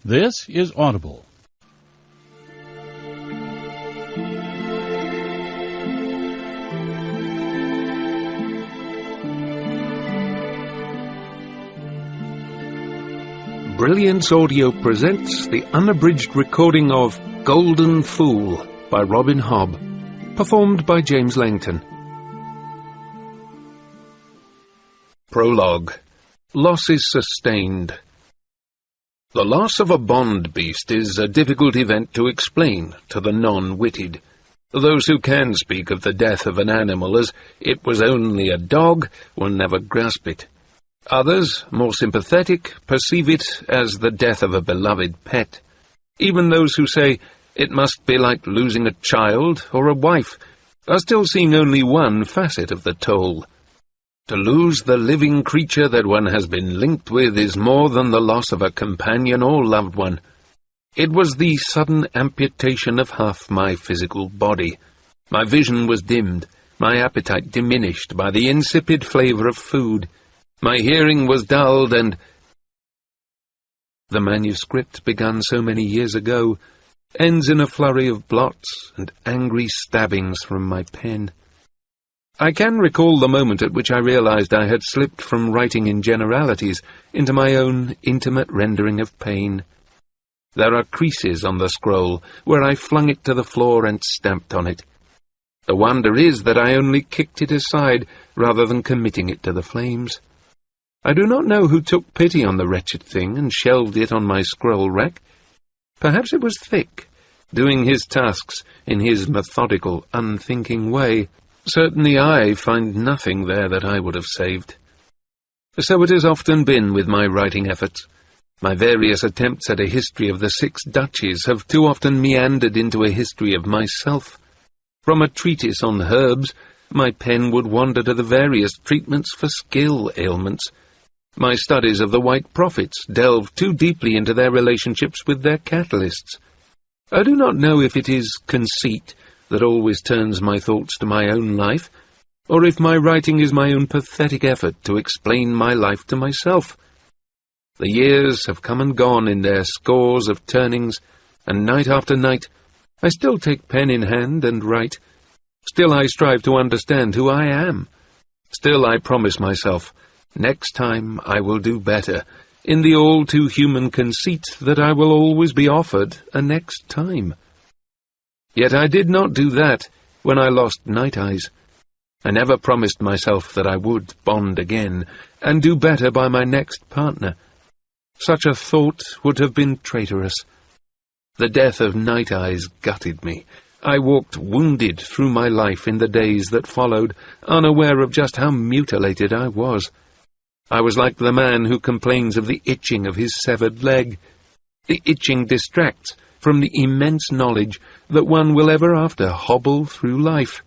This is Audible. Brilliance Audio presents the unabridged recording of Golden Fool by Robin Hobb, performed by James Langton. Prologue. Losses sustained. The loss of a bond beast is a difficult event to explain to the non-witted. Those who can speak of the death of an animal as it was only a dog will never grasp it. Others, more sympathetic, perceive it as the death of a beloved pet. Even those who say it must be like losing a child or a wife are still seeing only one facet of the toll. To lose the living creature that one has been linked with is more than the loss of a companion or loved one. It was the sudden amputation of half my physical body. My vision was dimmed, my appetite diminished by the insipid flavour of food. My hearing was dulled, and the manuscript, begun so many years ago, ends in a flurry of blots and angry stabbings from my pen. I can recall the moment at which I realized I had slipped from writing in generalities into my own intimate rendering of pain. There are creases on the scroll where I flung it to the floor and stamped on it. The wonder is that I only kicked it aside rather than committing it to the flames. I do not know who took pity on the wretched thing and shelved it on my scroll rack. Perhaps it was Thick, doing his tasks in his methodical, unthinking way. Certainly I find nothing there that I would have saved. So it has often been with my writing efforts. My various attempts at a history of the 6 duchies have too often meandered into a history of myself. From a treatise on herbs, my pen would wander to the various treatments for skill ailments. My studies of the White Prophets delve too deeply into their relationships with their catalysts. I do not know if it is conceit that always turns my thoughts to my own life, or if my writing is my own pathetic effort to explain my life to myself. The years have come and gone in their scores of turnings, and night after night I still take pen in hand and write. Still I strive to understand who I am. Still I promise myself, next time I will do better, in the all-too-human conceit that I will always be offered a next time. Yet I did not do that when I lost Night Eyes. I never promised myself that I would bond again, and do better by my next partner. Such a thought would have been traitorous. The death of Night Eyes gutted me. I walked wounded through my life in the days that followed, unaware of just how mutilated I was. I was like the man who complains of the itching of his severed leg. The itching distracts from the immense knowledge that one will ever after hobble through life.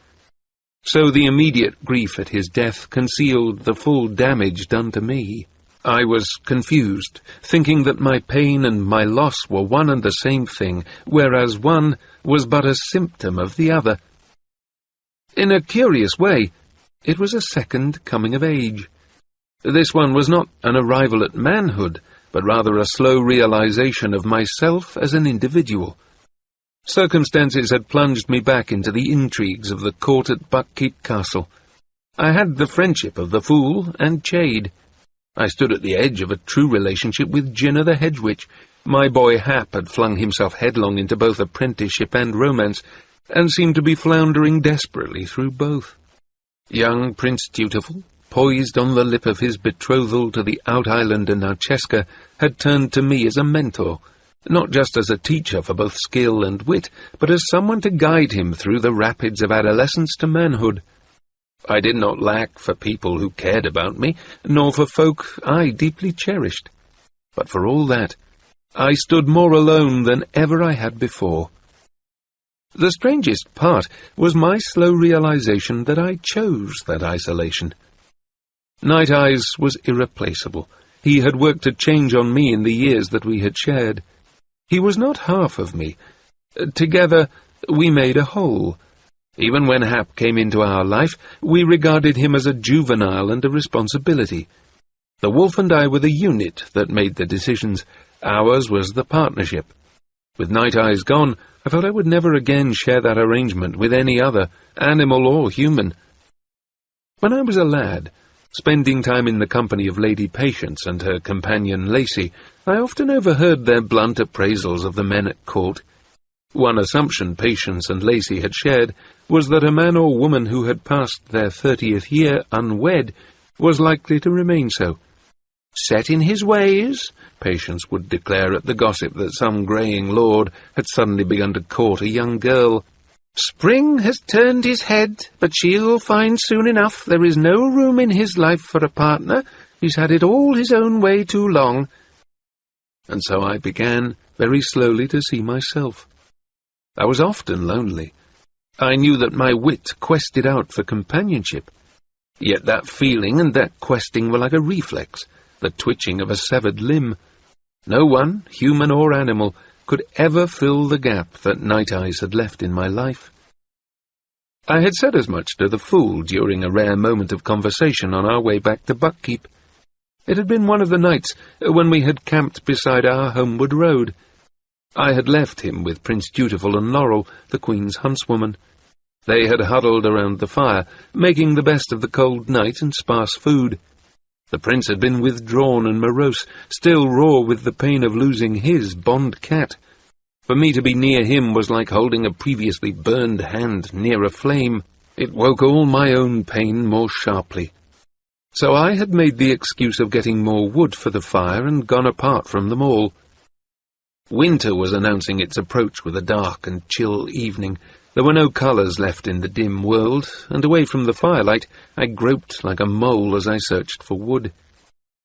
So the immediate grief at his death concealed the full damage done to me. I was confused, thinking that my pain and my loss were one and the same thing, whereas one was but a symptom of the other. In a curious way, it was a second coming of age. This one was not an arrival at manhood, but rather a slow realization of myself as an individual. Circumstances had plunged me back into the intrigues of the court at Buckkeep Castle. I had the friendship of the fool and Chade. I stood at the edge of a true relationship with Jinna the Hedge Witch. My boy Hap had flung himself headlong into both apprenticeship and romance, and seemed to be floundering desperately through both. Young Prince Dutiful, poised on the lip of his betrothal to the out-islander Narcheska, had turned to me as a mentor, not just as a teacher for both skill and wit, but as someone to guide him through the rapids of adolescence to manhood. I did not lack for people who cared about me, nor for folk I deeply cherished. But for all that, I stood more alone than ever I had before. The strangest part was my slow realization that I chose that isolation. Night Eyes was irreplaceable. He had worked a change on me in the years that we had shared. He was not half of me. Together we made a whole. Even when Hap came into our life, we regarded him as a juvenile and a responsibility. The wolf and I were the unit that made the decisions, Ours was the partnership. With Night Eyes gone, I felt I would never again share that arrangement with any other, animal or human. When I was a lad, spending time in the company of Lady Patience and her companion Lacy, I often overheard their blunt appraisals of the men at court. One assumption Patience and Lacy had shared was that a man or woman who had passed their 30th year unwed was likely to remain so. "Set in his ways," Patience would declare at the gossip that some greying lord had suddenly begun to court a young girl. "Spring has turned his head, but she'll find soon enough there is no room in his life for a partner. He's had it all his own way too long." And so I began, very slowly, to see myself. I was often lonely. I knew that my wit quested out for companionship. Yet that feeling and that questing were like a reflex, the twitching of a severed limb. No one, human or animal, could ever fill the gap that Night Eyes had left in my life. I had said as much to the fool during a rare moment of conversation on our way back to Buckkeep. It had been one of the nights when we had camped beside our homeward road. I had left him with Prince Dutiful and Laurel, the Queen's huntswoman. They had huddled around the fire, making the best of the cold night and sparse food. The prince had been withdrawn and morose, still raw with the pain of losing his bond cat. For me to be near him was like holding a previously burned hand near a flame. It woke all my own pain more sharply. So I had made the excuse of getting more wood for the fire and gone apart from them all. Winter was announcing its approach with a dark and chill evening. There were no colours left in the dim world, and away from the firelight I groped like a mole as I searched for wood.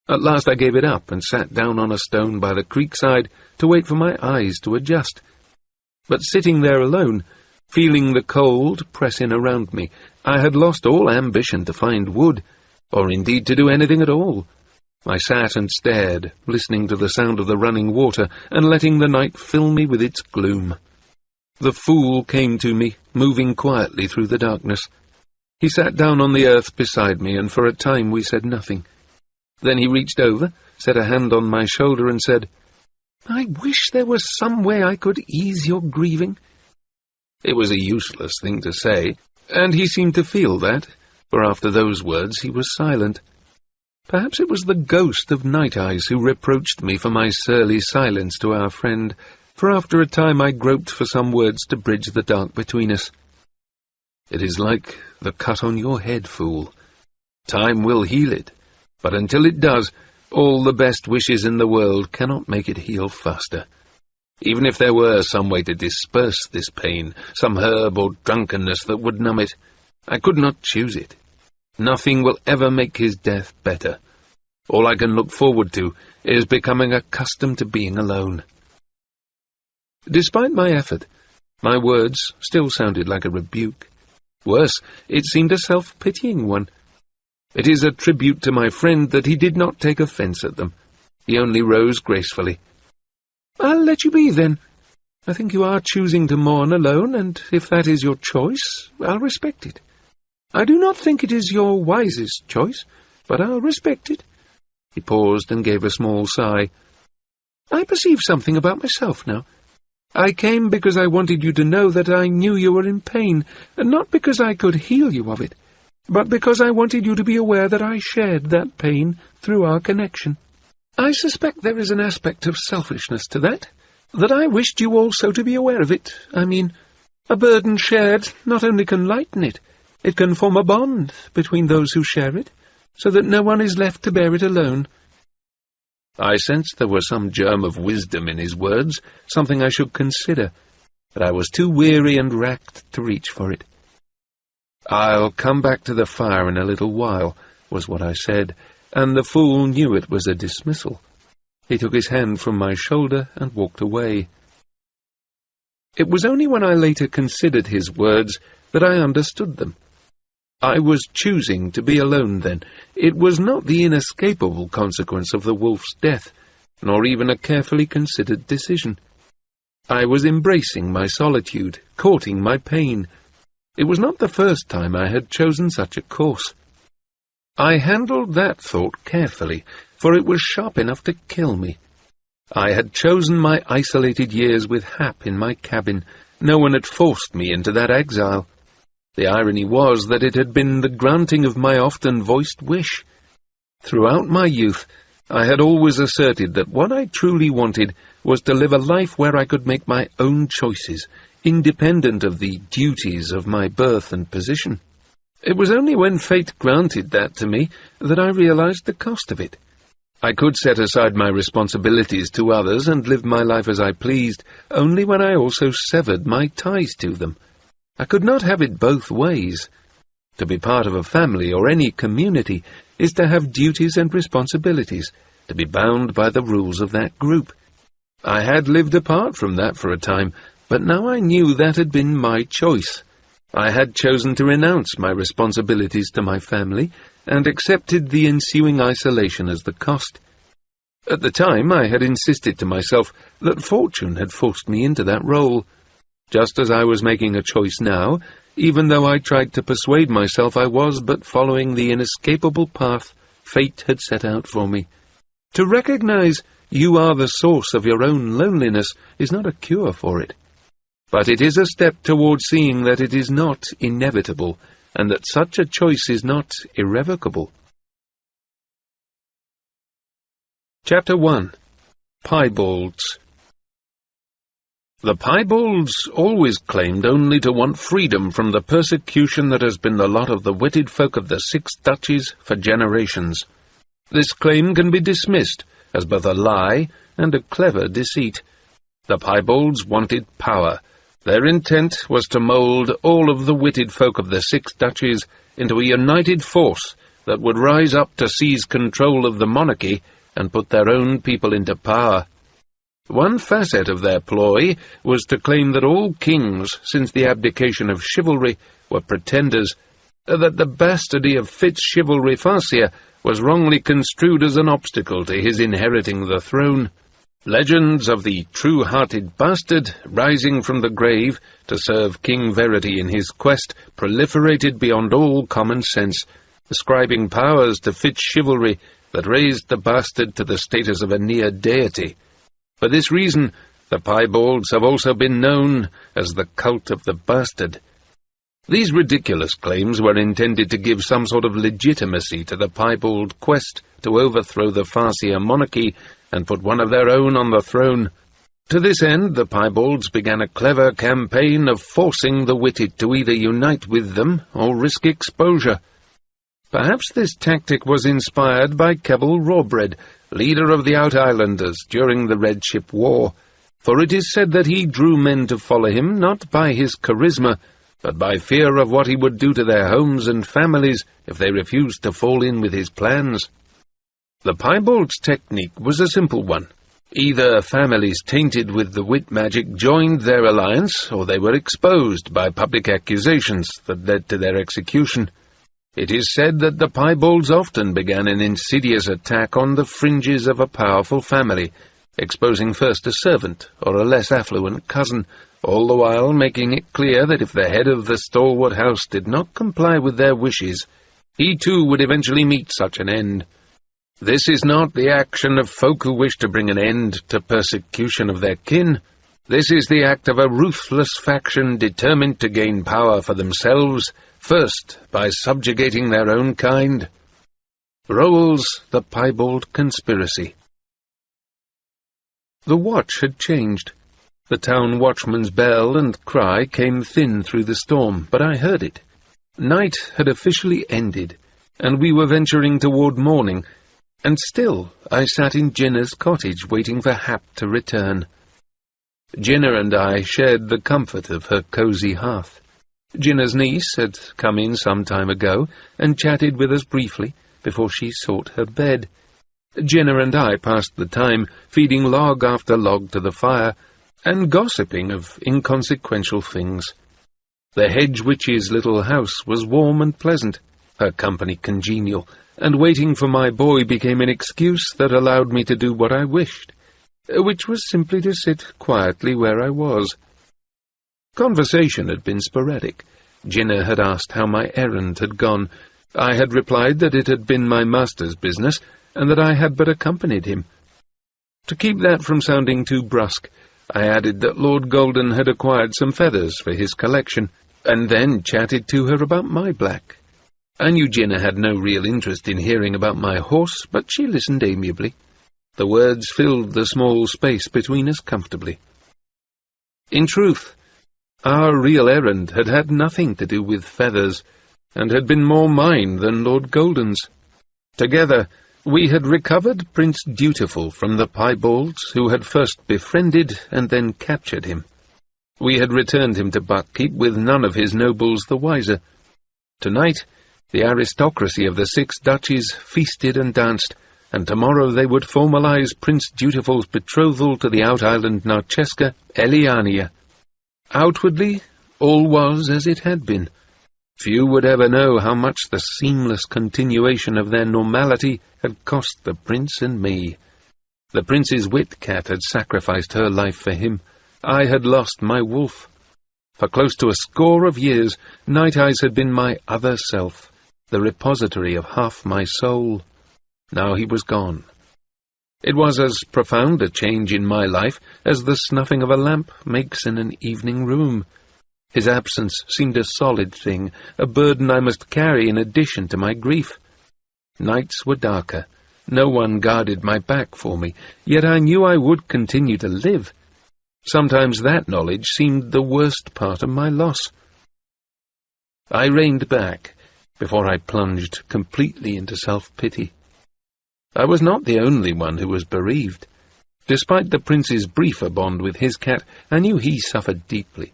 At last I gave it up and sat down on a stone by the creekside to wait for my eyes to adjust. But sitting there alone, feeling the cold press in around me, I had lost all ambition to find wood, or indeed to do anything at all. I sat and stared, listening to the sound of the running water and letting the night fill me with its gloom. The fool came to me, moving quietly through the darkness. He sat down on the earth beside me, and for a time we said nothing. Then he reached over, set a hand on my shoulder, and said, "I wish there was some way I could ease your grieving." It was a useless thing to say, and he seemed to feel that, for after those words he was silent. Perhaps it was the ghost of Night Eyes who reproached me for my surly silence to our friend, for after a time I groped for some words to bridge the dark between us. "It is like the cut on your head, fool. Time will heal it, but until it does, all the best wishes in the world cannot make it heal faster. Even if there were some way to disperse this pain, some herb or drunkenness that would numb it, I could not choose it. Nothing will ever make his death better. All I can look forward to is becoming accustomed to being alone." Despite my effort, my words still sounded like a rebuke. Worse, it seemed a self-pitying one. It is a tribute to my friend that he did not take offence at them. He only rose gracefully. "I'll let you be, then. I think you are choosing to mourn alone, and if that is your choice, I'll respect it. I do not think it is your wisest choice, but I'll respect it." He paused and gave a small sigh. "I perceive something about myself now. I came because I wanted you to know that I knew you were in pain, and not because I could heal you of it, but because I wanted you to be aware that I shared that pain through our connection. I suspect there is an aspect of selfishness to that I wished you also to be aware of it. I mean, a burden shared not only can lighten it, it can form a bond between those who share it, so that no one is left to bear it alone." I sensed there was some germ of wisdom in his words, something I should consider, but I was too weary and racked to reach for it. "I'll come back to the fire in a little while," was what I said, and the fool knew it was a dismissal. He took his hand from my shoulder and walked away. It was only when I later considered his words that I understood them. I was choosing to be alone then. It was not the inescapable consequence of the wolf's death, nor even a carefully considered decision. I was embracing my solitude, courting my pain. It was not the first time I had chosen such a course. I handled that thought carefully, for it was sharp enough to kill me. I had chosen my isolated years with Hap in my cabin. No one had forced me into that exile. The irony was that it had been the granting of my often-voiced wish. Throughout my youth, I had always asserted that what I truly wanted was to live a life where I could make my own choices, independent of the duties of my birth and position. It was only when fate granted that to me that I realized the cost of it. I could set aside my responsibilities to others and live my life as I pleased, only when I also severed my ties to them. I could not have it both ways. To be part of a family or any community is to have duties and responsibilities, to be bound by the rules of that group. I had lived apart from that for a time, but now I knew that had been my choice. I had chosen to renounce my responsibilities to my family, and accepted the ensuing isolation as the cost. At the time, I had insisted to myself that fortune had forced me into that role. Just as I was making a choice now, even though I tried to persuade myself I was but following the inescapable path fate had set out for me. To recognize you are the source of your own loneliness is not a cure for it, but it is a step towards seeing that it is not inevitable, and that such a choice is not irrevocable. Chapter 1. Piebalds. The piebalds always claimed only to want freedom from the persecution that has been the lot of the witted folk of the 6 duchies for generations. This claim can be dismissed as both a lie and a clever deceit. The piebalds wanted power. Their intent was to mould all of the witted folk of the 6 duchies into a united force that would rise up to seize control of the monarchy and put their own people into power. One facet of their ploy was to claim that all kings, since the abdication of chivalry, were pretenders, that the bastardy of Fitz-Chivalry Farseer was wrongly construed as an obstacle to his inheriting the throne. Legends of the true-hearted bastard rising from the grave to serve King Verity in his quest proliferated beyond all common sense, ascribing powers to Fitz-Chivalry that raised the bastard to the status of a near deity. For this reason, the piebalds have also been known as the cult of the bastard. These ridiculous claims were intended to give some sort of legitimacy to the piebald quest to overthrow the Farseer monarchy and put one of their own on the throne. To this end, the piebalds began a clever campaign of forcing the witted to either unite with them or risk exposure. Perhaps this tactic was inspired by Keble Rawbread, leader of the Out-Islanders during the Red Ship War, for it is said that he drew men to follow him not by his charisma, but by fear of what he would do to their homes and families if they refused to fall in with his plans. The piebald's technique was a simple one. Either families tainted with the wit magic joined their alliance, or they were exposed by public accusations that led to their execution. It is said that the piebalds often began an insidious attack on the fringes of a powerful family, exposing first a servant or a less affluent cousin, all the while making it clear that if the head of the stalwart house did not comply with their wishes, he too would eventually meet such an end. This is not the action of folk who wish to bring an end to persecution of their kin. This is the act of a ruthless faction determined to gain power for themselves, first by subjugating their own kind. Rowell's The Piebald Conspiracy. The watch had changed. The town watchman's bell and cry came thin through the storm, but I heard it. Night had officially ended, and we were venturing toward morning, and still I sat in Jinna's cottage waiting for Hap to return. Jinna and I shared the comfort of her cosy hearth. Jinna's niece had come in some time ago and chatted with us briefly before she sought her bed. Jinna and I passed the time feeding log after log to the fire and gossiping of inconsequential things. The hedge witch's little house was warm and pleasant, her company congenial, and waiting for my boy became an excuse that allowed me to do what I wished, which was simply to sit quietly where I was. Conversation had been sporadic. Jinna had asked how my errand had gone. I had replied that it had been my master's business, and that I had but accompanied him. To keep that from sounding too brusque, I added that Lord Golden had acquired some feathers for his collection, and then chatted to her about my black. I knew Jinnah had no real interest in hearing about my horse, but she listened amiably. The words filled the small space between us comfortably. In truth, our real errand had had nothing to do with feathers, and had been more mine than Lord Golden's. Together, we had recovered Prince Dutiful from the piebalds who had first befriended and then captured him. We had returned him to Buckkeep with none of his nobles the wiser. Tonight, the aristocracy of the 6 duchies feasted and danced, and tomorrow they would formalize Prince Dutiful's betrothal to the out-island Narcheska, Eliania. Outwardly, all was as it had been. Few would ever know how much the seamless continuation of their normality had cost the prince and me. The prince's wit-cat had sacrificed her life for him. I had lost my wolf. For close to a score of years, Night Eyes had been my other self, the repository of half my soul. Now he was gone. It was as profound a change in my life as the snuffing of a lamp makes in an evening room. His absence seemed a solid thing, a burden I must carry in addition to my grief. Nights were darker. No one guarded my back for me, yet I knew I would continue to live. Sometimes that knowledge seemed the worst part of my loss. I reined back before I plunged completely into self-pity. I was not the only one who was bereaved. Despite the prince's briefer bond with his cat, I knew he suffered deeply.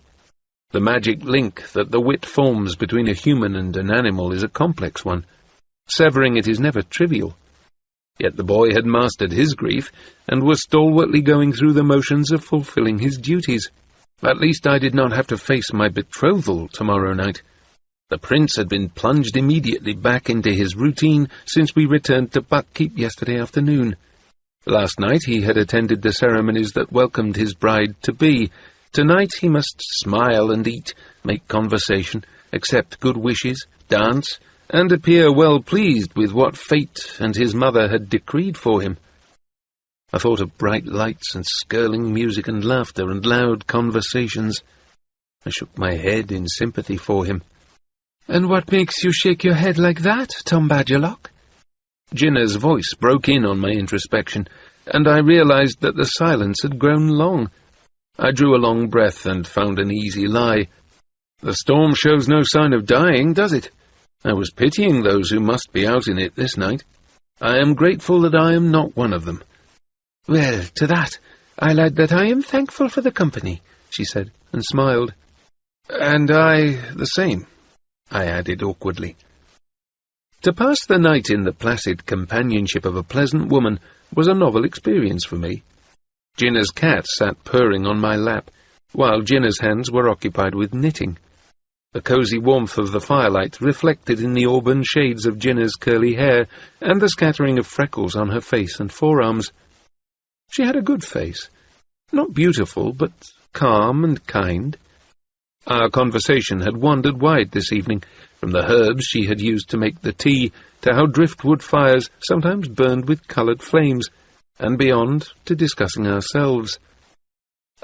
The magic link that the wit forms between a human and an animal is a complex one. Severing it is never trivial. Yet the boy had mastered his grief, and was stalwartly going through the motions of fulfilling his duties. At least I did not have to face my betrothal tomorrow night. The prince had been plunged immediately back into his routine since we returned to Buckkeep yesterday afternoon. Last night he had attended the ceremonies that welcomed his bride-to-be. Tonight he must smile and eat, make conversation, accept good wishes, dance, and appear well pleased with what fate and his mother had decreed for him. I thought of bright lights and skirling music and laughter and loud conversations. I shook my head in sympathy for him. "And what makes you shake your head like that, Tom Badgerlock?" Jinnah's voice broke in on my introspection, and I realized that the silence had grown long. I drew a long breath and found an easy lie. "The storm shows no sign of dying, does it? I was pitying those who must be out in it this night. I am grateful that I am not one of them." "Well, to that, I'll add that I am thankful for the company," she said, and smiled. "And I the same," I added awkwardly. To pass the night in the placid companionship of a pleasant woman was a novel experience for me. Jinnah's cat sat purring on my lap, while Jinnah's hands were occupied with knitting. The cosy warmth of the firelight reflected in the auburn shades of Jinnah's curly hair and the scattering of freckles on her face and forearms. She had a good face, not beautiful, but calm and kind. Our conversation had wandered wide this evening, from the herbs she had used to make the tea, to how driftwood fires sometimes burned with coloured flames, and beyond to discussing ourselves.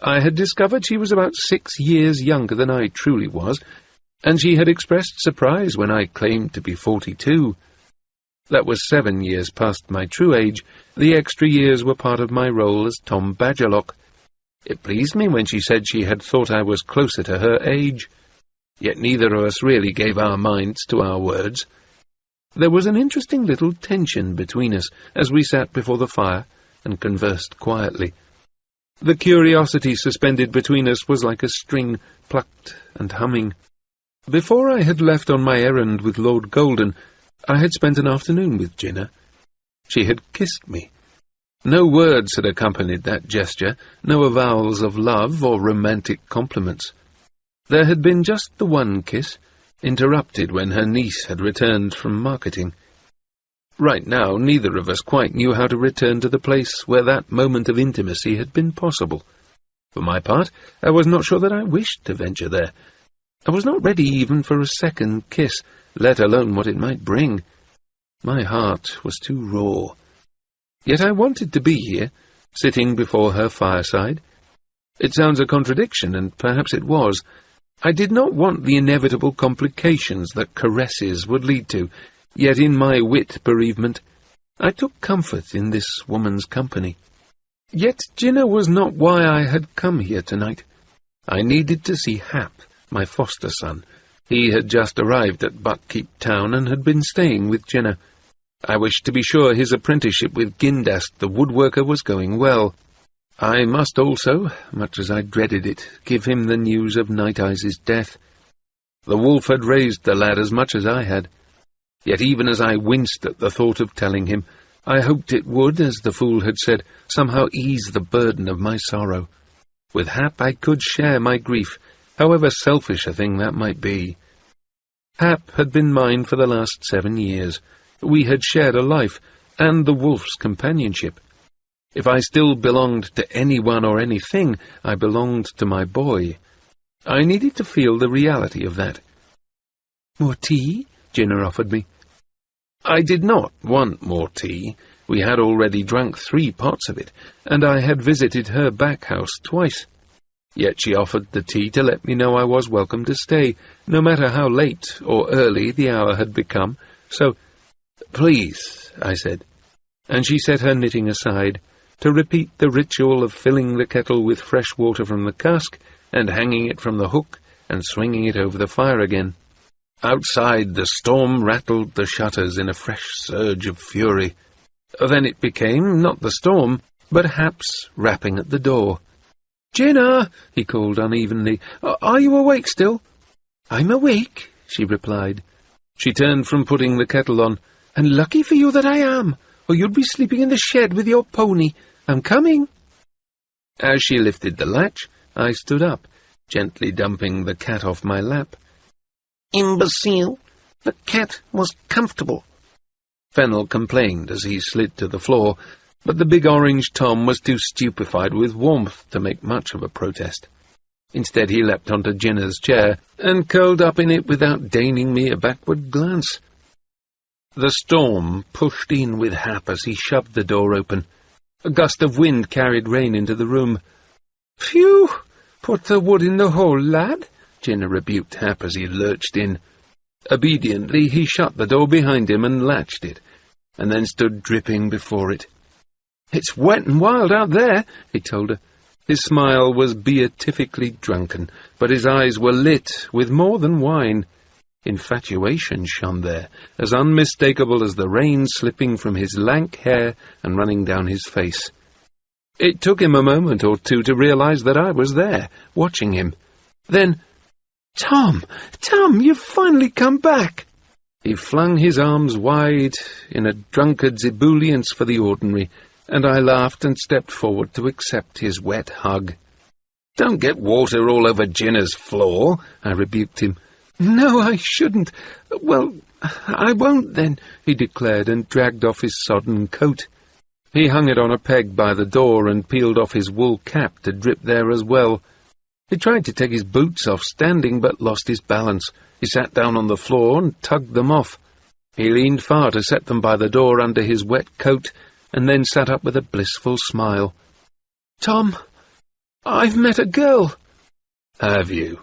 I had discovered she was about 6 years younger than I truly was, and she had expressed surprise when I claimed to be 42. That was 7 years past my true age. The extra years were part of my role as Tom Badgerlock. It pleased me when she said she had thought I was closer to her age. Yet neither of us really gave our minds to our words. There was an interesting little tension between us as we sat before the fire and conversed quietly. The curiosity suspended between us was like a string plucked and humming. Before I had left on my errand with Lord Golden, I had spent an afternoon with Jinnah. She had kissed me. No words had accompanied that gesture, no avowals of love or romantic compliments. There had been just the one kiss, interrupted when her niece had returned from marketing. Right now, neither of us quite knew how to return to the place where that moment of intimacy had been possible. For my part, I was not sure that I wished to venture there. I was not ready even for a second kiss, let alone what it might bring. My heart was too raw. Yet I wanted to be here, sitting before her fireside. It sounds a contradiction, and perhaps it was. I did not want the inevitable complications that caresses would lead to, yet in my wit bereavement, I took comfort in this woman's company. Yet dinner was not why I had come here tonight. I needed to see Hap, my foster son. He had just arrived at Buckkeep Town and had been staying with Jenna. I wished to be sure his apprenticeship with Gindast the woodworker was going well. I must also, much as I dreaded it, give him the news of Night Eyes' death. The wolf had raised the lad as much as I had. Yet even as I winced at the thought of telling him, I hoped it would, as the fool had said, somehow ease the burden of my sorrow. With Hap I could share my grief, however selfish a thing that might be. Hap had been mine for the last 7 years. We had shared a life, and the wolf's companionship. If I still belonged to anyone or anything, I belonged to my boy. I needed to feel the reality of that. "More tea?" Jenna offered me. I did not want more tea. We had already drunk 3 pots of it, and I had visited her back house twice. Yet she offered the tea to let me know I was welcome to stay, no matter how late or early the hour had become. So, "Please," I said, and she set her knitting aside to repeat the ritual of filling the kettle with fresh water from the cask and hanging it from the hook and swinging it over the fire again. Outside, the storm rattled the shutters in a fresh surge of fury. Then it became, not the storm, but Hap's rapping at the door. "Jenna," he called unevenly, "are you awake still?" "I'm awake," she replied. She turned from putting the kettle on. "And lucky for you that I am, or you'd be sleeping in the shed with your pony. I'm coming." As she lifted the latch, I stood up, gently dumping the cat off my lap. "Imbecile! The cat was comfortable." Fennel complained as he slid to the floor, but the big orange Tom was too stupefied with warmth to make much of a protest. Instead he leapt onto Jenna's chair and curled up in it without deigning me a backward glance. The storm pushed in with Hap as he shoved the door open. A gust of wind carried rain into the room. "Phew! Put the wood in the hole, lad," Jenna rebuked Hap as he lurched in. Obediently he shut the door behind him and latched it, and then stood dripping before it. "It's wet and wild out there," he told her. His smile was beatifically drunken, but his eyes were lit with more than wine. Infatuation shone there, as unmistakable as the rain slipping from his lank hair and running down his face. It took him a moment or two to realize that I was there, watching him. Then, Tom, you've finally come back!" He flung his arms wide in a drunkard's ebullience for the ordinary, and I laughed and stepped forward to accept his wet hug. "Don't get water all over Jenna's floor," I rebuked him. "No, I shouldn't. Well, I won't then," he declared, and dragged off his sodden coat. He hung it on a peg by the door and peeled off his wool cap to drip there as well. He tried to take his boots off standing, but lost his balance. He sat down on the floor and tugged them off. He leaned far to set them by the door under his wet coat, and then sat up with a blissful smile. "Tom, I've met a girl." "Have you?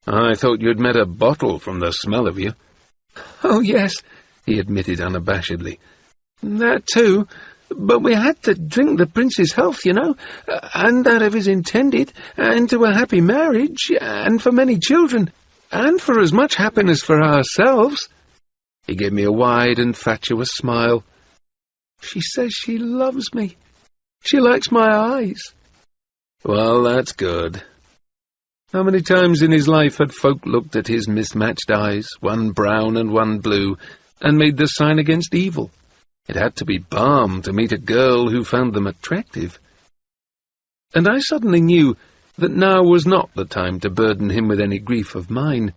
I thought you'd met a bottle from the smell of you." "Oh, yes," he admitted unabashedly. "That too. But we had to drink the prince's health, you know, and that of his intended, and to a happy marriage, and for many children, and for as much happiness for ourselves." He gave me a wide and fatuous smile. "She says she loves me. She likes my eyes." "Well, that's good." How many times in his life had folk looked at his mismatched eyes, one brown and one blue, and made the sign against evil? It had to be balm to meet a girl who found them attractive. And I suddenly knew that now was not the time to burden him with any grief of mine.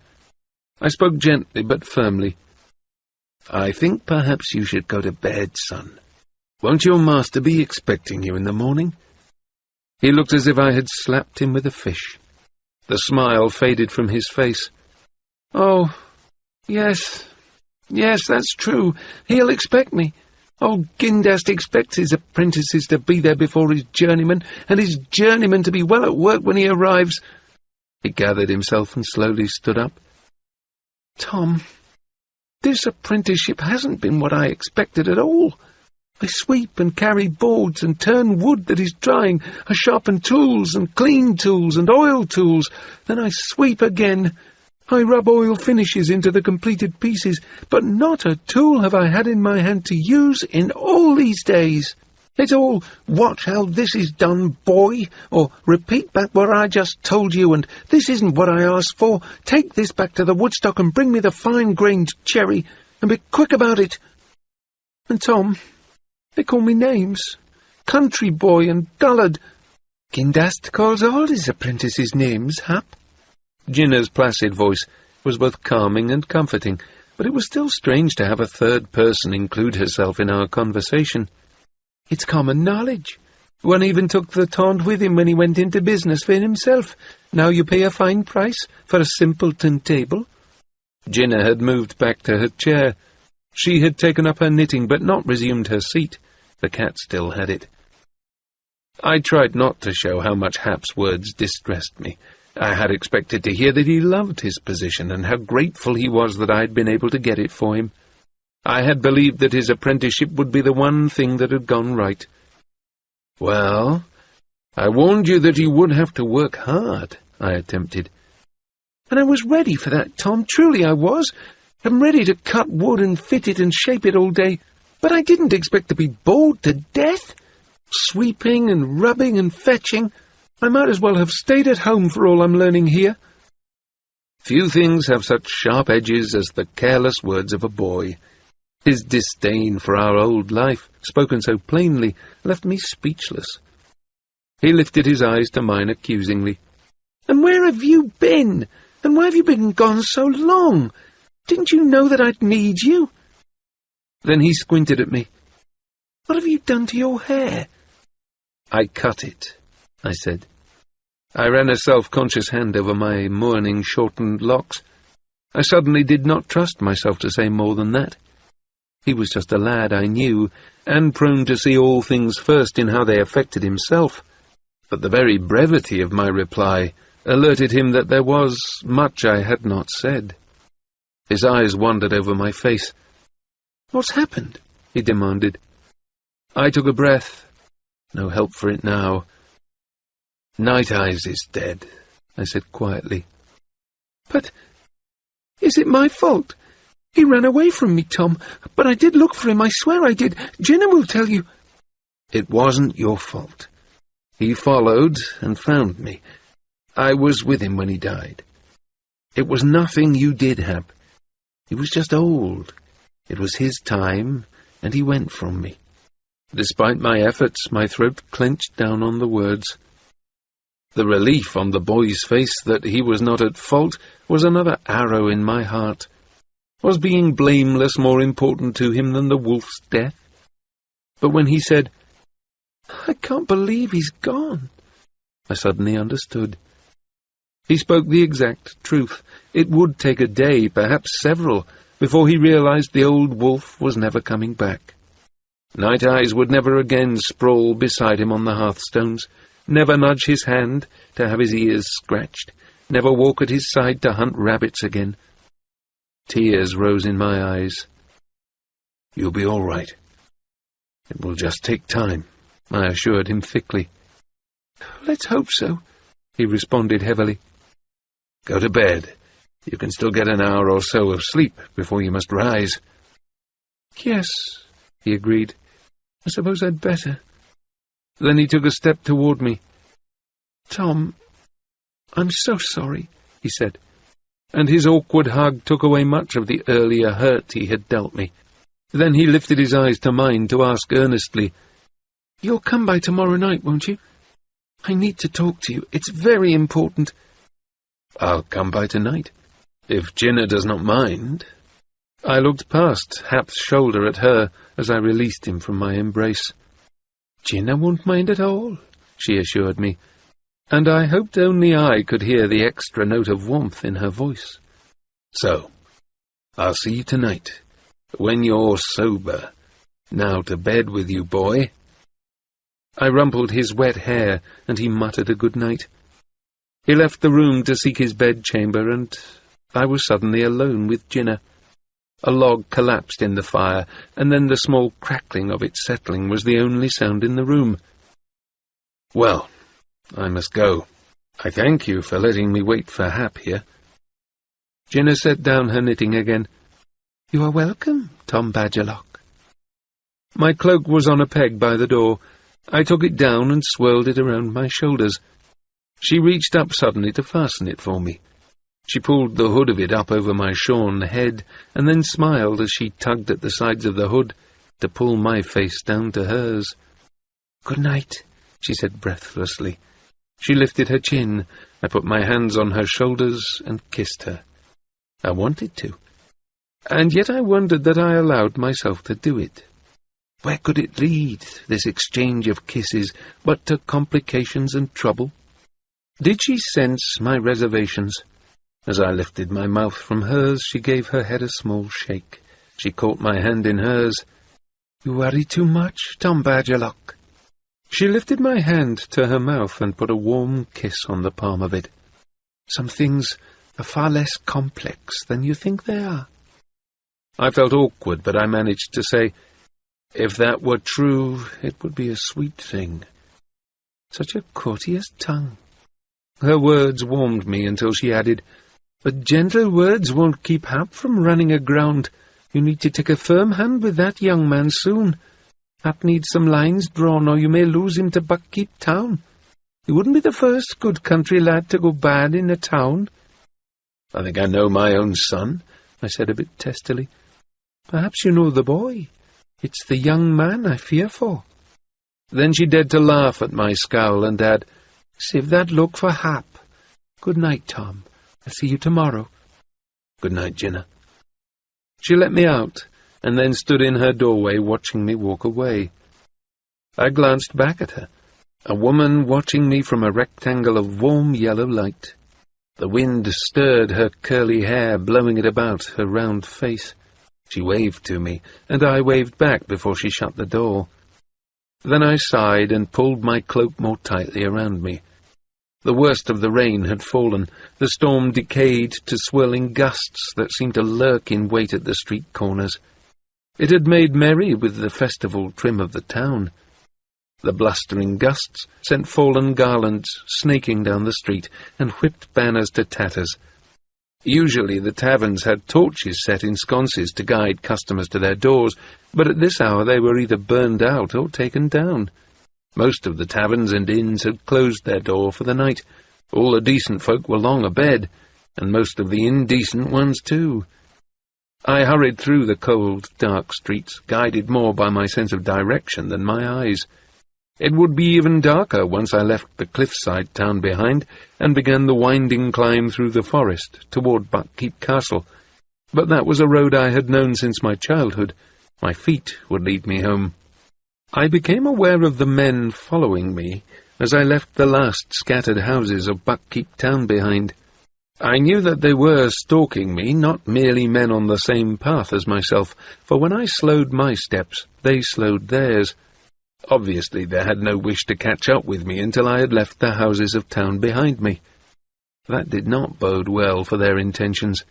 I spoke gently but firmly. "I think perhaps you should go to bed, son. Won't your master be expecting you in the morning?" He looked as if I had slapped him with a fish. The smile faded from his face. "Oh, yes, that's true. He'll expect me. Old Gindast expects his apprentices to be there before his journeyman, and his journeyman to be well at work when he arrives." He gathered himself and slowly stood up. "Tom, this apprenticeship hasn't been what I expected at all. I sweep and carry boards and turn wood that is drying. I sharpen tools and clean tools and oil tools. Then I sweep again. I rub oil finishes into the completed pieces, but not a tool have I had in my hand to use in all these days. It's all, 'Watch how this is done, boy,' or 'Repeat back what I just told you,' and 'This isn't what I asked for. Take this back to the woodstock and bring me the fine-grained cherry, and be quick about it.' And Tom, they call me names. Country boy and dullard. Gindast calls all his apprentices names, Hap." Jinnah's placid voice was both calming and comforting, but it was still strange to have a third person include herself in our conversation. "It's common knowledge. One even took the taunt with him when he went into business for himself. Now you pay a fine price for a simpleton table." Jinnah had moved back to her chair. She had taken up her knitting, but not resumed her seat. The cat still had it. I tried not to show how much Hap's words distressed me. I had expected to hear that he loved his position, and how grateful he was that I had been able to get it for him. I had believed that his apprenticeship would be the one thing that had gone right. "Well, I warned you that you would have to work hard," I attempted. "And I was ready for that, Tom, truly I was. I'm ready to cut wood and fit it and shape it all day, but I didn't expect to be bored to death. Sweeping and rubbing and fetching. I might as well have stayed at home for all I'm learning here." Few things have such sharp edges as the careless words of a boy. His disdain for our old life, spoken so plainly, left me speechless. He lifted his eyes to mine accusingly. "And where have you been? And why have you been gone so long? Didn't you know that I'd need you?" Then he squinted at me. "What have you done to your hair?" "I cut it," I said. I ran a self-conscious hand over my mourning shortened locks. I suddenly did not trust myself to say more than that. He was just a lad, I knew, and prone to see all things first in how they affected himself. But the very brevity of my reply alerted him that there was much I had not said. His eyes wandered over my face. "What's happened?" he demanded. I took a breath. No help for it now. "Night Eyes is dead," I said quietly. "But is it my fault? He ran away from me, Tom, but I did look for him, I swear I did. Jinnah will tell you." "It wasn't your fault. He followed and found me. I was with him when he died. It was nothing you did, Hap. He was just old. It was his time, and he went from me." Despite my efforts, my throat clenched down on the words. The relief on the boy's face that he was not at fault was another arrow in my heart. Was being blameless more important to him than the wolf's death? But when he said, "I can't believe he's gone," I suddenly understood. He spoke the exact truth. It would take a day, perhaps several, before he realized the old wolf was never coming back. Night Eyes would never again sprawl beside him on the hearthstones, never nudge his hand to have his ears scratched, never walk at his side to hunt rabbits again. Tears rose in my eyes. "You'll be all right. It will just take time," I assured him thickly. "Let's hope so," he responded heavily. "Go to bed. You can still get an hour or so of sleep before you must rise." "Yes," he agreed. "I suppose I'd better." Then he took a step toward me. "Tom, I'm so sorry," he said, and his awkward hug took away much of the earlier hurt he had dealt me. Then he lifted his eyes to mine to ask earnestly, "You'll come by tomorrow night, won't you? I need to talk to you. It's very important." "I'll come by tonight, if Jinnah does not mind." I looked past Hap's shoulder at her as I released him from my embrace. "Jinnah won't mind at all," she assured me, and I hoped only I could hear the extra note of warmth in her voice. "So, I'll see you tonight, when you're sober, Now to bed with you, boy." I rumpled his wet hair, and he muttered a good night. He left the room to seek his bedchamber, and I was suddenly alone with Jinnah. A log collapsed in the fire, and then the small crackling of it settling was the only sound in the room. "Well, I must go. I thank you for letting me wait for Hap here." Jinnah set down her knitting again. "You are welcome, Tom Badgerlock." My cloak was on a peg by the door. I took it down and swirled it around my shoulders. She reached up suddenly to fasten it for me. She pulled the hood of it up over my shorn head, and then smiled as she tugged at the sides of the hood to pull my face down to hers. "Good night," she said breathlessly. She lifted her chin. I put my hands on her shoulders and kissed her. I wanted to, and yet I wondered that I allowed myself to do it. Where could it lead, this exchange of kisses, but to complications and trouble? Did she sense my reservations? As I lifted my mouth from hers, she gave her head a small shake. She caught my hand in hers. "You worry too much, Tom Badgerlock." She lifted my hand to her mouth and put a warm kiss on the palm of it. "Some things are far less complex than you think they are." I felt awkward, but I managed to say, "If that were true, it would be a sweet thing." Such a courteous tongue. Her words warmed me until she added, "But gentle words won't keep Hap from running aground. You need to take a firm hand with that young man soon. Hap needs some lines drawn, or you may lose him to Buckkeep Town. He wouldn't be the first good country lad to go bad in a town." "I think I know my own son," I said a bit testily. "Perhaps you know the boy. It's the young man I fear for." Then she dared to laugh at my scowl and add, "Save that look for Hap. Good night, Tom. I'll see you tomorrow." "Good night, Jinnah." She let me out, and then stood in her doorway watching me walk away. I glanced back at her, a woman watching me from a rectangle of warm yellow light. The wind stirred her curly hair, blowing it about her round face. She waved to me, and I waved back before she shut the door. Then I sighed and pulled my cloak more tightly around me. The worst of the rain had fallen. The storm decayed to swirling gusts that seemed to lurk in wait at the street corners. It had made merry with the festival trim of the town. The blustering gusts sent fallen garlands snaking down the street and whipped banners to tatters. Usually the taverns had torches set in sconces to guide customers to their doors, but at this hour they were either burned out or taken down. Most of the taverns and inns had closed their door for the night. All the decent folk were long abed, and most of the indecent ones too. I hurried through the cold, dark streets, guided more by my sense of direction than my eyes. It would be even darker once I left the cliffside town behind and began the winding climb through the forest toward Buckkeep Castle. But that was a road I had known since my childhood. My feet would lead me home. I became aware of the men following me as I left the last scattered houses of Buckkeep Town behind. I knew that they were stalking me, not merely men on the same path as myself, for when I slowed my steps, they slowed theirs. Obviously, they had no wish to catch up with me until I had left the houses of town behind me. That did not bode well for their intentions.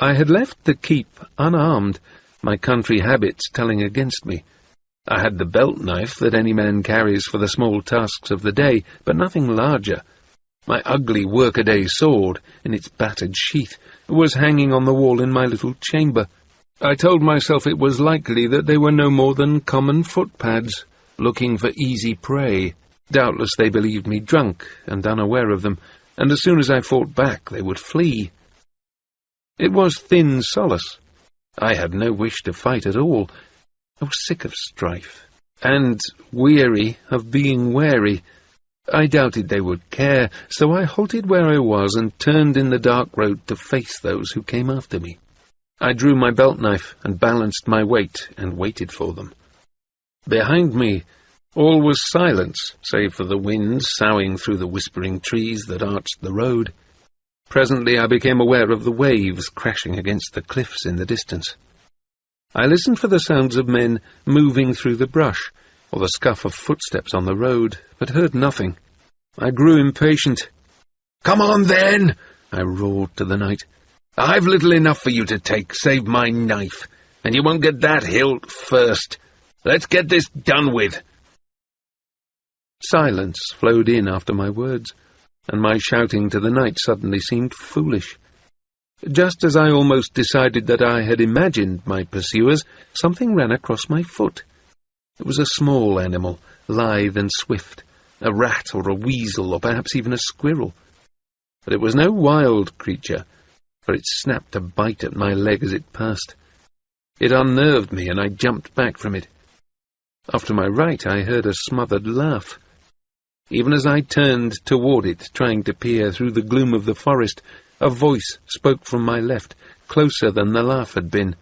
I had left the keep unarmed, my country habits telling against me. I had the belt knife that any man carries for the small tasks of the day, but nothing larger. My ugly workaday sword, in its battered sheath, was hanging on the wall in my little chamber. I told myself it was likely that they were no more than common footpads, looking for easy prey. Doubtless they believed me drunk and unaware of them, and as soon as I fought back they would flee. It was thin solace. I had no wish to fight at all. I was sick of strife, and weary of being wary. I doubted they would care, so I halted where I was and turned in the dark road to face those who came after me. I drew my belt knife and balanced my weight and waited for them. Behind me, all was silence, save for the wind soughing through the whispering trees that arched the road. Presently I became aware of the waves crashing against the cliffs in the distance. I listened for the sounds of men moving through the brush, or the scuff of footsteps on the road, but heard nothing. I grew impatient. "Come on, then!" I roared to the night. "I've little enough for you to take, save my knife, and you won't get that hilt first. Let's get this done with." Silence flowed in after my words, and my shouting to the night suddenly seemed foolish. Just as I almost decided that I had imagined my pursuers, something ran across my foot. It was a small animal, lithe and swift, a rat or a weasel or perhaps even a squirrel. But it was no wild creature, for it snapped a bite at my leg as it passed. It unnerved me, and I jumped back from it. Off to my right I heard a smothered laugh. Even as I turned toward it, trying to peer through the gloom of the forest, a voice spoke from my left, closer than the laugh had been.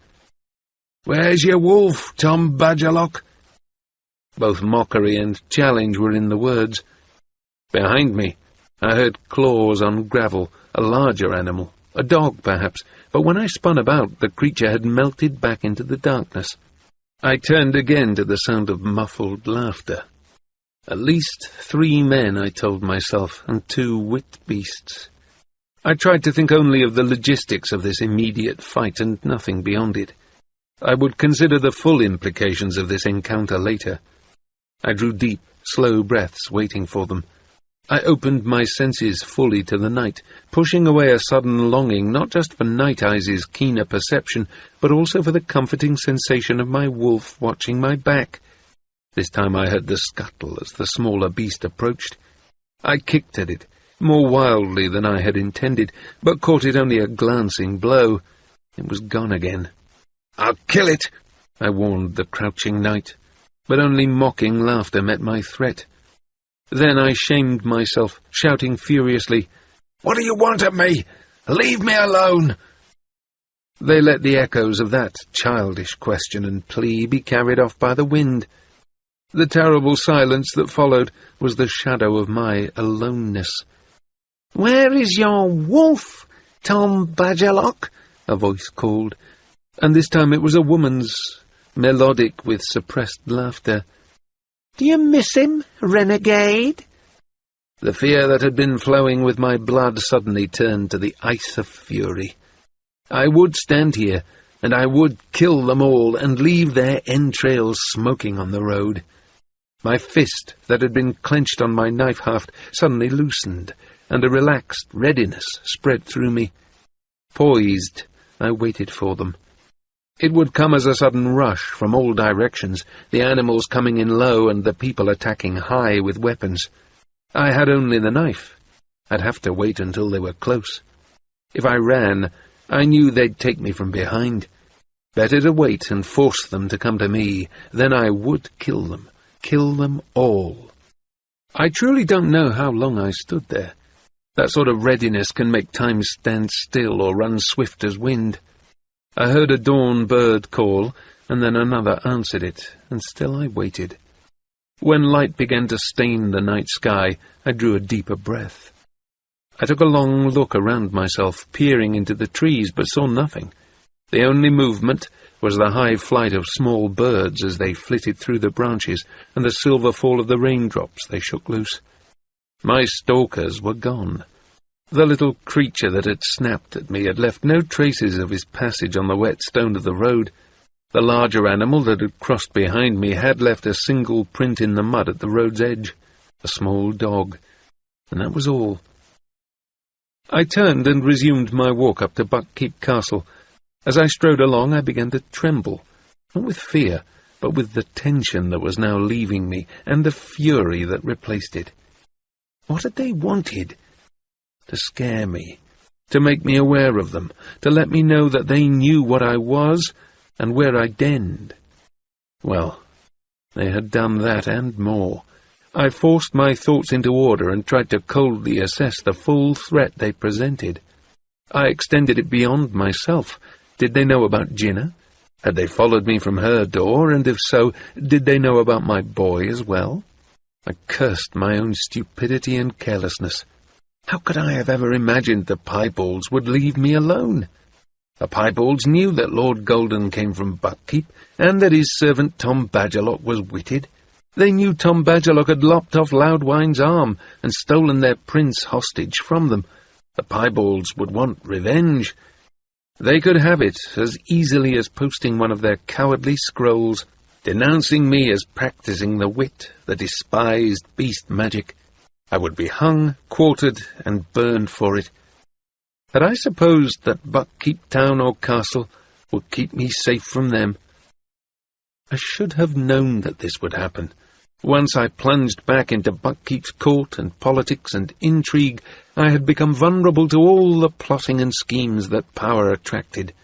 "Where's your wolf, Tom Badgerlock?" Both mockery and challenge were in the words. Behind me, I heard claws on gravel, a larger animal, a dog perhaps, but when I spun about, the creature had melted back into the darkness. I turned again to the sound of muffled laughter. At least 3 men, I told myself, and 2 whipped beasts. I tried to think only of the logistics of this immediate fight and nothing beyond it. I would consider the full implications of this encounter later. I drew deep, slow breaths, waiting for them. I opened my senses fully to the night, pushing away a sudden longing not just for Night Eyes' keener perception, but also for the comforting sensation of my wolf watching my back. This time I heard the scuttle as the smaller beast approached. I kicked at it, more wildly than I had intended, but caught it only a glancing blow. It was gone again. "I'll kill it," I warned the crouching knight, but only mocking laughter met my threat. Then I shamed myself, shouting furiously, "What do you want of me? Leave me alone!" They let the echoes of that childish question and plea be carried off by the wind. The terrible silence that followed was the shadow of my aloneness. "Where is your wolf, Tom Badgerlock?" a voice called, and this time it was a woman's, melodic with suppressed laughter. "Do you miss him, renegade?" The fear that had been flowing with my blood suddenly turned to the ice of fury. I would stand here, and I would kill them all and leave their entrails smoking on the road. My fist, that had been clenched on my knife haft, suddenly loosened, and a relaxed readiness spread through me. Poised, I waited for them. It would come as a sudden rush from all directions, the animals coming in low and the people attacking high with weapons. I had only the knife. I'd have to wait until they were close. If I ran, I knew they'd take me from behind. Better to wait and force them to come to me, then I would kill them all. I truly don't know how long I stood there. That sort of readiness can make time stand still or run swift as wind. I heard a dawn bird call, and then another answered it, and still I waited. When light began to stain the night sky, I drew a deeper breath. I took a long look around myself, peering into the trees, but saw nothing. The only movement was the high flight of small birds as they flitted through the branches, and the silver fall of the raindrops they shook loose. My stalkers were gone. The little creature that had snapped at me had left no traces of his passage on the wet stone of the road. The larger animal that had crossed behind me had left a single print in the mud at the road's edge, a small dog, and that was all. I turned and resumed my walk up to Buckkeep Castle. As I strode along, I began to tremble, not with fear, but with the tension that was now leaving me, and the fury that replaced it. What had they wanted? To scare me, to make me aware of them, to let me know that they knew what I was and where I denned. Well, they had done that and more. I forced my thoughts into order and tried to coldly assess the full threat they presented. I extended it beyond myself. Did they know about Jinnah? Had they followed me from her door, and if so, did they know about my boy as well? I cursed my own stupidity and carelessness. How could I have ever imagined the piebalds would leave me alone? The Piebalds knew that Lord Golden came from Buckkeep, and that his servant Tom Badgerlock was witted. They knew Tom Badgerlock had lopped off Loudwine's arm and stolen their prince hostage from them. The Piebalds would want revenge. They could have it as easily as posting one of their cowardly scrolls, denouncing me as practising the wit, the despised beast magic. I would be hung, quartered, and burned for it. Had I supposed that Buckkeep town or castle would keep me safe from them? I should have known that this would happen. Once I plunged back into Buckkeep's court and politics and intrigue, I had become vulnerable to all the plotting and schemes that power attracted.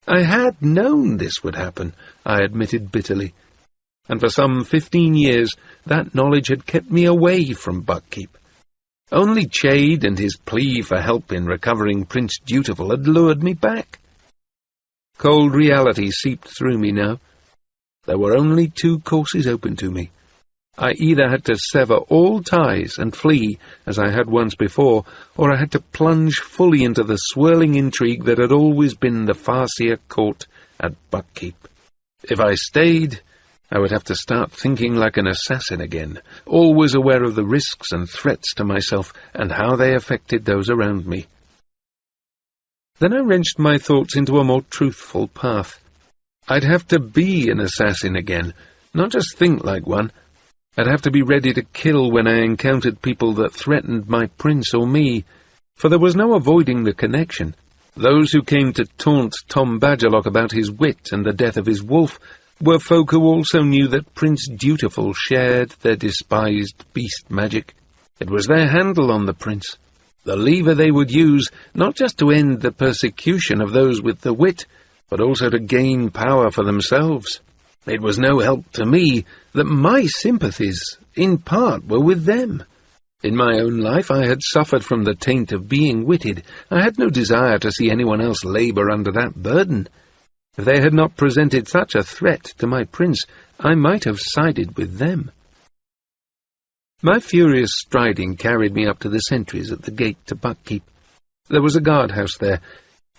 I had known this would happen, I admitted bitterly, and for some 15 years that knowledge had kept me away from Buckkeep. Only Chade and his plea for help in recovering Prince Dutiful had lured me back. Cold reality seeped through me now. There were only two courses open to me. I either had to sever all ties and flee, as I had once before, or I had to plunge fully into the swirling intrigue that had always been the Farseer court at Buckkeep. If I stayed, I would have to start thinking like an assassin again, always aware of the risks and threats to myself and how they affected those around me. Then I wrenched my thoughts into a more truthful path. I'd have to be an assassin again, not just think like one. I'd have to be ready to kill when I encountered people that threatened my prince or me, for there was no avoiding the connection. Those who came to taunt Tom Badgerlock about his wit and the death of his wolf were folk who also knew that Prince Dutiful shared their despised beast magic. It was their handle on the prince, the lever they would use not just to end the persecution of those with the wit, but also to gain power for themselves. It was no help to me that my sympathies, in part, were with them. In my own life I had suffered from the taint of being witted. I had no desire to see anyone else labour under that burden. If they had not presented such a threat to my prince, I might have sided with them. My furious striding carried me up to the sentries at the gate to Buckkeep. There was a guardhouse there,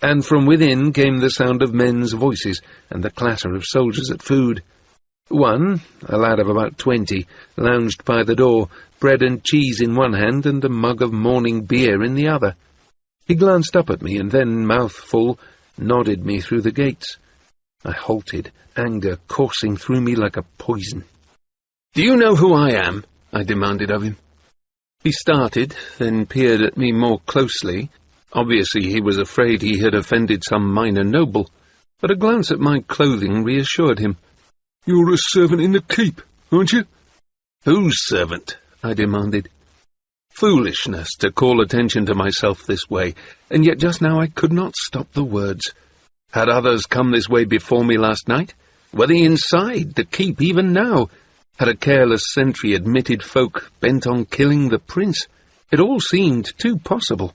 and from within came the sound of men's voices and the clatter of soldiers at food. One, a lad of about 20, lounged by the door, bread and cheese in one hand and a mug of morning beer in the other. He glanced up at me and then, mouth full, nodded me through the gates. I halted, anger coursing through me like a poison. "Do you know who I am?" I demanded of him. He started, then peered at me more closely. Obviously he was afraid he had offended some minor noble, but a glance at my clothing reassured him. "You're a servant in the keep, aren't you?" "Whose servant?" I demanded. Foolishness to call attention to myself this way, and yet just now I could not stop the words. Had others come this way before me last night? Were they inside the keep even now? Had a careless sentry admitted folk bent on killing the prince? It all seemed too possible.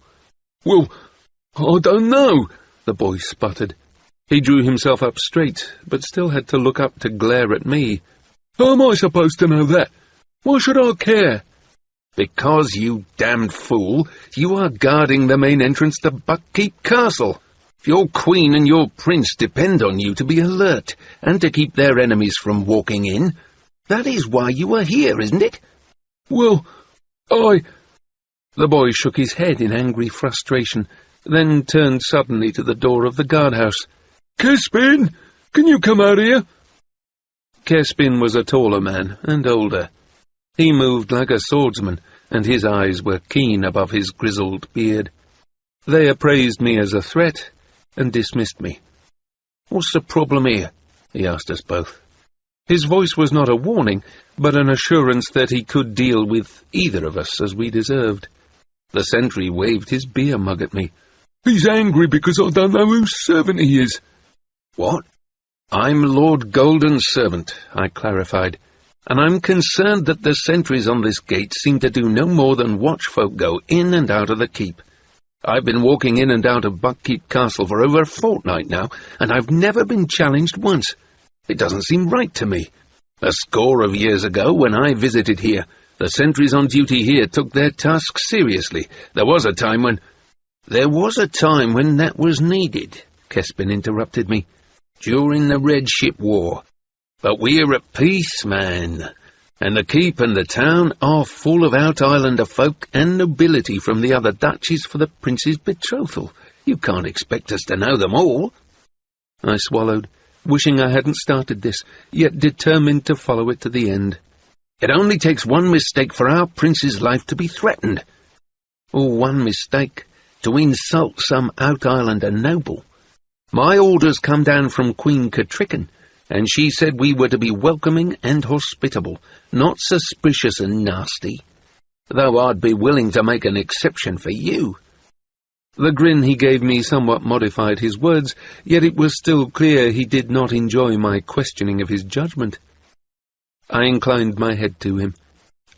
"Well, I don't know," the boy sputtered. He drew himself up straight, but still had to look up to glare at me. "How am I supposed to know that? Why should I care?" "Because, you damned fool, you are guarding the main entrance to Buckkeep Castle. Your queen and your prince depend on you to be alert, and to keep their enemies from walking in. That is why you are here, isn't it?" "Well, The boy shook his head in angry frustration, then turned suddenly to the door of the guardhouse. "Kespin, can you come out here?" Kespin was a taller man, and older. He moved like a swordsman, and his eyes were keen above his grizzled beard. They appraised me as a threat, and dismissed me. "What's the problem here?" he asked us both. His voice was not a warning, but an assurance that he could deal with either of us as we deserved. The sentry waved his beer mug at me. "He's angry because I don't know whose servant he is." "What?" "I'm Lord Golden's servant," I clarified, "and I'm concerned that the sentries on this gate seem to do no more than watch folk go in and out of the keep. I've been walking in and out of Buckkeep Castle for over a fortnight now, and I've never been challenged once. It doesn't seem right to me. A score of years ago, when I visited here, the sentries on duty here took their task seriously. There was a time when that was needed," Kespin interrupted me. "During the Red Ship War. But we're at peace, man, and the keep and the town are full of Out-Islander folk and nobility from the other duchies for the prince's betrothal. You can't expect us to know them all." I swallowed, wishing I hadn't started this, yet determined to follow it to the end. "It only takes one mistake for our prince's life to be threatened. Or one mistake to insult some Out-Islander noble. My orders come down from Queen Catrican, and she said we were to be welcoming and hospitable, not suspicious and nasty, though I'd be willing to make an exception for you." The grin he gave me somewhat modified his words, yet it was still clear he did not enjoy my questioning of his judgment. I inclined my head to him.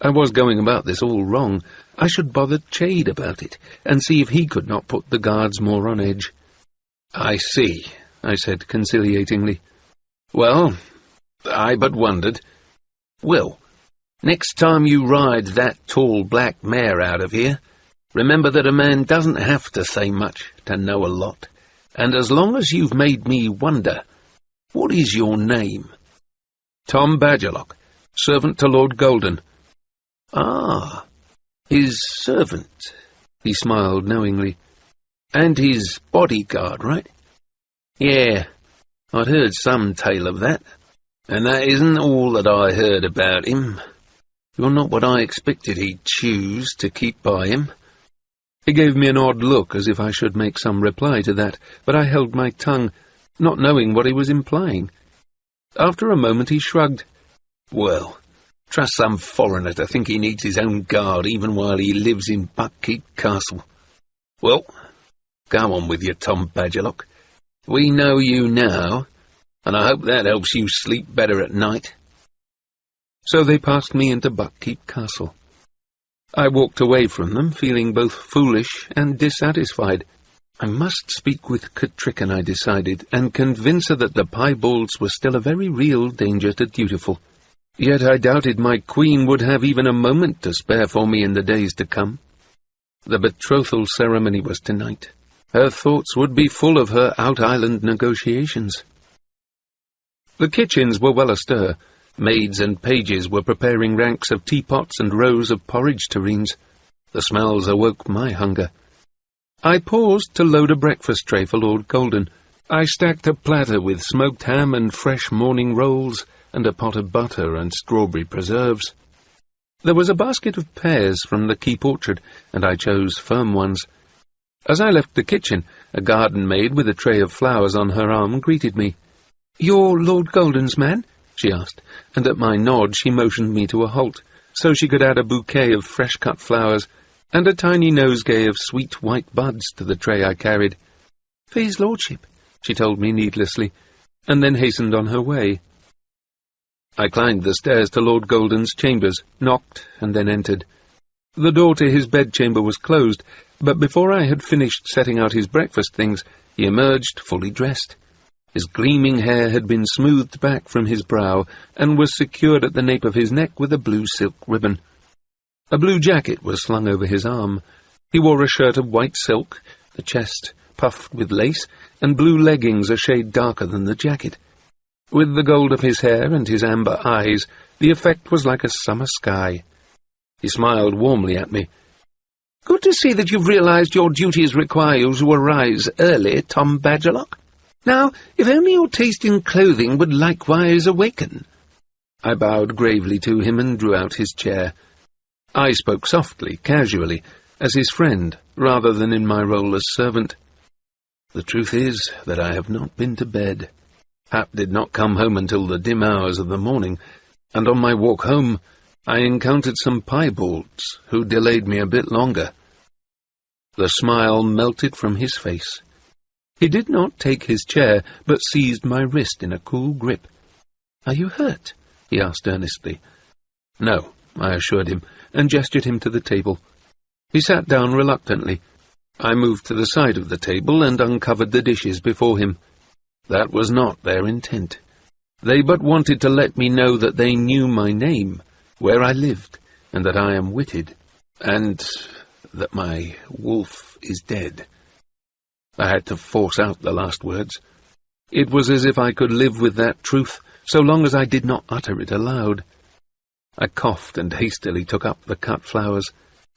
I was going about this all wrong. I should bother Chade about it, and see if he could not put the guards more on edge. "I see," I said conciliatingly. "Well, I but wondered. Will, next time you ride that tall black mare out of here, remember that a man doesn't have to say much to know a lot, and as long as you've made me wonder, what is your name?" "Tom Badgerlock, servant to Lord Golden." "Ah, his servant," he smiled knowingly. "And his bodyguard, right?" "Yeah, I'd heard some tale of that, and that isn't all that I heard about him. You're not what I expected he'd choose to keep by him." He gave me an odd look, as if I should make some reply to that, but I held my tongue, not knowing what he was implying. After a moment he shrugged. "Well, trust some foreigner to think he needs his own guard even while he lives in Buckkeep Castle. Well, go on with you, Tom Badgerlock. We know you now, and I hope that helps you sleep better at night." So they passed me into Buckkeep Castle. I walked away from them, feeling both foolish and dissatisfied. I must speak with Catrican, I decided, and convince her that the piebalds were still a very real danger to Dutiful. Yet I doubted my queen would have even a moment to spare for me in the days to come. The betrothal ceremony was tonight. Her thoughts would be full of her out-island negotiations. The kitchens were well astir. Maids and pages were preparing ranks of teapots and rows of porridge tureens. The smells awoke my hunger. I paused to load a breakfast tray for Lord Golden. I stacked a platter with smoked ham and fresh morning rolls, and a pot of butter and strawberry preserves. There was a basket of pears from the keep orchard, and I chose firm ones. As I left the kitchen, a garden maid with a tray of flowers on her arm greeted me. "You're Lord Golden's man?" she asked, and at my nod she motioned me to a halt, so she could add a bouquet of fresh-cut flowers and a tiny nosegay of sweet white buds to the tray I carried. "For his lordship," she told me needlessly, and then hastened on her way. I climbed the stairs to Lord Golden's chambers, knocked, and then entered. The door to his bedchamber was closed, but before I had finished setting out his breakfast things, he emerged fully dressed. His gleaming hair had been smoothed back from his brow, and was secured at the nape of his neck with a blue silk ribbon. A blue jacket was slung over his arm. He wore a shirt of white silk, the chest puffed with lace, and blue leggings a shade darker than the jacket. With the gold of his hair and his amber eyes, the effect was like a summer sky. He smiled warmly at me. "Good to see that you've realized your duties require you to arise early, Tom Badgerlock. Now, if only your taste in clothing would likewise awaken." I bowed gravely to him and drew out his chair. I spoke softly, casually, as his friend, rather than in my role as servant. "The truth is that I have not been to bed. Hap did not come home until the dim hours of the morning, and on my walk home I encountered some piebalds who delayed me a bit longer." The smile melted from his face. He did not take his chair, but seized my wrist in a cool grip. "Are you hurt?" he asked earnestly. "No," I assured him, and gestured him to the table. He sat down reluctantly. I moved to the side of the table and uncovered the dishes before him. That was not their intent. They but wanted to let me know that they knew my name, where I lived, and that I am witted, and that my wolf is dead. I had to force out the last words. It was as if I could live with that truth, so long as I did not utter it aloud. I coughed and hastily took up the cut flowers.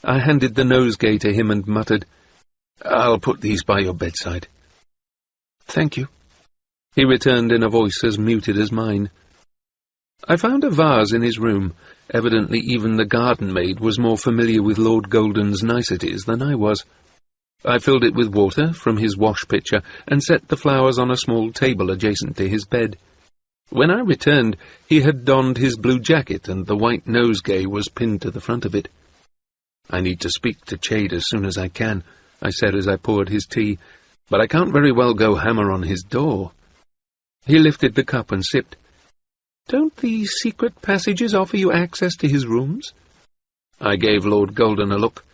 I handed the nosegay to him and muttered, "I'll put these by your bedside." "Thank you," he returned in a voice as muted as mine. I found a vase in his room. Evidently even the garden maid was more familiar with Lord Golden's niceties than I was. I filled it with water from his wash-pitcher and set the flowers on a small table adjacent to his bed. When I returned, he had donned his blue jacket and the white nosegay was pinned to the front of it. "I need to speak to Chade as soon as I can," I said as I poured his tea, "but I can't very well go hammer on his door." He lifted the cup and sipped. "Don't the secret passages offer you access to his rooms?" I gave Lord Golden a look.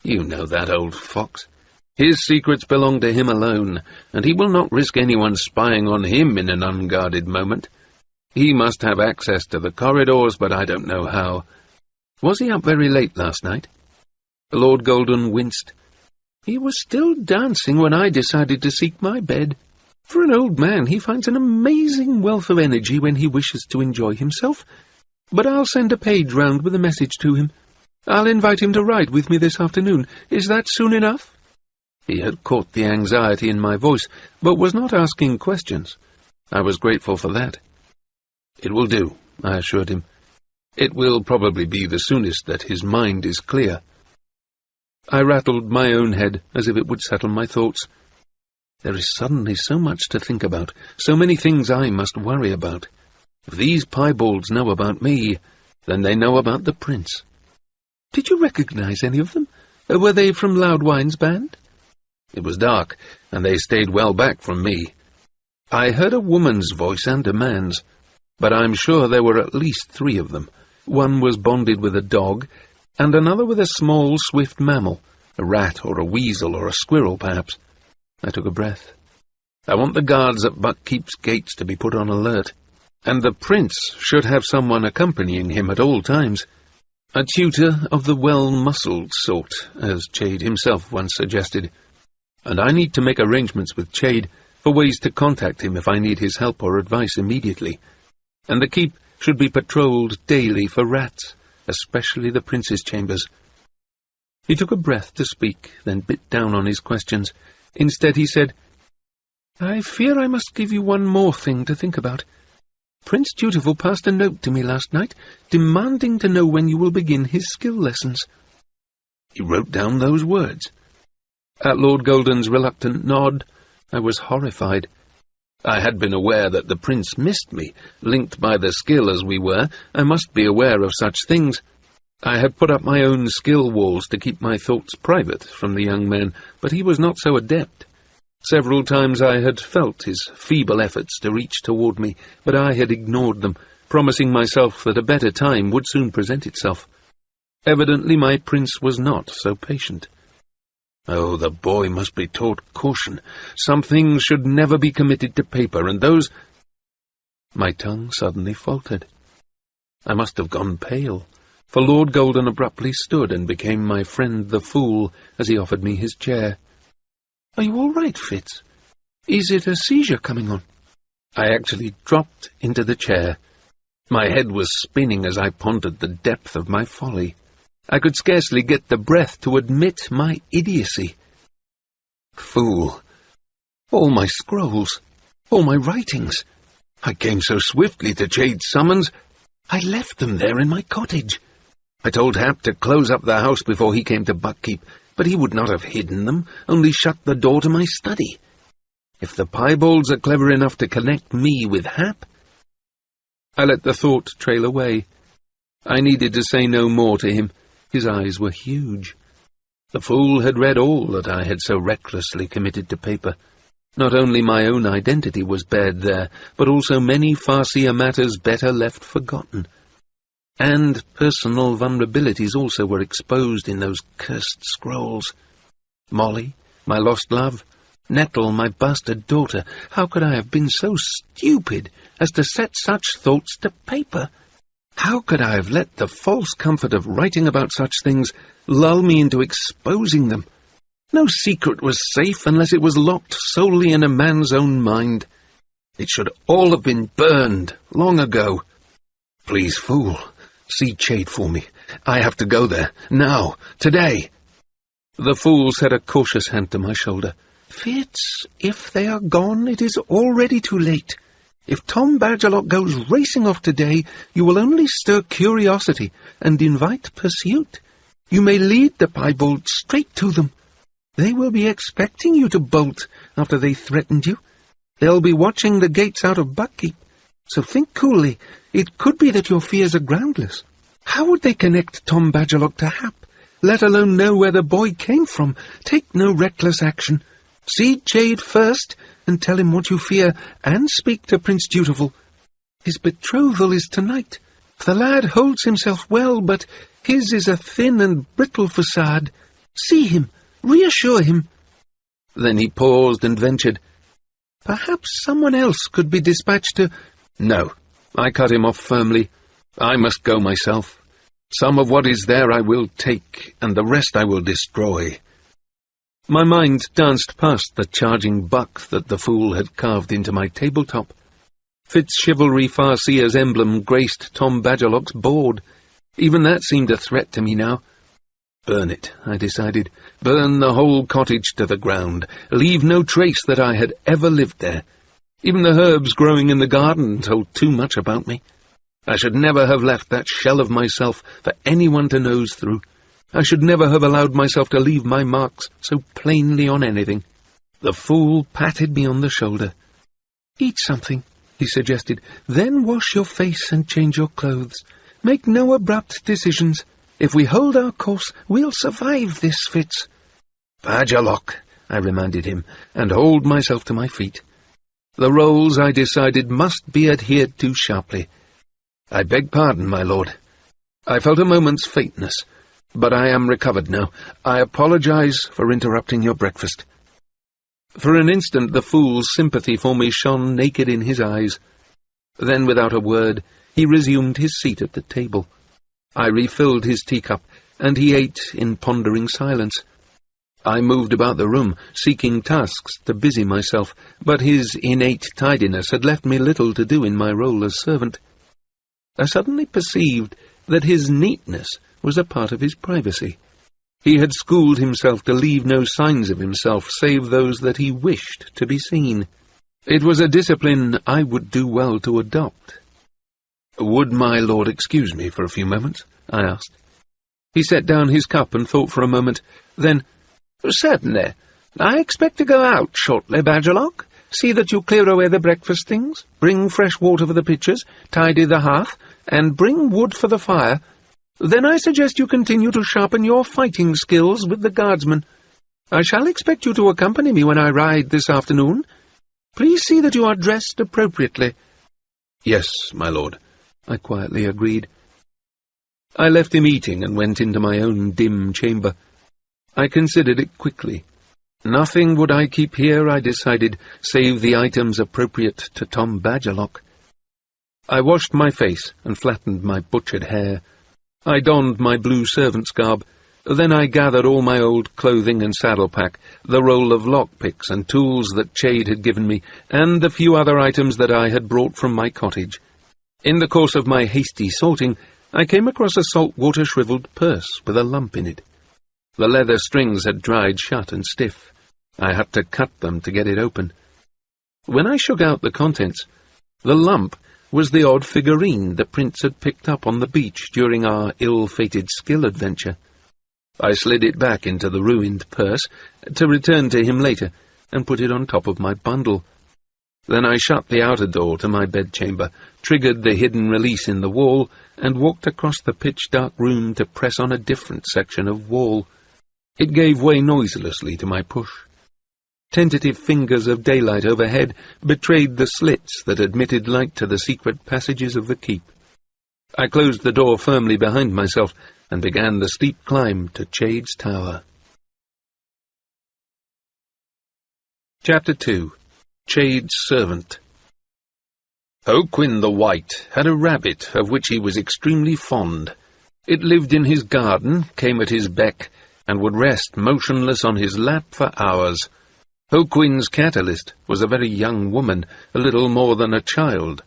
"You know that old fox. His secrets belong to him alone, and he will not risk anyone spying on him in an unguarded moment. He must have access to the corridors, but I don't know how. Was he up very late last night?" Lord Golden winced. "He was still dancing when I decided to seek my bed. For an old man, he finds an amazing wealth of energy when he wishes to enjoy himself. But I'll send a page round with a message to him. I'll invite him to ride with me this afternoon. Is that soon enough?" He had caught the anxiety in my voice, but was not asking questions. I was grateful for that. "It will do," I assured him. "It will probably be the soonest that his mind is clear." I rattled my own head as if it would settle my thoughts. There is suddenly so much to think about, so many things I must worry about. If these piebalds know about me, then they know about the prince. "Did you recognize any of them? Were they from Loudwine's band?" It was dark, and they stayed well back from me. I heard a woman's voice and a man's, but I'm sure there were at least 3 of them. One was bonded with a dog, and another with a small, swift mammal, a rat or a weasel or a squirrel, perhaps. I took a breath. I want the guards at Buckkeep's gates to be put on alert, and the prince should have someone accompanying him at all times. A tutor of the well-muscled sort, as Chade himself once suggested. And I need to make arrangements with Chade for ways to contact him if I need his help or advice immediately. And the keep should be patrolled daily for rats, especially the prince's chambers. He took a breath to speak, then bit down on his questions. Instead he said, "I fear I must give you one more thing to think about. Prince Dutiful passed a note to me last night, demanding to know when you will begin his skill lessons." He wrote down those words. At Lord Golden's reluctant nod, I was horrified. I had been aware that the prince missed me. Linked by the skill as we were, I must be aware of such things. I had put up my own skill walls to keep my thoughts private from the young man, but he was not so adept. Several times I had felt his feeble efforts to reach toward me, but I had ignored them, promising myself that a better time would soon present itself. Evidently my prince was not so patient. Oh, the boy must be taught caution. Some things should never be committed to paper, and those— My tongue suddenly faltered. I must have gone pale, for Lord Golden abruptly stood and became my friend the fool as he offered me his chair. "Are you all right, Fitz? Is it a seizure coming on?" I actually dropped into the chair. My head was spinning as I pondered the depth of my folly. I could scarcely get the breath to admit my idiocy. Fool! All my scrolls, all my writings. I came so swiftly to Chade's summons, I left them there in my cottage. I told Hap to close up the house before he came to Buckkeep, but he would not have hidden them, only shut the door to my study. If the piebalds are clever enough to connect me with Hap— I let the thought trail away. I needed to say no more to him. His eyes were huge. The fool had read all that I had so recklessly committed to paper. Not only my own identity was bared there, but also many farcier matters better left forgotten. And personal vulnerabilities also were exposed in those cursed scrolls. Molly, my lost love, Nettle, my bastard daughter. How could I have been so stupid as to set such thoughts to paper? How could I have let the false comfort of writing about such things lull me into exposing them? No secret was safe unless it was locked solely in a man's own mind. It should all have been burned long ago. Please, fool, see Chade for me. I have to go there, now, today. The fool set a cautious hand to my shoulder. Fitz, if they are gone, it is already too late. If Tom Badgerlock goes racing off today, you will only stir curiosity and invite pursuit. You may lead the piebald straight to them. They will be expecting you to bolt after they threatened you. They'll be watching the gates out of Buckkeep. So think coolly. It could be that your fears are groundless. How would they connect Tom Badgerlock to Hap, let alone know where the boy came from? Take no reckless action. See Chade first, and tell him what you fear, and speak to Prince Dutiful. His betrothal is tonight. The lad holds himself well, but his is a thin and brittle facade. See him, reassure him. Then he paused and ventured, Perhaps someone else could be dispatched to— No, I cut him off firmly. I must go myself. Some of what is there I will take, and the rest I will destroy. My mind danced past the charging buck that the fool had carved into my tabletop. Fitzchivalry Farseer's emblem graced Tom Badgerlock's board. Even that seemed a threat to me now. Burn it, I decided. Burn the whole cottage to the ground. Leave no trace that I had ever lived there. Even the herbs growing in the garden told too much about me. I should never have left that shell of myself for anyone to nose through. I should never have allowed myself to leave my marks so plainly on anything. The fool patted me on the shoulder. Eat something, he suggested. Then wash your face and change your clothes. Make no abrupt decisions. If we hold our course, we'll survive this, Fitz. Badgerlock, I reminded him, and hauled myself to my feet. The roles, I decided, must be adhered to sharply. I beg pardon, my lord. I felt a moment's faintness, but I am recovered now. I apologize for interrupting your breakfast. For an instant the fool's sympathy for me shone naked in his eyes. Then, without a word, he resumed his seat at the table. I refilled his teacup, and he ate in pondering silence. I moved about the room, seeking tasks to busy myself, but his innate tidiness had left me little to do in my role as servant. I suddenly perceived that his neatness was a part of his privacy. He had schooled himself to leave no signs of himself save those that he wished to be seen. It was a discipline I would do well to adopt. "Would my lord excuse me for a few moments?" I asked. He set down his cup and thought for a moment. Then, "Certainly. I expect to go out shortly, Badgerlock. See that you clear away the breakfast things, bring fresh water for the pitchers, tidy the hearth, and bring wood for the fire. Then I suggest you continue to sharpen your fighting skills with the guardsmen. I shall expect you to accompany me when I ride this afternoon. Please see that you are dressed appropriately." "Yes, my lord," I quietly agreed. I left him eating and went into my own dim chamber. I considered it quickly. Nothing would I keep here, I decided, save the items appropriate to Tom Badgerlock. I washed my face and flattened my butchered hair. I donned my blue servant's garb. Then I gathered all my old clothing and saddle-pack, the roll of lockpicks and tools that Chade had given me, and the few other items that I had brought from my cottage. In the course of my hasty sorting, I came across a salt-water shriveled purse with a lump in it. The leather strings had dried shut and stiff. I had to cut them to get it open. When I shook out the contents, the lump was the odd figurine the prince had picked up on the beach during our ill-fated skill adventure. I slid it back into the ruined purse, to return to him later, and put it on top of my bundle. Then I shut the outer door to my bedchamber, triggered the hidden release in the wall, and walked across the pitch-dark room to press on a different section of wall. It gave way noiselessly to my push. Tentative fingers of daylight overhead betrayed the slits that admitted light to the secret passages of the keep. I closed the door firmly behind myself and began the steep climb to Chade's tower. Chapter 2. Chade's Servant. Oaquin the White had a rabbit of which he was extremely fond. It lived in his garden, came at his beck, and would rest motionless on his lap for hours. Hokwen's catalyst was a very young woman, a little more than a child.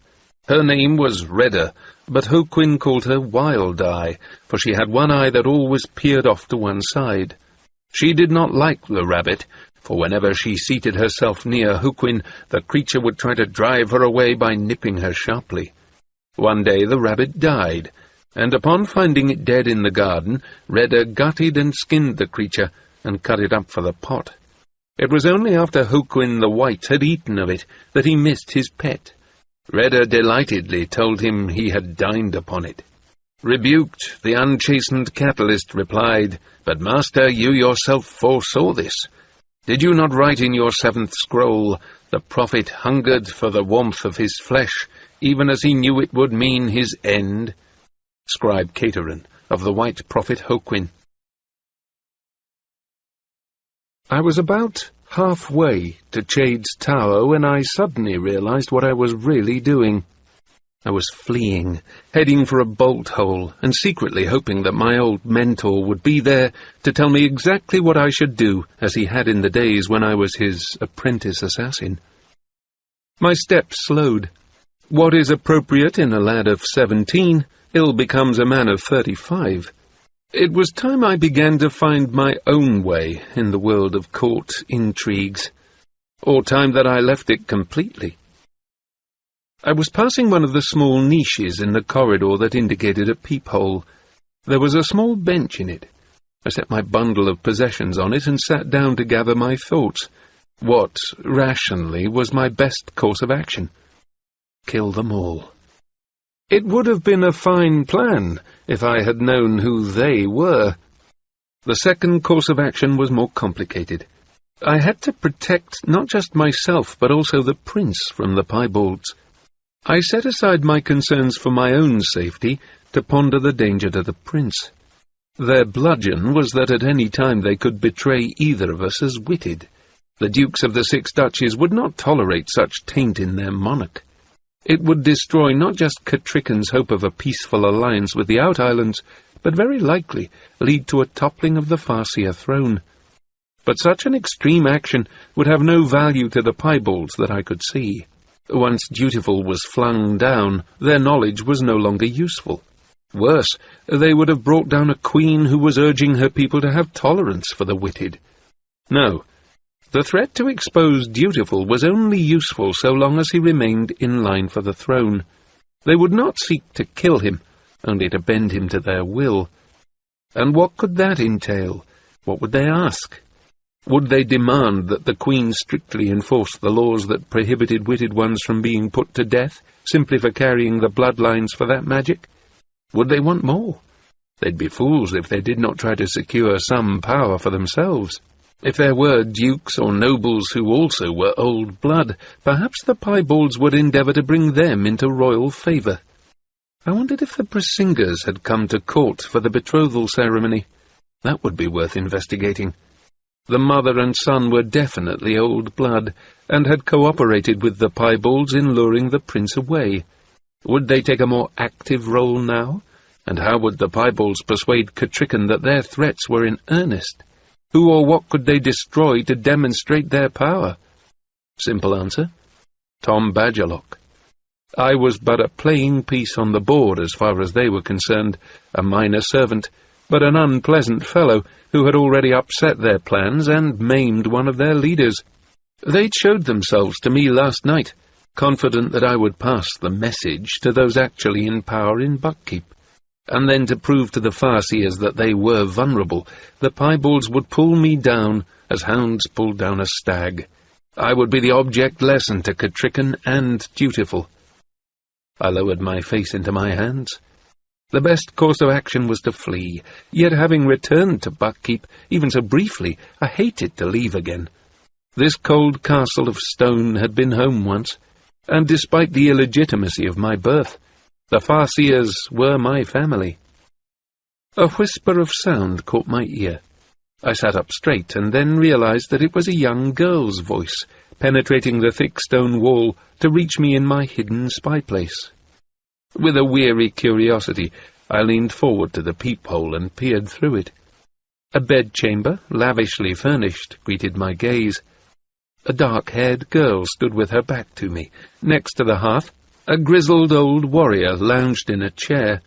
Her name was Redda, but Hokwen called her Wild-Eye, for she had one eye that always peered off to one side. She did not like the rabbit, for whenever she seated herself near Hokwen, the creature would try to drive her away by nipping her sharply. One day the rabbit died, and upon finding it dead in the garden, Redda gutted and skinned the creature, and cut it up for the pot. It was only after Hokwen the White had eaten of it that he missed his pet. Redda delightedly told him he had dined upon it. Rebuked, the unchastened catalyst replied, "But, master, you yourself foresaw this. Did you not write in your 7th scroll, 'The prophet hungered for the warmth of his flesh, even as he knew it would mean his end'?" Scribe Cateran of the White Prophet Hokwen. I was about halfway to Chade's Tower when I suddenly realized what I was really doing. I was fleeing, heading for a bolt hole, and secretly hoping that my old mentor would be there to tell me exactly what I should do, as he had in the days when I was his apprentice assassin. My steps slowed. What is appropriate in a lad of 17 ill becomes a man of 35. It was time I began to find my own way in the world of court intrigues, or time that I left it completely. I was passing one of the small niches in the corridor that indicated a peephole. There was a small bench in it. I set my bundle of possessions on it and sat down to gather my thoughts. What, rationally, was my best course of action? Kill them all. It would have been a fine plan if I had known who they were. The second course of action was more complicated. I had to protect not just myself, but also the prince from the piebalds. I set aside my concerns for my own safety to ponder the danger to the prince. Their bludgeon was that at any time they could betray either of us as witted. The dukes of the 6 duchies would not tolerate such taint in their monarch. It would destroy not just Catricken's hope of a peaceful alliance with the Out Islands, but very likely lead to a toppling of the Farseer throne. But such an extreme action would have no value to the piebalds that I could see. Once Dutiful was flung down, their knowledge was no longer useful. Worse, they would have brought down a queen who was urging her people to have tolerance for the witted. No. The threat to expose Dutiful was only useful so long as he remained in line for the throne. They would not seek to kill him, only to bend him to their will. And what could that entail? What would they ask? Would they demand that the Queen strictly enforce the laws that prohibited witted ones from being put to death, simply for carrying the bloodlines for that magic? Would they want more? They'd be fools if they did not try to secure some power for themselves. If there were dukes or nobles who also were old blood, perhaps the piebalds would endeavour to bring them into royal favour. I wondered if the Brisingers had come to court for the betrothal ceremony. That would be worth investigating. The mother and son were definitely old blood, and had cooperated with the piebalds in luring the prince away. Would they take a more active role now? And how would the piebalds persuade Catricken that their threats were in earnest? Who or what could they destroy to demonstrate their power? Simple answer: Tom Badgerlock. I was but a playing piece on the board as far as they were concerned, a minor servant, but an unpleasant fellow who had already upset their plans and maimed one of their leaders. They'd showed themselves to me last night, confident that I would pass the message to those actually in power in Buckkeep. And then, to prove to the Farseers that they were vulnerable, the piebalds would pull me down as hounds pull down a stag. I would be the object lesson to Catricken and Dutiful. I lowered my face into my hands. The best course of action was to flee, yet having returned to Buckkeep, even so briefly, I hated to leave again. This cold castle of stone had been home once, and despite the illegitimacy of my birth, the Farseers were my family. A whisper of sound caught my ear. I sat up straight and then realized that it was a young girl's voice, penetrating the thick stone wall to reach me in my hidden spy place. With a weary curiosity, I leaned forward to the peephole and peered through it. A bedchamber, lavishly furnished, greeted my gaze. A dark-haired girl stood with her back to me. Next to the hearth, a grizzled old warrior lounged in a chair.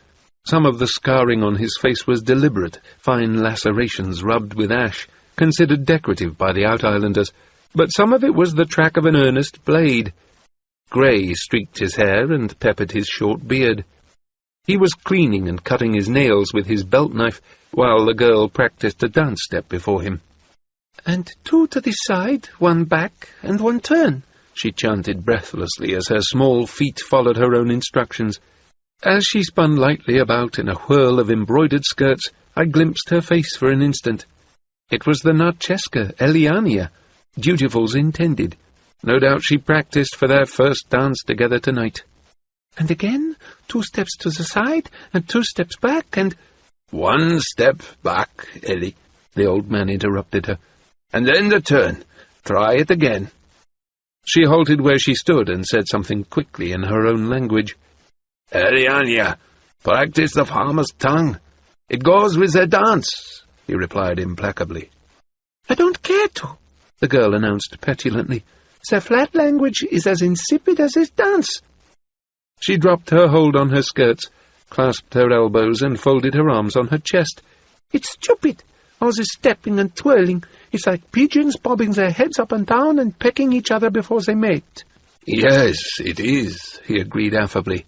Some of the scarring on his face was deliberate, fine lacerations rubbed with ash, considered decorative by the Out-Islanders, but some of it was the track of an earnest blade. Grey streaked his hair and peppered his short beard. He was cleaning and cutting his nails with his belt-knife, while the girl practised a dance step before him. "And 2 to the side, 1 back, and 1 turn," she chanted breathlessly as her small feet followed her own instructions. As she spun lightly about in a whirl of embroidered skirts, I glimpsed her face for an instant. It was the Narcheska, Eliania, dutiful's intended. No doubt she practised for their first dance together tonight. "And again, 2 steps to the side, and 2 steps back, and—" "1 step back, Ellie," the old man interrupted her. "And then the turn. Try it again." She halted where she stood and said something quickly in her own language. "Eliania, practice the farmer's tongue. It goes with the dance," he replied implacably. "I don't care to," the girl announced petulantly. "The flat language is as insipid as this dance." She dropped her hold on her skirts, clasped her elbows, and folded her arms on her chest. "It's stupid, all this stepping and twirling. It's like pigeons bobbing their heads up and down and pecking each other before they mate." "Yes, it is," he agreed affably.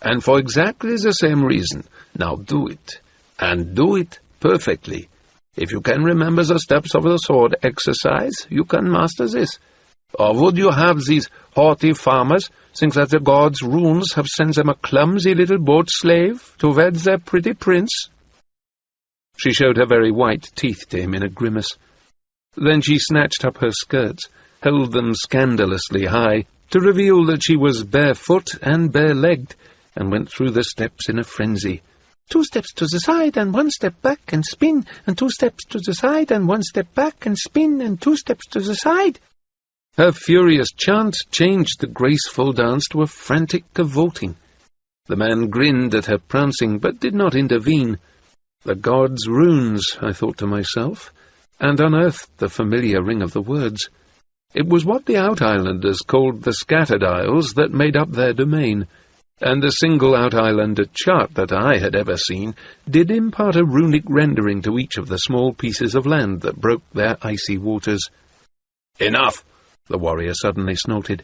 "And for exactly the same reason. Now do it, and do it perfectly. If you can remember the steps of the sword exercise, you can master this. Or would you have these haughty farmers think that the gods' runes have sent them a clumsy little boat slave to wed their pretty prince?" She showed her very white teeth to him in a grimace. Then she snatched up her skirts, held them scandalously high, to reveal that she was barefoot and bare-legged, and went through the steps in a frenzy. 2 steps to the side, and 1 step back, and spin, and 2 steps to the side, and 1 step back, and spin, and 2 steps to the side." Her furious chant changed the graceful dance to a frantic cavorting. The man grinned at her prancing, but did not intervene. The gods' runes, I thought to myself, and unearthed the familiar ring of the words. It was what the Out-Islanders called the Scattered Isles that made up their domain, and the single Out-Islander chart that I had ever seen did impart a runic rendering to each of the small pieces of land that broke their icy waters. "Enough!" the warrior suddenly snorted.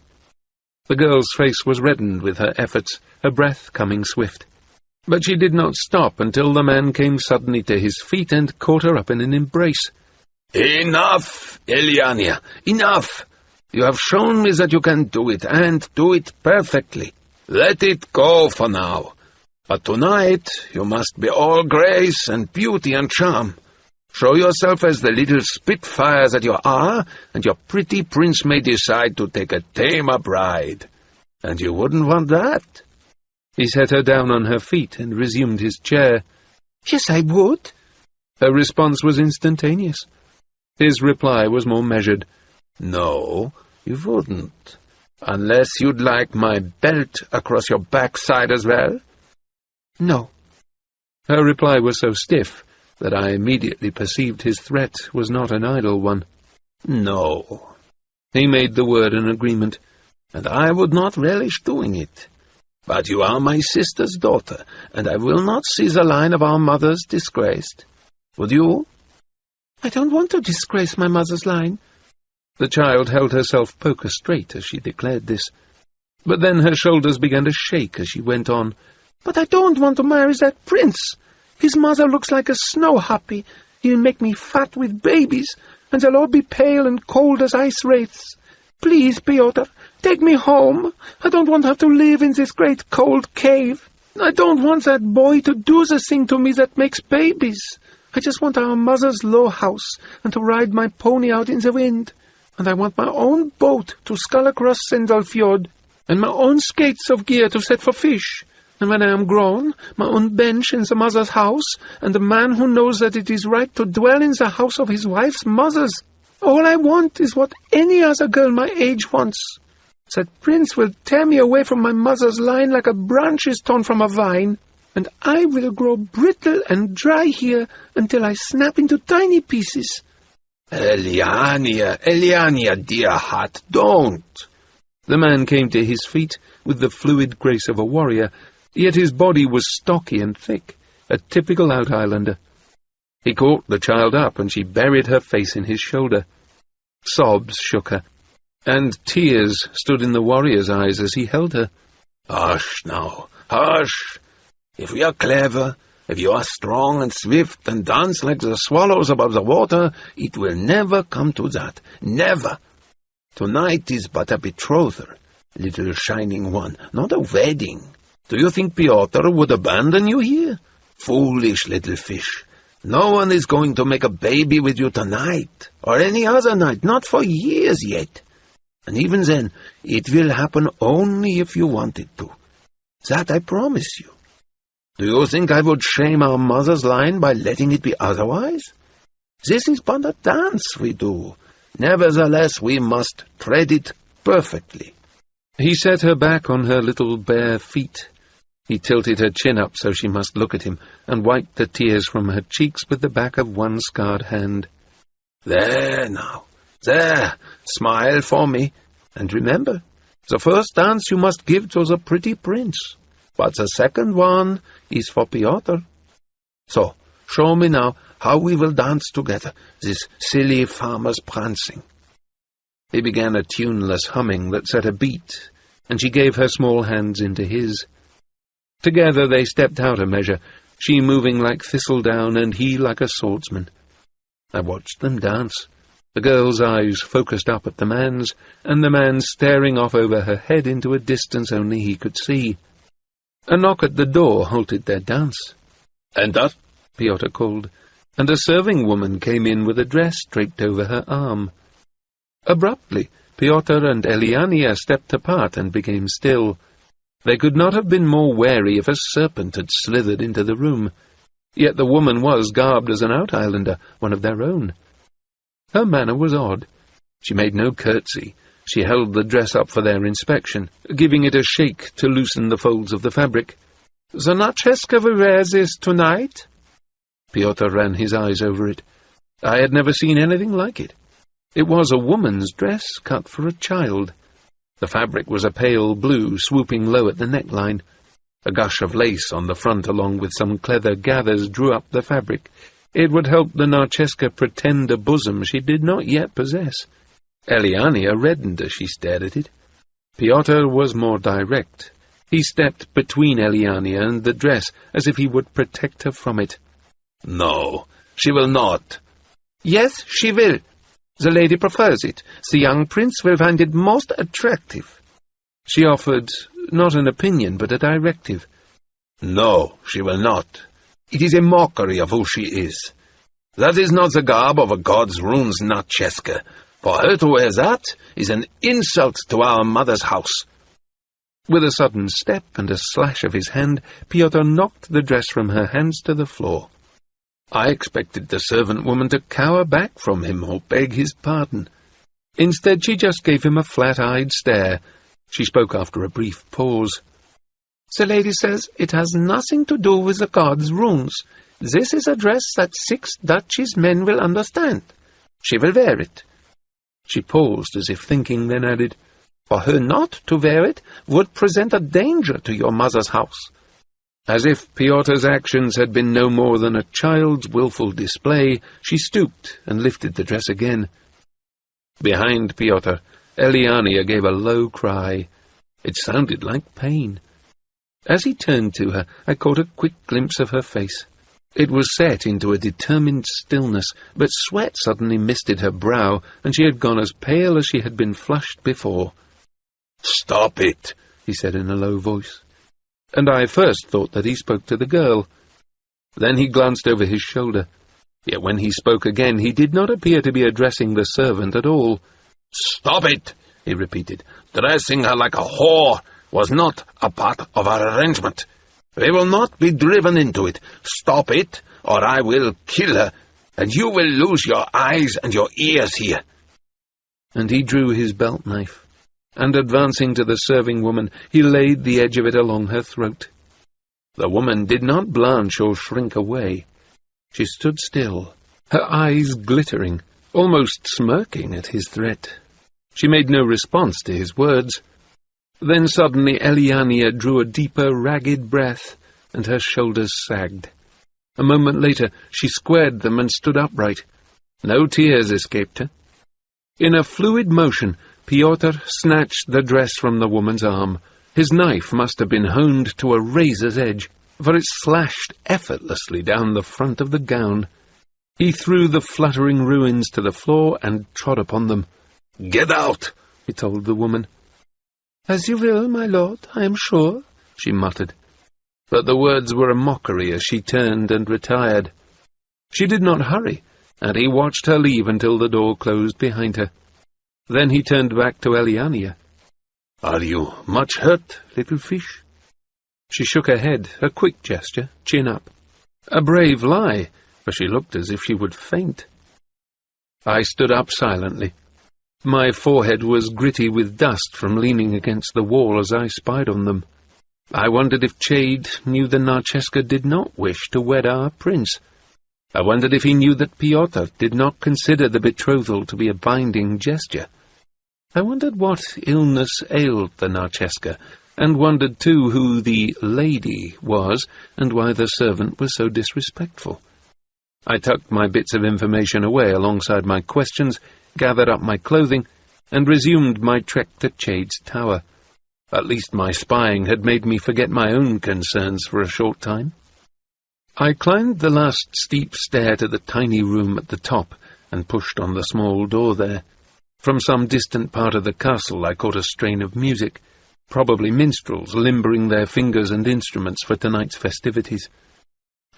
The girl's face was reddened with her efforts, her breath coming swift. But she did not stop until the man came suddenly to his feet and caught her up in an embrace. "Enough, Eliania, enough! You have shown me that you can do it, and do it perfectly. Let it go for now. But tonight you must be all grace and beauty and charm. Show yourself as the little spitfire that you are, and your pretty prince may decide to take a tamer bride. And you wouldn't want that." He set her down on her feet and resumed his chair. "Yes, I would." Her response was instantaneous. His reply was more measured. "No, you wouldn't. Unless you'd like my belt across your backside as well?" "No." Her reply was so stiff that I immediately perceived his threat was not an idle one. "No." He made the word an agreement. "And I would not relish doing it. But you are my sister's daughter, and I will not see the line of our mothers disgraced. Would you?" "I don't want to disgrace my mother's line." The child held herself poker straight as she declared this. But then her shoulders began to shake as she went on. "But I don't want to marry that prince. His mother looks like a snow happy. He'll make me fat with babies, and they'll all be pale and cold as ice wraiths. Please, Pyotr, take me home. I don't want to have to live in this great cold cave. I don't want that boy to do the thing to me that makes babies. I just want our mother's low house, and to ride my pony out in the wind. And I want my own boat to scull across Sendal Fjord, and my own skates of gear to set for fish. And when I am grown, my own bench in the mother's house, and a man who knows that it is right to dwell in the house of his wife's mothers. All I want is what any other girl my age wants. That prince will tear me away from my mother's line like a branch is torn from a vine." and I will grow brittle and dry here until I snap into tiny pieces." Eliania, dear heart, don't!" The man came to his feet with the fluid grace of a warrior, yet his body was stocky and thick, a typical out-islander. He caught the child up, and she buried her face in his shoulder. Sobs shook her, and tears stood in the warrior's eyes as he held her. "Hush now, hush! If we are clever, if you are strong and swift and dance like the swallows above the water, it will never come to that, never. Tonight is but a betrothal, little shining one, not a wedding. Do you think Piotr would abandon you here? Foolish little fish. No one is going to make a baby with you tonight, or any other night, not for years yet. And even then, it will happen only if you want it to. That I promise you. Do you think I would shame our mother's line by letting it be otherwise? This is but a dance we do. Nevertheless, we must tread it perfectly." He set her back on her little bare feet. He tilted her chin up so she must look at him, and wiped the tears from her cheeks with the back of one scarred hand. "There now, there, smile for me, and remember, the first dance you must give to the pretty prince, but the second one is for Piotr. So, show me now how we will dance together, this silly farmer's prancing." He began a tuneless humming that set a beat, and she gave her small hands into his. Together they stepped out a measure, she moving like thistledown and he like a swordsman. I watched them dance, the girl's eyes focused up at the man's, and the man staring off over her head into a distance only he could see. A knock at the door halted their dance. "Enter," Piotr called, and a serving woman came in with a dress draped over her arm. Abruptly, Piotr and Eliania stepped apart and became still. They could not have been more wary if a serpent had slithered into the room. Yet the woman was garbed as an out-islander, one of their own. Her manner was odd. She made no curtsy. She held the dress up for their inspection, giving it a shake to loosen the folds of the fabric. "The Narcheska will wear this tonight?" Piotr ran his eyes over it. I had never seen anything like it. It was a woman's dress cut for a child. The fabric was a pale blue, swooping low at the neckline. A gush of lace on the front, along with some clever gathers, drew up the fabric. It would help the Narcheska pretend a bosom she did not yet possess. Eliania reddened as she stared at it. Piotr was more direct. He stepped between Eliania and the dress, as if he would protect her from it. "No, she will not." "Yes, she will. The lady prefers it. The young prince will find it most attractive." She offered not an opinion, but a directive. "No, she will not. It is a mockery of who she is. That is not the garb of a god's runes, Narcheska. For her to wear that is an insult to our mother's house." With a sudden step and a slash of his hand, Piotr knocked the dress from her hands to the floor. I expected the servant woman to cower back from him or beg his pardon. Instead, she just gave him a flat-eyed stare. She spoke after a brief pause. "The lady says it has nothing to do with the god's runes. This is a dress that 6 duchies men will understand. She will wear it." She paused as if thinking, then added, "For her not to wear it would present a danger to your mother's house." As if Piotr's actions had been no more than a child's wilful display, she stooped and lifted the dress again. Behind Piotr, Eliania gave a low cry. It sounded like pain. As he turned to her, I caught a quick glimpse of her face. It was set into a determined stillness, but sweat suddenly misted her brow, and she had gone as pale as she had been flushed before. "Stop it," he said in a low voice, and I first thought that he spoke to the girl. Then he glanced over his shoulder. Yet when he spoke again, he did not appear to be addressing the servant at all. "Stop it," he repeated. "Dressing her like a whore was not a part of our arrangement. We will not be driven into it. Stop it, or I will kill her, and you will lose your eyes and your ears here." And he drew his belt knife, and advancing to the serving woman, he laid the edge of it along her throat. The woman did not blanch or shrink away. She stood still, her eyes glittering, almost smirking at his threat. She made no response to his words. Then suddenly Eliania drew a deeper, ragged breath, and her shoulders sagged. A moment later she squared them and stood upright. No tears escaped her. In a fluid motion, Pyotr snatched the dress from the woman's arm. His knife must have been honed to a razor's edge, for it slashed effortlessly down the front of the gown. He threw the fluttering ruins to the floor and trod upon them. "Get out!" he told the woman. "As you will, my lord, I am sure," she muttered. But the words were a mockery as she turned and retired. She did not hurry, and he watched her leave until the door closed behind her. Then he turned back to Eliania. "Are you much hurt, little fish?" She shook her head, a quick gesture, chin up. A brave lie, for she looked as if she would faint. I stood up silently. My forehead was gritty with dust from leaning against the wall as I spied on them. I wondered if Chade knew the Narcheska did not wish to wed our prince. I wondered if he knew that Pyotr did not consider the betrothal to be a binding gesture. I wondered what illness ailed the Narcheska, and wondered too who the lady was, and why the servant was so disrespectful. I tucked my bits of information away alongside my questions, gathered up my clothing, and resumed my trek to Chade's tower. At least my spying had made me forget my own concerns for a short time. I climbed the last steep stair to the tiny room at the top, and pushed on the small door there. From some distant part of the castle I caught a strain of music, probably minstrels limbering their fingers and instruments for tonight's festivities.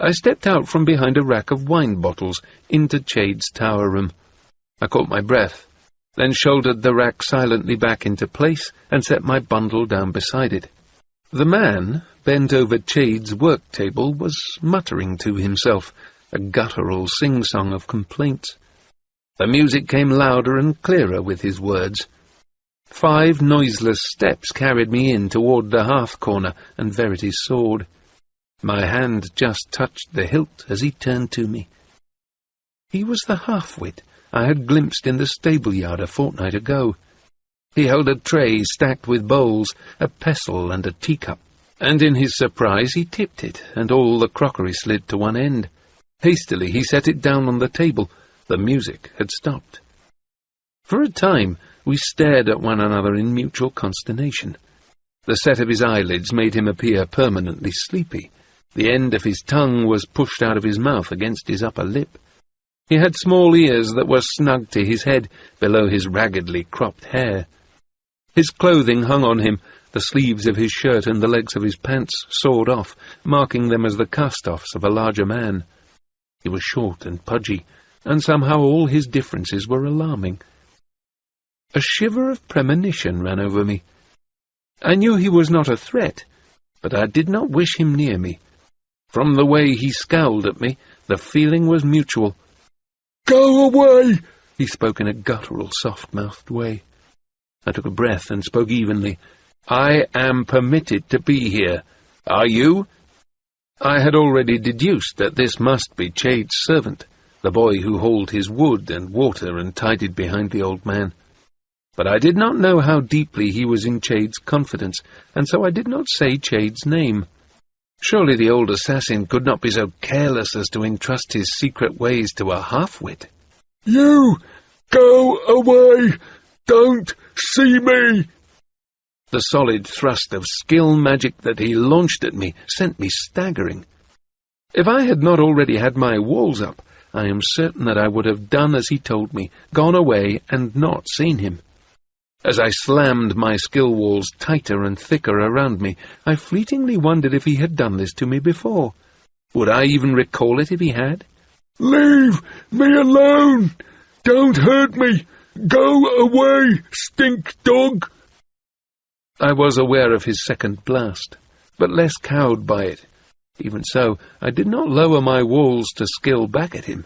I stepped out from behind a rack of wine bottles into Chade's tower room. I caught my breath, then shouldered the rack silently back into place and set my bundle down beside it. The man, bent over Chade's work table, was muttering to himself, a guttural sing-song of complaints. The music came louder and clearer with his words. 5 noiseless steps carried me in toward the hearth corner and Verity's sword. My hand just touched the hilt as he turned to me. He was the half-wit I had glimpsed in the stable-yard a fortnight ago. He held a tray stacked with bowls, a pestle and a teacup, and in his surprise he tipped it, and all the crockery slid to one end. Hastily he set it down on the table. The music had stopped. For a time we stared at one another in mutual consternation. The set of his eyelids made him appear permanently sleepy. The end of his tongue was pushed out of his mouth against his upper lip. He had small ears that were snug to his head below his raggedly cropped hair. His clothing hung on him, the sleeves of his shirt and the legs of his pants sawed off, marking them as the cast-offs of a larger man. He was short and pudgy, and somehow all his differences were alarming. A shiver of premonition ran over me. I knew he was not a threat, but I did not wish him near me. From the way he scowled at me, the feeling was mutual. "Go away!" he spoke in a guttural, soft-mouthed way. I took a breath and spoke evenly. "I am permitted to be here. Are you?" I had already deduced that this must be Chade's servant, the boy who hauled his wood and water and tidied behind the old man. But I did not know how deeply he was in Chade's confidence, and so I did not say Chade's name. Surely the old assassin could not be so careless as to entrust his secret ways to a half-wit. "You! Go away! Don't see me!" The solid thrust of skill magic that he launched at me sent me staggering. If I had not already had my walls up, I am certain that I would have done as he told me, gone away and not seen him. As I slammed my skill walls tighter and thicker around me, I fleetingly wondered if he had done this to me before. Would I even recall it if he had? "Leave me alone! Don't hurt me! Go away, stink dog!" I was aware of his second blast, but less cowed by it. Even so, I did not lower my walls to skill back at him.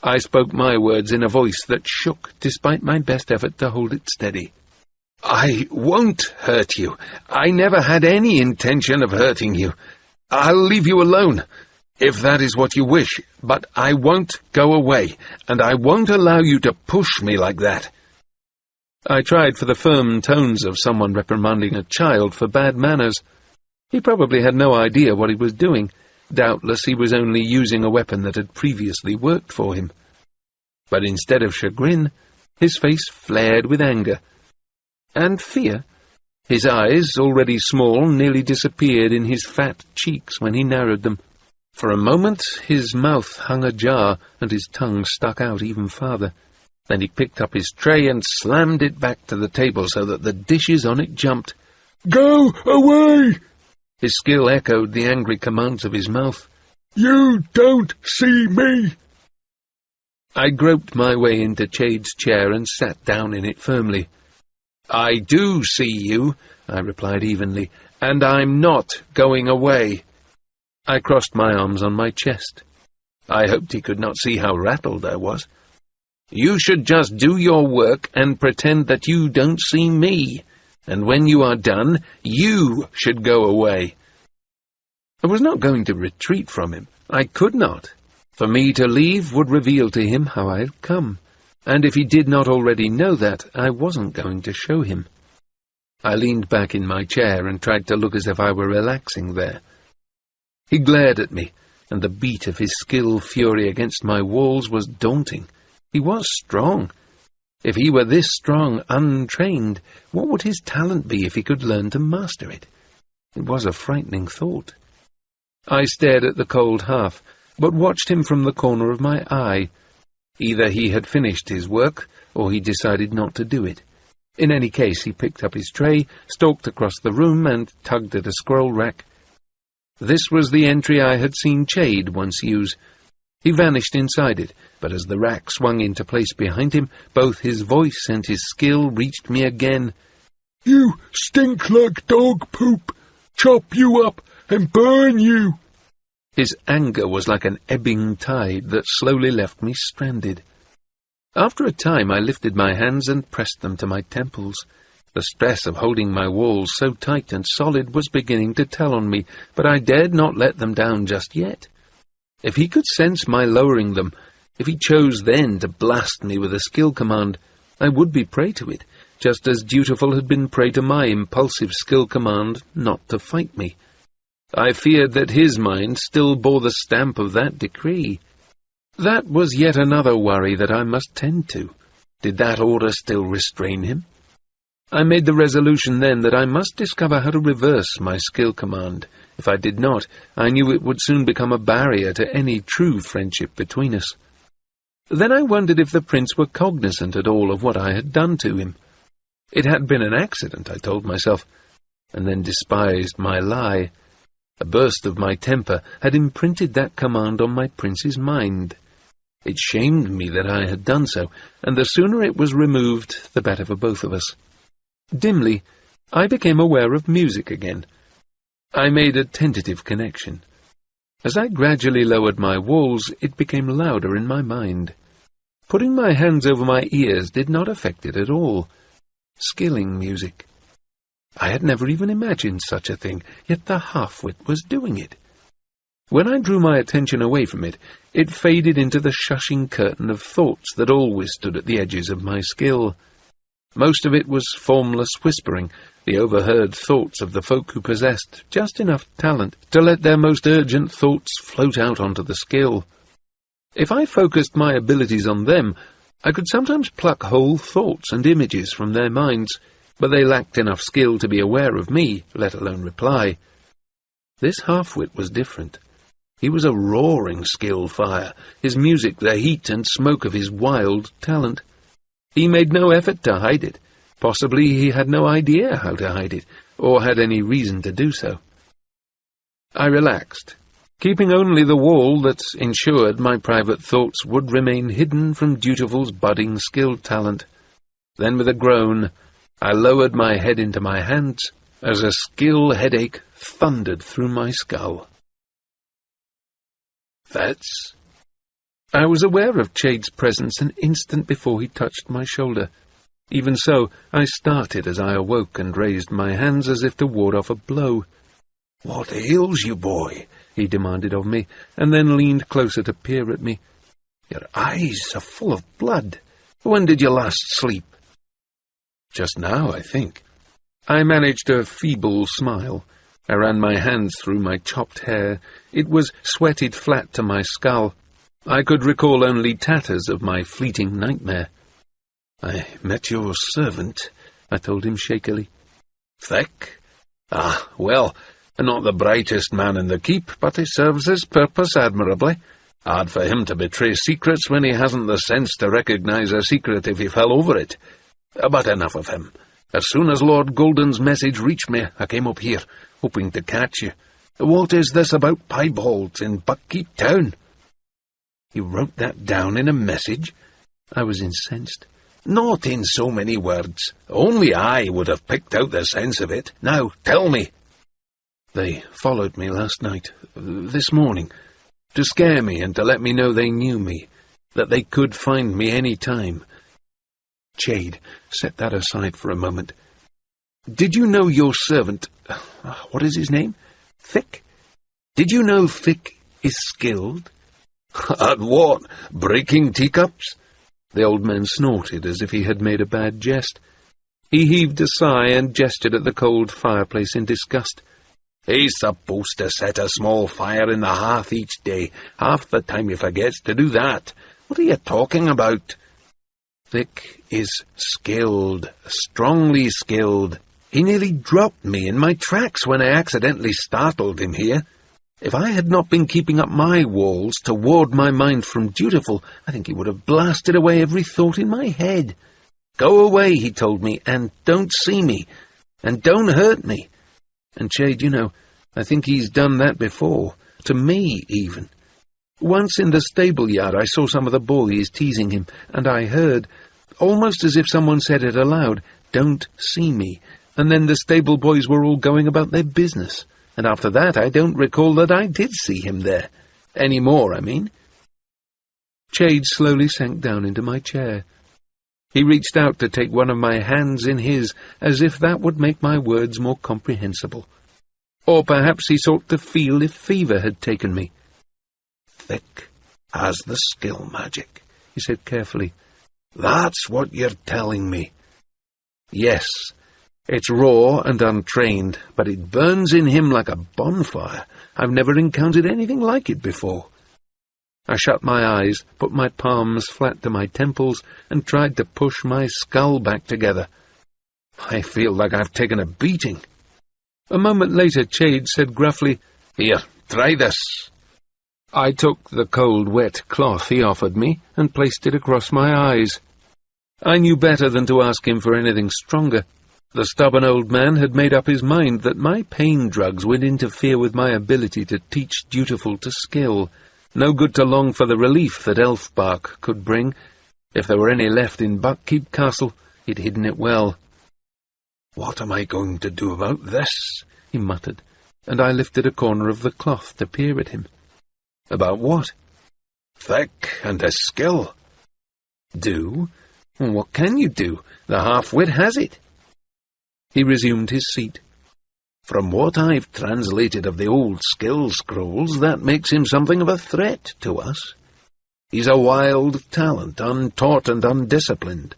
I spoke my words in a voice that shook despite my best effort to hold it steady. "I won't hurt you. I never had any intention of hurting you. I'll leave you alone, if that is what you wish, but I won't go away, and I won't allow you to push me like that." I tried for the firm tones of someone reprimanding a child for bad manners. He probably had no idea what he was doing. Doubtless he was only using a weapon that had previously worked for him. But instead of chagrin, his face flared with anger and fear. His eyes, already small, nearly disappeared in his fat cheeks when he narrowed them. For a moment his mouth hung ajar, and his tongue stuck out even farther. Then he picked up his tray and slammed it back to the table so that the dishes on it jumped. "Go away!" His skill echoed the angry commands of his mouth. "You don't see me!" I groped my way into Chade's chair and sat down in it firmly. "I do see you," I replied evenly, "and I'm not going away." I crossed my arms on my chest. I hoped he could not see how rattled I was. "You should just do your work and pretend that you don't see me, and when you are done, you should go away." I was not going to retreat from him. I could not. For me to leave would reveal to him how I had come, and if he did not already know that, I wasn't going to show him. I leaned back in my chair and tried to look as if I were relaxing there. He glared at me, and the beat of his skill fury against my walls was daunting. He was strong. If he were this strong, untrained, what would his talent be if he could learn to master it? It was a frightening thought. I stared at the cold hearth, but watched him from the corner of my eye. Either he had finished his work, or he decided not to do it. In any case, he picked up his tray, stalked across the room, and tugged at a scroll rack. This was the entry I had seen Chade once use. He vanished inside it, but as the rack swung into place behind him, both his voice and his skill reached me again. "You stink like dog poop! Chop you up and burn you!" His anger was like an ebbing tide that slowly left me stranded. After a time I lifted my hands and pressed them to my temples. The stress of holding my walls so tight and solid was beginning to tell on me, but I dared not let them down just yet. If he could sense my lowering them, if he chose then to blast me with a skill command, I would be prey to it, just as Dutiful had been prey to my impulsive skill command not to fight me. I feared that his mind still bore the stamp of that decree. That was yet another worry that I must tend to. Did that order still restrain him? I made the resolution then that I must discover how to reverse my skill command. If I did not, I knew it would soon become a barrier to any true friendship between us. Then I wondered if the prince were cognizant at all of what I had done to him. It had been an accident, I told myself, and then despised my lie. A burst of my temper had imprinted that command on my prince's mind. It shamed me that I had done so, and the sooner it was removed, the better for both of us. Dimly, I became aware of music again. I made a tentative connection. As I gradually lowered my walls, it became louder in my mind. Putting my hands over my ears did not affect it at all. Skilling music. I had never even imagined such a thing, yet the half-wit was doing it. When I drew my attention away from it, it faded into the shushing curtain of thoughts that always stood at the edges of my skill. Most of it was formless whispering, the overheard thoughts of the folk who possessed just enough talent to let their most urgent thoughts float out onto the skill. If I focused my abilities on them, I could sometimes pluck whole thoughts and images from their minds, but they lacked enough skill to be aware of me, let alone reply. This half-wit was different. He was a roaring skill fire, his music the heat and smoke of his wild talent. He made no effort to hide it. Possibly he had no idea how to hide it, or had any reason to do so. I relaxed, keeping only the wall that ensured my private thoughts would remain hidden from Dutiful's budding skill talent. Then with a groan, I lowered my head into my hands as a skill headache thundered through my skull. That's... I was aware of Chade's presence an instant before he touched my shoulder. Even so, I started as I awoke and raised my hands as if to ward off a blow. "What ails you, boy?" he demanded of me, and then leaned closer to peer at me. "Your eyes are full of blood. When did you last sleep?" "Just now, I think." I managed a feeble smile. I ran my hands through my chopped hair. It was sweated flat to my skull. I could recall only tatters of my fleeting nightmare. "I met your servant," I told him shakily. "Thick? Ah, well, not the brightest man in the keep, but he serves his purpose admirably. Hard for him to betray secrets when he hasn't the sense to recognize a secret if he fell over it. But enough of him. As soon as Lord Golden's message reached me, I came up here, hoping to catch you. What is this about piebalds in Buckkeep Town?" "You wrote that down in a message?" I was incensed. "Not in so many words. Only I would have picked out the sense of it. Now, tell me." "They followed me last night, this morning, to scare me and to let me know they knew me, that they could find me any time." "Chade, set that aside for a moment. Did you know your servant, what is his name? Thick? Did you know Thick is skilled?" "At what? Breaking teacups?" The old man snorted as if he had made a bad jest. He heaved a sigh and gestured at the cold fireplace in disgust. "He's supposed to set a small fire in the hearth each day. Half the time he forgets to do that. What are you talking about?" "Thick is skilled, strongly skilled. He nearly dropped me in my tracks when I accidentally startled him here. If I had not been keeping up my walls to ward my mind from Dutiful, I think he would have blasted away every thought in my head. 'Go away,' he told me, 'and don't see me, and don't hurt me.' And Chade, you know, I think he's done that before, to me even. Once in the stable yard I saw some of the boys teasing him, and I heard, almost as if someone said it aloud, 'Don't see me,' and then the stable boys were all going about their business, and after that I don't recall that I did see him there. Any more, I mean." Chade slowly sank down into my chair. He reached out to take one of my hands in his, as if that would make my words more comprehensible. Or perhaps he sought to feel if fever had taken me. "Thick has the skill magic," he said carefully. "That's what you're telling me." "Yes. It's raw and untrained, but it burns in him like a bonfire. I've never encountered anything like it before." I shut my eyes, put my palms flat to my temples, and tried to push my skull back together. "I feel like I've taken a beating." A moment later, Chade said gruffly, "Here, try this." I took the cold, wet cloth he offered me and placed it across my eyes. I knew better than to ask him for anything stronger. The stubborn old man had made up his mind that my pain drugs would interfere with my ability to teach Dutiful to skill. No good to long for the relief that Elfbark could bring. If there were any left in Buckkeep Castle, he'd hidden it well. "What am I going to do about this?" he muttered, and I lifted a corner of the cloth to peer at him. "About what?" "Thick and his skill." "Do? What can you do? The half-wit has it." He resumed his seat. "From what I've translated of the old skill scrolls, that makes him something of a threat to us. He's a wild talent, untaught and undisciplined.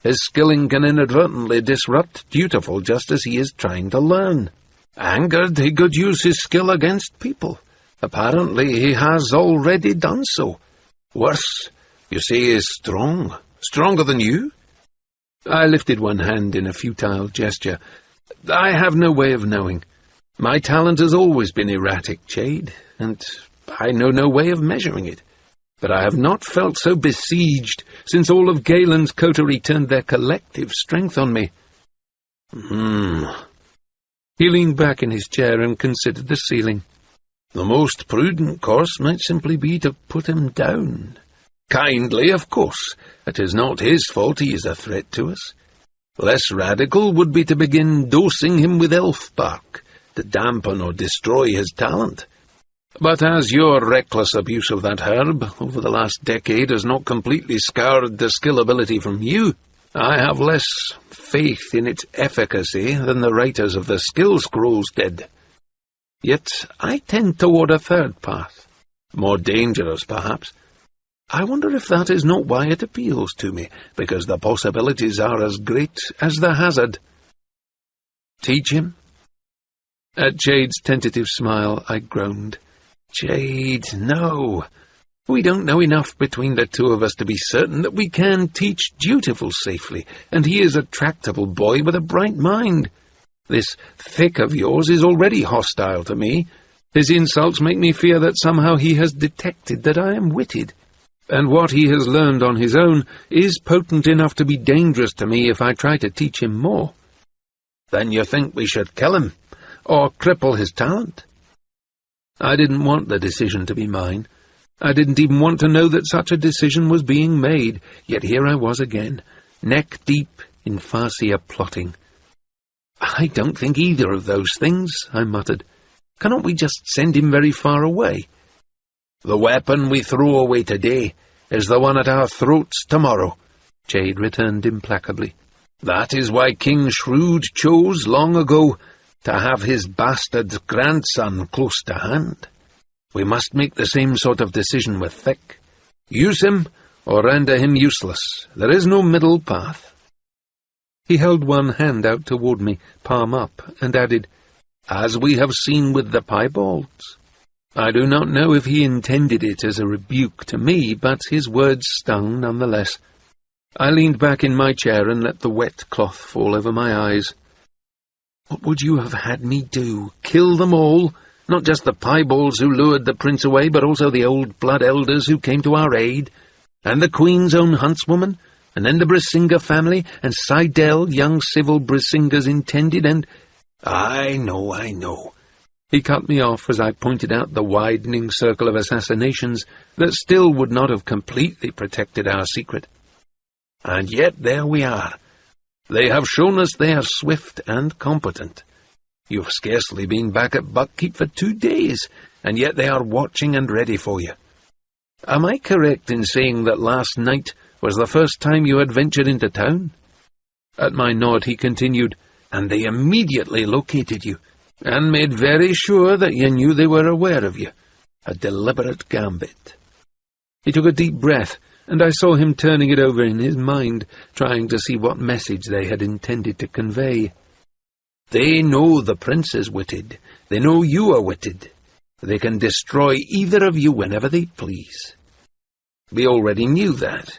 His skilling can inadvertently disrupt Dutiful just as he is trying to learn. Angered, he could use his skill against people. Apparently he has already done so. Worse, you say he is strong. Stronger than you?" I lifted one hand in a futile gesture. "I have no way of knowing. My talent has always been erratic, Chade, and I know no way of measuring it. But I have not felt so besieged since all of Galen's coterie turned their collective strength on me." He leaned back in his chair and considered the ceiling. "The most prudent course might simply be to put him down. Kindly, of course. It is not his fault he is a threat to us. Less radical would be to begin dosing him with Elfbark, to dampen or destroy his talent. But as your reckless abuse of that herb over the last decade has not completely scoured the skill ability from you, I have less faith in its efficacy than the writers of the skill scrolls did." Yet I tend toward a third path, more dangerous perhaps. I wonder if that is not why it appeals to me, because the possibilities are as great as the hazard. Teach him? At Jade's tentative smile, I groaned. Jade, no. We don't know enough between the two of us to be certain that we can teach Dutiful safely, and he is a tractable boy with a bright mind. This Thick of yours is already hostile to me. His insults make me fear that somehow he has detected that I am witted, and what he has learned on his own is potent enough to be dangerous to me if I try to teach him more. Then you think we should kill him, or cripple his talent? I didn't want the decision to be mine. I didn't even want to know that such a decision was being made, yet here I was again, neck deep in Farseer plotting. I don't think either of those things, I muttered. Cannot we just send him very far away? The weapon we throw away today is the one at our throats tomorrow, Jade returned implacably. That is why King Shrewd chose long ago to have his bastard grandson close to hand. We must make the same sort of decision with Thick. Use him, or render him useless. There is no middle path. He held one hand out toward me, palm up, and added, As we have seen with the piebalds. I do not know if he intended it as a rebuke to me, but his words stung nonetheless. I leaned back in my chair and let the wet cloth fall over my eyes. What would you have had me do? Kill them all? Not just the piebalds who lured the prince away, but also the old blood elders who came to our aid, and the Queen's own huntswoman, and then the Brisinga family, and Seidel, young civil Brisinga's intended, and— I know. He cut me off as I pointed out the widening circle of assassinations that still would not have completely protected our secret. And yet there we are. They have shown us they are swift and competent. You've scarcely been back at Buckkeep for 2 days, and yet they are watching and ready for you. Am I correct in saying that last night was the first time you had ventured into town? At my nod he continued, and they immediately located you, and made very sure that you knew they were aware of you. A deliberate gambit. He took a deep breath, and I saw him turning it over in his mind, trying to see what message they had intended to convey. They know the prince is witted. They know you are witted. They can destroy either of you whenever they please. We already knew that.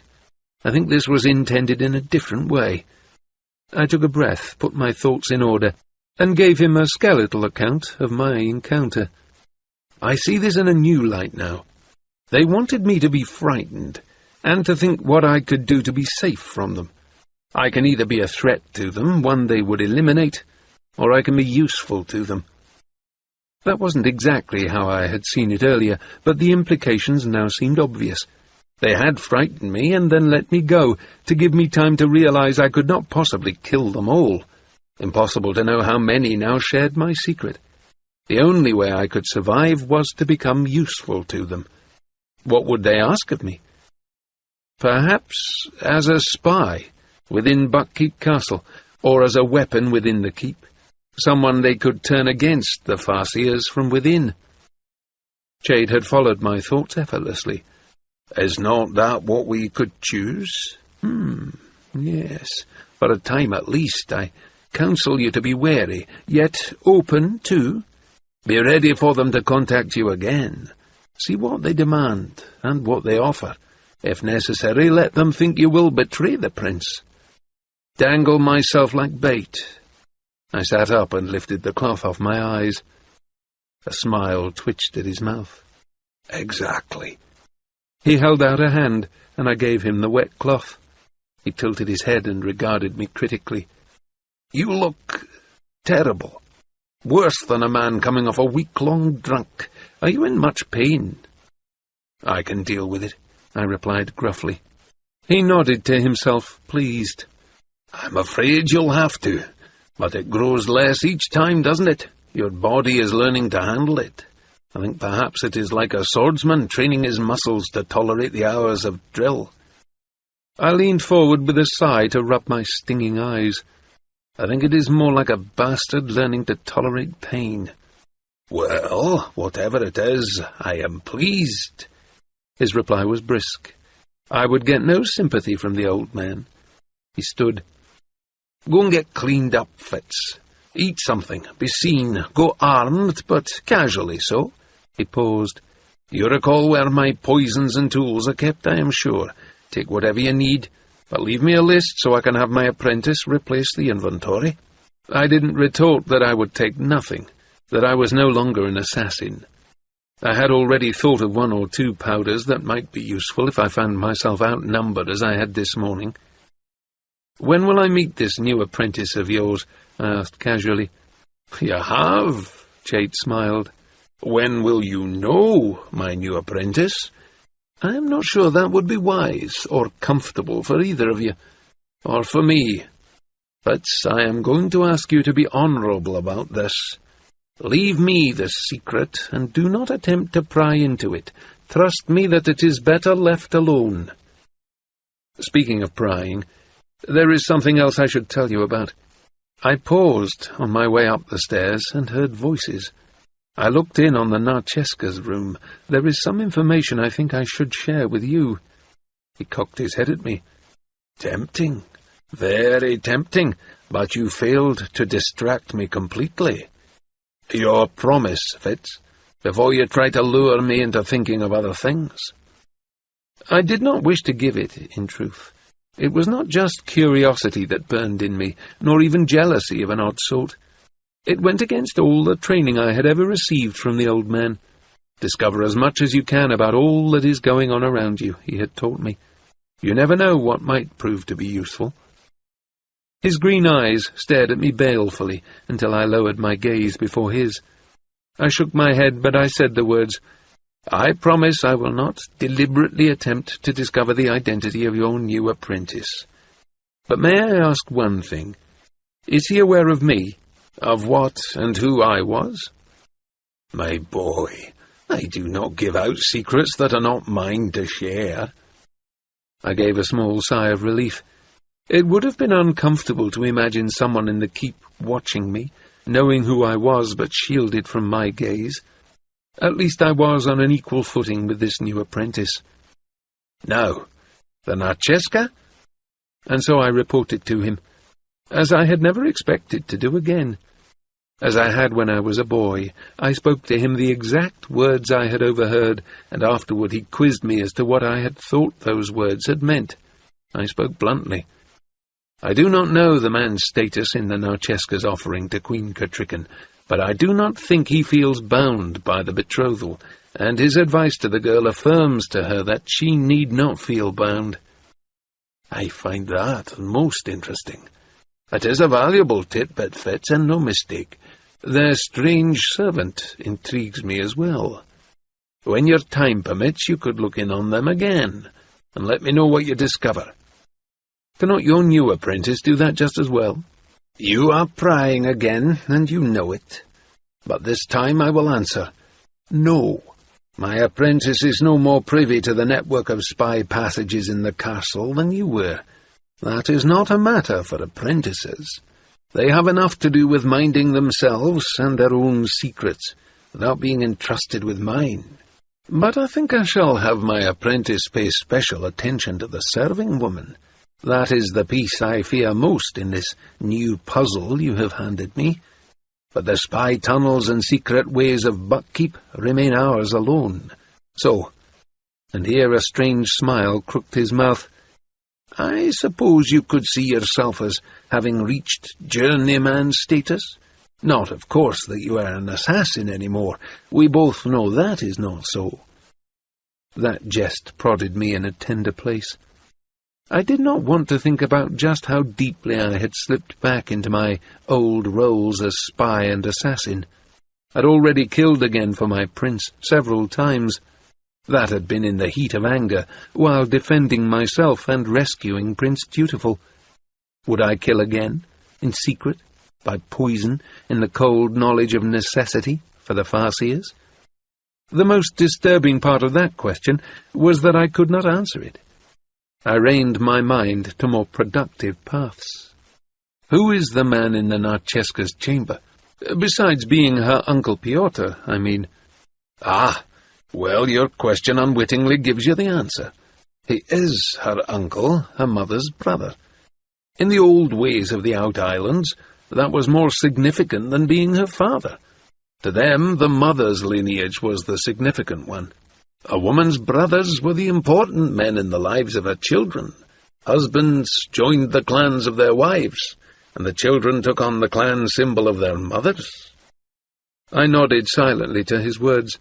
I think this was intended in a different way. I took a breath, put my thoughts in order, and gave him a skeletal account of my encounter. I see this in a new light now. They wanted me to be frightened, and to think what I could do to be safe from them. I can either be a threat to them, one they would eliminate, or I can be useful to them. That wasn't exactly how I had seen it earlier, but the implications now seemed obvious. They had frightened me and then let me go, to give me time to realize I could not possibly kill them all. Impossible to know how many now shared my secret. The only way I could survive was to become useful to them. What would they ask of me? Perhaps as a spy within Buckkeep Castle, or as a weapon within the keep. Someone they could turn against the Farseers from within. Jade had followed my thoughts effortlessly. Is not that what we could choose? Yes. For a time at least, I counsel you to be wary, yet open too. Be ready for them to contact you again. See what they demand, and what they offer. If necessary, let them think you will betray the prince. Dangle myself like bait. I sat up and lifted the cloth off my eyes. A smile twitched at his mouth. Exactly. He held out a hand, and I gave him the wet cloth. He tilted his head and regarded me critically. You look terrible. Worse than a man coming off a week-long drunk. Are you in much pain? I can deal with it, I replied gruffly. He nodded to himself, pleased. I'm afraid you'll have to. But it grows less each time, doesn't it? Your body is learning to handle it. I think perhaps it is like a swordsman training his muscles to tolerate the hours of drill. I leaned forward with a sigh to rub my stinging eyes. I think it is more like a bastard learning to tolerate pain. "Well, whatever it is, I am pleased." His reply was brisk. I would get no sympathy from the old man. He stood. "Go and get cleaned up, Fitz. Eat something, be seen, go armed, but casually so." He paused. "You recall where my poisons and tools are kept, I am sure. Take whatever you need, but leave me a list so I can have my apprentice replace the inventory." I didn't retort that I would take nothing, that I was no longer an assassin. I had already thought of 1 or 2 powders that might be useful if I found myself outnumbered as I had this morning. "When will I meet this new apprentice of yours?" I asked casually. "You have," Chait smiled. "When will you know my new apprentice?" "I am not sure that would be wise or comfortable for either of you, or for me. But I am going to ask you to be honourable about this. Leave me this secret, and do not attempt to pry into it. Trust me that it is better left alone. Speaking of prying, there is something else I should tell you about. I paused on my way up the stairs and heard voices. I looked in on the Narcheska's room. There is some information I think I should share with you." He cocked his head at me. "Tempting, very tempting, but you failed to distract me completely. Your promise, Fitz, before you try to lure me into thinking of other things." I did not wish to give it, in truth. It was not just curiosity that burned in me, nor even jealousy of an odd sort. It went against all the training I had ever received from the old man. "Discover as much as you can about all that is going on around you," he had taught me. "You never know what might prove to be useful." His green eyes stared at me balefully until I lowered my gaze before his. I shook my head, but I said the words, "I promise I will not deliberately attempt to discover the identity of your new apprentice. But may I ask one thing? Is he aware of me, of what and who I was?" "My boy, I do not give out secrets that are not mine to share." I gave a small sigh of relief. It would have been uncomfortable to imagine someone in the keep watching me, knowing who I was but shielded from my gaze. At least I was on an equal footing with this new apprentice. "Now, the Narcheska?" And so I reported to him, as I had never expected to do again. As I had when I was a boy, I spoke to him the exact words I had overheard, and afterward he quizzed me as to what I had thought those words had meant. I spoke bluntly. "I do not know the man's status in the Narcheska's offering to Queen Katrykan, but I do not think he feels bound by the betrothal, and his advice to the girl affirms to her that she need not feel bound." "I find that most interesting. It is a valuable titbit, Fitz, and no mistake. Their strange servant intrigues me as well. When your time permits, you could look in on them again, and let me know what you discover." "Cannot your new apprentice do that just as well?" "You are prying again, and you know it. But this time I will answer. No, my apprentice is no more privy to the network of spy passages in the castle than you were. That is not a matter for apprentices. They have enough to do with minding themselves and their own secrets, without being entrusted with mine. But I think I shall have my apprentice pay special attention to the serving woman. That is the piece I fear most in this new puzzle you have handed me. But the spy tunnels and secret ways of Buckkeep remain ours alone. So," and here a strange smile crooked his mouth, "I suppose you could see yourself as having reached journeyman status? Not, of course, that you are an assassin any more. We both know that is not so." That jest prodded me in a tender place. I did not want to think about just how deeply I had slipped back into my old roles as spy and assassin. I'd already killed again for my prince several times. That had been in the heat of anger, while defending myself and rescuing Prince Dutiful. Would I kill again, in secret, by poison, in the cold knowledge of necessity for the Farseers? The most disturbing part of that question was that I could not answer it. I reined my mind to more productive paths. Who is the man in the Narcheska's chamber? Besides being her Uncle Pyotr, I mean. Ah, well, your question unwittingly gives you the answer. He is her uncle, her mother's brother. In the old ways of the Out Islands, that was more significant than being her father. To them, the mother's lineage was the significant one. A woman's brothers were the important men in the lives of her children. Husbands joined the clans of their wives, and the children took on the clan symbol of their mothers. I nodded silently to his words.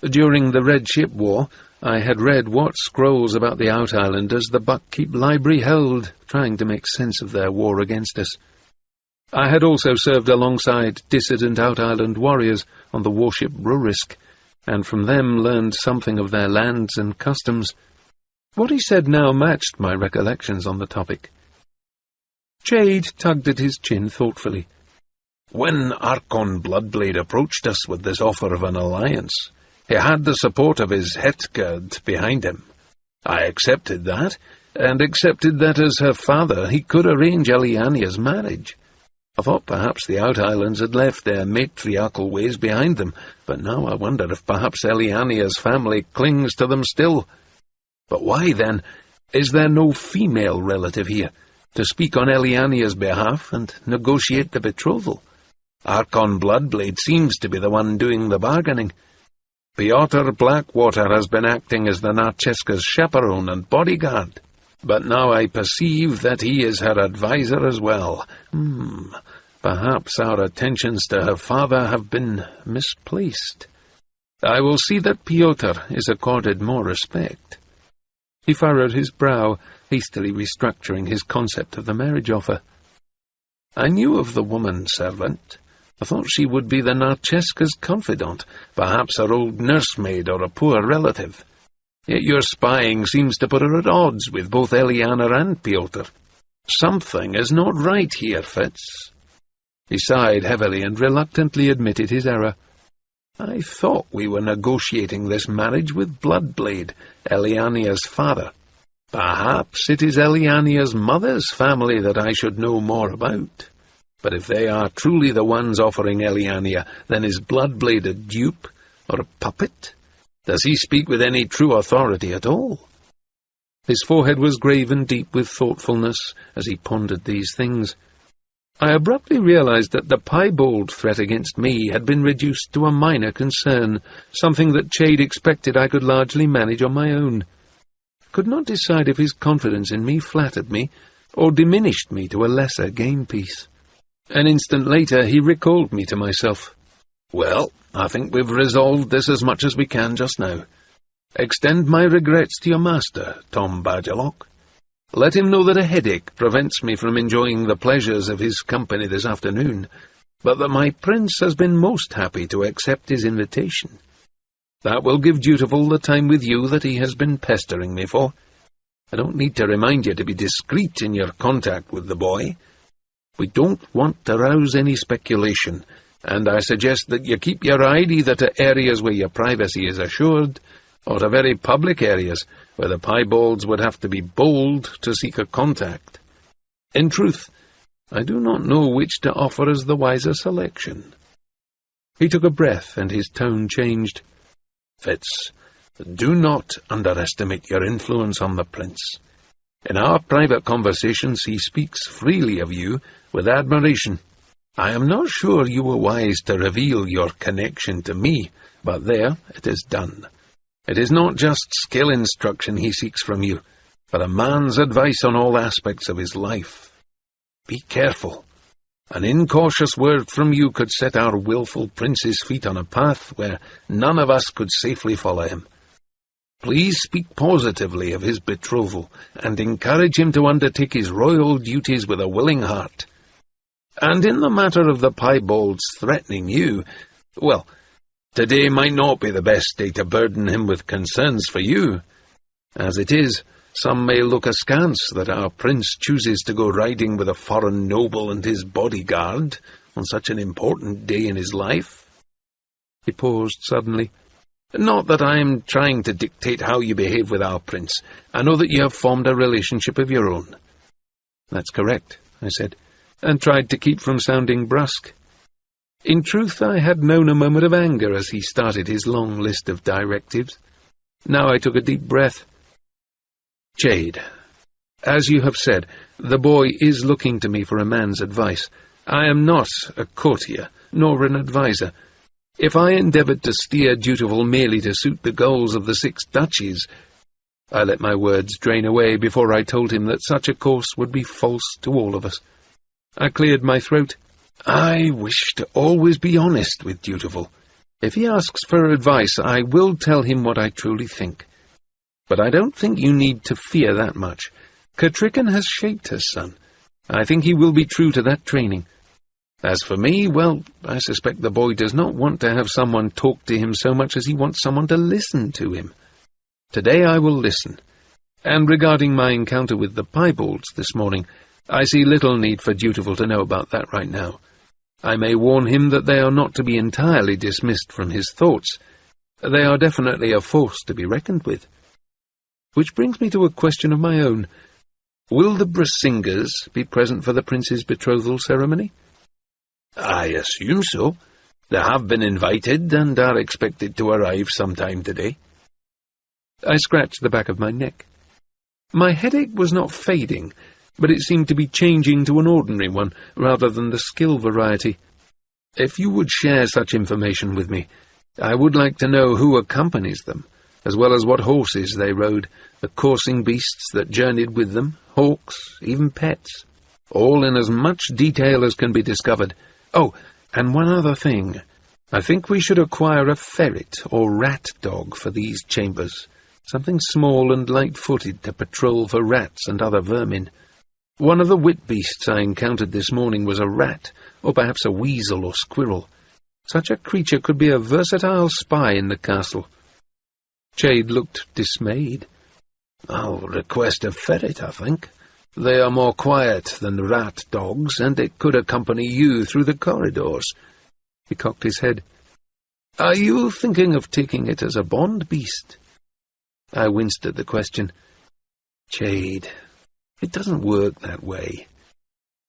During the Red Ship War, I had read what scrolls about the Out Islanders the Buckkeep Library held, trying to make sense of their war against us. I had also served alongside dissident Out Island warriors on the warship Rurisk, and from them learned something of their lands and customs. What he said now matched my recollections on the topic. Jade tugged at his chin thoughtfully. When Arkon Bloodblade approached us with this offer of an alliance, he had the support of his Hetgard behind him. I accepted that, and accepted that as her father he could arrange Eliania's marriage. I thought perhaps the Out Islands had left their matriarchal ways behind them, but now I wonder if perhaps Eliania's family clings to them still. But why, then, is there no female relative here, to speak on Eliania's behalf and negotiate the betrothal? Arkon Bloodblade seems to be the one doing the bargaining. Pyotr Blackwater has been acting as the Narcheska's chaperone and bodyguard, but now I perceive that he is her adviser as well. Perhaps our attentions to her father have been misplaced. I will see that Pyotr is accorded more respect. He furrowed his brow, hastily restructuring his concept of the marriage offer. I knew of the woman servant. I thought she would be the Narcheska's confidant, perhaps her old nursemaid or a poor relative. Yet your spying seems to put her at odds with both Eliana and Pyotr. Something is not right here, Fitz. He sighed heavily and reluctantly admitted his error. I thought we were negotiating this marriage with Bloodblade, Eliania's father. Perhaps it is Eliania's mother's family that I should know more about. But if they are truly the ones offering Eliania, then is Bloodblade a dupe or a puppet? Does he speak with any true authority at all? His forehead was grave and deep with thoughtfulness as he pondered these things. I abruptly realized that the piebald threat against me had been reduced to a minor concern, something that Jade expected I could largely manage on my own. I could not decide if his confidence in me flattered me or diminished me to a lesser game piece. An instant later he recalled me to myself. Well, I think we've resolved this as much as we can just now. Extend my regrets to your master, Tom Badgerlock. Let him know that a headache prevents me from enjoying the pleasures of his company this afternoon, but that my prince has been most happy to accept his invitation. That will give Dutiful the time with you that he has been pestering me for. I don't need to remind you to be discreet in your contact with the boy. We don't want to rouse any speculation, and I suggest that you keep your eye either to areas where your privacy is assured, or to very public areas where the piebalds would have to be bold to seek a contact. In truth, I do not know which to offer as the wiser selection. He took a breath, and his tone changed. Fitz, do not underestimate your influence on the prince. In our private conversations he speaks freely of you with admiration. I am not sure you were wise to reveal your connection to me, but there it is done. It is not just skill instruction he seeks from you, but a man's advice on all aspects of his life. Be careful. An incautious word from you could set our willful prince's feet on a path where none of us could safely follow him. Please speak positively of his betrothal, and encourage him to undertake his royal duties with a willing heart. And in the matter of the piebalds threatening you, well, today might not be the best day to burden him with concerns for you. As it is, some may look askance that our prince chooses to go riding with a foreign noble and his bodyguard on such an important day in his life. He paused suddenly. Not that I am trying to dictate how you behave with our prince. I know that you have formed a relationship of your own. That's correct, I said, and tried to keep from sounding brusque. In truth, I had known a moment of anger as he started his long list of directives. Now I took a deep breath. Jade, as you have said, the boy is looking to me for a man's advice. I am not a courtier, nor an adviser. If I endeavoured to steer Dutiful merely to suit the goals of the 6 duchies, I let my words drain away before I told him that such a course would be false to all of us. I cleared my throat. I wish to always be honest with Dutiful. If he asks for advice, I will tell him what I truly think. But I don't think you need to fear that much. Cattrickan has shaped her son. I think he will be true to that training. As for me, well, I suspect the boy does not want to have someone talk to him so much as he wants someone to listen to him. Today I will listen. And regarding my encounter with the piebalds this morning, I see little need for Dutiful to know about that right now. I may warn him that they are not to be entirely dismissed from his thoughts. They are definitely a force to be reckoned with. Which brings me to a question of my own. Will the Brisingers be present for the prince's betrothal ceremony? I assume so. They have been invited and are expected to arrive sometime today. I scratched the back of my neck. My headache was not fading, but it seemed to be changing to an ordinary one, rather than the skill variety. If you would share such information with me, I would like to know who accompanies them, as well as what horses they rode, the coursing beasts that journeyed with them, hawks, even pets, all in as much detail as can be discovered. Oh, and one other thing. I think we should acquire a ferret or rat dog for these chambers, something small and light-footed to patrol for rats and other vermin. One of the wit beasts I encountered this morning was a rat, or perhaps a weasel or squirrel. Such a creature could be a versatile spy in the castle. Jade looked dismayed. I'll request a ferret, I think. They are more quiet than rat dogs, and it could accompany you through the corridors. He cocked his head. Are you thinking of taking it as a bond beast? I winced at the question. Jade, it doesn't work that way.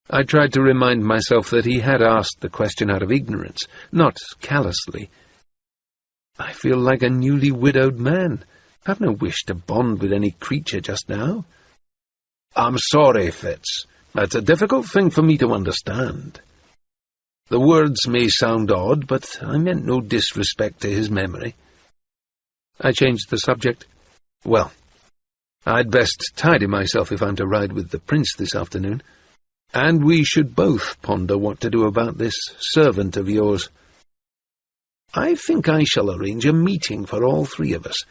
I tried to remind myself that he had asked the question out of ignorance, not callously. I feel like a newly widowed man. I've no wish to bond with any creature just now. I'm sorry, Fitz. That's a difficult thing for me to understand. The words may sound odd, but I meant no disrespect to his memory. I changed the subject. Well, I'd best tidy myself if I'm to ride with the prince this afternoon, and we should both ponder what to do about this servant of yours. I think I shall arrange a meeting for all 3 of us,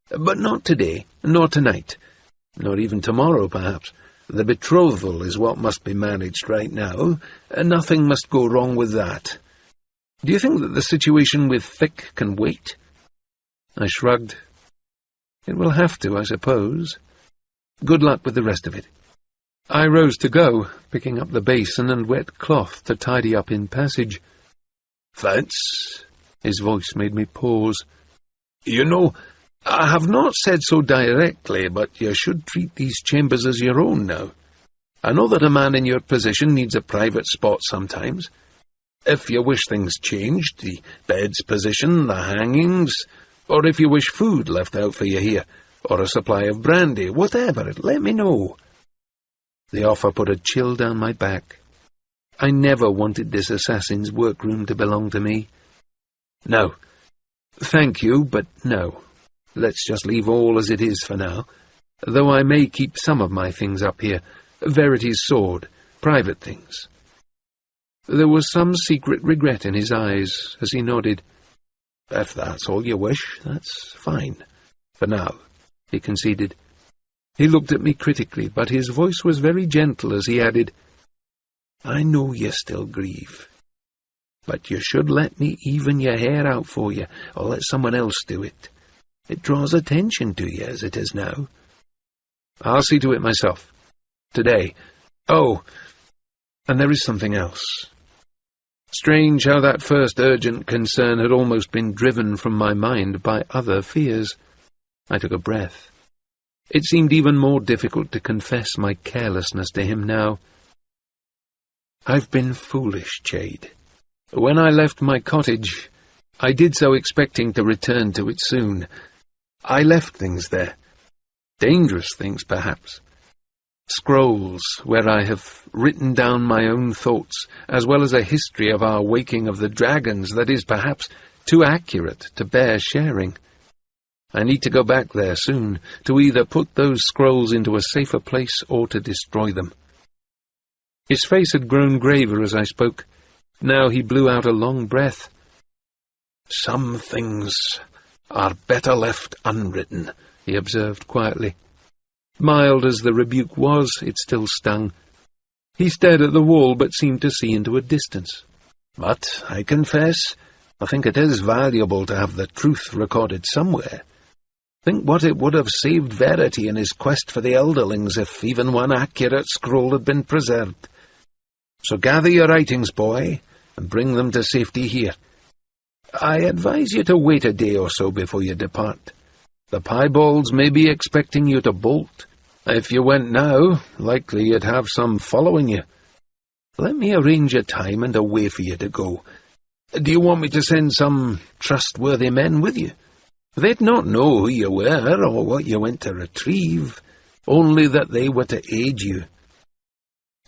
but not today, nor tonight, nor even tomorrow, perhaps. The betrothal is what must be managed right now, and nothing must go wrong with that. Do you think that the situation with Thick can wait? I shrugged. It will have to, I suppose. Good luck with the rest of it. I rose to go, picking up the basin and wet cloth to tidy up in passage. Fitz, his voice made me pause. You know, I have not said so directly, but you should treat these chambers as your own now. I know that a man in your position needs a private spot sometimes. If you wish things changed, the bed's position, the hangings, or if you wish food left out for you here, or a supply of brandy, whatever, let me know. The offer put a chill down my back. I never wanted this assassin's workroom to belong to me. No. Thank you, but no. Let's just leave all as it is for now, though I may keep some of my things up here. Verity's sword, private things. There was some secret regret in his eyes as he nodded. If that's all you wish, that's fine. For now, he conceded. He looked at me critically, but his voice was very gentle as he added, I know you still grieve, but you should let me even your hair out for you, or let someone else do it. It draws attention to you as it is now. I'll see to it myself. Today. Oh, and there is something else. Strange how that first urgent concern had almost been driven from my mind by other fears. I took a breath. It seemed even more difficult to confess my carelessness to him now. I've been foolish, Jade. When I left my cottage, I did so expecting to return to it soon. I left things there. Dangerous things, perhaps. Scrolls where I have written down my own thoughts, as well as a history of our waking of the dragons that is perhaps too accurate to bear sharing. I need to go back there soon, to either put those scrolls into a safer place or to destroy them. His face had grown graver as I spoke. Now he blew out a long breath. "Some things are better left unwritten," he observed quietly. Mild as the rebuke was, it still stung. He stared at the wall, but seemed to see into a distance. "But, I confess, I think it is valuable to have the truth recorded somewhere. Think what it would have saved Verity in his quest for the Elderlings if even one accurate scroll had been preserved. So gather your writings, boy, and bring them to safety here. I advise you to wait a day or so before you depart. The piebalds may be expecting you to bolt. If you went now, likely you'd have some following you. Let me arrange a time and a way for you to go. Do you want me to send some trustworthy men with you? They'd not know who you were or what you went to retrieve, only that they were to aid you."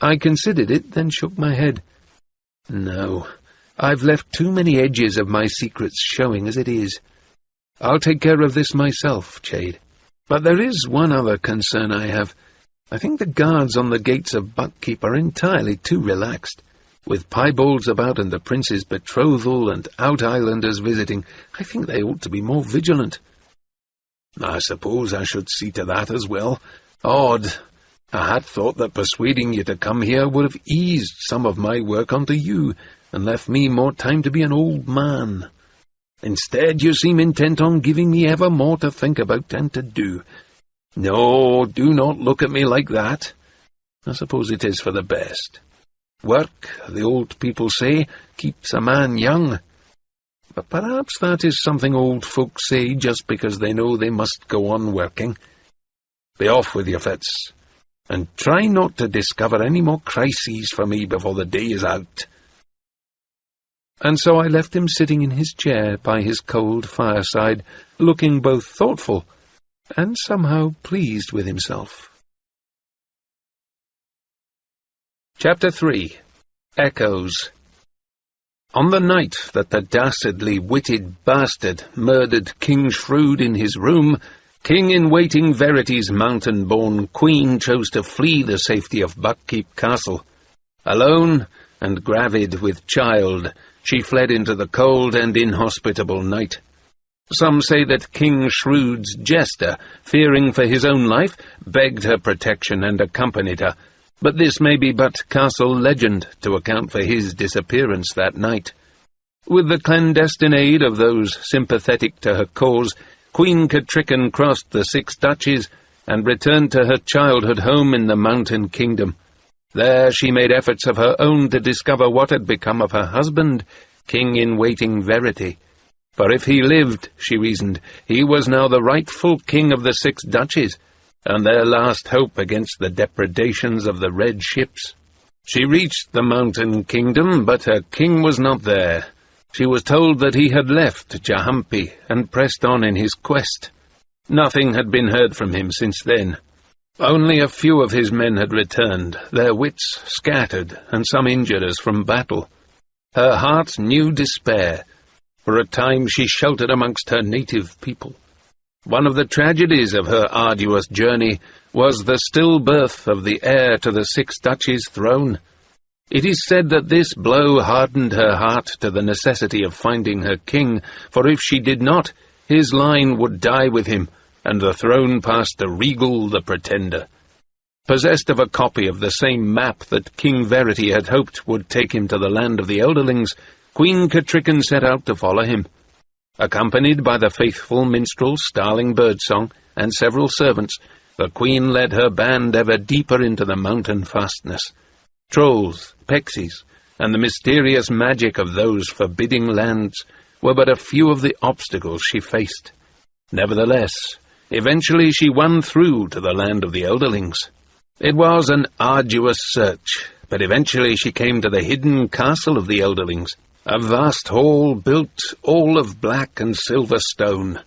I considered it, then shook my head. "No, I've left too many edges of my secrets showing as it is. I'll take care of this myself, Chade. But there is one other concern I have. I think the guards on the gates of Buckkeep are entirely too relaxed. With piebalds about and the prince's betrothal and out-islanders visiting, I think they ought to be more vigilant." "I suppose I should see to that as well. Odd. I had thought that persuading you to come here would have eased some of my work onto you, and left me more time to be an old man. Instead, you seem intent on giving me ever more to think about and to do. No, do not look at me like that. I suppose it is for the best. Work, the old people say, keeps a man young. But perhaps that is something old folks say just because they know they must go on working. Be off with your Fitz, and try not to discover any more crises for me before the day is out." And so I left him sitting in his chair by his cold fireside, looking both thoughtful and somehow pleased with himself. Chapter 3. Echoes. On the night that the dastardly witted bastard murdered King Shrewd in his room, King-in-waiting Verity's mountain-born queen chose to flee the safety of Buckkeep Castle. Alone and gravid with child, she fled into the cold and inhospitable night. Some say that King Shrewd's jester, fearing for his own life, begged her protection and accompanied her, but this may be but castle legend to account for his disappearance that night. With the clandestine aid of those sympathetic to her cause, Queen Catrican crossed the 6 Dutches and returned to her childhood home in the Mountain Kingdom. There she made efforts of her own to discover what had become of her husband, King-in-waiting Verity. For if he lived, she reasoned, he was now the rightful king of the 6 Dutches, and their last hope against the depredations of the Red Ships. She reached the Mountain Kingdom, but her king was not there. She was told that he had left Jahampi and pressed on in his quest. Nothing had been heard from him since then. Only a few of his men had returned, their wits scattered and some injured as from battle. Her heart knew despair. For a time she sheltered amongst her native people. One of the tragedies of her arduous journey was the stillbirth of the heir to the 6 Dutches' throne. It is said that this blow hardened her heart to the necessity of finding her king, for if she did not, his line would die with him, and the throne pass to Regal the Pretender. Possessed of a copy of the same map that King Verity had hoped would take him to the land of the Elderlings, Queen Catrican set out to follow him. Accompanied by the faithful minstrel Starling Birdsong and several servants, the queen led her band ever deeper into the mountain fastness. Trolls, pixies, and the mysterious magic of those forbidding lands were but a few of the obstacles she faced. Nevertheless, eventually she won through to the land of the Elderlings. It was an arduous search, but eventually she came to the hidden castle of the Elderlings, a vast hall built all of black and silver stone.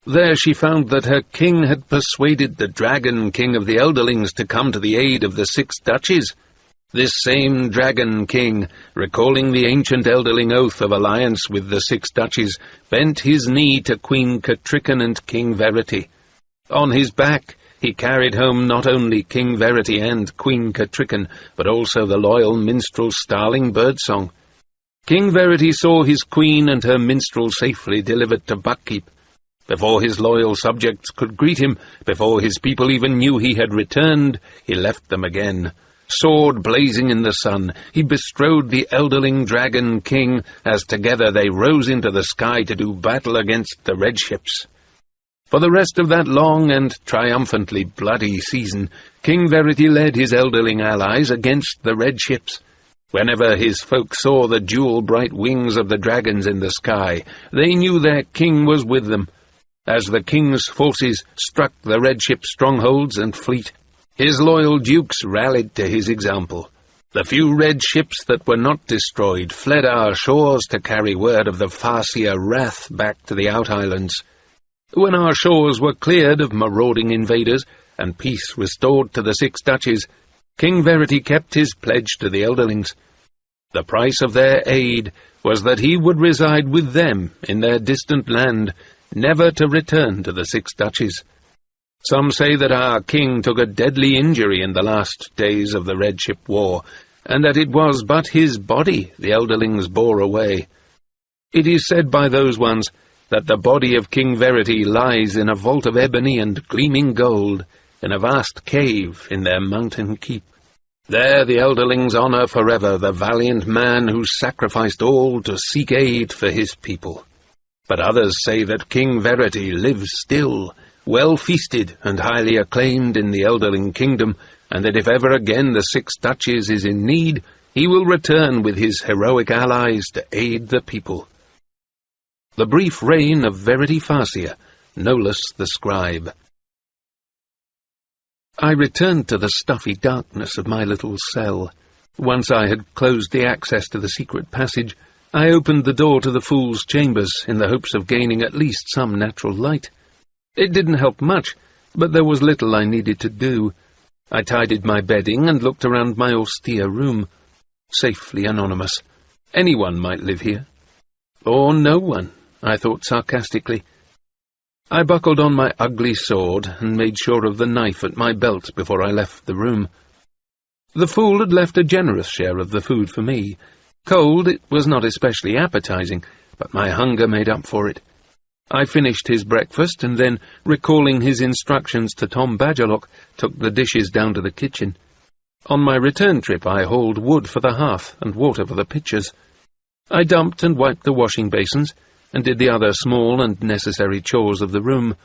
There she found that her king had persuaded the Dragon King of the Elderlings to come to the aid of the 6 duchies. This same Dragon King, recalling the ancient Elderling oath of alliance with the 6 duchies, bent his knee to Queen Catricon and King Verity. On his back he carried home not only King Verity and Queen Catricon, but also the loyal minstrel Starling Birdsong. King Verity saw his queen and her minstrel safely delivered to Buckkeep. Before his loyal subjects could greet him, before his people even knew he had returned, he left them again. Sword blazing in the sun, he bestrode the Elderling Dragon King, as together they rose into the sky to do battle against the red ships. For the rest of that long and triumphantly bloody season, King Verity led his Elderling allies against the red ships. Whenever his folk saw the jewel-bright wings of the dragons in the sky, they knew their king was with them. As the king's forces struck the red ship strongholds and fleet, his loyal dukes rallied to his example. The few red ships that were not destroyed fled our shores to carry word of the Farseer wrath back to the out-islands. When our shores were cleared of marauding invaders and peace restored to the 6 duchies, King Verity kept his pledge to the Elderlings. The price of their aid was that he would reside with them in their distant land, never to return to the 6 duchies. Some say that our king took a deadly injury in the last days of the Red Ship War, and that it was but his body the Elderlings bore away. It is said by those ones that the body of King Verity lies in a vault of ebony and gleaming gold, in a vast cave in their mountain keep. There the Elderlings honour forever the valiant man who sacrificed all to seek aid for his people. But others say that King Verity lives still, well feasted and highly acclaimed in the Elderling kingdom, and that if ever again the 6 duchies is in need, he will return with his heroic allies to aid the people. The brief reign of Verity Farseer, Nolus the Scribe. I returned to the stuffy darkness of my little cell. Once I had closed the access to the secret passage, I opened the door to the Fool's Chambers in the hopes of gaining at least some natural light. It didn't help much, but there was little I needed to do. I tidied my bedding and looked around my austere room. Safely anonymous. Anyone might live here. Or no one, I thought sarcastically. I buckled on my ugly sword and made sure of the knife at my belt before I left the room. The fool had left a generous share of the food for me. Cold, it was not especially appetizing, but my hunger made up for it. I finished his breakfast and then, recalling his instructions to Tom Badgerlock, took the dishes down to the kitchen. On my return trip I hauled wood for the hearth and water for the pitchers. I dumped and wiped the washing basins, and did the other small and necessary chores of the room.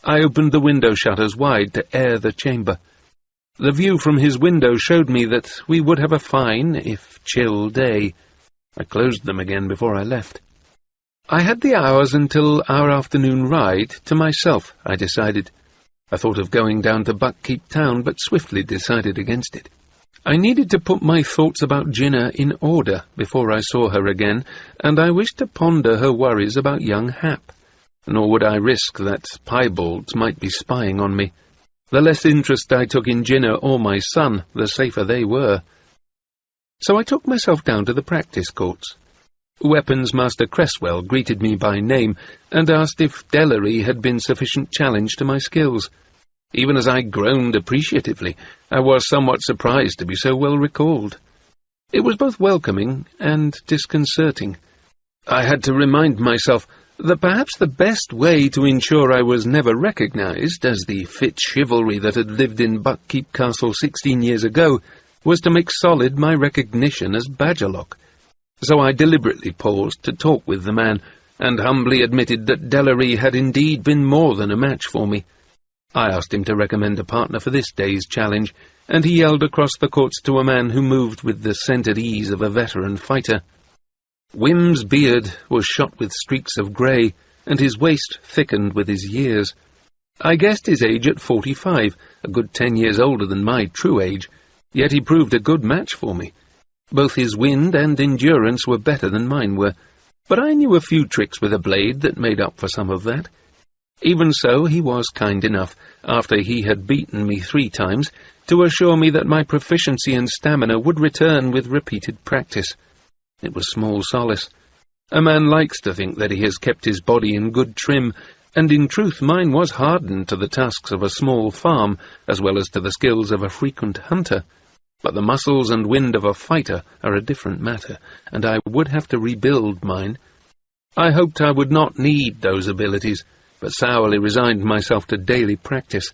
I opened the window shutters wide to air the chamber. The view from his window showed me that we would have a fine, if chill, day. I closed them again before I left. I had the hours until our afternoon ride to myself, I decided. I thought of going down to Buckkeep Town, but swiftly decided against it. I needed to put my thoughts about Jinnah in order before I saw her again, and I wished to ponder her worries about young Hap. Nor would I risk that piebalds might be spying on me. The less interest I took in Jinnah or my son, the safer they were. So I took myself down to the practice courts. Weapons Master Cresswell greeted me by name, and asked if Delarey had been sufficient challenge to my skills. Even as I groaned appreciatively, I was somewhat surprised to be so well recalled. It was both welcoming and disconcerting. I had to remind myself that perhaps the best way to ensure I was never recognized as the fit chivalry that had lived in Buckkeep Castle 16 years ago was to make solid my recognition as Badgerlock. So I deliberately paused to talk with the man, and humbly admitted that Delarey had indeed been more than a match for me. I asked him to recommend a partner for this day's challenge, and he yelled across the courts to a man who moved with the centred ease of a veteran fighter. Wim's beard was shot with streaks of grey, and his waist thickened with his years. I guessed his age at 45, a good 10 years older than my true age, yet he proved a good match for me. Both his wind and endurance were better than mine were, but I knew a few tricks with a blade that made up for some of that. Even so, he was kind enough, after he had beaten me 3 times, to assure me that my proficiency and stamina would return with repeated practice. It was small solace. A man likes to think that he has kept his body in good trim, and in truth mine was hardened to the tasks of a small farm, as well as to the skills of a frequent hunter. But the muscles and wind of a fighter are a different matter, and I would have to rebuild mine. I hoped I would not need those abilities, but sourly resigned myself to daily practice.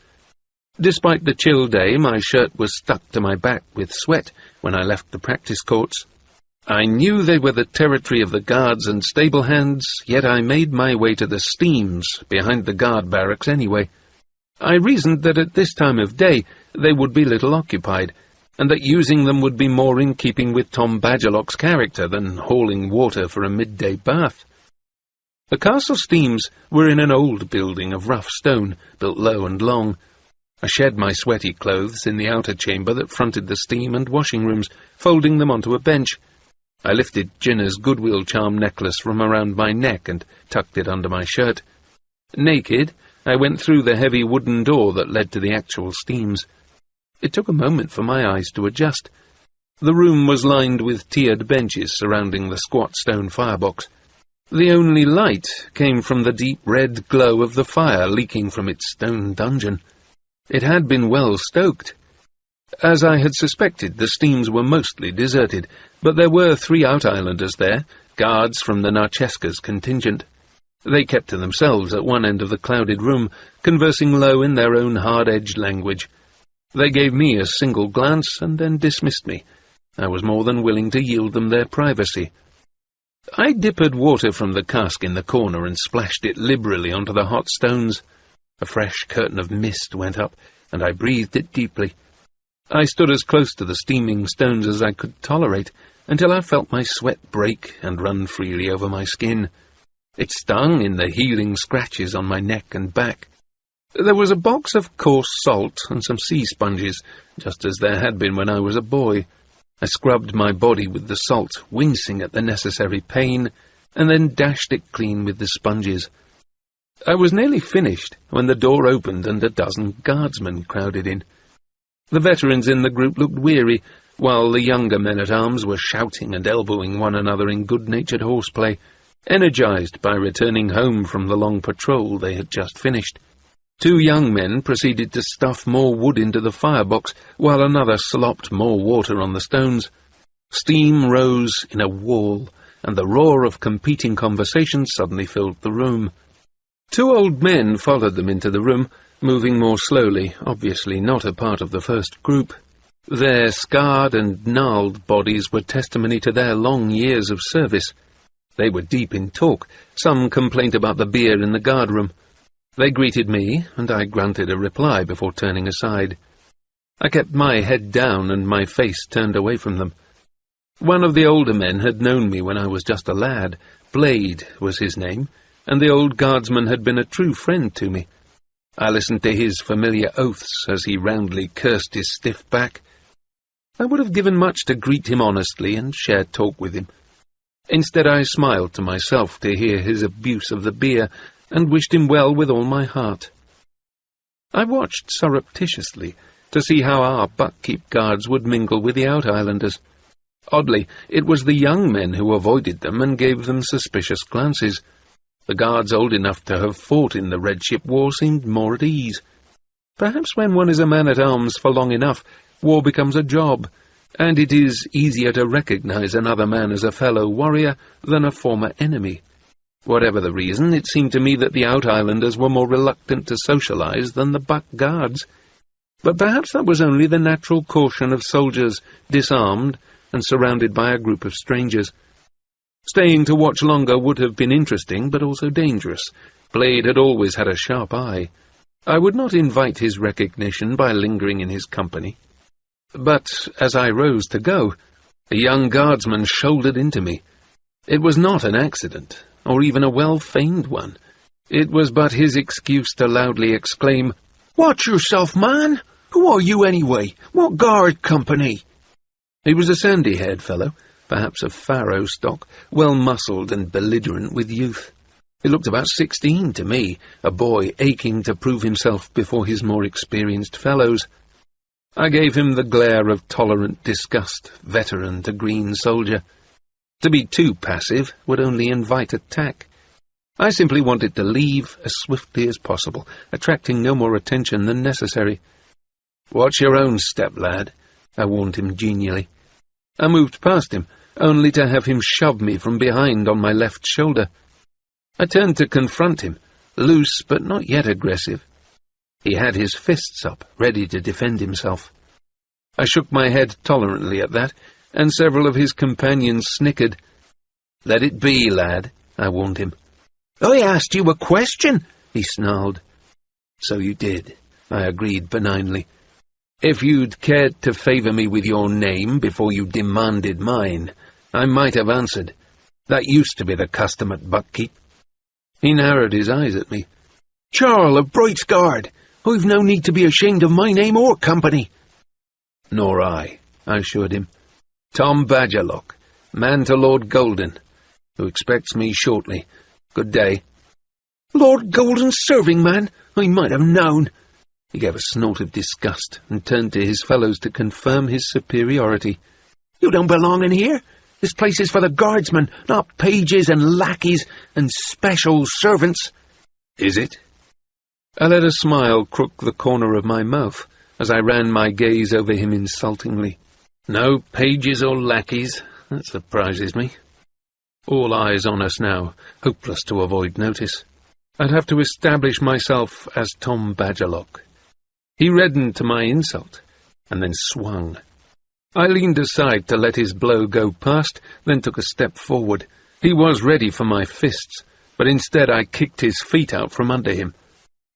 Despite the chill day, my shirt was stuck to my back with sweat when I left the practice courts. I knew they were the territory of the guards and stable hands, yet I made my way to the steams behind the guard barracks anyway. I reasoned that at this time of day they would be little occupied, and that using them would be more in keeping with Tom Badgerlock's character than hauling water for a midday bath. The castle steams were in an old building of rough stone, built low and long. I shed my sweaty clothes in the outer chamber that fronted the steam and washing rooms, folding them onto a bench. I lifted Jinna's goodwill charm necklace from around my neck and tucked it under my shirt. Naked, I went through the heavy wooden door that led to the actual steams. It took a moment for my eyes to adjust. The room was lined with tiered benches surrounding the squat stone firebox. The only light came from the deep red glow of the fire leaking from its stone dungeon. It had been well stoked. As I had suspected, the steams were mostly deserted, but there were 3 out-islanders there, guards from the Narchesca's contingent. They kept to themselves at one end of the clouded room, conversing low in their own hard-edged language. They gave me a single glance and then dismissed me. I was more than willing to yield them their privacy. I dipped water from the cask in the corner and splashed it liberally onto the hot stones. A fresh curtain of mist went up, and I breathed it deeply. I stood as close to the steaming stones as I could tolerate, until I felt my sweat break and run freely over my skin. It stung in the healing scratches on my neck and back. There was a box of coarse salt and some sea sponges, just as there had been when I was a boy. I scrubbed my body with the salt, wincing at the necessary pain, and then dashed it clean with the sponges. I was nearly finished when the door opened and a dozen guardsmen crowded in. The veterans in the group looked weary, while the younger men-at-arms were shouting and elbowing one another in good-natured horseplay, energized by returning home from the long patrol they had just finished. 2 young men proceeded to stuff more wood into the firebox, while another slopped more water on the stones. Steam rose in a wall, and the roar of competing conversations suddenly filled the room. 2 old men followed them into the room, moving more slowly, obviously not a part of the first group. Their scarred and gnarled bodies were testimony to their long years of service. They were deep in talk, some complaint about the beer in the guard-room. They greeted me, and I grunted a reply before turning aside. I kept my head down and my face turned away from them. One of the older men had known me when I was just a lad. Blade was his name, and the old guardsman had been a true friend to me. I listened to his familiar oaths as he roundly cursed his stiff back. I would have given much to greet him honestly and share talk with him. Instead I smiled to myself to hear his abuse of the beer, and wished him well with all my heart. I watched surreptitiously to see how our buck-keep guards would mingle with the out-islanders. Oddly, it was the young men who avoided them and gave them suspicious glances. The guards old enough to have fought in the Red Ship War seemed more at ease. Perhaps when one is a man-at-arms for long enough, war becomes a job, and it is easier to recognize another man as a fellow warrior than a former enemy. Whatever the reason, it seemed to me that the out-islanders were more reluctant to socialize than the buck guards. But perhaps that was only the natural caution of soldiers disarmed and surrounded by a group of strangers. Staying to watch longer would have been interesting, but also dangerous. Blade had always had a sharp eye. I would not invite his recognition by lingering in his company. But as I rose to go, a young guardsman shouldered into me. It was not an accident, or even a well-feigned one. It was but his excuse to loudly exclaim, "Watch yourself, man! Who are you anyway? What guard company?" He was a sandy-haired fellow, perhaps of Pharaoh stock, well-muscled and belligerent with youth. He looked about 16 to me, a boy aching to prove himself before his more experienced fellows. I gave him the glare of tolerant disgust, veteran to green soldier. To be too passive would only invite attack. I simply wanted to leave as swiftly as possible, attracting no more attention than necessary. "Watch your own step, lad," I warned him genially. I moved past him, only to have him shove me from behind on my left shoulder. I turned to confront him, loose but not yet aggressive. He had his fists up, ready to defend himself. I shook my head tolerantly at that, and several of his companions snickered. "Let it be, lad," I warned him. "I asked you a question," he snarled. "So you did," I agreed benignly. "If you'd cared to favour me with your name before you demanded mine, I might have answered. That used to be the custom at Buckkeep." He narrowed his eyes at me. "Charles of Bright's Guard, I've no need to be ashamed of my name or company." "Nor I assured him. Tom Badgerlock, man to Lord Golden, who expects me shortly. Good day." "Lord Golden's serving man? I might have known." He gave a snort of disgust and turned to his fellows to confirm his superiority. "You don't belong in here. This place is for the guardsmen, not pages and lackeys and special servants." "Is it?" I let a smile crook the corner of my mouth as I ran my gaze over him insultingly. "No pages or lackeys, that surprises me." All eyes on us now, hopeless to avoid notice. I'd have to establish myself as Tom Badgerlock. He reddened to my insult, and then swung. I leaned aside to let his blow go past, then took a step forward. He was ready for my fists, but instead I kicked his feet out from under him.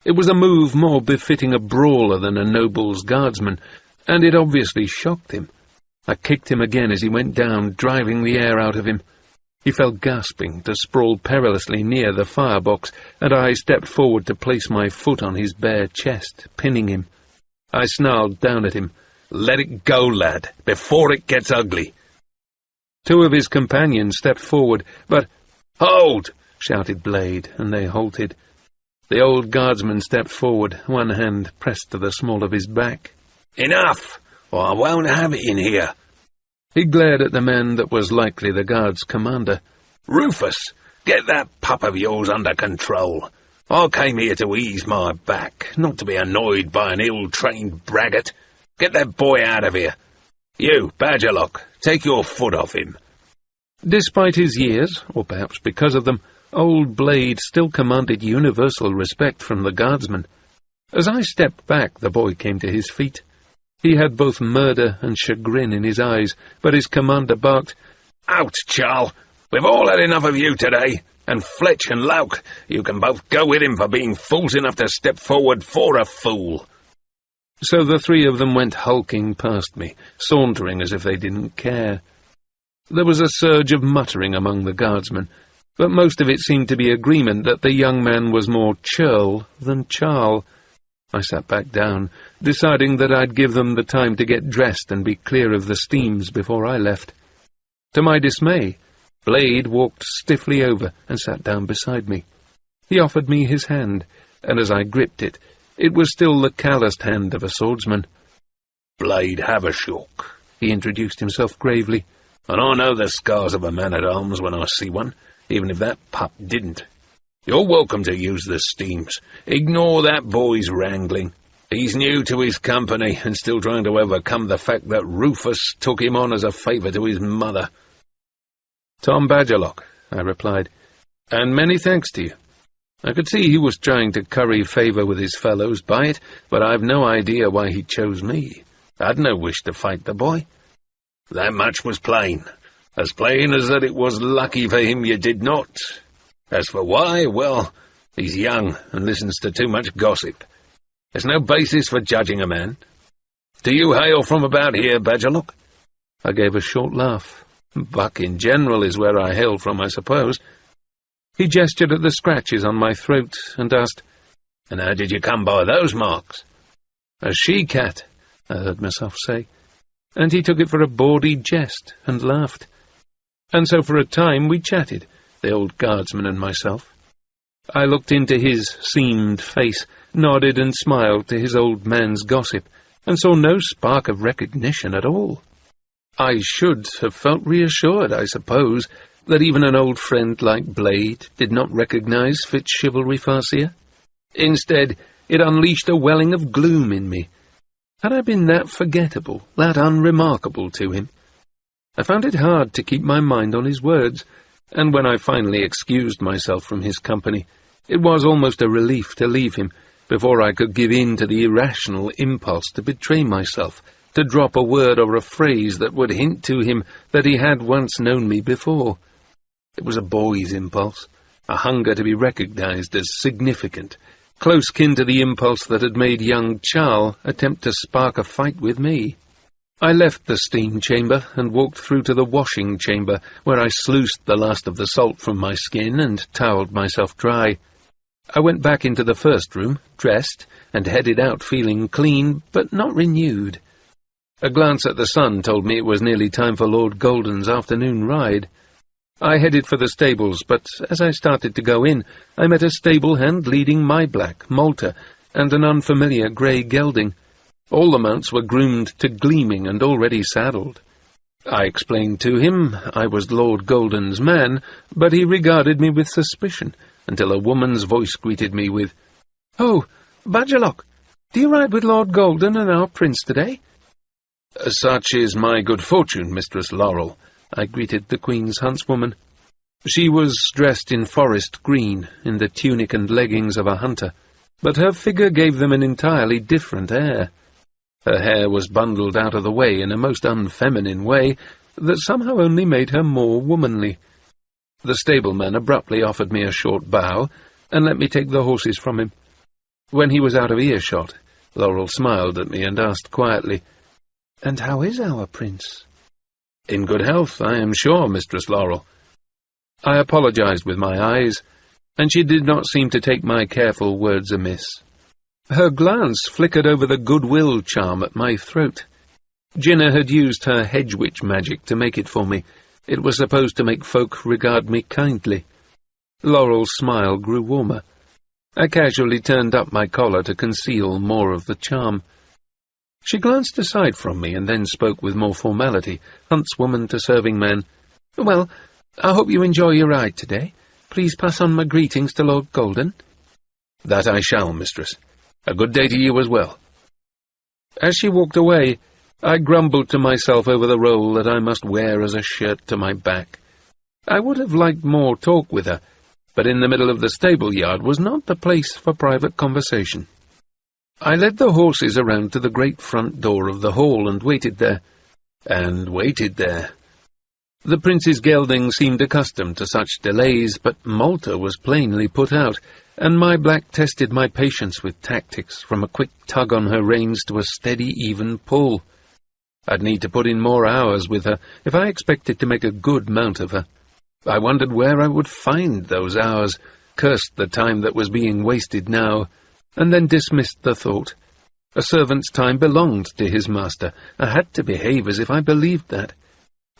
It was a move more befitting a brawler than a noble's guardsman, and it obviously shocked him. I kicked him again as he went down, driving the air out of him. He fell gasping to sprawl perilously near the firebox, and I stepped forward to place my foot on his bare chest, pinning him. I snarled down at him. "Let it go, lad, before it gets ugly." Two of his companions stepped forward, but— "Hold!" shouted Blade, and they halted. The old guardsman stepped forward, one hand pressed to the small of his back. "Enough, or I won't have it in here." He glared at the man that was likely the guard's commander. "Rufus, get that pup of yours under control. I came here to ease my back, not to be annoyed by an ill-trained braggart. Get that boy out of here. You, Badgerlock, take your foot off him." Despite his years, or perhaps because of them, old Blade still commanded universal respect from the guardsmen. As I stepped back, the boy came to his feet. He had both murder and chagrin in his eyes, but his commander barked, "Out, Charles! We've all had enough of you today, and Fletch and Lauk, you can both go with him for being fools enough to step forward for a fool." So the three of them went hulking past me, sauntering as if they didn't care. There was a surge of muttering among the guardsmen, but most of it seemed to be agreement that the young man was more churl than Charles. I sat back down, deciding that I'd give them the time to get dressed and be clear of the steams before I left. To my dismay, Blade walked stiffly over and sat down beside me. He offered me his hand, and as I gripped it, it was still the calloused hand of a swordsman. "Blade Havershock," he introduced himself gravely, "and I know the scars of a man-at-arms when I see one, even if that pup didn't. You're welcome to use the steams. Ignore that boy's wrangling. He's new to his company and still trying to overcome the fact that Rufus took him on as a favour to his mother." "Tom Badgerlock," I replied, "and many thanks to you." I could see he was trying to curry favour with his fellows by it, but I've no idea why he chose me. I'd no wish to fight the boy. That much was plain as that it was lucky for him you did not. As for why, well, he's young and listens to too much gossip. There's no basis for judging a man. Do you hail from about here, Badgerlock?" I gave a short laugh. Buck in general is where I hail from, I suppose. He gestured at the scratches on my throat and asked, "And how did you come by those marks?" "A she-cat," I heard myself say. and he took it for a bawdy jest and laughed. And so for a time we chatted, the old guardsman and myself. I looked into his seamed face, nodded and smiled to his old man's gossip, and saw no spark of recognition at all. I should have felt reassured, I suppose, that even an old friend like Blade did not recognize Fitzchivalry Farseer. Instead, it unleashed a welling of gloom in me. Had I been that forgettable, that unremarkable to him? I found it hard to keep my mind on his words, and when I finally excused myself from his company, it was almost a relief to leave him before I could give in to the irrational impulse to betray myself, to drop a word or a phrase that would hint to him that he had once known me before. It was a boy's impulse, a hunger to be recognized as significant, close kin to the impulse that had made young Charles attempt to spark a fight with me. I left the steam chamber and walked through to the washing chamber, where I sluiced the last of the salt from my skin and towelled myself dry. I went back into the first room, dressed, and headed out feeling clean, but not renewed. A glance at the sun told me it was nearly time for Lord Golden's afternoon ride. I headed for the stables, but as I started to go in, I met a stable hand leading my black, Malta, and an unfamiliar grey gelding. All the mounts were groomed to gleaming and already saddled. I explained to him I was Lord Golden's man, but he regarded me with suspicion, until a woman's voice greeted me with, "Oh, Badgerlock, do you ride with Lord Golden and our prince today?" "Such is my good fortune, Mistress Laurel," I greeted the Queen's huntswoman. She was dressed in forest green, in the tunic and leggings of a hunter, but her figure gave them an entirely different air. Her hair was bundled out of the way in a most unfeminine way that somehow only made her more womanly. The stableman abruptly offered me a short bow, and let me take the horses from him. When he was out of earshot, Laurel smiled at me and asked quietly, "And how is our prince?" "In good health, I am sure, Mistress Laurel." I apologized with my eyes, and she did not seem to take my careful words amiss. Her glance flickered over the goodwill charm at my throat. Jinnah had used her hedge witch magic to make it for me. It was supposed to make folk regard me kindly. Laurel's smile grew warmer. I casually turned up my collar to conceal more of the charm. She glanced aside from me and then spoke with more formality, huntswoman to serving man. "Well, I hope you enjoy your ride today. Please pass on my greetings to Lord Golden." "That I shall, mistress. A good day to you as well." As she walked away, I grumbled to myself over the role that I must wear as a shirt to my back. I would have liked more talk with her, but in the middle of the stable-yard was not the place for private conversation. I led the horses around to the great front door of the hall and waited there. And waited there. The prince's gelding seemed accustomed to such delays, but Malta was plainly put out, and my black tested my patience with tactics, from a quick tug on her reins to a steady, even pull. I'd need to put in more hours with her if I expected to make a good mount of her. I wondered where I would find those hours, cursed the time that was being wasted now, and then dismissed the thought. A servant's time belonged to his master. I had to behave as if I believed that.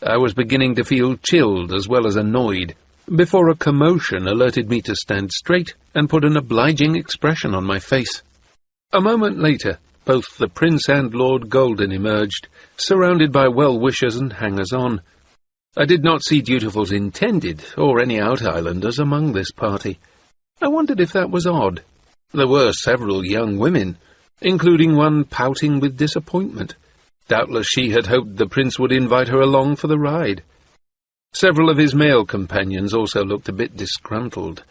I was beginning to feel chilled as well as annoyed, before a commotion alerted me to stand straight and put an obliging expression on my face. A moment later, both the prince and Lord Golden emerged, surrounded by well-wishers and hangers-on. I did not see Dutiful's intended, or any out-islanders among this party. I wondered if that was odd. There were several young women, including one pouting with disappointment. Doubtless she had hoped the prince would invite her along for the ride. Several of his male companions also looked a bit disgruntled.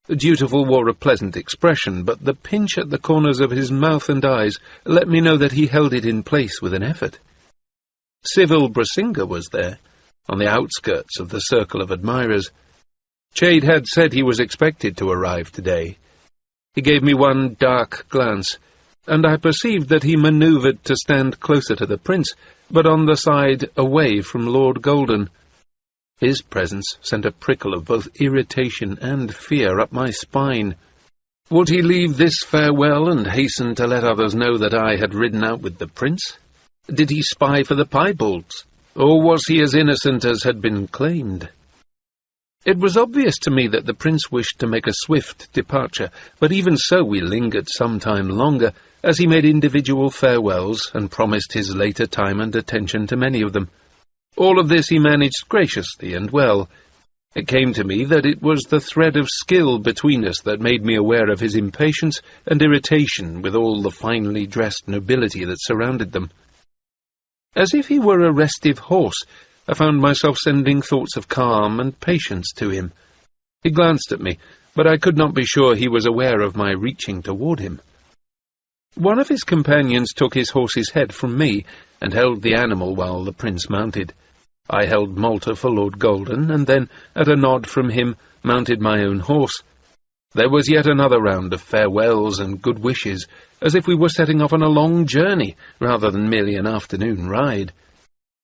Dutiful wore a pleasant expression, but the pinch at the corners of his mouth and eyes let me know that he held it in place with an effort. Civil Brasinga was there, on the outskirts of the circle of admirers. Chade had said he was expected to arrive today. He gave me one dark glance, and I perceived that he manoeuvred to stand closer to the prince, but on the side away from Lord Golden. His presence sent a prickle of both irritation and fear up my spine. Would he leave this farewell and hasten to let others know that I had ridden out with the prince? Did he spy for the piebalds, or was he as innocent as had been claimed? It was obvious to me that the prince wished to make a swift departure, but even so we lingered some time longer, as he made individual farewells and promised his later time and attention to many of them. All of this he managed graciously and well. It came to me that it was the thread of skill between us that made me aware of his impatience and irritation with all the finely dressed nobility that surrounded them. As if he were a restive horse, I found myself sending thoughts of calm and patience to him. He glanced at me, but I could not be sure he was aware of my reaching toward him. One of his companions took his horse's head from me and held the animal while the prince mounted. I held Malta for Lord Golden, and then, at a nod from him, mounted my own horse. There was yet another round of farewells and good wishes, as if we were setting off on a long journey, rather than merely an afternoon ride.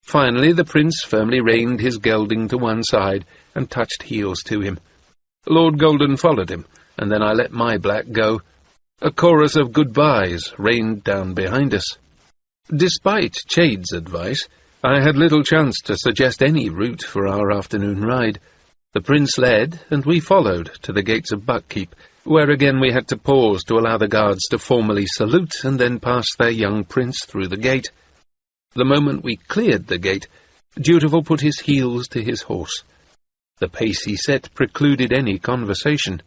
Finally, the prince firmly reined his gelding to one side and touched heels to him. Lord Golden followed him, and then I let my black go. A chorus of goodbyes rained down behind us. Despite Chade's advice, I had little chance to suggest any route for our afternoon ride. The prince led, and we followed to the gates of Buckkeep, where again we had to pause to allow the guards to formally salute and then pass their young prince through the gate. The moment we cleared the gate, Dutiful put his heels to his horse. The pace he set precluded any conversation.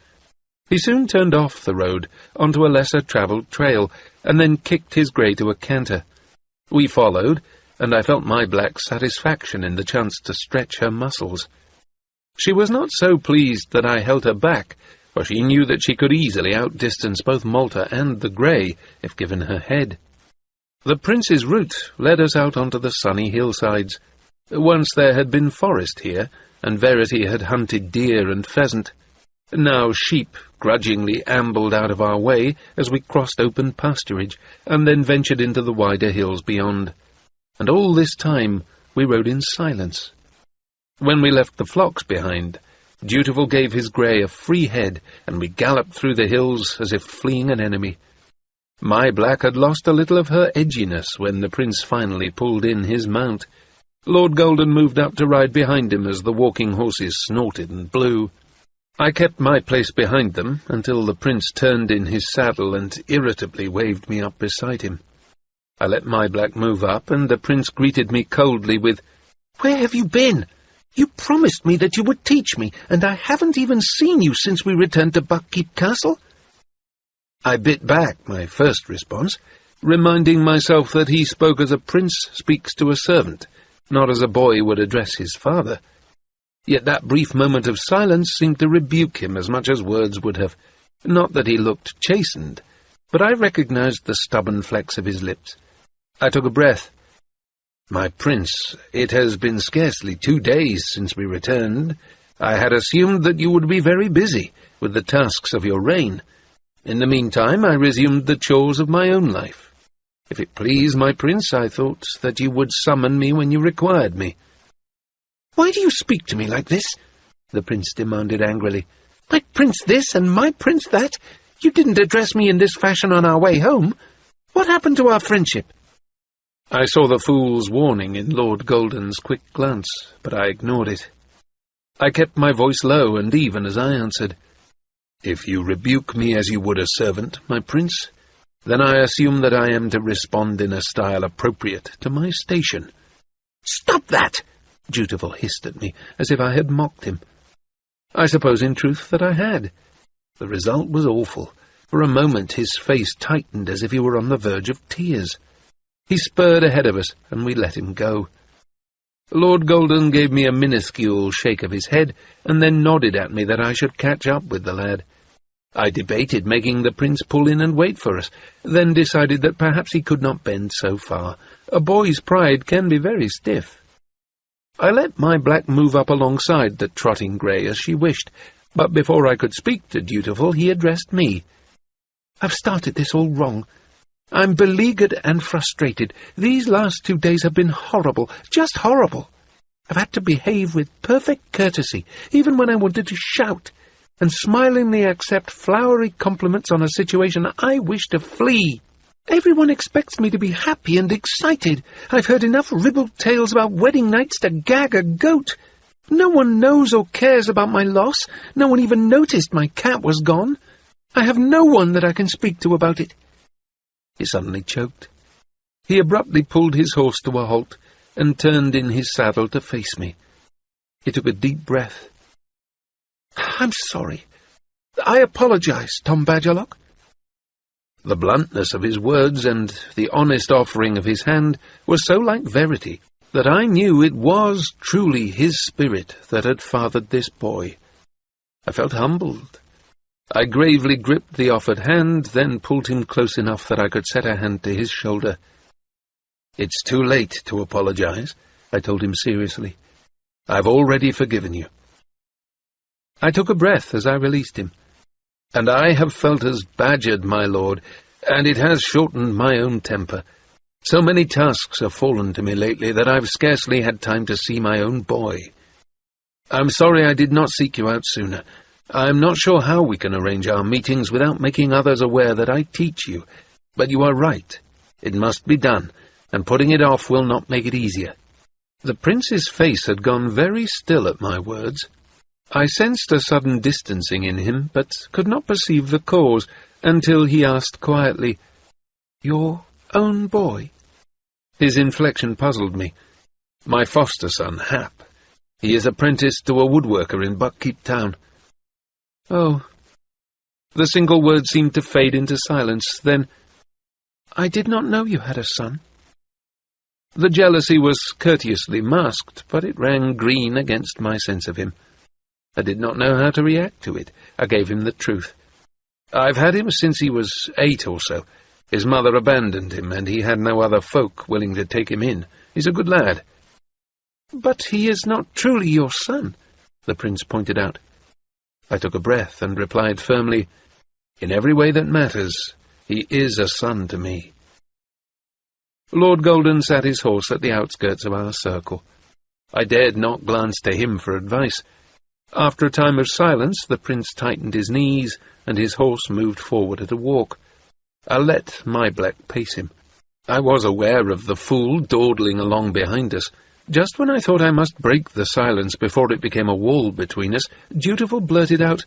He soon turned off the road onto a lesser-travelled trail, and then kicked his grey to a canter. We followed, and I felt my black satisfaction in the chance to stretch her muscles. She was not so pleased that I held her back, for she knew that she could easily outdistance both Malta and the grey if given her head. The prince's route led us out onto the sunny hillsides. Once there had been forest here, and Verity had hunted deer and pheasant. Now sheep grudgingly ambled out of our way as we crossed open pasturage, and then ventured into the wider hills beyond. And all this time we rode in silence. When we left the flocks behind, Dutiful gave his grey a free head, and we galloped through the hills as if fleeing an enemy. My black had lost a little of her edginess when the prince finally pulled in his mount. Lord Golden moved up to ride behind him as the walking horses snorted and blew. I kept my place behind them until the prince turned in his saddle and irritably waved me up beside him. I let my black move up, and the prince greeted me coldly with, "Where have you been? You promised me that you would teach me, and I haven't even seen you since we returned to Buckkeep Castle." I bit back my first response, reminding myself that he spoke as a prince speaks to a servant, not as a boy would address his father. Yet that brief moment of silence seemed to rebuke him as much as words would have. Not that he looked chastened, but I recognized the stubborn flex of his lips. I took a breath. "My prince, it has been scarcely 2 days since we returned. I had assumed that you would be very busy with the tasks of your reign. In the meantime, I resumed the chores of my own life. If it please, my prince, I thought that you would summon me when you required me." "Why do you speak to me like this?" the prince demanded angrily. "My prince this and my prince that? You didn't address me in this fashion on our way home. What happened to our friendship?" I saw the fool's warning in Lord Golden's quick glance, but I ignored it. I kept my voice low and even as I answered, "If you rebuke me as you would a servant, my prince, then I assume that I am to respond in a style appropriate to my station." "Stop that!" Dutiful hissed at me, as if I had mocked him. I suppose in truth that I had. The result was awful. For a moment his face tightened as if he were on the verge of tears. He spurred ahead of us, and we let him go. Lord Golden gave me a minuscule shake of his head, and then nodded at me that I should catch up with the lad. I debated making the prince pull in and wait for us, then decided that perhaps he could not bend so far. A boy's pride can be very stiff. I let my black move up alongside the trotting grey as she wished, but before I could speak to Dutiful, he addressed me. "I've started this all wrong. I'm beleaguered and frustrated. These last 2 days have been horrible, just horrible. I've had to behave with perfect courtesy, even when I wanted to shout, and smilingly accept flowery compliments on a situation I wish to flee. Everyone expects me to be happy and excited. I've heard enough ribald tales about wedding nights to gag a goat. No one knows or cares about my loss. No one even noticed my cat was gone. I have no one that I can speak to about it." He suddenly choked. He abruptly pulled his horse to a halt and turned in his saddle to face me. He took a deep breath. "I'm sorry. I apologize, Tom Badgerlock." The bluntness of his words and the honest offering of his hand were so like verity that I knew it was truly his spirit that had fathered this boy. I felt humbled. I gravely gripped the offered hand, then pulled him close enough that I could set a hand to his shoulder. "It's too late to apologize," I told him seriously. "I've already forgiven you." I took a breath as I released him. "And I have felt as badgered, my lord, and it has shortened my own temper. So many tasks have fallen to me lately that I've scarcely had time to see my own boy. I'm sorry I did not seek you out sooner. I'm not sure how we can arrange our meetings without making others aware that I teach you, but you are right. It must be done, and putting it off will not make it easier." The prince's face had gone very still at my words. I sensed a sudden distancing in him, but could not perceive the cause, until he asked quietly, "Your own boy?" His inflection puzzled me. "My foster son, Hap. He is apprenticed to a woodworker in Buckkeep Town." "Oh." The single word seemed to fade into silence. Then, "I did not know you had a son." The jealousy was courteously masked, but it rang green against my sense of him. I did not know how to react to it. I gave him the truth. "I've had him since he was 8 or so. His mother abandoned him, and he had no other folk willing to take him in. He's a good lad." "But he is not truly your son," the prince pointed out. I took a breath and replied firmly, "In every way that matters, he is a son to me." Lord Golden sat his horse at the outskirts of our circle. I dared not glance to him for advice. After a time of silence, the prince tightened his knees, and his horse moved forward at a walk. I let my black pace him. I was aware of the fool dawdling along behind us. Just when I thought I must break the silence before it became a wall between us, Dutiful blurted out,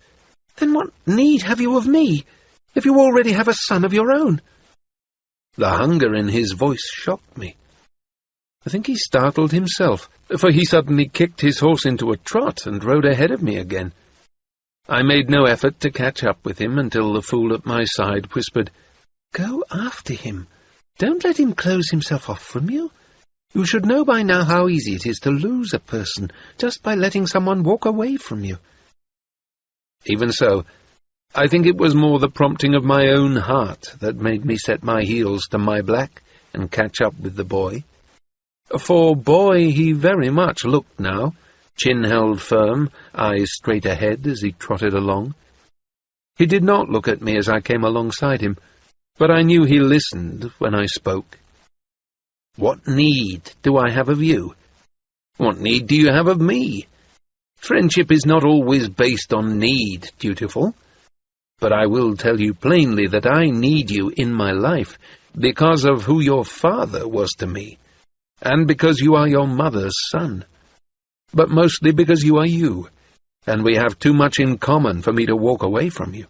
"Then what need have you of me, if you already have a son of your own?" The hunger in his voice shocked me. I think he startled himself, for he suddenly kicked his horse into a trot and rode ahead of me again. I made no effort to catch up with him until the fool at my side whispered, "Go after him. Don't let him close himself off from you. You should know by now how easy it is to lose a person just by letting someone walk away from you." Even so, I think it was more the prompting of my own heart that made me set my heels to my black and catch up with the boy. For boy he very much looked now, chin held firm, eyes straight ahead as he trotted along. He did not look at me as I came alongside him, but I knew he listened when I spoke. "What need do I have of you? What need do you have of me? Friendship is not always based on need, Dutiful. But I will tell you plainly that I need you in my life because of who your father was to me, and because you are your mother's son. But mostly because you are you, and we have too much in common for me to walk away from you.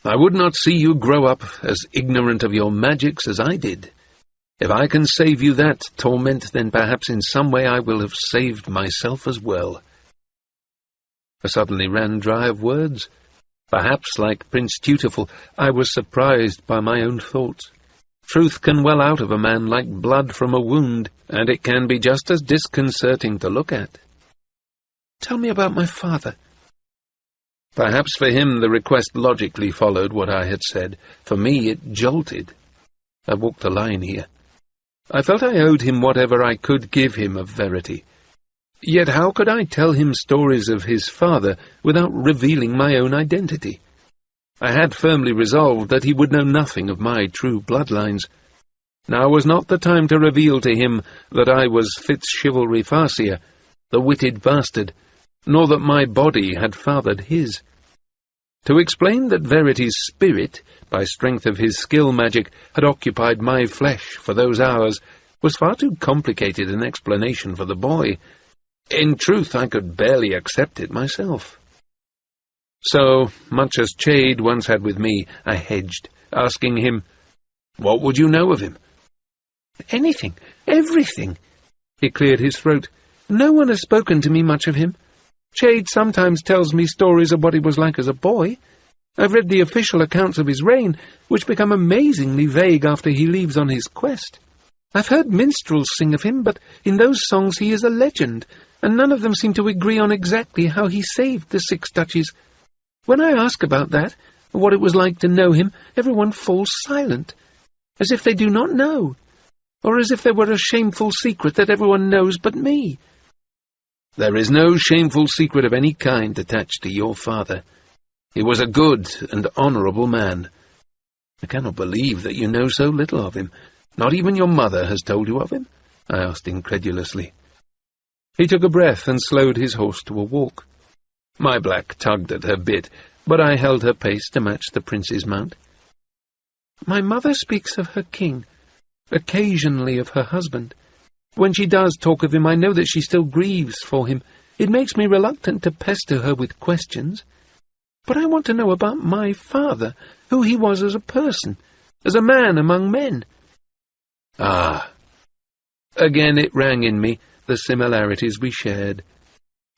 I would not see you grow up as ignorant of your magics as I did. If I can save you that torment, then perhaps in some way I will have saved myself as well." I suddenly ran dry of words. Perhaps, like Prince Dutiful, I was surprised by my own thoughts. Truth can well out of a man like blood from a wound, and it can be just as disconcerting to look at. "Tell me about my father." Perhaps for him the request logically followed what I had said. For me it jolted. I walked a line here. I felt I owed him whatever I could give him of verity. Yet how could I tell him stories of his father without revealing my own identity? I had firmly resolved that he would know nothing of my true bloodlines. Now was not the time to reveal to him that I was Fitzchivalry Farseer, the witted bastard, nor that my body had fathered his. To explain that Verity's spirit, by strength of his skill magic, had occupied my flesh for those hours was far too complicated an explanation for the boy. In truth, I could barely accept it myself. So, much as Chade once had with me, I hedged, asking him, "What would you know of him?" "Anything, everything." He cleared his throat. "No one has spoken to me much of him. Chade sometimes tells me stories of what he was like as a boy. I've read the official accounts of his reign, which become amazingly vague after he leaves on his quest. I've heard minstrels sing of him, but in those songs he is a legend, and none of them seem to agree on exactly how he saved the 6 duchies. When I ask about that, what it was like to know him, everyone falls silent, as if they do not know, or as if there were a shameful secret that everyone knows but me." "There is no shameful secret of any kind attached to your father. He was a good and honourable man. I cannot believe that you know so little of him. Not even your mother has told you of him?" I asked incredulously. He took a breath and slowed his horse to a walk. My black tugged at her bit, but I held her pace to match the prince's mount. "My mother speaks of her king, occasionally of her husband. When she does talk of him, I know that she still grieves for him. It makes me reluctant to pester her with questions. But I want to know about my father, who he was as a person, as a man among men." Ah! Again it rang in me, the similarities we shared.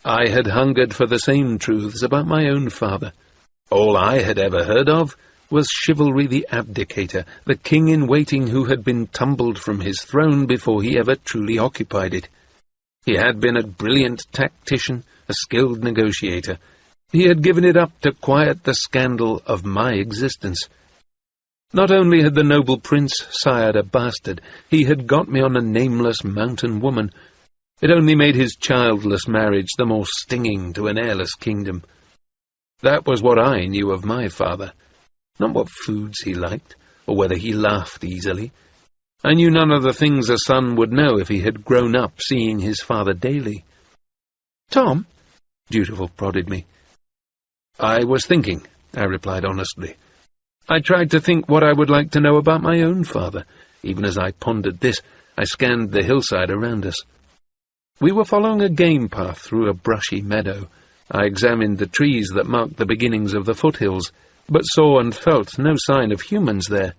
I had hungered for the same truths about my own father. All I had ever heard of was Chivalry the Abdicator, the king-in-waiting who had been tumbled from his throne before he ever truly occupied it. He had been a brilliant tactician, a skilled negotiator. He had given it up to quiet the scandal of my existence. Not only had the noble prince sired a bastard, he had got me on a nameless mountain woman. It only made his childless marriage the more stinging to an heirless kingdom. That was what I knew of my father, not what foods he liked, or whether he laughed easily. I knew none of the things a son would know if he had grown up seeing his father daily. "Tom," Dutiful prodded me. "I was thinking," I replied honestly. I tried to think what I would like to know about my own father. Even as I pondered this, I scanned the hillside around us. We were following a game path through a brushy meadow. I examined the trees that marked the beginnings of the foothills, but saw and felt no sign of humans there.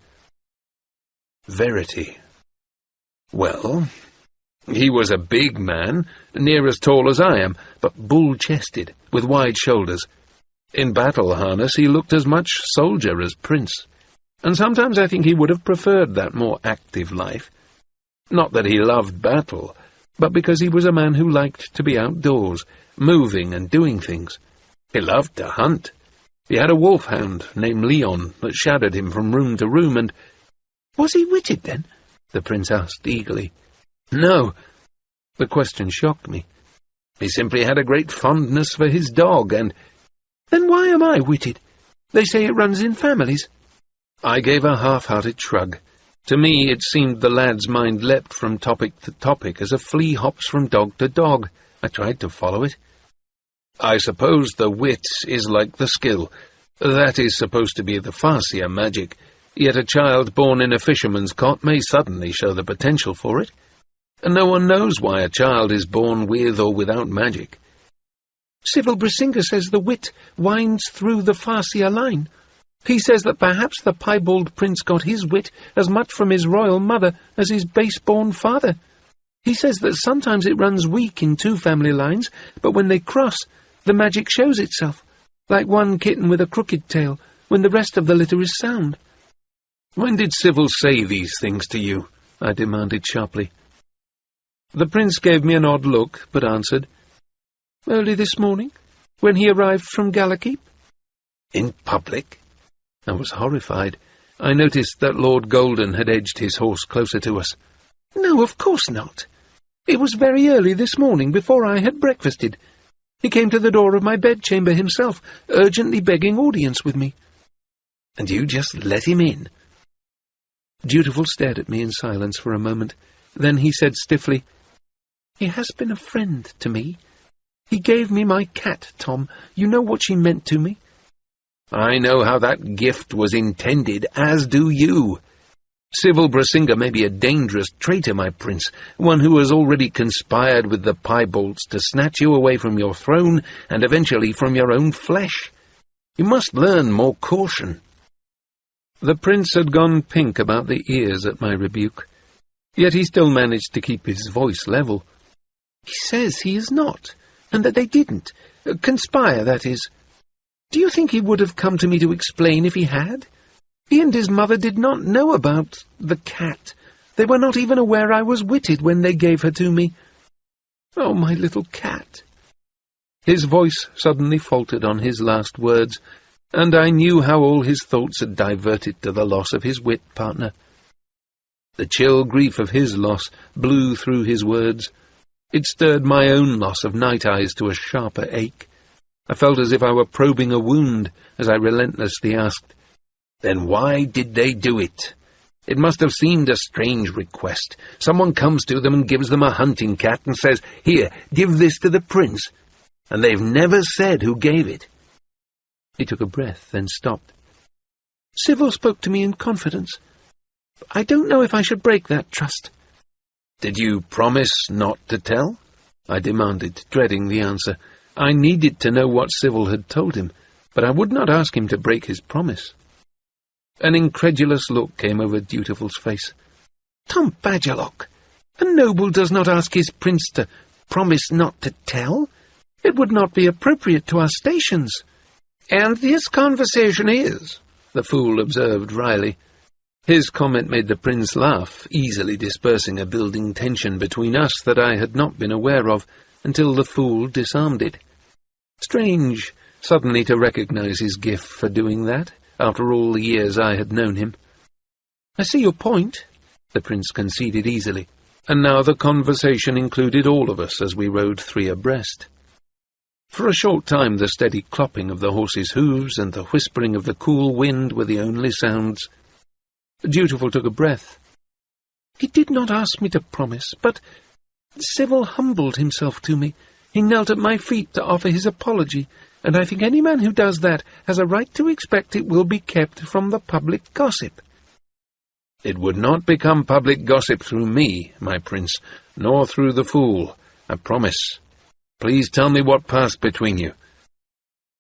Verity. Well, he was a big man, near as tall as I am, but bull-chested, with wide shoulders. In battle harness he looked as much soldier as prince, and sometimes I think he would have preferred that more active life. Not that he loved battle, but because he was a man who liked to be outdoors, moving and doing things. He loved to hunt. He had a wolfhound named Leon that shadowed him from room to room, and— "Was he witted, then?" the prince asked eagerly. No. The question shocked me. He simply had a great fondness for his dog, and— "Then why am I witted? They say it runs in families." I gave a half-hearted shrug. To me it seemed the lad's mind leapt from topic to topic as a flea hops from dog to dog. I tried to follow it. "I suppose the wit is like the skill. That is supposed to be the farcier magic, yet a child born in a fisherman's cot may suddenly show the potential for it. And no one knows why a child is born with or without magic." "Civil Brisinga says the wit winds through the farcier line. He says that perhaps the piebald prince got his wit as much from his royal mother as his base-born father. He says that sometimes it runs weak in 2 family lines, but when they cross, the magic shows itself, like one kitten with a crooked tail, when the rest of the litter is sound." "When did Civil say these things to you?" I demanded sharply. The prince gave me an odd look, but answered, "Early this morning, when he arrived from Galakeep." "In public?" I was horrified. I noticed that Lord Golden had edged his horse closer to us. "No, of course not. It was very early this morning, before I had breakfasted. He came to the door of my bedchamber himself, urgently begging audience with me." "And you just let him in?" Dutiful stared at me in silence for a moment. Then he said stiffly, "He has been a friend to me. He gave me my cat, Tom. You know what she meant to me. I know how that gift was intended, as do you. Civil Brisinga may be a dangerous traitor, my prince, one who has already conspired with the piebalds to snatch you away from your throne and eventually from your own flesh. You must learn more caution." The prince had gone pink about the ears at my rebuke, yet he still managed to keep his voice level. "He says he is not, and that they didn't. Conspire, that is. Do you think he would have come to me to explain if he had? He and his mother did not know about the cat. They were not even aware I was witted when they gave her to me. Oh, my little cat." His voice suddenly faltered on his last words, and I knew how all his thoughts had diverted to the loss of his wit partner. The chill grief of his loss blew through his words. It stirred my own loss of Night Eyes to a sharper ache. I felt as if I were probing a wound as I relentlessly asked, "Then why did they do it? It must have seemed a strange request. Someone comes to them and gives them a hunting cat and says, 'Here, give this to the prince,' and they've never said who gave it." He took a breath, then stopped. "Civil spoke to me in confidence. I don't know if I should break that trust." "Did you promise not to tell?" I demanded, dreading the answer. I needed to know what Civil had told him, but I would not ask him to break his promise. An incredulous look came over Dutiful's face. "Tom Badgerlock, a noble does not ask his prince to promise not to tell. It would not be appropriate to our stations." "And this conversation is," the fool observed wryly. His comment made the prince laugh, easily dispersing a building tension between us that I had not been aware of until the fool disarmed it. Strange, suddenly to recognize his gift for doing that, after all the years I had known him. "I see your point," the prince conceded easily, and now the conversation included all of us as we rode three abreast. For a short time the steady clopping of the horses' hooves and the whispering of the cool wind were the only sounds. Dutiful took a breath. "He did not ask me to promise, but Civil humbled himself to me. He knelt at my feet to offer his apology, and I think any man who does that has a right to expect it will be kept from the public gossip." "It would not become public gossip through me, my prince, nor through the fool, I promise. Please tell me what passed between you."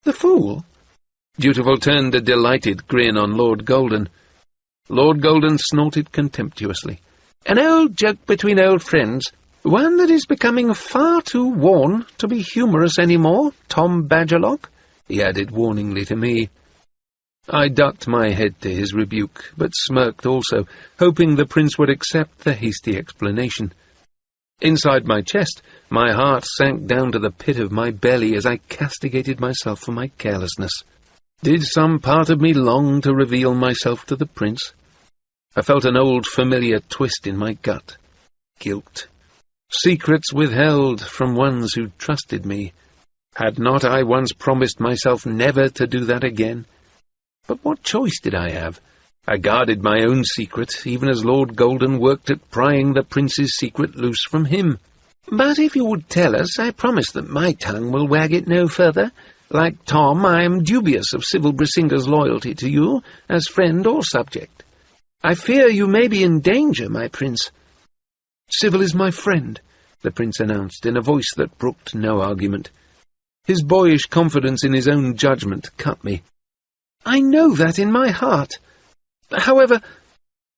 "The fool?" Dutiful turned a delighted grin on Lord Golden. Lord Golden snorted contemptuously. "An old joke between old friends. One that is becoming far too worn to be humorous any more, Tom Badgerlock," he added warningly to me. I ducked my head to his rebuke, but smirked also, hoping the prince would accept the hasty explanation. Inside my chest, my heart sank down to the pit of my belly as I castigated myself for my carelessness. Did some part of me long to reveal myself to the prince? I felt an old familiar twist in my gut. Guilt. Secrets withheld from ones who trusted me. Had not I once promised myself never to do that again? But what choice did I have? I guarded my own secret, even as Lord Golden worked at prying the prince's secret loose from him. "But if you would tell us, I promise that my tongue will wag it no further. Like Tom, I am dubious of Civil Brisinga's loyalty to you, as friend or subject. I fear you may be in danger, my prince." "Civil is my friend," the prince announced in a voice that brooked no argument. His boyish confidence in his own judgment cut me. "I know that in my heart. However—"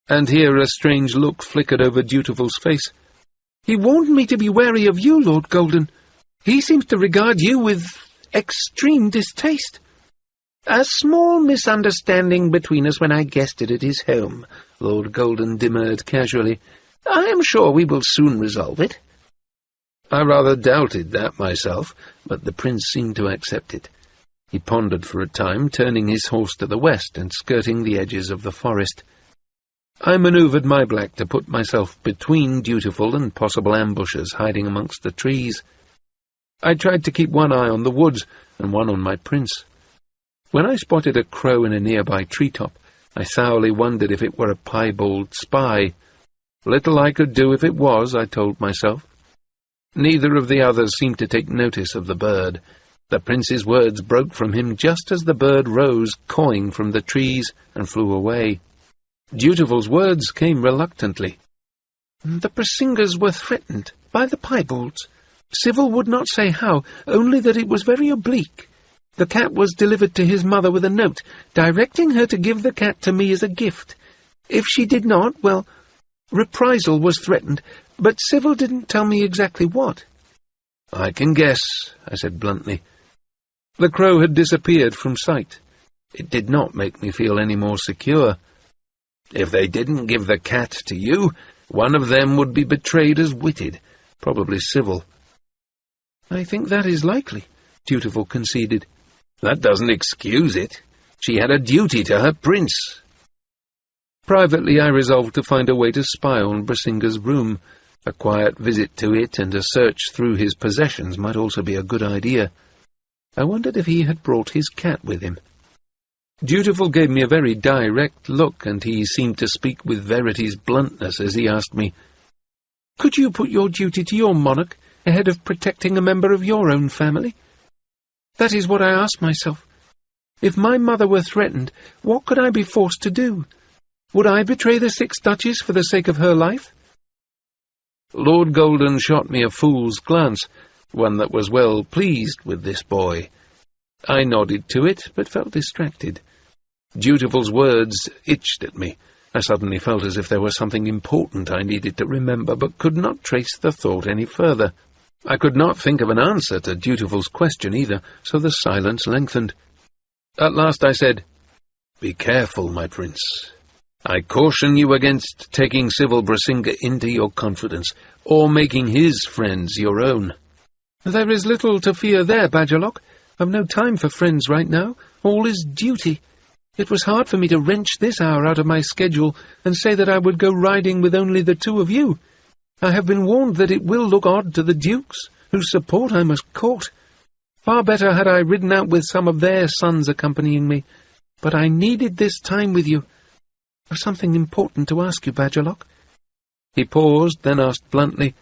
and here a strange look flickered over Dutiful's face. "He warned me to be wary of you, Lord Golden. He seems to regard you with extreme distaste." "A small misunderstanding between us when I guessed it at his home," Lord Golden demurred casually. "I am sure we will soon resolve it." I rather doubted that myself, but the prince seemed to accept it. He pondered for a time, turning his horse to the west and skirting the edges of the forest. I manoeuvred my black to put myself between Dutiful and possible ambushes hiding amongst the trees. I tried to keep one eye on the woods and one on my prince. When I spotted a crow in a nearby treetop, I sourly wondered if it were a piebald spy. Little I could do if it was, I told myself. Neither of the others seemed to take notice of the bird. The prince's words broke from him just as the bird rose, cawing from the trees, and flew away. Dutiful's words came reluctantly. The Brisingas were threatened by the piebalds. Civil would not say how, only that it was very oblique. The cat was delivered to his mother with a note, directing her to give the cat to me as a gift. If she did not, well, reprisal was threatened, but Civil didn't tell me exactly what. "I can guess," I said bluntly. The crow had disappeared from sight. It did not make me feel any more secure. If they didn't give the cat to you, one of them would be betrayed as witted, probably Civil. "I think that is likely," Dutiful conceded. "That doesn't excuse it. She had a duty to her prince." Privately, I resolved to find a way to spy on Brisinga's room. A quiet visit to it and a search through his possessions might also be a good idea. I wondered if he had brought his cat with him. Dutiful gave me a very direct look, and he seemed to speak with Verity's bluntness as he asked me, "Could you put your duty to your monarch ahead of protecting a member of your own family?" That is what I asked myself. If my mother were threatened, what could I be forced to do? Would I betray the 6 duchies for the sake of her life? Lord Golden shot me a fool's glance, one that was well pleased with this boy. I nodded to it, but felt distracted. Dutiful's words itched at me. I suddenly felt as if there was something important I needed to remember, but could not trace the thought any further. I could not think of an answer to Dutiful's question either, so the silence lengthened. At last I said, "Be careful, my prince. I caution you against taking Civil Brisinga into your confidence, or making his friends your own." "There is little to fear there, Badgerlock. I've no time for friends right now. All is duty. It was hard for me to wrench this hour out of my schedule and say that I would go riding with only the 2 of you. I have been warned that it will look odd to the dukes, whose support I must court. Far better had I ridden out with some of their sons accompanying me. But I needed this time with you. I've something important to ask you, Badgerlock." He paused, then asked bluntly,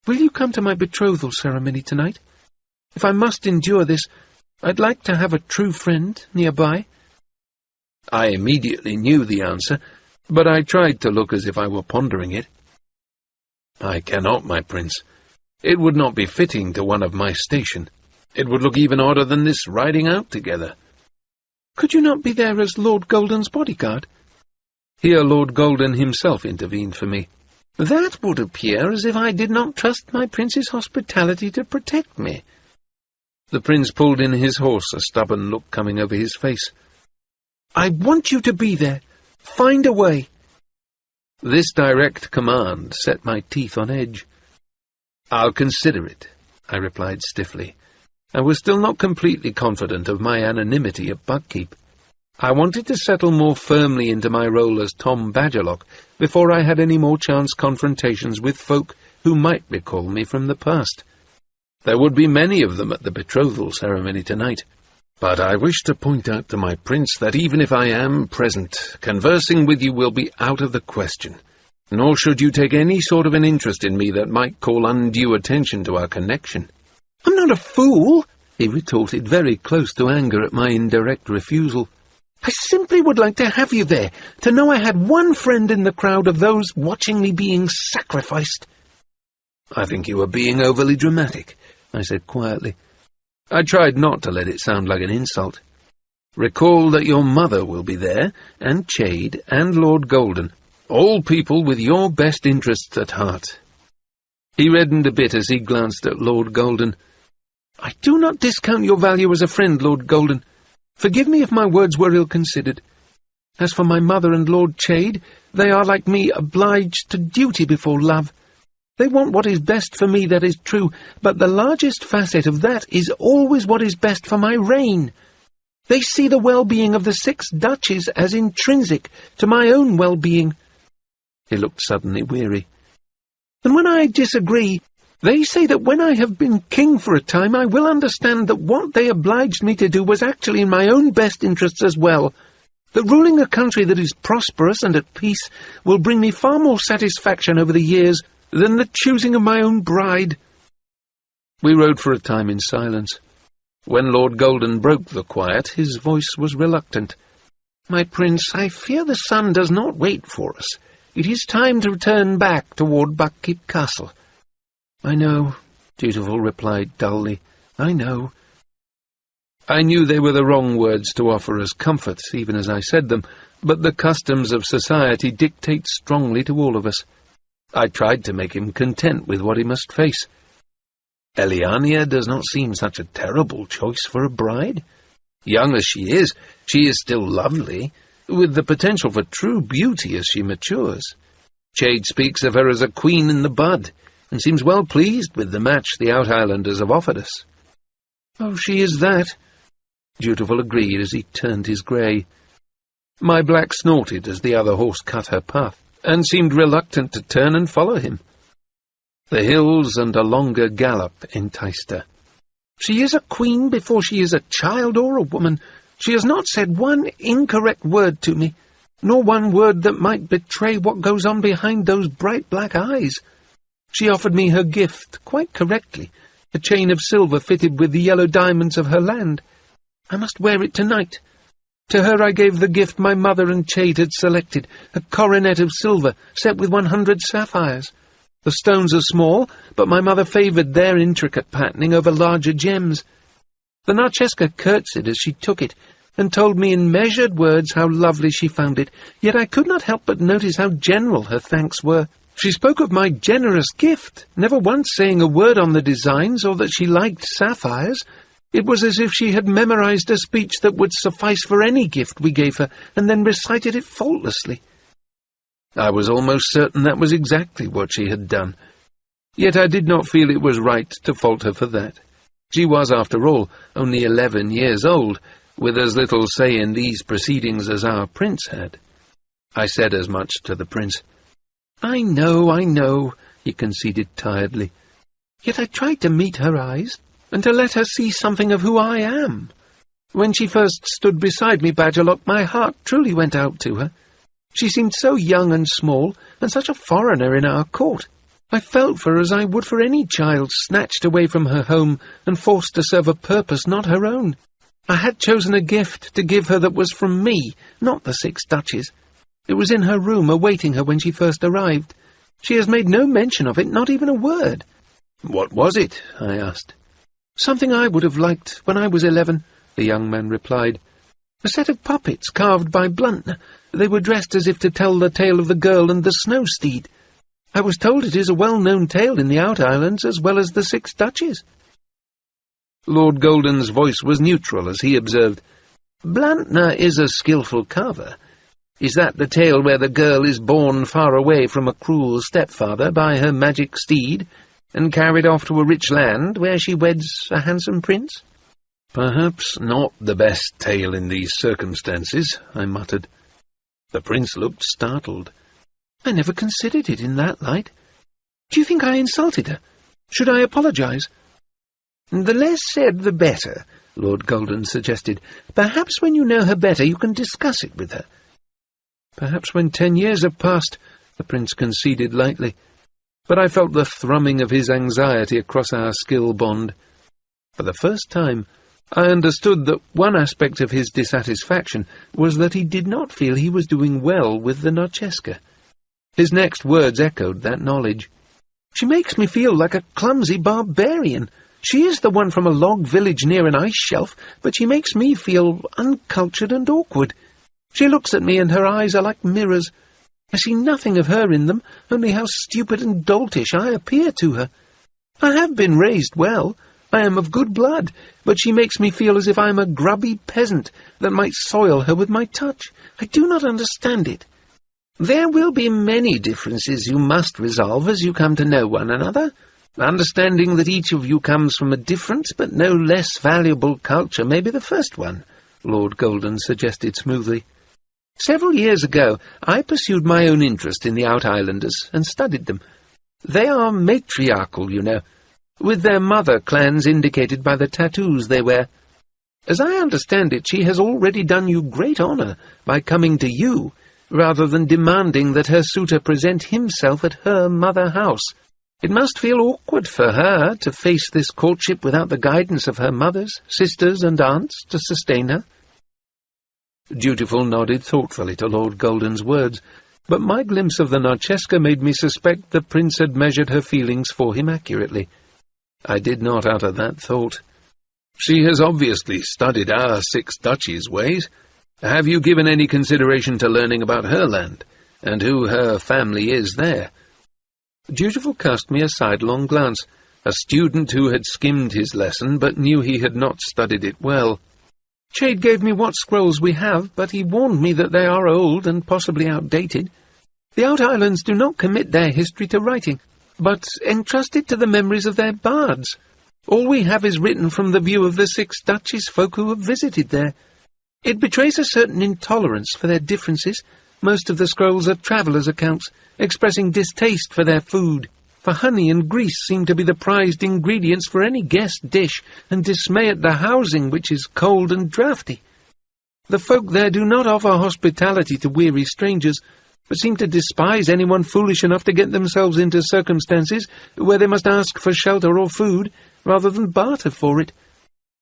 "Will you come to my betrothal ceremony tonight? If I must endure this, I'd like to have a true friend nearby." I immediately knew the answer, but I tried to look as if I were pondering it. "I cannot, my prince. It would not be fitting to one of my station. It would look even odder than this riding out together." "Could you not be there as Lord Golden's bodyguard?" Here Lord Golden himself intervened for me. "That would appear as if I did not trust my prince's hospitality to protect me." The prince pulled in his horse, a stubborn look coming over his face. "I want you to be there. Find a way." This direct command set my teeth on edge. "I'll consider it," I replied stiffly. I was still not completely confident of my anonymity at Buckkeep. I wanted to settle more firmly into my role as Tom Badgerlock before I had any more chance confrontations with folk who might recall me from the past. There would be many of them at the betrothal ceremony tonight. But I wish to point out to my prince that even if I am present, conversing with you will be out of the question. Nor should you take any sort of an interest in me that might call undue attention to our connection." "I'm not a fool," he retorted, very close to anger at my indirect refusal. "I simply would like to have you there, to know I had one friend in the crowd of those watching me being sacrificed." "I think you are being overly dramatic," I said quietly. I tried not to let it sound like an insult. "Recall that your mother will be there, and Chade, and Lord Golden, all people with your best interests at heart." He reddened a bit as he glanced at Lord Golden. "I do not discount your value as a friend, Lord Golden. Forgive me if my words were ill-considered. As for my mother and Lord Chade, they are, like me, obliged to duty before love. They want what is best for me, that is true, but the largest facet of that is always what is best for my reign. They see the well-being of the 6 duchies as intrinsic to my own well-being." He looked suddenly weary. "And when I disagree, they say that when I have been king for a time, I will understand that what they obliged me to do was actually in my own best interests as well. That ruling a country that is prosperous and at peace will bring me far more satisfaction over the years than the choosing of my own bride." We rode for a time in silence. When Lord Golden broke the quiet, his voice was reluctant. "My prince, I fear the sun does not wait for us. It is time to return back toward Buckkeep Castle." "I know," Dutiful replied dully. "I know." I knew they were the wrong words to offer as comfort, even as I said them, but the customs of society dictate strongly to all of us. I tried to make him content with what he must face. Eliania does not seem such a terrible choice for a bride. Young as she is still lovely, with the potential for true beauty as she matures. Chade speaks of her as a queen in the bud, and seems well pleased with the match the Out-Islanders have offered us. "Oh, she is that," Dutiful agreed as he turned his grey. My black snorted as the other horse cut her path, and seemed reluctant to turn and follow him. The hills and a longer gallop enticed her. "She is a queen before she is a child or a woman. She has not said one incorrect word to me, nor one word that might betray what goes on behind those bright black eyes. She offered me her gift, quite correctly, a chain of silver fitted with the yellow diamonds of her land. I must wear it tonight. To her I gave the gift my mother and Chade had selected, a coronet of silver set with 100 sapphires. The stones are small, but my mother favoured their intricate patterning over larger gems. The Narcheska curtsied as she took it, and told me in measured words how lovely she found it, yet I could not help but notice how general her thanks were. She spoke of my generous gift, never once saying a word on the designs or that she liked sapphires. It was as if she had memorized a speech that would suffice for any gift we gave her, and then recited it faultlessly. I was almost certain that was exactly what she had done. Yet I did not feel it was right to fault her for that. She was, after all, only 11 years old, with as little say in these proceedings as our prince had. I said as much to the prince. I know, he conceded tiredly. Yet I tried to meet her eyes, and to let her see something of who I am. When she first stood beside me, Badgerlock, my heart truly went out to her. She seemed so young and small, and such a foreigner in our court. I felt for her as I would for any child snatched away from her home and forced to serve a purpose not her own. I had chosen a gift to give her that was from me, not the 6 duchies. It was in her room, awaiting her when she first arrived. She has made no mention of it, not even a word. What was it? I asked. Something I would have liked when I was 11, the young man replied. A set of puppets carved by Bluntner. They were dressed as if to tell the tale of the girl and the snow steed. I was told it is a well-known tale in the Out-Islands as well as the 6 duchies. Lord Golden's voice was neutral as he observed, Bluntner is a skilful carver. Is that the tale where the girl is borne far away from a cruel stepfather by her magic steed, and carried off to a rich land where she weds a handsome prince? Perhaps not the best tale in these circumstances, I muttered. The prince looked startled. I never considered it in that light. Do you think I insulted her? Should I apologize? The less said, the better, Lord Golden suggested. Perhaps when you know her better, you can discuss it with her. Perhaps when 10 years have passed, the prince conceded lightly. But I felt the thrumming of his anxiety across our skill bond. For the first time, I understood that one aspect of his dissatisfaction was that he did not feel he was doing well with the Narcheska. His next words echoed that knowledge. She makes me feel like a clumsy barbarian. She is the one from a log village near an ice shelf, but she makes me feel uncultured and awkward. She looks at me and her eyes are like mirrors. I see nothing of her in them, only how stupid and doltish I appear to her. I have been raised well. I am of good blood, but she makes me feel as if I am a grubby peasant that might soil her with my touch. I do not understand it. There will be many differences you must resolve as you come to know one another. Understanding that each of you comes from a different but no less valuable culture may be the first one, Lord Golden suggested smoothly. Several years ago, I pursued my own interest in the Out-Islanders and studied them. They are matriarchal, you know, with their mother clans indicated by the tattoos they wear. As I understand it, she has already done you great honour by coming to you, rather than demanding that her suitor present himself at her mother house. It must feel awkward for her to face this courtship without the guidance of her mothers, sisters, and aunts to sustain her." Dutiful nodded thoughtfully to Lord Golden's words, but my glimpse of the Narceska made me suspect the prince had measured her feelings for him accurately. I did not utter that thought. "She has obviously studied our 6 duchies' ways. Have you given any consideration to learning about her land, and who her family is there?" Dutiful cast me a sidelong glance, a student who had skimmed his lesson but knew he had not studied it well. "Chade gave me what scrolls we have, but he warned me that they are old and possibly outdated. The Out Islands do not commit their history to writing, but entrust it to the memories of their bards. All we have is written from the view of the 6 duchies folk who have visited there. It betrays a certain intolerance for their differences. Most of the scrolls are travellers' accounts, expressing distaste for their food, for honey and grease seem to be the prized ingredients for any guest dish, and dismay at the housing, which is cold and draughty. The folk there do not offer hospitality to weary strangers, but seem to despise anyone foolish enough to get themselves into circumstances where they must ask for shelter or food, rather than barter for it.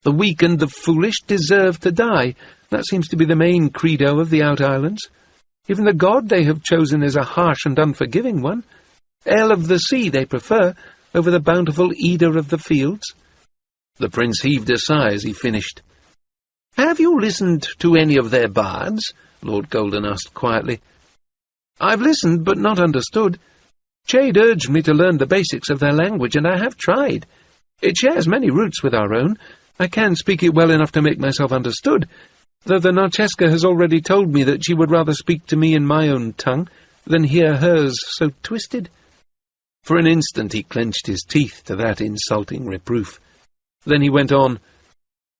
The weak and the foolish deserve to die. That seems to be the main credo of the Out Islands. Even the god they have chosen is a harsh and unforgiving one. Ale of the sea they prefer, over the bountiful Eder of the fields." The prince heaved a sigh as he finished. "Have you listened to any of their bards?" Lord Golden asked quietly. "I've listened, but not understood. Chade urged me to learn the basics of their language, and I have tried. It shares many roots with our own. I can speak it well enough to make myself understood, though the Narceska has already told me that she would rather speak to me in my own tongue than hear hers so twisted." For an instant he clenched his teeth to that insulting reproof. Then he went on,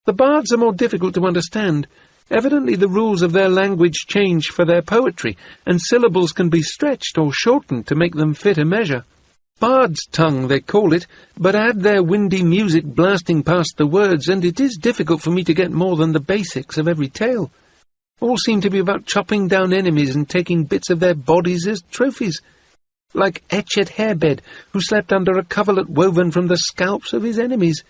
"The bards are more difficult to understand. Evidently the rules of their language change for their poetry, and syllables can be stretched or shortened to make them fit a measure. Bard's tongue, they call it, but add their windy music blasting past the words, and it is difficult for me to get more than the basics of every tale. All seem to be about chopping down enemies and taking bits of their bodies as trophies, like Etchet Hairbed, who slept under a coverlet woven from the scalps of his enemies,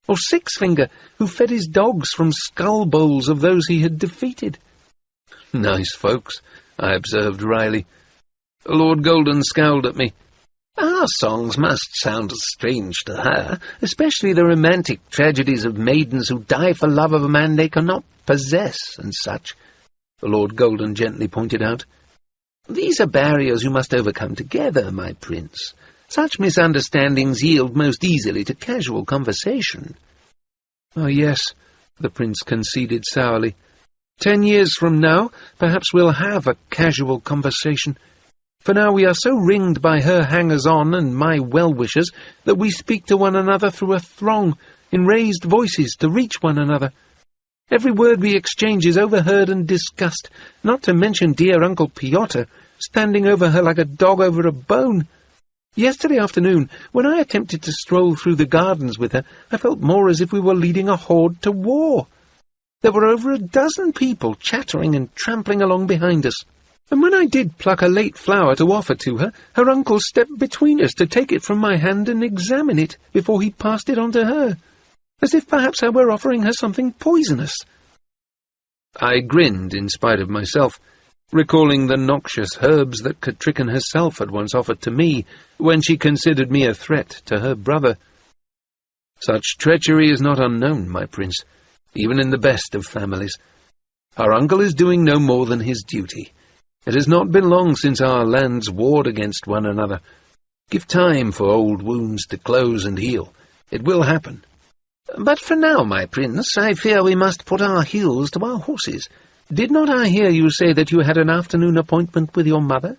or Sixfinger, who fed his dogs from skull bowls of those he had defeated." "Nice folks," I observed wryly. Lord Golden scowled at me. "Our songs must sound strange to her, especially the romantic tragedies of maidens who die for love of a man they cannot possess, and such," Lord Golden gently pointed out. "These are barriers you must overcome together, my prince. Such misunderstandings yield most easily to casual conversation." "Oh, yes," the prince conceded sourly. 10 years from now, perhaps we'll have a casual conversation. For now we are so ringed by her hangers-on and my well-wishers that we speak to one another through a throng, in raised voices to reach one another. Every word we exchange is overheard and discussed, not to mention dear Uncle Piotr, standing over her like a dog over a bone. Yesterday afternoon, when I attempted to stroll through the gardens with her, I felt more as if we were leading a horde to war. There were over a dozen people chattering and trampling along behind us. And when I did pluck a late flower to offer to her, her uncle stepped between us to take it from my hand and examine it before he passed it on to her, as if perhaps I were offering her something poisonous. I grinned in spite of myself, recalling the noxious herbs that Catrican herself had once offered to me when she considered me a threat to her brother. Such treachery is not unknown, my prince, even in the best of families. Our uncle is doing no more than his duty. It has not been long since our lands warred against one another. Give time for old wounds to close and heal. It will happen. But for now, my prince, I fear we must put our heels to our horses. Did not I hear you say that you had an afternoon appointment with your mother?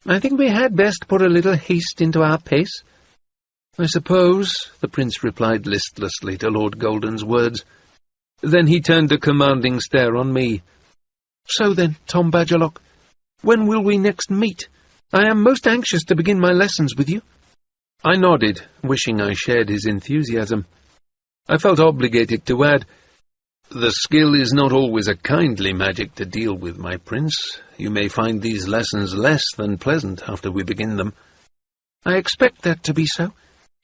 I think we had best put a little haste into our pace. I suppose, the prince replied listlessly to Lord Golden's words. Then he turned a commanding stare on me. So then, Tom Badgerlock, when will we next meet? I am most anxious to begin my lessons with you. I nodded, wishing I shared his enthusiasm. I felt obligated to add, the skill is not always a kindly magic to deal with, my prince. You may find these lessons less than pleasant after we begin them. I expect that to be so.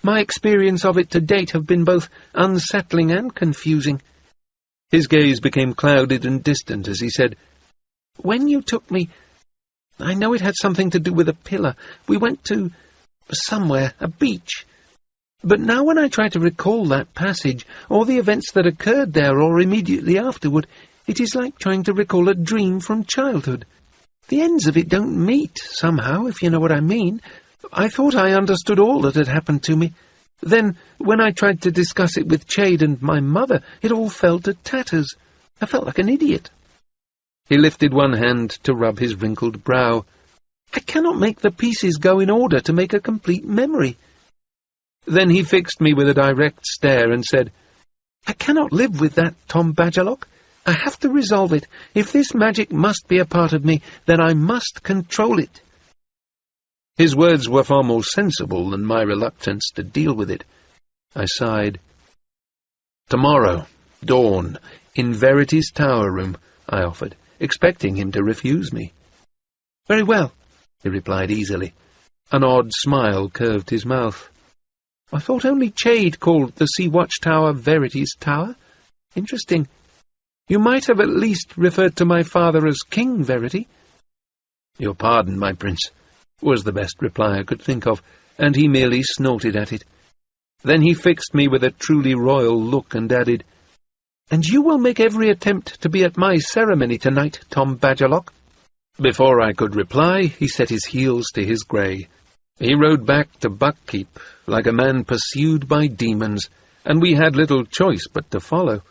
My experience of it to date have been both unsettling and confusing." His gaze became clouded and distant as he said, "When you took me, I know it had something to do with a pillar. We went to somewhere, a beach. But now when I try to recall that passage, or the events that occurred there or immediately afterward, it is like trying to recall a dream from childhood. The ends of it don't meet, somehow, if you know what I mean. I thought I understood all that had happened to me. Then, when I tried to discuss it with Chade and my mother, it all fell to tatters. I felt like an idiot." He lifted one hand to rub his wrinkled brow. "I cannot make the pieces go in order to make a complete memory." Then he fixed me with a direct stare and said, "I cannot live with that, Tom Badgerlock. I have to resolve it. If this magic must be a part of me, then I must control it." His words were far more sensible than my reluctance to deal with it. I sighed. "Tomorrow, dawn, in Verity's tower room," I offered, expecting him to refuse me. "Very well," he replied easily. An odd smile curved his mouth. "I thought only Chade called the Sea Watch Tower Verity's Tower. Interesting. You might have at least referred to my father as King Verity." "Your pardon, my prince," was the best reply I could think of, and he merely snorted at it. Then he fixed me with a truly royal look and added, "And you will make every attempt to be at my ceremony tonight, Tom Badgerlock?" Before I could reply, he set his heels to his grey. He rode back to Buckkeep like a man pursued by demons, and we had little choice but to follow.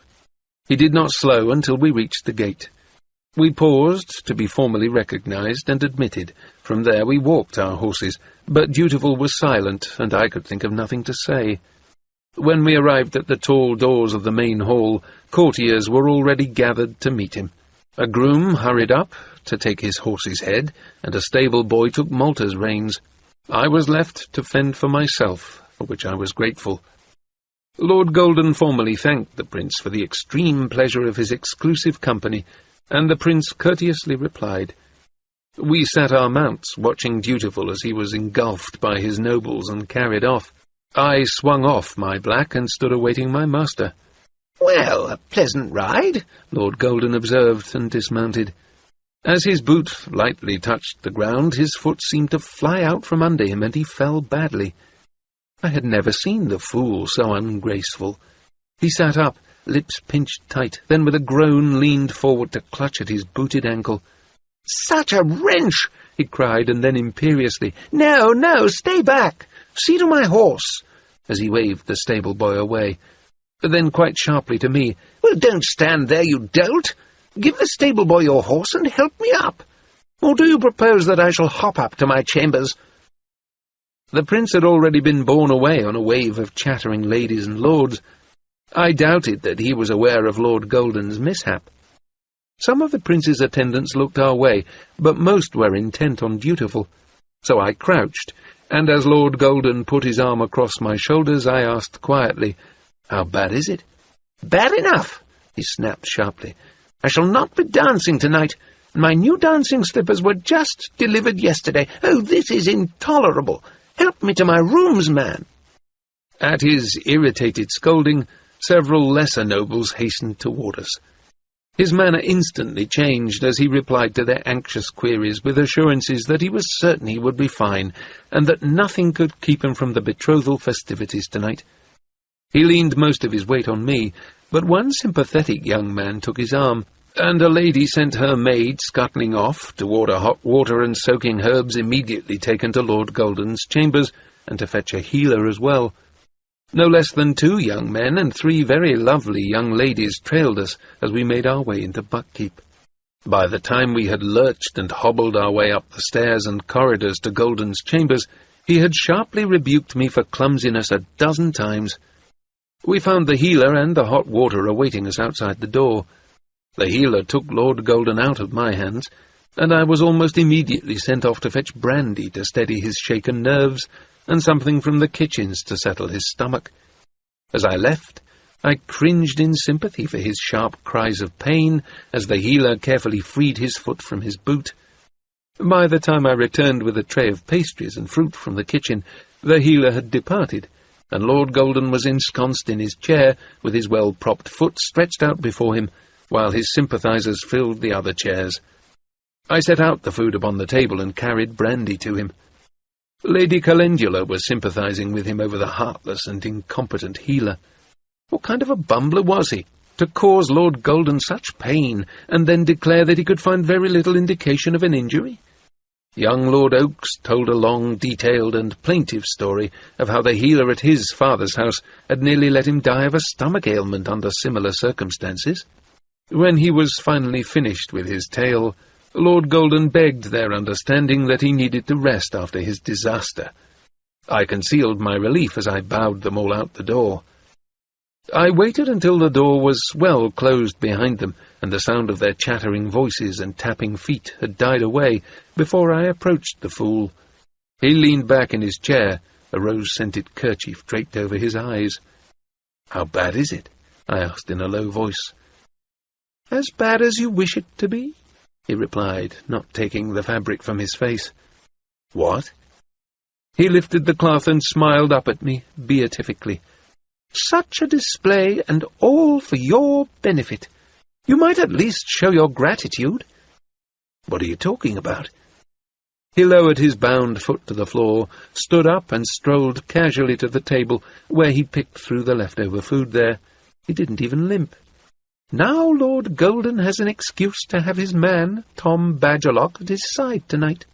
He did not slow until we reached the gate. We paused to be formally recognized and admitted. From there we walked our horses, but Dutiful was silent, and I could think of nothing to say. When we arrived at the tall doors of the main hall, courtiers were already gathered to meet him. A groom hurried up to take his horse's head, and a stable boy took Malta's reins. I was left to fend for myself, for which I was grateful. Lord Golden formally thanked the prince for the extreme pleasure of his exclusive company, and the prince courteously replied. We sat our mounts, watching Dutiful as he was engulfed by his nobles and carried off. I swung off my black and stood awaiting my master. "Well, a pleasant ride," Lord Golden observed, and dismounted. As his boot lightly touched the ground, his foot seemed to fly out from under him, and he fell badly. I had never seen the fool so ungraceful. He sat up, lips pinched tight, then with a groan leaned forward to clutch at his booted ankle. "Such a wrench!" he cried, and then imperiously, "No, no, stay back! See to my horse!" as he waved the stable boy away. Then quite sharply to me, "Well, don't stand there, you dolt! Give the stable boy your horse and help me up! Or do you propose that I shall hop up to my chambers?" The prince had already been borne away on a wave of chattering ladies and lords. I doubted that he was aware of Lord Golden's mishap. Some of the prince's attendants looked our way, but most were intent on Dutiful. So I crouched, and as Lord Golden put his arm across my shoulders, I asked quietly, "How bad is it?" "Bad enough," he snapped sharply. "I shall not be dancing tonight. My new dancing slippers were just delivered yesterday. Oh, this is intolerable. Help me to my rooms, man." At his irritated scolding, several lesser nobles hastened toward us. His manner instantly changed as he replied to their anxious queries with assurances that he was certain he would be fine, and that nothing could keep him from the betrothal festivities tonight. He leaned most of his weight on me, but one sympathetic young man took his arm, and a lady sent her maid scuttling off to order hot water and soaking herbs immediately taken to Lord Golden's chambers, and to fetch a healer as well. No less than 2 young men and 3 very lovely young ladies trailed us as we made our way into Buckkeep. By the time we had lurched and hobbled our way up the stairs and corridors to Golden's chambers, he had sharply rebuked me for clumsiness 12 times. We found the healer and the hot water awaiting us outside the door. The healer took Lord Golden out of my hands, and I was almost immediately sent off to fetch brandy to steady his shaken nerves, and something from the kitchens to settle his stomach. As I left, I cringed in sympathy for his sharp cries of pain as the healer carefully freed his foot from his boot. By the time I returned with a tray of pastries and fruit from the kitchen, the healer had departed, and Lord Golden was ensconced in his chair, with his well-propped foot stretched out before him, while his sympathizers filled the other chairs. I set out the food upon the table and carried brandy to him. Lady Calendula was sympathizing with him over the heartless and incompetent healer. What kind of a bumbler was he, to cause Lord Golden such pain, and then declare that he could find very little indication of an injury? Young Lord Oakes told a long, detailed, and plaintive story of how the healer at his father's house had nearly let him die of a stomach ailment under similar circumstances. When he was finally finished with his tale, Lord Golden begged their understanding that he needed to rest after his disaster. I concealed my relief as I bowed them all out the door. I waited until the door was well closed behind them, and the sound of their chattering voices and tapping feet had died away, before I approached the fool. He leaned back in his chair, a rose-scented kerchief draped over his eyes. "How bad is it?" I asked in a low voice. "As bad as you wish it to be," he replied, not taking the fabric from his face. "What?" He lifted the cloth and smiled up at me beatifically. "Such a display, and all for your benefit. You might at least show your gratitude." "What are you talking about?" He lowered his bound foot to the floor, stood up, and strolled casually to the table, where he picked through the leftover food there. He didn't even limp. "Now Lord Golden has an excuse to have his man, Tom Badgerlock, at his side tonight.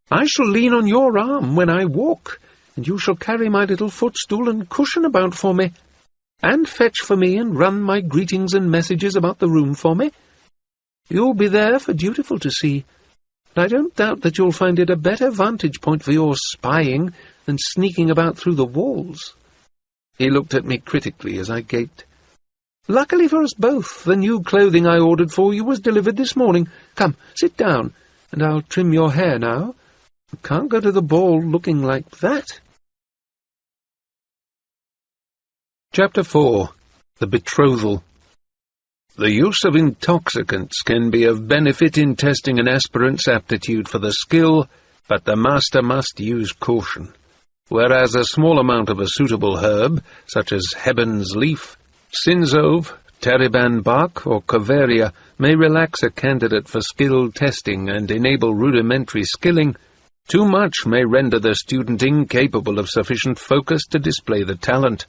I shall lean on your arm when I walk, and you shall carry my little footstool and cushion about for me, and fetch for me and run my greetings and messages about the room for me. You'll be there for dutiful to see, but I don't doubt that you'll find it a better vantage point for your spying than sneaking about through the walls." He looked at me critically as I gaped. "Luckily for us both, the new clothing I ordered for you was delivered this morning. Come, sit down, and I'll trim your hair now. You can't go to the ball looking like that." Chapter 4. The Betrothal. The use of intoxicants can be of benefit in testing an aspirant's aptitude for the skill, but the master must use caution. Whereas a small amount of a suitable herb, such as Heben's leaf, Sinzove, Tariban bark, or Coveria, may relax a candidate for skill testing and enable rudimentary skilling, too much may render the student incapable of sufficient focus to display the talent.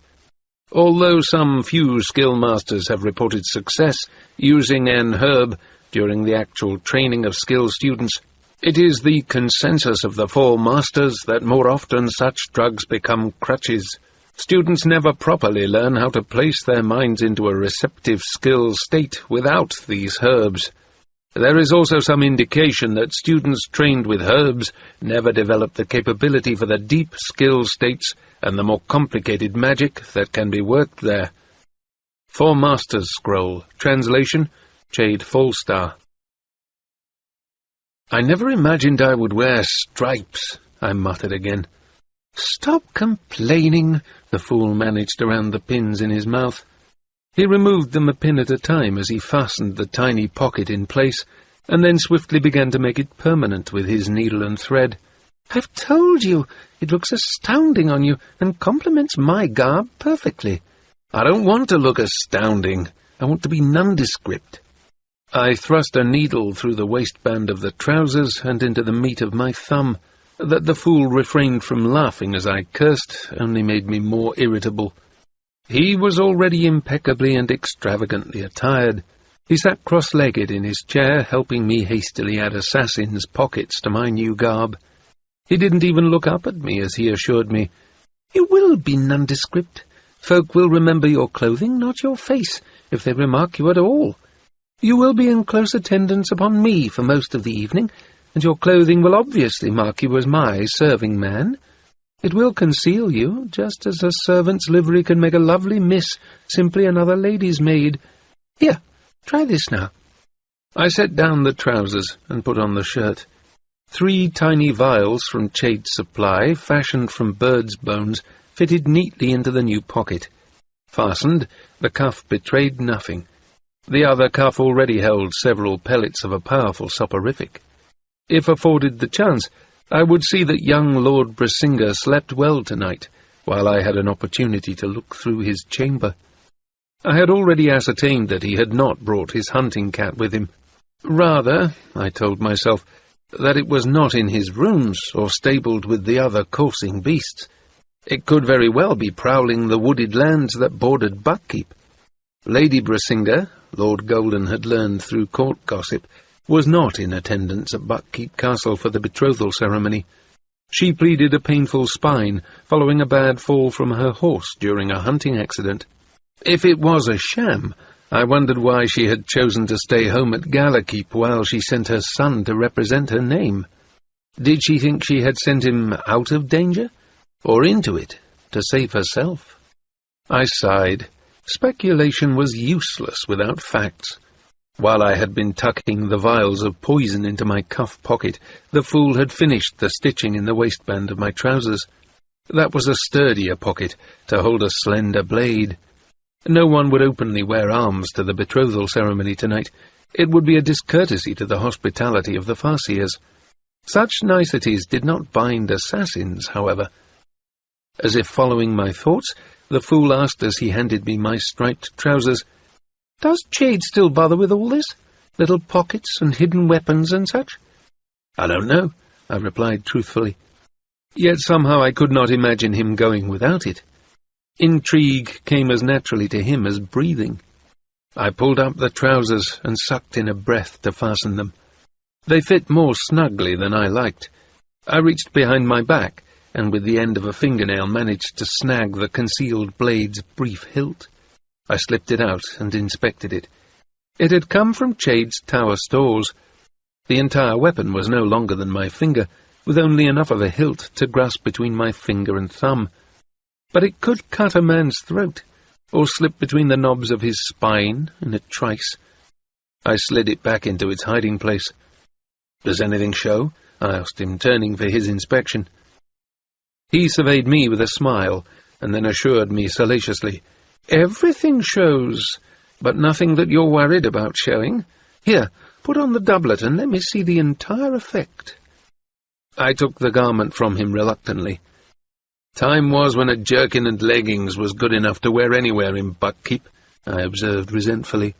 Although some few skill masters have reported success using an herb during the actual training of skill students, it is the consensus of the four masters that more often such drugs become crutches. Students never properly learn how to place their minds into a receptive skill state without these herbs. There is also some indication that students trained with herbs never develop the capability for the deep skill states and the more complicated magic that can be worked there. Four Masters Scroll. Translation, Chade Falstar. "I never imagined I would wear stripes," I muttered again. "Stop complaining," the fool managed around the pins in his mouth. He removed them a pin at a time as he fastened the tiny pocket in place, and then swiftly began to make it permanent with his needle and thread. "I've told you, it looks astounding on you, and complements my garb perfectly." "I don't want to look astounding. I want to be nondescript." I thrust a needle through the waistband of the trousers and into the meat of my thumb. That the fool refrained from laughing as I cursed only made me more irritable. He was already impeccably and extravagantly attired. He sat cross-legged in his chair, helping me hastily add assassin's pockets to my new garb. He didn't even look up at me as he assured me, "You will be nondescript. Folk will remember your clothing, not your face, if they remark you at all. You will be in close attendance upon me for most of the evening, and your clothing will obviously mark you as my serving man. It will conceal you, just as a servant's livery can make a lovely miss simply another lady's maid. Here, try this now." I set down the trousers and put on the shirt. 3 tiny vials from Chade's supply, fashioned from birds' bones, fitted neatly into the new pocket. Fastened, the cuff betrayed nothing. The other cuff already held several pellets of a powerful soporific. If afforded the chance, I would see that young Lord Brassinger slept well tonight, while I had an opportunity to look through his chamber. I had already ascertained that he had not brought his hunting cat with him. Rather, I told myself, that it was not in his rooms or stabled with the other coursing beasts. It could very well be prowling the wooded lands that bordered Buckkeep. Lady Brassinger, Lord Golden had learned through court gossip, was not in attendance at Buckkeep Castle for the betrothal ceremony. She pleaded a painful spine, following a bad fall from her horse during a hunting accident. If it was a sham, I wondered why she had chosen to stay home at Gallerkeep while she sent her son to represent her name. Did she think she had sent him out of danger, or into it, to save herself? I sighed. Speculation was useless without facts. While I had been tucking the vials of poison into my cuff pocket, the fool had finished the stitching in the waistband of my trousers. That was a sturdier pocket, to hold a slender blade. No one would openly wear arms to the betrothal ceremony tonight. It would be a discourtesy to the hospitality of the Farseers. Such niceties did not bind assassins, however. As if following my thoughts, the fool asked as he handed me my striped trousers, "Does Chade still bother with all this? Little pockets and hidden weapons and such?" "I don't know," I replied truthfully. Yet somehow I could not imagine him going without it. Intrigue came as naturally to him as breathing. I pulled up the trousers and sucked in a breath to fasten them. They fit more snugly than I liked. I reached behind my back, and with the end of a fingernail managed to snag the concealed blade's brief hilt. I slipped it out and inspected it. It had come from Chade's tower stores. The entire weapon was no longer than my finger, with only enough of a hilt to grasp between my finger and thumb. But it could cut a man's throat, or slip between the knobs of his spine in a trice. I slid it back into its hiding place. "Does anything show?" I asked him, turning for his inspection. He surveyed me with a smile, and then assured me salaciously, "Everything shows, but nothing that you're worried about showing. Here, put on the doublet and let me see the entire effect." I took the garment from him reluctantly. "Time was when a jerkin and leggings was good enough to wear anywhere in Buckkeep," I observed resentfully.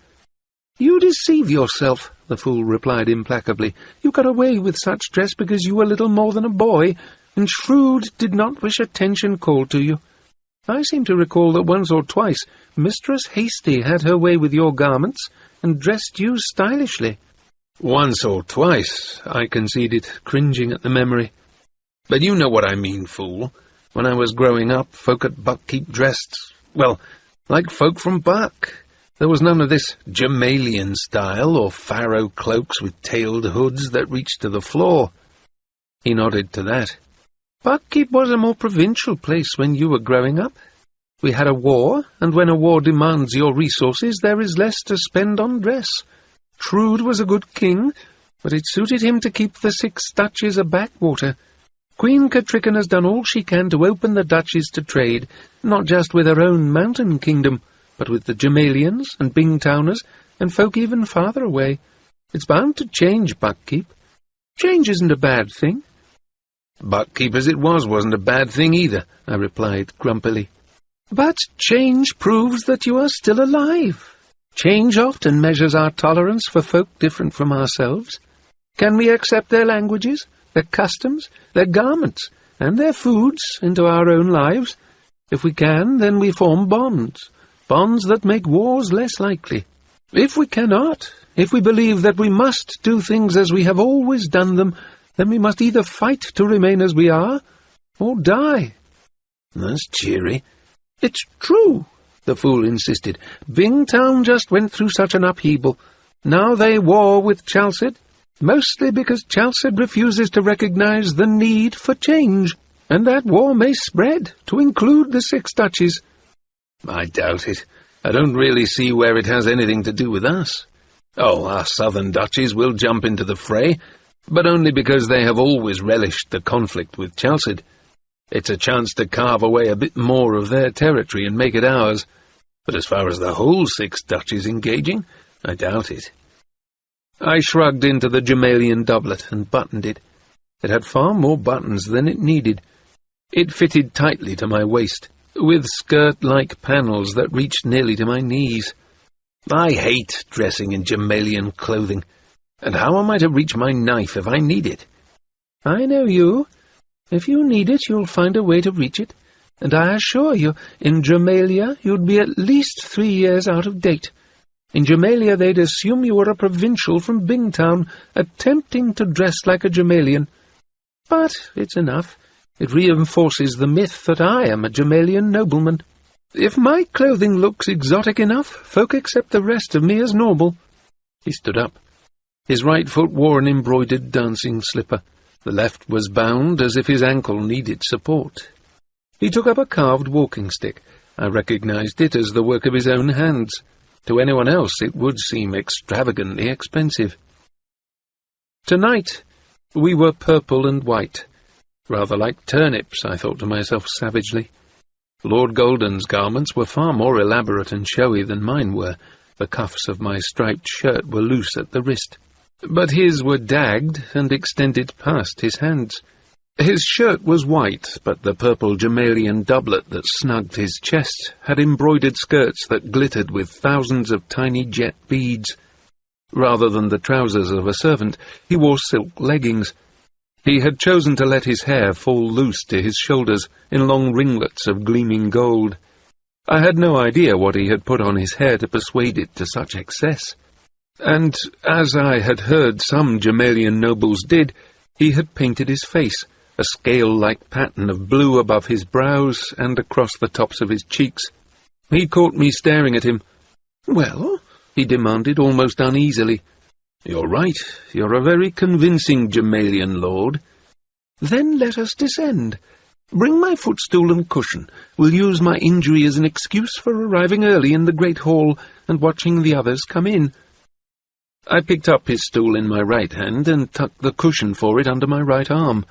"You deceive yourself," the fool replied implacably. "You got away with such dress because you were little more than a boy, and Shrewd did not wish attention called to you. I seem to recall that once or twice Mistress Hasty had her way with your garments, and dressed you stylishly." "Once or twice," I conceded, cringing at the memory. "But you know what I mean, fool. When I was growing up, folk at Buckkeep dressed, well, like folk from Buck. There was none of this Gemalian style, or pharaoh cloaks with tailed hoods that reached to the floor." He nodded to that. "Buckkeep was a more provincial place when you were growing up. We had a war, and when a war demands your resources, there is less to spend on dress. Shrewd was a good king, but it suited him to keep the 6 duchies a backwater. Queen Catrican has done all she can to open the duchies to trade, not just with her own mountain kingdom, but with the Gemalians and Bingtowners and folk even farther away. It's bound to change, Buckkeep. Change isn't a bad thing." "Buckkeep as it was wasn't a bad thing either," I replied grumpily. "But change proves that you are still alive. Change often measures our tolerance for folk different from ourselves. Can we accept their languages, their customs, their garments, and their foods into our own lives? If we can, then we form bonds that make wars less likely. If we cannot, if we believe that we must do things as we have always done them, then we must either fight to remain as we are, or die." "That's cheery." "It's true," the fool insisted. "Bingtown just went through such an upheaval. Now they war with Chalced, mostly because Chalced refuses to recognize the need for change, and that war may spread to include the 6 duchies." "I doubt it. I don't really see where it has anything to do with us. Oh, our southern duchies will jump into the fray, but only because they have always relished the conflict with Chalced. It's a chance to carve away a bit more of their territory and make it ours. But as far as the whole 6 duchies engaging, I doubt it." I shrugged into the Gemalian doublet and buttoned it. It had far more buttons than it needed. It fitted tightly to my waist, with skirt-like panels that reached nearly to my knees. I hate dressing in Gemalian clothing, and how am I to reach my knife if I need it? I know you. If you need it, you'll find a way to reach it, and I assure you, in Gemalia you'd be at least 3 years out of date. In Gemalia they'd assume you were a provincial from Bingtown, attempting to dress like a Gemalian. But it's enough. It reinforces the myth that I am a Gemalian nobleman. If my clothing looks exotic enough, folk accept the rest of me as normal. He stood up. His right foot wore an embroidered dancing slipper. The left was bound as if his ankle needed support. He took up a carved walking stick. I recognized it as the work of his own hands. To anyone else it would seem extravagantly expensive. Tonight we were purple and white. Rather like turnips, I thought to myself savagely. Lord Golden's garments were far more elaborate and showy than mine were. The cuffs of my striped shirt were loose at the wrist, but his were dagged and extended past his hands. His shirt was white, but the purple Gemalian doublet that snugged his chest had embroidered skirts that glittered with thousands of tiny jet beads. Rather than the trousers of a servant, he wore silk leggings. He had chosen to let his hair fall loose to his shoulders in long ringlets of gleaming gold. I had no idea what he had put on his hair to persuade it to such excess. And, as I had heard some Gemalian nobles did, he had painted his face, a scale-like pattern of blue above his brows and across the tops of his cheeks. He caught me staring at him. "Well?" he demanded, almost uneasily. "You're right. You're a very convincing Gemalian lord." "Then let us descend. Bring my footstool and cushion. We'll use my injury as an excuse for arriving early in the great hall and watching the others come in." I picked up his stool in my right hand and tucked the cushion for it under my right arm.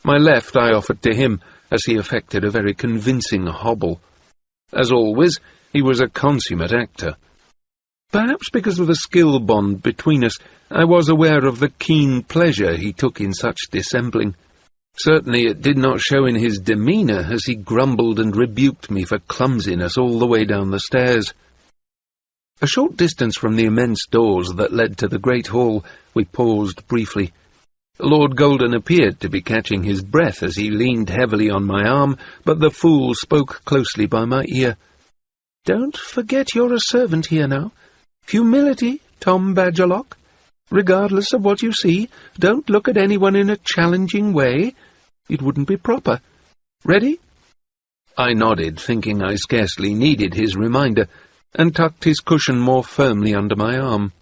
My left I offered to him, as he affected a very convincing hobble. As always, he was a consummate actor. Perhaps because of the skill bond between us, I was aware of the keen pleasure he took in such dissembling. Certainly it did not show in his demeanour as he grumbled and rebuked me for clumsiness all the way down the stairs. A short distance from the immense doors that led to the great hall, we paused briefly. Lord Golden appeared to be catching his breath as he leaned heavily on my arm, but the fool spoke closely by my ear. "Don't forget you're a servant here now. Humility, Tom Badgerlock. Regardless of what you see, don't look at anyone in a challenging way. It wouldn't be proper. Ready?" I nodded, thinking I scarcely needed his reminder, and tucked his cushion more firmly under my arm.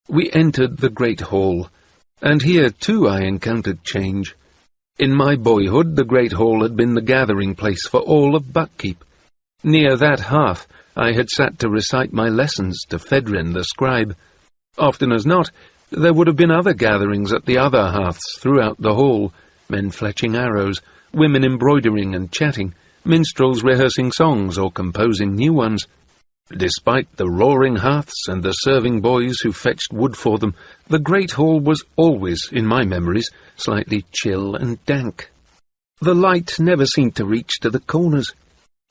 We entered the great hall, and here too I encountered change. In my boyhood the great hall had been the gathering place for all of Buckkeep. Near that hearth I had sat to recite my lessons to Fedrin the scribe. Often as not, there would have been other gatherings at the other hearths throughout the hall, men fletching arrows, women embroidering and chatting, minstrels rehearsing songs or composing new ones. Despite the roaring hearths and the serving boys who fetched wood for them, the great hall was always, in my memories, slightly chill and dank. The light never seemed to reach to the corners.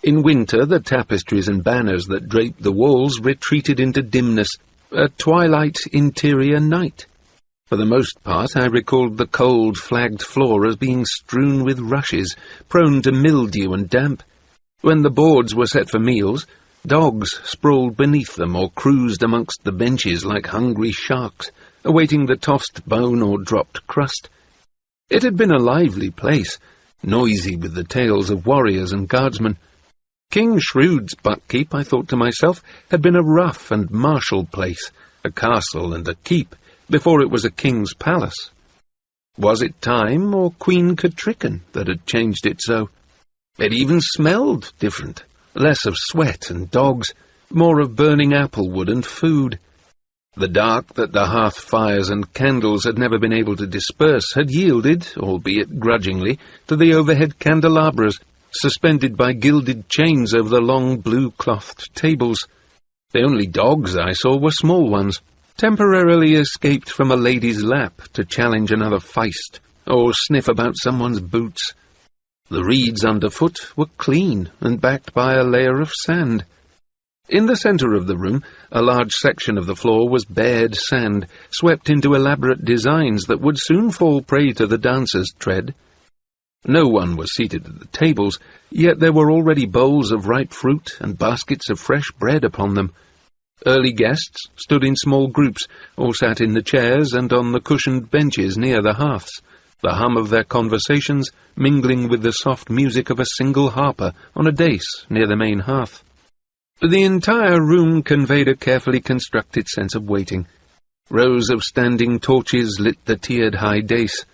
In winter the tapestries and banners that draped the walls retreated into dimness, a twilight interior night. For the most part I recalled the cold flagged floor as being strewn with rushes, prone to mildew and damp. When the boards were set for meals, dogs sprawled beneath them or cruised amongst the benches like hungry sharks, awaiting the tossed bone or dropped crust. It had been a lively place, noisy with the tales of warriors and guardsmen. King Shrewd's Buckkeep, I thought to myself, had been a rough and martial place, a castle and a keep, before it was a king's palace. Was it time or Queen Catrican that had changed it so? It even smelled different, less of sweat and dogs, more of burning applewood and food. The dark that the hearth fires and candles had never been able to disperse had yielded, albeit grudgingly, to the overhead candelabras, suspended by gilded chains over the long blue-clothed tables. The only dogs I saw were small ones, temporarily escaped from a lady's lap to challenge another feist, or sniff about someone's boots. The reeds underfoot were clean and backed by a layer of sand. In the centre of the room, a large section of the floor was bared sand, swept into elaborate designs that would soon fall prey to the dancers' tread. No one was seated at the tables, yet there were already bowls of ripe fruit and baskets of fresh bread upon them. Early guests stood in small groups, or sat in the chairs and on the cushioned benches near the hearths, the hum of their conversations mingling with the soft music of a single harper on a dais near the main hearth. The entire room conveyed a carefully constructed sense of waiting. Rows of standing torches lit the tiered high dais.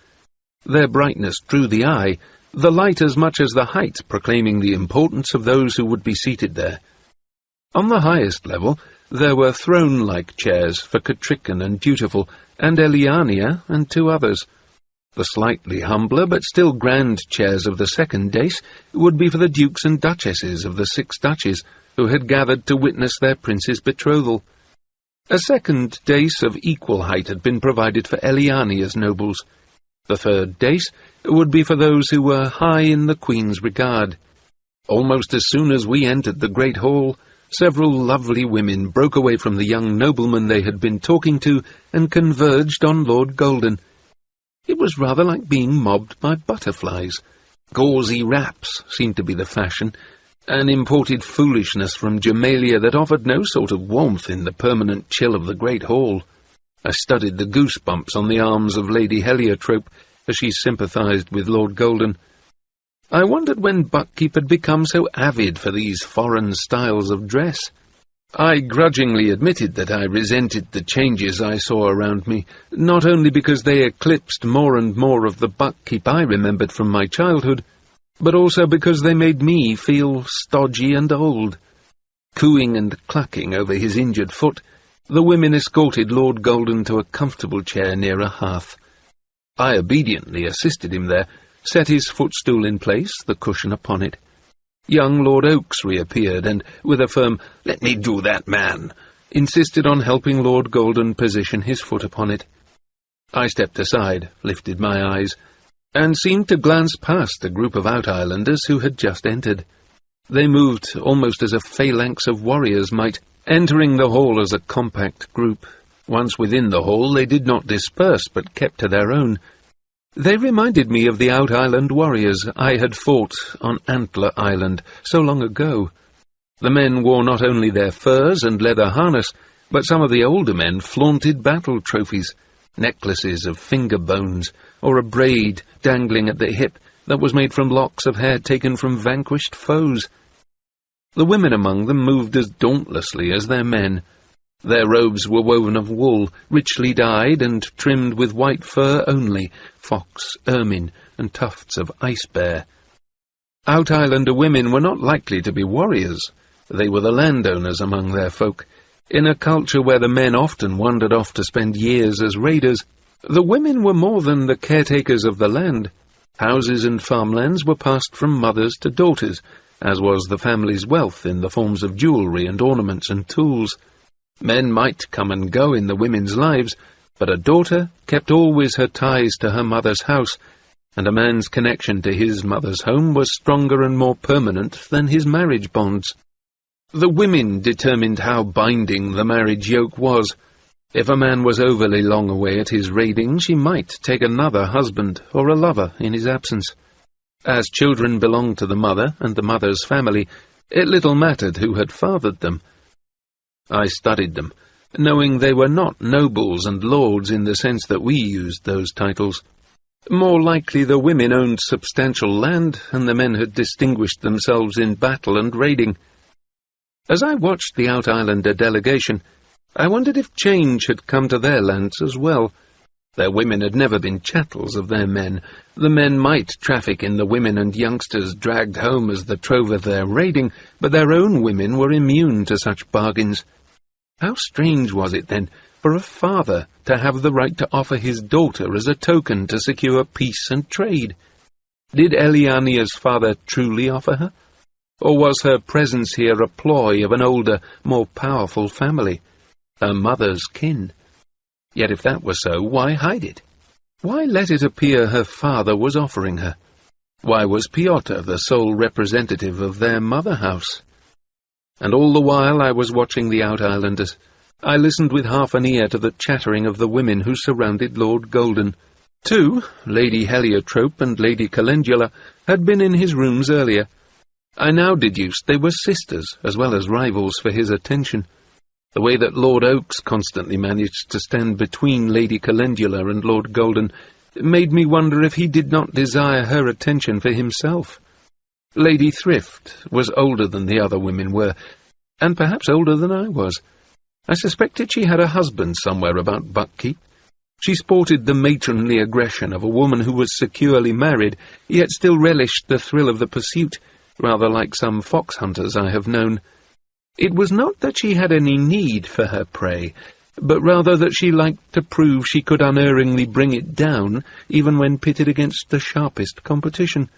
Their brightness drew the eye, the light as much as the height proclaiming the importance of those who would be seated there. On the highest level there were throne-like chairs for Catricon and Dutiful, and Eliania and 2 others. The slightly humbler but still grand chairs of the second dais would be for the dukes and duchesses of the 6 duchies, who had gathered to witness their prince's betrothal. A second dais of equal height had been provided for Eliania's nobles. The third dais would be for those who were high in the Queen's regard. Almost as soon as we entered the great hall, several lovely women broke away from the young nobleman they had been talking to and converged on Lord Golden. It was rather like being mobbed by butterflies. Gauzy wraps seemed to be the fashion, an imported foolishness from Germalia that offered no sort of warmth in the permanent chill of the great hall. I studied the goosebumps on the arms of Lady Heliotrope as she sympathized with Lord Golden. I wondered when Buckkeep had become so avid for these foreign styles of dress. I grudgingly admitted that I resented the changes I saw around me, not only because they eclipsed more and more of the Buckkeep I remembered from my childhood, but also because they made me feel stodgy and old. Cooing and clucking over his injured foot, the women escorted Lord Golden to a comfortable chair near a hearth. I obediently assisted him there, set his footstool in place, the cushion upon it. Young Lord Oakes reappeared, and, with a firm, "Let me do that, man," insisted on helping Lord Golden position his foot upon it. I stepped aside, lifted my eyes, and seemed to glance past a group of out-islanders who had just entered. They moved almost as a phalanx of warriors might, entering the hall as a compact group. Once within the hall they did not disperse, but kept to their own. They reminded me of the out-island warriors I had fought on Antler Island so long ago. The men wore not only their furs and leather harness, but some of the older men flaunted battle trophies, necklaces of finger bones, or a braid dangling at the hip that was made from locks of hair taken from vanquished foes. The women among them moved as dauntlessly as their men. Their robes were woven of wool, richly dyed and trimmed with white fur only, fox, ermine, and tufts of ice-bear. Out-islander women were not likely to be warriors. They were the landowners among their folk. In a culture where the men often wandered off to spend years as raiders, the women were more than the caretakers of the land. Houses and farmlands were passed from mothers to daughters, as was the family's wealth in the forms of jewellery and ornaments and tools. Men might come and go in the women's lives, but a daughter kept always her ties to her mother's house, and a man's connection to his mother's home was stronger and more permanent than his marriage bonds. The women determined how binding the marriage yoke was. If a man was overly long away at his raiding, she might take another husband or a lover in his absence. As children belonged to the mother and the mother's family, it little mattered who had fathered them. I studied them, knowing they were not nobles and lords in the sense that we used those titles. More likely the women owned substantial land, and the men had distinguished themselves in battle and raiding. As I watched the out-islander delegation, I wondered if change had come to their lands as well. Their women had never been chattels of their men. The men might traffic in the women and youngsters dragged home as the trove of their raiding, but their own women were immune to such bargains. How strange was it, then, for a father to have the right to offer his daughter as a token to secure peace and trade? Did Eliania's father truly offer her? Or was her presence here a ploy of an older, more powerful family, her mother's kin? Yet if that were so, why hide it? Why let it appear her father was offering her? Why was Pyotr the sole representative of their mother house? And all the while I was watching the out-islanders, I listened with half an ear to the chattering of the women who surrounded Lord Golden. Two, Lady Heliotrope and Lady Calendula, had been in his rooms earlier. I now deduced they were sisters as well as rivals for his attention. The way that Lord Oakes constantly managed to stand between Lady Calendula and Lord Golden made me wonder if he did not desire her attention for himself. Lady Thrift was older than the other women were, and perhaps older than I was. I suspected she had a husband somewhere about Buckkeep. She sported the matronly aggression of a woman who was securely married, yet still relished the thrill of the pursuit, rather like some fox hunters I have known. It was not that she had any need for her prey, but rather that she liked to prove she could unerringly bring it down, even when pitted against the sharpest competition.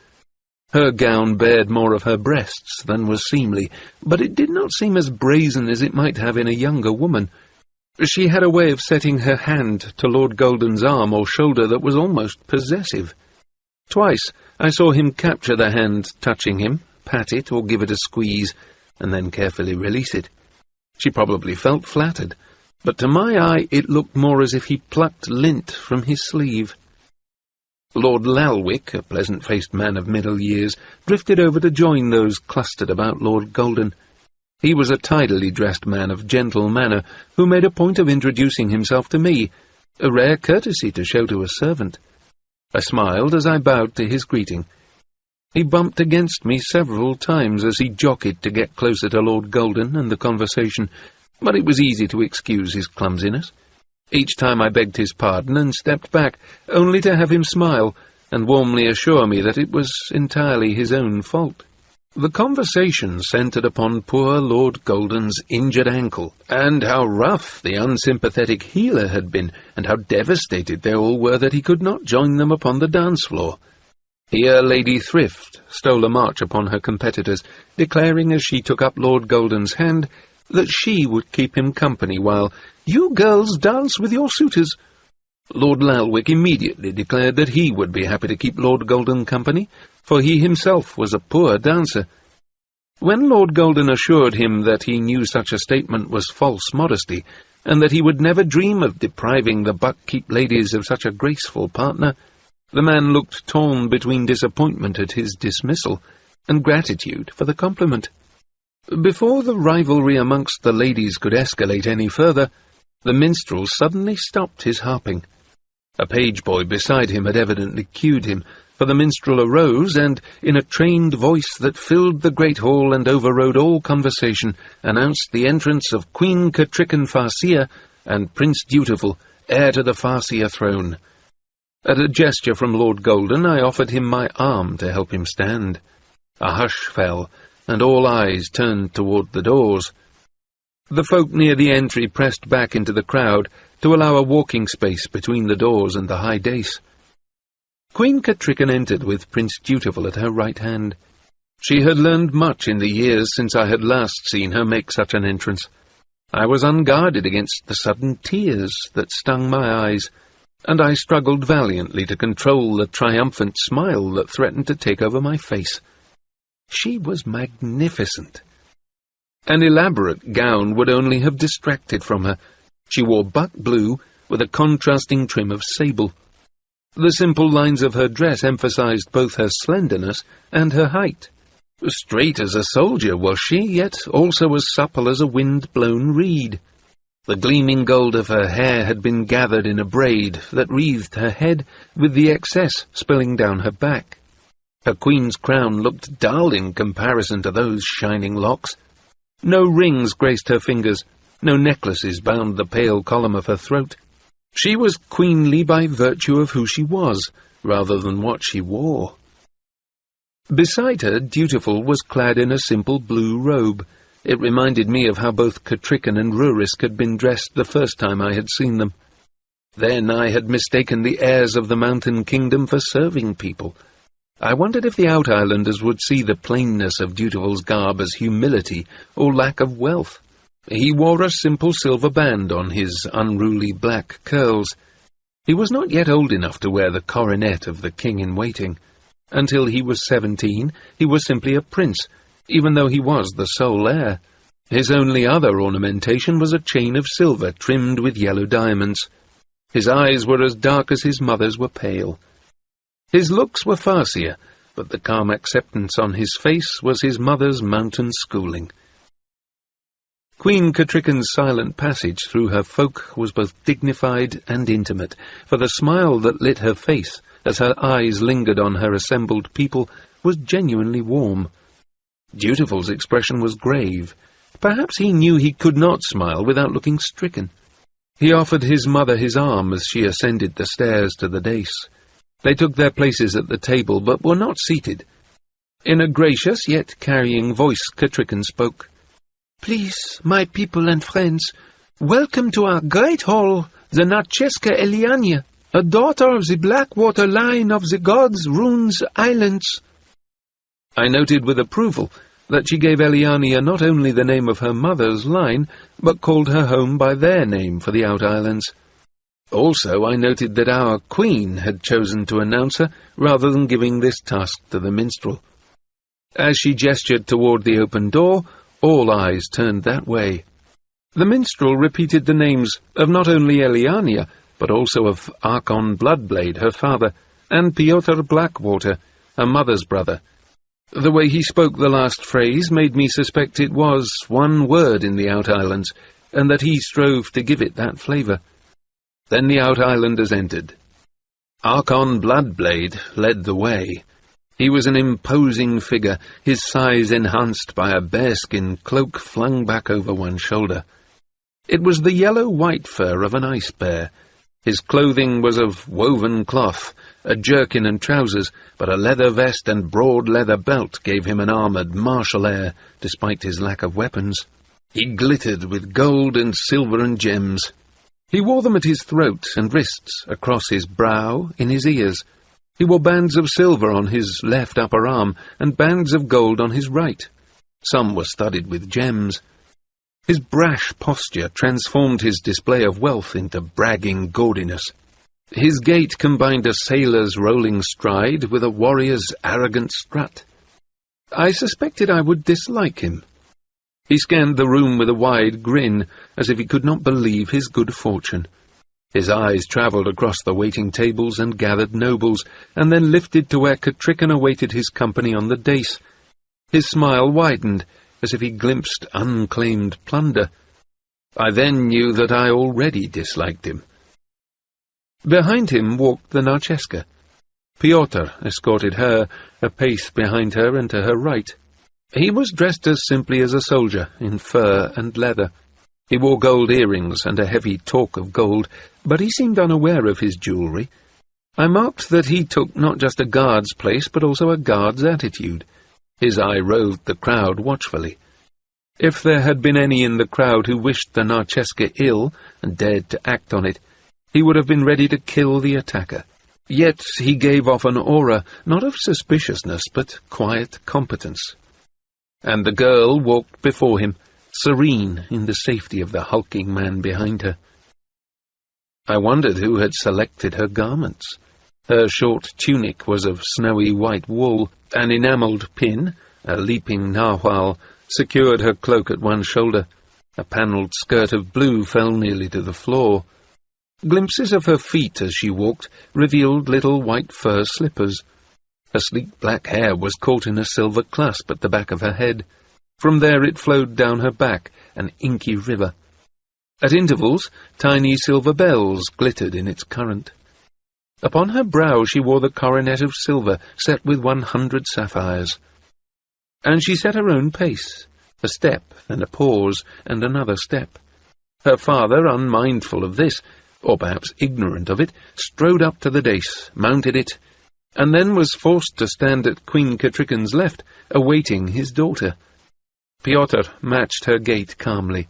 Her gown bared more of her breasts than was seemly, but it did not seem as brazen as it might have in a younger woman. She had a way of setting her hand to Lord Golden's arm or shoulder that was almost possessive. Twice I saw him capture the hand touching him, pat it or give it a squeeze, and then carefully release it. She probably felt flattered, but to my eye it looked more as if he plucked lint from his sleeve. Lord Lalwick, a pleasant-faced man of middle years, drifted over to join those clustered about Lord Golden. He was a tidily dressed man of gentle manner, who made a point of introducing himself to me, a rare courtesy to show to a servant. I smiled as I bowed to his greeting. He bumped against me several times as he jockeyed to get closer to Lord Golden and the conversation, but it was easy to excuse his clumsiness. Each time I begged his pardon and stepped back, only to have him smile and warmly assure me that it was entirely his own fault. The conversation centred upon poor Lord Golden's injured ankle, and how rough the unsympathetic healer had been, and how devastated they all were that he could not join them upon the dance-floor. Here Lady Thrift stole a march upon her competitors, declaring as she took up Lord Golden's hand that she would keep him company while "you girls dance with your suitors." Lord Lalwick immediately declared that he would be happy to keep Lord Golden company, for he himself was a poor dancer. When Lord Golden assured him that he knew such a statement was false modesty, and that he would never dream of depriving the Buckkeep ladies of such a graceful partner, the man looked torn between disappointment at his dismissal and gratitude for the compliment. Before the rivalry amongst the ladies could escalate any further, the minstrel suddenly stopped his harping. A page-boy beside him had evidently cued him, for the minstrel arose and, in a trained voice that filled the great hall and overrode all conversation, announced the entrance of Queen Catrichan Farcea and Prince Dutiful, heir to the Farcea throne. At a gesture from Lord Golden, I offered him my arm to help him stand. A hush fell, and all eyes turned toward the doors. The folk near the entry pressed back into the crowd to allow a walking space between the doors and the high dais. Queen Catrichan entered with Prince Dutiful at her right hand. She had learned much in the years since I had last seen her make such an entrance. I was unguarded against the sudden tears that stung my eyes, and I struggled valiantly to control the triumphant smile that threatened to take over my face. She was magnificent. An elaborate gown would only have distracted from her. She wore buck blue with a contrasting trim of sable. The simple lines of her dress emphasized both her slenderness and her height. Straight as a soldier was she, yet also as supple as a wind-blown reed. The gleaming gold of her hair had been gathered in a braid that wreathed her head, with the excess spilling down her back. Her queen's crown looked dull in comparison to those shining locks. No rings graced her fingers, no necklaces bound the pale column of her throat. She was queenly by virtue of who she was, rather than what she wore. Beside her, Dutiful was clad in a simple blue robe. It reminded me of how both Catrichan and Rurisk had been dressed the first time I had seen them. Then I had mistaken the heirs of the Mountain Kingdom for serving people. I wondered if the Out-Islanders would see the plainness of Dutiful's garb as humility or lack of wealth, He wore a simple silver band on his unruly black curls. He was not yet old enough to wear the coronet of the king-in-waiting. Until he was 17, he was simply a prince, even though he was the sole heir. His only other ornamentation was a chain of silver trimmed with yellow diamonds. His eyes were as dark as his mother's were pale. His looks were farcier, but the calm acceptance on his face was his mother's mountain schooling. Queen Catricken's silent passage through her folk was both dignified and intimate, for the smile that lit her face as her eyes lingered on her assembled people was genuinely warm. Dutiful's expression was grave. Perhaps he knew he could not smile without looking stricken. He offered his mother his arm as she ascended the stairs to the dais. They took their places at the table, but were not seated. In a gracious yet carrying voice, Catricken spoke. "Please, my people and friends, welcome to our great hall, the Narcheska Eliania, a daughter of the Blackwater line of the gods Rune's Islands." I noted with approval that she gave Eliania not only the name of her mother's line, but called her home by their name for the Out Islands. Also, I noted that our queen had chosen to announce her, rather than giving this task to the minstrel. As she gestured toward the open door, all eyes turned that way. The minstrel repeated the names of not only Eliania, but also of Archon Bloodblade, her father, and Piotr Blackwater, her mother's brother. The way he spoke the last phrase made me suspect it was one word in the Out Islands, and that he strove to give it that flavour. Then the Out Islanders entered. Archon Bloodblade led the way. He was an imposing figure, his size enhanced by a bearskin cloak flung back over one shoulder. It was the yellow-white fur of an ice bear. His clothing was of woven cloth, a jerkin and trousers, but a leather vest and broad leather belt gave him an armoured, martial air, despite his lack of weapons. He glittered with gold and silver and gems. He wore them at his throat and wrists, across his brow, in his ears. He wore bands of silver on his left upper arm, and bands of gold on his right. Some were studded with gems. His brash posture transformed his display of wealth into bragging gaudiness. His gait combined a sailor's rolling stride with a warrior's arrogant strut. I suspected I would dislike him. He scanned the room with a wide grin, as if he could not believe his good fortune. His eyes travelled across the waiting tables and gathered nobles, and then lifted to where Catricken awaited his company on the dais. His smile widened, as if he glimpsed unclaimed plunder. I then knew that I already disliked him. Behind him walked the Narcheska. Piotr escorted her, a pace behind her and to her right. He was dressed as simply as a soldier, in fur and leather. He wore gold earrings and a heavy torque of gold, but he seemed unaware of his jewellery. I marked that he took not just a guard's place, but also a guard's attitude. His eye roved the crowd watchfully. If there had been any in the crowd who wished the Narcheska ill and dared to act on it, he would have been ready to kill the attacker. Yet he gave off an aura, not of suspiciousness, but quiet competence. And the girl walked before him, serene in the safety of the hulking man behind her. I wondered who had selected her garments. Her short tunic was of snowy white wool. An enamelled pin, a leaping narwhal, secured her cloak at one shoulder. A panelled skirt of blue fell nearly to the floor. Glimpses of her feet as she walked revealed little white fur slippers. Her sleek black hair was caught in a silver clasp at the back of her head. From there it flowed down her back, an inky river. At intervals, tiny silver bells glittered in its current. Upon her brow she wore the coronet of silver set with 100 sapphires. And she set her own pace, a step, then a pause, and another step. Her father, unmindful of this, or perhaps ignorant of it, strode up to the dais, mounted it, and then was forced to stand at Queen Catricken's left, awaiting his daughter. Piotr matched her gait calmly.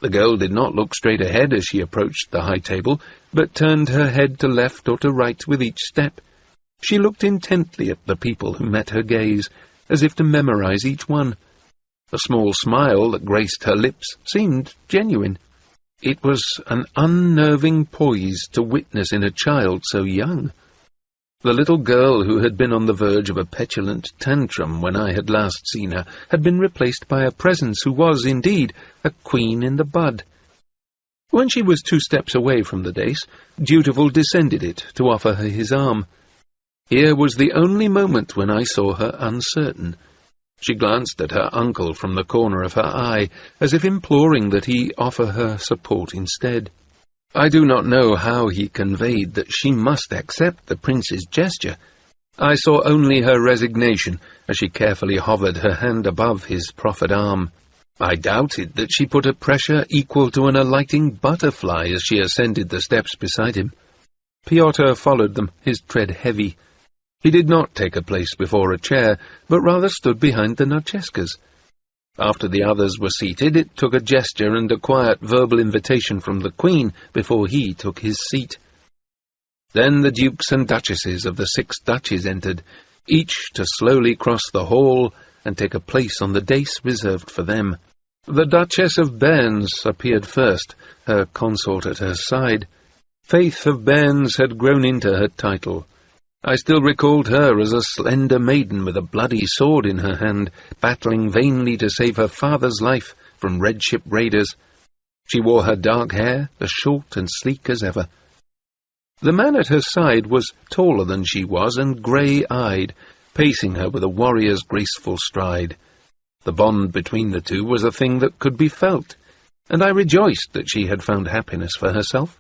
The girl did not look straight ahead as she approached the high table, but turned her head to left or to right with each step. She looked intently at the people who met her gaze, as if to memorize each one. The small smile that graced her lips seemed genuine. It was an unnerving poise to witness in a child so young. The little girl who had been on the verge of a petulant tantrum when I had last seen her had been replaced by a presence who was, indeed, a queen in the bud. When she was 2 steps away from the dais, Dutiful descended it to offer her his arm. Here was the only moment when I saw her uncertain. She glanced at her uncle from the corner of her eye, as if imploring that he offer her support instead. I do not know how he conveyed that she must accept the prince's gesture. I saw only her resignation as she carefully hovered her hand above his proffered arm. I doubted that she put a pressure equal to an alighting butterfly as she ascended the steps beside him. Pyotr followed them, his tread heavy. He did not take a place before a chair, but rather stood behind the Narcheskas. After the others were seated, it took a gesture and a quiet verbal invitation from the Queen before he took his seat. Then the dukes and duchesses of the 6 duchies entered, each to slowly cross the hall and take a place on the dais reserved for them. The Duchess of Bernes appeared first, her consort at her side. Faith of Bernes had grown into her title. I still recalled her as a slender maiden with a bloody sword in her hand, battling vainly to save her father's life from red ship raiders. She wore her dark hair, as short and sleek as ever. The man at her side was taller than she was and grey-eyed, pacing her with a warrior's graceful stride. The bond between the two was a thing that could be felt, and I rejoiced that she had found happiness for herself.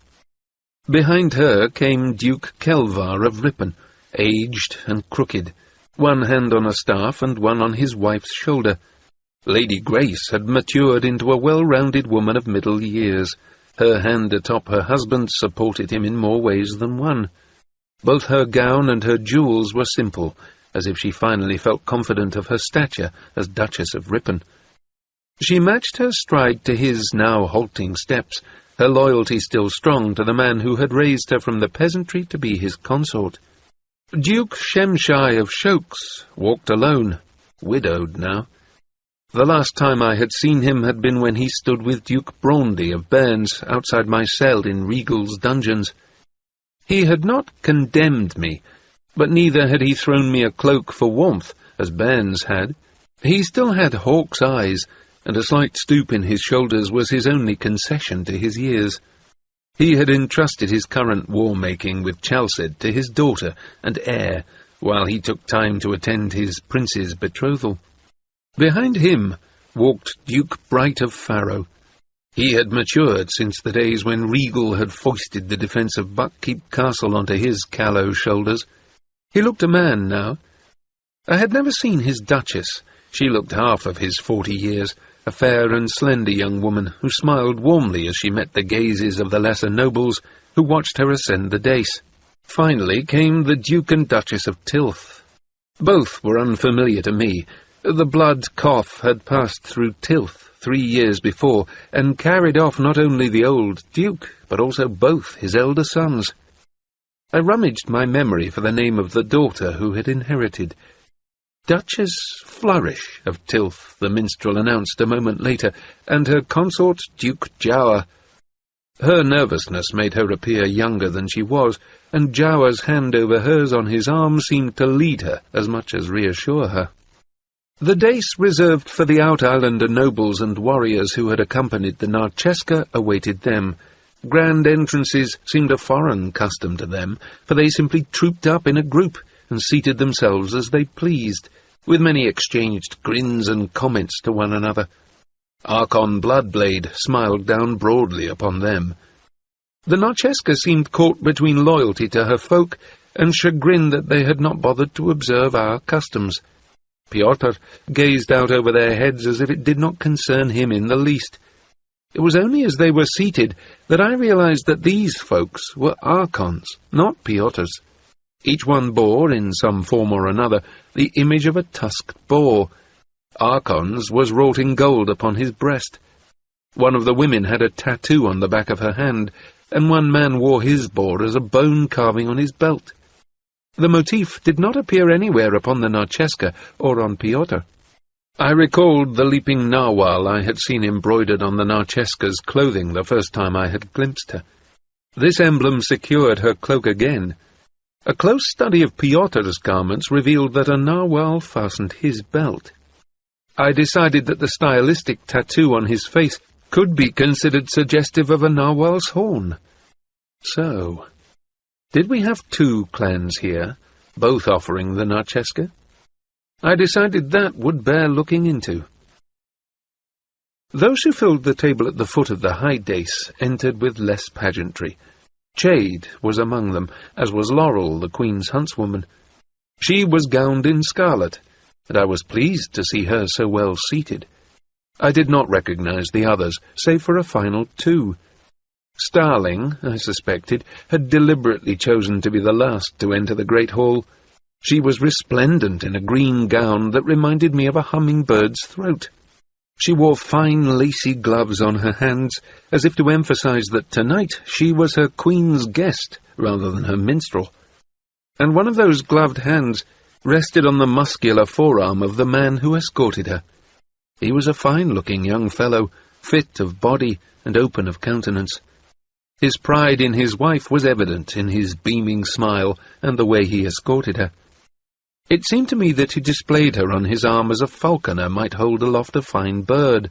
Behind her came Duke Kelvar of Ripon, aged and crooked, one hand on a staff and one on his wife's shoulder. Lady Grace had matured into a well-rounded woman of middle years. Her hand atop her husband's supported him in more ways than one. Both her gown and her jewels were simple, as if she finally felt confident of her stature as Duchess of Ripon. She matched her stride to his now halting steps, her loyalty still strong to the man who had raised her from the peasantry to be his consort. Duke Shemshai of Shokes walked alone, widowed now. The last time I had seen him had been when he stood with Duke Braundy of Bernes outside my cell in Regal's dungeons. He had not condemned me, but neither had he thrown me a cloak for warmth, as Bernes had. He still had hawk's eyes, and a slight stoop in his shoulders was his only concession to his years. He had entrusted his current war-making with Chalced to his daughter and heir, while he took time to attend his prince's betrothal. Behind him walked Duke Bright of Farrow. He had matured since the days when Regal had foisted the defence of Buckkeep Castle onto his callow shoulders. He looked a man now. I had never seen his Duchess. She looked half of his 40 years, a fair and slender young woman who smiled warmly as she met the gazes of the lesser nobles who watched her ascend the dais. Finally came the Duke and Duchess of Tilth. Both were unfamiliar to me. The blood cough had passed through Tilth 3 years before, and carried off not only the old Duke, but also both his elder sons. I rummaged my memory for the name of the daughter who had inherited. Duchess Flourish of Tilth, the minstrel announced a moment later, and her consort Duke Jower. Her nervousness made her appear younger than she was, and Jower's hand over hers on his arm seemed to lead her as much as reassure her. The dais reserved for the out-islander nobles and warriors who had accompanied the Narcheska awaited them. Grand entrances seemed a foreign custom to them, for they simply trooped up in a group and seated themselves as they pleased, with many exchanged grins and comments to one another. Archon Bloodblade smiled down broadly upon them. The Narcheska seemed caught between loyalty to her folk and chagrin that they had not bothered to observe our customs. Pyotr gazed out over their heads as if it did not concern him in the least. It was only as they were seated that I realized that these folks were Archons, not Pyotr's. Each one bore, in some form or another, the image of a tusked boar. Archon's was wrought in gold upon his breast. One of the women had a tattoo on the back of her hand, and one man wore his boar as a bone carving on his belt. The motif did not appear anywhere upon the Narcheska or on Pyotr. I recalled the leaping narwhal I had seen embroidered on the Narcheska's clothing the first time I had glimpsed her. This emblem secured her cloak again. A close study of Pyotr's garments revealed that a narwhal fastened his belt. I decided that the stylistic tattoo on his face could be considered suggestive of a narwhal's horn. So, did we have two clans here, both offering the Narcheska? I decided that would bear looking into. Those who filled the table at the foot of the high dais entered with less pageantry. Chade was among them, as was Laurel, the Queen's huntswoman. She was gowned in scarlet, and I was pleased to see her so well seated. I did not recognize the others, save for a final two. Starling, I suspected, had deliberately chosen to be the last to enter the great hall. She was resplendent in a green gown that reminded me of a hummingbird's throat. She wore fine lacy gloves on her hands, as if to emphasize that tonight she was her queen's guest rather than her minstrel. And one of those gloved hands rested on the muscular forearm of the man who escorted her. He was a fine-looking young fellow, fit of body and open of countenance. His pride in his wife was evident in his beaming smile and the way he escorted her. It seemed to me that he displayed her on his arm as a falconer might hold aloft a fine bird.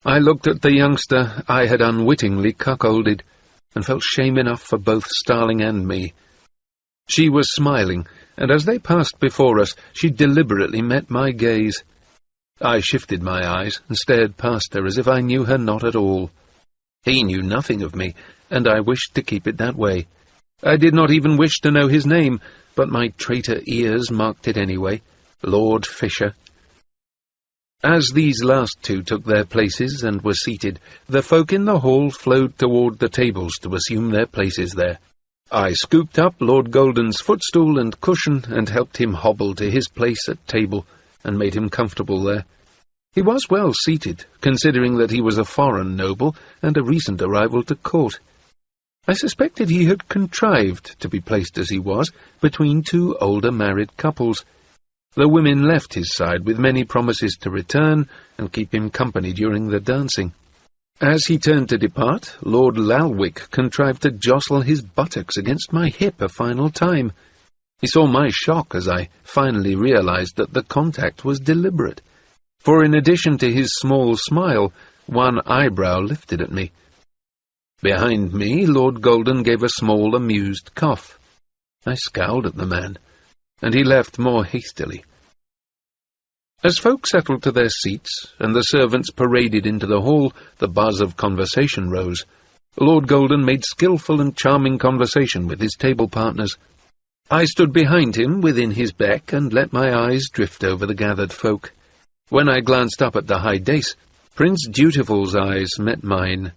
I looked at the youngster I had unwittingly cuckolded, and felt shame enough for both Starling and me. She was smiling, and as they passed before us, she deliberately met my gaze. I shifted my eyes and stared past her as if I knew her not at all. He knew nothing of me, and I wished to keep it that way. I did not even wish to know his name, but my traitor ears marked it anyway, Lord Fisher. As these last two took their places and were seated, the folk in the hall flowed toward the tables to assume their places there. I scooped up Lord Golden's footstool and cushion and helped him hobble to his place at table and made him comfortable there. He was well seated, considering that he was a foreign noble and a recent arrival to court. I suspected he had contrived to be placed as he was, between two older married couples. The women left his side with many promises to return and keep him company during the dancing. As he turned to depart, Lord Lalwick contrived to jostle his buttocks against my hip a final time. He saw my shock as I finally realized that the contact was deliberate, for in addition to his small smile, one eyebrow lifted at me. Behind me, Lord Golden gave a small, amused cough. I scowled at the man, and he left more hastily. As folk settled to their seats, and the servants paraded into the hall, the buzz of conversation rose. Lord Golden made skilful and charming conversation with his table partners. I stood behind him within his beck and let my eyes drift over the gathered folk. When I glanced up at the high dais, Prince Dutiful's eyes met mine.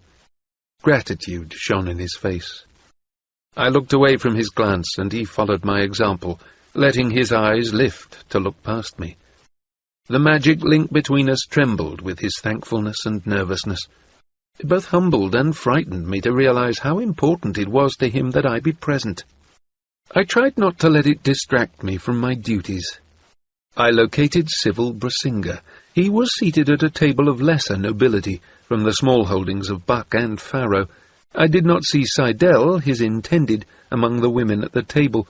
Gratitude shone in his face. I looked away from his glance, and he followed my example, letting his eyes lift to look past me. The magic link between us trembled with his thankfulness and nervousness. It both humbled and frightened me to realize how important it was to him that I be present. I tried not to let it distract me from my duties. I located Civil Brasinga. He was seated at a table of lesser nobility, from the small holdings of buck and farrow. I did not see Seidel, his intended, among the women at the table,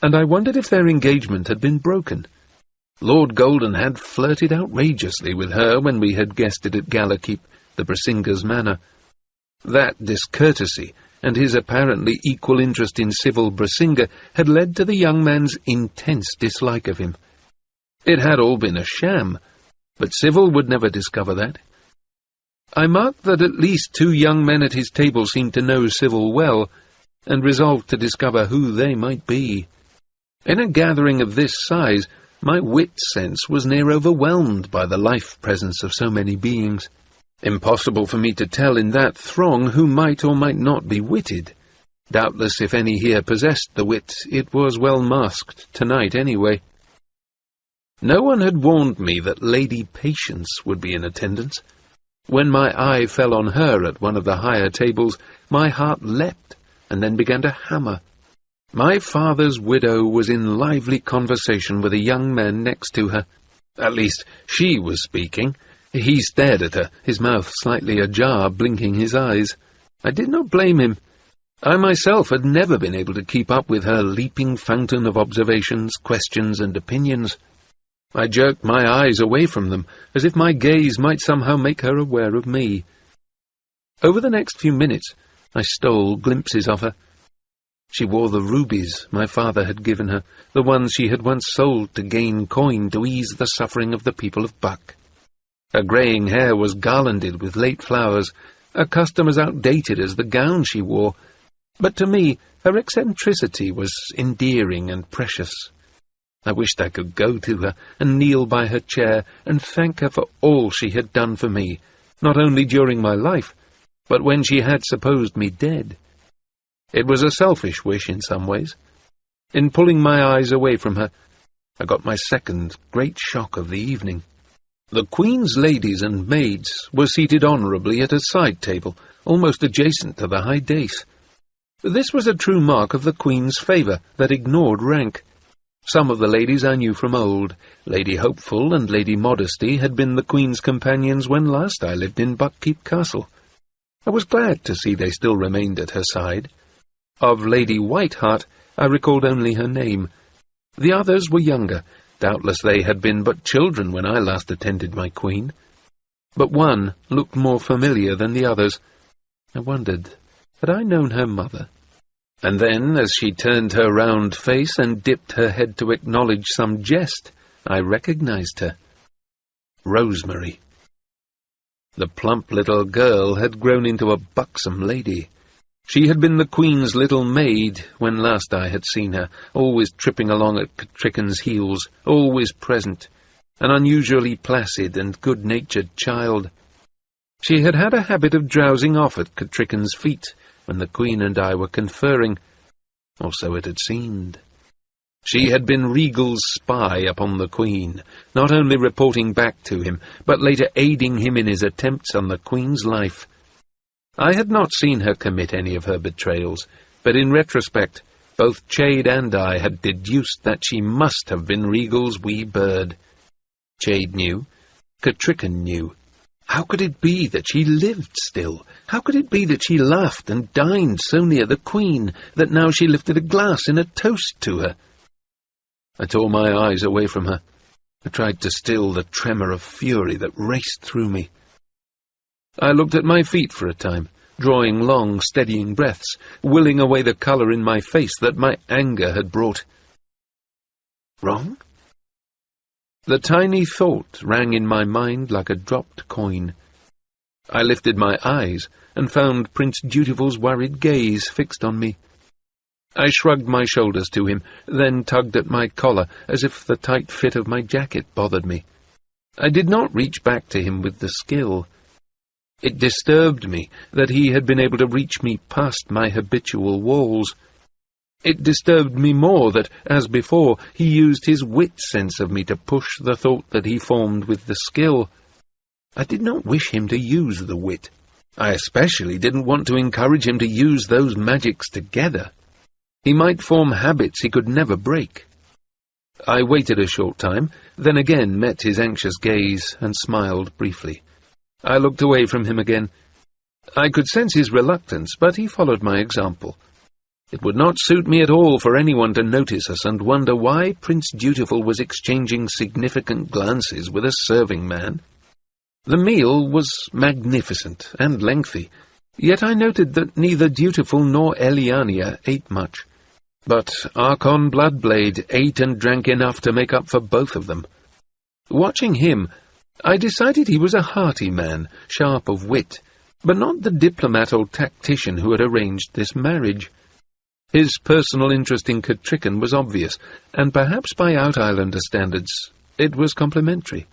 and I wondered if their engagement had been broken. Lord Golden had flirted outrageously with her when we had guested at Galakeep, the Brasinga's manor. That discourtesy, and his apparently equal interest in Civil Brasinga, had led to the young man's intense dislike of him. It had all been a sham, but Civil would never discover that. I marked that at least two young men at his table seemed to know Civil well, and resolved to discover who they might be. In a gathering of this size, my wit sense was near overwhelmed by the life-presence of so many beings. Impossible for me to tell in that throng who might or might not be witted. Doubtless if any here possessed the wit, it was well masked tonight anyway. No one had warned me that Lady Patience would be in attendance. When my eye fell on her at one of the higher tables, my heart leapt and then began to hammer. My father's widow was in lively conversation with a young man next to her. At least, she was speaking. He stared at her, his mouth slightly ajar, blinking his eyes. I did not blame him. I myself had never been able to keep up with her leaping fountain of observations, questions, and opinions. I jerked my eyes away from them, as if my gaze might somehow make her aware of me. Over the next few minutes, I stole glimpses of her. She wore the rubies my father had given her, the ones she had once sold to gain coin to ease the suffering of the people of Buck. Her greying hair was garlanded with late flowers, a custom as outdated as the gown she wore, but to me her eccentricity was endearing and precious. I wished I could go to her and kneel by her chair and thank her for all she had done for me, not only during my life, but when she had supposed me dead. It was a selfish wish in some ways. In pulling my eyes away from her, I got my second great shock of the evening. The Queen's ladies and maids were seated honourably at a side table, almost adjacent to the high dais. This was a true mark of the Queen's favour that ignored rank. Some of the ladies I knew from old. Lady Hopeful and Lady Modesty had been the Queen's companions when last I lived in Buckkeep Castle. I was glad to see they still remained at her side. Of Lady Whiteheart, I recalled only her name. The others were younger. Doubtless they had been but children when I last attended my Queen. But one looked more familiar than the others. I wondered, had I known her mother? And then, as she turned her round face and dipped her head to acknowledge some jest, I recognized her. Rosemary. The plump little girl had grown into a buxom lady. She had been the Queen's little maid when last I had seen her, always tripping along at Catricken's heels, always present, an unusually placid and good-natured child. She had had a habit of drowsing off at Catricken's feet when the Queen and I were conferring, or so it had seemed. She had been Regal's spy upon the Queen, not only reporting back to him, but later aiding him in his attempts on the Queen's life. I had not seen her commit any of her betrayals, but in retrospect, both Chade and I had deduced that she must have been Regal's wee bird. Chade knew. Catricken knew. How could it be that she lived still? How could it be that she laughed and dined so near the Queen, that now she lifted a glass in a toast to her? I tore my eyes away from her. I tried to still the tremor of fury that raced through me. I looked at my feet for a time, drawing long, steadying breaths, willing away the colour in my face that my anger had brought. Wrong? The tiny thought rang in my mind like a dropped coin. I lifted my eyes and found Prince Dutiful's worried gaze fixed on me. I shrugged my shoulders to him, then tugged at my collar as if the tight fit of my jacket bothered me. I did not reach back to him with the skill. It disturbed me that he had been able to reach me past my habitual walls. It disturbed me more that, as before, he used his wit sense of me to push the thought that he formed with the skill. I did not wish him to use the wit. I especially didn't want to encourage him to use those magics together. He might form habits he could never break. I waited a short time, then again met his anxious gaze and smiled briefly. I looked away from him again. I could sense his reluctance, but he followed my example. It would not suit me at all for anyone to notice us and wonder why Prince Dutiful was exchanging significant glances with a serving man. The meal was magnificent and lengthy, yet I noted that neither Dutiful nor Eliania ate much. But Archon Bloodblade ate and drank enough to make up for both of them. Watching him, I decided he was a hearty man, sharp of wit, but not the diplomat or tactician who had arranged this marriage. His personal interest in Catricken was obvious, and perhaps by Out-Islander standards it was complimentary.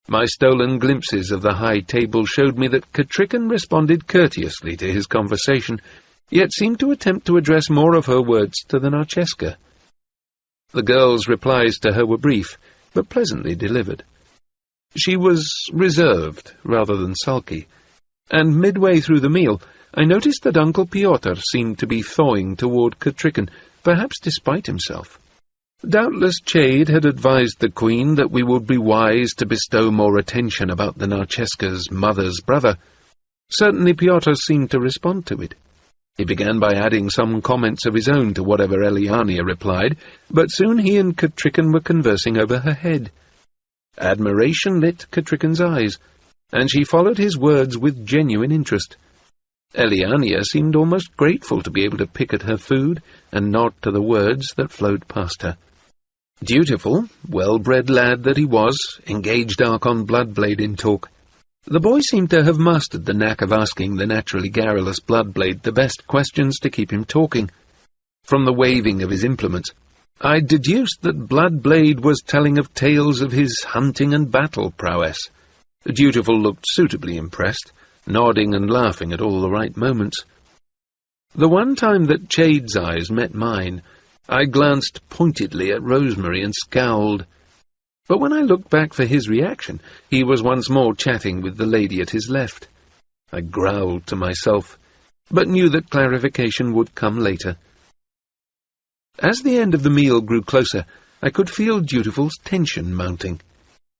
My stolen glimpses of the high table showed me that Catricken responded courteously to his conversation, yet seemed to attempt to address more of her words to the Narcheska. The girl's replies to her were brief, but pleasantly delivered. She was reserved rather than sulky, and midway through the meal I noticed that Uncle Piotr seemed to be thawing toward Catricken, perhaps despite himself. Doubtless Chade had advised the Queen that we would be wise to bestow more attention about the Narcheska's mother's brother. Certainly Pyotr seemed to respond to it. He began by adding some comments of his own to whatever Eliania replied, but soon he and Katrikin were conversing over her head. Admiration lit Katrikin's eyes, and she followed his words with genuine interest. Eliania seemed almost grateful to be able to pick at her food and nod to the words that flowed past her. Dutiful, well-bred lad that he was, engaged Archon Bloodblade in talk. The boy seemed to have mastered the knack of asking the naturally garrulous Bloodblade the best questions to keep him talking. From the waving of his implements, I deduced that Bloodblade was telling of tales of his hunting and battle prowess. Dutiful looked suitably impressed, nodding and laughing at all the right moments. The one time that Chade's eyes met mine, I glanced pointedly at Rosemary and scowled. But when I looked back for his reaction, he was once more chatting with the lady at his left. I growled to myself, but knew that clarification would come later. As the end of the meal grew closer, I could feel Dutiful's tension mounting.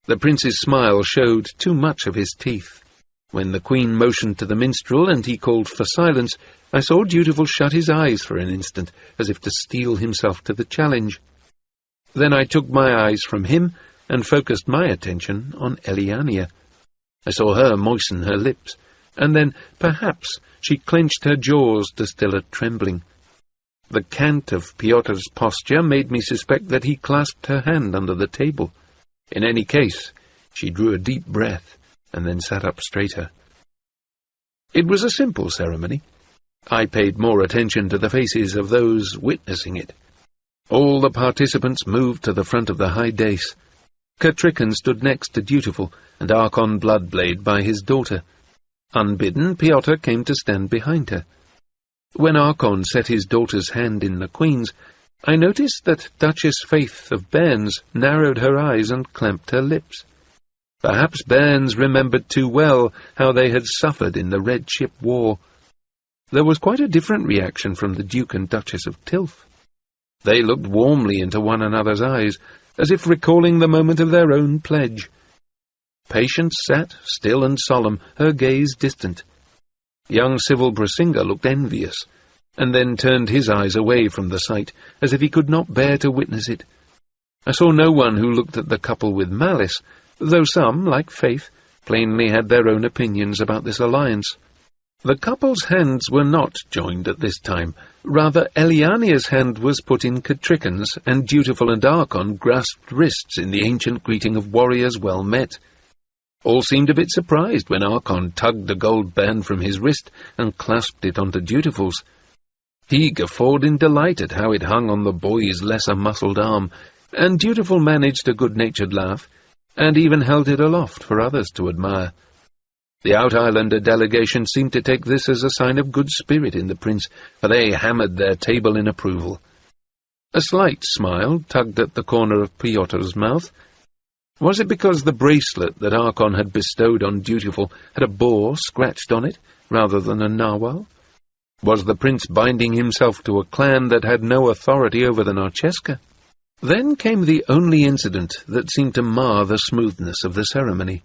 The prince's smile showed too much of his teeth. When the Queen motioned to the minstrel and he called for silence, I saw Dutiful shut his eyes for an instant, as if to steel himself to the challenge. Then I took my eyes from him and focused my attention on Eliania. I saw her moisten her lips, and then, perhaps, she clenched her jaws to still a trembling. The cant of Pyotr's posture made me suspect that he clasped her hand under the table. In any case, she drew a deep breath, and then sat up straighter. It was a simple ceremony. I paid more attention to the faces of those witnessing it. All the participants moved to the front of the high dais. Katrikin stood next to Dutiful, and Archon Bloodblade by his daughter. Unbidden, Pyotr came to stand behind her. When Archon set his daughter's hand in the Queen's, I noticed that Duchess Faith of Bairns narrowed her eyes and clamped her lips. Perhaps Bairns remembered too well how they had suffered in the Red Ship War. There was quite a different reaction from the Duke and Duchess of Tilth. They looked warmly into one another's eyes, as if recalling the moment of their own pledge. Patience sat, still and solemn, her gaze distant. Young Civil Brasinga looked envious, and then turned his eyes away from the sight, as if he could not bear to witness it. I saw no one who looked at the couple with malice, though some, like Faith, plainly had their own opinions about this alliance. The couple's hands were not joined at this time. Rather, Eliania's hand was put in Katrikin's, and Dutiful and Archon grasped wrists in the ancient greeting of warriors well met. All seemed a bit surprised when Archon tugged a gold band from his wrist and clasped it onto Dutiful's. He guffawed in delight at how it hung on the boy's lesser-muscled arm, and Dutiful managed a good-natured laugh, and even held it aloft for others to admire. The Out-Islander delegation seemed to take this as a sign of good spirit in the prince, for they hammered their table in approval. A slight smile tugged at the corner of Pyotr's mouth. Was it because the bracelet that Archon had bestowed on Dutiful had a boar scratched on it, rather than a narwhal? Was the prince binding himself to a clan that had no authority over the Narcheska? Then came the only incident that seemed to mar the smoothness of the ceremony.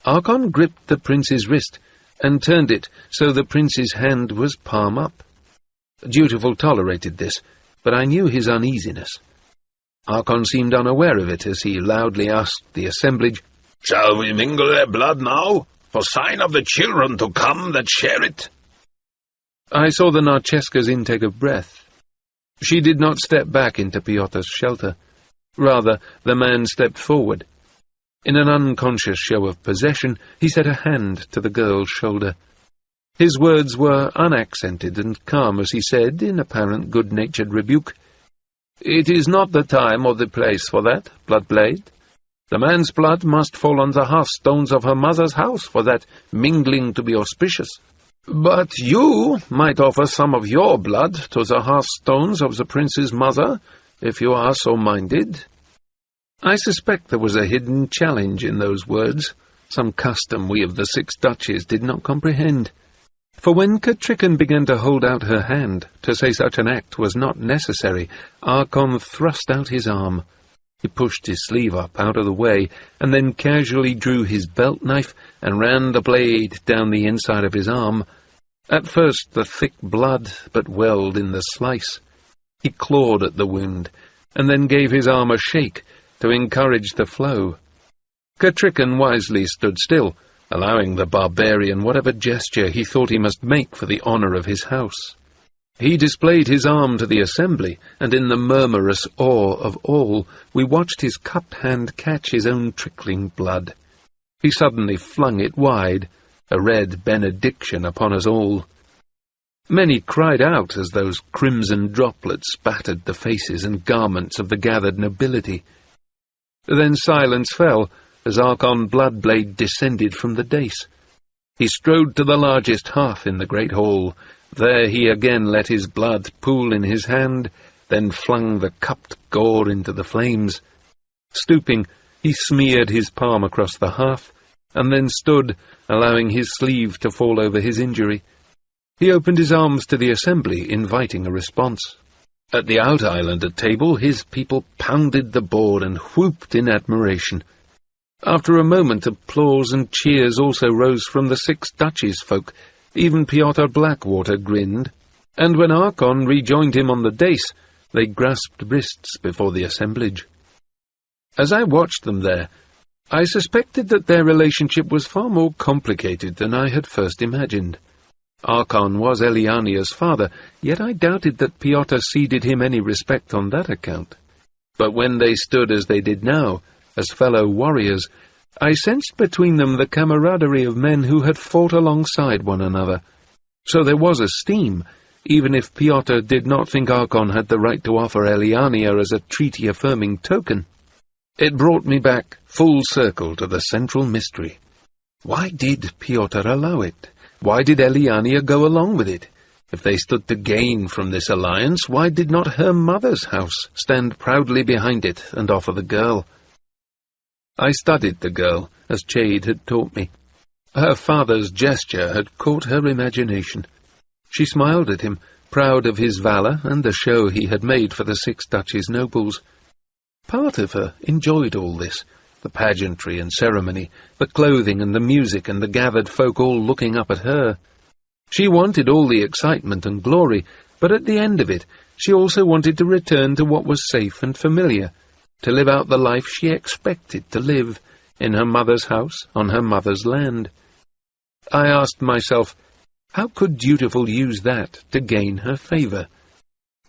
Archon gripped the prince's wrist, and turned it so the prince's hand was palm up. Dutiful tolerated this, but I knew his uneasiness. Archon seemed unaware of it as he loudly asked the assemblage, "Shall we mingle their blood now, for sign of the children to come that share it?" I saw the Narcheska's intake of breath. She did not step back into Pyotr's shelter. Rather, the man stepped forward. In an unconscious show of possession, he set a hand to the girl's shoulder. His words were unaccented and calm as he said, in apparent good-natured rebuke, "It is not the time or the place for that, Bloodblade. The man's blood must fall on the hearthstones of her mother's house for that mingling to be auspicious. But you might offer some of your blood to the hearthstones of the prince's mother, if you are so minded." I suspect there was a hidden challenge in those words, some custom we of the 6 duchies did not comprehend. For when Catrican began to hold out her hand to say such an act was not necessary, Archon thrust out his arm. He pushed his sleeve up out of the way, and then casually drew his belt knife and ran the blade down the inside of his arm. At first the thick blood but welled in the slice. He clawed at the wound, and then gave his arm a shake to encourage the flow. Catrican wisely stood still, allowing the barbarian whatever gesture he thought he must make for the honour of his house. He displayed his arm to the assembly, and in the murmurous awe of all, we watched his cupped hand catch his own trickling blood. He suddenly flung it wide, a red benediction upon us all. Many cried out as those crimson droplets spattered the faces and garments of the gathered nobility. Then silence fell, as Archon Bloodblade descended from the dais. He strode to the largest hearth in the great hall. There he again let his blood pool in his hand, then flung the cupped gore into the flames. Stooping, he smeared his palm across the hearth, and then stood, allowing his sleeve to fall over his injury. He opened his arms to the assembly, inviting a response. At the out-islander table, his people pounded the board and whooped in admiration. After a moment, applause and cheers also rose from the 6 duchies folk. Even Piotr Blackwater grinned, and when Archon rejoined him on the dais, they grasped wrists before the assemblage. As I watched them there, I suspected that their relationship was far more complicated than I had first imagined. Archon was Eliania's father, yet I doubted that Piotr ceded him any respect on that account. But when they stood as they did now, as fellow warriors, I sensed between them the camaraderie of men who had fought alongside one another. So there was esteem, even if Piotr did not think Archon had the right to offer Eliania as a treaty-affirming token. It brought me back full circle to the central mystery. Why did Piotr allow it? Why did Eliania go along with it? If they stood to gain from this alliance, why did not her mother's house stand proudly behind it and offer the girl? I studied the girl, as Chade had taught me. Her father's gesture had caught her imagination. She smiled at him, proud of his valour and the show he had made for the 6 duchies nobles. Part of her enjoyed all this, the pageantry and ceremony, the clothing and the music and the gathered folk all looking up at her. She wanted all the excitement and glory, but at the end of it, she also wanted to return to what was safe and familiar, to live out the life she expected to live, in her mother's house, on her mother's land. I asked myself, how could Dutiful use that to gain her favour?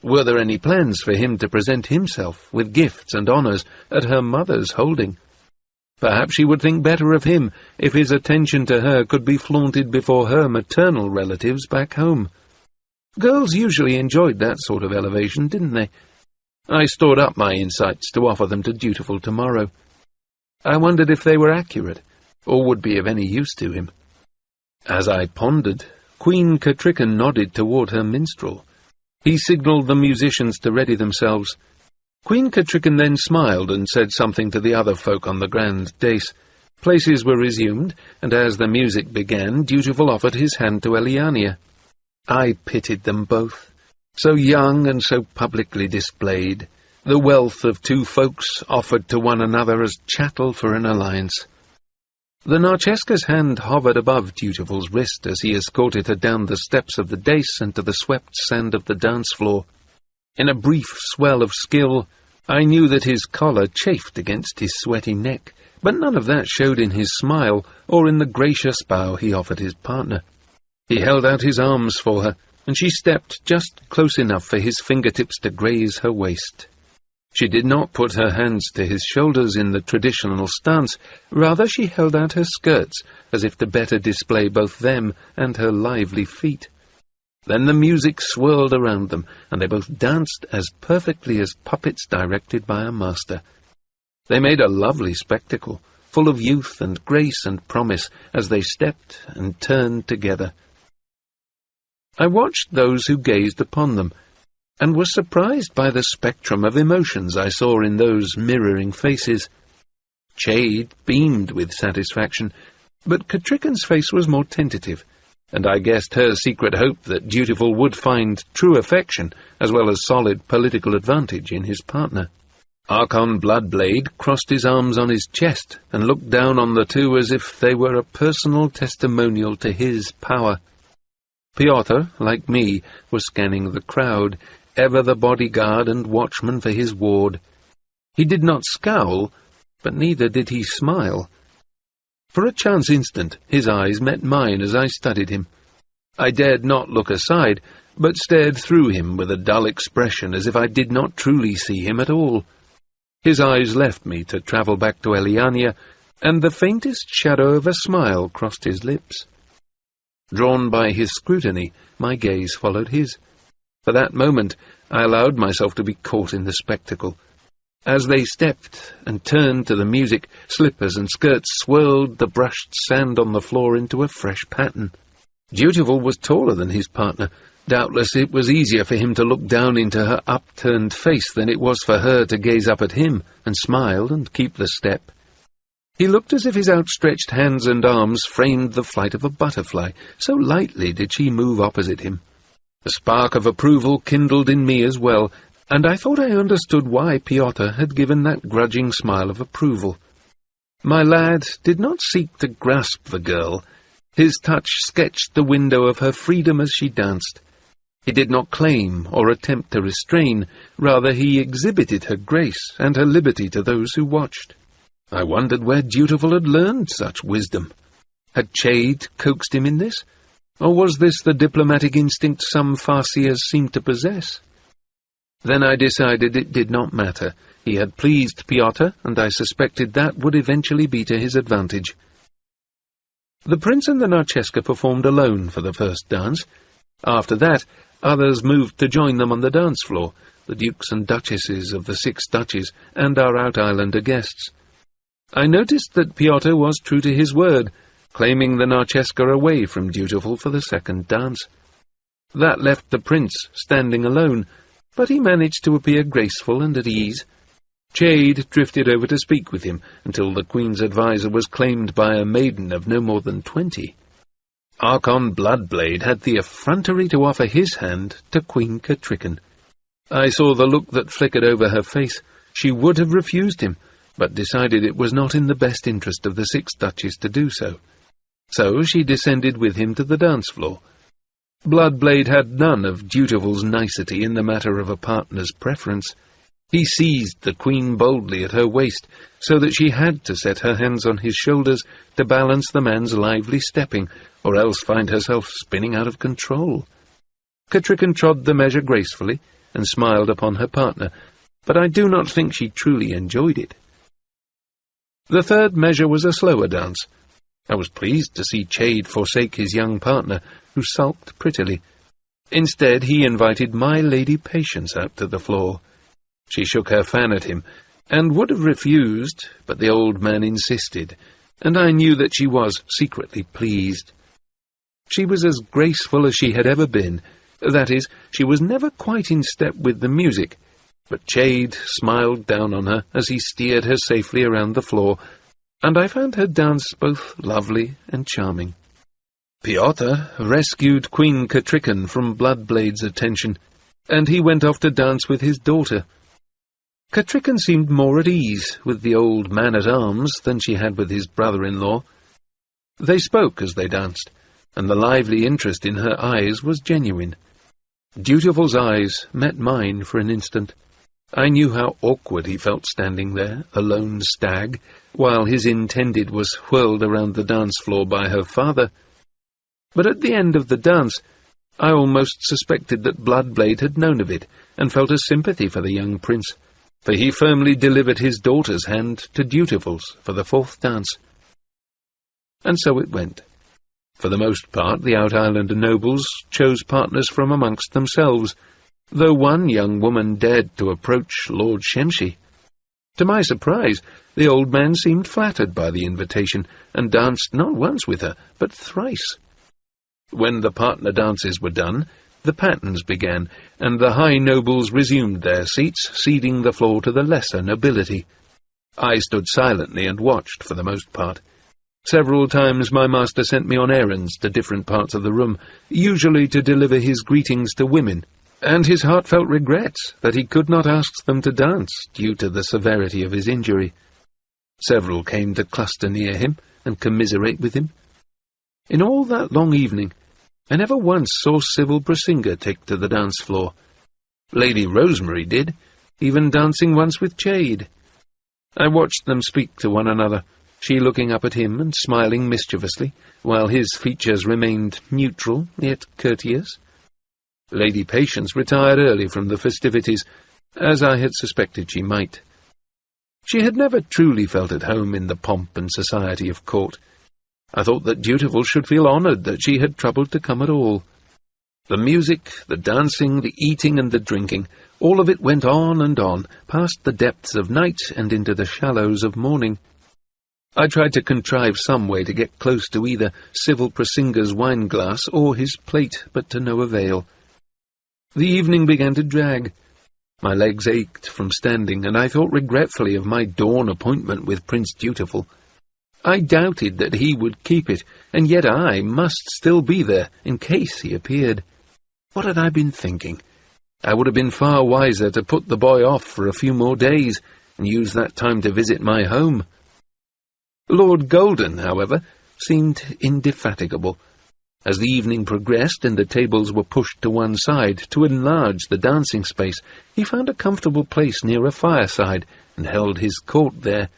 Were there any plans for him to present himself with gifts and honours at her mother's holding? Perhaps she would think better of him if his attention to her could be flaunted before her maternal relatives back home. Girls usually enjoyed that sort of elevation, didn't they? I stored up my insights to offer them to Dutiful tomorrow. I wondered if they were accurate, or would be of any use to him. As I pondered, Queen Catrican nodded toward her minstrel. He signalled the musicians to ready themselves. Queen Catrican then smiled and said something to the other folk on the grand dais. Places were resumed, and as the music began, Dutiful offered his hand to Eliania. I pitied them both. So young and so publicly displayed, the wealth of 2 folks offered to one another as chattel for an alliance. The Narcheska's hand hovered above Dutiful's wrist as he escorted her down the steps of the dais and to the swept sand of the dance floor. In a brief swell of skill, I knew that his collar chafed against his sweaty neck, but none of that showed in his smile or in the gracious bow he offered his partner. He held out his arms for her, and she stepped just close enough for his fingertips to graze her waist. She did not put her hands to his shoulders in the traditional stance, rather she held out her skirts, as if to better display both them and her lively feet. Then the music swirled around them, and they both danced as perfectly as puppets directed by a master. They made a lovely spectacle, full of youth and grace and promise, as they stepped and turned together. I watched those who gazed upon them, and was surprised by the spectrum of emotions I saw in those mirroring faces. Chade beamed with satisfaction, but Catrican's face was more tentative. and I guessed her secret hope that Dutiful would find true affection as well as solid political advantage in his partner. Archon Bloodblade crossed his arms on his chest and looked down on the two as if they were a personal testimonial to his power. Piotr, like me, was scanning the crowd, ever the bodyguard and watchman for his ward. He did not scowl, but neither did he smile. For a chance instant his eyes met mine as I studied him. I dared not look aside, but stared through him with a dull expression as if I did not truly see him at all. His eyes left me to travel back to Eliania, and the faintest shadow of a smile crossed his lips. Drawn by his scrutiny, my gaze followed his. For that moment I allowed myself to be caught in the spectacle. As they stepped and turned to the music, slippers and skirts swirled the brushed sand on the floor into a fresh pattern. Dutiful was taller than his partner. Doubtless it was easier for him to look down into her upturned face than it was for her to gaze up at him and smile and keep the step. He looked as if his outstretched hands and arms framed the flight of a butterfly, so lightly did she move opposite him. A spark of approval kindled in me as well, and I thought I understood why Piotr had given that grudging smile of approval. My lad did not seek to grasp the girl. His touch sketched the window of her freedom as she danced. He did not claim or attempt to restrain, rather he exhibited her grace and her liberty to those who watched. I wondered where Dutiful had learned such wisdom. Had Chade coaxed him in this? Or was this the diplomatic instinct some farseers seemed to possess? Then I decided it did not matter. He had pleased Piotr, and I suspected that would eventually be to his advantage. The prince and the Narcheska performed alone for the first dance. After that, others moved to join them on the dance floor, the dukes and duchesses of the 6 duchies, and our out-islander guests. I noticed that Piotr was true to his word, claiming the Narcheska away from Dutiful for the second dance. That left the prince standing alone, but he managed to appear graceful and at ease. Chade drifted over to speak with him until the Queen's adviser was claimed by a maiden of no more than 20. Archon Bloodblade had the effrontery to offer his hand to Queen Catricon. I saw the look that flickered over her face. She would have refused him, but decided it was not in the best interest of the 6 duchies to do so. So she descended with him to the dance floor. Bloodblade had none of Dutiful's nicety in the matter of a partner's preference. He seized the Queen boldly at her waist, so that she had to set her hands on his shoulders to balance the man's lively stepping, or else find herself spinning out of control. Catricon trod the measure gracefully, and smiled upon her partner, but I do not think she truly enjoyed it. The third measure was a slower dance. I was pleased to see Chade forsake his young partner, who sulked prettily. Instead, he invited my Lady Patience out to the floor. She shook her fan at him, and would have refused, but the old man insisted, and I knew that she was secretly pleased. She was as graceful as she had ever been. That is, she was never quite in step with the music, but Chade smiled down on her as he steered her safely around the floor, and I found her dance both lovely and charming. Piotr rescued Queen Catricon from Bloodblade's attention, and he went off to dance with his daughter. Catricon seemed more at ease with the old man-at-arms than she had with his brother-in-law. They spoke as they danced, and the lively interest in her eyes was genuine. Dutiful's eyes met mine for an instant. I knew how awkward he felt standing there, a lone stag, while his intended was whirled around the dance floor by her father. But at the end of the dance, I almost suspected that Bloodblade had known of it, and felt a sympathy for the young prince, for he firmly delivered his daughter's hand to Dutiful's for the 4th dance. And so it went. For the most part, the out-islander nobles chose partners from amongst themselves, though one young woman dared to approach Lord Shemshi. To my surprise, the old man seemed flattered by the invitation, and danced not once with her, but thrice. When the partner dances were done, the patterns began, and the high nobles resumed their seats, ceding the floor to the lesser nobility. I stood silently and watched for the most part. Several times my master sent me on errands to different parts of the room, usually to deliver his greetings to women, and his heartfelt regrets that he could not ask them to dance due to the severity of his injury. Several came to cluster near him and commiserate with him. In all that long evening, I never once saw Sybil Brassinger take to the dance floor. Lady Rosemary did, even dancing once with Chade. I watched them speak to one another, she looking up at him and smiling mischievously, while his features remained neutral yet courteous. Lady Patience retired early from the festivities, as I had suspected she might. She had never truly felt at home in the pomp and society of court. I thought that Dutiful should feel honoured that she had troubled to come at all. The music, the dancing, the eating and the drinking, all of it went on and on, past the depths of night and into the shallows of morning. I tried to contrive some way to get close to either Sybil Brassinger's wine-glass or his plate, but to no avail. The evening began to drag. My legs ached from standing, and I thought regretfully of my dawn appointment with Prince Dutiful. I doubted that he would keep it, and yet I must still be there, in case he appeared. What had I been thinking? I would have been far wiser to put the boy off for a few more days, and use that time to visit my home. Lord Golden, however, seemed indefatigable. As the evening progressed and the tables were pushed to one side to enlarge the dancing space, he found a comfortable place near a fireside and held his court there.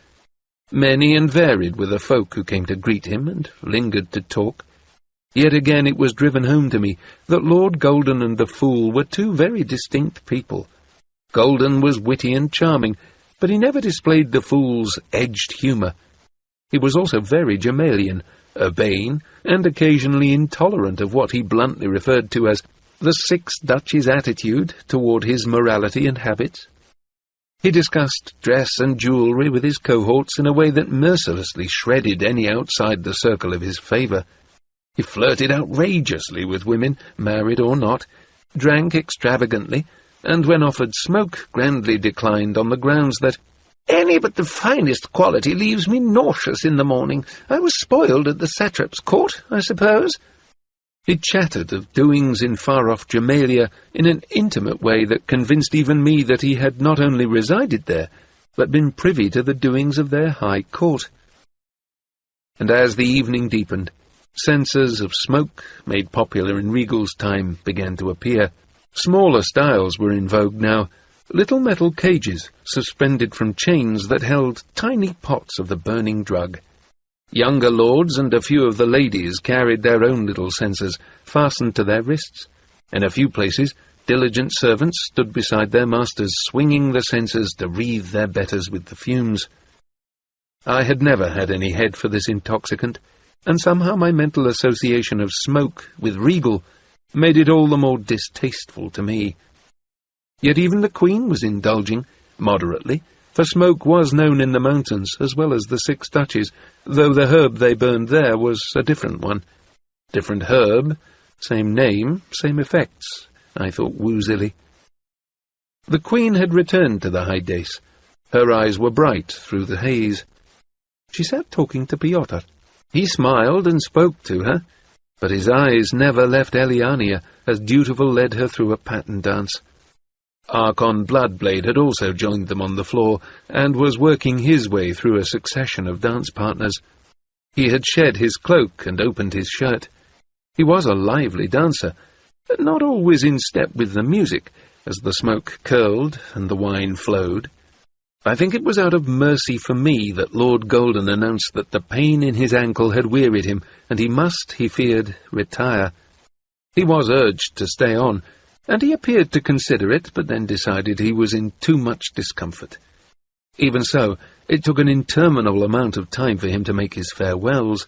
Many and varied were the folk who came to greet him and lingered to talk. Yet again it was driven home to me that Lord Golden and the Fool were two very distinct people. Golden was witty and charming, but he never displayed the Fool's edged humour. He was also very Gemalian, urbane, and occasionally intolerant of what he bluntly referred to as the Six Duchies' attitude toward his morality and habits. He discussed dress and jewellery with his cohorts in a way that mercilessly shredded any outside the circle of his favour. He flirted outrageously with women, married or not, drank extravagantly, and when offered smoke, grandly declined on the grounds that "any but the finest quality leaves me nauseous in the morning. I was spoiled at the satrap's court, I suppose." He chattered of doings in far-off Gemalia in an intimate way that convinced even me that he had not only resided there, but been privy to the doings of their high court. And as the evening deepened, censers of smoke, made popular in Regal's time, began to appear. Smaller styles were in vogue now, little metal cages suspended from chains that held tiny pots of the burning drug. Younger lords and a few of the ladies carried their own little censers fastened to their wrists. In a few places, diligent servants stood beside their masters, swinging the censers to wreathe their betters with the fumes. I had never had any head for this intoxicant, and somehow my mental association of smoke with Regal made it all the more distasteful to me. Yet even the Queen was indulging, moderately, for smoke was known in the mountains as well as the Six Duchies, though the herb they burned there was a different one. Different herb, same name, same effects, I thought woozily. The Queen had returned to the high dais. Her eyes were bright through the haze. She sat talking to Piotr. He smiled and spoke to her, but his eyes never left Eliania as Dutiful led her through a pattern dance. Archon Bloodblade had also joined them on the floor, and was working his way through a succession of dance partners. He had shed his cloak and opened his shirt. He was a lively dancer, but not always in step with the music, as the smoke curled and the wine flowed. I think it was out of mercy for me that Lord Golden announced that the pain in his ankle had wearied him, and he must, he feared, retire. He was urged to stay on, and he appeared to consider it, but then decided he was in too much discomfort. Even so, it took an interminable amount of time for him to make his farewells,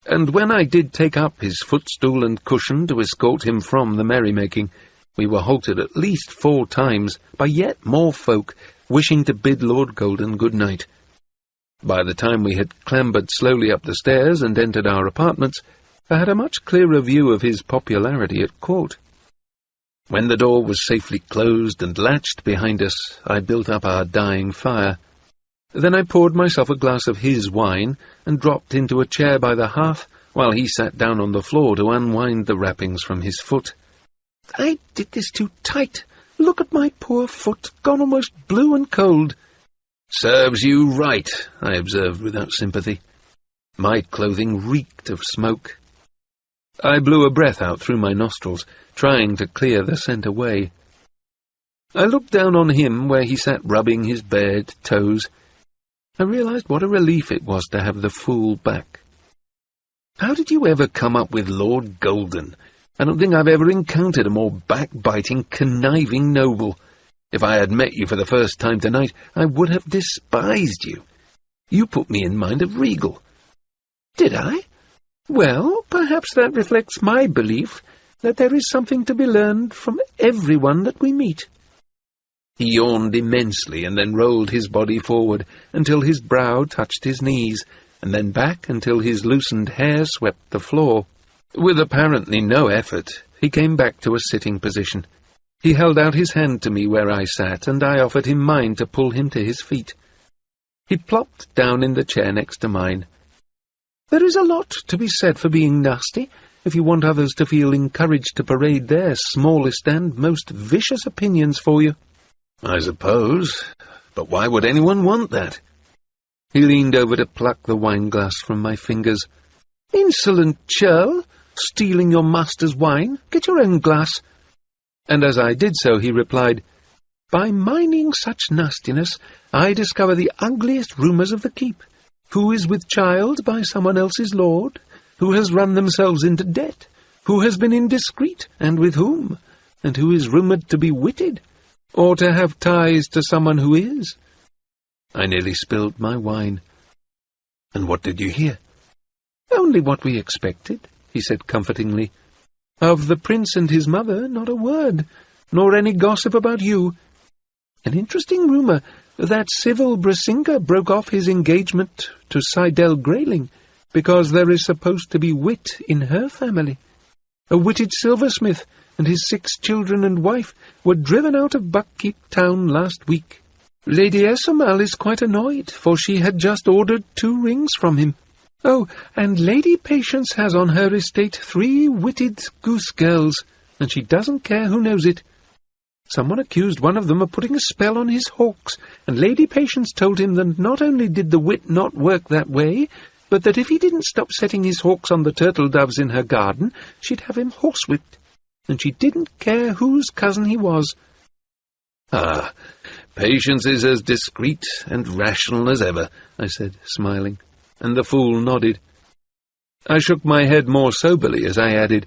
and when I did take up his footstool and cushion to escort him from the merrymaking, we were halted at least 4 times by yet more folk wishing to bid Lord Golden good night. By the time we had clambered slowly up the stairs and entered our apartments, I had a much clearer view of his popularity at court. When the door was safely closed and latched behind us, I built up our dying fire. Then I poured myself a glass of his wine and dropped into a chair by the hearth, while he sat down on the floor to unwind the wrappings from his foot. "I did this too tight. Look at my poor foot, gone almost blue and cold." "Serves you right," I observed without sympathy. My clothing reeked of smoke. I blew a breath out through my nostrils, trying to clear the scent away. I looked down on him where he sat rubbing his bared toes. I realized what a relief it was to have the fool back. "How did you ever come up with Lord Golden? I don't think I've ever encountered a more backbiting, conniving noble. If I had met you for the first time tonight, I would have despised you. You put me in mind of Regal." "Did I? Well, perhaps that reflects my belief that there is something to be learned from everyone that we meet." He yawned immensely and then rolled his body forward until his brow touched his knees, and then back until his loosened hair swept the floor. With apparently no effort, he came back to a sitting position. He held out his hand to me where I sat, and I offered him mine to pull him to his feet. He plopped down in the chair next to mine. "There is a lot to be said for being nasty, if you want others to feel encouraged to parade their smallest and most vicious opinions for you." "I suppose. But why would anyone want that?" He leaned over to pluck the wine-glass from my fingers. "Insolent churl! Stealing your master's wine! Get your own glass." And as I did so, he replied, "By mining such nastiness, I discover the ugliest rumours of the keep. Who is with child by someone else's lord? Who has run themselves into debt? Who has been indiscreet, and with whom? And who is rumoured to be witted, or to have ties to someone who is?" I nearly spilled my wine. "And what did you hear?" "Only what we expected," he said comfortingly. "Of the prince and his mother, not a word, nor any gossip about you. An interesting rumour that Civil Brasinka broke off his engagement to Seidel Grayling because there is supposed to be wit in her family. A witted silversmith and his 6 children and wife were driven out of Buckkeep town last week. Lady Esmeralda is quite annoyed, for she had just ordered 2 rings from him. Oh, and Lady Patience has on her estate 3 witted goose girls, and she doesn't care who knows it. Someone accused one of them of putting a spell on his hawks, and Lady Patience told him that not only did the wit not work that way, but that if he didn't stop setting his hawks on the turtle doves in her garden, she'd have him horsewhipped, and she didn't care whose cousin he was." "Ah, Patience is as discreet and rational as ever," I said, smiling, and the fool nodded. I shook my head more soberly as I added,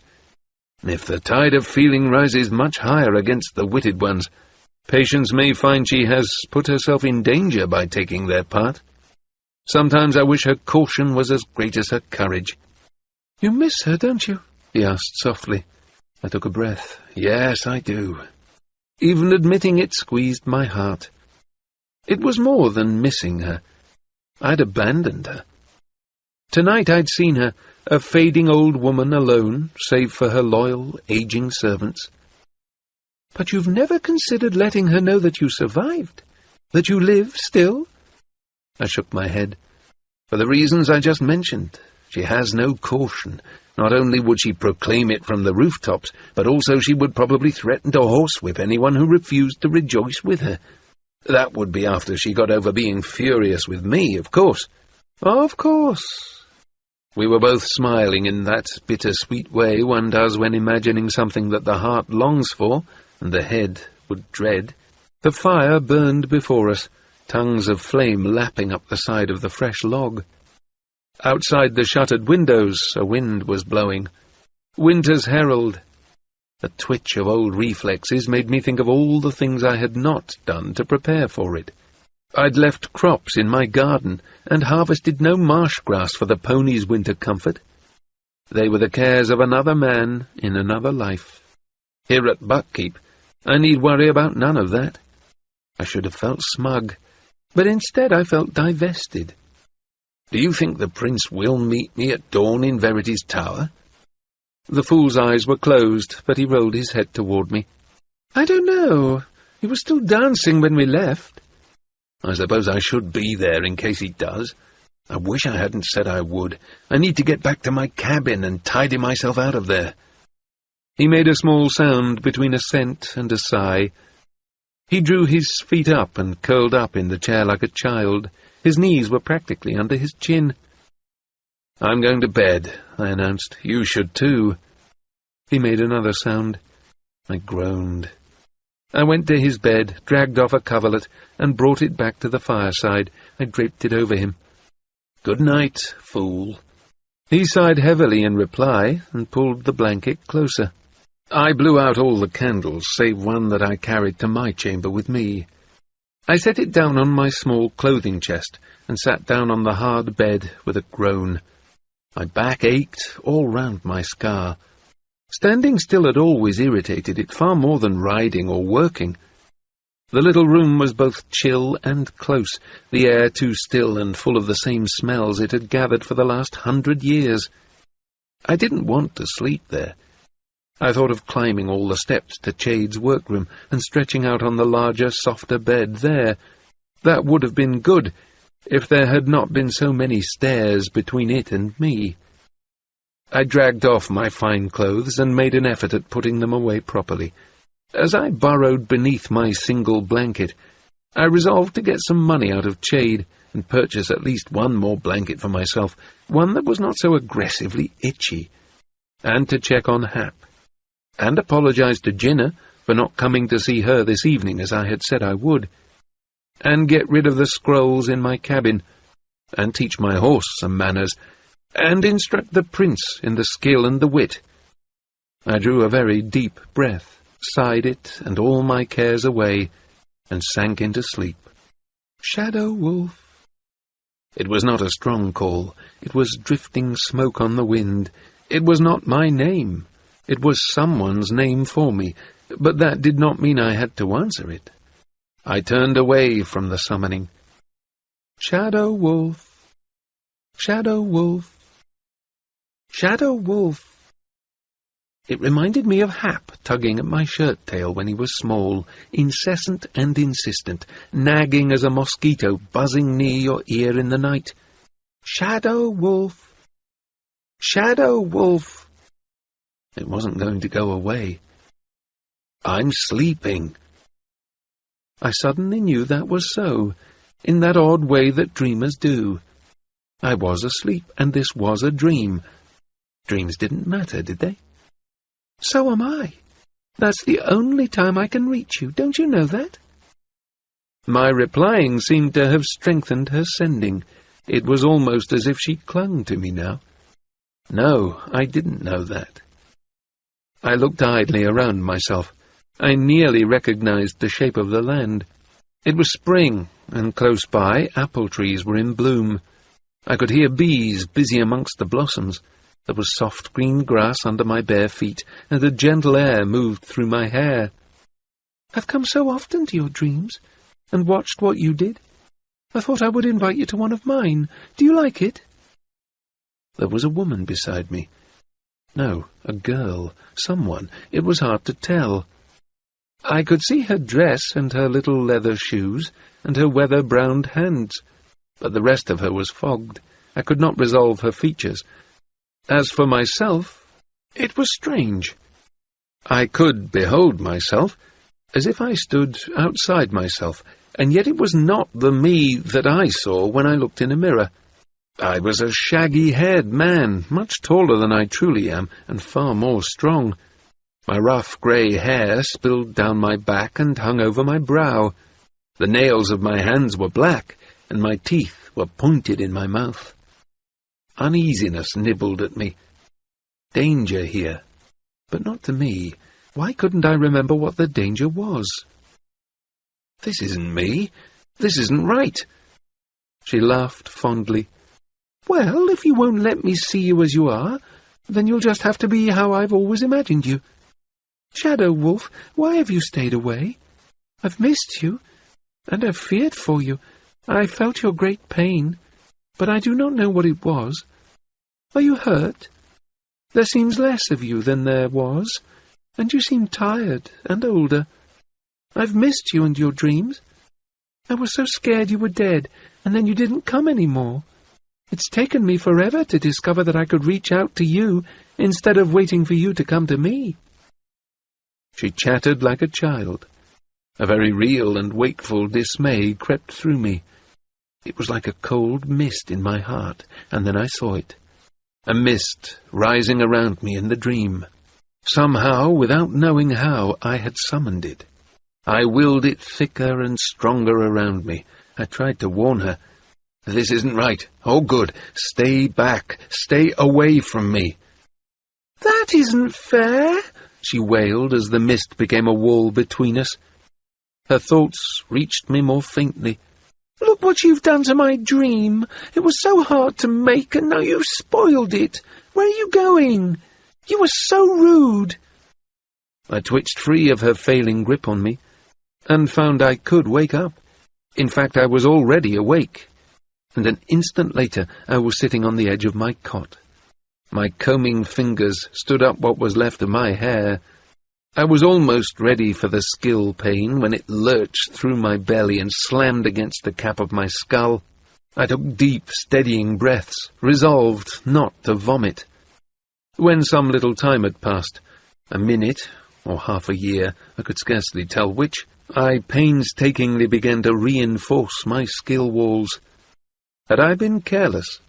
"If the tide of feeling rises much higher against the witted ones, Patience may find she has put herself in danger by taking their part. Sometimes I wish her caution was as great as her courage." "You miss her, don't you?" he asked softly. I took a breath. "Yes, I do." Even admitting it squeezed my heart. It was more than missing her. I'd abandoned her. Tonight I'd seen her, a fading old woman alone, save for her loyal, aging servants. "But you've never considered letting her know that you survived? That you live still?" I shook my head. "For the reasons I just mentioned. She has no caution. Not only would she proclaim it from the rooftops, but also she would probably threaten to horsewhip anyone who refused to rejoice with her. That would be after she got over being furious with me, of course." "Of course." We were both smiling in that bitter-sweet way one does when imagining something that the heart longs for and the head would dread. The fire burned before us, tongues of flame lapping up the side of the fresh log. Outside the shuttered windows a wind was blowing. Winter's herald. A twitch of old reflexes made me think of all the things I had not done to prepare for it. I'd left crops in my garden and harvested no marsh grass for the ponies' winter comfort. They were the cares of another man in another life. Here at Buckkeep, I need worry about none of that. I should have felt smug, but instead I felt divested. "Do you think the prince will meet me at dawn in Verity's tower?" The fool's eyes were closed, but he rolled his head toward me. "I don't know. He was still dancing when we left." I suppose I should be there in case he does. I wish I hadn't said I would. I need to get back to my cabin and tidy myself out of there." He made a small sound between assent and a sigh. He drew his feet up and curled up in the chair like a child. His knees were practically under his chin. "I'm going to bed," I announced. "You should too." He made another sound. I groaned. I went to his bed, dragged off a coverlet, and brought it back to the fireside. I draped it over him. "Good night, fool." He sighed heavily in reply and pulled the blanket closer. I blew out all the candles, save one that I carried to my chamber with me. I set it down on my small clothing chest and sat down on the hard bed with a groan. My back ached all round my scar. Standing still had always irritated it far more than riding or working. The little room was both chill and close, the air too still and full of the same smells it had gathered for the last 100 years. I didn't want to sleep there. I thought of climbing all the steps to Chade's workroom and stretching out on the larger, softer bed there. That would have been good, if there had not been so many stairs between it and me. I dragged off my fine clothes and made an effort at putting them away properly. As I burrowed beneath my single blanket, I resolved to get some money out of Chade and purchase at least one more blanket for myself, one that was not so aggressively itchy, and to check on Hap, and apologize to Jinnah for not coming to see her this evening as I had said I would, and get rid of the scrolls in my cabin, and teach my horse some manners, and instruct the prince in the skill and the wit. I drew a very deep breath, sighed it and all my cares away, and sank into sleep. Shadow Wolf. It was not a strong call. It was drifting smoke on the wind. It was not my name. It was someone's name for me, but that did not mean I had to answer it. I turned away from the summoning. Shadow Wolf. Shadow Wolf. Shadow Wolf. It reminded me of Hap tugging at my shirt-tail when he was small, incessant and insistent, nagging as a mosquito buzzing near your ear in the night. Shadow Wolf. Shadow Wolf. It wasn't going to go away. I'm sleeping. I suddenly knew that was so, in that odd way that dreamers do. I was asleep, and this was a dream. Dreams didn't matter, did they? So am I. That's the only time I can reach you, don't you know that? My replying seemed to have strengthened her sending. It was almost as if she clung to me now. No, I didn't know that. I looked idly around myself. I nearly recognized the shape of the land. It was spring, and close by apple trees were in bloom. I could hear bees busy amongst the blossoms. There was soft green grass under my bare feet, and a gentle air moved through my hair. I've come so often to your dreams, and watched what you did. I thought I would invite you to one of mine. Do you like it? There was a woman beside me. No, a girl, someone. It was hard to tell. I could see her dress and her little leather shoes, and her weather-browned hands, but the rest of her was fogged. I could not resolve her features. As for myself, it was strange. I could behold myself, as if I stood outside myself, and yet it was not the me that I saw when I looked in a mirror. I was a shaggy-haired man, much taller than I truly am, and far more strong. My rough grey hair spilled down my back and hung over my brow. The nails of my hands were black, and my teeth were pointed in my mouth. Uneasiness nibbled at me. Danger here, but not to me. Why couldn't I remember what the danger was? This isn't me. This isn't right. She laughed fondly. Well, if you won't let me see you as you are, then you'll just have to be how I've always imagined you. Shadow Wolf, why have you stayed away? I've missed you, and I've feared for you. I felt your great pain, but I do not know what it was. Are you hurt? There seems less of you than there was, and you seem tired and older. I've missed you and your dreams. I was so scared you were dead, and then you didn't come any more. It's taken me forever to discover that I could reach out to you instead of waiting for you to come to me." She chattered like a child. A very real and wakeful dismay crept through me. It was like a cold mist in my heart, and then I saw it. A mist rising around me in the dream. Somehow, without knowing how, I had summoned it. I willed it thicker and stronger around me. I tried to warn her. "This isn't right. Oh, good. Stay back. Stay away from me." "That isn't fair," she wailed as the mist became a wall between us. Her thoughts reached me more faintly. "Look what you've done to my dream. It was so hard to make, and now you've spoiled it. Where are you going? You were so rude." I twitched free of her failing grip on me, and found I could wake up. In fact, I was already awake, and an instant later I was sitting on the edge of my cot. My combing fingers stood up what was left of my hair. I was almost ready for the skill pain when it lurched through my belly and slammed against the cap of my skull. I took deep, steadying breaths, resolved not to vomit. When some little time had passed, a minute or half a year, I could scarcely tell which, I painstakingly began to reinforce my skill walls. Had I been careless?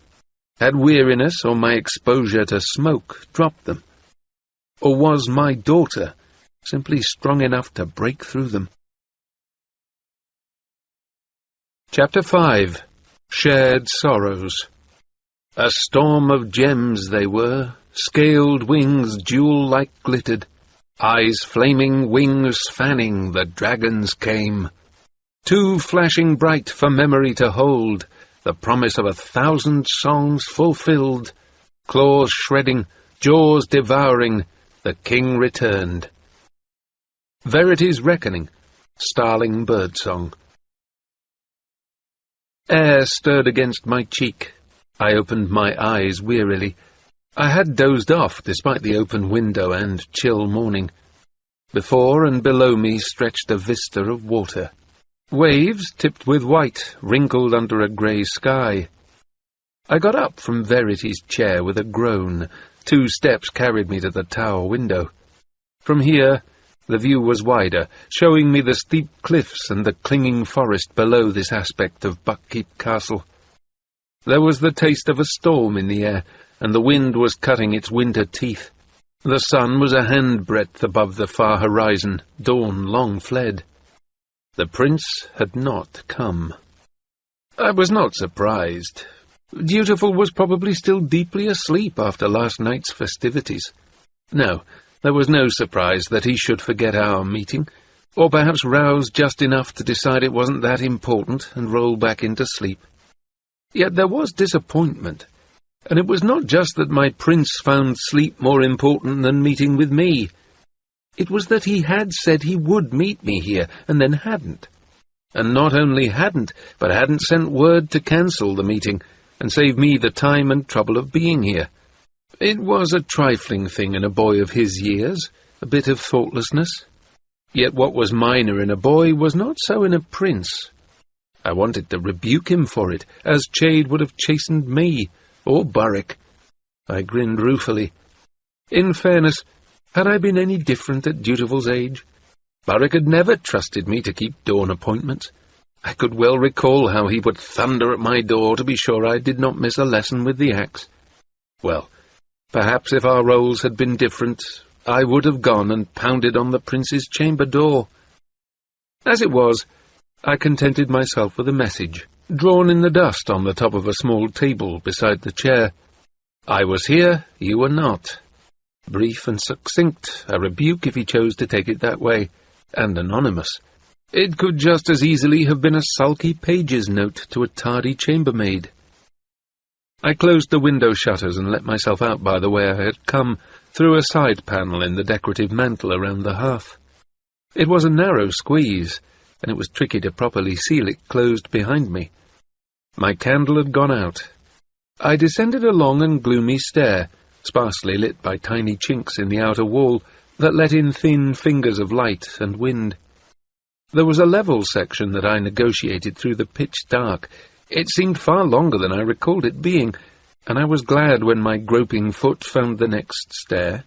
Had weariness or my exposure to smoke dropped them? Or was my daughter simply strong enough to break through them? Chapter 5. Shared Sorrows. A storm of gems they were, scaled wings jewel-like glittered, eyes flaming, wings fanning, the dragons came. Two flashing bright for memory to hold, the promise of 1,000 songs fulfilled, claws shredding, jaws devouring, the king returned. Verity's Reckoning, Starling Birdsong. Air stirred against my cheek. I opened my eyes wearily. I had dozed off despite the open window and chill morning. Before and below me stretched a vista of water. Waves tipped with white, wrinkled under a grey sky. I got up from Verity's chair with a groan. 2 steps carried me to the tower window. From here, the view was wider, showing me the steep cliffs and the clinging forest below this aspect of Buckkeep Castle. There was the taste of a storm in the air, and the wind was cutting its winter teeth. The sun was a handbreadth above the far horizon, dawn long fled. The prince had not come. I was not surprised. Dutiful was probably still deeply asleep after last night's festivities. No, there was no surprise that he should forget our meeting, or perhaps rouse just enough to decide it wasn't that important and roll back into sleep. Yet there was disappointment, and it was not just that my prince found sleep more important than meeting with me. It was that he had said he would meet me here, and then hadn't. And not only hadn't, but hadn't sent word to cancel the meeting, and save me the time and trouble of being here. It was a trifling thing in a boy of his years, a bit of thoughtlessness. Yet what was minor in a boy was not so in a prince. I wanted to rebuke him for it, as Chade would have chastened me, or Burrick. I grinned ruefully. In fairness, had I been any different at Dutiful's age? Burrick had never trusted me to keep dawn appointments. I could well recall how he would thunder at my door to be sure I did not miss a lesson with the axe. Well, perhaps if our roles had been different, I would have gone and pounded on the prince's chamber door. As it was, I contented myself with a message, drawn in the dust on the top of a small table beside the chair. I was here, you were not. Brief and succinct, a rebuke if he chose to take it that way, and anonymous. It could just as easily have been a sulky page's note to a tardy chambermaid. I closed the window shutters and let myself out by the way I had come, through a side panel in the decorative mantel around the hearth. It was a narrow squeeze, and it was tricky to properly seal it closed behind me. My candle had gone out. I descended a long and gloomy stair, sparsely lit by tiny chinks in the outer wall that let in thin fingers of light and wind. There was a level section that I negotiated through the pitch dark. It seemed far longer than I recalled it being, and I was glad when my groping foot found the next stair.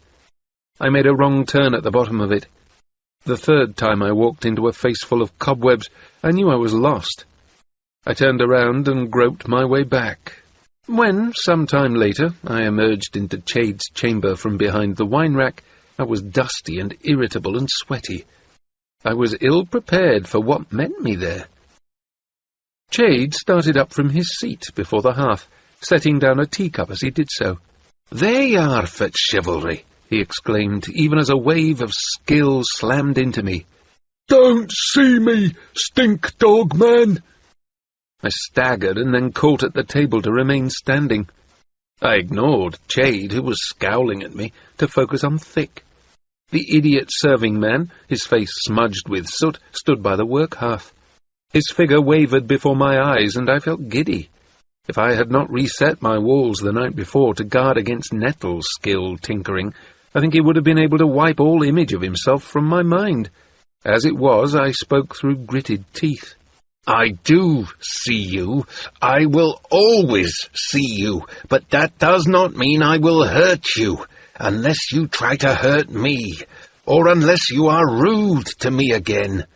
I made a wrong turn at the bottom of it. The third time I walked into a face full of cobwebs, I knew I was lost. I turned around and groped my way back. When, some time later, I emerged into Chade's chamber from behind the wine rack, I was dusty and irritable and sweaty. I was ill-prepared for what met me there. Chade started up from his seat before the hearth, setting down a teacup as he did so. "There you are, Fitzchivalry," he exclaimed, even as a wave of skill slammed into me. "Don't see me, stink dog man!" I staggered and then caught at the table to remain standing. I ignored Chade, who was scowling at me, to focus on Thick. The idiot serving man, his face smudged with soot, stood by the work hearth. His figure wavered before my eyes, and I felt giddy. If I had not reset my walls the night before to guard against Nettle's skilled tinkering, I think he would have been able to wipe all image of himself from my mind. As it was, I spoke through gritted teeth. "I do see you. I will always see you, but that does not mean I will hurt you, unless you try to hurt me, or unless you are rude to me again."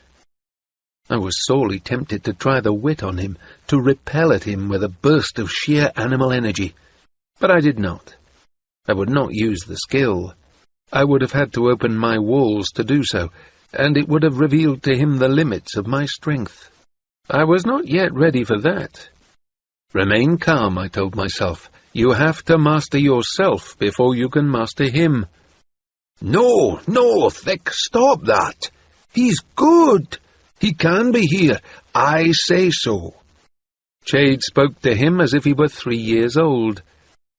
I was sorely tempted to try the wit on him, to repel at him with a burst of sheer animal energy. But I did not. I would not use the skill. I would have had to open my walls to do so, and it would have revealed to him the limits of my strength. I was not yet ready for that. Remain calm, I told myself. You have to master yourself before you can master him. No, Thick, stop that. He's good. He can be here. I say so. Chade spoke to him as if he were 3 years old,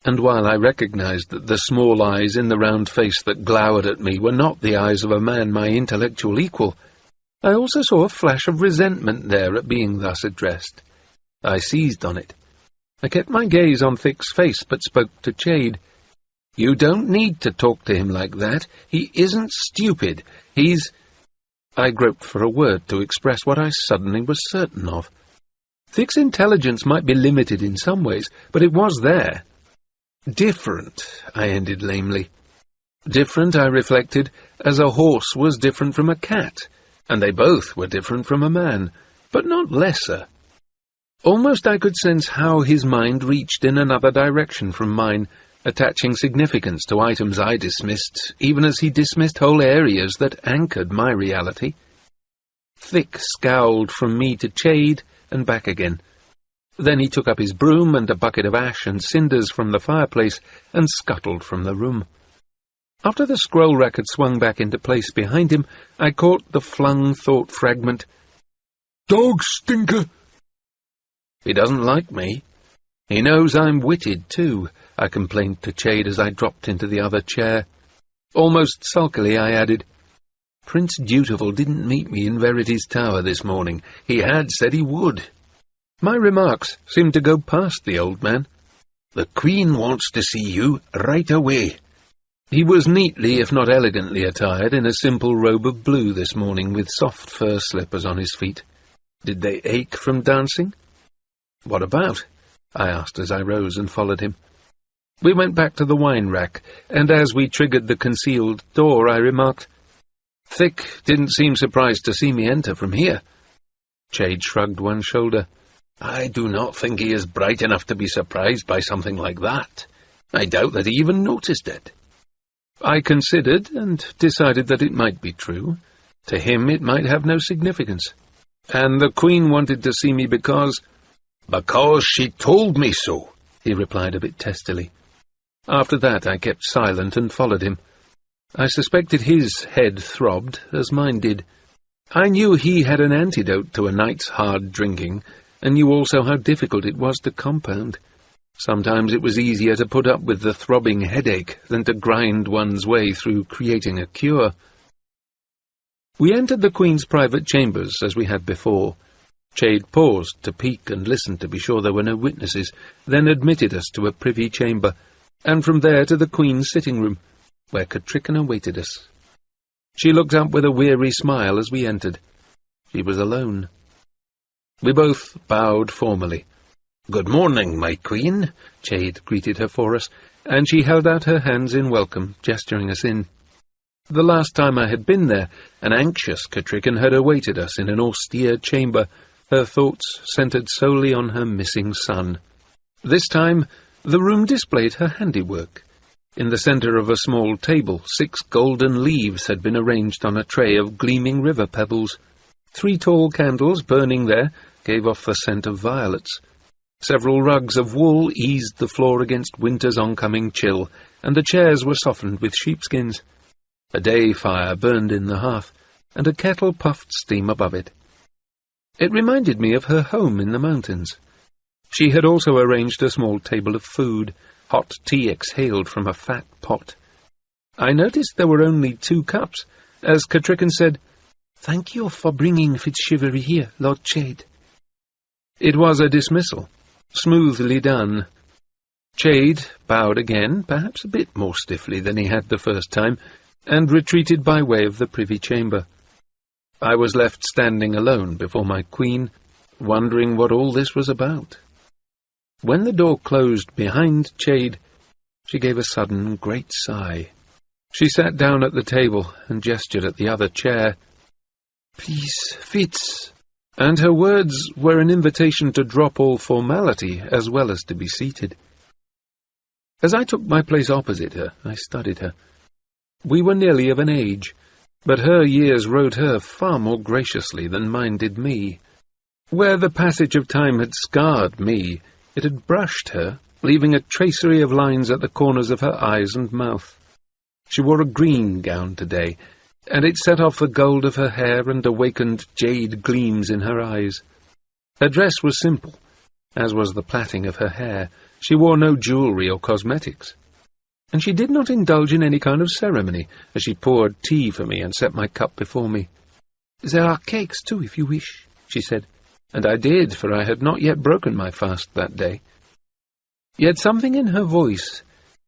and while I recognized that the small eyes in the round face that glowered at me were not the eyes of a man my intellectual equal, I also saw a flash of resentment there at being thus addressed. I seized on it. I kept my gaze on Thick's face, but spoke to Chade. "You don't need to talk to him like that. He isn't stupid. He's—" I groped for a word to express what I suddenly was certain of. Thick's intelligence might be limited in some ways, but it was there. Different, I ended lamely. Different, I reflected, as a horse was different from a cat, and they both were different from a man, but not lesser. Almost I could sense how his mind reached in another direction from mine, attaching significance to items I dismissed, even as he dismissed whole areas that anchored my reality. Thick scowled from me to Chade and back again. Then he took up his broom and a bucket of ash and cinders from the fireplace and scuttled from the room. After the scroll rack had swung back into place behind him, I caught the flung thought fragment, "Dog stinker!" He doesn't like me. He knows I'm witted, too, I complained to Chade as I dropped into the other chair. Almost sulkily I added, "Prince Dutiful didn't meet me in Verity's tower this morning. He had said he would." My remarks seemed to go past the old man. "The Queen wants to see you right away." He was neatly, if not elegantly, attired in a simple robe of blue this morning, with soft fur slippers on his feet. Did they ache from dancing? "What about?" I asked as I rose and followed him. We went back to the wine rack, and as we triggered the concealed door, I remarked, "Thick didn't seem surprised to see me enter from here." Chade shrugged one shoulder. "I do not think he is bright enough to be surprised by something like that. I doubt that he even noticed it." I considered and decided that it might be true. To him it might have no significance. "And the Queen wanted to see me because—" "Because she told me so," he replied a bit testily. After that I kept silent and followed him. I suspected his head throbbed, as mine did. I knew he had an antidote to a night's hard drinking, and knew also how difficult it was to compound. Sometimes it was easier to put up with the throbbing headache than to grind one's way through creating a cure. We entered the Queen's private chambers, as we had before. Chade paused to peek and listen to be sure there were no witnesses, then admitted us to a privy chamber, and from there to the Queen's sitting room, where Catrickon awaited us. She looked up with a weary smile as we entered. She was alone. We both bowed formally. "Good morning, my queen," Chade greeted her for us, and she held out her hands in welcome, gesturing us in. The last time I had been there, an anxious Catrichan had awaited us in an austere chamber, her thoughts centred solely on her missing son. This time, the room displayed her handiwork. In the centre of a small table, 6 golden leaves had been arranged on a tray of gleaming river pebbles. 3 tall candles burning there gave off the scent of violets. Several rugs of wool eased the floor against winter's oncoming chill, and the chairs were softened with sheepskins. A day fire burned in the hearth, and a kettle puffed steam above it. It reminded me of her home in the mountains. She had also arranged a small table of food. Hot tea exhaled from a fat pot. I noticed there were only 2 cups, as Catrichan said, "Thank you for bringing Fitzchivalry here, Lord Chade." It was a dismissal, smoothly done. Chade bowed again, perhaps a bit more stiffly than he had the first time, and retreated by way of the privy chamber. I was left standing alone before my queen, wondering what all this was about. When the door closed behind Chade, she gave a sudden great sigh. She sat down at the table and gestured at the other chair. "Please, Fitz," and her words were an invitation to drop all formality as well as to be seated. As I took my place opposite her, I studied her. We were nearly of an age, but her years rode her far more graciously than mine did me. Where the passage of time had scarred me, it had brushed her, leaving a tracery of lines at the corners of her eyes and mouth. She wore a green gown today, and it set off the gold of her hair and awakened jade gleams in her eyes. Her dress was simple, as was the plaiting of her hair. She wore no jewellery or cosmetics, and she did not indulge in any kind of ceremony as she poured tea for me and set my cup before me. "There are cakes, too, if you wish," she said, and I did, for I had not yet broken my fast that day. Yet something in her voice,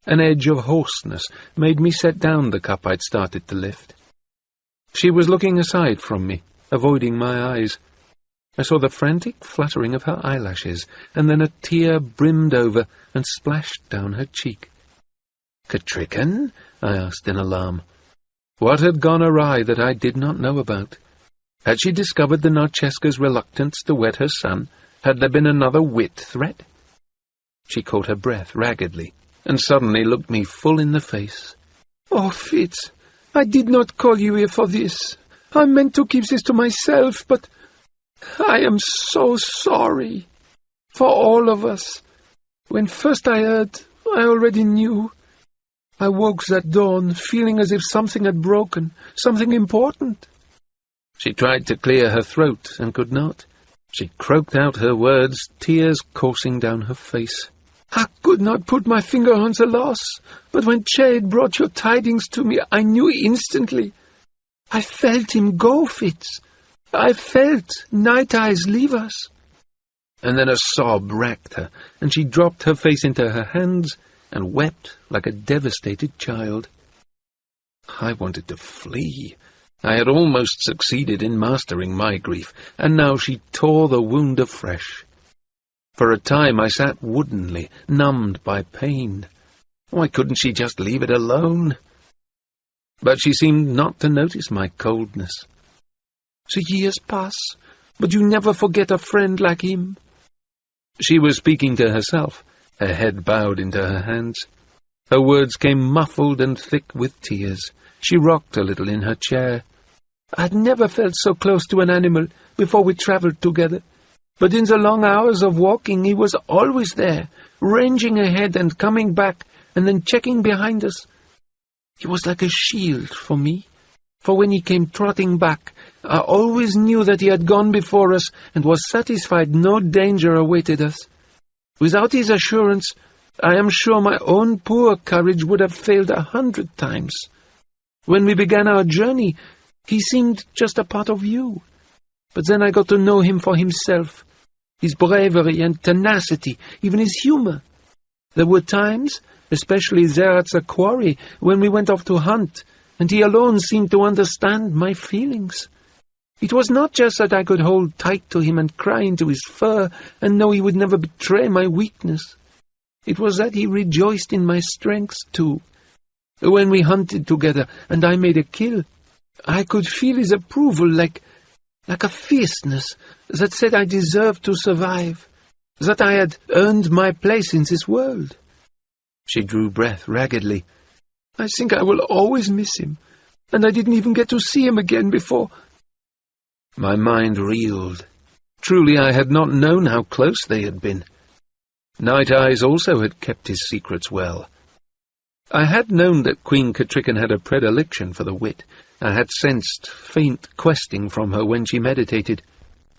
an edge of hoarseness, made me set down the cup I'd started to lift. She was looking aside from me, avoiding my eyes. I saw the frantic fluttering of her eyelashes, and then a tear brimmed over and splashed down her cheek. "Catrichan?" I asked in alarm. What had gone awry that I did not know about? Had she discovered the Narcheska's reluctance to wed her son? Had there been another wit threat? She caught her breath raggedly, and suddenly looked me full in the face. "Oh, Fitz, I did not call you here for this. I meant to keep this to myself, but I am so sorry. For all of us. When first I heard, I already knew. I woke that dawn, feeling as if something had broken, something important." She tried to clear her throat, and could not. She croaked out her words, tears coursing down her face. "I could not put my finger on the loss, but when Chade brought your tidings to me, I knew instantly. I felt him go, Fitz. I felt Night Eyes leave us." And then a sob racked her, and she dropped her face into her hands and wept like a devastated child. I wanted to flee. I had almost succeeded in mastering my grief, and now she tore the wound afresh. For a time I sat woodenly, numbed by pain. Why couldn't she just leave it alone? But she seemed not to notice my coldness. "The years pass, but you never forget a friend like him." She was speaking to herself, her head bowed into her hands. Her words came muffled and thick with tears. She rocked a little in her chair. "I'd never felt so close to an animal before we travelled together. But in the long hours of walking he was always there, ranging ahead and coming back, and then checking behind us. He was like a shield for me, for when he came trotting back, I always knew that he had gone before us and was satisfied no danger awaited us. Without his assurance, I am sure my own poor courage would have failed 100 times. When we began our journey, he seemed just a part of you. But then I got to know him for himself, his bravery and tenacity, even his humour. There were times, especially there at the quarry, when we went off to hunt, and he alone seemed to understand my feelings. It was not just that I could hold tight to him and cry into his fur and know he would never betray my weakness. It was that he rejoiced in my strength, too. When we hunted together and I made a kill, I could feel his approval like a fierceness that said I deserved to survive, that I had earned my place in this world. She drew breath raggedly. I think I will always miss him, and I didn't even get to see him again before. My mind reeled. Truly, I had not known how close they had been. Night Eyes also had kept his secrets well. I had known that Queen Katrychan had a predilection for the wit. I had sensed faint questing from her when she meditated.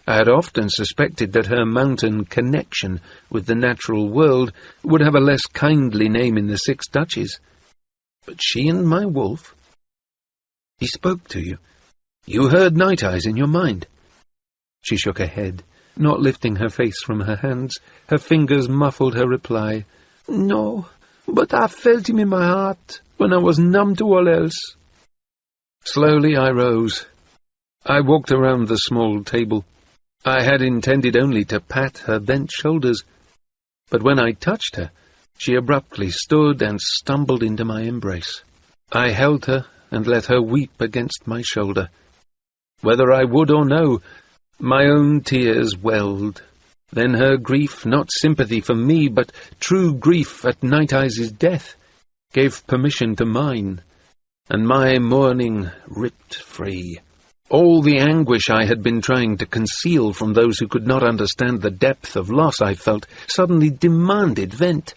I had often suspected that her mountain connection with the natural world would have a less kindly name in the Six Duchies. But she and my wolf... He spoke to you. You heard Night Eyes in your mind. She shook her head, not lifting her face from her hands. Her fingers muffled her reply. No, but I felt him in my heart when I was numb to all else. Slowly I rose. I walked around the small table. I had intended only to pat her bent shoulders, but when I touched her, she abruptly stood and stumbled into my embrace. I held her and let her weep against my shoulder. Whether I would or no, my own tears welled. Then her grief, not sympathy for me, but true grief at Night Eyes' death, gave permission to mine, and my mourning ripped free. All the anguish I had been trying to conceal from those who could not understand the depth of loss I felt suddenly demanded vent.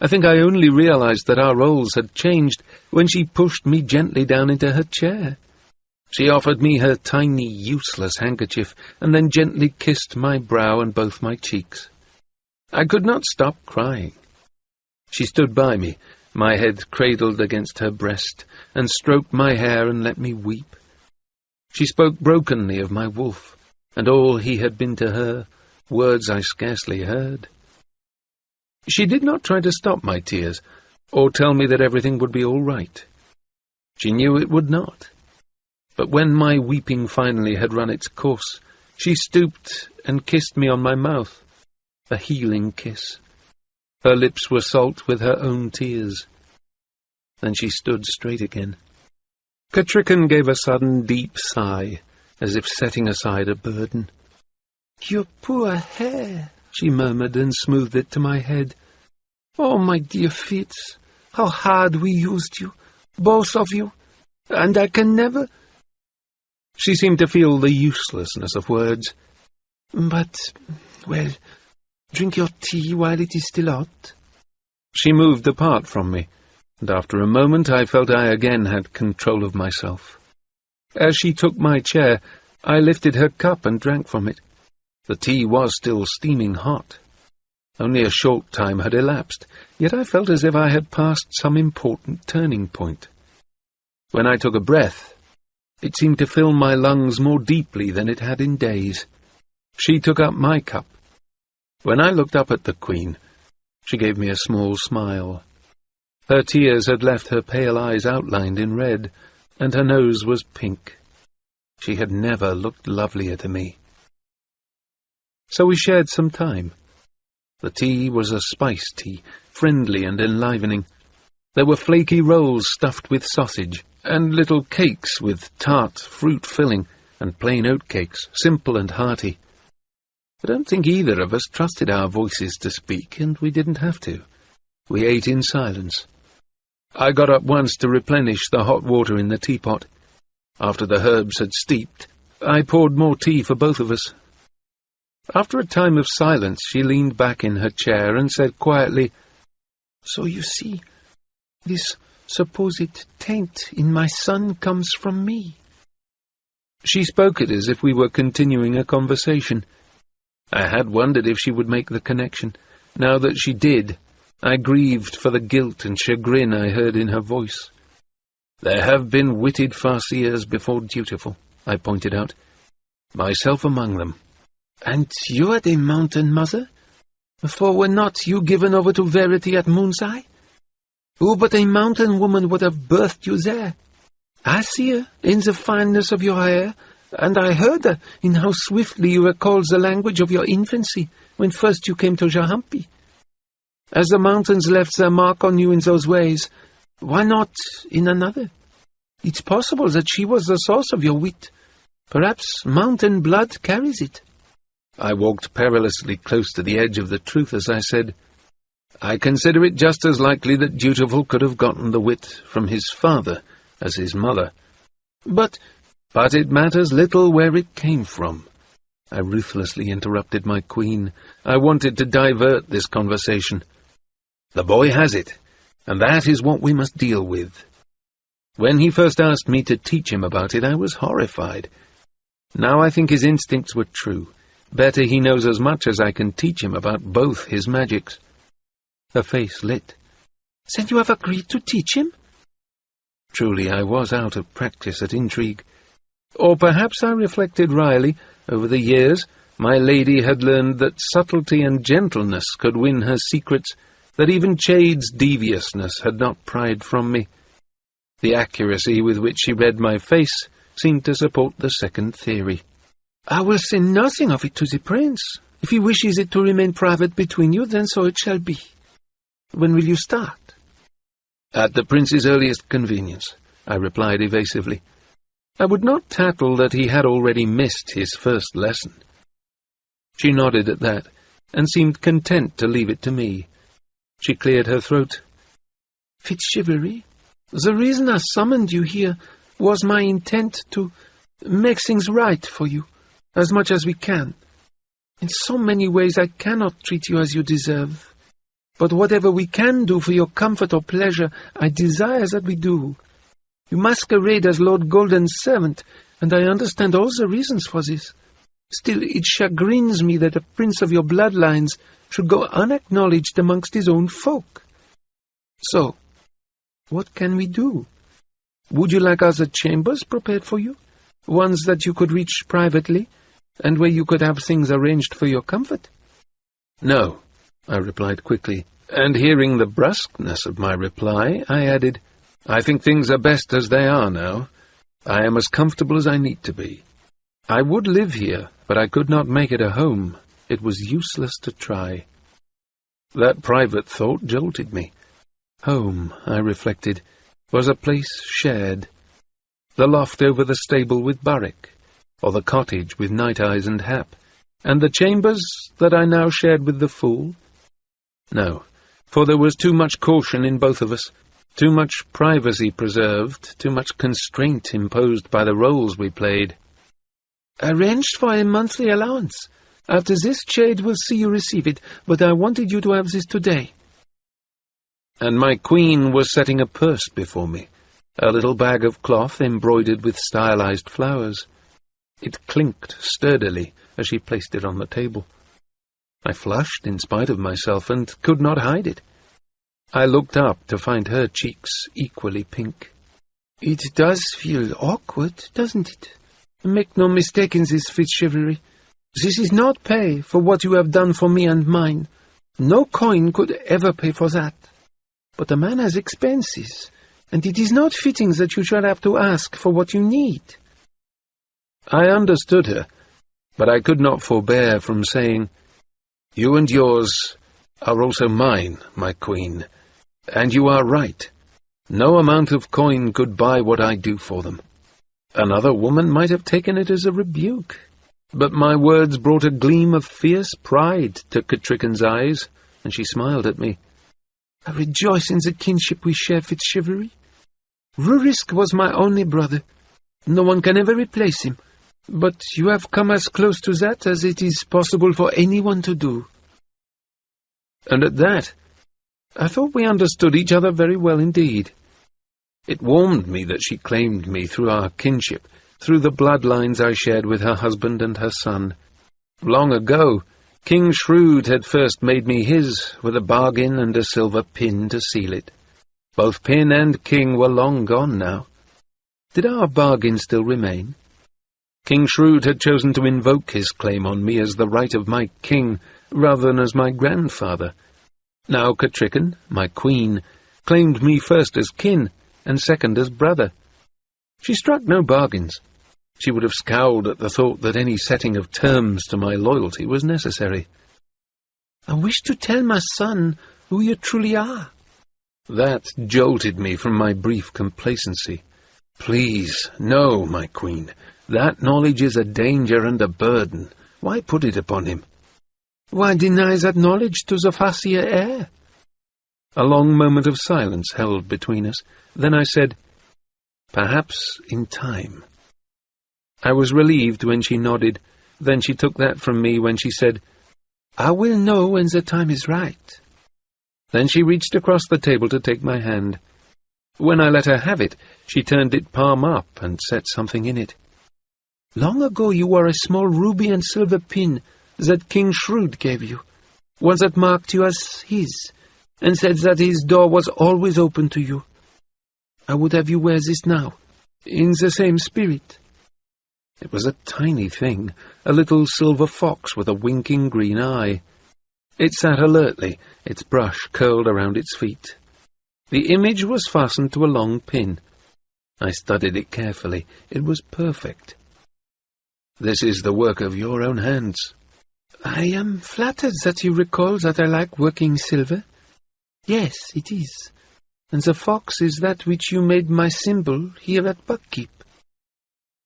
I think I only realized that our roles had changed when she pushed me gently down into her chair. She offered me her tiny, useless handkerchief, and then gently kissed my brow and both my cheeks. I could not stop crying. She stood by me, my head cradled against her breast, and stroked my hair and let me weep. She spoke brokenly of my wolf, and all he had been to her, words I scarcely heard. She did not try to stop my tears, or tell me that everything would be all right. She knew it would not. But when my weeping finally had run its course, she stooped and kissed me on my mouth, a healing kiss. Her lips were salt with her own tears. Then she stood straight again. Katrychan gave a sudden deep sigh, as if setting aside a burden. "Your poor hair," she murmured, and smoothed it to my head. "Oh, my dear Fitz, how hard we used you, both of you, and I can never—" She seemed to feel the uselessness of words. "But, well, drink your tea while it is still hot." She moved apart from me, and after a moment I felt I again had control of myself. As she took my chair, I lifted her cup and drank from it. The tea was still steaming hot. Only a short time had elapsed, yet I felt as if I had passed some important turning point. When I took a breath, it seemed to fill my lungs more deeply than it had in days. She took up my cup. When I looked up at the Queen, she gave me a small smile. Her tears had left her pale eyes outlined in red, and her nose was pink. She had never looked lovelier to me. So we shared some time. The tea was a spice tea, friendly and enlivening. There were flaky rolls stuffed with sausage, and little cakes with tart fruit filling, and plain oatcakes, simple and hearty. I don't think either of us trusted our voices to speak, and we didn't have to. We ate in silence. I got up once to replenish the hot water in the teapot. After the herbs had steeped, I poured more tea for both of us. After a time of silence, she leaned back in her chair and said quietly, "So you see, this supposed taint in my son comes from me." She spoke it as if we were continuing a conversation. I had wondered if she would make the connection. Now that she did, I grieved for the guilt and chagrin I heard in her voice. "There have been witted farseers before dutiful," I pointed out, myself among them. "And you are the mountain mother? For were not you given over to Verity at Moonseye? Who but a mountain woman would have birthed you there? I see her, in the fineness of your hair, and I heard in how swiftly you recalled the language of your infancy when first you came to Jahampi. As the mountains left their mark on you in those ways, why not in another? It's possible that she was the source of your wit. Perhaps mountain blood carries it. I walked perilously close to the edge of the truth as I said, I consider it just as likely that Dutiful could have gotten the wit from his father as his mother. But it matters little where it came from. I ruthlessly interrupted my queen. I wanted to divert this conversation. The boy has it, and that is what we must deal with. When he first asked me to teach him about it, I was horrified. Now I think his instincts were true. Better he knows as much as I can teach him about both his magics. Her face lit. Then you have agreed to teach him? Truly, I was out of practice at intrigue. Or perhaps, I reflected wryly, over the years, my lady had learned that subtlety and gentleness could win her secrets, that even Chade's deviousness had not pried from me. The accuracy with which she read my face seemed to support the second theory. I will say nothing of it to the prince. If he wishes it to remain private between you, then so it shall be. When will you start? At the prince's earliest convenience, I replied evasively. I would not tattle that he had already missed his first lesson. She nodded at that, and seemed content to leave it to me. She cleared her throat. Fitzchivalry, the reason I summoned you here was my intent to make things right for you, as much as we can. In so many ways I cannot treat you as you deserve. But whatever we can do for your comfort or pleasure, I desire that we do. You masquerade as Lord Golden's servant, and I understand all the reasons for this. Still, it chagrins me that a prince of your bloodlines should go unacknowledged amongst his own folk. So, what can we do? Would you like other chambers prepared for you? Ones that you could reach privately, and where you could have things arranged for your comfort? No, I replied quickly, and hearing the brusqueness of my reply, I added, I think things are best as they are now. I am as comfortable as I need to be. I would live here, but I could not make it a home. It was useless to try. That private thought jolted me. Home, I reflected, was a place shared. The loft over the stable with Burrick, or the cottage with Night Eyes and Hap, and the chambers that I now shared with the fool. No, for there was too much caution in both of us, too much privacy preserved, too much constraint imposed by the roles we played. Arranged for a monthly allowance. After this, Chade will see you receive it, but I wanted you to have this today. And my queen was setting a purse before me, a little bag of cloth embroidered with stylized flowers. It clinked sturdily as she placed it on the table. I flushed in spite of myself and could not hide it. I looked up to find her cheeks equally pink. It does feel awkward, doesn't it? Make no mistake in this, Fitzchivalry. This is not pay for what you have done for me and mine. No coin could ever pay for that. But a man has expenses, and it is not fitting that you shall have to ask for what you need. I understood her, but I could not forbear from saying, You and yours are also mine, my queen, and you are right. No amount of coin could buy what I do for them. Another woman might have taken it as a rebuke, but my words brought a gleam of fierce pride to Catricken's eyes, and she smiled at me. I rejoice in the kinship we share, Fitzchivalry. Rurisk was my only brother. No one can ever replace him, but you have come as close to that as it is possible for anyone to do. And at that, I thought we understood each other very well indeed. It warmed me that she claimed me through our kinship, through the bloodlines I shared with her husband and her son. Long ago, King Shrewd had first made me his, with a bargain and a silver pin to seal it. Both pin and king were long gone now. Did our bargain still remain? King Shrewd had chosen to invoke his claim on me as the right of my king, rather than as my grandfather. Now Catricken, my queen, claimed me first as kin, and second as brother. She struck no bargains. She would have scowled at the thought that any setting of terms to my loyalty was necessary. "I wish to tell my son who you truly are." That jolted me from my brief complacency. "Please, no, my queen. That knowledge is a danger and a burden. Why put it upon him?" "Why deny that knowledge to the Farseer heir?" A long moment of silence held between us. Then I said, "Perhaps in time." I was relieved when she nodded. Then she took that from me when she said, "I will know when the time is right." Then she reached across the table to take my hand. When I let her have it, she turned it palm up and set something in it. "Long ago you wore a small ruby and silver pin that King Shrewd gave you, one that marked you as his, and said that his door was always open to you. I would have you wear this now, in the same spirit." It was a tiny thing, a little silver fox with a winking green eye. It sat alertly, its brush curled around its feet. The image was fastened to a long pin. I studied it carefully. It was perfect. "This is the work of your own hands." "I am flattered that you recall that I like working silver. Yes, it is. And the fox is that which you made my symbol here at Buckkeep."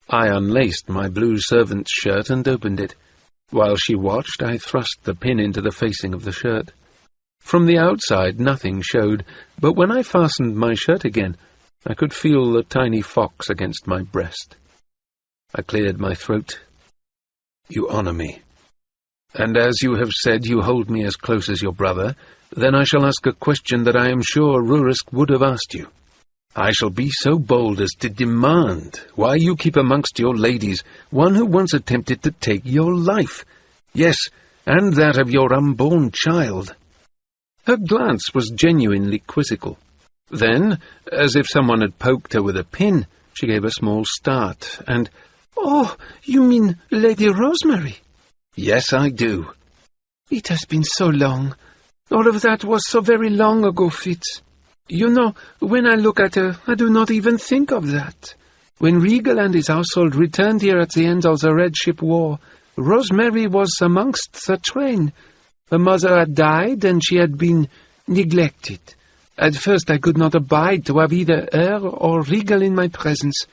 I unlaced my blue servant's shirt and opened it. While she watched, I thrust the pin into the facing of the shirt. From the outside, nothing showed, but when I fastened my shirt again, I could feel the tiny fox against my breast. I cleared my throat. "You honor me. And as you have said you hold me as close as your brother, then I shall ask a question that I am sure Rurisk would have asked you. I shall be so bold as to demand why you keep amongst your ladies one who once attempted to take your life. Yes, and that of your unborn child." Her glance was genuinely quizzical. Then, as if someone had poked her with a pin, she gave a small start, and, "Oh, you mean Lady Rosemary?" "Yes, I do." "It has been so long. All of that was so very long ago, Fitz. You know, when I look at her, I do not even think of that. When Regal and his household returned here at the end of the Red Ship War, Rosemary was amongst the train. Her mother had died, and she had been neglected. At first I could not abide to have either her or Regal in my presence,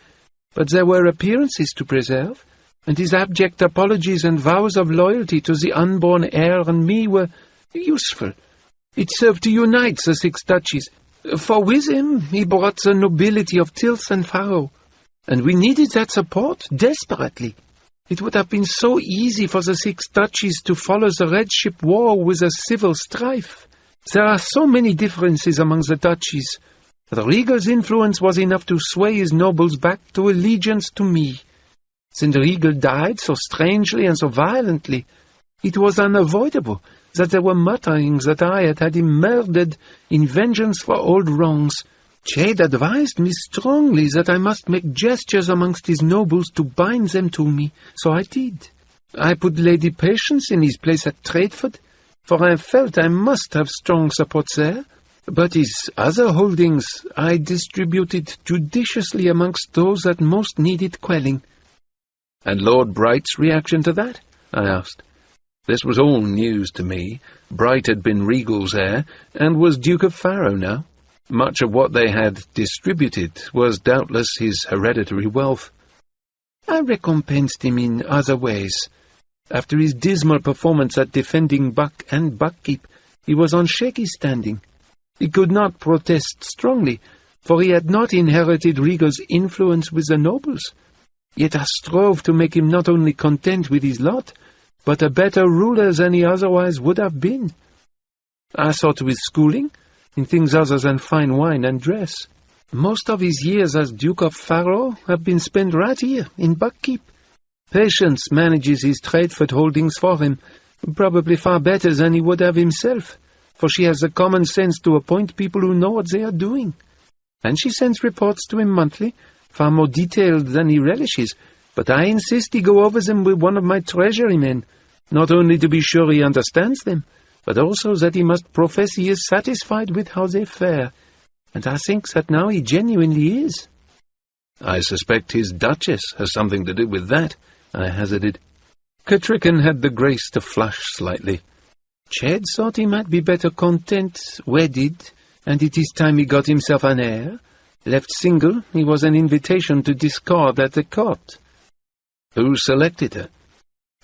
but there were appearances to preserve, and his abject apologies and vows of loyalty to the unborn heir and me were useful. It served to unite the six duchies, for with him he brought the nobility of Tilth and Faro, and we needed that support desperately. It would have been so easy for the six duchies to follow the Red Ship War with a civil strife. There are so many differences among the duchies. The Regal's influence was enough to sway his nobles back to allegiance to me. Since Regal died so strangely and so violently, it was unavoidable that there were mutterings that I had had him murdered in vengeance for old wrongs. Jade advised me strongly that I must make gestures amongst his nobles to bind them to me, so I did. I put Lady Patience in his place at Tradeford, for I felt I must have strong support there, but his other holdings I distributed judiciously amongst those that most needed quelling." "And Lord Bright's reaction to that?" I asked. This was all news to me. Bright had been Regal's heir, and was Duke of Faro now. Much of what they had distributed was doubtless his hereditary wealth. "I recompensed him in other ways. After his dismal performance at defending Buck and Buckkeep, he was on shaky standing. He could not protest strongly, for he had not inherited Regal's influence with the nobles. Yet I strove to make him not only content with his lot, but a better ruler than he otherwise would have been. I saw to his schooling, in things other than fine wine and dress. Most of his years as Duke of Faro have been spent right here, in Buckkeep. Patience manages his Tradeford holdings for him, probably far better than he would have himself, for she has the common sense to appoint people who know what they are doing. And she sends reports to him monthly, far more detailed than he relishes, but I insist he go over them with one of my treasury men, not only to be sure he understands them, but also that he must profess he is satisfied with how they fare, and I think that now he genuinely is." I suspect his Duchess has something to do with that, I hazarded. Cattrickan had the grace to flush slightly. Chad thought he might be better content, wedded, and it is time he got himself an heir. Left single, he was an invitation to discard at the court. Who selected her?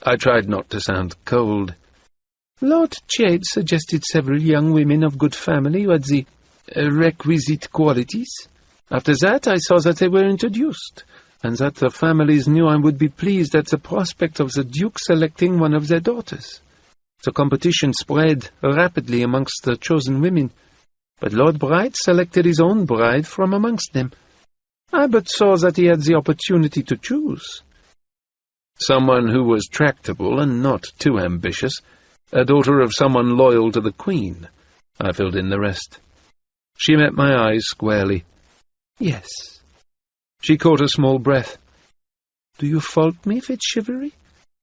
I tried not to sound cold. Lord Chad suggested several young women of good family who had the requisite qualities. After that, I saw that they were introduced, and that the families knew I would be pleased at the prospect of the Duke selecting one of their daughters. The competition spread rapidly amongst the chosen women, but Lord Bright selected his own bride from amongst them. I but saw that he had the opportunity to choose. Someone who was tractable and not too ambitious, a daughter of someone loyal to the Queen. I filled in the rest. She met my eyes squarely. Yes. She caught a small breath. Do you fault me, Fitzchivalry?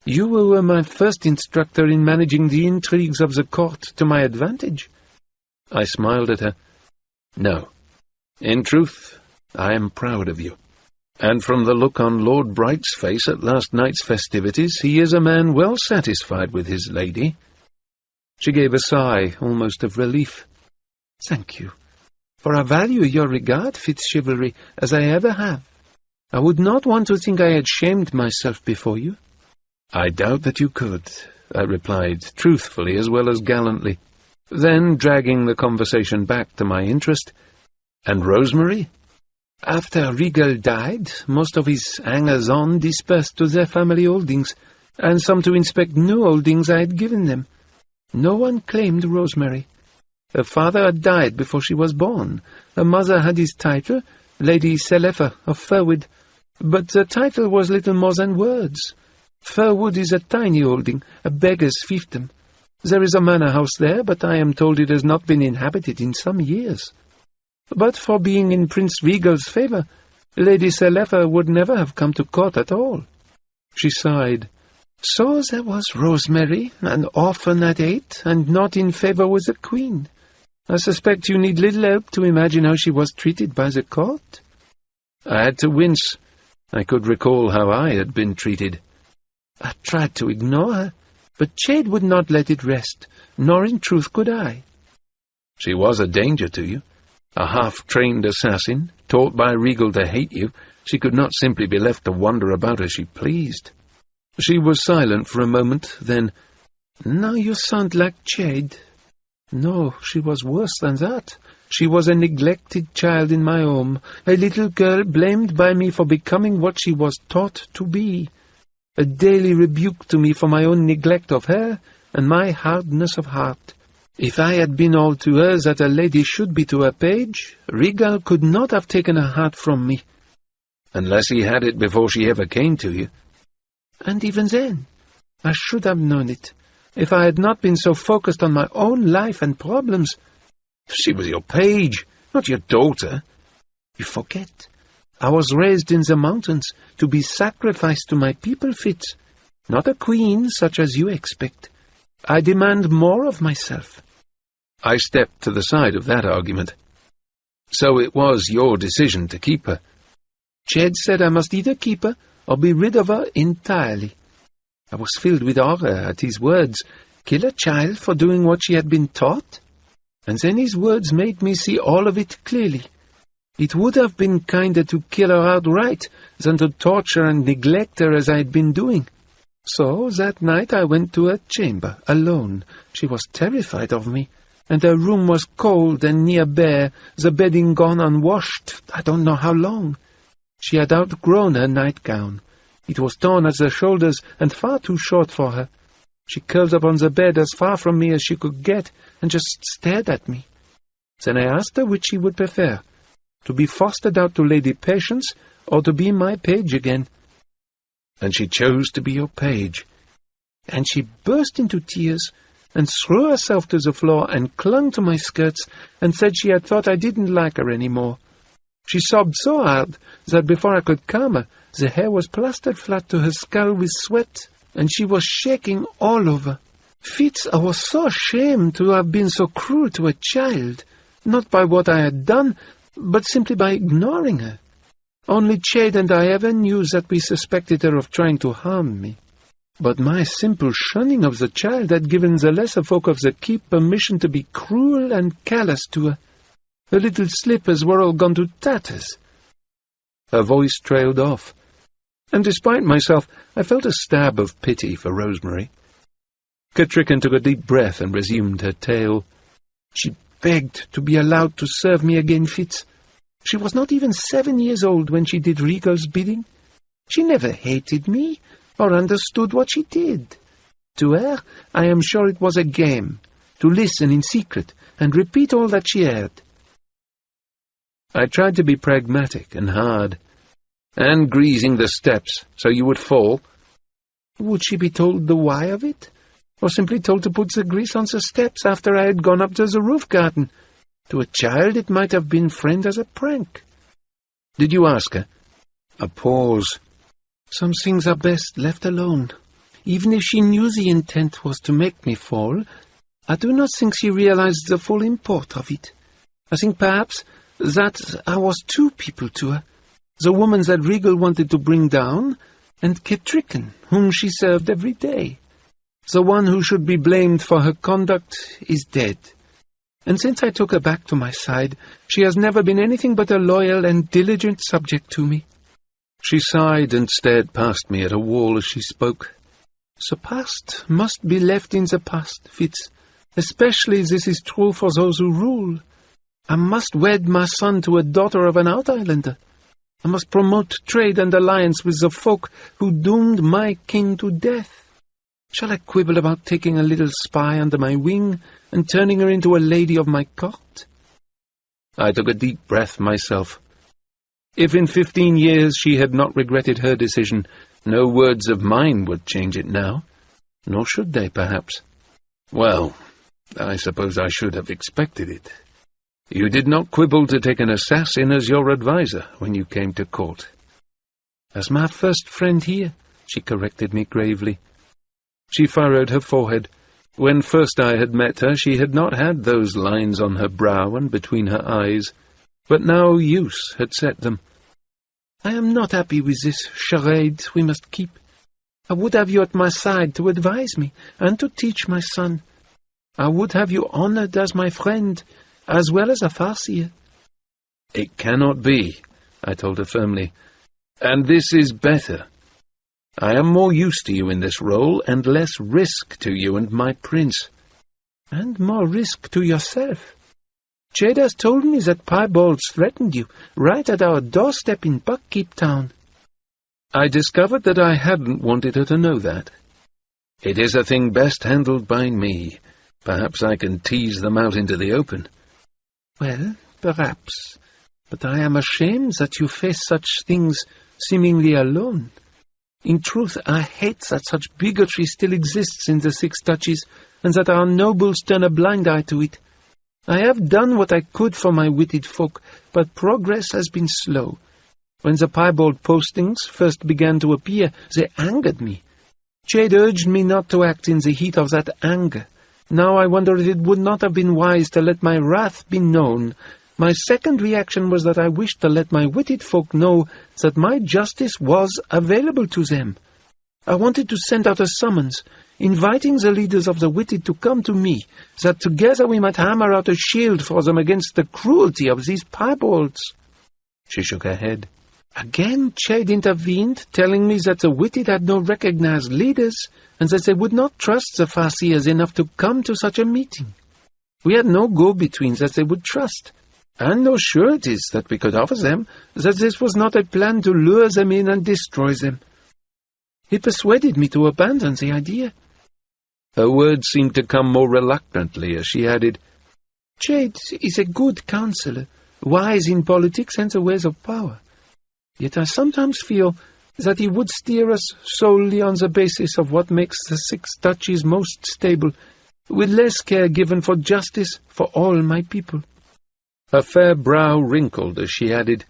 You were my first instructor in managing the intrigues of the court to my advantage. I smiled at her. No. In truth, I am proud of you. And from the look on Lord Bright's face at last night's festivities, he is a man well satisfied with his lady. She gave a sigh, almost of relief. Thank you. For I value your regard, Fitzchivalry, as I ever have. I would not want to think I had shamed myself before you. I doubt that you could, I replied, truthfully as well as gallantly. Then, dragging the conversation back to my interest, and Rosemary? After Regal died, most of his hangers-on dispersed to their family holdings, and some to inspect new holdings I had given them. No one claimed Rosemary. Her father had died before she was born. Her mother had his title, Lady Selefa of Firwood, but the title was little more than words. Firwood is a tiny holding, a beggar's fiefdom. There is a manor house there, but I am told it has not been inhabited in some years. But for being in Prince Regal's favour, Lady Selefa would never have come to court at all. She sighed. So there was Rosemary, an orphan at 8, and not in favour with the Queen. I suspect you need little help to imagine how she was treated by the court. I had to wince. I could recall how I had been treated. I tried to ignore her, but Chade would not let it rest, nor in truth could I. She was a danger to you. A half-trained assassin, taught by Regal to hate you. She could not simply be left to wander about as she pleased. She was silent for a moment, then, Now you sound like Chade. No, she was worse than that. She was a neglected child in my home, a little girl blamed by me for becoming what she was taught to be. A daily rebuke to me for my own neglect of her and my hardness of heart. If I had been all to her that a lady should be to her page, Regal could not have taken her heart from me. Unless he had it before she ever came to you. And even then, I should have known it, if I had not been so focused on my own life and problems. She was your page, not your daughter. You forget. I was raised in the mountains to be sacrificed to my people, Fitz, not a queen such as you expect. I demand more of myself. I stepped to the side of that argument. So it was your decision to keep her. Chad said I must either keep her or be rid of her entirely. I was filled with horror at his words. Kill a child for doing what she had been taught? And then his words made me see all of it clearly. It would have been kinder to kill her outright than to torture and neglect her as I had been doing. So that night I went to her chamber, alone. She was terrified of me, and her room was cold and near bare, the bedding gone unwashed, I don't know how long. She had outgrown her nightgown. It was torn at the shoulders and far too short for her. She curled up on the bed as far from me as she could get, and just stared at me. Then I asked her which she would prefer, to be fostered out to Lady Patience, or to be my page again. And she chose to be your page. And she burst into tears, and threw herself to the floor, and clung to my skirts, and said she had thought I didn't like her any more. She sobbed so hard that before I could calm her, the hair was plastered flat to her skull with sweat, and she was shaking all over. Fitz, I was so ashamed to have been so cruel to a child, not by what I had done, but simply by ignoring her. Only Chade and I ever knew that we suspected her of trying to harm me. But my simple shunning of the child had given the lesser folk of the keep permission to be cruel and callous to her. Her little slippers were all gone to tatters." Her voice trailed off, and despite myself, I felt a stab of pity for Rosemary. Cattrickan took a deep breath and resumed her tale. "She begged to be allowed to serve me again, Fitz. She was not even 7 years old when she did Regal's bidding. She never hated me, or understood what she did. To her, I am sure it was a game, to listen in secret and repeat all that she heard." I tried to be pragmatic and hard. "And greasing the steps, so you would fall?" "Would she be told the why of it? Or simply told to put the grease on the steps after I had gone up to the roof garden? To a child it might have been framed as a prank." "Did you ask her?" A pause. "Some things are best left alone. Even if she knew the intent was to make me fall, I do not think she realized the full import of it. I think perhaps that I was two people to her. The woman that Regal wanted to bring down, and Cattrickan, whom she served every day. The one who should be blamed for her conduct is dead. And since I took her back to my side, she has never been anything but a loyal and diligent subject to me." She sighed and stared past me at a wall as she spoke. "The past must be left in the past, Fitz. Especially this is true for those who rule. I must wed my son to a daughter of an out-islander. I must promote trade and alliance with the folk who doomed my king to death. Shall I quibble about taking a little spy under my wing and turning her into a lady of my court?" I took a deep breath myself. If in 15 years she had not regretted her decision, no words of mine would change it now. Nor should they, perhaps. "Well, I suppose I should have expected it. You did not quibble to take an assassin as your adviser when you came to court." "As my first friend here," she corrected me gravely. She furrowed her forehead. When first I had met her, she had not had those lines on her brow and between her eyes, but now use had set them. "I am not happy with this charade we must keep. I would have you at my side to advise me and to teach my son. I would have you honored as my friend, as well as a farseer." "It cannot be," I told her firmly, "and this is better. I am more used to you in this role, and less risk to you and my prince." "And more risk to yourself. Chade has told me that piebalds threatened you, right at our doorstep in Buckkeep Town." I discovered that I hadn't wanted her to know that. "It is a thing best handled by me. Perhaps I can tease them out into the open." "Well, perhaps. But I am ashamed that you face such things seemingly alone. In truth, I hate that such bigotry still exists in the Six Touches, and that our nobles turn a blind eye to it. I have done what I could for my witted folk, but progress has been slow. When the piebald postings first began to appear, they angered me. Chade urged me not to act in the heat of that anger. Now I wonder if it would not have been wise to let my wrath be known. My second reaction was that I wished to let my witted folk know that my justice was available to them. I wanted to send out a summons, inviting the leaders of the witted to come to me, that together we might hammer out a shield for them against the cruelty of these piebalds." She shook her head. "Again Chade intervened, telling me that the witted had no recognized leaders, and that they would not trust the farseers enough to come to such a meeting. We had no go-betweens that they would trust, and no sureties that we could offer them that this was not a plan to lure them in and destroy them. He persuaded me to abandon the idea." Her words seemed to come more reluctantly as she added, "Chade is a good counselor, wise in politics and the ways of power. Yet I sometimes feel that he would steer us solely on the basis of what makes the Six Touches most stable, with less care given for justice for all my people." Her fair brow wrinkled as she added,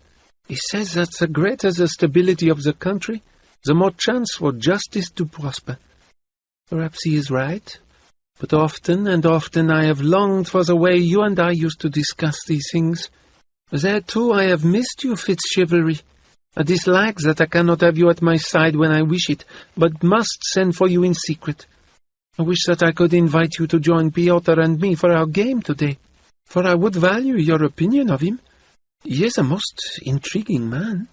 "He says that the greater the stability of the country, the more chance for justice to prosper. Perhaps he is right, but often and often I have longed for the way you and I used to discuss these things. There too I have missed you, Fitzchivalry. I dislike that I cannot have you at my side when I wish it, but must send for you in secret. I wish that I could invite you to join Piotr and me for our game today, for I would value your opinion of him. He is a most intriguing man."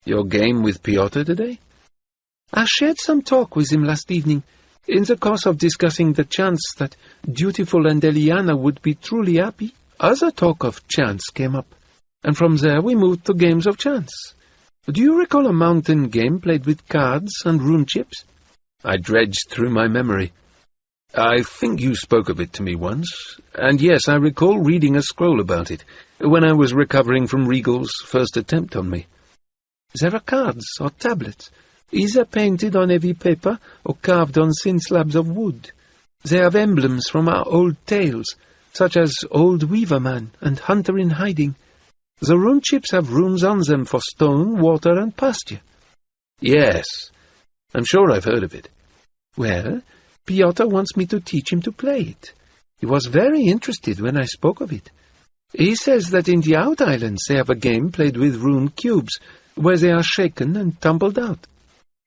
"Your game with Piotr today?" "I shared some talk with him last evening, in the course of discussing the chance that Dutiful and Eliana would be truly happy. Other talk of chance came up, and from there we moved to games of chance. Do you recall a mountain game played with cards and rune chips?" I dredged through my memory. "I think you spoke of it to me once, and yes, I recall reading a scroll about it, when I was recovering from Regal's first attempt on me." "There are cards or tablets, either painted on heavy paper or carved on thin slabs of wood. They have emblems from our old tales, such as Old Weaver Man and Hunter in Hiding. The rune chips have runes on them for stone, water, and pasture." "Yes, I'm sure I've heard of it." "Well, Piotr wants me to teach him to play it. He was very interested when I spoke of it. He says that in the Out Islands they have a game played with rune cubes, where they are shaken and tumbled out.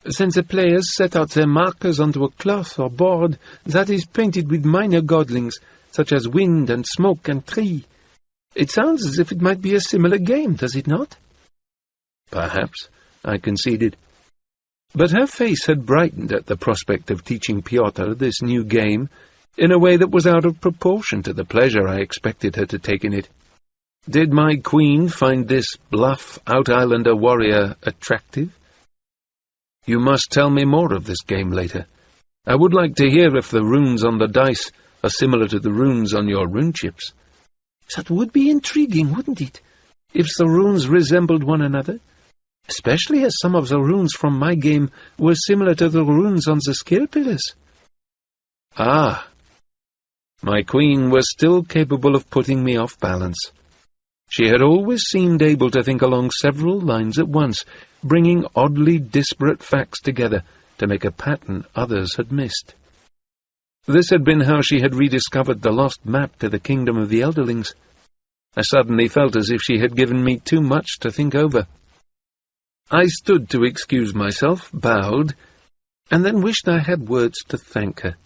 Then the players set out their markers onto a cloth or board that is painted with minor godlings, such as wind and smoke and tree. It sounds as if it might be a similar game, does it not?" "Perhaps," I conceded. But her face had brightened at the prospect of teaching Piotr this new game in a way that was out of proportion to the pleasure I expected her to take in it. Did my queen find this bluff out-islander warrior attractive? "You must tell me more of this game later. I would like to hear if the runes on the dice are similar to the runes on your rune chips." "That would be intriguing, wouldn't it, if the runes resembled one another? Especially as some of the runes from my game were similar to the runes on the scale pillars." Ah! My queen was still capable of putting me off balance. She had always seemed able to think along several lines at once, bringing oddly disparate facts together to make a pattern others had missed. This had been how she had rediscovered the lost map to the kingdom of the Elderlings. I suddenly felt as if she had given me too much to think over. I stood to excuse myself, bowed, and then wished I had words to thank her.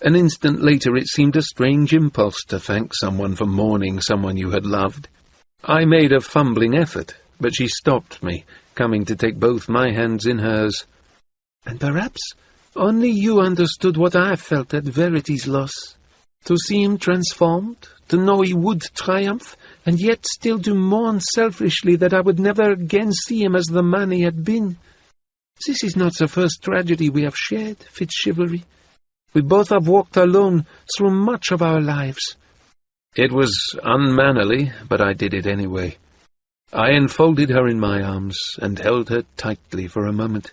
An instant later it seemed a strange impulse to thank someone for mourning someone you had loved. I made a fumbling effort, but she stopped me, coming to take both my hands in hers. "And perhaps only you understood what I felt at Verity's loss. To see him transformed, to know he would triumph, and yet still to mourn selfishly that I would never again see him as the man he had been. This is not the first tragedy we have shared, Fitzchivalry. We both have walked alone through much of our lives." It was unmannerly, but I did it anyway. I enfolded her in my arms and held her tightly for a moment.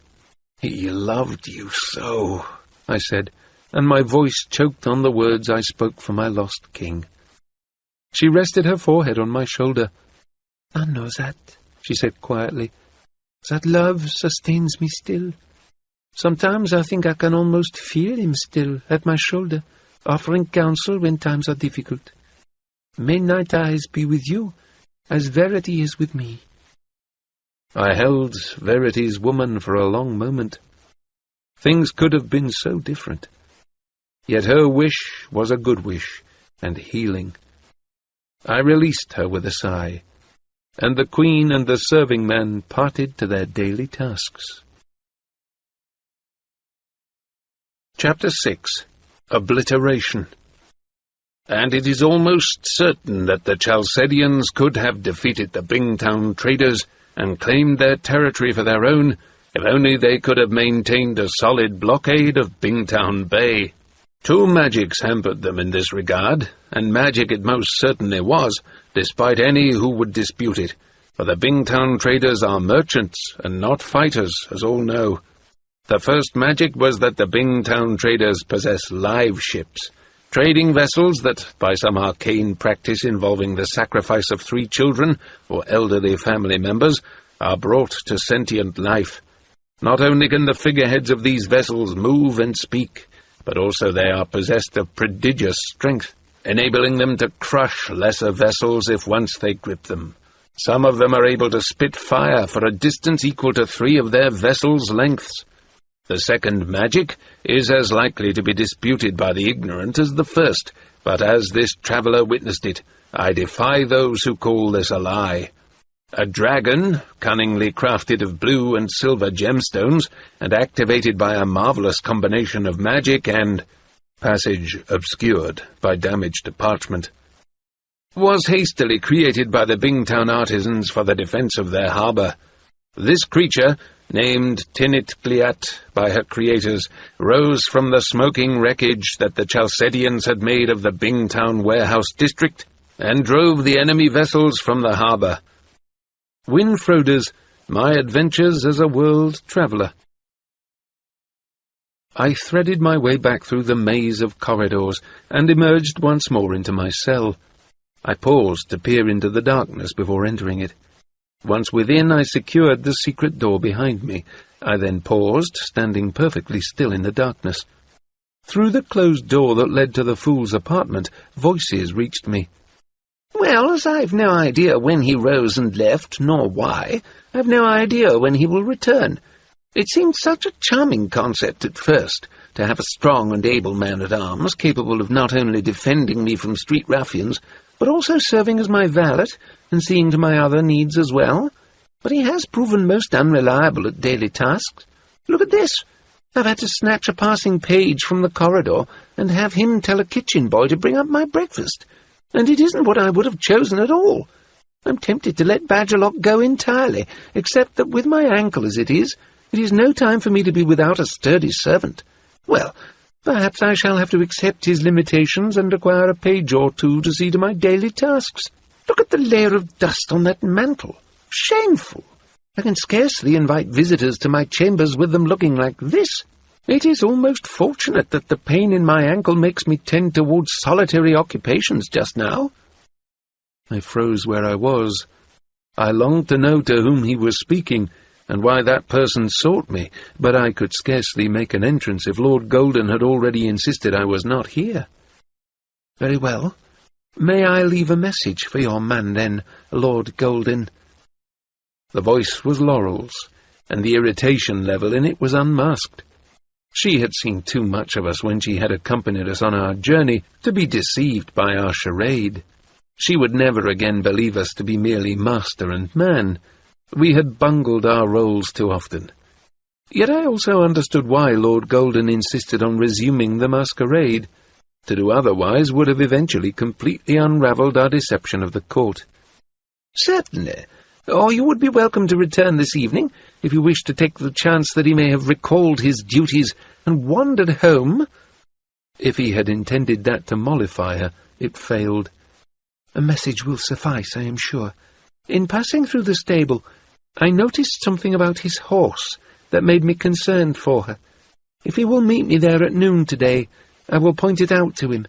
"He loved you so," I said, and my voice choked on the words I spoke for my lost king. She rested her forehead on my shoulder. "I know that," she said quietly. "That love sustains me still. Sometimes I think I can almost feel him still at my shoulder, offering counsel when times are difficult. May Night Eyes be with you, as Verity is with me." I held Verity's woman for a long moment. Things could have been so different. Yet her wish was a good wish, and healing. I released her with a sigh, and the queen and the serving man parted to their daily tasks. Chapter 6. Obliteration. And it is almost certain that the Chalcedians could have defeated the Bingtown traders and claimed their territory for their own, if only they could have maintained a solid blockade of Bingtown Bay. Two magics hampered them in this regard, and magic it most certainly was, despite any who would dispute it, for the Bingtown traders are merchants and not fighters, as all know. The first magic was that the Bingtown traders possess live ships, trading vessels that, by some arcane practice involving the sacrifice of 3 children or elderly family members, are brought to sentient life. Not only can the figureheads of these vessels move and speak, but also they are possessed of prodigious strength, enabling them to crush lesser vessels if once they grip them. Some of them are able to spit fire for a distance equal to 3 of their vessels' lengths. The second magic is as likely to be disputed by the ignorant as the first, but as this traveller witnessed it, I defy those who call this a lie. A dragon, cunningly crafted of blue and silver gemstones, and activated by a marvellous combination of magic and passage obscured by damage to parchment, was hastily created by the Bingtown artisans for the defence of their harbour. This creature, named Tinit Gliat by her creators, rose from the smoking wreckage that the Chalcedians had made of the Bingtown warehouse district, and drove the enemy vessels from the harbour. Winfroda's My Adventures as a World Traveller. I threaded my way back through the maze of corridors, and emerged once more into my cell. I paused to peer into the darkness before entering it. Once within, I secured the secret door behind me. I then paused, standing perfectly still in the darkness. Through the closed door that led to the fool's apartment, voices reached me. "Well, as I've no idea when he rose and left, nor why, I've no idea when he will return. It seemed such a charming concept at first, to have a strong and able man-at-arms capable of not only defending me from street ruffians, but also serving as my valet and seeing to my other needs as well. But he has proven most unreliable at daily tasks. Look at this. I've had to snatch a passing page from the corridor and have him tell a kitchen boy to bring up my breakfast. And it isn't what I would have chosen at all. I'm tempted to let Badgerlock go entirely, except that with my ankle as it is no time for me to be without a sturdy servant. Well, perhaps I shall have to accept his limitations and require a page or two to see to my daily tasks. Look at the layer of dust on that mantle. Shameful! I can scarcely invite visitors to my chambers with them looking like this. It is almost fortunate that the pain in my ankle makes me tend towards solitary occupations just now." I froze where I was. I longed to know to whom he was speaking, and why that person sought me, but I could scarcely make an entrance if Lord Golden had already insisted I was not here. "Very well. May I leave a message for your man, then, Lord Golden?" The voice was Laurel's, and the irritation level in it was unmasked. She had seen too much of us when she had accompanied us on our journey to be deceived by our charade. She would never again believe us to be merely master and man. We had bungled our roles too often. Yet I also understood why Lord Golden insisted on resuming the masquerade. To do otherwise would have eventually completely unravelled our deception of the court. "Certainly. Or you would be welcome to return this evening, if you wish to take the chance that he may have recalled his duties and wandered home." If he had intended that to mollify her, it failed. "A message will suffice, I am sure. In passing through the stable, I noticed something about his horse that made me concerned for her. If he will meet me there at noon today, I will point it out to him."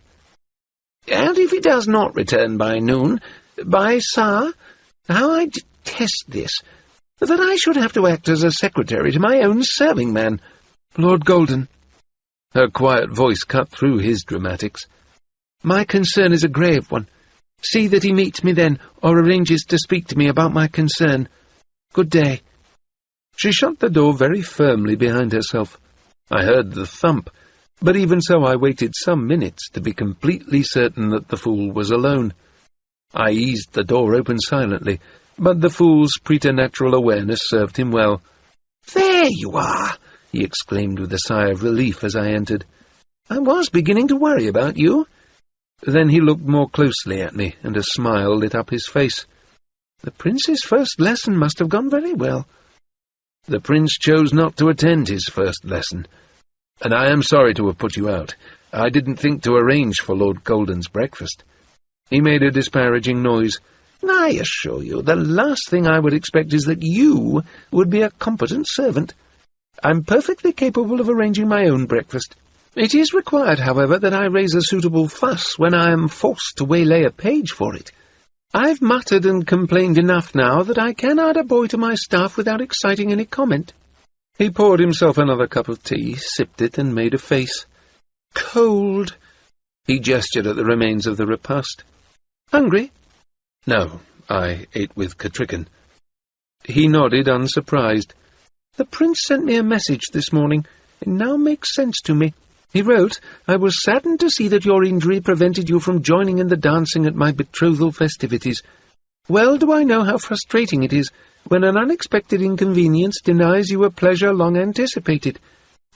"And if he does not return by noon, sir, how I detest this, that I should have to act as a secretary to my own serving-man." "Lord Golden," her quiet voice cut through his dramatics, "my concern is a grave one. See that he meets me then, or arranges to speak to me about my concern. Good day." She shut the door very firmly behind herself. I heard the thump, but even so I waited some minutes to be completely certain that the fool was alone. I eased the door open silently, but the fool's preternatural awareness served him well. "There you are!" he exclaimed with a sigh of relief as I entered. "I was beginning to worry about you." Then he looked more closely at me, and a smile lit up his face. "The prince's first lesson must have gone very well." "The prince chose not to attend his first lesson, and I am sorry to have put you out. I didn't think to arrange for Lord Golden's breakfast." He made a disparaging noise. "I assure you, the last thing I would expect is that you would be a competent servant. I'm perfectly capable of arranging my own breakfast. It is required, however, that I raise a suitable fuss when I am forced to waylay a page for it. I've muttered and complained enough now that I can add a boy to my staff without exciting any comment." He poured himself another cup of tea, sipped it, and made a face. "Cold." He gestured at the remains of the repast. "Hungry?" "No, I ate with Cattrickan. He nodded, unsurprised. "The prince sent me a message this morning. It now makes sense to me. He wrote, 'I was saddened to see that your injury prevented you from joining in the dancing at my betrothal festivities. Well do I know how frustrating it is when an unexpected inconvenience denies you a pleasure long anticipated.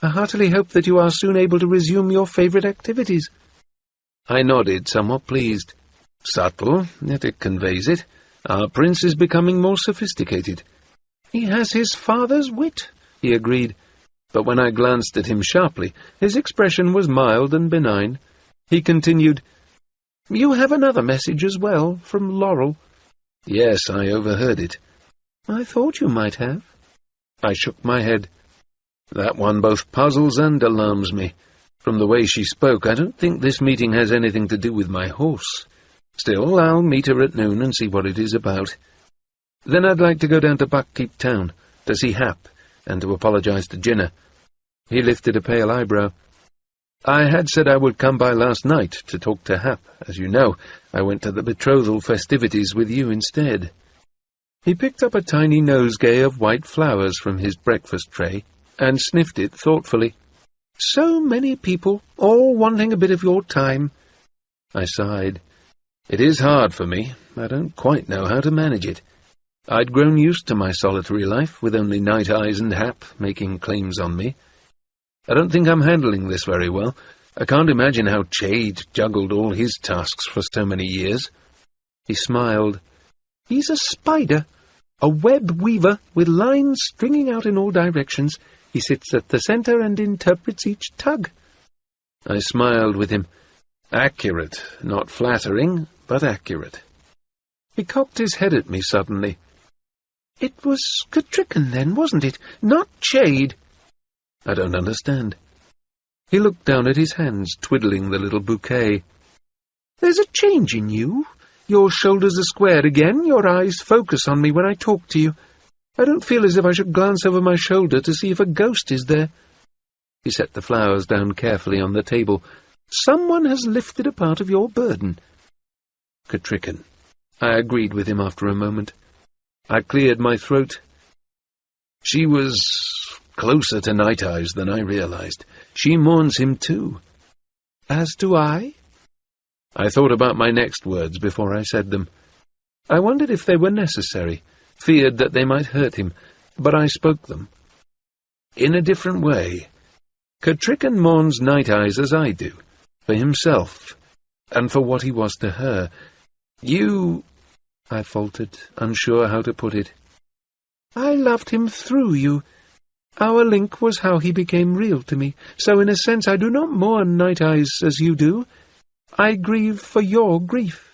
I heartily hope that you are soon able to resume your favourite activities.'" I nodded, somewhat pleased. Subtle, yet it conveys it. Our prince is becoming more sophisticated. "He has his father's wit," he agreed, but when I glanced at him sharply, his expression was mild and benign. He continued, "You have another message as well, from Laurel." "Yes, I overheard it." "I thought you might have." I shook my head. "That one both puzzles and alarms me. From the way she spoke, I don't think this meeting has anything to do with my horse. Still, I'll meet her at noon and see what it is about. Then I'd like to go down to Buckkeep Town, to see Hap, and to apologize to Jinnah." He lifted a pale eyebrow. "I had said I would come by last night to talk to Hap. As you know, I went to the betrothal festivities with you instead." He picked up a tiny nosegay of white flowers from his breakfast tray and sniffed it thoughtfully. "So many people, all wanting a bit of your time." I sighed. "It is hard for me. I don't quite know how to manage it. I'd grown used to my solitary life, with only Night Eyes and Hap making claims on me. I don't think I'm handling this very well. I can't imagine how Chade juggled all his tasks for so many years." He smiled. "He's a spider, a web weaver with lines stringing out in all directions. He sits at the centre and interprets each tug." I smiled with him. Accurate, not flattering, but accurate. He cocked his head at me suddenly. "It was Cattrickan then, wasn't it? Not Chade?" "I don't understand." He looked down at his hands, twiddling the little bouquet. "There's a change in you. Your shoulders are squared again, your eyes focus on me when I talk to you. I don't feel as if I should glance over my shoulder to see if a ghost is there." He set the flowers down carefully on the table. "Someone has lifted a part of your burden." "Cattrickan," I agreed with him after a moment. I cleared my throat. "She was closer to Night Eyes than I realized. She mourns him too." "As do I." I thought about my next words before I said them. I wondered if they were necessary, feared that they might hurt him, but I spoke them. "In a different way. Cattrickan mourns Night Eyes as I do, for himself, and for what he was to her. You—" I faltered, unsure how to put it. "I loved him through you. Our link was how he became real to me, so in a sense I do not mourn Night Eyes as you do. I grieve for your grief."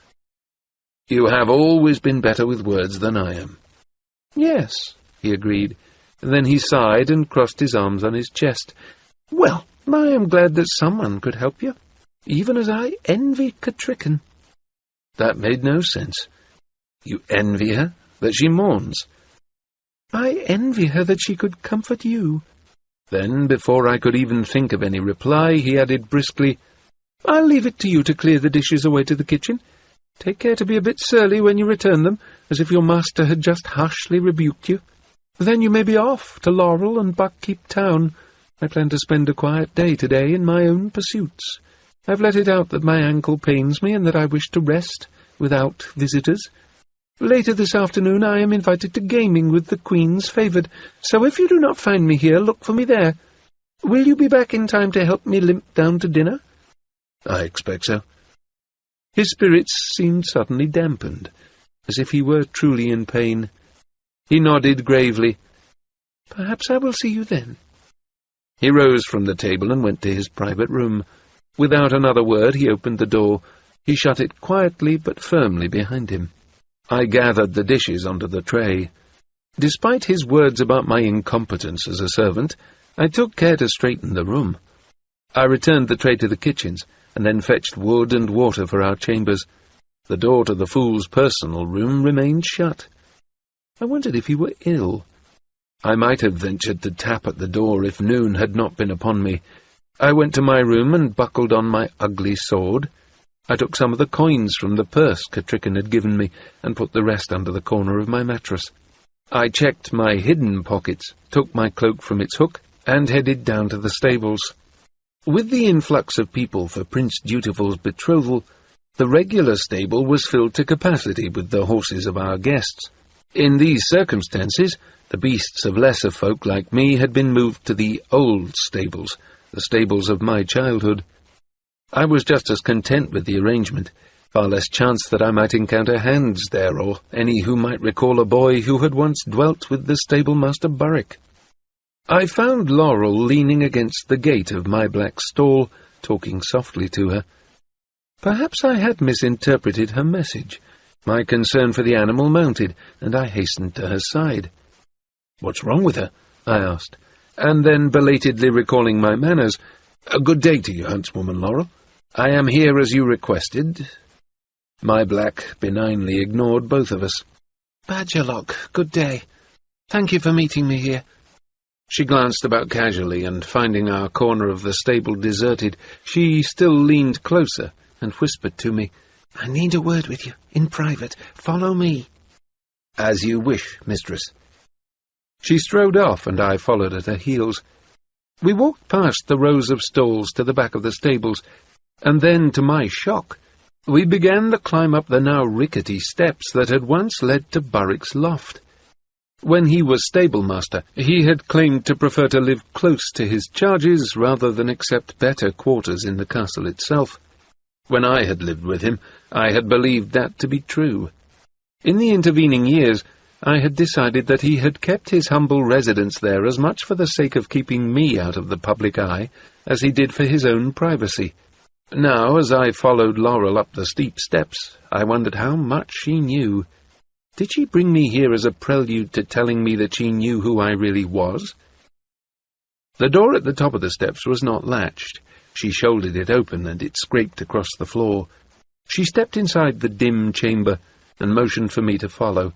"You have always been better with words than I am." "Yes," he agreed. Then he sighed and crossed his arms on his chest. "Well, I am glad that someone could help you, even as I envy Cattrickan." That made no sense. "You envy her? That she mourns?" "I envy her that she could comfort you." Then, before I could even think of any reply, he added briskly, "I'll leave it to you to clear the dishes away to the kitchen. Take care to be a bit surly when you return them, as if your master had just harshly rebuked you. Then you may be off to Laurel and Buckkeep Town. I plan to spend a quiet day today in my own pursuits. I've let it out that my ankle pains me and that I wish to rest without visitors. Later this afternoon I am invited to gaming with the Queen's favoured, so if you do not find me here, look for me there. Will you be back in time to help me limp down to dinner?" "I expect so." His spirits seemed suddenly dampened, as if he were truly in pain. He nodded gravely. "Perhaps I will see you then." He rose from the table and went to his private room. Without another word, he opened the door. He shut it quietly but firmly behind him. I gathered the dishes onto the tray. Despite his words about my incompetence as a servant, I took care to straighten the room. I returned the tray to the kitchens, and then fetched wood and water for our chambers. The door to the fool's personal room remained shut. I wondered if he were ill. I might have ventured to tap at the door if noon had not been upon me. I went to my room and buckled on my ugly sword. I took some of the coins from the purse Katrychan had given me and put the rest under the corner of my mattress. I checked my hidden pockets, took my cloak from its hook, and headed down to the stables. With the influx of people for Prince Dutiful's betrothal, the regular stable was filled to capacity with the horses of our guests. In these circumstances, the beasts of lesser folk like me had been moved to the old stables, the stables of my childhood. I was just as content with the arrangement, far less chance that I might encounter Hands there, or any who might recall a boy who had once dwelt with the stablemaster Burrick. I found Laurel leaning against the gate of my black stall, talking softly to her. Perhaps I had misinterpreted her message. My concern for the animal mounted, and I hastened to her side. "What's wrong with her?" I asked, and then, belatedly recalling my manners, "A good day to you, huntswoman Laurel. I am here as you requested." My black benignly ignored both of us. "Badgerlock, good day. Thank you for meeting me here." She glanced about casually, and finding our corner of the stable deserted, she still leaned closer and whispered to me, "I need a word with you, in private. Follow me." "As you wish, mistress." She strode off, and I followed at her heels. We walked past the rows of stalls to the back of the stables, and then, to my shock, we began to climb up the now rickety steps that had once led to Burrick's loft. When he was stablemaster, he had claimed to prefer to live close to his charges rather than accept better quarters in the castle itself. When I had lived with him, I had believed that to be true. In the intervening years, I had decided that he had kept his humble residence there as much for the sake of keeping me out of the public eye as he did for his own privacy. Now, as I followed Laurel up the steep steps, I wondered how much she knew. Did she bring me here as a prelude to telling me that she knew who I really was? The door at the top of the steps was not latched. She shouldered it open, and it scraped across the floor. She stepped inside the dim chamber, and motioned for me to follow.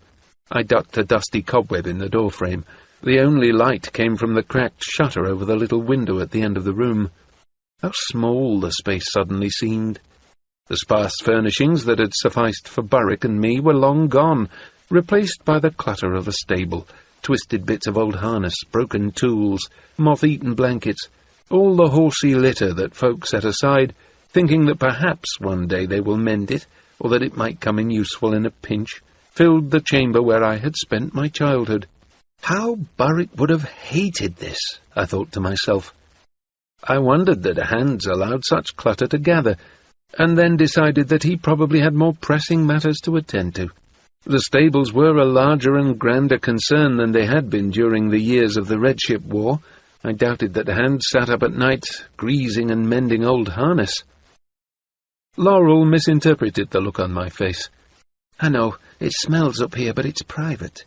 I ducked a dusty cobweb in the doorframe. The only light came from the cracked shutter over the little window at the end of the room. How small the space suddenly seemed! The sparse furnishings that had sufficed for Burrick and me were long gone, replaced by the clutter of a stable, twisted bits of old harness, broken tools, moth-eaten blankets, all the horsey litter that folk set aside, thinking that perhaps one day they will mend it, or that it might come in useful in a pinch, filled the chamber where I had spent my childhood. How Burrick would have hated this, I thought to myself. I wondered that Hands allowed such clutter to gather, and then decided that he probably had more pressing matters to attend to. The stables were a larger and grander concern than they had been during the years of the Red Ship War. I doubted that Hands sat up at night, greasing and mending old harness. Laurel misinterpreted the look on my face. "I know, it smells up here, but it's private.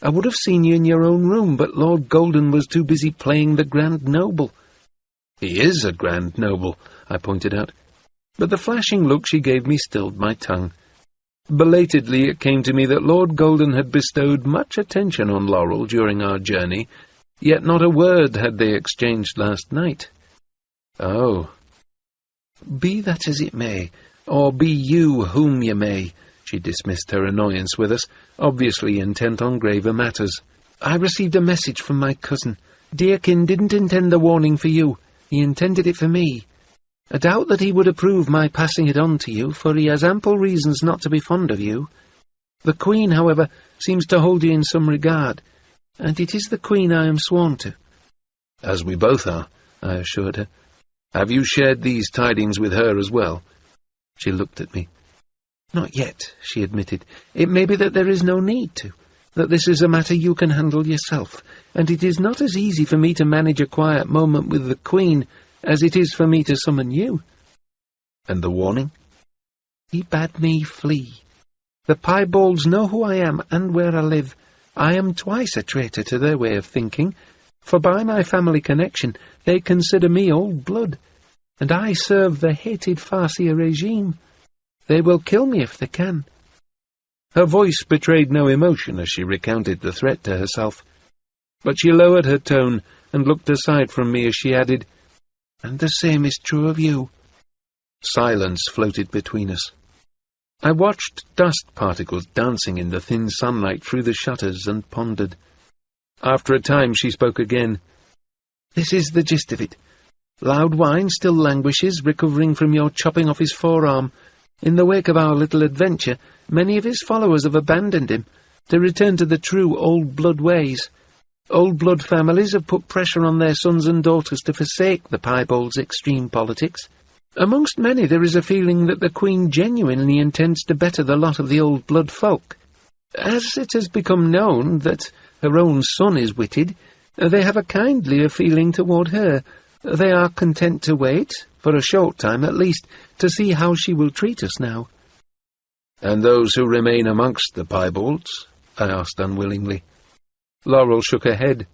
I would have seen you in your own room, but Lord Golden was too busy playing the Grand Noble." "He is a Grand Noble," I pointed out. But the flashing look she gave me stilled my tongue. Belatedly it came to me that Lord Golden had bestowed much attention on Laurel during our journey, yet not a word had they exchanged last night. Oh. "Be that as it may, or be you whom you may," she dismissed her annoyance with us, obviously intent on graver matters. "I received a message from my cousin. Dearkin didn't intend the warning for you. He intended it for me. I doubt that he would approve my passing it on to you, for he has ample reasons not to be fond of you. The Queen, however, seems to hold you in some regard, and it is the Queen I am sworn to." "As we both are," I assured her. "Have you shared these tidings with her as well?" She looked at me. "Not yet," she admitted. "It may be that there is no need to, that this is a matter you can handle yourself, and it is not as easy for me to manage a quiet moment with the Queen as it is for me to summon you." "And the warning?" "He bade me flee. The piebalds know who I am and where I live. I am twice a traitor to their way of thinking, for by my family connection they consider me old blood, and I serve the hated Farseer regime. They will kill me if they can." Her voice betrayed no emotion as she recounted the threat to herself, but she lowered her tone and looked aside from me as she added, "And the same is true of you." Silence floated between us. I watched dust particles dancing in the thin sunlight through the shutters and pondered. After a time she spoke again. "This is the gist of it. Loudwine still languishes, recovering from your chopping off his forearm. In the wake of our little adventure, many of his followers have abandoned him to return to the true old blood ways. Old blood families have put pressure on their sons and daughters to forsake the piebald's extreme politics. Amongst many there is a feeling that the Queen genuinely intends to better the lot of the old blood folk. As it has become known that her own son is witted, they have a kindlier feeling toward her. They are content to wait, for a short time at least, to see how she will treat us now." "And those who remain amongst the piebalds?" I asked unwillingly. Laurel shook her head.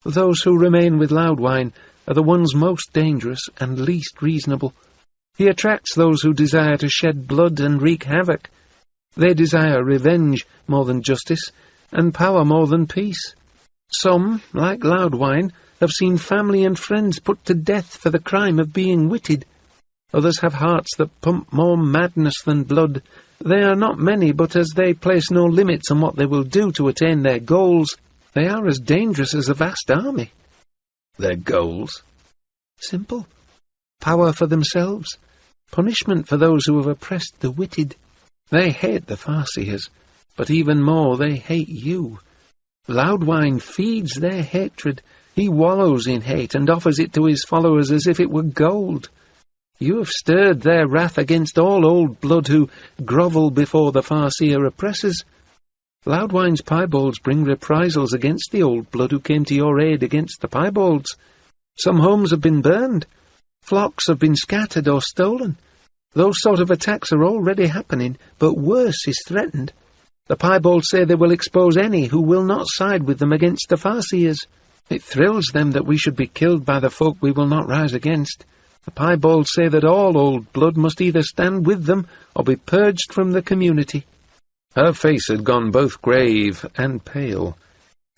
"Those who remain with Loudwine are the ones most dangerous and least reasonable. He attracts those who desire to shed blood and wreak havoc. They desire revenge more than justice, and power more than peace. Some, like Loudwine, have seen family and friends put to death for the crime of being witted. Others have hearts that pump more madness than blood. They are not many, but as they place no limits on what they will do to attain their goals, they are as dangerous as a vast army." "Their goals?" "Simple. Power for themselves, punishment for those who have oppressed the witted. They hate the Farseers, but even more they hate you. Loudwine feeds their hatred. He wallows in hate and offers it to his followers as if it were gold. You have stirred their wrath against all old blood who grovel before the Farseer oppressors. Loudwine's piebalds bring reprisals against the old blood who came to your aid against the piebalds. Some homes have been burned. Flocks have been scattered or stolen. Those sort of attacks are already happening, but worse is threatened. The piebalds say they will expose any who will not side with them against the Farseers. It thrills them that we should be killed by the folk we will not rise against. The piebalds say that all old blood must either stand with them or be purged from the community." Her face had gone both grave and pale.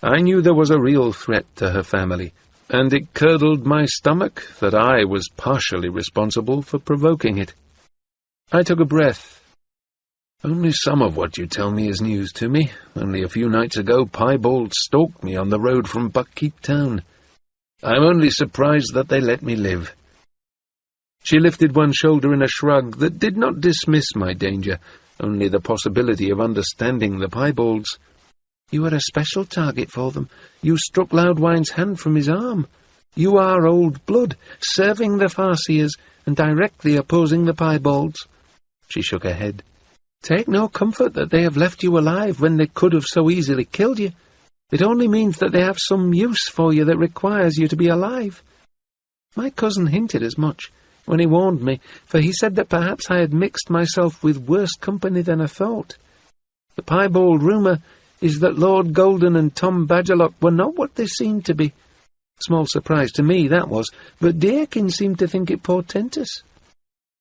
I knew there was a real threat to her family, and it curdled my stomach that I was partially responsible for provoking it. I took a breath. "Only some of what you tell me is news to me. Only a few nights ago piebalds stalked me on the road from Buckkeep Town. I'm only surprised that they let me live." She lifted one shoulder in a shrug that did not dismiss my danger, only the possibility of understanding the piebalds. "You are a special target for them. You struck Loudwine's hand from his arm. You are old blood, serving the Farseers and directly opposing the piebalds." She shook her head. "Take no comfort that they have left you alive when they could have so easily killed you. It only means that they have some use for you that requires you to be alive. My cousin hinted as much when he warned me, for he said that perhaps I had mixed myself with worse company than I thought. The piebald rumour is that Lord Golden and Tom Badgerlock were not what they seemed to be. Small surprise to me, that was, but Deakin seemed to think it portentous."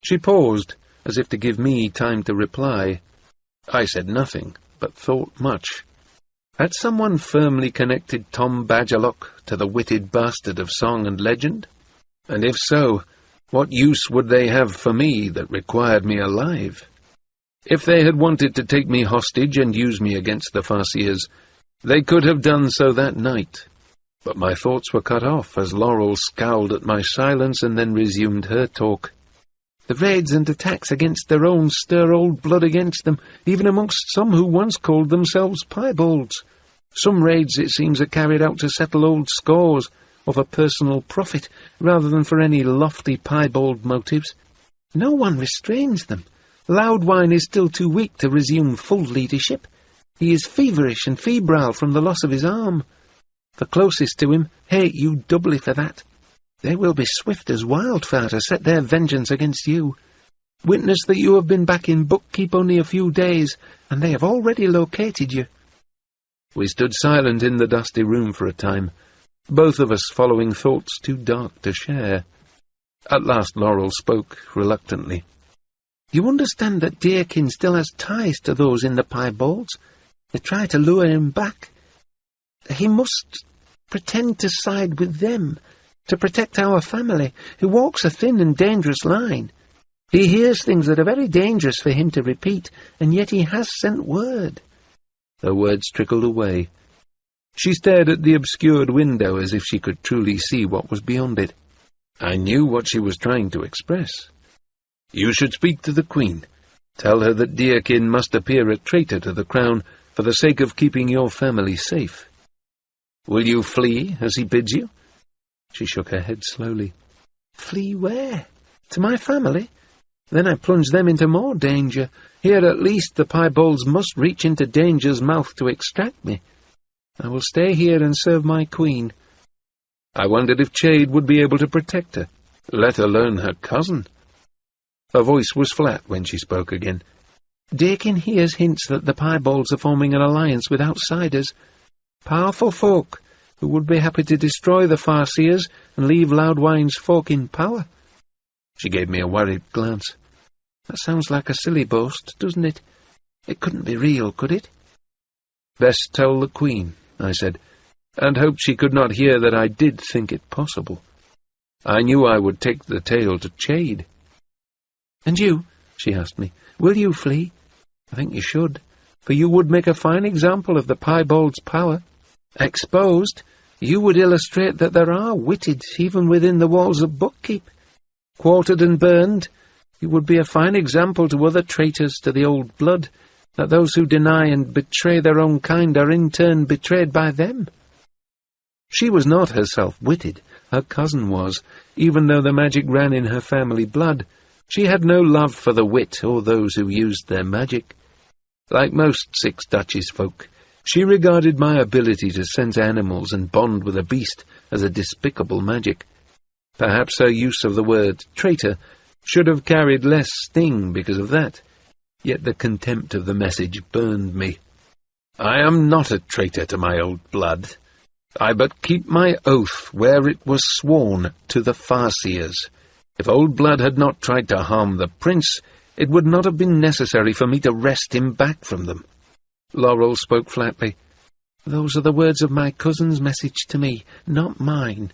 She paused, as if to give me time to reply. I said nothing, but thought much. Had someone firmly connected Tom Badgerlock to the witted bastard of song and legend? And if so, what use would they have for me that required me alive? If they had wanted to take me hostage and use me against the Farseers, they could have done so that night. But my thoughts were cut off as Laurel scowled at my silence and then resumed her talk. "The raids and attacks against their own stir old blood against them, even amongst some who once called themselves piebalds. Some raids, it seems, are carried out to settle old scores, or for personal profit, rather than for any lofty piebald motives. No one restrains them. Loudwine is still too weak to resume full leadership. He is feverish and febrile from the loss of his arm. The closest to him hate you doubly for that. They will be swift as wildfire to set their vengeance against you. Witness that you have been back in Buckkeep only a few days, and they have already located you." We stood silent in the dusty room for a time, both of us following thoughts too dark to share. At last Laurel spoke reluctantly. "You understand that Deakin still has ties to those in the piebalds. They try to lure him back. He must pretend to side with them, to protect our family, who walks a thin and dangerous line. He hears things that are very dangerous for him to repeat, and yet he has sent word." Her words trickled away. She stared at the obscured window as if she could truly see what was beyond it. I knew what she was trying to express. "You should speak to the Queen. Tell her that Deakin must appear a traitor to the crown for the sake of keeping your family safe. Will you flee as he bids you?" She shook her head slowly. "Flee where? To my family? Then I plunge them into more danger. Here at least the piebalds must reach into danger's mouth to extract me. I will stay here and serve my Queen." I wondered if Chade would be able to protect her, let alone her cousin. Her voice was flat when she spoke again. "Dakin hears hints that the piebalds are forming an alliance with outsiders, powerful folk who would be happy to destroy the Farseers and leave Loudwine's folk in power." She gave me a worried glance. "That sounds like a silly boast, doesn't it? It couldn't be real, could it?" "Best tell the Queen," I said, and hoped she could not hear that I did think it possible. I knew I would take the tale to Chade. "And you," she asked me, "will you flee? I think you should, for you would make a fine example of the piebald's power. Exposed, you would illustrate that there are witted even within the walls of Buckkeep. Quartered and burned, you would be a fine example to other traitors to the old blood, that those who deny and betray their own kind are in turn betrayed by them." She was not herself witted. Her cousin was. Even though the magic ran in her family blood, she had no love for the wit or those who used their magic. Like most Six Duchies folk, she regarded my ability to sense animals and bond with a beast as a despicable magic. Perhaps her use of the word traitor should have carried less sting because of that, yet the contempt of the message burned me. "I am not a traitor to my old blood. I but keep my oath where it was sworn to the Farseers. If old blood had not tried to harm the prince, it would not have been necessary for me to wrest him back from them." Laurel spoke flatly. "Those are the words of my cousin's message to me, not mine.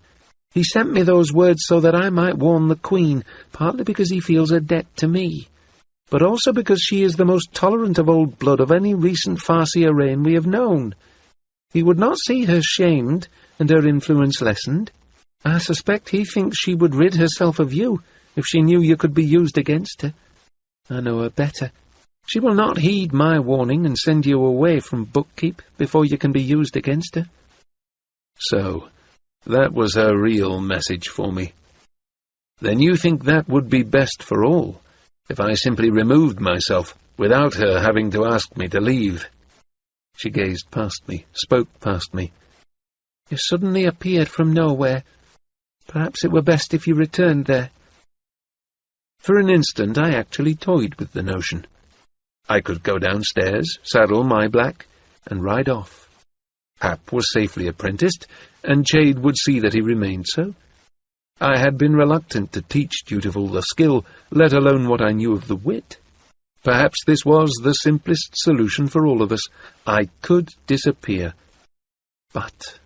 He sent me those words so that I might warn the Queen, partly because he feels a debt to me, but also because she is the most tolerant of old blood of any recent Farseer reign we have known. He would not see her shamed and her influence lessened. I suspect he thinks she would rid herself of you if she knew you could be used against her. I know her better. She will not heed my warning and send you away from Buckkeep before you can be used against her." So, that was her real message for me. "Then you think that would be best for all, if I simply removed myself without her having to ask me to leave?" She gazed past me, spoke past me. "You suddenly appeared from nowhere. Perhaps it were best if you returned there." For an instant I actually toyed with the notion. I could go downstairs, saddle my black, and ride off. Hap was safely apprenticed, and Chade would see that he remained so. I had been reluctant to teach Dutiful the skill, let alone what I knew of the wit. Perhaps this was the simplest solution for all of us. I could disappear. But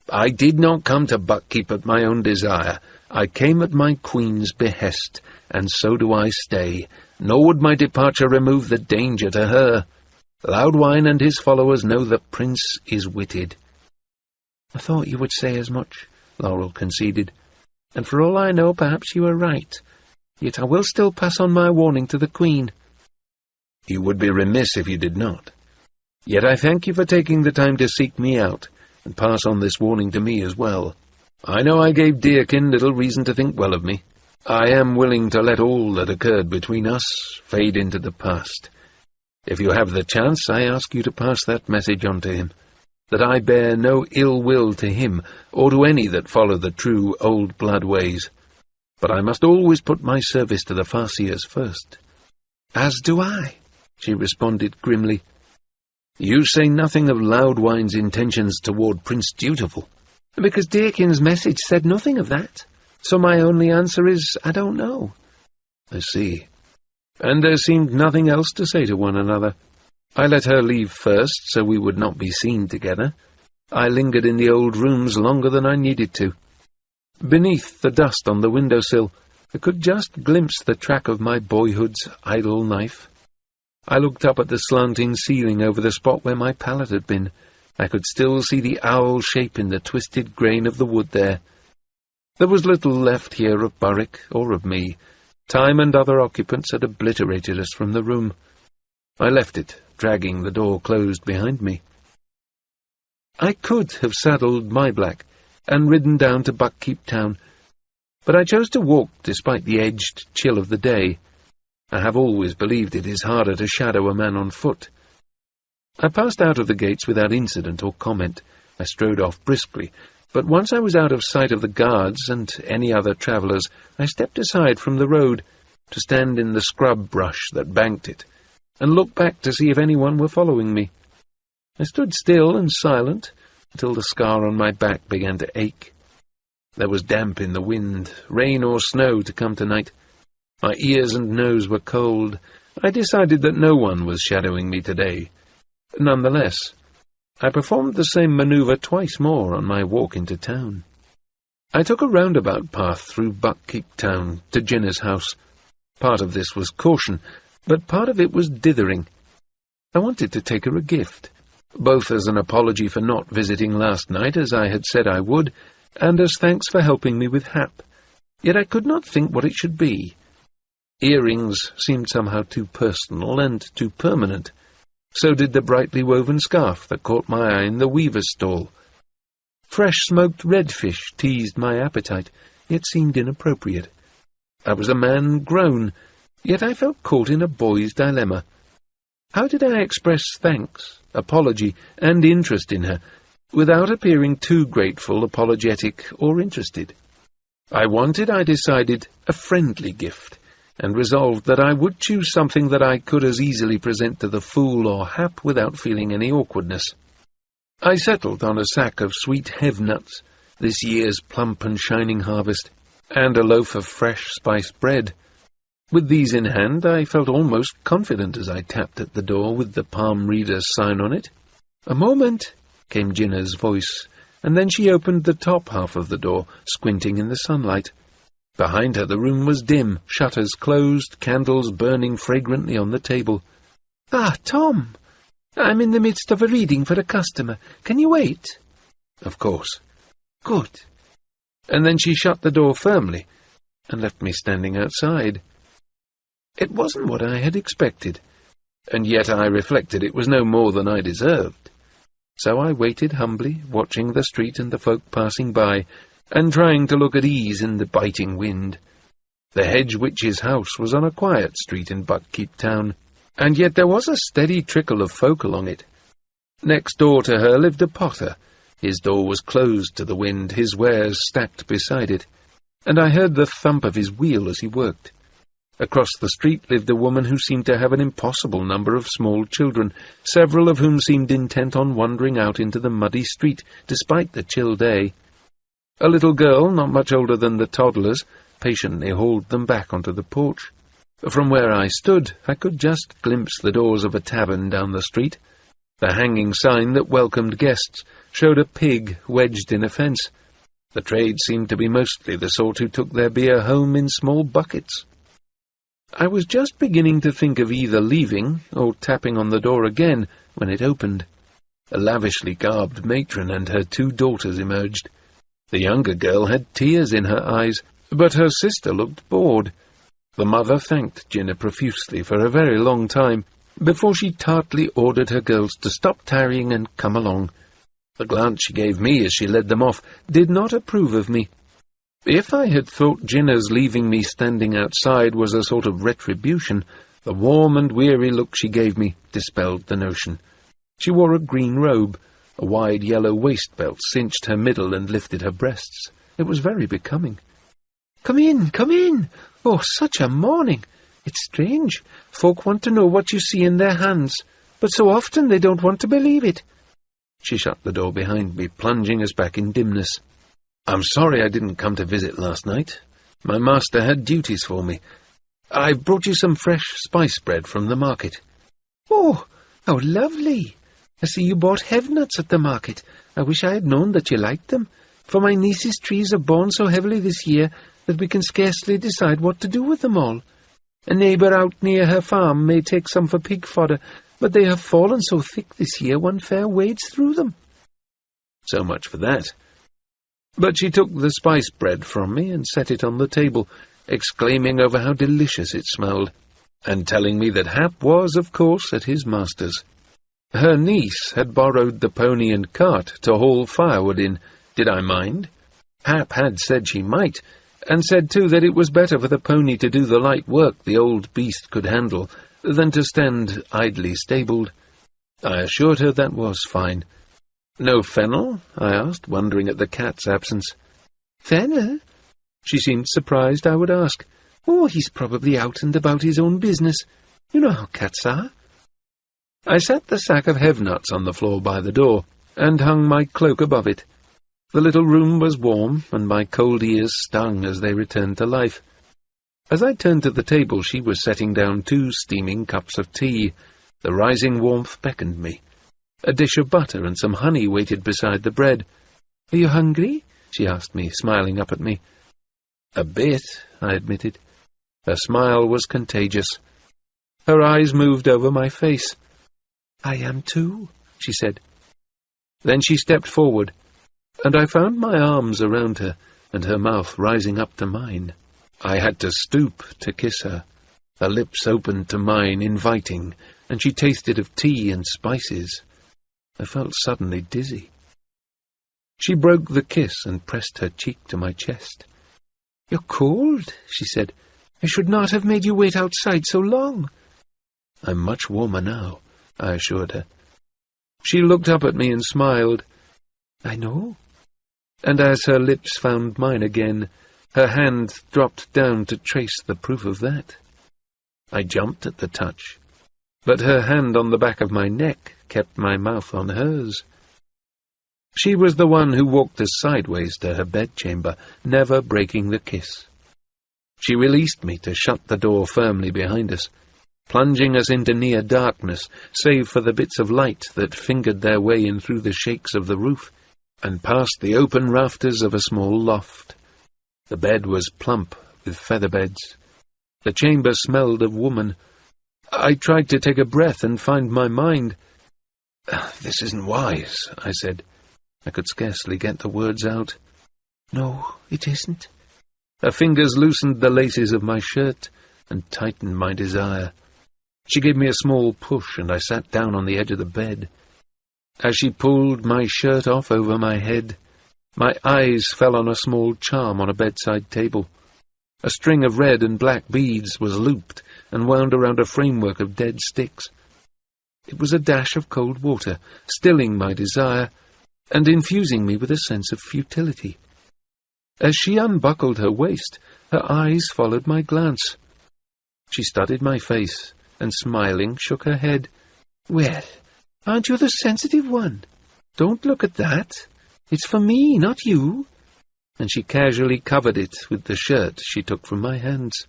I did not come to Buckkeep at my own desire. I came at my Queen's behest, and so do I stay, nor would my departure remove the danger to her. Loudwine and his followers know the prince is witted." "I thought you would say as much," Laurel conceded, "and for all I know, perhaps you are right. Yet I will still pass on my warning to the Queen." "You would be remiss if you did not. Yet I thank you for taking the time to seek me out, and pass on this warning to me as well. I know I gave Deakin little reason to think well of me. I am willing to let all that occurred between us fade into the past. If you have the chance, I ask you to pass that message on to him, that I bear no ill will to him, or to any that follow the true old blood ways. But I must always put my service to the Farseers first." "As do I," she responded grimly. "You say nothing of Loudwine's intentions toward Prince Dutiful." "Because Dakin's message said nothing of that. So my only answer is, I don't know." "I see." And there seemed nothing else to say to one another. I let her leave first, so we would not be seen together. I lingered in the old rooms longer than I needed to. Beneath the dust on the windowsill, I could just glimpse the track of my boyhood's idle knife. I looked up at the slanting ceiling over the spot where my pallet had been. I could still see the owl shape in the twisted grain of the wood there. There was little left here of Burrick or of me. Time and other occupants had obliterated us from the room. I left it, dragging the door closed behind me. I could have saddled my black and ridden down to Buckkeep Town, but I chose to walk despite the edged chill of the day. I have always believed it is harder to shadow a man on foot. I passed out of the gates without incident or comment. I strode off briskly, but once I was out of sight of the guards and any other travellers, I stepped aside from the road to stand in the scrub brush that banked it, and look back to see if anyone were following me. I stood still and silent until the scar on my back began to ache. There was damp in the wind, rain or snow to come tonight. My ears and nose were cold. I decided that no one was shadowing me today. Nonetheless, I performed the same manoeuvre twice more on my walk into town. I took a roundabout path through Buckkeep Town to Jinnah's house. Part of this was caution, but part of it was dithering. I wanted to take her a gift, both as an apology for not visiting last night as I had said I would, and as thanks for helping me with Hap. Yet I could not think what it should be. Earrings seemed somehow too personal and too permanent. So did the brightly woven scarf that caught my eye in the weaver's stall. Fresh smoked redfish teased my appetite, yet seemed inappropriate. I was a man grown, yet I felt caught in a boy's dilemma. How did I express thanks, apology, and interest in her, without appearing too grateful, apologetic, or interested? I decided, a friendly gift, and resolved that I would choose something that I could as easily present to the fool or Hap without feeling any awkwardness. I settled on a sack of sweet hev-nuts, this year's plump and shining harvest, and a loaf of fresh spiced bread. With these in hand, I felt almost confident as I tapped at the door with the palm reader's sign on it. "A moment," came Jinnah's voice, and then she opened the top half of the door, squinting in the sunlight. Behind her the room was dim, shutters closed, candles burning fragrantly on the table. "Ah, Tom! I'm in the midst of a reading for a customer. Can you wait?" "Of course." "Good." And then she shut the door firmly and left me standing outside. It wasn't what I had expected, and yet I reflected it was no more than I deserved. So I waited humbly, watching the street and the folk passing by, and trying to look at ease in the biting wind. The hedge witch's house was on a quiet street in Buckkeep Town, and yet there was a steady trickle of folk along it. Next door to her lived a potter. His door was closed to the wind, his wares stacked beside it, and I heard the thump of his wheel as he worked. Across the street lived a woman who seemed to have an impossible number of small children, several of whom seemed intent on wandering out into the muddy street, despite the chill day. A little girl, not much older than the toddlers, patiently hauled them back onto the porch. From where I stood, I could just glimpse the doors of a tavern down the street. The hanging sign that welcomed guests showed a pig wedged in a fence. The trade seemed to be mostly the sort who took their beer home in small buckets. I was just beginning to think of either leaving or tapping on the door again when it opened. A lavishly garbed matron and her 2 daughters emerged. The younger girl had tears in her eyes, but her sister looked bored. The mother thanked Jinnah profusely for a very long time, before she tartly ordered her girls to stop tarrying and come along. The glance she gave me as she led them off did not approve of me. If I had thought Jinnah's leaving me standing outside was a sort of retribution, the warm and weary look she gave me dispelled the notion. She wore a green robe. A wide yellow waist belt cinched her middle and lifted her breasts. It was very becoming. Come in, come in! Oh, such a morning! It's strange. Folk want to know what you see in their hands, but so often they don't want to believe it." She shut the door behind me, plunging us back in dimness. "I'm sorry I didn't come to visit last night. My master had duties for me. I've brought you some fresh spice bread from the market." "Oh, how lovely! I see you bought hev-nuts at the market. I wish I had known that you liked them, for my niece's trees have borne so heavily this year, that we can scarcely decide what to do with them all. A neighbour out near her farm may take some for pig fodder, but they have fallen so thick this year one fair wades through them." So much for that. But she took the spice bread from me and set it on the table, exclaiming over how delicious it smelled, and telling me that Hap was, of course, at his master's. Her niece had borrowed the pony and cart to haul firewood in. Did I mind? Hap had said she might, and said too that it was better for the pony to do the light work the old beast could handle than to stand idly stabled. I assured her that was fine. "No Fennel?" I asked, wondering at the cat's absence. "Fennel?" She seemed surprised I would ask. "Oh, he's probably out and about his own business. You know how cats are." I set the sack of have-nuts on the floor by the door, and hung my cloak above it. The little room was warm, and my cold ears stung as they returned to life. As I turned to the table, she was setting down 2 steaming cups of tea. The rising warmth beckoned me. A dish of butter and some honey waited beside the bread. "Are you hungry?" she asked me, smiling up at me. "A bit," I admitted. Her smile was contagious. Her eyes moved over my face. "I am too," she said. Then she stepped forward, and I found my arms around her and her mouth rising up to mine. I had to stoop to kiss her. Her lips opened to mine, inviting, and she tasted of tea and spices. I felt suddenly dizzy. She broke the kiss and pressed her cheek to my chest. "You're cold," she said. "I should not have made you wait outside so long." "I'm much warmer now," I assured her. She looked up at me and smiled. "I know." And as her lips found mine again, her hand dropped down to trace the proof of that. I jumped at the touch, but her hand on the back of my neck kept my mouth on hers. She was the one who walked us sideways to her bedchamber, never breaking the kiss. She released me to shut the door firmly behind us, plunging us into near darkness, save for the bits of light that fingered their way in through the shakes of the roof, and past the open rafters of a small loft. The bed was plump with feather beds. The chamber smelled of woman. I tried to take a breath and find my mind. "This isn't wise," I said. I could scarcely get the words out. "No, it isn't." Her fingers loosened the laces of my shirt and tightened my desire. She gave me a small push, and I sat down on the edge of the bed. As she pulled my shirt off over my head, my eyes fell on a small charm on a bedside table. A string of red and black beads was looped and wound around a framework of dead sticks. It was a dash of cold water, stilling my desire and infusing me with a sense of futility. As she unbuckled her waist, her eyes followed my glance. She studied my face and, smiling, shook her head. "Well, aren't you the sensitive one? Don't look at that. It's for me, not you." And she casually covered it with the shirt she took from my hands.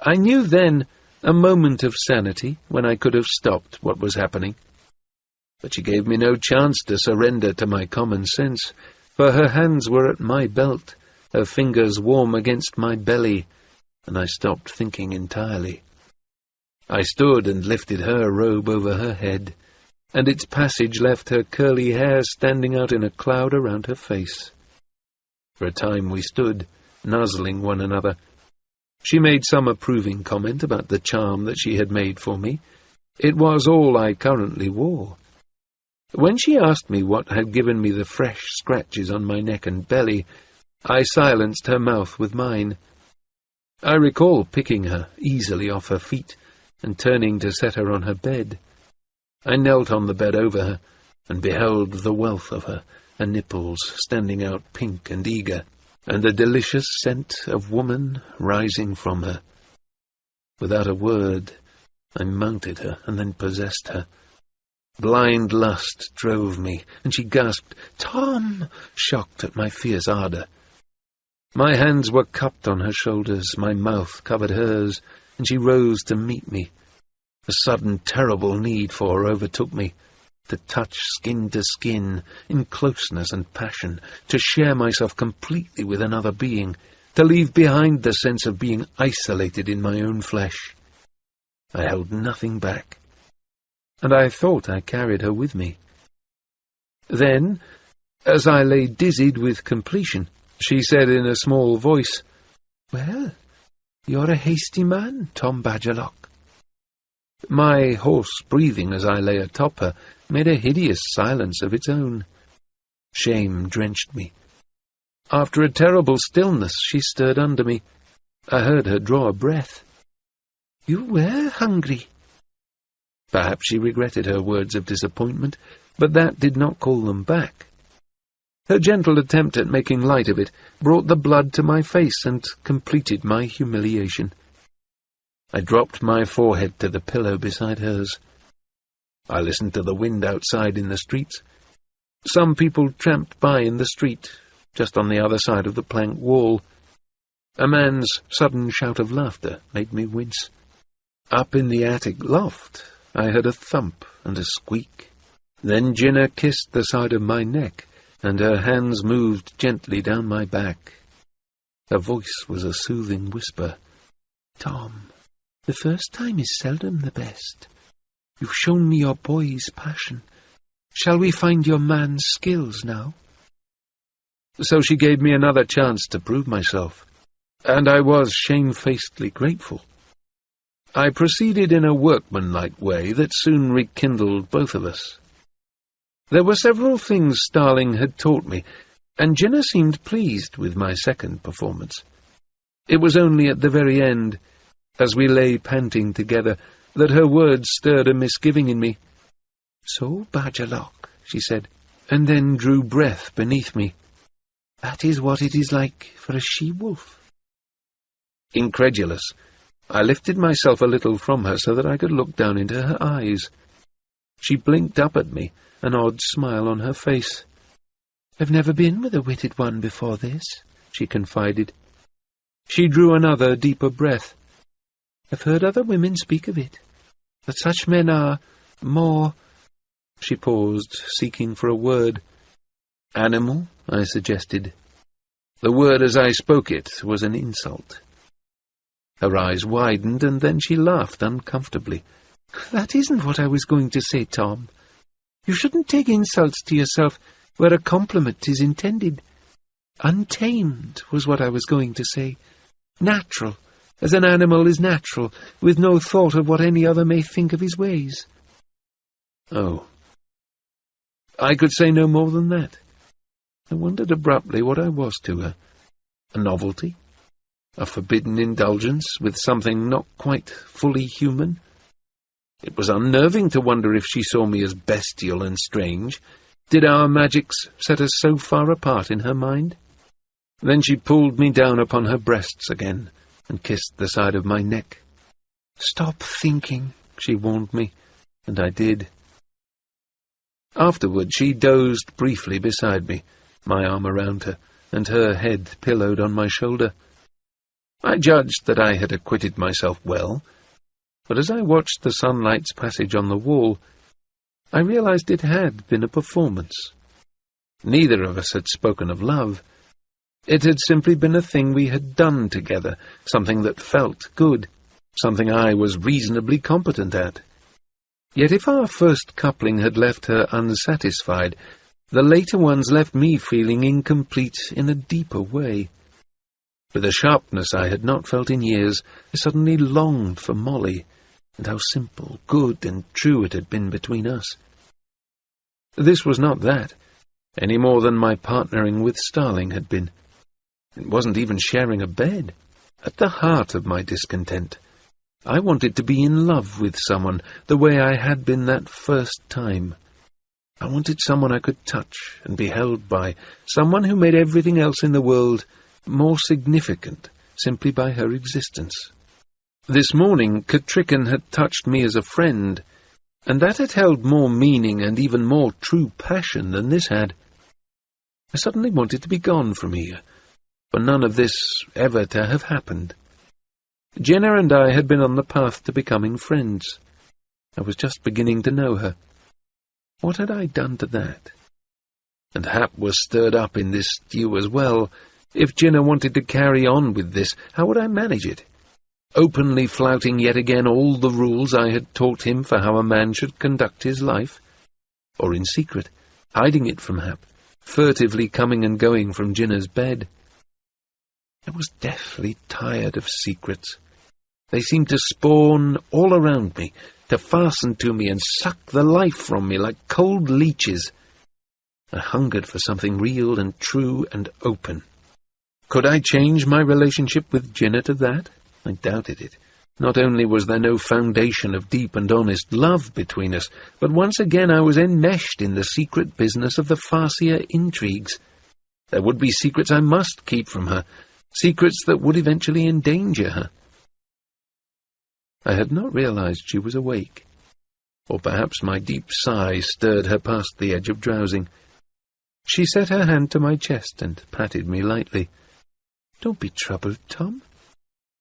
I knew then a moment of sanity when I could have stopped what was happening. But she gave me no chance to surrender to my common sense, for her hands were at my belt, her fingers warm against my belly, and I stopped thinking entirely. I stood and lifted her robe over her head, and its passage left her curly hair standing out in a cloud around her face. For a time we stood, nuzzling one another. She made some approving comment about the charm that she had made for me. It was all I currently wore. When she asked me what had given me the fresh scratches on my neck and belly, I silenced her mouth with mine. I recall picking her easily off her feet and turning to set her on her bed. I knelt on the bed over her and beheld the wealth of her nipples standing out pink and eager, and the delicious scent of woman rising from her. Without a word, I mounted her and then possessed her. Blind lust drove me, and she gasped, "Tom!" shocked at my fierce ardour. My hands were cupped on her shoulders, my mouth covered hers, and she rose to meet me. A sudden terrible need for her overtook me, to touch skin to skin, in closeness and passion, to share myself completely with another being, to leave behind the sense of being isolated in my own flesh. I held nothing back, and I thought I carried her with me. Then, as I lay dizzied with completion, she said in a small voice, "Well, you're a hasty man, Tom Badgerlock." My hoarse breathing as I lay atop her made a hideous silence of its own. Shame drenched me. After a terrible stillness, she stirred under me. I heard her draw a breath. "You were hungry." Perhaps she regretted her words of disappointment, but that did not call them back. Her gentle attempt at making light of it brought the blood to my face and completed my humiliation. I dropped my forehead to the pillow beside hers. I listened to the wind outside in the streets. Some people tramped by in the street, just on the other side of the plank wall. A man's sudden shout of laughter made me wince. Up in the attic loft, I heard a thump and a squeak. Then Jinnah kissed the side of my neck, and her hands moved gently down my back. Her voice was a soothing whisper. "Tom, the first time is seldom the best. You've shown me your boy's passion. Shall we find your man's skills now?" So she gave me another chance to prove myself, and I was shamefacedly grateful. I proceeded in a workmanlike way that soon rekindled both of us. There were several things Starling had taught me, and Jinnah seemed pleased with my second performance. It was only at the very end, as we lay panting together, that her words stirred a misgiving in me. "So, Badgerlock," she said, and then drew breath beneath me. "That is what it is like for a she-wolf." Incredulous, I lifted myself a little from her so that I could look down into her eyes. She blinked up at me, an odd smile on her face. "I've never been with a witted one before this," she confided. She drew another, deeper breath. "I've heard other women speak of it, that such men are more—" She paused, seeking for a word. "Animal," I suggested. The word as I spoke it was an insult. Her eyes widened, and then she laughed uncomfortably. "That isn't what I was going to say, Tom. You shouldn't take insults to yourself where a compliment is intended. Untamed was what I was going to say. Natural, as an animal is natural, with no thought of what any other may think of his ways." Oh. I could say no more than that. I wondered abruptly what I was to her. A novelty? A forbidden indulgence with something not quite fully human? It was unnerving to wonder if she saw me as bestial and strange. Did our magics set us so far apart in her mind? Then she pulled me down upon her breasts again and kissed the side of my neck. "Stop thinking," she warned me, and I did. Afterward she dozed briefly beside me, my arm around her, and her head pillowed on my shoulder. I judged that I had acquitted myself well, but as I watched the sunlight's passage on the wall, I realized it had been a performance. Neither of us had spoken of love. It had simply been a thing we had done together, something that felt good, something I was reasonably competent at. Yet if our first coupling had left her unsatisfied, the later ones left me feeling incomplete in a deeper way. With a sharpness I had not felt in years, I suddenly longed for Molly, and how simple, good, and true it had been between us. This was not that, any more than my partnering with Starling had been. It wasn't even sharing a bed. At the heart of my discontent, I wanted to be in love with someone the way I had been that first time. I wanted someone I could touch and be held by, someone who made everything else in the world more significant simply by her existence. This morning, Catrican had touched me as a friend, and that had held more meaning and even more true passion than this had. I suddenly wanted to be gone from here, for none of this ever to have happened. Jinnah and I had been on the path to becoming friends. I was just beginning to know her. What had I done to that? And Hap was stirred up in this stew as well, If Jinnah wanted to carry on with this, how would I manage it? Openly flouting yet again all the rules I had taught him for how a man should conduct his life? Or in secret, hiding it from Hap, furtively coming and going from Jinnah's bed? I was deathly tired of secrets. They seemed to spawn all around me, to fasten to me and suck the life from me like cold leeches. I hungered for something real and true and open. Could I change my relationship with Jinnah to that? I doubted it. Not only was there no foundation of deep and honest love between us, but once again I was enmeshed in the secret business of the Farseer intrigues. There would be secrets I must keep from her, secrets that would eventually endanger her. I had not realized she was awake, or perhaps my deep sigh stirred her past the edge of drowsing. She set her hand to my chest and patted me lightly. "Don't be troubled, Tom.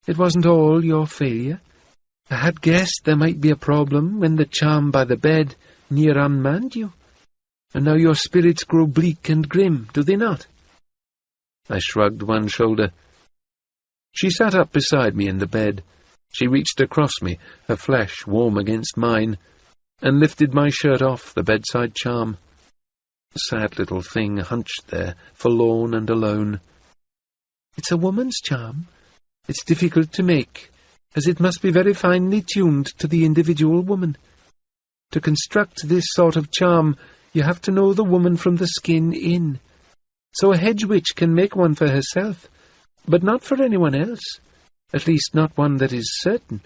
It wasn't all your failure. I had guessed there might be a problem when the charm by the bed near unmanned you, and now your spirits grow bleak and grim, do they not?" I shrugged one shoulder. She sat up beside me in the bed. She reached across me, her flesh warm against mine, and lifted my shirt off the bedside charm. The sad little thing hunched there, forlorn and alone. "It's a woman's charm. It's difficult to make, as it must be very finely tuned to the individual woman. To construct this sort of charm, you have to know the woman from the skin in. So a hedge witch can make one for herself, but not for anyone else, at least not one that is certain.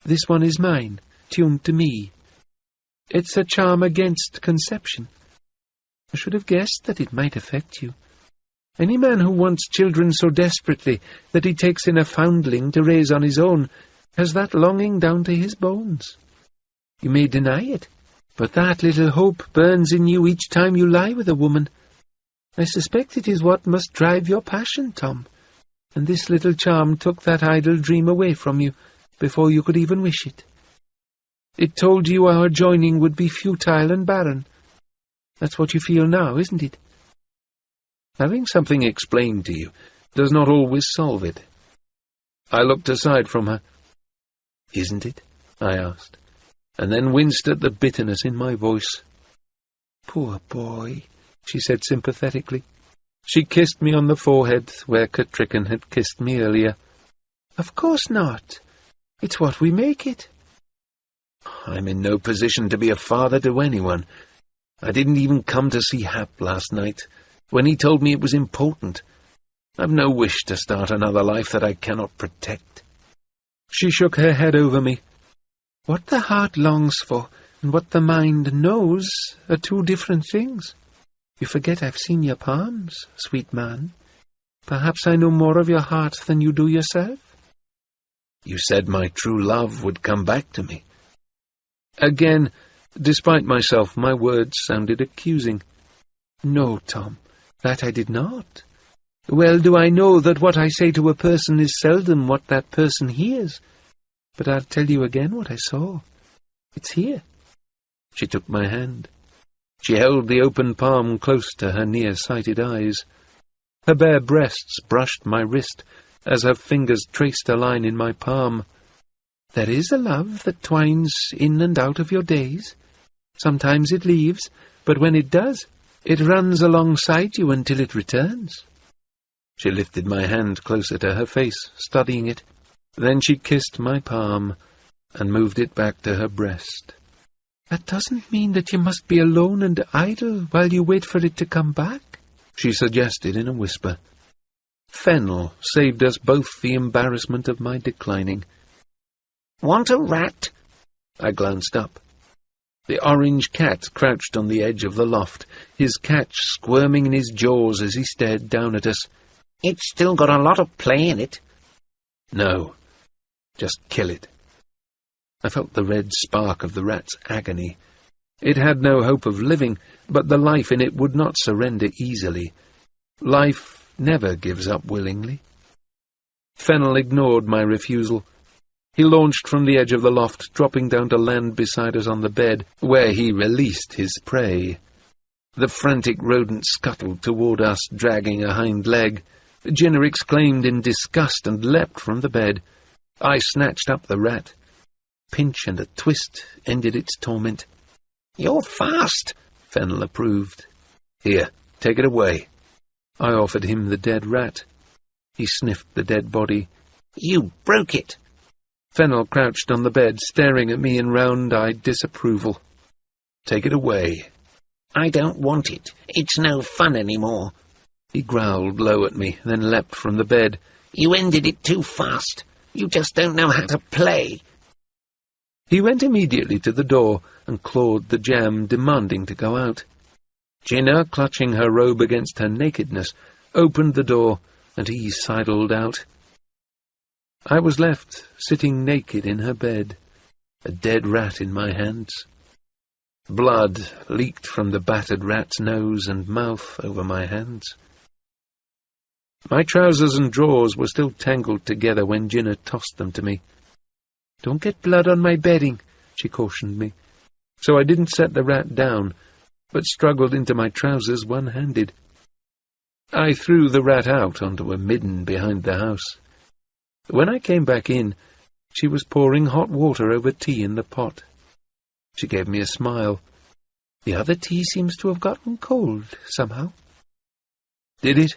This one is mine, tuned to me. It's a charm against conception. I should have guessed that it might affect you. Any man who wants children so desperately that he takes in a foundling to raise on his own has that longing down to his bones. You may deny it, but that little hope burns in you each time you lie with a woman. I suspect it is what must drive your passion, Tom, and this little charm took that idle dream away from you before you could even wish it. It told you our joining would be futile and barren. That's what you feel now, isn't it?" Having something explained to you does not always solve it. I looked aside from her. "Isn't it?" I asked, and then winced at the bitterness in my voice. "Poor boy," she said sympathetically. She kissed me on the forehead where Catrican had kissed me earlier. "Of course not. It's what we make it." I'm in no position to be a father to anyone. I didn't even come to see Hap last night, when he told me it was important. I've no wish to start another life that I cannot protect." She shook her head over me. "What the heart longs for and what the mind knows are two different things. You forget I've seen your palms, sweet man. Perhaps I know more of your heart than you do yourself." "You said my true love would come back to me." Again, despite myself, my words sounded accusing. "No, Tom. That I did not. Well do I know that what I say to a person is seldom what that person hears. But I'll tell you again what I saw. It's here." She took my hand. She held the open palm close to her near-sighted eyes. Her bare breasts brushed my wrist as her fingers traced a line in my palm. "There is a love that twines in and out of your days. Sometimes it leaves, but when it does, it runs alongside you until it returns." She lifted my hand closer to her face, studying it. Then she kissed my palm and moved it back to her breast. "That doesn't mean that you must be alone and idle while you wait for it to come back," she suggested in a whisper. Fennel saved us both the embarrassment of my declining. "Want a rat?" I glanced up. The orange cat crouched on the edge of the loft, his catch squirming in his jaws as he stared down at us. "It's still got a lot of play in it." "No, just kill it." I felt the red spark of the rat's agony. It had no hope of living, but the life in it would not surrender easily. Life never gives up willingly. Fennel ignored my refusal. He launched from the edge of the loft, dropping down to land beside us on the bed, where he released his prey. The frantic rodent scuttled toward us, dragging a hind leg. Jinnah exclaimed in disgust and leapt from the bed. I snatched up the rat. Pinch and a twist ended its torment. "You're fast," Fennel approved. "Here, take it away." I offered him the dead rat. He sniffed the dead body. "You broke it." Fennel crouched on the bed, staring at me in round-eyed disapproval. "Take it away." "I don't want it. It's no fun anymore." He growled low at me, then leapt from the bed. "You ended it too fast. You just don't know how to play." He went immediately to the door and clawed the jamb, demanding to go out. Jinnah, clutching her robe against her nakedness, opened the door, and he sidled out. I was left sitting naked in her bed, a dead rat in my hands. Blood leaked from the battered rat's nose and mouth over my hands. My trousers and drawers were still tangled together when Jinnah tossed them to me. "Don't get blood on my bedding," she cautioned me. So I didn't set the rat down, but struggled into my trousers one-handed. I threw the rat out onto a midden behind the house. When I came back in, she was pouring hot water over tea in the pot. She gave me a smile. "The other tea seems to have gotten cold, somehow." "Did it?"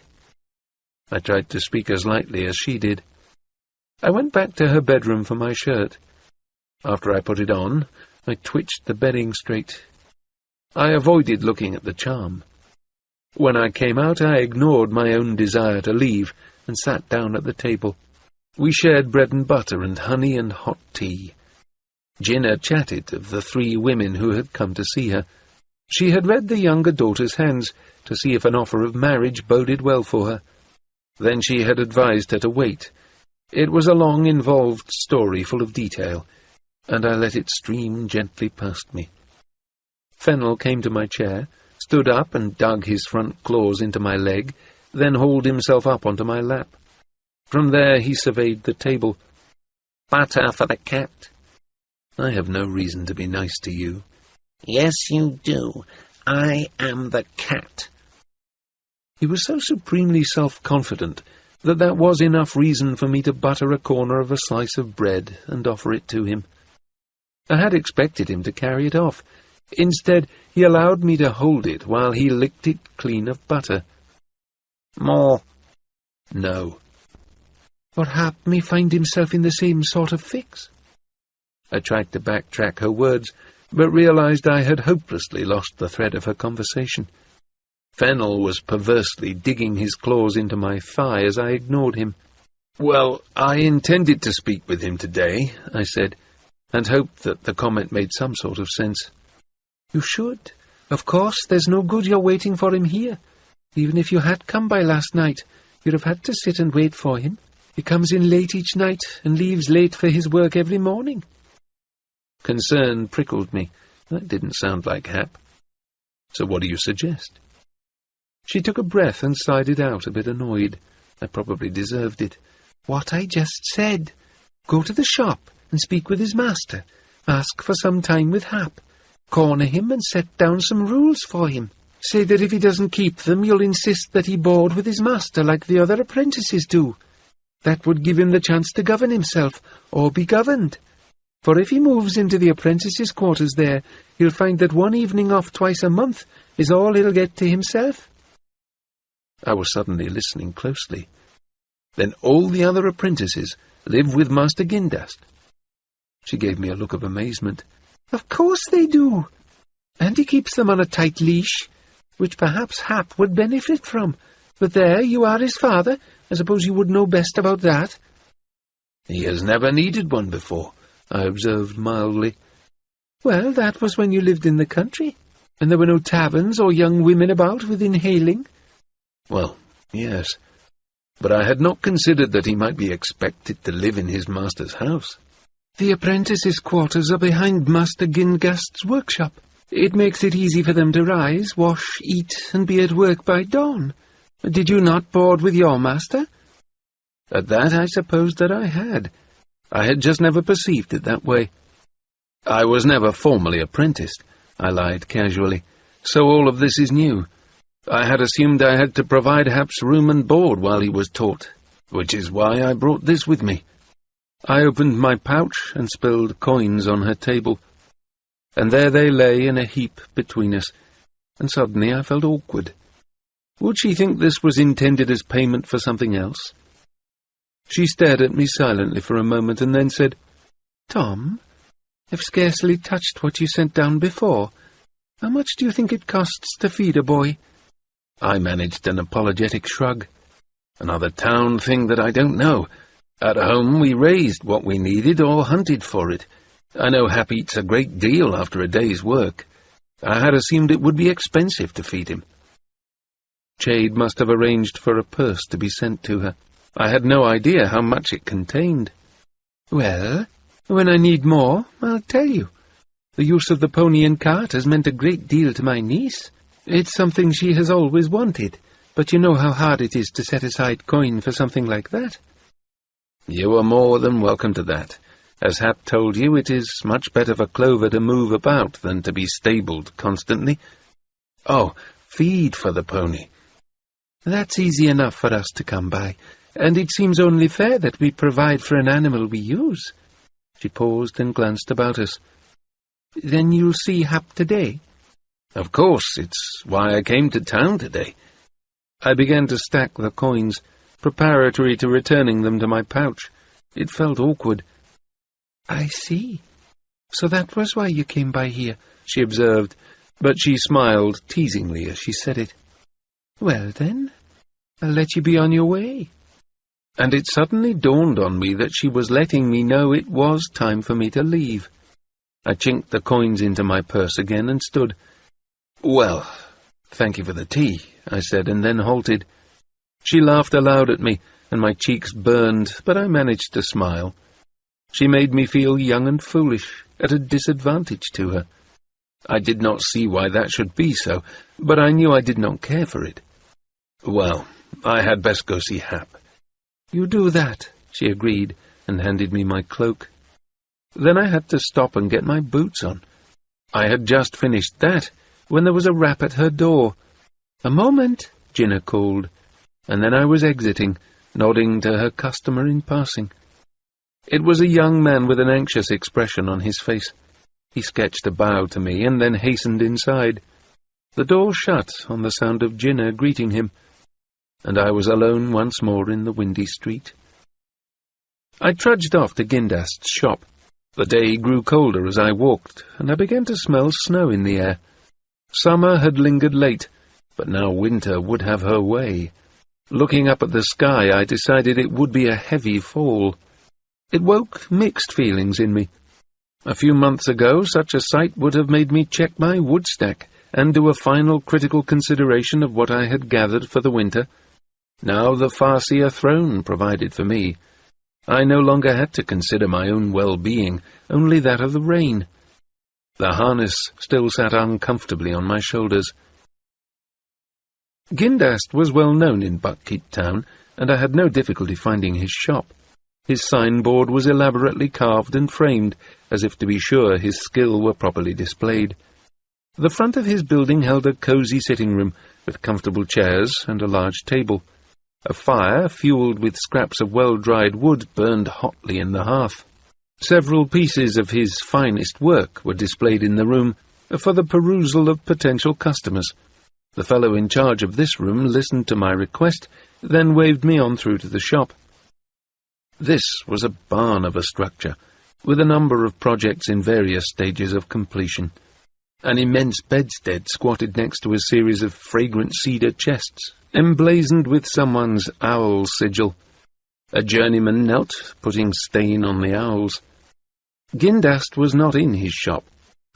I tried to speak as lightly as she did. I went back to her bedroom for my shirt. After I put it on, I twitched the bedding straight. I avoided looking at the charm. When I came out, I ignored my own desire to leave and sat down at the table. We shared bread and butter and honey and hot tea. Jinnah chatted of the 3 women who had come to see her. She had read the younger daughter's hands to see if an offer of marriage boded well for her. Then she had advised her to wait. It was a long, involved story full of detail, and I let it stream gently past me. Fennel came to my chair, stood up and dug his front claws into my leg, then hauled himself up onto my lap. From there he surveyed the table. "Butter for the cat." "I have no reason to be nice to you." "Yes, you do. I am the cat." He was so supremely self-confident that was enough reason for me to butter a corner of a slice of bread and offer it to him. I had expected him to carry it off. Instead, he allowed me to hold it while he licked it clean of butter. "More." "No." Or Hap may find himself in the same sort of fix. I tried to backtrack her words, but realized I had hopelessly lost the thread of her conversation. Fennel was perversely digging his claws into my thigh as I ignored him. "Well, I intended to speak with him today," I said, and hoped that the comment made some sort of sense. "You should. Of course, there's no good your waiting for him here. Even if you had come by last night, you'd have had to sit and wait for him. He comes in late each night and leaves late for his work every morning." Concern prickled me. That didn't sound like Hap. "So what do you suggest?" She took a breath and sighed it out, a bit annoyed. I probably deserved it. "What I just said. Go to the shop and speak with his master. Ask for some time with Hap. Corner him and set down some rules for him. Say that if he doesn't keep them, you'll insist that he board with his master like the other apprentices do. That would give him the chance to govern himself, or be governed. For if he moves into the apprentices' quarters there, he'll find that one evening off twice a month is all he'll get to himself." I was suddenly listening closely. "Then all the other apprentices live with Master Gindast?" She gave me a look of amazement. "Of course they do. And he keeps them on a tight leash, which perhaps Hap would benefit from. But there, you are his father. I suppose you would know best about that." "He has never needed one before," I observed mildly. "Well, that was when you lived in the country, and there were no taverns or young women about within hailing." "Well, yes, but I had not considered that he might be expected to live in his master's house." "The apprentices' quarters are behind Master Gingast's workshop. It makes it easy for them to rise, wash, eat, and be at work by dawn. Did you not board with your master?" At that I supposed that I had. I had just never perceived it that way. "I was never formally apprenticed," I lied casually, "so all of this is new. I had assumed I had to provide Hap's room and board while he was taught, which is why I brought this with me. I opened my pouch and spilled coins on her table, and there they lay in a heap between us, and suddenly I felt awkward. Would she think this was intended as payment for something else? She stared at me silently for a moment and then said, "Tom, I've scarcely touched what you sent down before. How much do you think it costs to feed a boy?" I managed an apologetic shrug. "Another town thing that I don't know. At home we raised what we needed or hunted for it. I know Hap eats a great deal after a day's work. I had assumed it would be expensive to feed him." Chade must have arranged for a purse to be sent to her. I had no idea how much it contained. "Well, when I need more, I'll tell you. The use of the pony and cart has meant a great deal to my niece. It's something she has always wanted, but you know how hard it is to set aside coin for something like that." "You are more than welcome to that. As Hap told you, it is much better for Clover to move about than to be stabled constantly. Oh, feed for the pony. That's easy enough for us to come by, and it seems only fair that we provide for an animal we use." She paused and glanced about us. "Then you'll see Hap today?" "Of course, it's why I came to town today." I began to stack the coins, preparatory to returning them to my pouch. It felt awkward. "I see. So that was why you came by here," she observed, but she smiled teasingly as she said it. "Well then, I'll let you be on your way." And it suddenly dawned on me that she was letting me know it was time for me to leave. I chinked the coins into my purse again and stood. "Well, thank you for the tea," I said, and then halted. She laughed aloud at me, and my cheeks burned, but I managed to smile. She made me feel young and foolish, at a disadvantage to her. I did not see why that should be so, but I knew I did not care for it. "Well, I had best go see Hap." "You do that," she agreed, and handed me my cloak. Then I had to stop and get my boots on. I had just finished that, when there was a rap at her door. "A moment," Jinnah called, and then I was exiting, nodding to her customer in passing. It was a young man with an anxious expression on his face. He sketched a bow to me and then hastened inside. The door shut on the sound of Jinnah greeting him, and I was alone once more in the windy street. I trudged off to Gindast's shop. The day grew colder as I walked, and I began to smell snow in the air. Summer had lingered late, but now winter would have her way. Looking up at the sky, I decided it would be a heavy fall. It woke mixed feelings in me. A few months ago, such a sight would have made me check my wood stack and do a final critical consideration of what I had gathered for the winter. Now the Farseer throne provided for me. I no longer had to consider my own well-being, only that of the rain. The harness still sat uncomfortably on my shoulders. Gindast was well known in Buckkeep Town, and I had no difficulty finding his shop. His signboard was elaborately carved and framed, as if to be sure his skill were properly displayed. The front of his building held a cosy sitting room, with comfortable chairs and a large table. A fire, fueled with scraps of well-dried wood, burned hotly in the hearth. Several pieces of his finest work were displayed in the room, for the perusal of potential customers. The fellow in charge of this room listened to my request, then waved me on through to the shop. This was a barn of a structure, with a number of projects in various stages of completion. An immense bedstead squatted next to a series of fragrant cedar chests, emblazoned with someone's owl sigil. A journeyman knelt, putting stain on the owls. Gindast was not in his shop.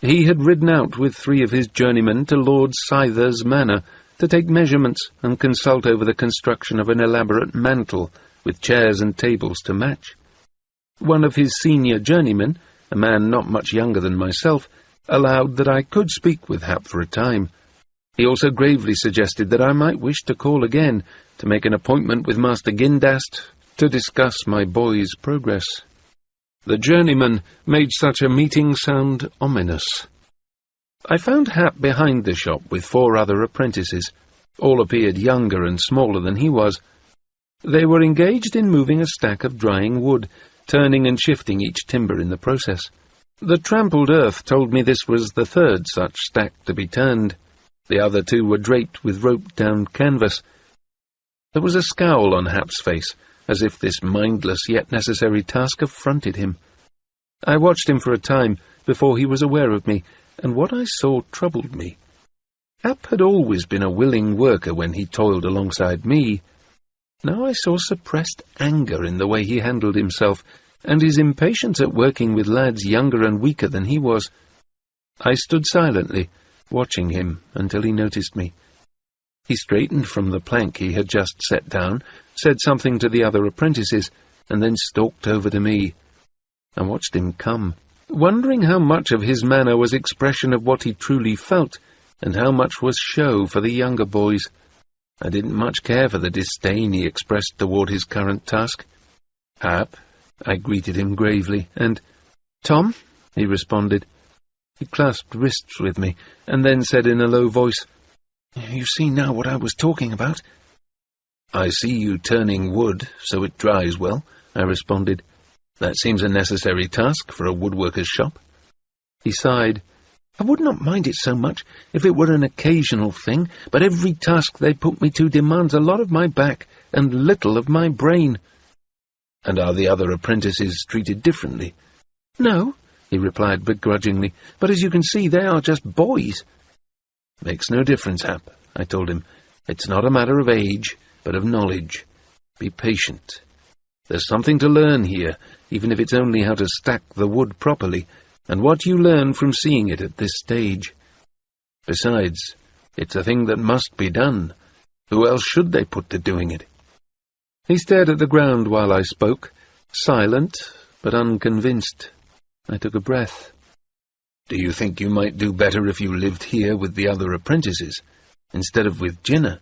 He had ridden out with 3 of his journeymen to Lord Scyther's manor to take measurements and consult over the construction of an elaborate mantel with chairs and tables to match. One of his senior journeymen, a man not much younger than myself, allowed that I could speak with Hap for a time. He also gravely suggested that I might wish to call again to make an appointment with Master Gindast to discuss my boy's progress. The journeyman made such a meeting sound ominous. I found Hap behind the shop with 4 other apprentices. All appeared younger and smaller than he was. They were engaged in moving a stack of drying wood, turning and shifting each timber in the process. The trampled earth told me this was the third such stack to be turned. The other two were draped with roped-down canvas. There was a scowl on Hap's face, as if this mindless yet necessary task affronted him. I watched him for a time before he was aware of me, and what I saw troubled me. Hap had always been a willing worker when he toiled alongside me. Now I saw suppressed anger in the way he handled himself, and his impatience at working with lads younger and weaker than he was. I stood silently, watching him until he noticed me. He straightened from the plank he had just set down, said something to the other apprentices, and then stalked over to me. I watched him come, wondering how much of his manner was expression of what he truly felt, and how much was show for the younger boys. I didn't much care for the disdain he expressed toward his current task. "Hap," I greeted him gravely, and "Tom," he responded. He clasped wrists with me, and then said in a low voice, "You see now what I was talking about?" "I see you turning wood so it dries well," I responded. "That seems a necessary task for a woodworker's shop." He sighed. "I would not mind it so much if it were an occasional thing, but every task they put me to demands a lot of my back and little of my brain." "And are the other apprentices treated differently?" "No," he replied begrudgingly, "but as you can see, they are just boys." "Makes no difference, Hap," I told him. "It's not a matter of age, but of knowledge. Be patient. There's something to learn here, even if it's only how to stack the wood properly, and what you learn from seeing it at this stage. Besides, it's a thing that must be done. Who else should they put to doing it?" He stared at the ground while I spoke, silent but unconvinced. I took a breath. "Do you think you might do better if you lived here with the other apprentices, instead of with Jinnah?"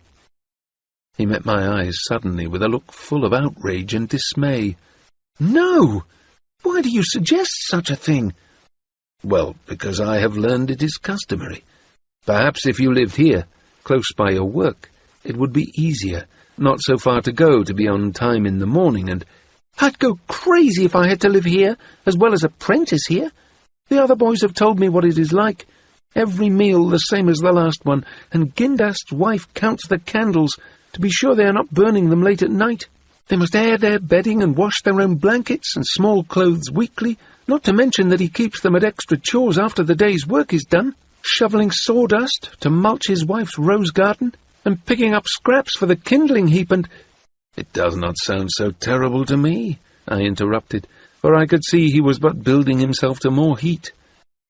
He met my eyes suddenly with a look full of outrage and dismay. "No! Why do you suggest such a thing?" "Well, because I have learned it is customary. Perhaps if you lived here, close by your work, it would be easier, not so far to go to be on time in the morning, and—" "I'd go crazy if I had to live here, as well as apprentice here. The other boys have told me what it is like. Every meal the same as the last one, and Gindast's wife counts the candles, to be sure they are not burning them late at night. They must air their bedding and wash their own blankets and small clothes weekly, not to mention that he keeps them at extra chores after the day's work is done, shoveling sawdust to mulch his wife's rose garden, and picking up scraps for the kindling heap, and—" "It does not sound so terrible to me," I interrupted, for I could see he was but building himself to more heat.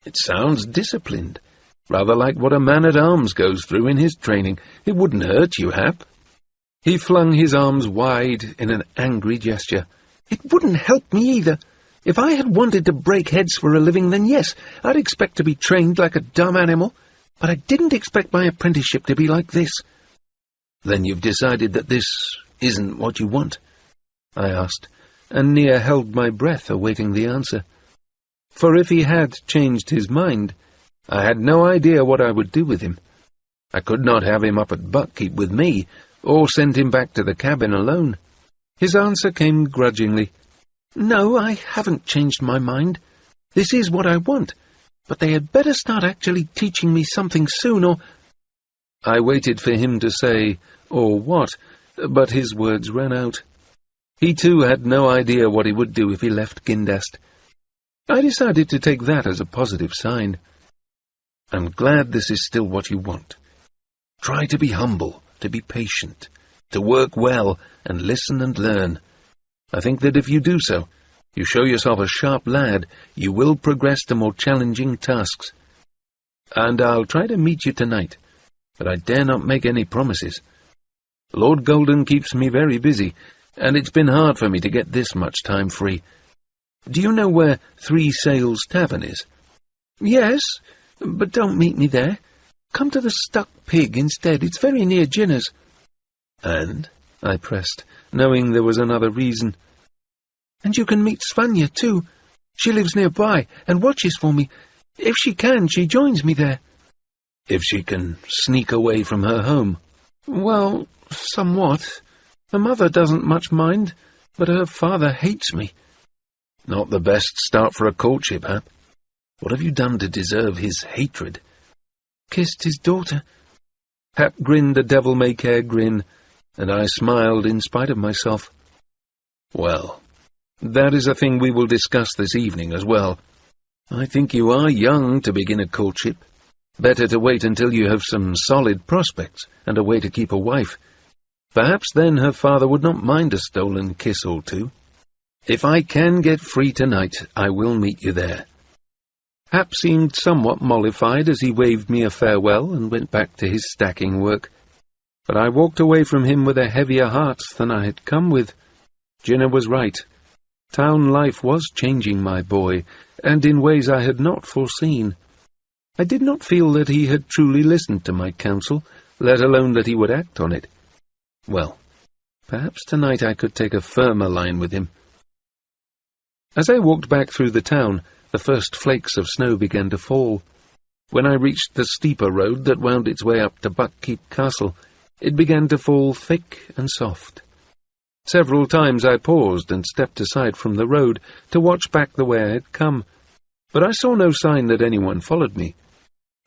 "It sounds disciplined, rather like what a man-at-arms goes through in his training. It wouldn't hurt you, Hap." He flung his arms wide in an angry gesture. "It wouldn't help me either. If I had wanted to break heads for a living, then yes, I'd expect to be trained like a dumb animal, but I didn't expect my apprenticeship to be like this." "Then you've decided that this isn't what you want?" I asked, and near held my breath awaiting the answer. For if he had changed his mind, I had no idea what I would do with him. I could not have him up at Buckkeep with me, or send him back to the cabin alone. His answer came grudgingly. "No, I haven't changed my mind. This is what I want, but they had better start actually teaching me something soon, or—" I waited for him to say, "or what," but his words ran out. He too had no idea what he would do if he left Gindast. I decided to take that as a positive sign. "I'm glad this is still what you want. Try to be humble, to be patient, to work well, and listen and learn. I think that if you do so, you show yourself a sharp lad, you will progress to more challenging tasks. And I'll try to meet you tonight, but I dare not make any promises. Lord Golden keeps me very busy, and it's been hard for me to get this much time free. Do you know where Three Sails Tavern is?" "Yes, but don't meet me there. Come to the Stuck Pig instead. It's very near Jinnah's." "And?" I pressed, knowing there was another reason. "And you can meet Svanya too. She lives nearby and watches for me. If she can, she joins me there." "If she can sneak away from her home?" Well, somewhat. Her mother doesn't much mind, but her father hates me. Not the best start for a courtship, Hap. What have you done to deserve his hatred? Kissed his daughter. Hap grinned a devil-may-care grin, and I smiled in spite of myself. Well, that is a thing we will discuss this evening as well. I think you are young to begin a courtship. Better to wait until you have some solid prospects and a way to keep a wife. Perhaps then her father would not mind a stolen kiss or two. If I can get free tonight, I will meet you there. Hap seemed somewhat mollified as he waved me a farewell and went back to his stacking work. But I walked away from him with a heavier heart than I had come with. Jinnah was right. Town life was changing my boy, and in ways I had not foreseen. I did not feel that he had truly listened to my counsel, let alone that he would act on it. Well, perhaps tonight I could take a firmer line with him. As I walked back through the town, the first flakes of snow began to fall. When I reached the steeper road that wound its way up to Buckkeep Castle, it began to fall thick and soft. Several times I paused and stepped aside from the road to watch back the way I had come, but I saw no sign that anyone followed me.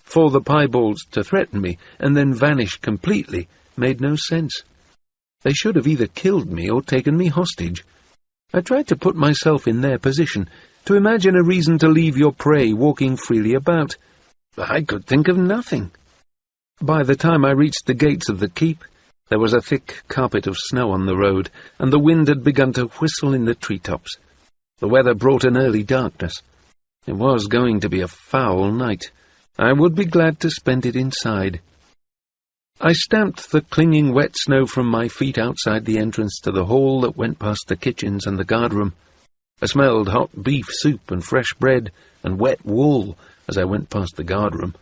For the piebalds to threaten me and then vanish completely made no sense. They should have either killed me or taken me hostage. I tried to put myself in their position, to imagine a reason to leave your prey walking freely about. But I could think of nothing. By the time I reached the gates of the keep, there was a thick carpet of snow on the road, and the wind had begun to whistle in the treetops. The weather brought an early darkness. It was going to be a foul night. I would be glad to spend it inside. I stamped the clinging wet snow from my feet outside the entrance to the hall that went past the kitchens and the guardroom. I smelled hot beef soup and fresh bread and wet wool as I went past the guardroom.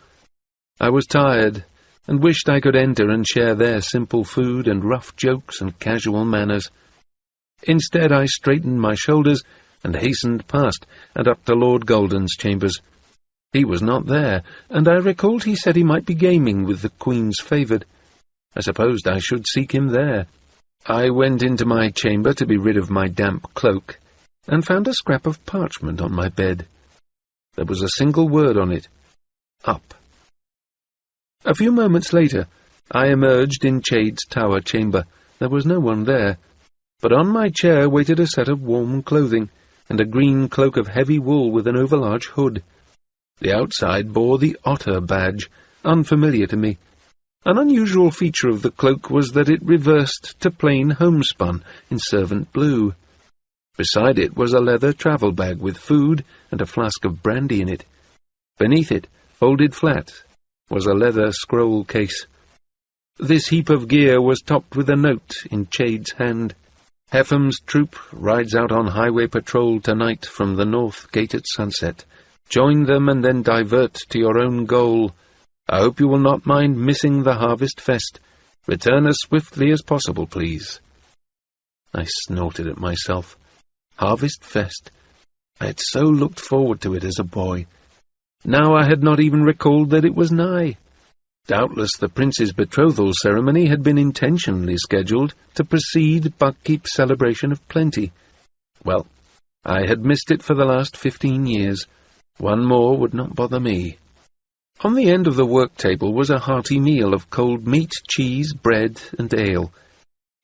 I was tired, and wished I could enter and share their simple food and rough jokes and casual manners. Instead, I straightened my shoulders and hastened past and up to Lord Golden's chambers. He was not there, and I recalled he said he might be gaming with the Queen's favoured. I supposed I should seek him there. I went into my chamber to be rid of my damp cloak, and found a scrap of parchment on my bed. There was a single word on it: up. A few moments later, I emerged in Chade's tower chamber. There was no one there, but on my chair waited a set of warm clothing, and a green cloak of heavy wool with an overlarge hood. The outside bore the otter badge, unfamiliar to me. An unusual feature of the cloak was that it reversed to plain homespun in servant blue. Beside it was a leather travel bag with food and a flask of brandy in it. Beneath it, folded flat, was a leather scroll case. This heap of gear was topped with a note in Chade's hand. Hepham's troop rides out on highway patrol tonight from the north gate at sunset. Join them and then divert to your own goal. I hope you will not mind missing the Harvest Fest. Return as swiftly as possible, please. I snorted at myself. Harvest Fest. I had so looked forward to it as a boy. Now I had not even recalled that it was nigh. Doubtless the prince's betrothal ceremony had been intentionally scheduled to precede Buckkeep's celebration of plenty. Well, I had missed it for the last 15 years. One more would not bother me. On the end of the work table was a hearty meal of cold meat, cheese, bread, and ale.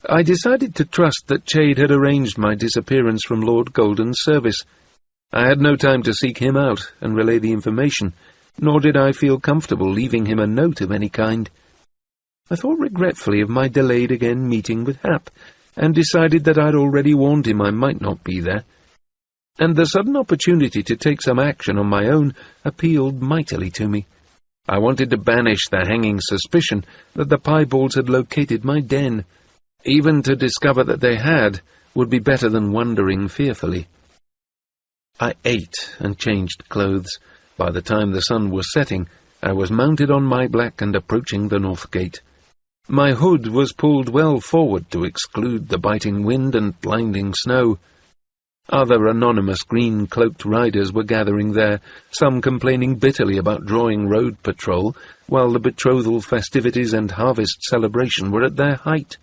I decided to trust that Chade had arranged my disappearance from Lord Golden's service. I had no time to seek him out and relay the information, nor did I feel comfortable leaving him a note of any kind. I thought regretfully of my delayed again meeting with Hap, and decided that I'd already warned him I might not be there. And the sudden opportunity to take some action on my own appealed mightily to me. I wanted to banish the hanging suspicion that the piebalds had located my den. Even to discover that they had would be better than wondering fearfully. I ate and changed clothes. By the time the sun was setting, I was mounted on my black and approaching the north gate. My hood was pulled well forward to exclude the biting wind and blinding snow. Other anonymous green-cloaked riders were gathering there, some complaining bitterly about drawing road patrol, while the betrothal festivities and harvest celebration were at their height.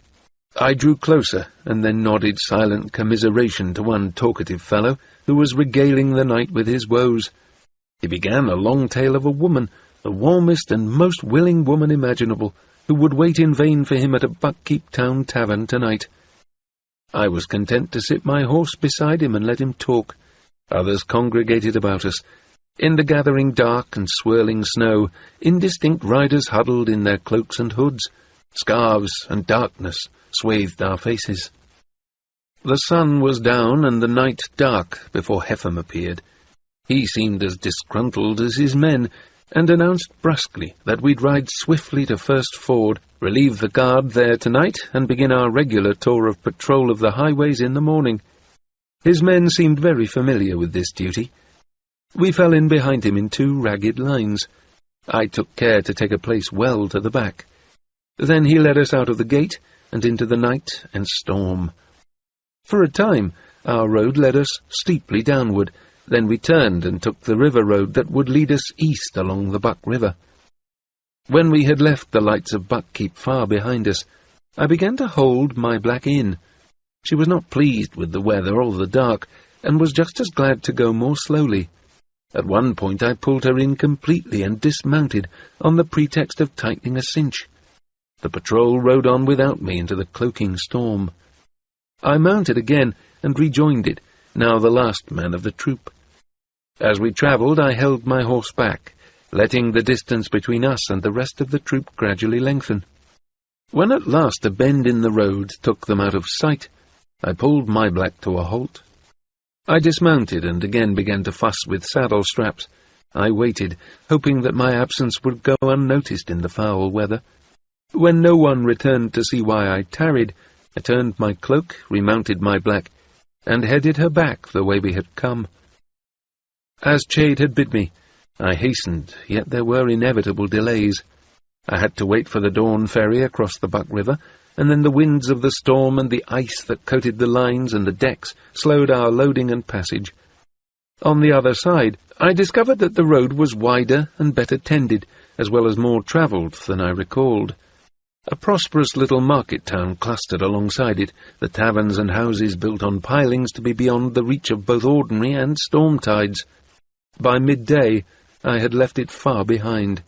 I drew closer, and then nodded silent commiseration to one talkative fellow who was regaling the night with his woes. He began a long tale of a woman, the warmest and most willing woman imaginable, who would wait in vain for him at a Buckkeep Town tavern tonight. I was content to sit my horse beside him and let him talk. Others congregated about us. In the gathering dark and swirling snow, indistinct riders huddled in their cloaks and hoods. Scarves and darkness swathed our faces. The sun was down and the night dark before Heffam appeared. He seemed as disgruntled as his men, and announced brusquely that we'd ride swiftly to First Ford, relieve the guard there tonight, and begin our regular tour of patrol of the highways in the morning. His men seemed very familiar with this duty. We fell in behind him in 2 ragged lines. I took care to take a place well to the back. Then he led us out of the gate and into the night and storm. For a time, our road led us steeply downward. Then we turned and took the river road that would lead us east along the Buck River. When we had left the lights of Buckkeep far behind us, I began to hold my black in. She was not pleased with the weather or the dark, and was just as glad to go more slowly. At one point I pulled her in completely and dismounted, on the pretext of tightening a cinch. The patrol rode on without me into the cloaking storm. I mounted again and rejoined it, now the last man of the troop. As we travelled, I held my horse back, letting the distance between us and the rest of the troop gradually lengthen. When at last a bend in the road took them out of sight, I pulled my black to a halt. I dismounted and again began to fuss with saddle straps. I waited, hoping that my absence would go unnoticed in the foul weather. When no one returned to see why I tarried, I turned my cloak, remounted my black, and headed her back the way we had come. As Chade had bid me, I hastened, yet there were inevitable delays. I had to wait for the dawn ferry across the Buck River, and then the winds of the storm and the ice that coated the lines and the decks slowed our loading and passage. On the other side, I discovered that the road was wider and better tended, as well as more travelled than I recalled. A prosperous little market town clustered alongside it, the taverns and houses built on pilings to be beyond the reach of both ordinary and storm tides. By midday, I had left it far behind.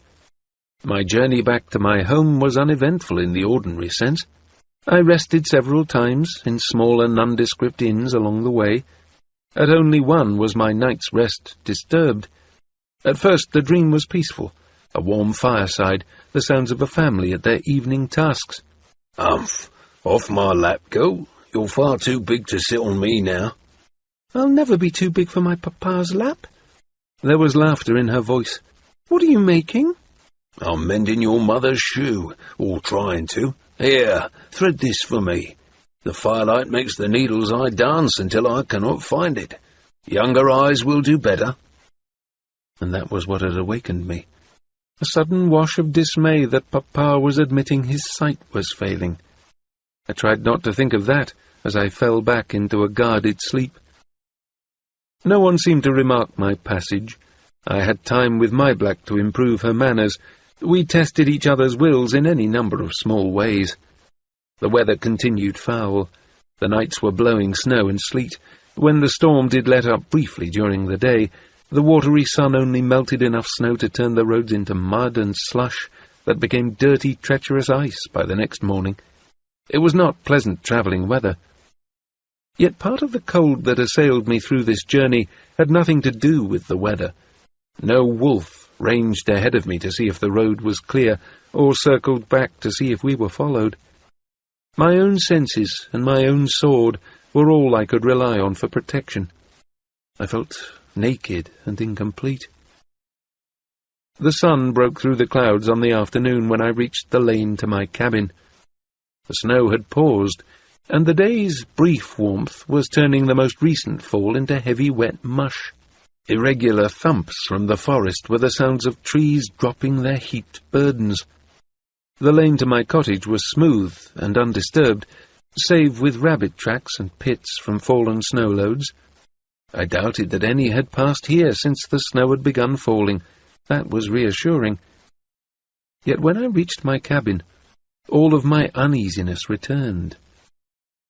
My journey back to my home was uneventful in the ordinary sense. I rested several times in small and nondescript inns along the way. At only one was my night's rest disturbed. At first the dream was peaceful, a warm fireside, the sounds of a family at their evening tasks. "Humph! Off my lap, go. You're far too big to sit on me now." "I'll never be too big for my papa's lap." There was laughter in her voice. "What are you making?" "I'm mending your mother's shoe, or trying to. Here, thread this for me. The firelight makes the needle's eye dance until I cannot find it. Younger eyes will do better." And that was what had awakened me. A sudden wash of dismay that Papa was admitting his sight was failing. I tried not to think of that as I fell back into a guarded sleep. No one seemed to remark my passage. I had time with my black to improve her manners. We tested each other's wills in any number of small ways. The weather continued foul. The nights were blowing snow and sleet. When the storm did let up briefly during the day, the watery sun only melted enough snow to turn the roads into mud and slush that became dirty, treacherous ice by the next morning. It was not pleasant travelling weather. Yet part of the cold that assailed me through this journey had nothing to do with the weather. No wolf ranged ahead of me to see if the road was clear, or circled back to see if we were followed. My own senses and my own sword were all I could rely on for protection. I felt naked and incomplete. The sun broke through the clouds on the afternoon when I reached the lane to my cabin. The snow had paused, and the day's brief warmth was turning the most recent fall into heavy wet mush. Irregular thumps from the forest were the sounds of trees dropping their heaped burdens. The lane to my cottage was smooth and undisturbed, save with rabbit tracks and pits from fallen snow loads. I doubted that any had passed here since the snow had begun falling. That was reassuring. Yet when I reached my cabin, all of my uneasiness returned.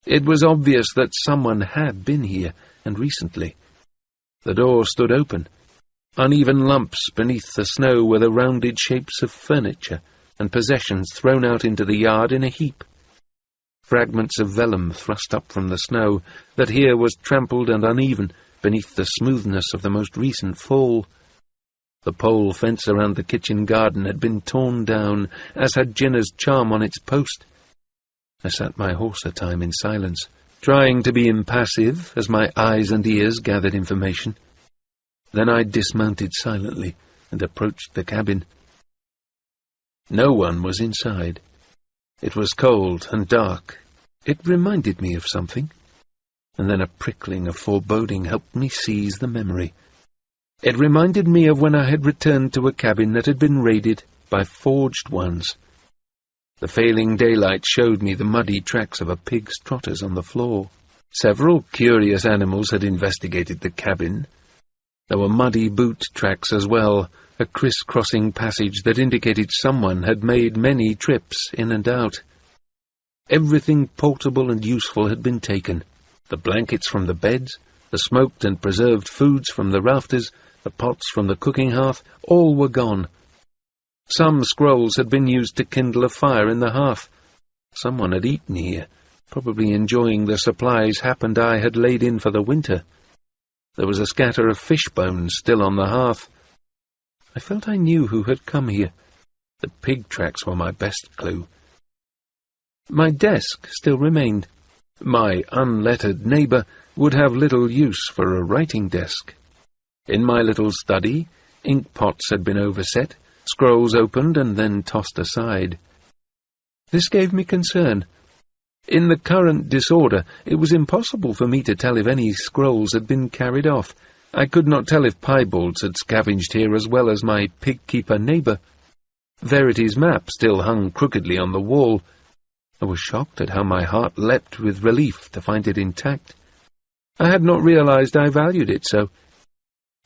It was obvious that someone had been here, and recently. The door stood open. Uneven lumps beneath the snow were the rounded shapes of furniture and possessions thrown out into the yard in a heap. Fragments of vellum thrust up from the snow that here was trampled and uneven beneath the smoothness of the most recent fall. The pole fence around the kitchen garden had been torn down, as had Jinnah's charm on its post. I sat my horse a time in silence, trying to be impassive as my eyes and ears gathered information. Then I dismounted silently and approached the cabin. No one was inside. It was cold and dark. It reminded me of something. And then a prickling of foreboding helped me seize the memory. It reminded me of when I had returned to a cabin that had been raided by forged ones. The failing daylight showed me the muddy tracks of a pig's trotters on the floor. Several curious animals had investigated the cabin. There were muddy boot tracks as well, a criss-crossing passage that indicated someone had made many trips in and out. Everything portable and useful had been taken. The blankets from the beds, the smoked and preserved foods from the rafters, the pots from the cooking hearth, all were gone. Some scrolls had been used to kindle a fire in the hearth. Someone had eaten here, probably enjoying the supplies Hap and I had laid in for the winter. There was a scatter of fish bones still on the hearth. I felt I knew who had come here. The pig tracks were my best clue. My desk still remained. My unlettered neighbour would have little use for a writing desk. In my little study, ink pots had been overset, scrolls opened and then tossed aside. This gave me concern. In the current disorder, it was impossible for me to tell if any scrolls had been carried off. I could not tell if piebalds had scavenged here as well as my pig-keeper neighbour. Verity's map still hung crookedly on the wall. I was shocked at how my heart leapt with relief to find it intact. I had not realized I valued it so.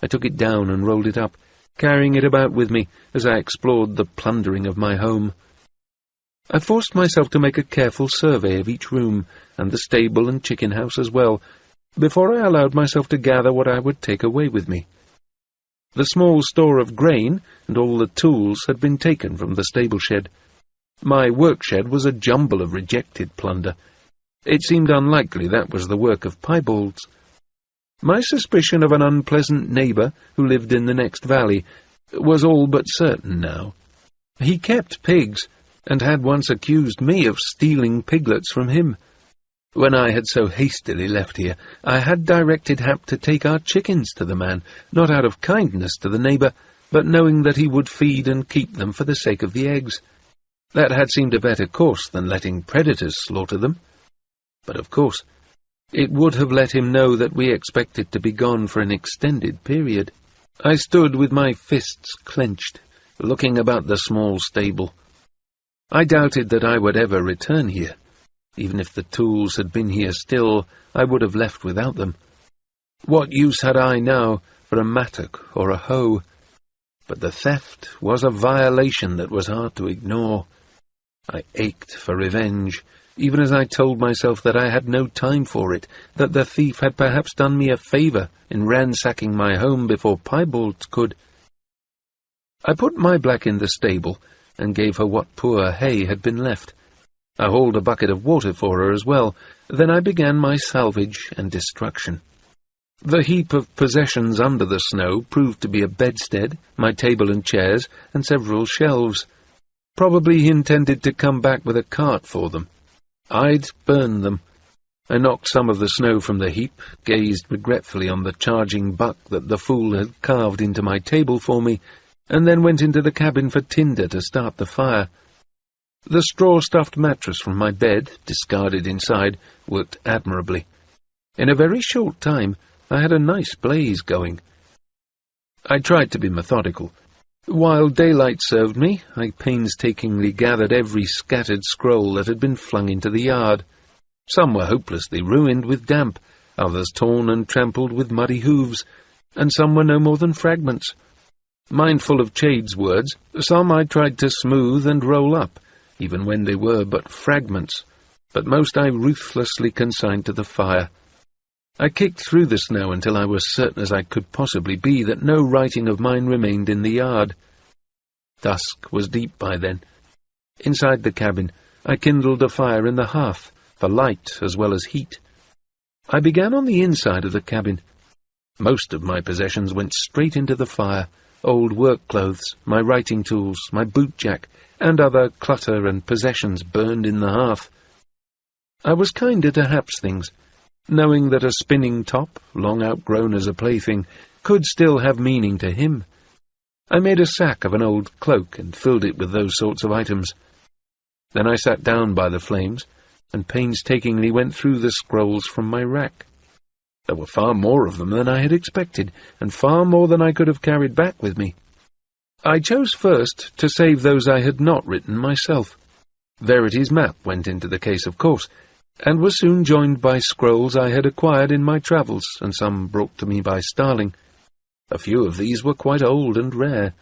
I took it down and rolled it up, carrying it about with me as I explored the plundering of my home. I forced myself to make a careful survey of each room, and the stable and chicken house as well, before I allowed myself to gather what I would take away with me. The small store of grain and all the tools had been taken from the stable shed. My work-shed was a jumble of rejected plunder. It seemed unlikely that was the work of piebalds. My suspicion of an unpleasant neighbour who lived in the next valley was all but certain now. He kept pigs, and had once accused me of stealing piglets from him. When I had so hastily left here, I had directed Hap to take our chickens to the man, not out of kindness to the neighbour, but knowing that he would feed and keep them for the sake of the eggs. That had seemed a better course than letting predators slaughter them. But of course, it would have let him know that we expected to be gone for an extended period. I stood with my fists clenched, looking about the small stable. I doubted that I would ever return here. Even if the tools had been here still, I would have left without them. What use had I now for a mattock or a hoe? But the theft was a violation that was hard to ignore. I ached for revenge, even as I told myself that I had no time for it, that the thief had perhaps done me a favour in ransacking my home before piebalds could. I put my black in the stable, and gave her what poor hay had been left. I hauled a bucket of water for her as well. Then I began my salvage and destruction. The heap of possessions under the snow proved to be a bedstead, my table and chairs, and several shelves. Probably he intended to come back with a cart for them. I'd burn them. I knocked some of the snow from the heap, gazed regretfully on the charging buck that the fool had carved into my table for me, and then went into the cabin for tinder to start the fire. The straw-stuffed mattress from my bed, discarded inside, worked admirably. In a very short time, I had a nice blaze going. I tried to be methodical. While daylight served me, I painstakingly gathered every scattered scroll that had been flung into the yard. Some were hopelessly ruined with damp, others torn and trampled with muddy hooves, and some were no more than fragments. Mindful of Chade's words, some I tried to smooth and roll up, even when they were but fragments, but most I ruthlessly consigned to the fire. I kicked through the snow until I was certain as I could possibly be that no writing of mine remained in the yard. Dusk was deep by then. Inside the cabin, I kindled a fire in the hearth, for light as well as heat. I began on the inside of the cabin. Most of my possessions went straight into the fire: old work clothes, my writing tools, my boot-jack, and other clutter and possessions burned in the hearth. I was kinder to Hap's things, knowing that a spinning top, long outgrown as a plaything, could still have meaning to him. I made a sack of an old cloak and filled it with those sorts of items. Then I sat down by the flames and painstakingly went through the scrolls from my rack. There were far more of them than I had expected, and far more than I could have carried back with me. I chose first to save those I had not written myself. Verity's map went into the case, of course, and was soon joined by scrolls I had acquired in my travels, and some brought to me by Starling. A few of these were quite old and rare.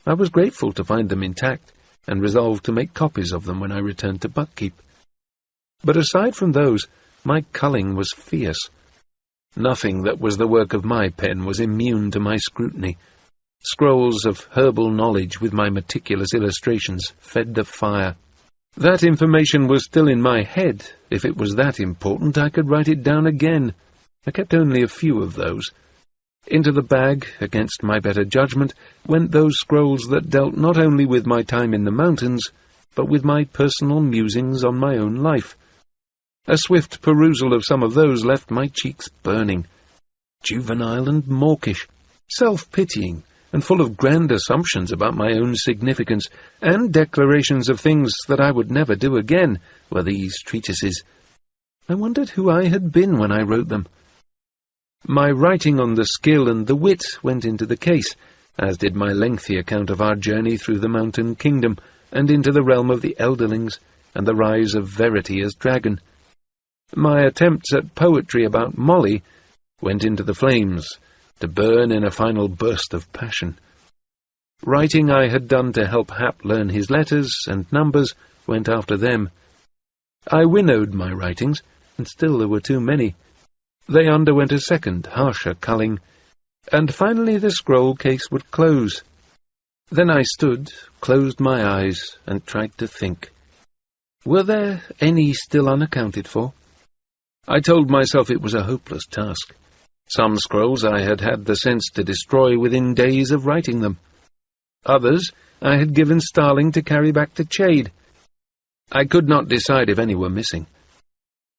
I was grateful to find them intact, and resolved to make copies of them when I returned to Buckkeep. But aside from those, my culling was fierce. Nothing that was the work of my pen was immune to my scrutiny. Scrolls of herbal knowledge with my meticulous illustrations fed the fire. That information was still in my head. If it was that important, I could write it down again. I kept only a few of those. Into the bag, against my better judgment, went those scrolls that dealt not only with my time in the mountains, but with my personal musings on my own life. A swift perusal of some of those left my cheeks burning. Juvenile and mawkish, self-pitying, and full of grand assumptions about my own significance, and declarations of things that I would never do again, were these treatises. I wondered who I had been when I wrote them. My writing on the skill and the wit went into the case, as did my lengthy account of our journey through the mountain kingdom, and into the realm of the Elderlings, and the rise of Verity as dragon. My attempts at poetry about Molly went into the flames, to burn in a final burst of passion. Writing I had done to help Hap learn his letters and numbers went after them. I winnowed my writings, and still there were too many. They underwent a second, harsher culling, and finally the scroll case would close. Then I stood, closed my eyes, and tried to think. Were there any still unaccounted for? I told myself it was a hopeless task. Some scrolls I had had the sense to destroy within days of writing them. Others I had given Starling to carry back to Chade. I could not decide if any were missing.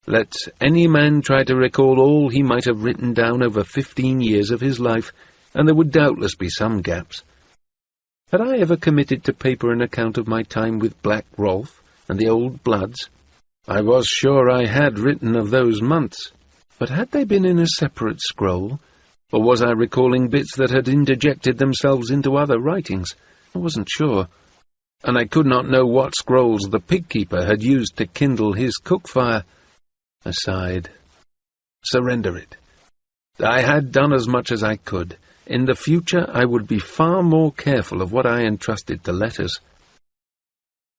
Let any man try to recall all he might have written down over 15 years of his life, and there would doubtless be some gaps. Had I ever committed to paper an account of my time with Black Rolf and the Old Bloods? I was sure I had written of those months, but had they been in a separate scroll, or was I recalling bits that had interjected themselves into other writings? I wasn't sure, and I could not know what scrolls the pig-keeper had used to kindle his cook-fire. I sighed. Surrender it. I had done as much as I could. In the future I would be far more careful of what I entrusted to letters.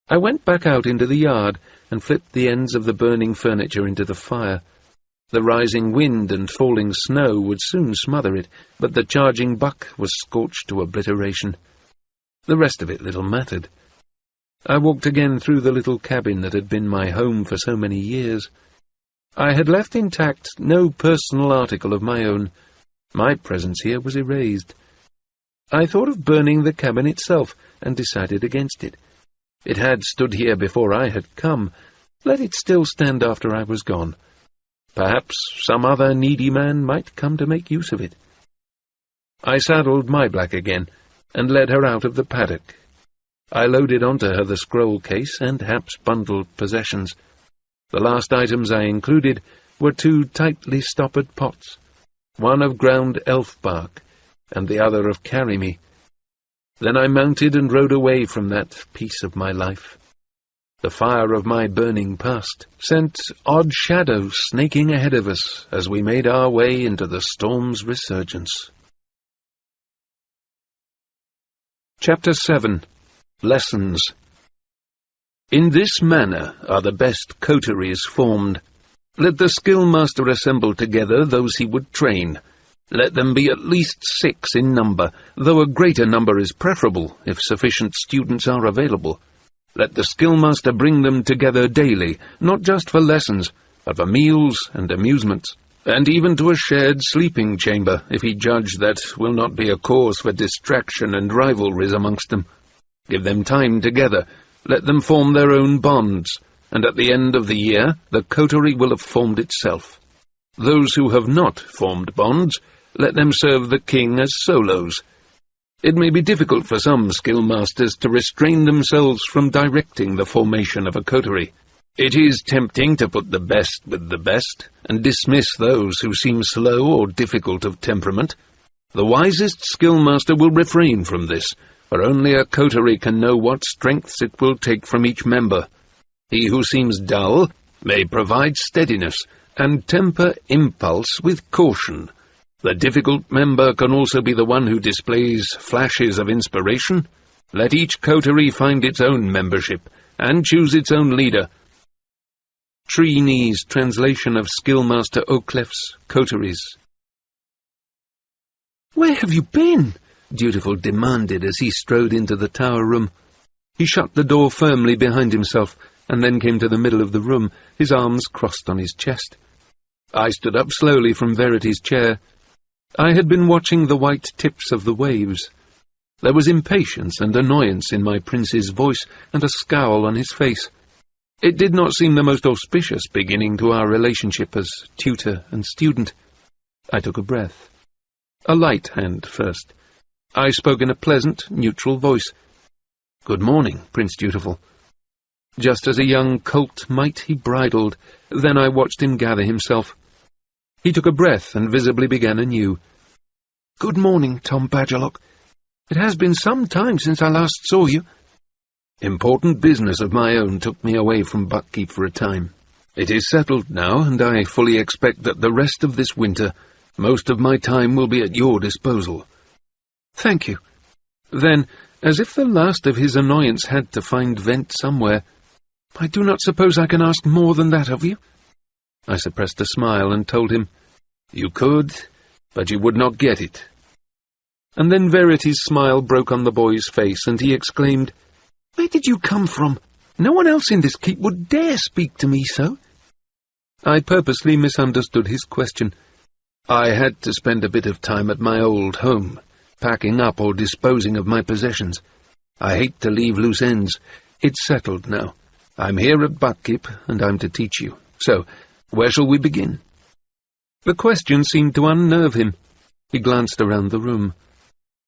I went back out into the yard and flipped the ends of the burning furniture into the fire. The rising wind and falling snow would soon smother it, but the charging buck was scorched to obliteration. The rest of it little mattered. I walked again through the little cabin that had been my home for so many years. I had left intact no personal article of my own. My presence here was erased. I thought of burning the cabin itself, and decided against it. It had stood here before I had come. Let it still stand after I was gone. Perhaps some other needy man might come to make use of it. I saddled my black again, and led her out of the paddock. I loaded onto her the scroll case and Hap's bundled possessions. The last items I included were 2 tightly stoppered pots, one of ground elf bark, and the other of carry-me. Then I mounted and rode away from that piece of my life. The fire of my burning past sent odd shadows snaking ahead of us as we made our way into the storm's resurgence. Chapter 7. Lessons. In this manner are the best coteries formed. Let the skillmaster assemble together those he would train. Let them be at least 6 in number, though a greater number is preferable if sufficient students are available. Let the skillmaster bring them together daily, not just for lessons, but for meals and amusements, and even to a shared sleeping chamber, if he judge that will not be a cause for distraction and rivalries amongst them. Give them time together, let them form their own bonds, and at the end of the year the coterie will have formed itself. Those who have not formed bonds, let them serve the king as solos. It may be difficult for some skillmasters to restrain themselves from directing the formation of a coterie. It is tempting to put the best with the best, and dismiss those who seem slow or difficult of temperament. The wisest skillmaster will refrain from this, for only a coterie can know what strengths it will take from each member. He who seems dull may provide steadiness, and temper impulse with caution. The difficult member can also be the one who displays flashes of inspiration. Let each coterie find its own membership, and choose its own leader. Trini's translation of Skillmaster Oakleft's Coteries. "Where have you been?" Dutiful demanded as he strode into the tower room. He shut the door firmly behind himself, and then came to the middle of the room, his arms crossed on his chest. I stood up slowly from Verity's chair. I had been watching the white tips of the waves. There was impatience and annoyance in my prince's voice, and a scowl on his face. It did not seem the most auspicious beginning to our relationship as tutor and student. I took a breath. A light hand first. I spoke in a pleasant, neutral voice. "Good morning, Prince Dutiful." Just as a young colt might, he bridled. Then I watched him gather himself. He took a breath and visibly began anew. "Good morning, Tom Badgerlock. It has been some time since I last saw you." Important business of my own took me away from Buckkeep for a time. It is settled now, and I fully expect that the rest of this winter, most of my time will be at your disposal. "Thank you." Then, as if the last of his annoyance had to find vent somewhere, "I do not suppose I can ask more than that of you?" I suppressed a smile and told him, "You could, but you would not get it." And then Verity's smile broke on the boy's face, and he exclaimed, "Where did you come from? No one else in this keep would dare speak to me so." I purposely misunderstood his question. I had to spend a bit of time at my old home, packing up or disposing of my possessions. I hate to leave loose ends. It's settled now. I'm here at Buckkeep, and I'm to teach you. So, where shall we begin?" The question seemed to unnerve him. He glanced around the room.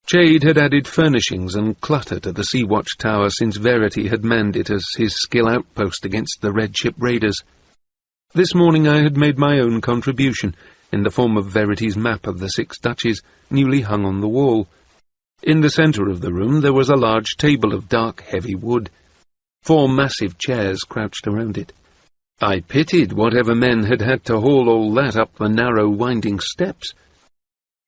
Jade had added furnishings and clutter to the Sea-Watch Tower since Verity had manned it as his skill outpost against the Red Ship raiders. This morning I had made my own contribution, in the form of Verity's map of the 6 duchies, newly hung on the wall. In the centre of the room there was a large table of dark, heavy wood. 4 massive chairs crouched around it. I pitied whatever men had had to haul all that up the narrow, winding steps.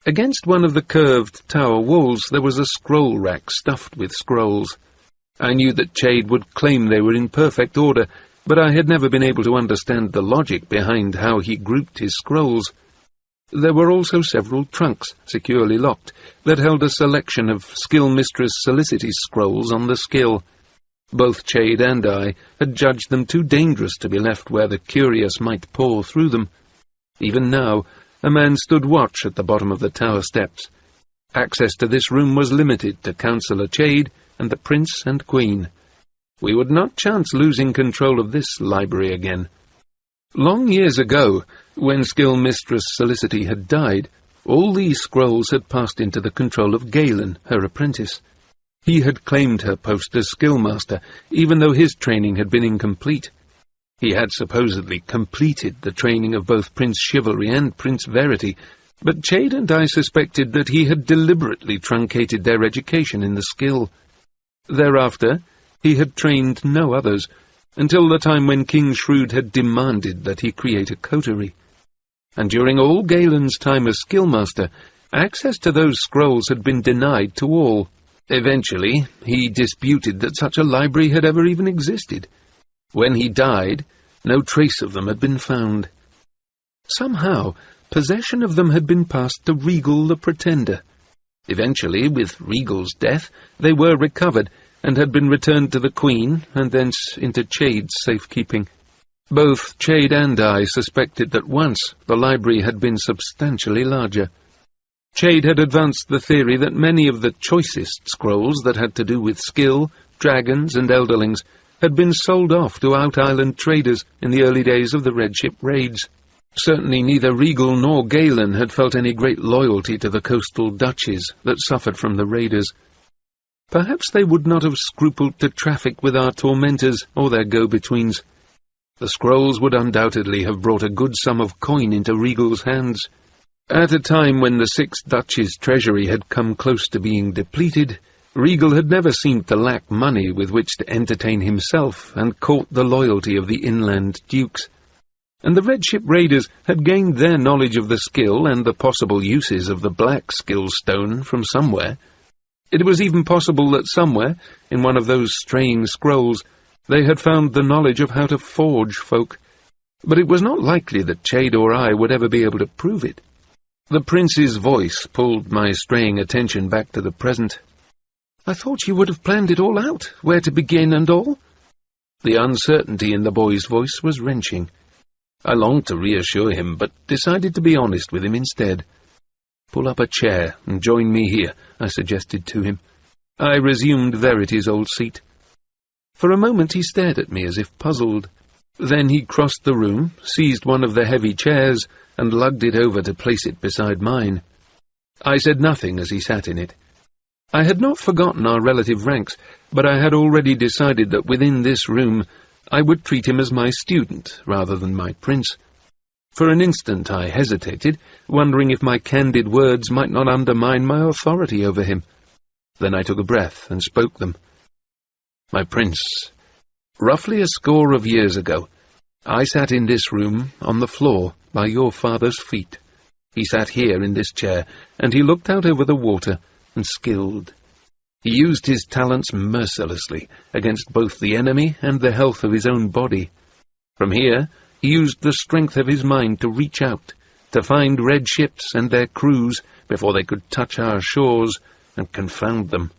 Against one of the curved tower walls there was a scroll rack stuffed with scrolls. I knew that Jade would claim they were in perfect order, but I had never been able to understand the logic behind how he grouped his scrolls. There were also several trunks, securely locked, that held a selection of Skill Mistress Solicity's scrolls on the skill. Both Jade and I had judged them too dangerous to be left where the curious might pore through them. Even now, a man stood watch at the bottom of the tower steps. Access to this room was limited to Councillor Jade and the Prince and Queen. We would not chance losing control of this library again. Long years ago, when Skill Mistress Solicity had died, all these scrolls had passed into the control of Galen, her apprentice. He had claimed her post as skillmaster, even though his training had been incomplete. He had supposedly completed the training of both Prince Chivalry and Prince Verity, but Jade and I suspected that he had deliberately truncated their education in the skill. Thereafter, he had trained no others, until the time when King Shrewd had demanded that he create a coterie. And during all Galen's time as skillmaster, access to those scrolls had been denied to all. Eventually, he disputed that such a library had ever even existed. When he died, no trace of them had been found. Somehow, possession of them had been passed to Regal the Pretender. Eventually, with Regal's death, they were recovered, and had been returned to the Queen, and thence into Chade's safekeeping. Both Chade and I suspected that once the library had been substantially larger. Chade had advanced the theory that many of the choicest scrolls that had to do with skill, dragons, and elderlings had been sold off to out-island traders in the early days of the Red Ship raids. Certainly neither Regal nor Galen had felt any great loyalty to the coastal duchies that suffered from the raiders. Perhaps they would not have scrupled to traffic with our tormentors or their go-betweens. The scrolls would undoubtedly have brought a good sum of coin into Regal's hands. At a time when the Sixth Duchy's treasury had come close to being depleted, Regal had never seemed to lack money with which to entertain himself and court the loyalty of the inland dukes. And the Red Ship raiders had gained their knowledge of the skill and the possible uses of the black skill stone from somewhere. It was even possible that somewhere, in one of those straying scrolls, they had found the knowledge of how to forge folk, but it was not likely that Chade or I would ever be able to prove it. The prince's voice pulled my straying attention back to the present. "I thought you would have planned it all out, where to begin and all." The uncertainty in the boy's voice was wrenching. I longed to reassure him, but decided to be honest with him instead. "Pull up a chair and join me here," I suggested to him. I resumed Verity's old seat. For a moment he stared at me as if puzzled. Then he crossed the room, seized one of the heavy chairs, and lugged it over to place it beside mine. I said nothing as he sat in it. I had not forgotten our relative ranks, but I had already decided that within this room I would treat him as my student rather than my prince. For an instant I hesitated, wondering if my candid words might not undermine my authority over him. Then I took a breath and spoke them. "My prince, roughly a score of years ago, I sat in this room, on the floor, by your father's feet. He sat here in this chair, and he looked out over the water, and skilled. He used his talents mercilessly, against both the enemy and the health of his own body. From here, he used the strength of his mind to reach out, to find red ships and their crews before they could touch our shores, and confound them.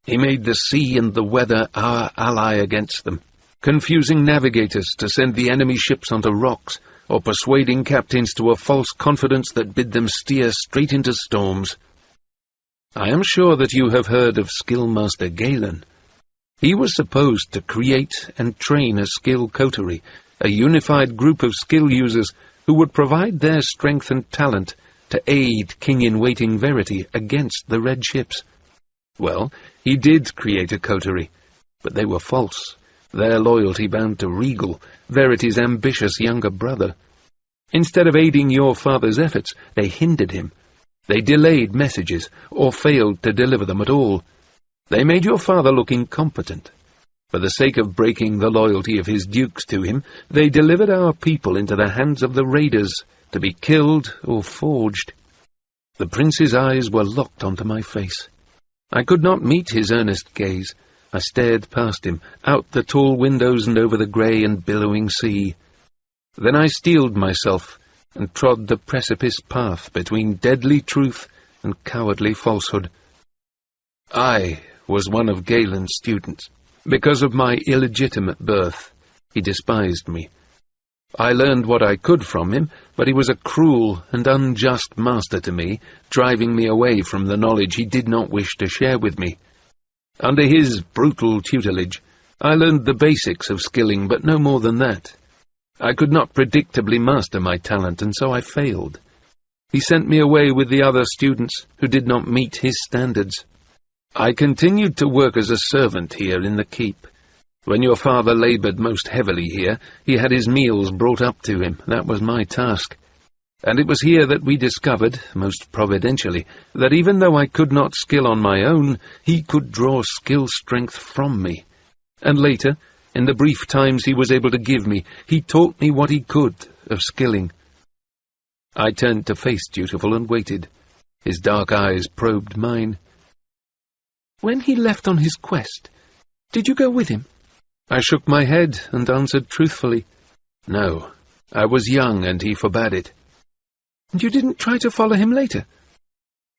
He made the sea and the weather our ally against them, confusing navigators to send the enemy ships onto rocks, or persuading captains to a false confidence that bid them steer straight into storms. I am sure that you have heard of Skillmaster Galen. He was supposed to create and train a skill coterie, a unified group of skill users who would provide their strength and talent to aid King-in-Waiting Verity against the red ships. Well, he did create a coterie, but they were false, their loyalty bound to Regal, Verity's ambitious younger brother. Instead of aiding your father's efforts, they hindered him. They delayed messages, or failed to deliver them at all. They made your father look incompetent. For the sake of breaking the loyalty of his dukes to him, they delivered our people into the hands of the raiders, to be killed or forged. The prince's eyes were locked onto my face. I could not meet his earnest gaze. I stared past him, out the tall windows and over the grey and billowing sea. Then I steeled myself and trod the precipice path between deadly truth and cowardly falsehood. I was one of Galen's students. Because of my illegitimate birth, he despised me. I learned what I could from him, but he was a cruel and unjust master to me, driving me away from the knowledge he did not wish to share with me. Under his brutal tutelage, I learned the basics of skilling, but no more than that. I could not predictably master my talent, and so I failed. He sent me away with the other students who did not meet his standards. I continued to work as a servant here in the keep. When your father laboured most heavily here, he had his meals brought up to him. That was my task. And it was here that we discovered, most providentially, that even though I could not skill on my own, he could draw skill strength from me. And later, In the brief times he was able to give me, he taught me what he could of skilling. I turned to face Dutiful and waited. His dark eyes probed mine. When he left on his quest, did you go with him? I shook my head and answered truthfully, "No, I was young and he forbade it." And you didn't try to follow him later?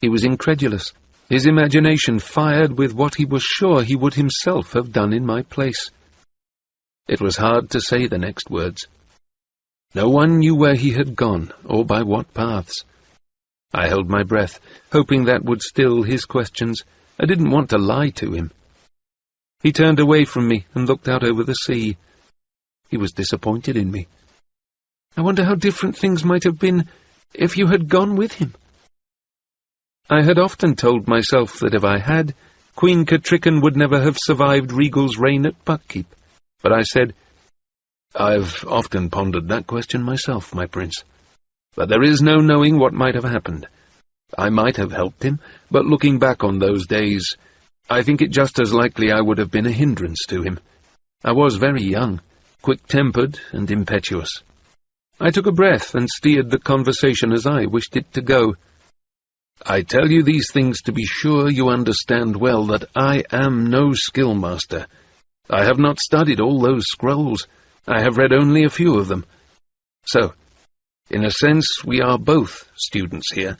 He was incredulous. His imagination fired with what he was sure he would himself have done in my place. It was hard to say the next words. No one knew where he had gone, or by what paths. I held my breath, hoping that would still his questions. I didn't want to lie to him. He turned away from me and looked out over the sea. He was disappointed in me. I wonder how different things might have been if you had gone with him. I had often told myself that if I had, Queen Catrichan would never have survived Regal's reign at Buckkeep. But I said, "I've often pondered that question myself, my prince. But there is no knowing what might have happened. I might have helped him, but looking back on those days, I think it just as likely I would have been a hindrance to him. I was very young, quick-tempered and impetuous." I took a breath and steered the conversation as I wished it to go. "I tell you these things to be sure you understand well that I am no skill master. I have not studied all those scrolls. I have read only a few of them. So, in a sense, we are both students here.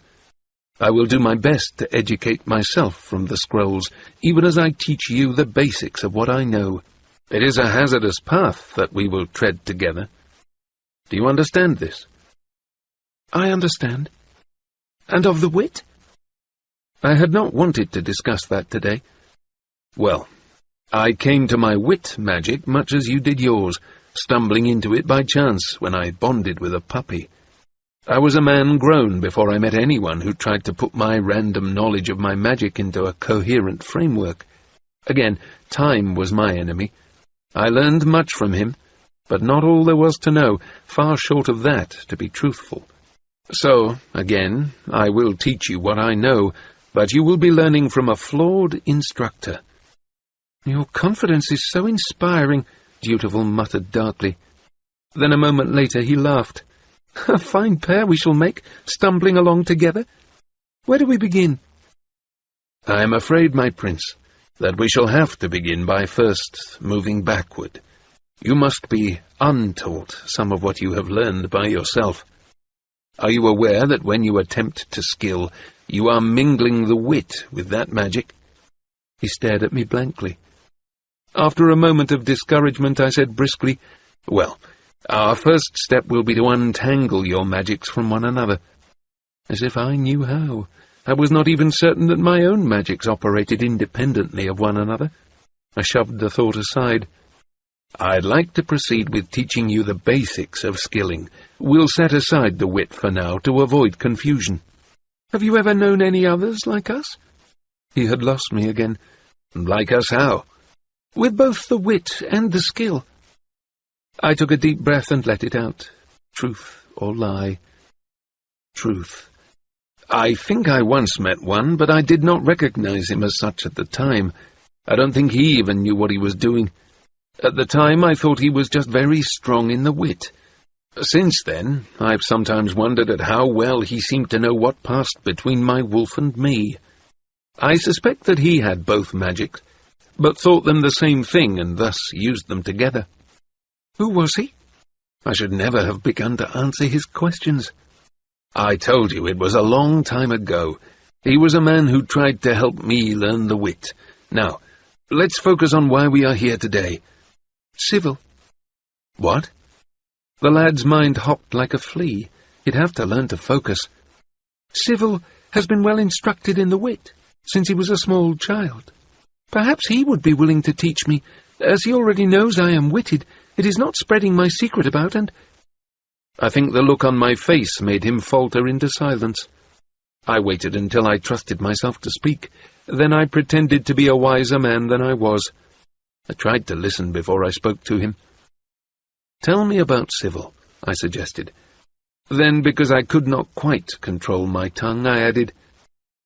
I will do my best to educate myself from the scrolls, even as I teach you the basics of what I know. It is a hazardous path that we will tread together. Do you understand this?" "I understand. And of the wit?" I had not wanted to discuss that today. "Well, I came to my wit magic much as you did yours, stumbling into it by chance when I bonded with a puppy. I was a man grown before I met anyone who tried to put my random knowledge of my magic into a coherent framework. Again, time was my enemy. I learned much from him, but not all there was to know, far short of that, to be truthful. So, again, I will teach you what I know, but you will be learning from a flawed instructor." "Your confidence is so inspiring," Dutiful muttered darkly. Then a moment later he laughed. "A fine pair we shall make, stumbling along together. Where do we begin?" "I am afraid, my prince, that we shall have to begin by first moving backward. You must be untaught some of what you have learned by yourself. Are you aware that when you attempt to skill, you are mingling the wit with that magic?" He stared at me blankly. After a moment of discouragement, I said briskly, "Well, our first step will be to untangle your magics from one another." As if I knew how. I was not even certain that my own magics operated independently of one another. I shoved the thought aside. "I'd like to proceed with teaching you the basics of skilling. We'll set aside the wit for now to avoid confusion." "Have you ever known any others like us?" He had lost me again. "Like us how?" "With both the wit and the skill." I took a deep breath and let it out. Truth or lie? Truth. "I think I once met one, but I did not recognize him as such at the time. I don't think he even knew what he was doing. At the time, I thought he was just very strong in the wit. Since then, I've sometimes wondered at how well he seemed to know what passed between my wolf and me. I suspect that he had both magics, but thought them the same thing and thus used them together." "Who was he?" I should never have begun to answer his questions. "I told you it was a long time ago. He was a man who tried to help me learn the wit. Now, let's focus on why we are here today." "Civil." "What?" The lad's mind hopped like a flea. He'd have to learn to focus. "Civil has been well instructed in the wit since he was a small child. Perhaps he would be willing to teach me, as he already knows I am witted. It is not spreading my secret about, and—" I think the look on my face made him falter into silence. I waited until I trusted myself to speak. Then I pretended to be a wiser man than I was. I tried to listen before I spoke to him. "Tell me about Civil," I suggested. Then, because I could not quite control my tongue, I added,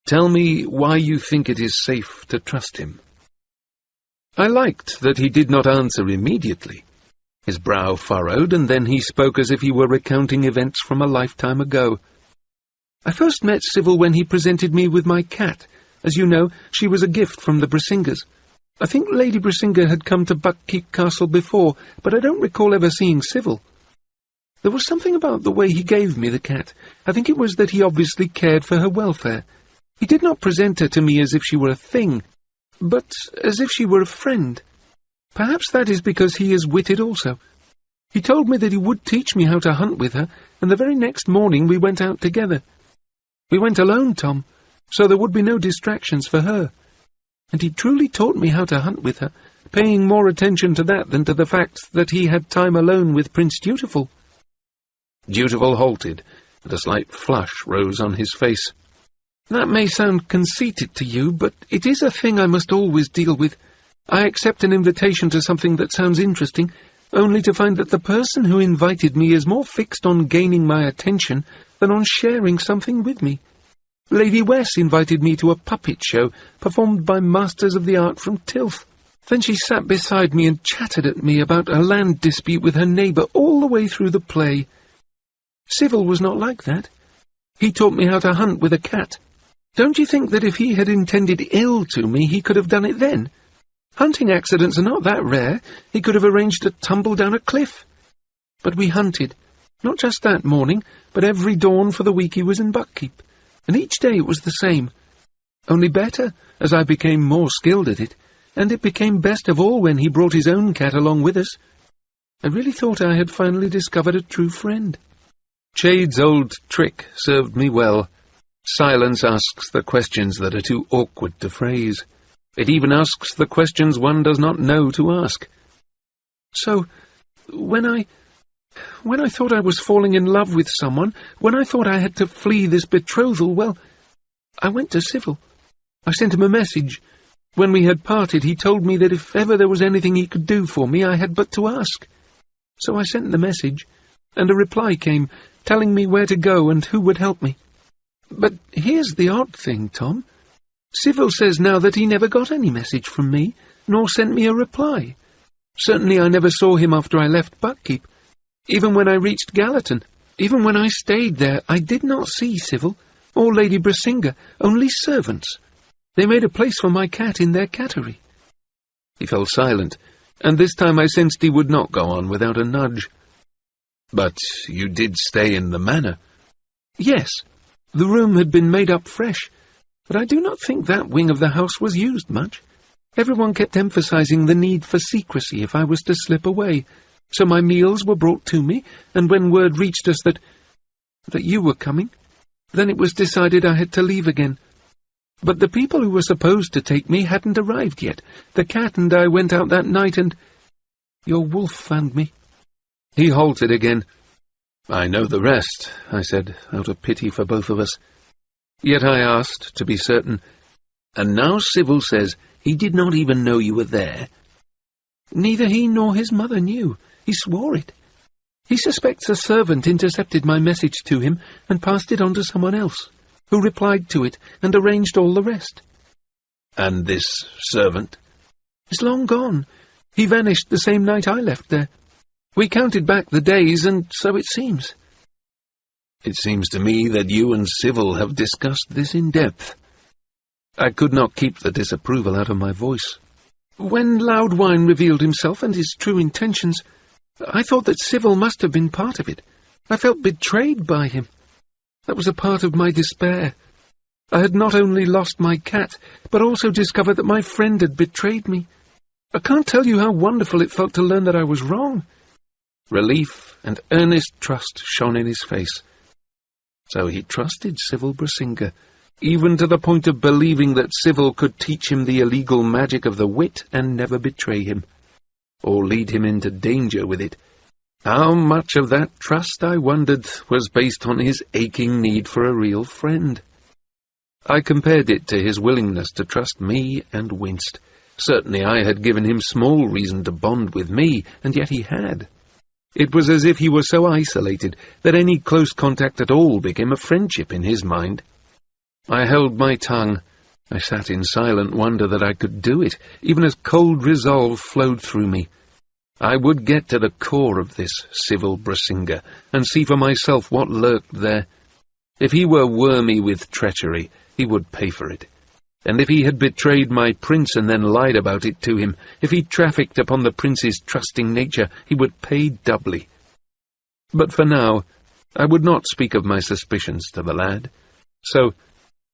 "Tell me why you think it is safe to trust him." I liked that he did not answer immediately. His brow furrowed, and then he spoke as if he were recounting events from a lifetime ago. I first met Civil when he presented me with my cat. As you know, she was a gift from the Brisingers. I think Lady Brisinga had come to Buckkeep Castle before, but I don't recall ever seeing Civil. There was something about the way he gave me the cat. I think it was that he obviously cared for her welfare. He did not present her to me as if she were a thing, but as if she were a friend. Perhaps that is because he is witted also. He told me that he would teach me how to hunt with her, and the very next morning we went out together. We went alone, Tom, so there would be no distractions for her. And he truly taught me how to hunt with her, paying more attention to that than to the fact that he had time alone with Prince Dutiful. Dutiful halted, and a slight flush rose on his face. That may sound conceited to you, but it is a thing I must always deal with. I accept an invitation to something that sounds interesting, only to find that the person who invited me is more fixed on gaining my attention than on sharing something with me. Lady Wess invited me to a puppet show performed by masters of the art from Tilth. Then she sat beside me and chatted at me about a land dispute with her neighbour all the way through the play. Civil was not like that. He taught me how to hunt with a cat. Don't you think that if he had intended ill to me, he could have done it then? Hunting accidents are not that rare. He could have arranged a tumble down a cliff. But we hunted, not just that morning, but every dawn for the week he was in Buckkeep, and each day it was the same. Only better, as I became more skilled at it, and it became best of all when he brought his own cat along with us. I really thought I had finally discovered a true friend. Chade's old trick served me well. Silence asks the questions that are too awkward to phrase. It even asks the questions one does not know to ask. So, when I thought I was falling in love with someone, when I thought I had to flee this betrothal, well, I went to Civil. I sent him a message. When we had parted, he told me that if ever there was anything he could do for me, I had but to ask. So I sent the message, and a reply came, telling me where to go and who would help me. But here's the odd thing, Tom. Civil says now that he never got any message from me, nor sent me a reply. Certainly I never saw him after I left Buckkeep. Even when I reached Gallatin, even when I stayed there, I did not see Civil, or Lady Brisinga, only servants. They made a place for my cat in their cattery. He fell silent, and this time I sensed he would not go on without a nudge. But you did stay in the manor? Yes. The room had been made up fresh, but I do not think that wing of the house was used much. Everyone kept emphasizing the need for secrecy if I was to slip away, so my meals were brought to me, and when word reached us that you were coming, then it was decided I had to leave again. But the people who were supposed to take me hadn't arrived yet. The cat and I went out that night, and your wolf found me. He halted again. I know the rest, I said, out of pity for both of us. Yet I asked, to be certain, and now Civil says he did not even know you were there. Neither he nor his mother knew. He swore it. He suspects a servant intercepted my message to him and passed it on to someone else, who replied to it and arranged all the rest. And this servant? Is long gone. He vanished the same night I left there. We counted back the days, and so it seems. It seems to me that you and Civil have discussed this in depth. I could not keep the disapproval out of my voice. When Loudwine revealed himself and his true intentions, I thought that Civil must have been part of it. I felt betrayed by him. That was a part of my despair. I had not only lost my cat, but also discovered that my friend had betrayed me. I can't tell you how wonderful it felt to learn that I was wrong. Relief and earnest trust shone in his face. So he trusted Civil Brisinga, even to the point of believing that Civil could teach him the illegal magic of the wit and never betray him, or lead him into danger with it. How much of that trust, I wondered, was based on his aching need for a real friend? I compared it to his willingness to trust me and winced. Certainly I had given him small reason to bond with me, and yet he had. It was as if he were so isolated that any close contact at all became a friendship in his mind. I held my tongue I sat in silent wonder that I could do it, even as cold resolve flowed through me. I would get to the core of this civil Brisinga, and see for myself what lurked there. If he were wormy with treachery, he would pay for it. And if he had betrayed my prince and then lied about it to him, if he trafficked upon the prince's trusting nature, he would pay doubly. But for now, I would not speak of my suspicions to the lad. So,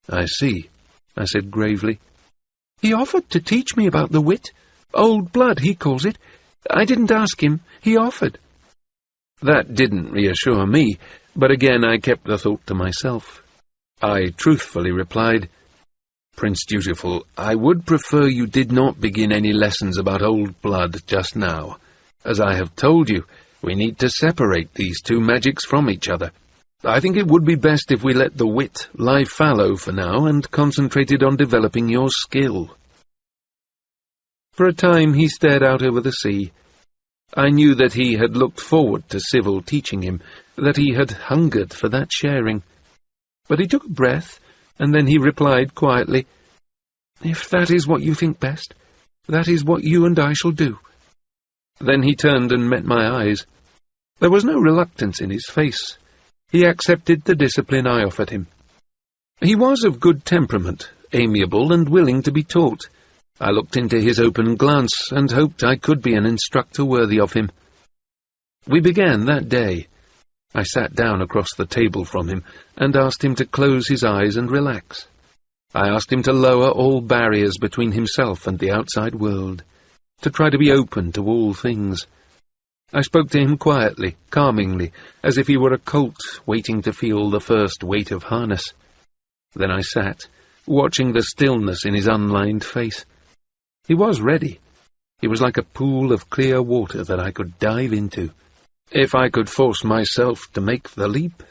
"I see," I said gravely. "He offered to teach me about the wit. Old blood, he calls it. I didn't ask him. He offered." That didn't reassure me, but again I kept the thought to myself. I truthfully replied, "Prince Dutiful, I would prefer you did not begin any lessons about old blood just now. As I have told you, we need to separate these two magics from each other. I think it would be best if we let the wit lie fallow for now and concentrated on developing your skill." For a time he stared out over the sea. I knew that he had looked forward to Civil teaching him, that he had hungered for that sharing. But he took a breath, and then he replied quietly, "If that is what you think best, that is what you and I shall do." Then he turned and met my eyes. There was no reluctance in his face. He accepted the discipline I offered him. He was of good temperament, amiable and willing to be taught. I looked into his open glance and hoped I could be an instructor worthy of him. We began that day. I sat down across the table from him and asked him to close his eyes and relax. I asked him to lower all barriers between himself and the outside world, to try to be open to all things. I spoke to him quietly, calmingly, as if he were a colt waiting to feel the first weight of harness. Then I sat, watching the stillness in his unlined face. He was ready. He was like a pool of clear water that I could dive into, if I could force myself to make the leap.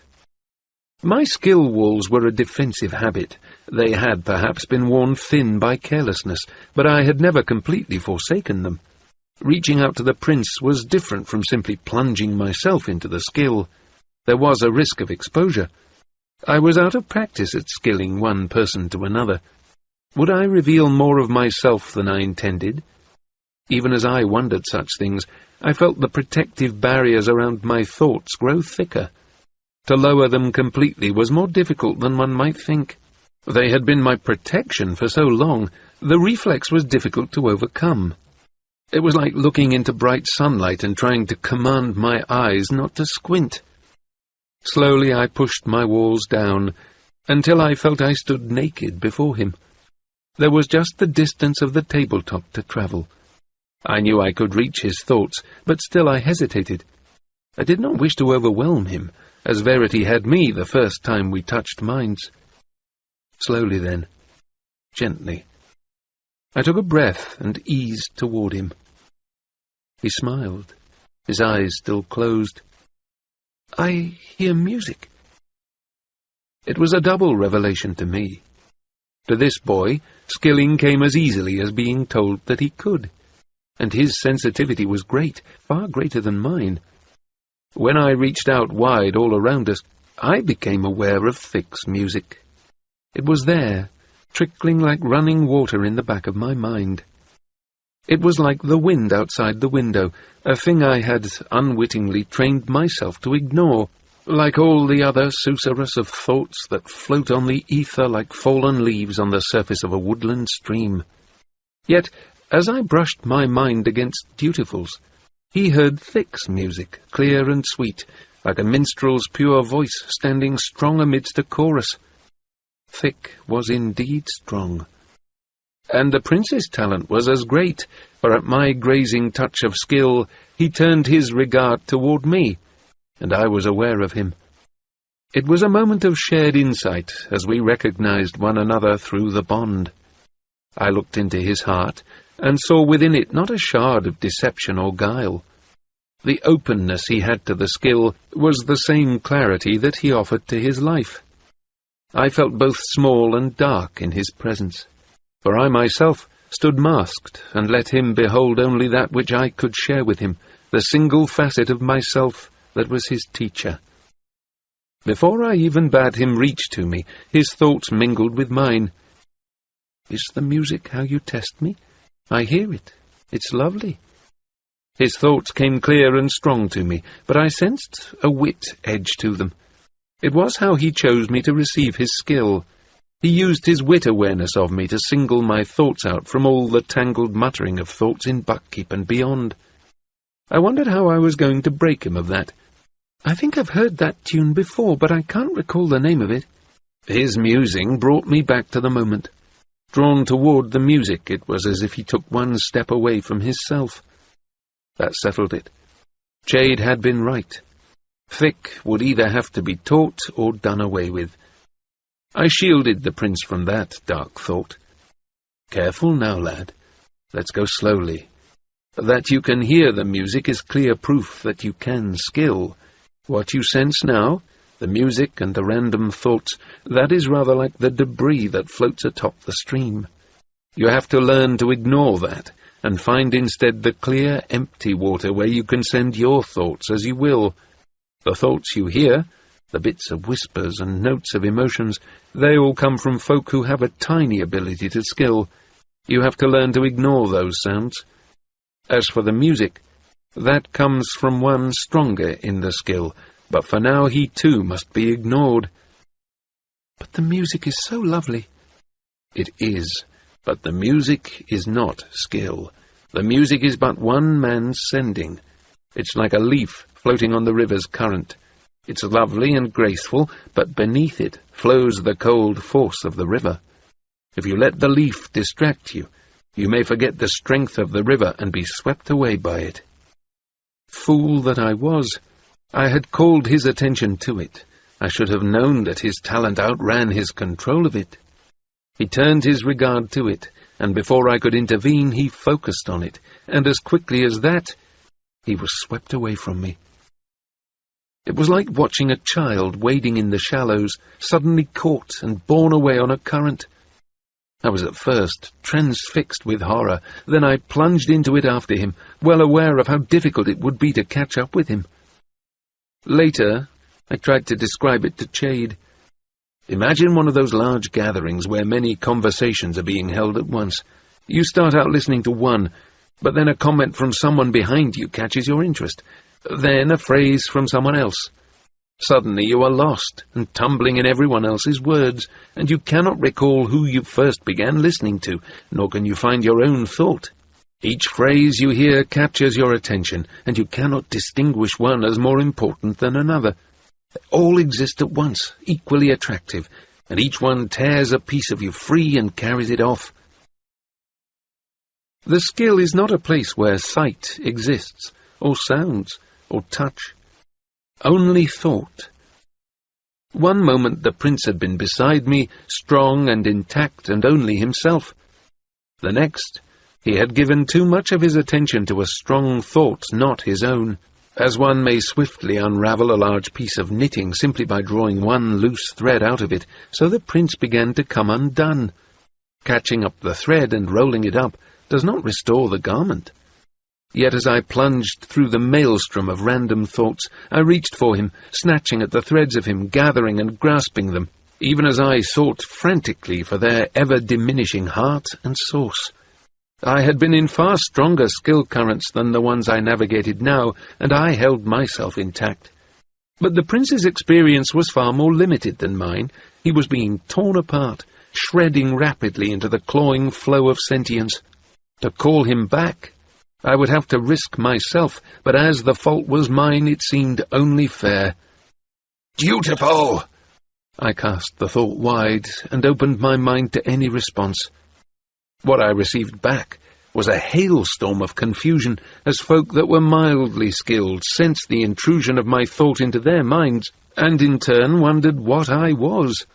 My skill walls were a defensive habit. They had perhaps been worn thin by carelessness, but I had never completely forsaken them. Reaching out to the prince was different from simply plunging myself into the skill. There was a risk of exposure. I was out of practice at skilling one person to another. Would I reveal more of myself than I intended? Even as I wondered such things, I felt the protective barriers around my thoughts grow thicker. To lower them completely was more difficult than one might think. They had been my protection for so long, the reflex was difficult to overcome. It was like looking into bright sunlight and trying to command my eyes not to squint. Slowly I pushed my walls down, until I felt I stood naked before him. There was just the distance of the tabletop to travel. I knew I could reach his thoughts, but still I hesitated. I did not wish to overwhelm him, as Verity had me the first time we touched minds. Slowly then, gently, I took a breath and eased toward him. He smiled, his eyes still closed. "I hear music." It was a double revelation to me. To this boy, skilling came as easily as being told that he could, and his sensitivity was great, far greater than mine. When I reached out wide all around us, I became aware of Thick's music. It was there, trickling like running water in the back of my mind. It was like the wind outside the window, a thing I had unwittingly trained myself to ignore, like all the other susurrus of thoughts that float on the ether like fallen leaves on the surface of a woodland stream. Yet, as I brushed my mind against Dutiful's, he heard Thick's music, clear and sweet, like a minstrel's pure voice standing strong amidst a chorus. Thick was indeed strong. And the prince's talent was as great, for at my grazing touch of skill he turned his regard toward me, and I was aware of him. It was a moment of shared insight as we recognized one another through the bond. I looked into his heart, and saw within it not a shard of deception or guile. The openness he had to the skill was the same clarity that he offered to his life. I felt both small and dark in his presence, for I myself stood masked and let him behold only that which I could share with him, the single facet of myself that was his teacher. Before I even bade him reach to me, his thoughts mingled with mine. Is the music how you test me? I hear it. It's lovely. His thoughts came clear and strong to me, but I sensed a wit edge to them. It was how he chose me to receive his skill. He used his wit awareness of me to single my thoughts out from all the tangled muttering of thoughts in Buckkeep and beyond. I wondered how I was going to break him of that. I think I've heard that tune before, but I can't recall the name of it. His musing brought me back to the moment. Drawn toward the music, it was as if he took one step away from his self. That settled it. Chade had been right. Thick would either have to be taught or done away with. I shielded the prince from that dark thought. Careful now, lad. Let's go slowly. That you can hear the music is clear proof that you can skill. What you sense now, the music and the random thoughts, that is rather like the debris that floats atop the stream. You have to learn to ignore that, and find instead the clear, empty water where you can send your thoughts as you will. The thoughts you hear, the bits of whispers and notes of emotions, they all come from folk who have a tiny ability to skill. You have to learn to ignore those sounds. As for the music, that comes from one stronger in the skill, but for now he too must be ignored. But the music is so lovely. It is, but the music is not skill. The music is but one man's sending. It's like a leaf floating on the river's current. It's lovely and graceful, but beneath it flows the cold force of the river. If you let the leaf distract you, you may forget the strength of the river and be swept away by it. Fool that I was! I had called his attention to it. I should have known that his talent outran his control of it. He turned his regard to it, and before I could intervene he focused on it, and as quickly as that, he was swept away from me. It was like watching a child wading in the shallows, suddenly caught and borne away on a current. I was at first transfixed with horror, then I plunged into it after him, well aware of how difficult it would be to catch up with him. Later, I tried to describe it to Chade. Imagine one of those large gatherings where many conversations are being held at once. You start out listening to one, but then a comment from someone behind you catches your interest. Then a phrase from someone else. Suddenly you are lost and tumbling in everyone else's words, and you cannot recall who you first began listening to, nor can you find your own thought. Each phrase you hear captures your attention, and you cannot distinguish one as more important than another. They all exist at once, equally attractive, and each one tears a piece of you free and carries it off. The skill is not a place where sight exists, or sounds, or touch. Only thought. One moment the prince had been beside me, strong and intact and only himself. The next, he had given too much of his attention to a strong thought not his own. As one may swiftly unravel a large piece of knitting simply by drawing one loose thread out of it, so the prince began to come undone. Catching up the thread and rolling it up does not restore the garment. Yet as I plunged through the maelstrom of random thoughts, I reached for him, snatching at the threads of him, gathering and grasping them, even as I sought frantically for their ever-diminishing heart and source. I had been in far stronger skill currents than the ones I navigated now, and I held myself intact. But the prince's experience was far more limited than mine. He was being torn apart, shredding rapidly into the clawing flow of sentience. To call him back, I would have to risk myself, but as the fault was mine, it seemed only fair. "Dutiful!" I cast the thought wide, and opened my mind to any response. What I received back was a hailstorm of confusion, as folk that were mildly skilled sensed the intrusion of my thought into their minds, and in turn wondered what I was.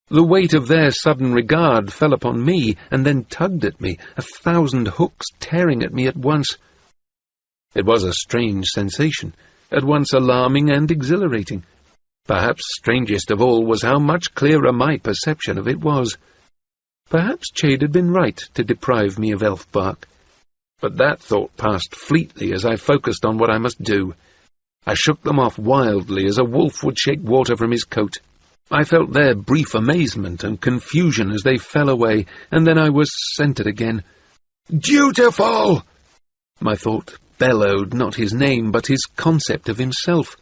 The weight of their sudden regard fell upon me, and then tugged at me, 1,000 hooks tearing at me at once. It was a strange sensation, at once alarming and exhilarating. Perhaps strangest of all was how much clearer my perception of it was. Perhaps Chade had been right to deprive me of Elfbark. But that thought passed fleetly as I focused on what I must do. I shook them off wildly as a wolf would shake water from his coat. I felt their brief amazement and confusion as they fell away, and then I was centred again. "Dutiful!" My thought bellowed not his name, but his concept of himself,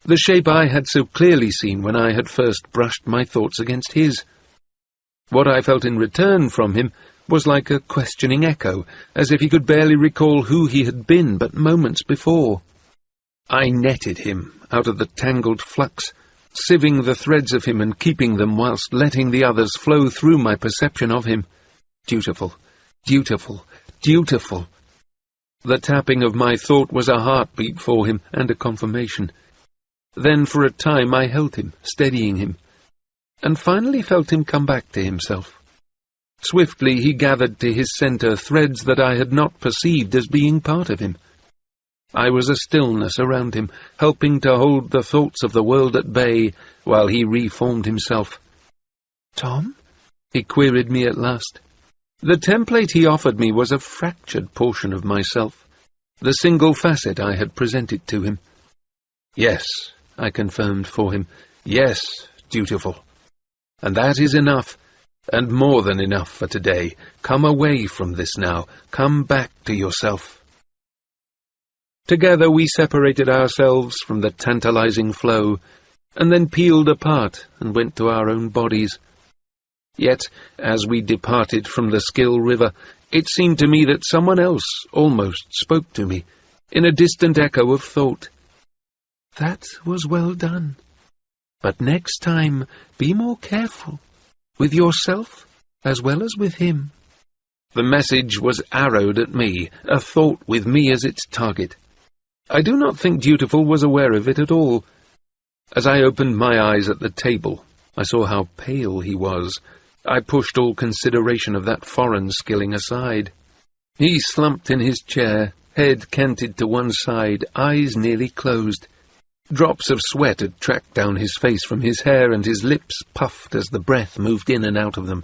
the shape I had so clearly seen when I had first brushed my thoughts against his. What I felt in return from him was like a questioning echo, as if he could barely recall who he had been but moments before. I netted him out of the tangled flux, sieving the threads of him and keeping them whilst letting the others flow through my perception of him. Dutiful, dutiful, dutiful. The tapping of my thought was a heartbeat for him and a confirmation. Then for a time I held him, steadying him, and finally felt him come back to himself. Swiftly he gathered to his centre threads that I had not perceived as being part of him. I was a stillness around him, helping to hold the thoughts of the world at bay while he reformed himself. "Tom?" he queried me at last. The template he offered me was a fractured portion of myself, the single facet I had presented to him. "Yes," I confirmed for him. "Yes, dutiful. And that is enough, and more than enough for today. Come away from this now. Come back to yourself." Together we separated ourselves from the tantalizing flow, and then peeled apart and went to our own bodies. Yet, as we departed from the Skill River, it seemed to me that someone else almost spoke to me, in a distant echo of thought. "That was well done. But next time, be more careful, with yourself as well as with him." The message was arrowed at me, a thought with me as its target. I do not think Dutiful was aware of it at all. As I opened my eyes at the table, I saw how pale he was. I pushed all consideration of that foreign skilling aside. He slumped in his chair, head canted to one side, eyes nearly closed. Drops of sweat had tracked down his face from his hair, and his lips puffed as the breath moved in and out of them.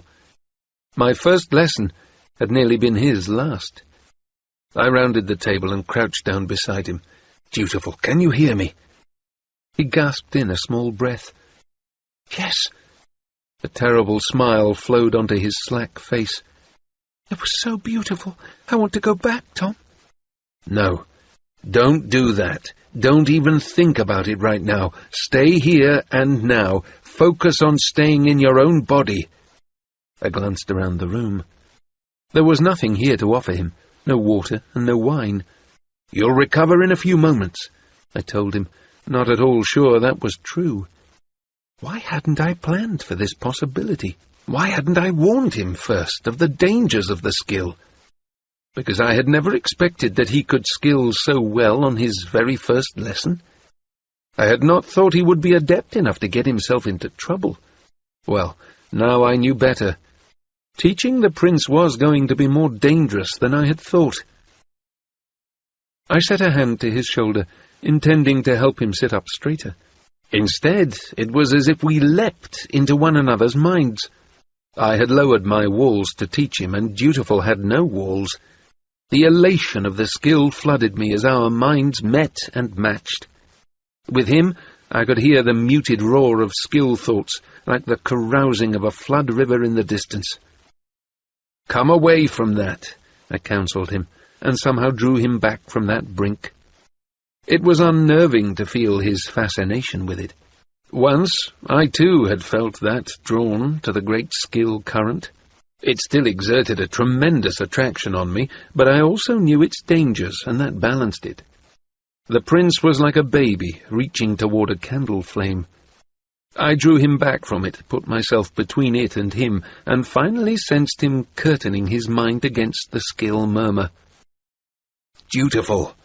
My first lesson had nearly been his last. I rounded the table and crouched down beside him. "Dutiful, can you hear me?" He gasped in a small breath. "Yes." A terrible smile flowed onto his slack face. "It was so beautiful. I want to go back, Tom." "No, don't do that. Don't even think about it right now. Stay here and now. Focus on staying in your own body." I glanced around the room. There was nothing here to offer him. No water and no wine. "You'll recover in a few moments," I told him, not at all sure that was true. Why hadn't I planned for this possibility? Why hadn't I warned him first of the dangers of the skill? Because I had never expected that he could skill so well on his very first lesson. I had not thought he would be adept enough to get himself into trouble. Well, now I knew better. Teaching the prince was going to be more dangerous than I had thought. I set a hand to his shoulder, intending to help him sit up straighter. Instead, it was as if we leapt into one another's minds. I had lowered my walls to teach him, and Dutiful had no walls. The elation of the skill flooded me as our minds met and matched. With him, I could hear the muted roar of skill thoughts, like the carousing of a flood river in the distance. "Come away from that," I counselled him, and somehow drew him back from that brink. It was unnerving to feel his fascination with it. Once, I too had felt that drawn to the great skill current. It still exerted a tremendous attraction on me, but I also knew its dangers, and that balanced it. The prince was like a baby reaching toward a candle flame. I drew him back from it, put myself between it and him, and finally sensed him curtaining his mind against the skill murmur. "Dutiful."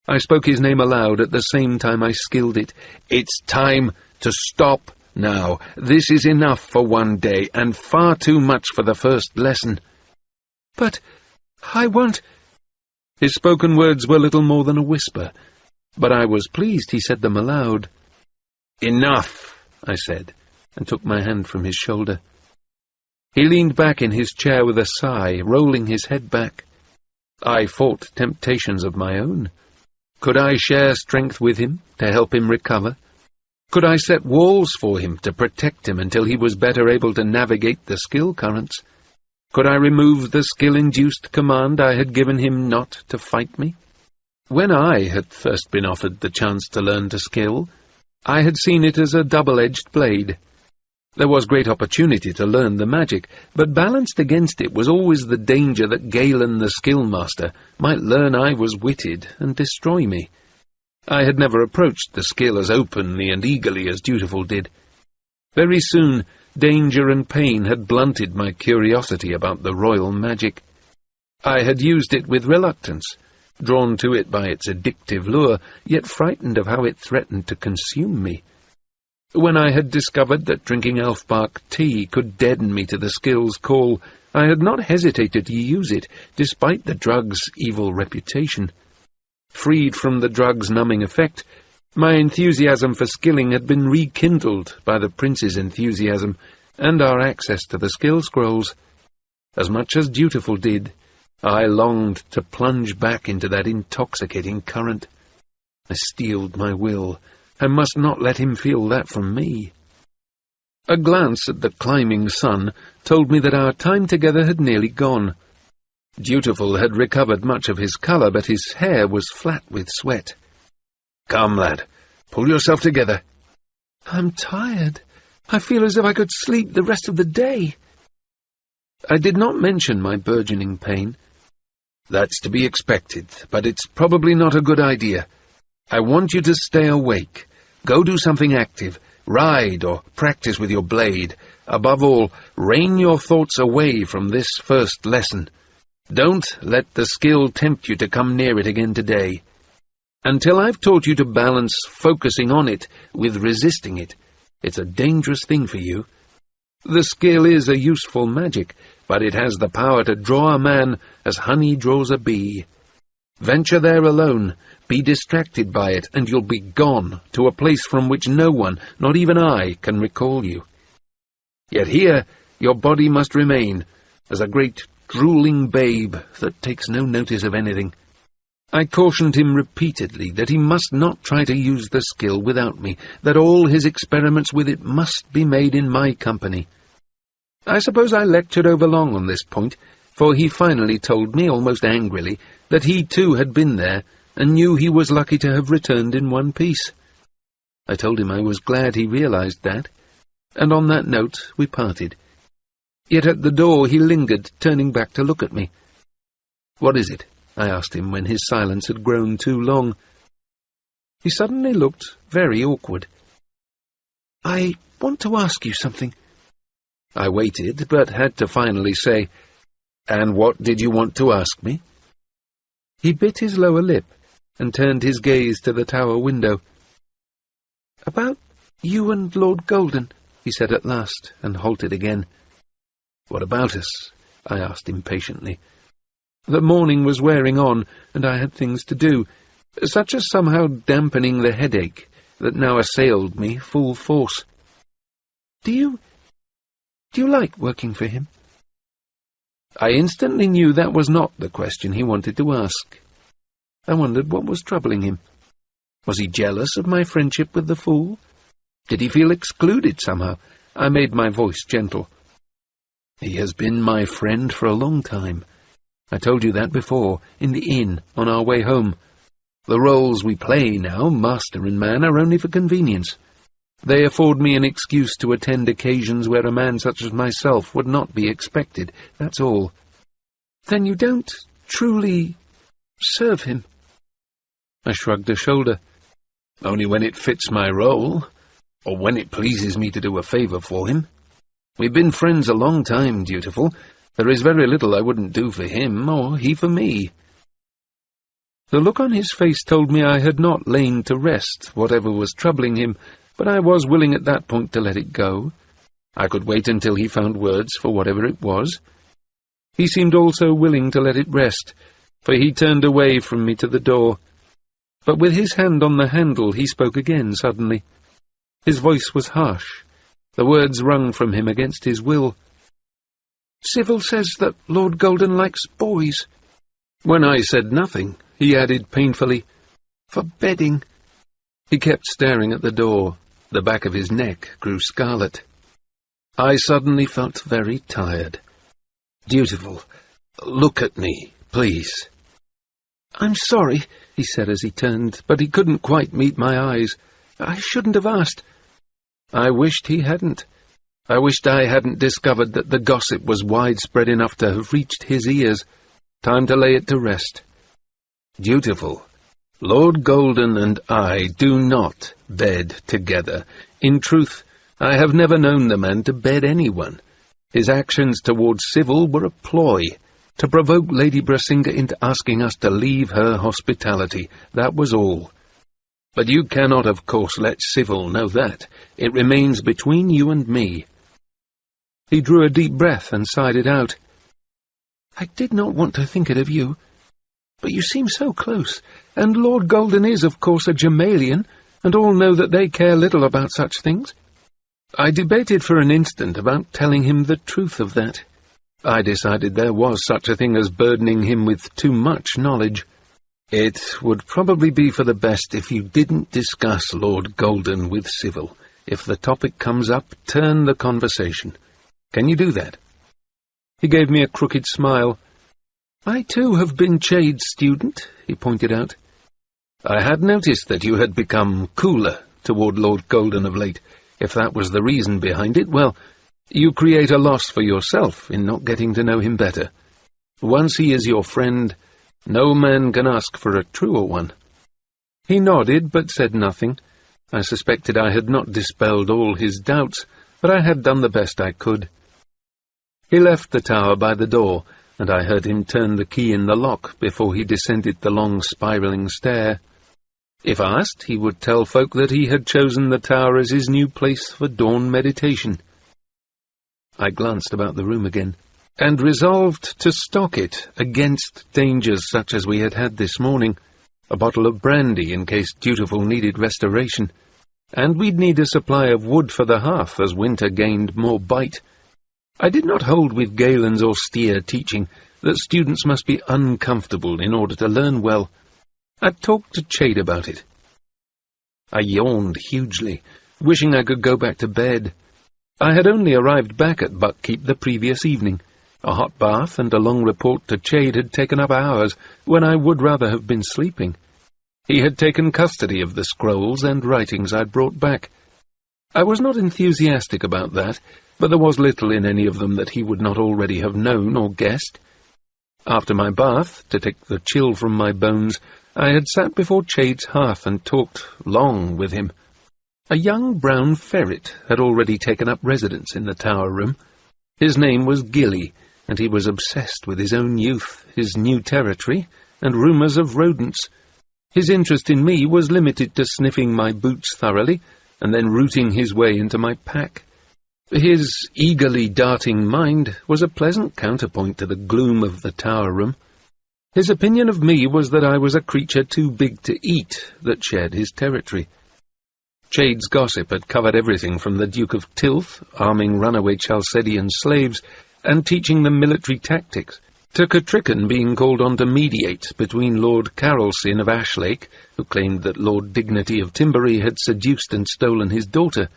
I spoke his name aloud at the same time I skilled it. "It's time to stop now. This is enough for one day, and far too much for the first lesson." "But I want—" His spoken words were little more than a whisper, but I was pleased he said them aloud. "Enough," I said, and took my hand from his shoulder. He leaned back in his chair with a sigh, rolling his head back. I fought temptations of my own. Could I share strength with him to help him recover? Could I set walls for him to protect him until he was better able to navigate the skill currents? Could I remove the skill-induced command I had given him not to fight me? When I had first been offered the chance to learn to skill, I had seen it as a double-edged blade. There was great opportunity to learn the magic, but balanced against it was always the danger that Galen the skill-master might learn I was witted and destroy me. I had never approached the skill as openly and eagerly as Dutiful did. Very soon, danger and pain had blunted my curiosity about the royal magic. I had used it with reluctance, drawn to it by its addictive lure, yet frightened of how it threatened to consume me. When I had discovered that drinking elfbark tea could deaden me to the skill's call, I had not hesitated to use it, despite the drug's evil reputation. Freed from the drug's numbing effect, my enthusiasm for skilling had been rekindled by the prince's enthusiasm and our access to the skill scrolls. As much as Dutiful did, I longed to plunge back into that intoxicating current. I steeled my will. I must not let him feel that from me. A glance at the climbing sun told me that our time together had nearly gone. Dutiful had recovered much of his colour, but his hair was flat with sweat. "Come, lad, pull yourself together." "I'm tired. I feel as if I could sleep the rest of the day." I did not mention my burgeoning pain. "That's to be expected, but it's probably not a good idea. I want you to stay awake. Go do something active. Ride or practice with your blade. Above all, rein your thoughts away from this first lesson. Don't let the skill tempt you to come near it again today. Until I've taught you to balance focusing on it with resisting it, it's a dangerous thing for you. The skill is a useful magic, but it has the power to draw a man as honey draws a bee. Venture there alone, be distracted by it, and you'll be gone to a place from which no one, not even I, can recall you. Yet here your body must remain, as a great drooling babe that takes no notice of anything." I cautioned him repeatedly that he must not try to use the skill without me, that all his experiments with it must be made in my company. I suppose I lectured overlong on this point, for he finally told me, almost angrily, that he too had been there, and knew he was lucky to have returned in one piece. I told him I was glad he realized that, and on that note we parted. Yet at the door he lingered, turning back to look at me. "What is it?" I asked him when his silence had grown too long. He suddenly looked very awkward. "I want to ask you something." I waited, but had to finally say, "And what did you want to ask me?" He bit his lower lip and turned his gaze to the tower window. "About you and Lord Golden," he said at last, and halted again. "What about us?" I asked impatiently. The morning was wearing on, and I had things to do, such as somehow dampening the headache that now assailed me full force. Do you like working for him?" I instantly knew that was not the question he wanted to ask. I wondered what was troubling him. Was he jealous of my friendship with the fool? Did he feel excluded somehow? I made my voice gentle. "He has been my friend for a long time. I told you that before, in the inn, on our way home. The roles we play now, master and man, are only for convenience. They afford me an excuse to attend occasions where a man such as myself would not be expected, that's all." "Then you don't truly serve him?" I shrugged a shoulder. "Only when it fits my role, or when it pleases me to do a favour for him. We've been friends a long time, Dutiful. There is very little I wouldn't do for him, or he for me." The look on his face told me I had not lain to rest whatever was troubling him, but I was willing at that point to let it go. I could wait until he found words for whatever it was. He seemed also willing to let it rest, for he turned away from me to the door. But with his hand on the handle he spoke again suddenly. His voice was harsh. The words wrung from him against his will. "Sybil says that Lord Golden likes boys." When I said nothing, he added painfully, "For bedding." He kept staring at the door. The back of his neck grew scarlet. I suddenly felt very tired. "Dutiful, look at me, please." "I'm sorry," he said as he turned, but he couldn't quite meet my eyes. "I shouldn't have asked." I wished he hadn't. I wished I hadn't discovered that the gossip was widespread enough to have reached his ears. Time to lay it to rest. "Dutiful, Lord Golden and I do not bed together. In truth, I have never known the man to bed anyone. His actions towards Civil were a ploy, to provoke Lady Brasinga into asking us to leave her hospitality. That was all. But you cannot, of course, let Civil know that. It remains between you and me." He drew a deep breath and sighed it out. "I did not want to think it of you, but you seem so close, and Lord Golden is, of course, a Gemalian, and all know that they care little about such things." I debated for an instant about telling him the truth of that. I decided there was such a thing as burdening him with too much knowledge. "It would probably be for the best if you didn't discuss Lord Golden with Civil. If the topic comes up, turn the conversation. Can you do that?" He gave me a crooked smile. "I too have been Chade's student," he pointed out. "I had noticed that you had become cooler toward Lord Golden of late. If that was the reason behind it, well, you create a loss for yourself in not getting to know him better. Once he is your friend, no man can ask for a truer one." He nodded, but said nothing. I suspected I had not dispelled all his doubts, but I had done the best I could. He left the tower by the door, and I heard him turn the key in the lock before he descended the long spiralling stair. If asked, he would tell folk that he had chosen the tower as his new place for dawn meditation. I glanced about the room again, and resolved to stock it against dangers such as we had had this morning. A bottle of brandy in case Dutiful needed restoration, and we'd need a supply of wood for the hearth as winter gained more bite. I did not hold with Galen's austere teaching that students must be uncomfortable in order to learn well. I talked to Chade about it. I yawned hugely, wishing I could go back to bed. I had only arrived back at Buckkeep the previous evening. A hot bath and a long report to Chade had taken up hours when I would rather have been sleeping. He had taken custody of the scrolls and writings I'd brought back. I was not enthusiastic about that, but there was little in any of them that he would not already have known or guessed. After my bath, to take the chill from my bones, I had sat before Chade's hearth and talked long with him. A young brown ferret had already taken up residence in the tower room. His name was Gilly, and he was obsessed with his own youth, his new territory, and rumours of rodents. His interest in me was limited to sniffing my boots thoroughly, and then rooting his way into my pack. His eagerly darting mind was a pleasant counterpoint to the gloom of the tower room. His opinion of me was that I was a creature too big to eat that shared his territory. Chade's gossip had covered everything from the Duke of Tilth, arming runaway Chalcedian slaves, and teaching them military tactics, to Catrichan being called on to mediate between Lord Carolsin of Ashlake, who claimed that Lord Dignity of Timbury had seduced and stolen his daughter.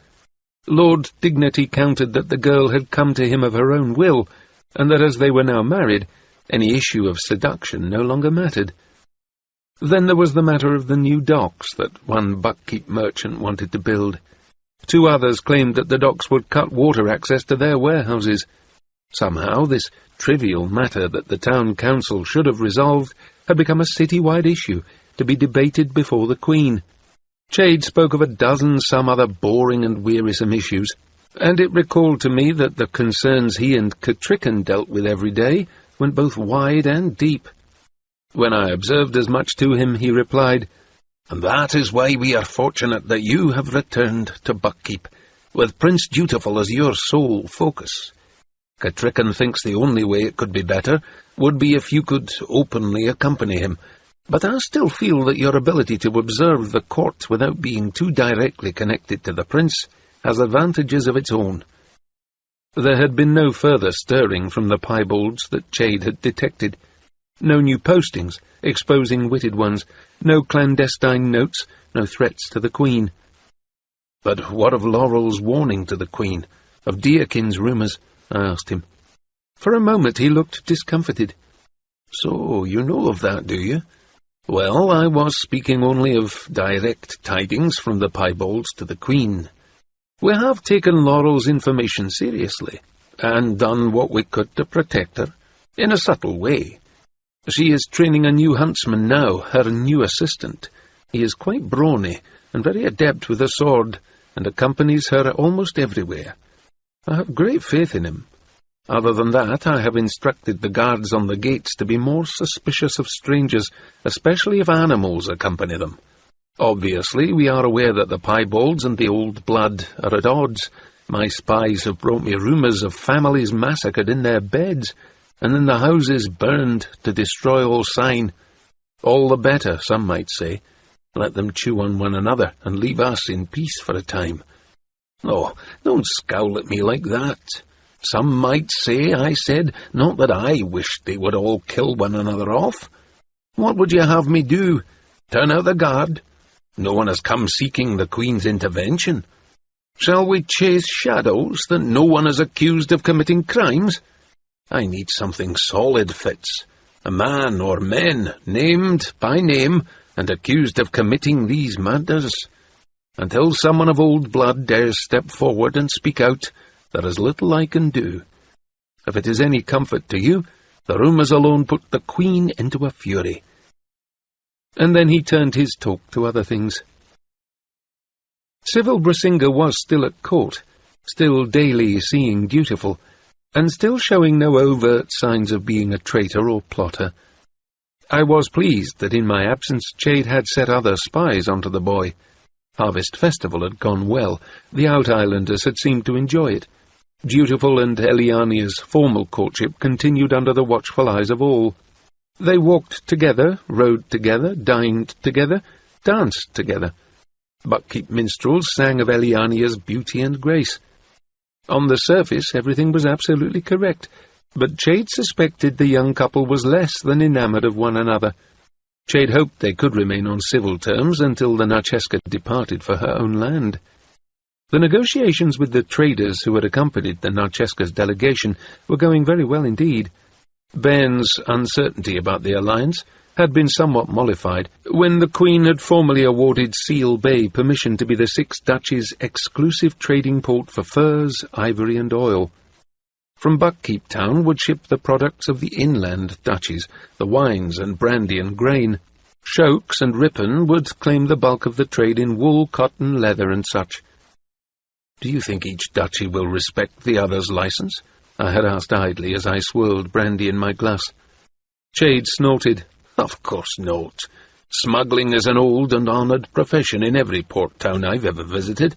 Lord Dignity countered that the girl had come to him of her own will, and that as they were now married, any issue of seduction no longer mattered. Then there was the matter of the new docks that one Buckkeep merchant wanted to build. Two others claimed that the docks would cut water access to their warehouses. Somehow this trivial matter that the town council should have resolved had become a city-wide issue, to be debated before the Queen. Chade spoke of a dozen some other boring and wearisome issues, and it recalled to me that the concerns he and Catrichan dealt with every day went both wide and deep. When I observed as much to him, he replied, "And that is why we are fortunate that you have returned to Buckkeep, with Prince Dutiful as your sole focus. Catrichan thinks the only way it could be better would be if you could openly accompany him, but I still feel that your ability to observe the court without being too directly connected to the prince has advantages of its own." There had been no further stirring from the piebalds that Chade had detected. No new postings, exposing witted ones, no clandestine notes, no threats to the Queen. "But what of Laurel's warning to the Queen? Of Deakin's rumours?" I asked him. For a moment he looked discomfited. "So you know of that, do you?" "Well, I was speaking only of direct tidings from the piebalds to the Queen. We have taken Laurel's information seriously, and done what we could to protect her, in a subtle way. She is training a new huntsman now, her new assistant. He is quite brawny, and very adept with a sword, and accompanies her almost everywhere. I have great faith in him. Other than that, I have instructed the guards on the gates to be more suspicious of strangers, especially if animals accompany them. Obviously, we are aware that the piebalds and the old blood are at odds. My spies have brought me rumours of families massacred in their beds, and in the houses burned to destroy all sign. All the better, some might say. Let them chew on one another, and leave us in peace for a time. Oh, don't scowl at me like that. Some might say, I said, not that I wished they would all kill one another off. What would you have me do? Turn out the guard? No one has come seeking the Queen's intervention. Shall we chase shadows that no one is accused of committing crimes? I need something solid, Fitz. A man or men, named by name, and accused of committing these murders. Until someone of old blood dares step forward and speak out, there is little I can do. If it is any comfort to you, the rumours alone put the Queen into a fury." And then he turned his talk to other things. Sybil Brassinger was still at court, still daily seeing Dutiful, and still showing no overt signs of being a traitor or plotter. I was pleased that in my absence Chade had set other spies onto the boy. Harvest Festival had gone well. The Out-Islanders had seemed to enjoy it. Dutiful and Eliania's formal courtship continued under the watchful eyes of all. They walked together, rode together, dined together, danced together. Buckkeep minstrels sang of Eliania's beauty and grace. On the surface everything was absolutely correct, but Chade suspected the young couple was less than enamoured of one another. Chade hoped they could remain on civil terms until the Narcheska departed for her own land. The negotiations with the traders who had accompanied the Narcheska's delegation were going very well indeed. Bairn's uncertainty about the alliance had been somewhat mollified when the Queen had formally awarded Seal Bay permission to be the Six Duchies' exclusive trading port for furs, ivory and oil. From Buckkeep Town would ship the products of the inland duchies, the wines and brandy and grain. Chokes and Ripon would claim the bulk of the trade in wool, cotton, leather and such. "Do you think each duchy will respect the other's licence?" I had asked idly as I swirled brandy in my glass. Chade snorted. "Of course not. Smuggling is an old and honoured profession in every port town I've ever visited.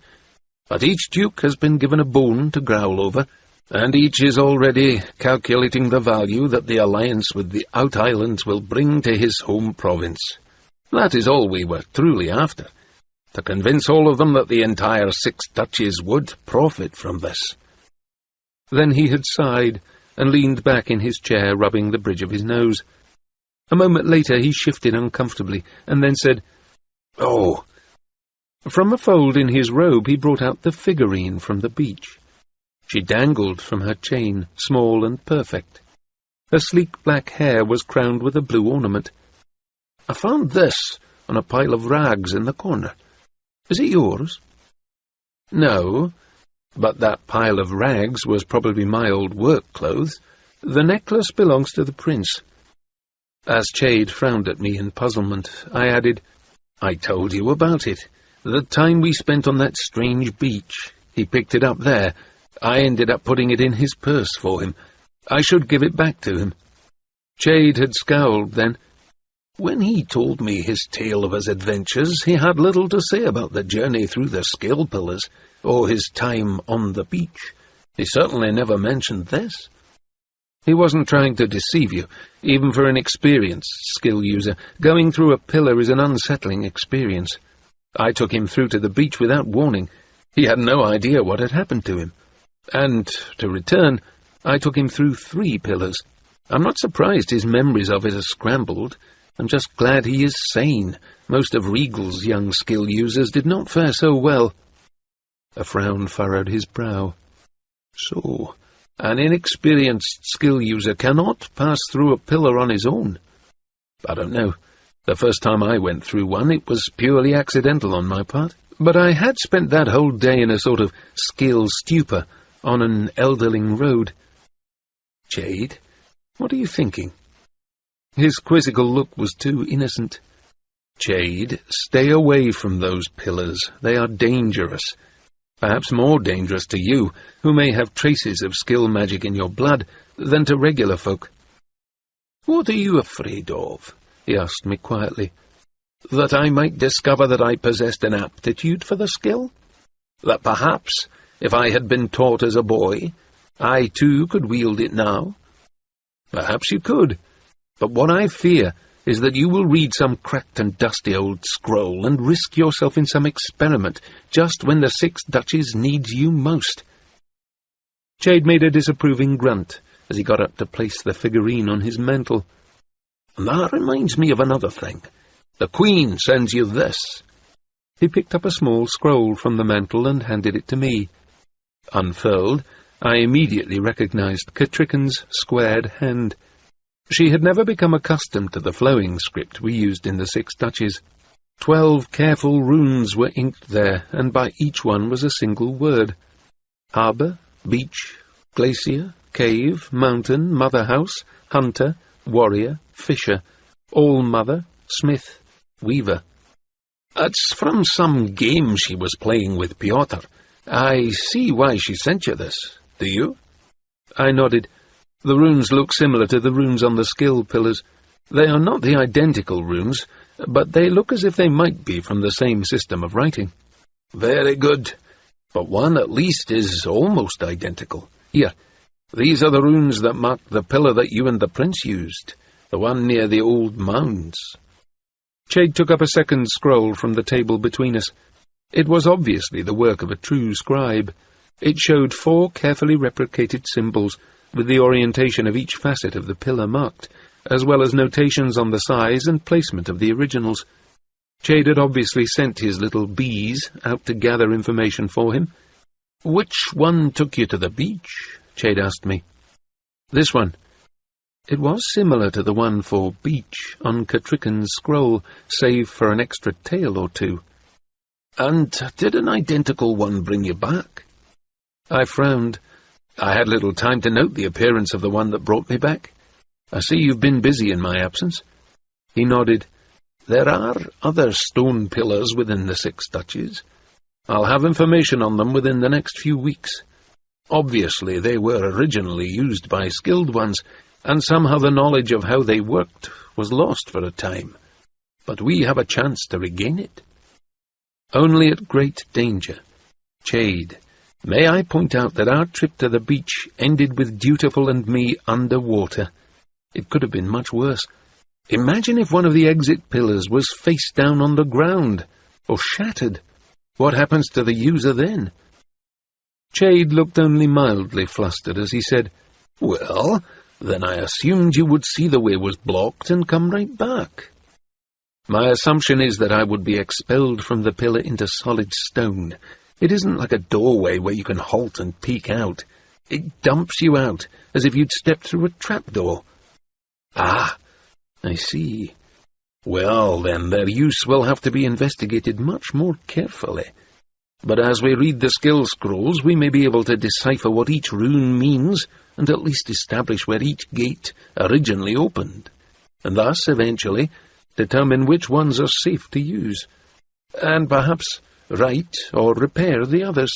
But each duke has been given a bone to growl over, and each is already calculating the value that the alliance with the Out-Islands will bring to his home province. That is all we were truly after, to convince all of them that the entire Six Duchies would profit from this." Then he had sighed and leaned back in his chair, rubbing the bridge of his nose. A moment later he shifted uncomfortably, and then said, "Oh." From a fold in his robe he brought out the figurine from the beach. She dangled from her chain, small and perfect. Her sleek black hair was crowned with a blue ornament. "I found this on a pile of rags in the corner. Is it yours?" "No, but that pile of rags was probably my old work clothes. The necklace belongs to the prince." As Chade frowned at me in puzzlement, I added, "I told you about it. The time we spent on that strange beach. He picked it up there. I ended up putting it in his purse for him. I should give it back to him." Chade had scowled then. When he told me his tale of his adventures, he had little to say about the journey through the Scale Pillars, or his time on the beach. He certainly never mentioned this. He wasn't trying to deceive you. Even for an experienced skill user, going through a pillar is an unsettling experience. I took him through to the beach without warning. He had no idea what had happened to him. And, to return, I took him through 3 pillars. I'm not surprised his memories of it are scrambled. I'm just glad he is sane. Most of Regal's young skill users did not fare so well. A frown furrowed his brow. So, an inexperienced skill user cannot pass through a pillar on his own. I don't know. The first time I went through one, it was purely accidental on my part. But I had spent that whole day in a sort of skill stupor on an elderling road. Jade, what are you thinking? His quizzical look was too innocent. Jade, stay away from those pillars. They are dangerous. Perhaps more dangerous to you, who may have traces of skill magic in your blood, than to regular folk. What are you afraid of? He asked me quietly. That I might discover that I possessed an aptitude for the skill? That perhaps, if I had been taught as a boy, I too could wield it now? Perhaps you could, but what I fear is that you will read some cracked and dusty old scroll and risk yourself in some experiment just when the Six Duchies needs you most. Jade made a disapproving grunt as he got up to place the figurine on his mantle. And that reminds me of another thing. The Queen sends you this. He picked up a small scroll from the mantle and handed it to me. Unfurled, I immediately recognized Catricken's squared hand. She had never become accustomed to the flowing script we used in the Six Duchies. 12 careful runes were inked there, and by each one was a single word. Harbour, beach, glacier, cave, mountain, mother-house, hunter, warrior, fisher, all-mother, smith, weaver. It's from some game she was playing with Piotr. I see why she sent you this. Do you? I nodded. The runes look similar to the runes on the skill pillars. They are not the identical runes, but they look as if they might be from the same system of writing. Very good. But one at least is almost identical. Here, these are the runes that mark the pillar that you and the prince used, the one near the old mounds. Jade took up a second scroll from the table between us. It was obviously the work of a true scribe. It showed 4 carefully replicated symbols, with the orientation of each facet of the pillar marked, as well as notations on the size and placement of the originals. Jade had obviously sent his little bees out to gather information for him. Which one took you to the beach? Jade asked me. This one. It was similar to the one for beach on Catricken's scroll, save for an extra tail or 2. And did an identical one bring you back? I frowned. I had little time to note the appearance of the one that brought me back. I see you've been busy in my absence. He nodded. There are other stone pillars within the Six Duchies. I'll have information on them within the next few weeks. Obviously, they were originally used by skilled ones, and somehow the knowledge of how they worked was lost for a time. But we have a chance to regain it. Only at great danger. Jade, may I point out that our trip to the beach ended with Dutiful and me underwater. It could have been much worse. Imagine if one of the exit pillars was face down on the ground, or shattered. What happens to the user then? Jade looked only mildly flustered as he said, Well, then I assumed you would see the way was blocked and come right back. My assumption is that I would be expelled from the pillar into solid stone. It isn't like a doorway where you can halt and peek out. It dumps you out, as if you'd stepped through a trapdoor. Ah, I see. Well, then, their use will have to be investigated much more carefully. But as we read the skill scrolls, we may be able to decipher what each rune means, and at least establish where each gate originally opened, and thus, eventually, determine which ones are safe to use, and perhaps right or repair the others.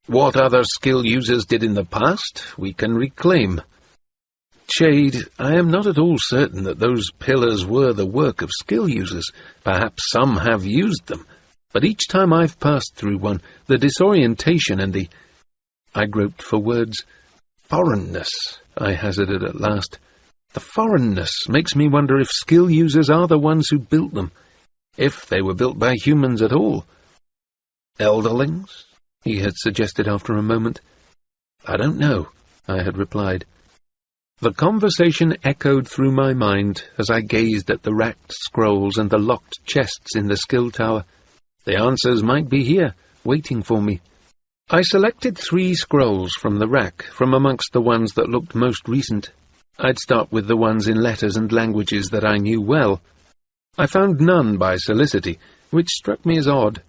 What other skill users did in the past, we can reclaim. Jade, I am not at all certain that those pillars were the work of skill users. Perhaps some have used them, but each time I've passed through one, the disorientation and the— I groped for words. Foreignness, I hazarded at last. The foreignness makes me wonder if skill users are the ones who built them, if they were built by humans at all. Elderlings? He had suggested after a moment. I don't know, I had replied. The conversation echoed through my mind as I gazed at the racked scrolls and the locked chests in the skill tower. The answers might be here, waiting for me. I selected 3 scrolls from the rack, from amongst the ones that looked most recent. I'd start with the ones in letters and languages that I knew well. I found none by Felicity, which struck me as odd.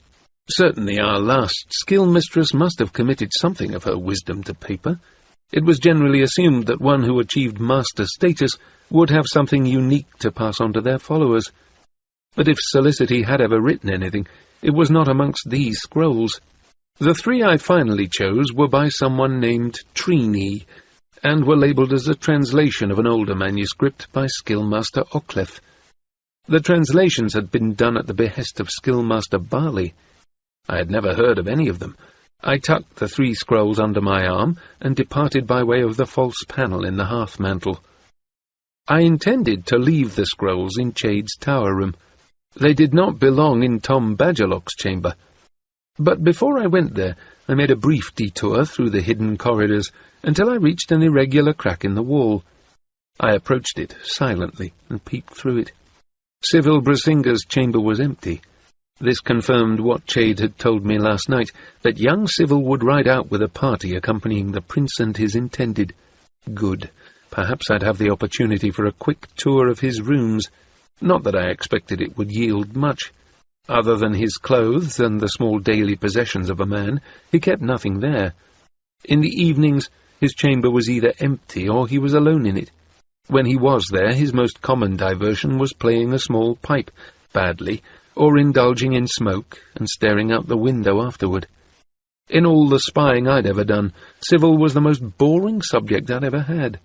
Certainly our last skill mistress must have committed something of her wisdom to paper. It was generally assumed that one who achieved master status would have something unique to pass on to their followers. But if Felicity had ever written anything, it was not amongst these scrolls. The 3 I finally chose were by someone named Trini, and were labelled as a translation of an older manuscript by Skillmaster Oclef. The translations had been done at the behest of Skillmaster Barley. I had never heard of any of them. I tucked the 3 scrolls under my arm, and departed by way of the false panel in the hearth-mantle. I intended to leave the scrolls in Chade's tower room. They did not belong in Tom Badgerlock's chamber. But before I went there, I made a brief detour through the hidden corridors, until I reached an irregular crack in the wall. I approached it silently, and peeped through it. Civil Brasinga's chamber was empty. This confirmed what Chade had told me last night, that young Civil would ride out with a party accompanying the prince and his intended. Good. Perhaps I'd have the opportunity for a quick tour of his rooms. Not that I expected it would yield much. Other than his clothes and the small daily possessions of a man, he kept nothing there. In the evenings, his chamber was either empty or he was alone in it. When he was there, his most common diversion was playing a small pipe, badly, or indulging in smoke and staring out the window afterward. In all the spying I'd ever done, Civil was the most boring subject I'd ever had.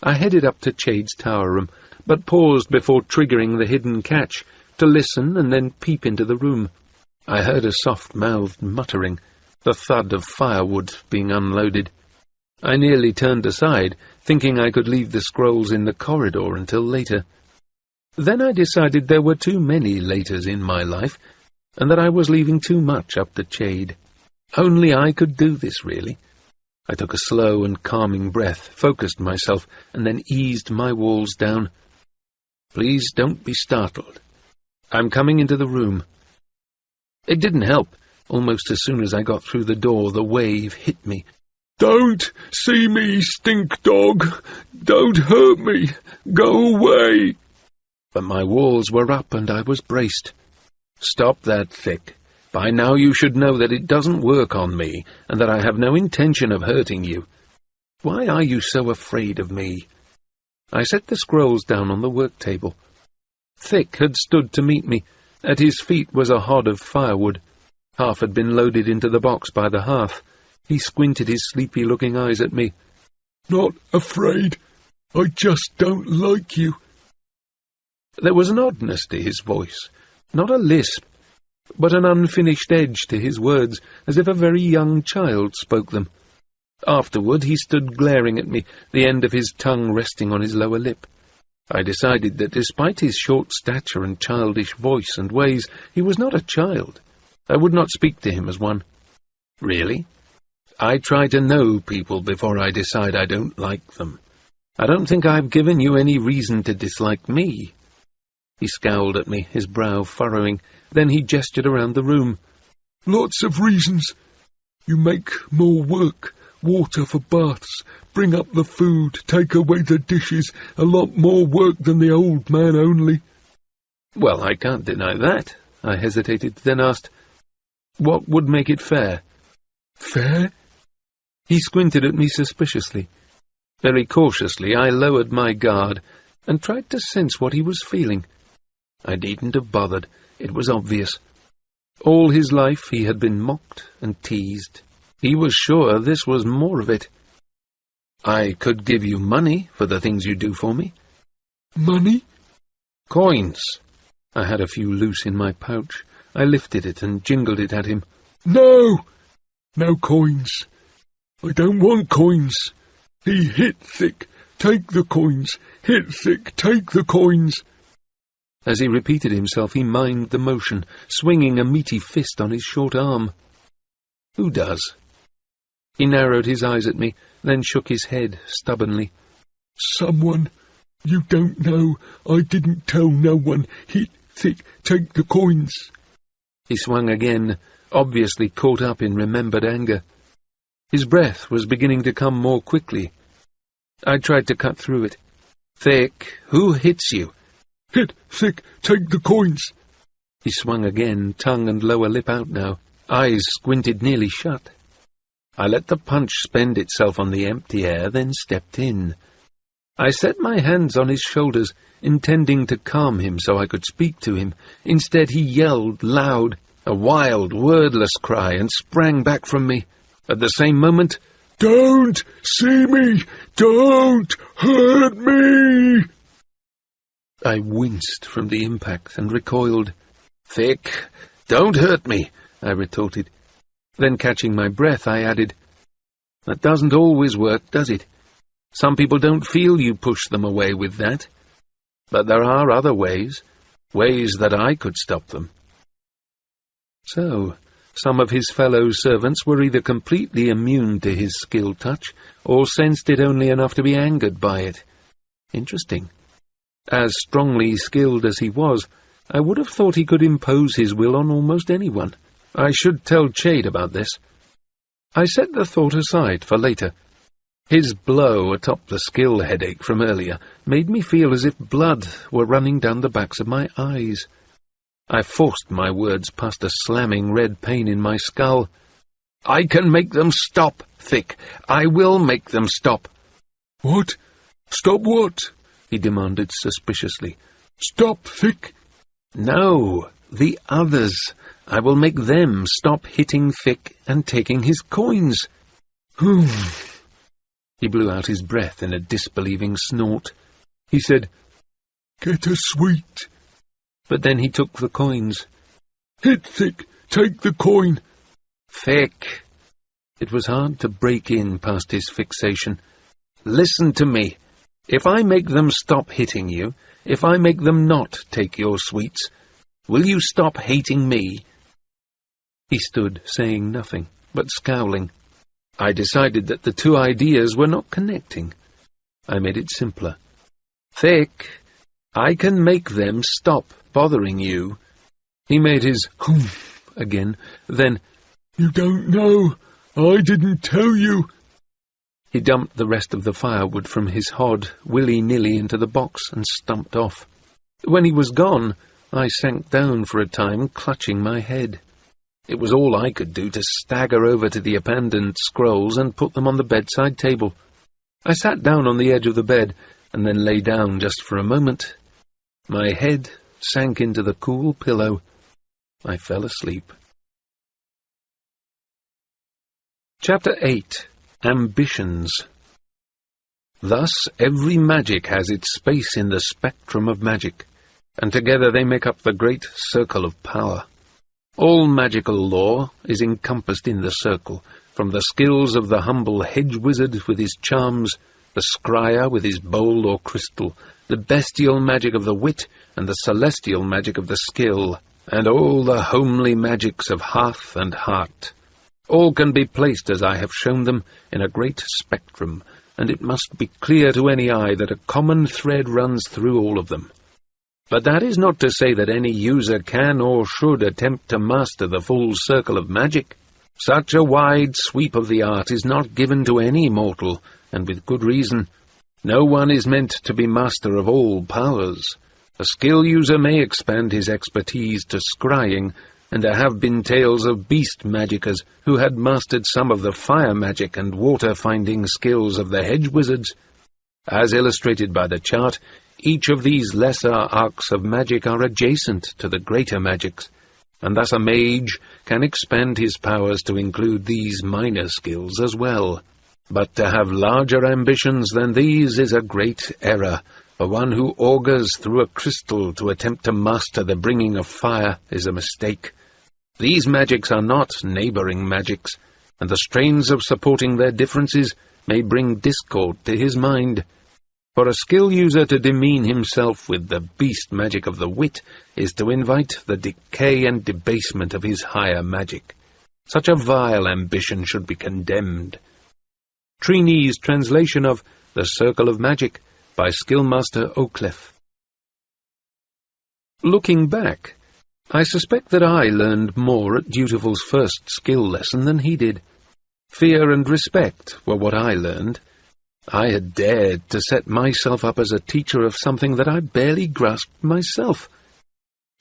I headed up to Chade's tower room, but paused before triggering the hidden catch, to listen and then peep into the room. I heard a soft-mouthed muttering, the thud of firewood being unloaded. I nearly turned aside, thinking I could leave the scrolls in the corridor until later. Then I decided there were too many laters in my life, and that I was leaving too much up to Chade. Only I could do this, really. I took a slow and calming breath, focused myself, and then eased my walls down. Please don't be startled. I'm coming into the room. It didn't help. Almost as soon as I got through the door, the wave hit me. Don't see me, stink dog! Don't hurt me! Go away! But my walls were up and I was braced. Stop that, Thick. By now you should know that it doesn't work on me, and that I have no intention of hurting you. Why are you so afraid of me? I set the scrolls down on the work table. Thick had stood to meet me. At his feet was a hod of firewood. Half had been loaded into the box by the hearth. He squinted his sleepy-looking eyes at me. Not afraid. I just don't like you. There was an oddness to his voice, not a lisp, but an unfinished edge to his words, as if a very young child spoke them. Afterward he stood glaring at me, the end of his tongue resting on his lower lip. I decided that despite his short stature and childish voice and ways, he was not a child. I would not speak to him as one. Really? I try to know people before I decide I don't like them. I don't think I've given you any reason to dislike me. He scowled at me, his brow furrowing. Then he gestured around the room. Lots of reasons. You make more work, water for baths, bring up the food, take away the dishes, a lot more work than the old man only. Well, I can't deny that. I hesitated, then asked, what would make it fair? Fair? He squinted at me suspiciously. Very cautiously I lowered my guard and tried to sense what he was feeling. I needn't have bothered. It was obvious. All his life he had been mocked and teased. He was sure this was more of it. I could give you money for the things you do for me. Money? Coins. I had a few loose in my pouch. I lifted it and jingled it at him. No! No coins. I don't want coins. He hit Thick. Take the coins. Hit Thick. Take the coins. As he repeated himself, he mimed the motion, swinging a meaty fist on his short arm. Who does? He narrowed his eyes at me, then shook his head stubbornly. Someone. You don't know. I didn't tell no one. Hit Thick. Take the coins. He swung again, obviously caught up in remembered anger. His breath was beginning to come more quickly. I tried to cut through it. "Thick, who hits you?" "Hit, Thick, take the coins." He swung again, tongue and lower lip out now, eyes squinted nearly shut. I let the punch spend itself on the empty air, then stepped in. I set my hands on his shoulders, intending to calm him so I could speak to him. Instead he yelled loud, a wild, wordless cry, and sprang back from me. At the same moment, "Don't see me! Don't hurt me!" I winced from the impact and recoiled. "Thick, don't hurt me," I retorted. Then, catching my breath, I added, "That doesn't always work, does it? Some people don't feel you push them away with that. But there are other ways, ways that I could stop them." So, some of his fellow servants were either completely immune to his skill touch, or sensed it only enough to be angered by it. Interesting. As strongly skilled as he was, I would have thought he could impose his will on almost anyone. I should tell Chade about this. I set the thought aside for later. His blow atop the skill headache from earlier made me feel as if blood were running down the backs of my eyes. I forced my words past a slamming red pain in my skull. "I can make them stop, Thick. I will make them stop." "What? Stop what?" he demanded suspiciously. "Stop, Thick." "No, the others. I will make them stop hitting Thick and taking his coins." He blew out his breath in a disbelieving snort. He said, "Get a sweet." But then he took the coins. "Hit, Thick, take the coin." "Thick." It was hard to break in past his fixation. "Listen to me. If I make them stop hitting you, if I make them not take your sweets, will you stop hating me?" He stood, saying nothing, but scowling. I decided that the two ideas were not connecting. I made it simpler. "Thick, I can make them stop bothering you." He made his humph again, then, "You don't know. I didn't tell you." He dumped the rest of the firewood from his hod willy-nilly into the box and stumped off. When he was gone, I sank down for a time, clutching my head. It was all I could do to stagger over to the abandoned scrolls and put them on the bedside table. I sat down on the edge of the bed and then lay down just for a moment. My head sank into the cool pillow. I fell asleep. Chapter 8. Ambitions. Thus every magic has its space in the spectrum of magic, and together they make up the great circle of power. All magical lore is encompassed in the circle, from the skills of the humble hedge wizard with his charms, the scryer with his bowl or crystal, the bestial magic of the wit, and the celestial magic of the skill, and all the homely magics of hearth and heart. All can be placed, as I have shown them, in a great spectrum, and it must be clear to any eye that a common thread runs through all of them. But that is not to say that any user can or should attempt to master the full circle of magic. Such a wide sweep of the art is not given to any mortal, and with good reason. No one is meant to be master of all powers. A skill user may expand his expertise to scrying, and there have been tales of beast magicers who had mastered some of the fire magic and water-finding skills of the hedge wizards. As illustrated by the chart, each of these lesser arcs of magic are adjacent to the greater magics, and thus a mage can expand his powers to include these minor skills as well. But to have larger ambitions than these is a great error, for one who augurs through a crystal to attempt to master the bringing of fire is a mistake. These magics are not neighbouring magics, and the strains of supporting their differences may bring discord to his mind. For a skill user to demean himself with the beast magic of the wit is to invite the decay and debasement of his higher magic. Such a vile ambition should be condemned. Trini's translation of The Circle of Magic by Skillmaster Oakleff. Looking back, I suspect that I learned more at Dutiful's first skill lesson than he did. Fear and respect were what I learned. I had dared to set myself up as a teacher of something that I barely grasped myself.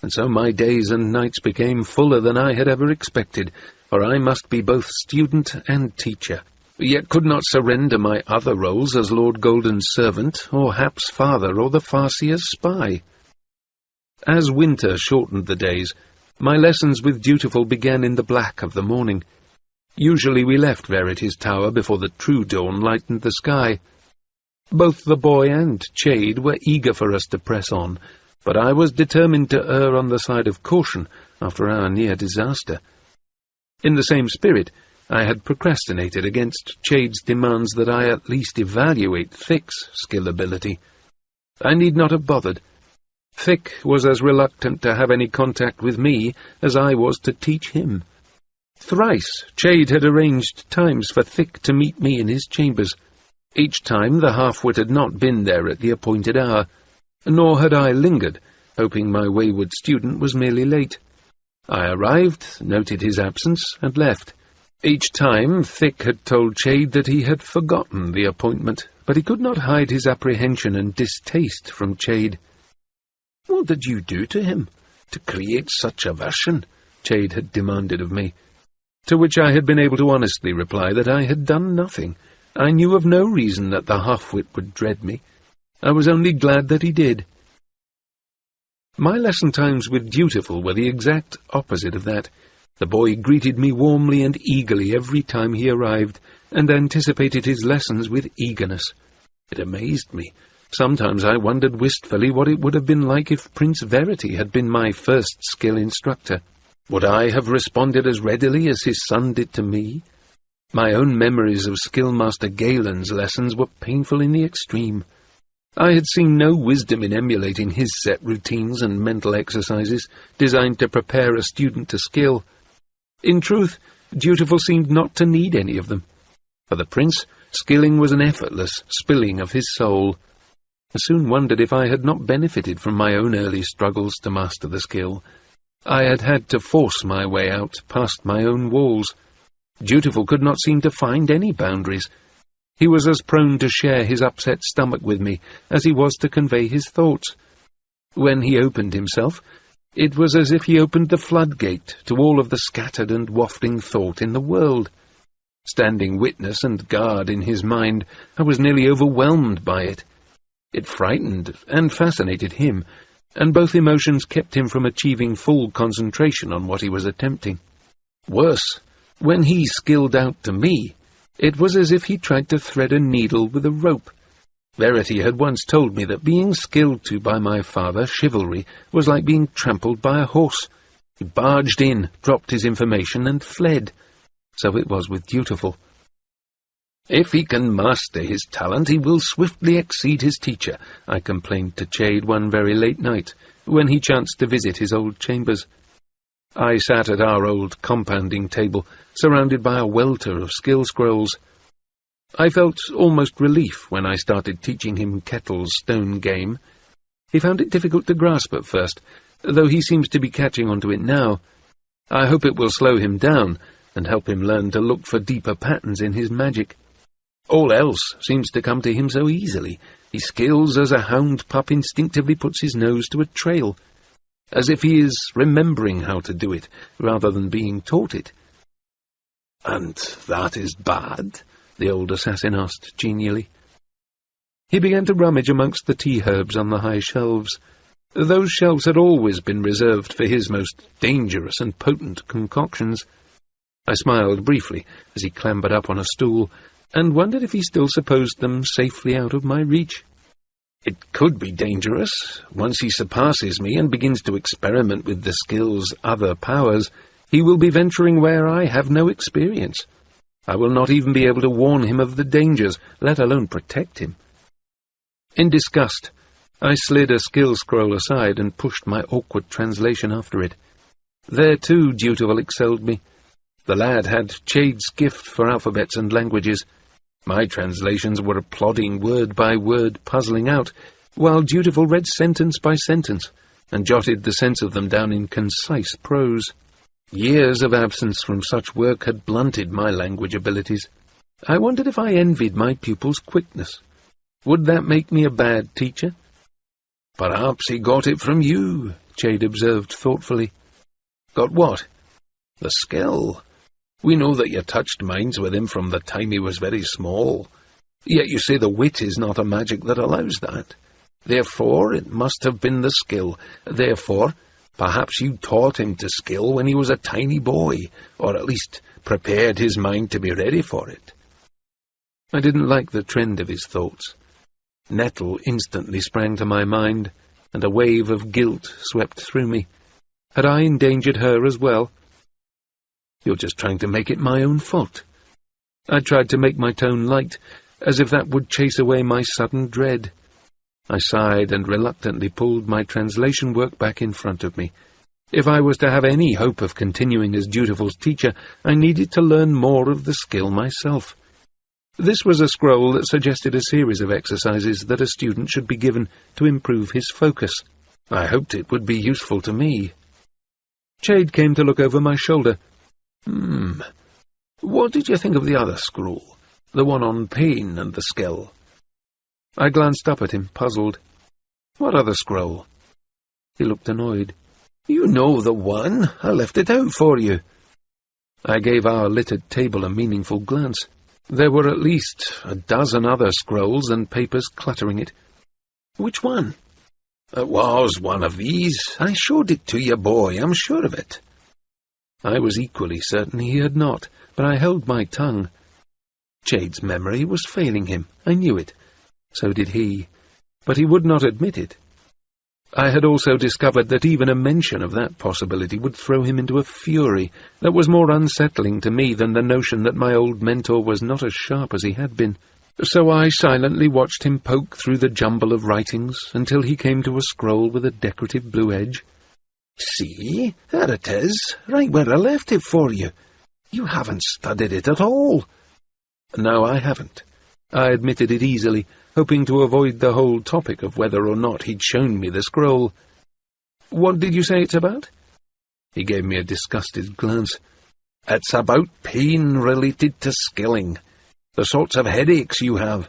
And so my days and nights became fuller than I had ever expected, for I must be both student and teacher, yet could not surrender my other roles as Lord Golden's servant, or Hap's father, or the Farseer's spy. As winter shortened the days, my lessons with Dutiful began in the black of the morning. Usually we left Verity's tower before the true dawn lightened the sky. Both the boy and Chade were eager for us to press on, but I was determined to err on the side of caution after our near disaster. In the same spirit, I had procrastinated against Chade's demands that I at least evaluate Thick's skill ability. I need not have bothered. Thick was as reluctant to have any contact with me as I was to teach him. Thrice Chade had arranged times for Thick to meet me in his chambers. Each time the half-wit had not been there at the appointed hour, nor had I lingered, hoping my wayward student was merely late. I arrived, noted his absence, and left. Each time Thick had told Chade that he had forgotten the appointment, but he could not hide his apprehension and distaste from Chade. "What did you do to him, to create such aversion?" Chade had demanded of me, to which I had been able to honestly reply that I had done nothing. I knew of no reason that the half-wit would dread me. I was only glad that he did. My lesson times with Dutiful were the exact opposite of that. The boy greeted me warmly and eagerly every time he arrived, and anticipated his lessons with eagerness. It amazed me. Sometimes I wondered wistfully what it would have been like if Prince Verity had been my first skill instructor. Would I have responded as readily as his son did to me? My own memories of Skillmaster Galen's lessons were painful in the extreme. I had seen no wisdom in emulating his set routines and mental exercises designed to prepare a student to skill. In truth, Dutiful seemed not to need any of them. For the prince, skilling was an effortless spilling of his soul. I soon wondered if I had not benefited from my own early struggles to master the skill. I had had to force my way out past my own walls. Dutiful could not seem to find any boundaries. He was as prone to share his upset stomach with me as he was to convey his thoughts. When he opened himself, it was as if he opened the floodgate to all of the scattered and wafting thought in the world. Standing witness and guard in his mind, I was nearly overwhelmed by it. It frightened and fascinated him, and both emotions kept him from achieving full concentration on what he was attempting. Worse, when he skilled out to me, it was as if he tried to thread a needle with a rope. Verity had once told me that being skilled to by my father, Chivalry, was like being trampled by a horse. He barged in, dropped his information, and fled. So it was with Dutiful. "If he can master his talent, he will swiftly exceed his teacher," I complained to Chade one very late night, when he chanced to visit his old chambers. I sat at our old compounding table, surrounded by a welter of skill scrolls. I felt almost relief when I started teaching him Kettle's stone game. He found it difficult to grasp at first, though he seems to be catching on to it now. I hope it will slow him down and help him learn to look for deeper patterns in his magic. All else seems to come to him so easily. He skills as a hound pup instinctively puts his nose to a trail, as if he is remembering how to do it, rather than being taught it. "And that is bad?" the old assassin asked genially. He began to rummage amongst the tea herbs on the high shelves. Those shelves had always been reserved for his most dangerous and potent concoctions. I smiled briefly as he clambered up on a stool, and wondered if he still supposed them safely out of my reach. It could be dangerous. Once he surpasses me and begins to experiment with the skill's other powers, he will be venturing where I have no experience. I will not even be able to warn him of the dangers, let alone protect him. In disgust, I slid a skill scroll aside and pushed my awkward translation after it. There, too, Dutiful excelled me. The lad had Chade's gift for alphabets and languages. My translations were plodding word by word, puzzling out, while Dutiful read sentence by sentence, and jotted the sense of them down in concise prose. Years of absence from such work had blunted my language abilities. I wondered if I envied my pupils' quickness. Would that make me a bad teacher? "Perhaps he got it from you," Chade observed thoughtfully. "Got what?" "The skill. We know that you touched minds with him from the time he was very small. Yet you say the wit is not a magic that allows that. Therefore, it must have been the skill. Therefore, perhaps you taught him to skill when he was a tiny boy, or at least prepared his mind to be ready for it." I didn't like the trend of his thoughts. Nettle instantly sprang to my mind, and a wave of guilt swept through me. Had I endangered her as well? "You're just trying to make it my own fault." I tried to make my tone light, as if that would chase away my sudden dread. I sighed and reluctantly pulled my translation work back in front of me. If I was to have any hope of continuing as Dutiful's teacher, I needed to learn more of the skill myself. This was a scroll that suggested a series of exercises that a student should be given to improve his focus. I hoped it would be useful to me. Chade came to look over my shoulder. What did you think of the other scroll? The one on pain and the skill?" I glanced up at him, puzzled. "What other scroll?" He looked annoyed. "You know the one. I left it out for you." I gave our littered table a meaningful glance. There were at least a dozen other scrolls and papers cluttering it. "Which one?" "It was one of these. I showed it to you, boy, I'm sure of it." I was equally certain he had not, but I held my tongue. Chade's memory was failing him. I knew it. So did he. But he would not admit it. I had also discovered that even a mention of that possibility would throw him into a fury that was more unsettling to me than the notion that my old mentor was not as sharp as he had been. So I silently watched him poke through the jumble of writings until he came to a scroll with a decorative blue edge. "See, there it is, right where I left it for you. You haven't studied it at all." "No, I haven't." I admitted it easily, hoping to avoid the whole topic of whether or not he'd shown me the scroll. "What did you say it's about?" He gave me a disgusted glance. "It's about pain related to skilling, the sorts of headaches you have.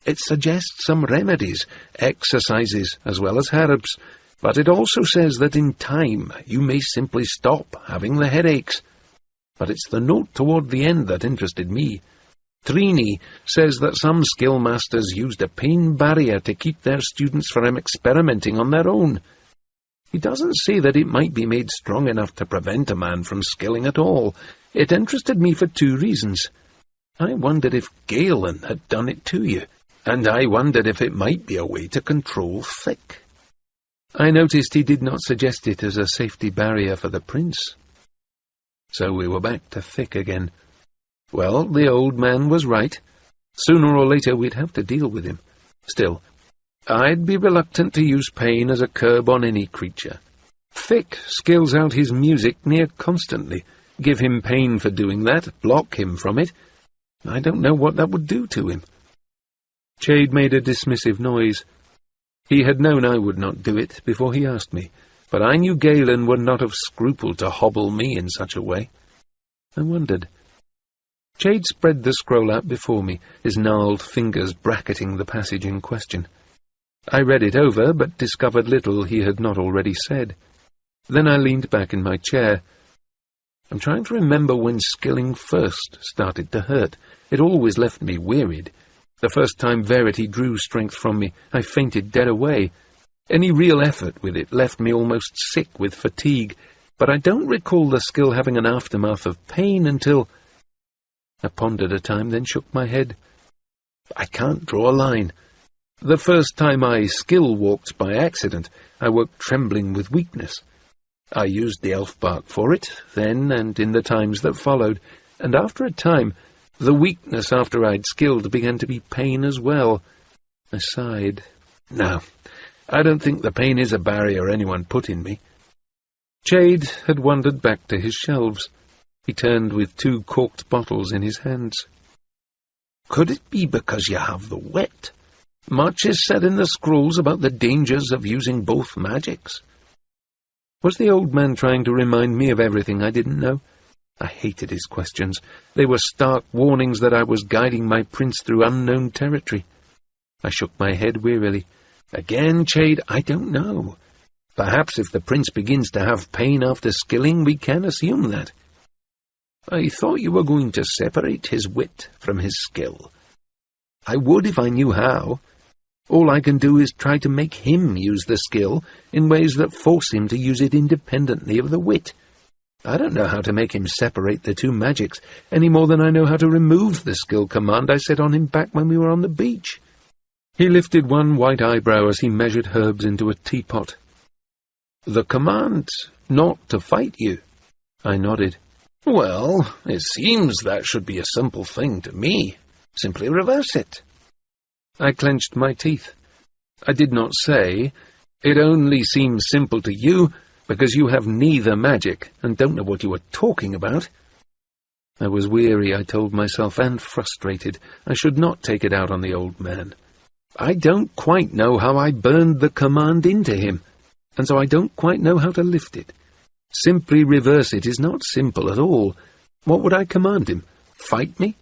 It suggests some remedies, exercises, as well as herbs, but it also says that in time you may simply stop having the headaches. But it's the note toward the end that interested me. Trini says that some skill masters used a pain barrier to keep their students from experimenting on their own. He doesn't say that it might be made strong enough to prevent a man from skilling at all. It interested me for two reasons. I wondered if Galen had done it to you, and I wondered if it might be a way to control Thick." I noticed he did not suggest it as a safety barrier for the prince. So we were back to Thick again. Well, the old man was right. Sooner or later we'd have to deal with him. Still, I'd be reluctant to use pain as a curb on any creature. Thick skills out his music near constantly. Give him pain for doing that, block him from it. I don't know what that would do to him. Chade made a dismissive noise. He had known I would not do it before he asked me, but I knew Galen would not have scrupled to hobble me in such a way. I wondered. Chade spread the scroll out before me, his gnarled fingers bracketing the passage in question. I read it over, but discovered little he had not already said. Then I leaned back in my chair. I'm trying to remember when skilling first started to hurt. It always left me wearied. The first time Verity drew strength from me, I fainted dead away. Any real effort with it left me almost sick with fatigue, but I don't recall the skill having an aftermath of pain until... I pondered a time, then shook my head. I can't draw a line. The first time I skill-walked by accident, I woke trembling with weakness. I used the elf bark for it, then and in the times that followed, and after a time, the weakness after I'd skilled began to be pain as well. I sighed. No, I don't think the pain is a barrier anyone put in me. Chade had wandered back to his shelves. He turned with 2 corked bottles in his hands. Could it be because you have the wit? Much is said in the scrolls about the dangers of using both magics. Was the old man trying to remind me of everything I didn't know? I hated his questions. They were stark warnings that I was guiding my prince through unknown territory. I shook my head wearily. Again, Chade, I don't know. Perhaps if the prince begins to have pain after skilling, we can assume that. I thought you were going to separate his wit from his skill. I would if I knew how. All I can do is try to make him use the skill in ways that force him to use it independently of the wit. I don't know how to make him separate the two magics, any more than I know how to remove the skill command I set on him back when we were on the beach. He lifted one white eyebrow as he measured herbs into a teapot. The command not to fight you? I nodded. Well, it seems that should be a simple thing to me. Simply reverse it. I clenched my teeth. I did not say, it only seems simple to you because you have neither magic and don't know what you are talking about. I was weary, I told myself, and frustrated. I should not take it out on the old man. I don't quite know how I burned the command into him, and so I don't quite know how to lift it. Simply reverse it is not simple at all. What would I command him? Fight me?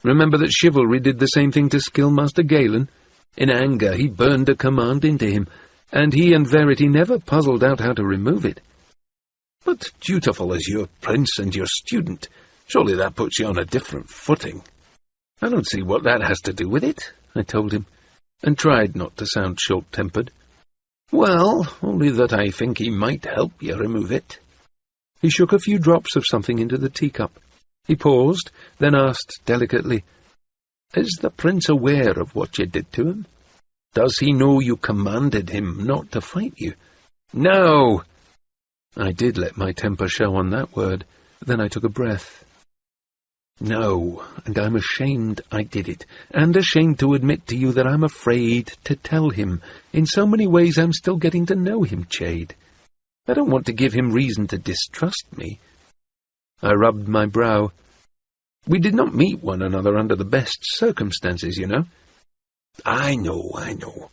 Remember that chivalry did the same thing to Skillmaster Galen. In anger he burned a command into him, and he and Verity never puzzled out how to remove it. But dutiful as your prince and your student, surely that puts you on a different footing. I don't see what that has to do with it, I told him, and tried not to sound short-tempered. Well, only that I think he might help you remove it. He shook a few drops of something into the teacup. He paused, then asked delicately, Is the prince aware of what you did to him? Does he know you commanded him not to fight you? No! I did let my temper show on that word. Then I took a breath. No, and I'm ashamed I did it, and ashamed to admit to you that I'm afraid to tell him. In so many ways I'm still getting to know him, Chade. I don't want to give him reason to distrust me. I rubbed my brow. We did not meet one another under the best circumstances, you know. I know.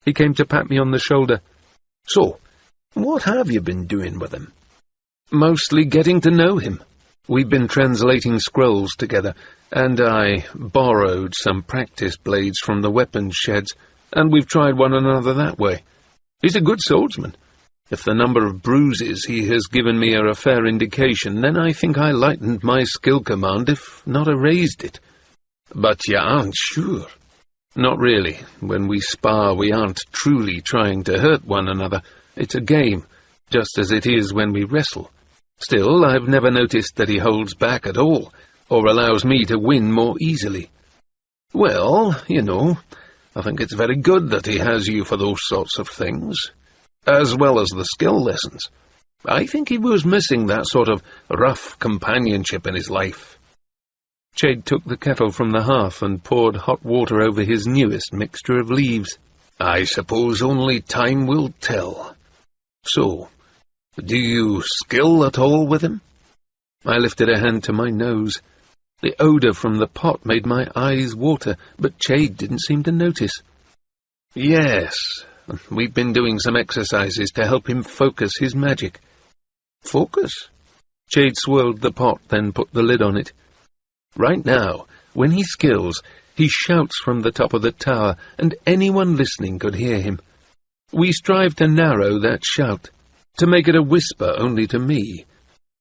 He came to pat me on the shoulder. So, what have you been doing with him? Mostly getting to know him. We've been translating scrolls together, and I borrowed some practice blades from the weapons sheds, and we've tried one another that way. He's a good swordsman. If the number of bruises he has given me are a fair indication, then I think I lightened my skill command, if not erased it. But you aren't sure. Not really. When we spar, we aren't truly trying to hurt one another. It's a game, just as it is when we wrestle. Still, I've never noticed that he holds back at all, or allows me to win more easily. Well, you know, I think it's very good that he has you for those sorts of things, as well as the skill lessons. I think he was missing that sort of rough companionship in his life. Chade took the kettle from the hearth and poured hot water over his newest mixture of leaves. I suppose only time will tell. So, do you skill at all with him? I lifted a hand to my nose. The odour from the pot made my eyes water, but Chade didn't seem to notice. Yes, we've been doing some exercises to help him focus his magic. Focus? Chade swirled the pot, then put the lid on it. Right now, when he skills, he shouts from the top of the tower, and anyone listening could hear him. We strive to narrow that shout, to make it a whisper only to me,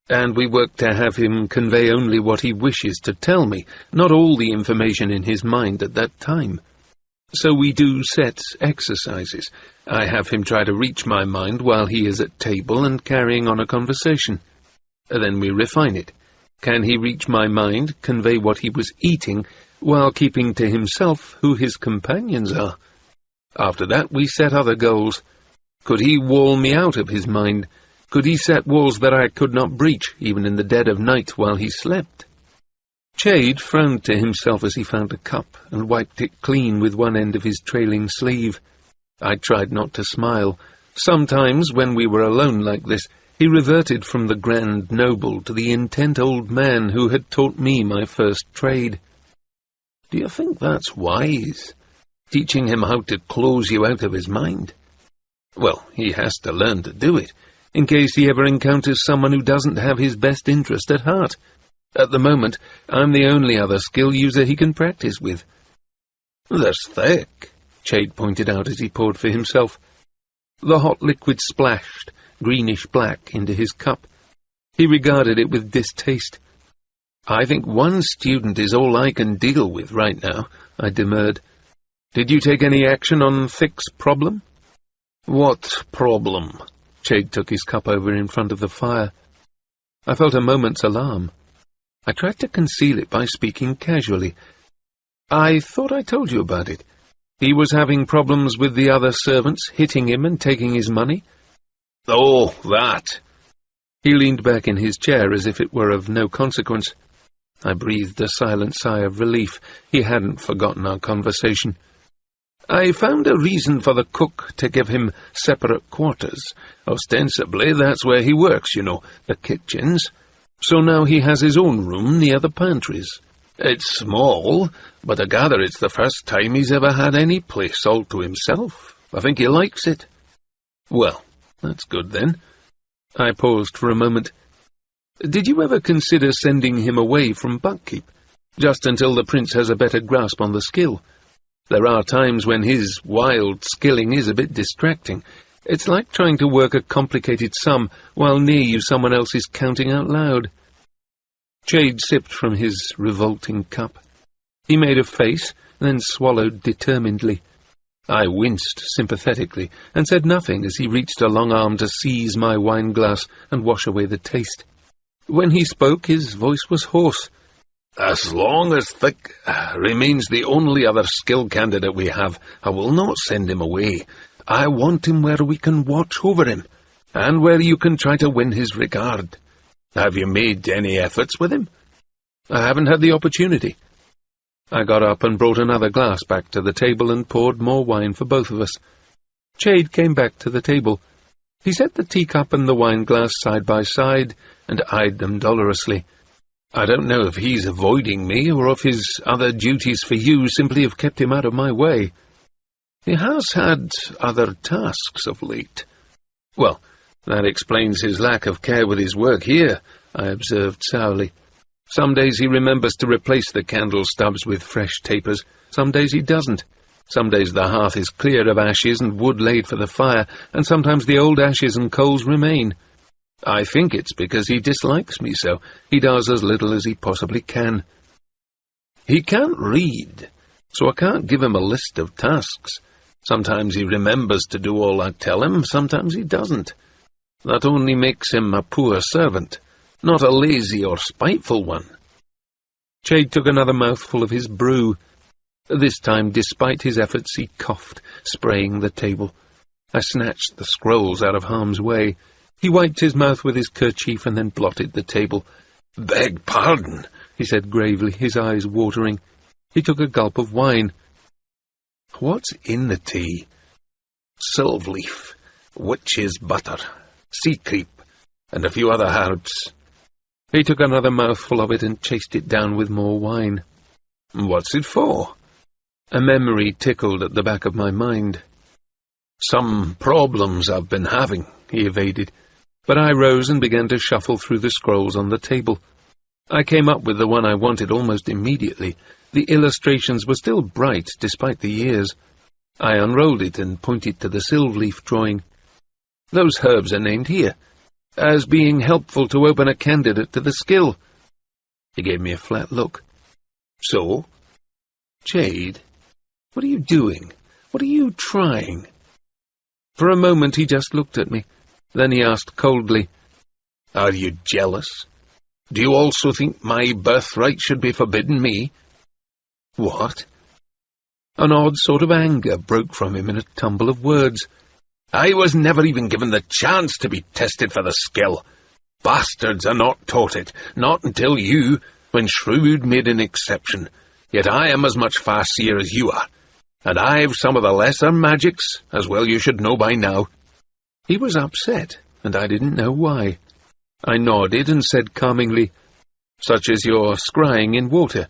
and we work to have him convey only what he wishes to tell me, not all the information in his mind at that time. So we do set exercises. I have him try to reach my mind while he is at table and carrying on a conversation. Then we refine it. Can he reach my mind, convey what he was eating, while keeping to himself who his companions are? After that we set other goals. Could he wall me out of his mind? Could he set walls that I could not breach, even in the dead of night while he slept? Chade frowned to himself as he found a cup, and wiped it clean with one end of his trailing sleeve. I tried not to smile. Sometimes, when we were alone like this, he reverted from the grand noble to the intent old man who had taught me my first trade. Do you think that's wise? Teaching him how to close you out of his mind? Well, he has to learn to do it. in case he ever encounters someone who doesn't have his best interest at heart. At the moment, I'm the only other skill user he can practice with." "That's thick," Chade pointed out as he poured for himself. The hot liquid splashed, greenish-black, into his cup. He regarded it with distaste. "I think one student is all I can deal with right now," I demurred. "Did you take any action on Thick's problem?" "What problem?" Chade took his cup over in front of the fire. I felt a moment's alarm. I tried to conceal it by speaking casually. "I thought I told you about it. He was having problems with the other servants, hitting him and taking his money." "Oh, that." He leaned back in his chair as if it were of no consequence. I breathed a silent sigh of relief. He hadn't forgotten our conversation. "I found a reason for the cook to give him separate quarters. Ostensibly, that's where he works, you know, the kitchens. So now he has his own room near the pantries. It's small, but I gather it's the first time he's ever had any place all to himself. I think he likes it." "Well, that's good then." I paused for a moment. "Did you ever consider sending him away from Buckkeep, just until the prince has a better grasp on the skill? There are times when his wild skilling is a bit distracting. It's like trying to work a complicated sum while near you someone else is counting out loud." Chade sipped from his revolting cup. He made a face, then swallowed determinedly. I winced sympathetically, and said nothing as he reached a long arm to seize my wine-glass and wash away the taste. When he spoke, his voice was hoarse. "As long as Thick remains the only other skill candidate we have, I will not send him away. I want him where we can watch over him, and where you can try to win his regard. Have you made any efforts with him?" "I haven't had the opportunity." I got up and brought another glass back to the table and poured more wine for both of us. Chade came back to the table. He set the teacup and the wine-glass side by side and eyed them dolorously. "I don't know if he's avoiding me or if his other duties for you simply have kept him out of my way. He has had other tasks of late." "Well, that explains his lack of care with his work here," I observed sourly. "Some days he remembers to replace the candle stubs with fresh tapers. Some days he doesn't. Some days the hearth is clear of ashes and wood laid for the fire, and sometimes the old ashes and coals remain. I think it's because he dislikes me so. He does as little as he possibly can. He can't read, so I can't give him a list of tasks. Sometimes he remembers to do all I tell him, sometimes he doesn't. That only makes him a poor servant, not a lazy or spiteful one." Chade took another mouthful of his brew. This time, despite his efforts, he coughed, spraying the table. I snatched the scrolls out of harm's way. He wiped his mouth with his kerchief and then blotted the table. "Beg pardon," he said gravely, his eyes watering. He took a gulp of wine. "What's in the tea?" "Silvleaf, witch's butter, sea creep, and a few other herbs." He took another mouthful of it and chased it down with more wine. "What's it for?" A memory tickled at the back of my mind. "Some problems I've been having," he evaded, but I rose and began to shuffle through the scrolls on the table. I came up with the one I wanted almost immediately. The illustrations were still bright despite the years. I unrolled it and pointed to the Silvleaf drawing. "Those herbs are named here, as being helpful to open a candidate to the skill." He gave me a flat look. "So?" "Chade, what are you doing? What are you trying?" For a moment he just looked at me. Then he asked coldly, "Are you jealous? Do you also think my birthright should be forbidden me?" "What?" An odd sort of anger broke from him in a tumble of words. "I was never even given the chance to be tested for the skill. Bastards are not taught it, not until you, when Shrewd made an exception. Yet I am as much far-seer as you are, and I've some of the lesser magics, as well you should know by now." He was upset, and I didn't know why. I nodded and said calmingly, "Such as your scrying in water.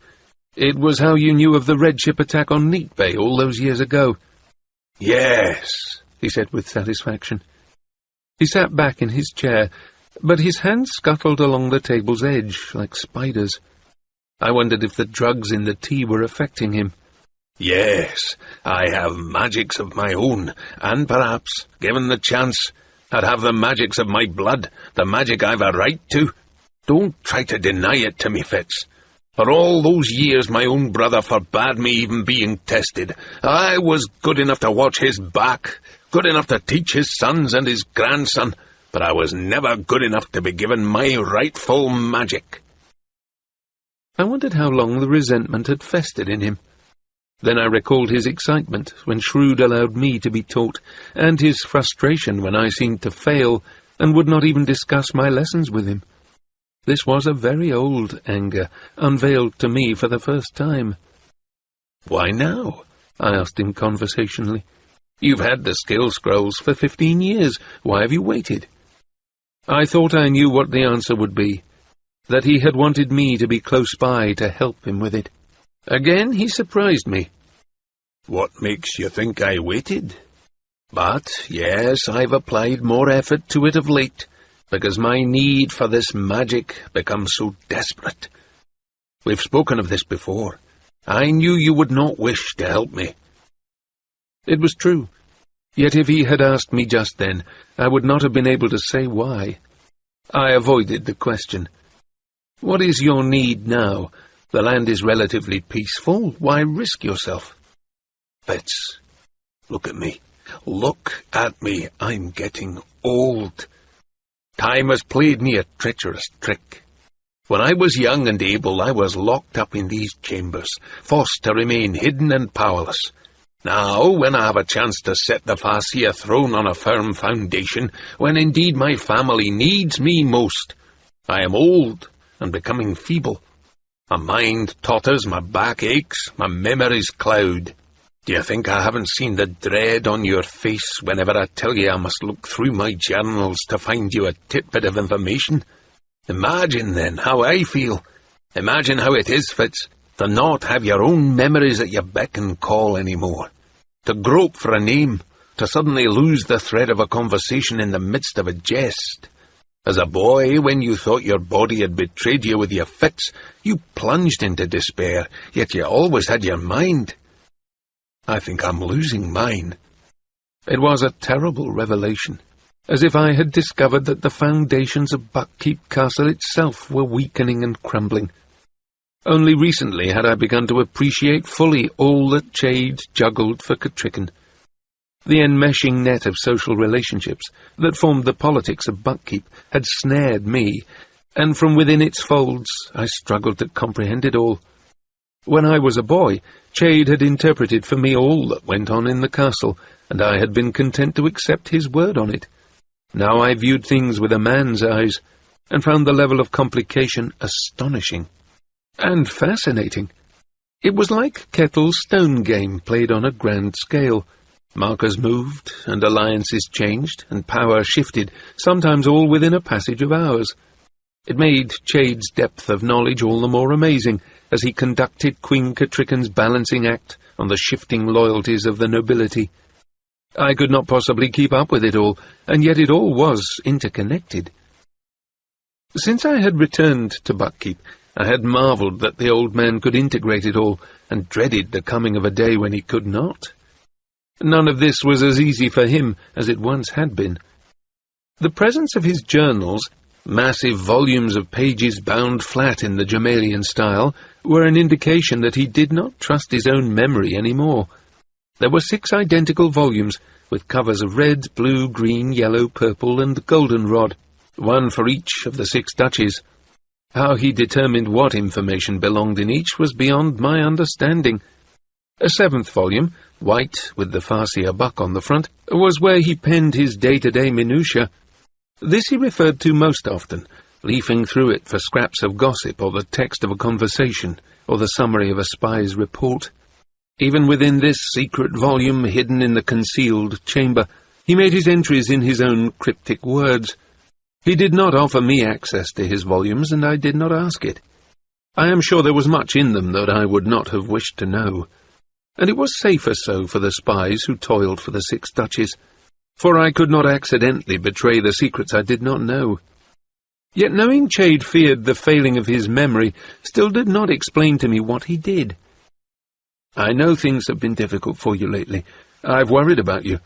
It was how you knew of the Red Ship attack on Neat Bay all those years ago." "Yes," he said with satisfaction. He sat back in his chair, but his hands scuttled along the table's edge like spiders. I wondered if the drugs in the tea were affecting him. Yes, I have magics of my own, and perhaps, given the chance, I'd have the magics of my blood, the magic I've a right to. Don't try to deny it to me, Fitz. For all those years my own brother forbade me even being tested. I was good enough to watch his back, good enough to teach his sons and his grandson, but I was never good enough to be given my rightful magic. I wondered how long the resentment had festered in him. Then I recalled his excitement when Shrewd allowed me to be taught, and his frustration when I seemed to fail and would not even discuss my lessons with him. This was a very old anger, unveiled to me for the first time. "Why now?" I asked him conversationally. "You've had the skill scrolls for 15 years. Why have you waited?" I thought I knew what the answer would be, that he had wanted me to be close by to help him with it. Again he surprised me. "What makes you think I waited?" "But, yes, I've applied more effort to it of late, because my need for this magic becomes so desperate. We've spoken of this before. I knew you would not wish to help me." It was true. Yet if he had asked me just then, I would not have been able to say why. I avoided the question. "What is your need now? The land is relatively peaceful. Why risk yourself?" "Fitz, look at me. Look at me. I'm getting old. Time has played me a treacherous trick. When I was young and able, I was locked up in these chambers, forced to remain hidden and powerless. Now, when I have a chance to set the Farseer throne on a firm foundation, when indeed my family needs me most, I am old and becoming feeble. My mind totters, my back aches, my memories cloud. Do you think I haven't seen the dread on your face whenever I tell you I must look through my journals to find you a tidbit of information? Imagine, then, how I feel. Imagine how it is, Fitz, to not have your own memories at your beck and call anymore. To grope for a name, to suddenly lose the thread of a conversation in the midst of a jest. As a boy, when you thought your body had betrayed you with your fits, you plunged into despair, yet you always had your mind. I think I'm losing mine." It was a terrible revelation, as if I had discovered that the foundations of Buckkeep Castle itself were weakening and crumbling. Only recently had I begun to appreciate fully all that Chade juggled for Cattrickan. The enmeshing net of social relationships that formed the politics of Buckkeep had snared me, and from within its folds I struggled to comprehend it all. When I was a boy, Chade had interpreted for me all that went on in the castle, and I had been content to accept his word on it. Now I viewed things with a man's eyes, and found the level of complication astonishing and fascinating. It was like Kettle's stone game played on a grand scale. Markers moved, and alliances changed, and power shifted, sometimes all within a passage of hours. It made Chade's depth of knowledge all the more amazing, as he conducted Queen Cattrickan's balancing act on the shifting loyalties of the nobility. I could not possibly keep up with it all, and yet it all was interconnected. Since I had returned to Buckkeep, I had marvelled that the old man could integrate it all, and dreaded the coming of a day when he could not. None of this was as easy for him as it once had been. The presence of his journals, massive volumes of pages bound flat in the Jamalian style, were an indication that he did not trust his own memory any more. There were 6 identical volumes, with covers of red, blue, green, yellow, purple, and goldenrod, one for each of the 6 duchies. How he determined what information belonged in each was beyond my understanding. A 7th volume, white with the Farseer buck on the front, was where he penned his day-to-day minutiae. This he referred to most often, leafing through it for scraps of gossip or the text of a conversation or the summary of a spy's report. Even within this secret volume hidden in the concealed chamber, he made his entries in his own cryptic words. He did not offer me access to his volumes, and I did not ask it. I am sure there was much in them that I would not have wished to know. And it was safer so for the spies who toiled for the 6 duchies. for I could not accidentally betray the secrets I did not know. Yet knowing Chade feared the failing of his memory still did not explain to me what he did. I know things have been difficult for you lately. I've worried about you.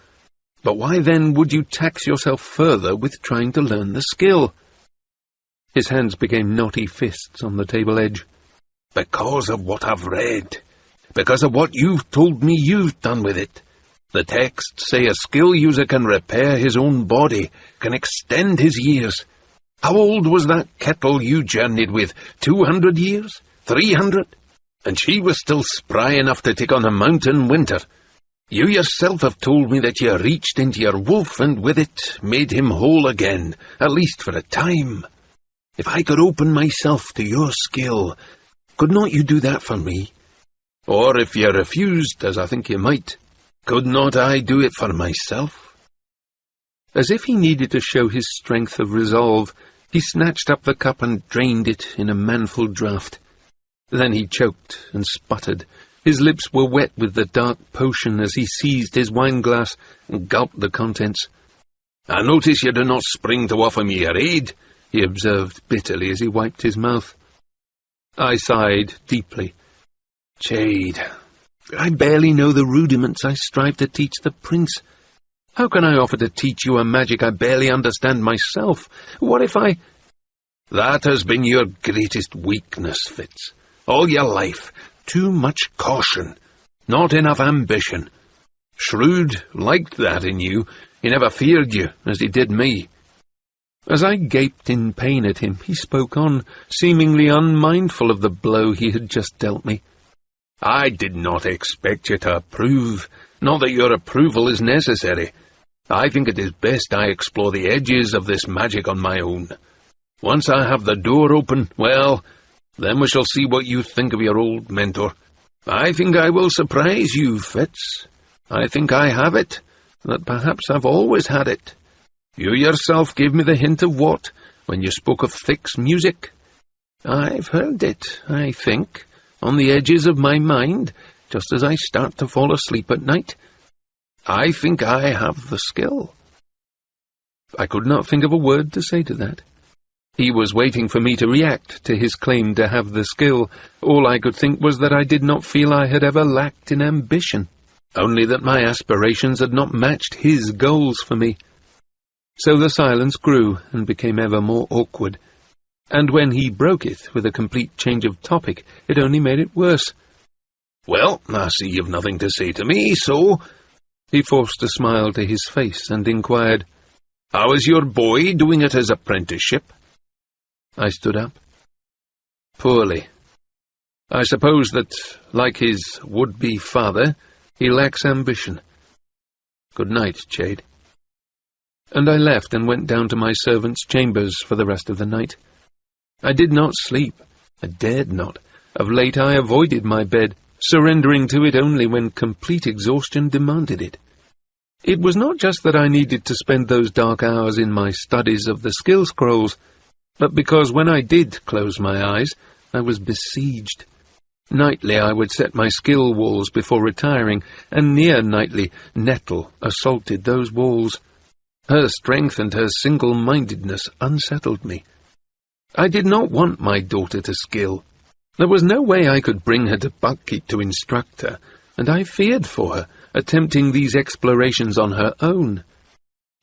But why then would you tax yourself further with trying to learn the skill? His hands became knotty fists on the table edge. Because of what I've read. Because of what you've told me you've done with it. The texts say a skill user can repair his own body, can extend his years. How old was that kettle you journeyed with? 200 years? 300? And she was still spry enough to take on a mountain winter. You yourself have told me that you reached into your wolf and with it made him whole again, at least for a time. If I could open myself to your skill, could not you do that for me? Or if you refused, as I think you might, could not I do it for myself? As if he needed to show his strength of resolve, he snatched up the cup and drained it in a manful draught. Then he choked and sputtered. His lips were wet with the dark potion as he seized his wine-glass and gulped the contents. I notice you do not spring to offer me your aid, he observed bitterly as he wiped his mouth. I sighed deeply. Chade, I barely know the rudiments I strive to teach the prince. How can I offer to teach you a magic I barely understand myself? What if I— That has been your greatest weakness, Fitz. All your life, too much caution, not enough ambition. Shrewd liked that in you. He never feared you, as he did me. As I gaped in pain at him, he spoke on, seemingly unmindful of the blow he had just dealt me. I did not expect you to approve, not that your approval is necessary. I think it is best I explore the edges of this magic on my own. Once I have the door open, well, then we shall see what you think of your old mentor. I think I will surprise you, Fitz. I think I have it, that perhaps I've always had it. You yourself gave me the hint of what, when you spoke of Thick's music. I've heard it, I think, on the edges of my mind, just as I start to fall asleep at night. I think I have the skill. I could not think of a word to say to that. He was waiting for me to react to his claim to have the skill. All I could think was that I did not feel I had ever lacked in ambition, only that my aspirations had not matched his goals for me. So the silence grew and became ever more awkward, and when he broke it with a complete change of topic, it only made it worse. Well, I see you've nothing to say to me, so— He forced a smile to his face and inquired, How is your boy doing at his apprenticeship? I stood up. Poorly. I suppose that, like his would-be father, he lacks ambition. Good night, Chade. And I left and went down to my servant's chambers for the rest of the night. I did not sleep. I dared not. Of late I avoided my bed, surrendering to it only when complete exhaustion demanded it. It was not just that I needed to spend those dark hours in my studies of the skill scrolls, but because when I did close my eyes, I was besieged. Nightly I would set my skill walls before retiring, and near nightly Nettle assaulted those walls. Her strength and her single-mindedness unsettled me. I did not want my daughter to skill. There was no way I could bring her to Buckkeep to instruct her, and I feared for her, attempting these explorations on her own.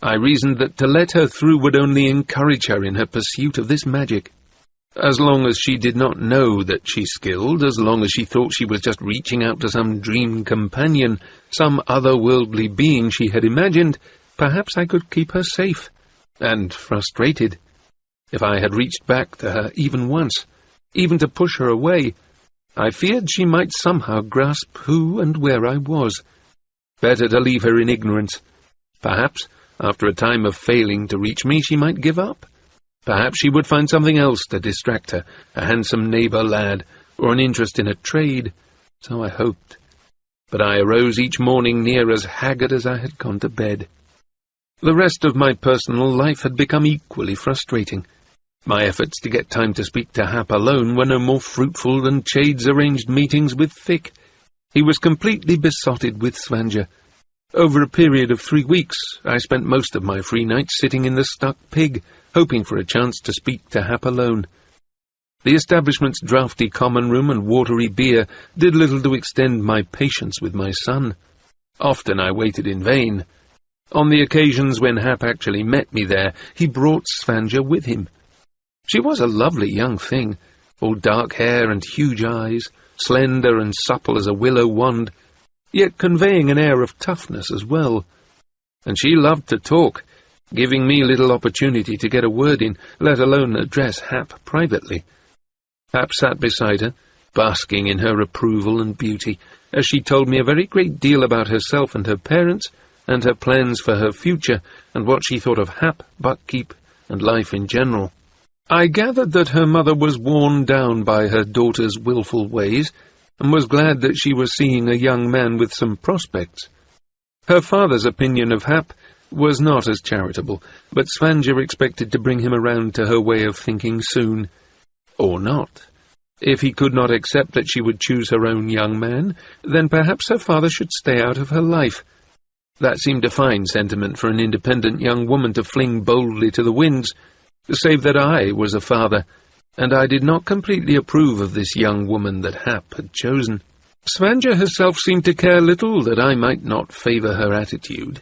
I reasoned that to let her through would only encourage her in her pursuit of this magic. As long as she did not know that she skilled, as long as she thought she was just reaching out to some dream companion, some otherworldly being she had imagined, perhaps I could keep her safe, and frustrated. If I had reached back to her even once, even to push her away, I feared she might somehow grasp who and where I was. Better to leave her in ignorance. Perhaps, after a time of failing to reach me, she might give up. Perhaps she would find something else to distract her, a handsome neighbour lad, or an interest in a trade. So I hoped. But I arose each morning near as haggard as I had gone to bed. The rest of my personal life had become equally frustrating. My efforts to get time to speak to Hap alone were no more fruitful than Chade's arranged meetings with Thick. He was completely besotted with Svanja. Over a period of 3 weeks, I spent most of my free nights sitting in the Stuck Pig, hoping for a chance to speak to Hap alone. The establishment's draughty common room and watery beer did little to extend my patience with my son. Often I waited in vain. On the occasions when Hap actually met me there, he brought Svanja with him. She was a lovely young thing, all dark hair and huge eyes, slender and supple as a willow wand, yet conveying an air of toughness as well. And she loved to talk, giving me little opportunity to get a word in, let alone address Hap privately. Hap sat beside her, basking in her approval and beauty, as she told me a very great deal about herself and her parents, and her plans for her future, and what she thought of Hap, Buckkeep, and life in general. I gathered that her mother was worn down by her daughter's wilful ways, and was glad that she was seeing a young man with some prospects. Her father's opinion of Hap was not as charitable, but Svanja expected to bring him around to her way of thinking soon. Or not. If he could not accept that she would choose her own young man, then perhaps her father should stay out of her life. That seemed a fine sentiment for an independent young woman to fling boldly to the winds, save that I was a father, and I did not completely approve of this young woman that Hap had chosen. Svanja herself seemed to care little that I might not favour her attitude.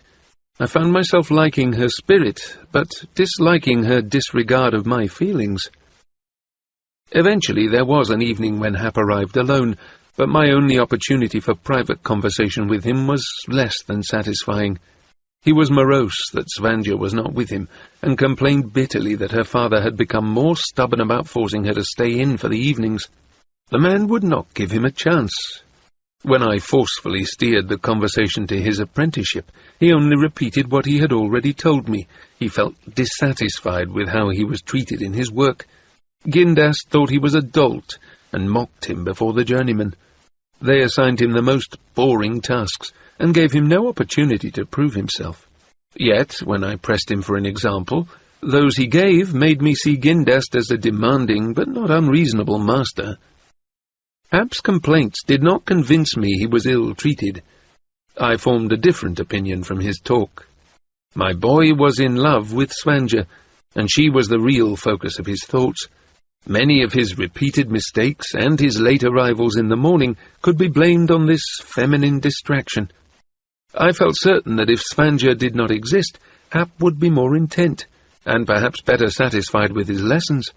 I found myself liking her spirit, but disliking her disregard of my feelings. Eventually there was an evening when Hap arrived alone, but my only opportunity for private conversation with him was less than satisfying. He was morose that Svanja was not with him, and complained bitterly that her father had become more stubborn about forcing her to stay in for the evenings. The man would not give him a chance. When I forcefully steered the conversation to his apprenticeship, he only repeated what he had already told me. He felt dissatisfied with how he was treated in his work. Gindast thought he was a dolt, and mocked him before the journeymen. They assigned him the most boring tasks, and gave him no opportunity to prove himself. Yet, when I pressed him for an example, those he gave made me see Gindast as a demanding but not unreasonable master. Hap's complaints did not convince me he was ill-treated. I formed a different opinion from his talk. My boy was in love with Svanja, and she was the real focus of his thoughts. Many of his repeated mistakes and his late arrivals in the morning could be blamed on this feminine distraction. I felt certain that if Svanja did not exist, Hap would be more intent, and perhaps better satisfied with his lessons.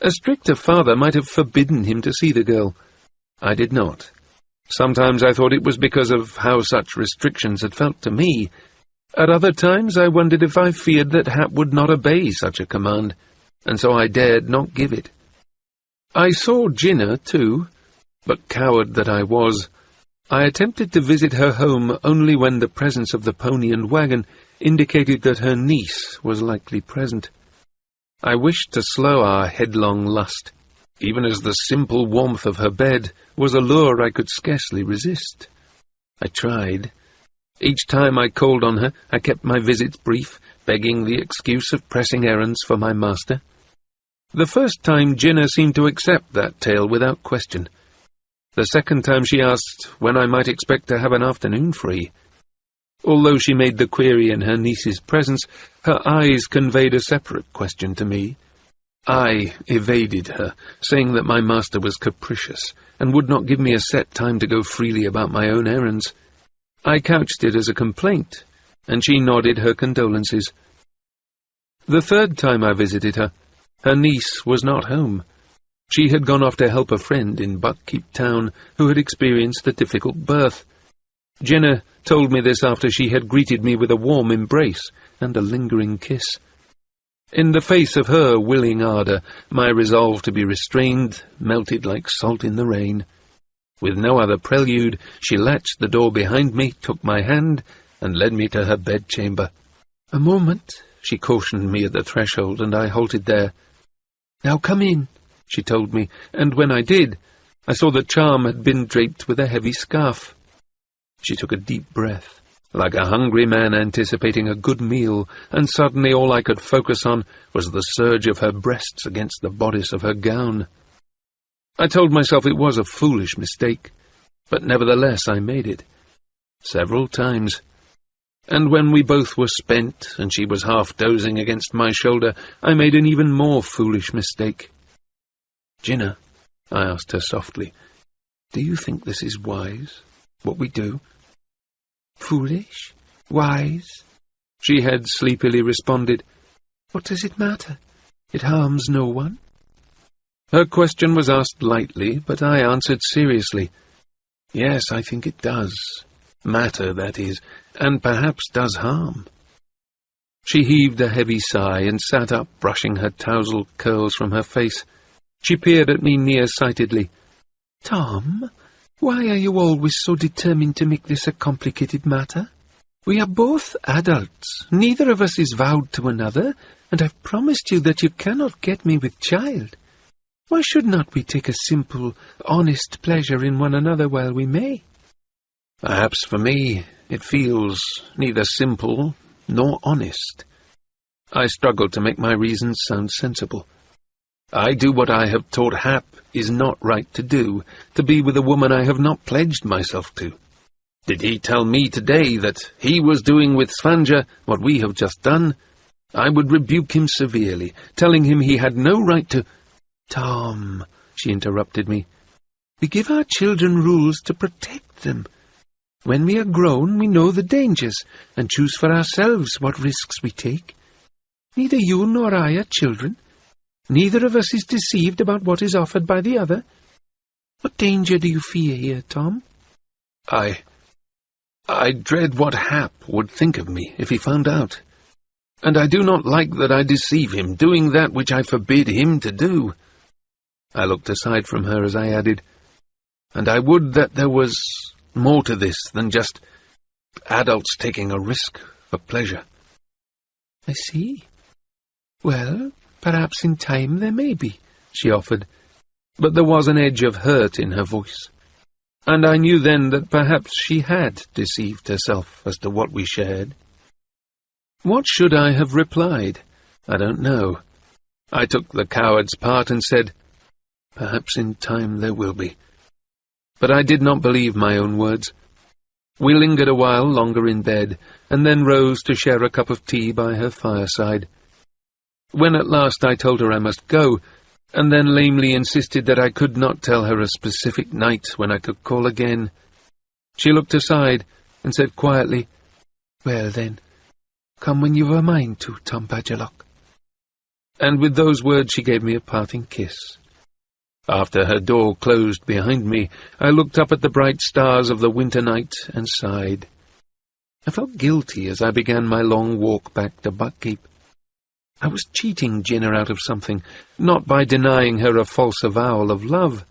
A stricter father might have forbidden him to see the girl. I did not. Sometimes I thought it was because of how such restrictions had felt to me. At other times I wondered if I feared that Hap would not obey such a command, and so I dared not give it. I saw Jinnah, too, but coward that I was, I attempted to visit her home only when the presence of the pony and wagon indicated that her niece was likely present. I wished to slow our headlong lust, even as the simple warmth of her bed was a lure I could scarcely resist. I tried. Each time I called on her, I kept my visits brief, begging the excuse of pressing errands for my master. The first time Jinnah seemed to accept that tale without question. The second time she asked when I might expect to have an afternoon free. Although she made the query in her niece's presence, her eyes conveyed a separate question to me. I evaded her, saying that my master was capricious, and would not give me a set time to go freely about my own errands. I couched it as a complaint, and she nodded her condolences. The third time I visited her, her niece was not home. She had gone off to help a friend in Buckkeep town who had experienced a difficult birth. Jinnah told me this after she had greeted me with a warm embrace and a lingering kiss. In the face of her willing ardour, my resolve to be restrained melted like salt in the rain. With no other prelude, she latched the door behind me, took my hand, and led me to her bedchamber. "A moment," she cautioned me at the threshold, and I halted there. "Now come in," she told me, and when I did, I saw that Charm had been draped with a heavy scarf. She took a deep breath, like a hungry man anticipating a good meal, and suddenly all I could focus on was the surge of her breasts against the bodice of her gown. I told myself it was a foolish mistake, but nevertheless I made it. Several times, And when we both were spent, and she was half dozing against my shoulder, I made an even more foolish mistake. "Jinnah," I asked her softly, "do you think this is wise, what we do?" "Foolish? Wise?" she had sleepily responded. "What does it matter? It harms no one." Her question was asked lightly, but I answered seriously. "Yes, I think it does. Matter, that is, and perhaps does harm." She heaved a heavy sigh and sat up, brushing her tousled curls from her face. She peered at me near-sightedly. "Tom, why are you always so determined to make this a complicated matter? We are both adults. Neither of us is vowed to another, and I've promised you that you cannot get me with child. Why should not we take a simple, honest pleasure in one another while we may?" Perhaps for me it feels neither simple nor honest. I struggled to make my reasons sound sensible. I do what I have taught Hap is not right to do, to be with a woman I have not pledged myself to. Did he tell me today that he was doing with Svanja what we have just done, I would rebuke him severely, telling him he had no right to— "Tom," she interrupted me, "we give our children rules to protect them. When we are grown, we know the dangers, and choose for ourselves what risks we take. Neither you nor I are children. Neither of us is deceived about what is offered by the other. What danger do you fear here, Tom?" I dread what Hap would think of me if he found out. And I do not like that I deceive him, doing that which I forbid him to do. I looked aside from her as I added, "And I would that there was more to this than just adults taking a risk for pleasure." "I see. Well, perhaps in time there may be," she offered, but there was an edge of hurt in her voice, and I knew then that perhaps she had deceived herself as to what we shared. What should I have replied? I don't know. I took the coward's part and said, "Perhaps in time there will be." But I did not believe my own words. We lingered a while longer in bed, and then rose to share a cup of tea by her fireside. When at last I told her I must go, and then lamely insisted that I could not tell her a specific night when I could call again, she looked aside and said quietly, "Well then, come when you have a mind to, Tom Badgerlock." And with those words she gave me a parting kiss. After her door closed behind me, I looked up at the bright stars of the winter night and sighed. I felt guilty as I began my long walk back to Buckkeep. I was cheating Jinnah out of something, not by denying her a false avowal of love,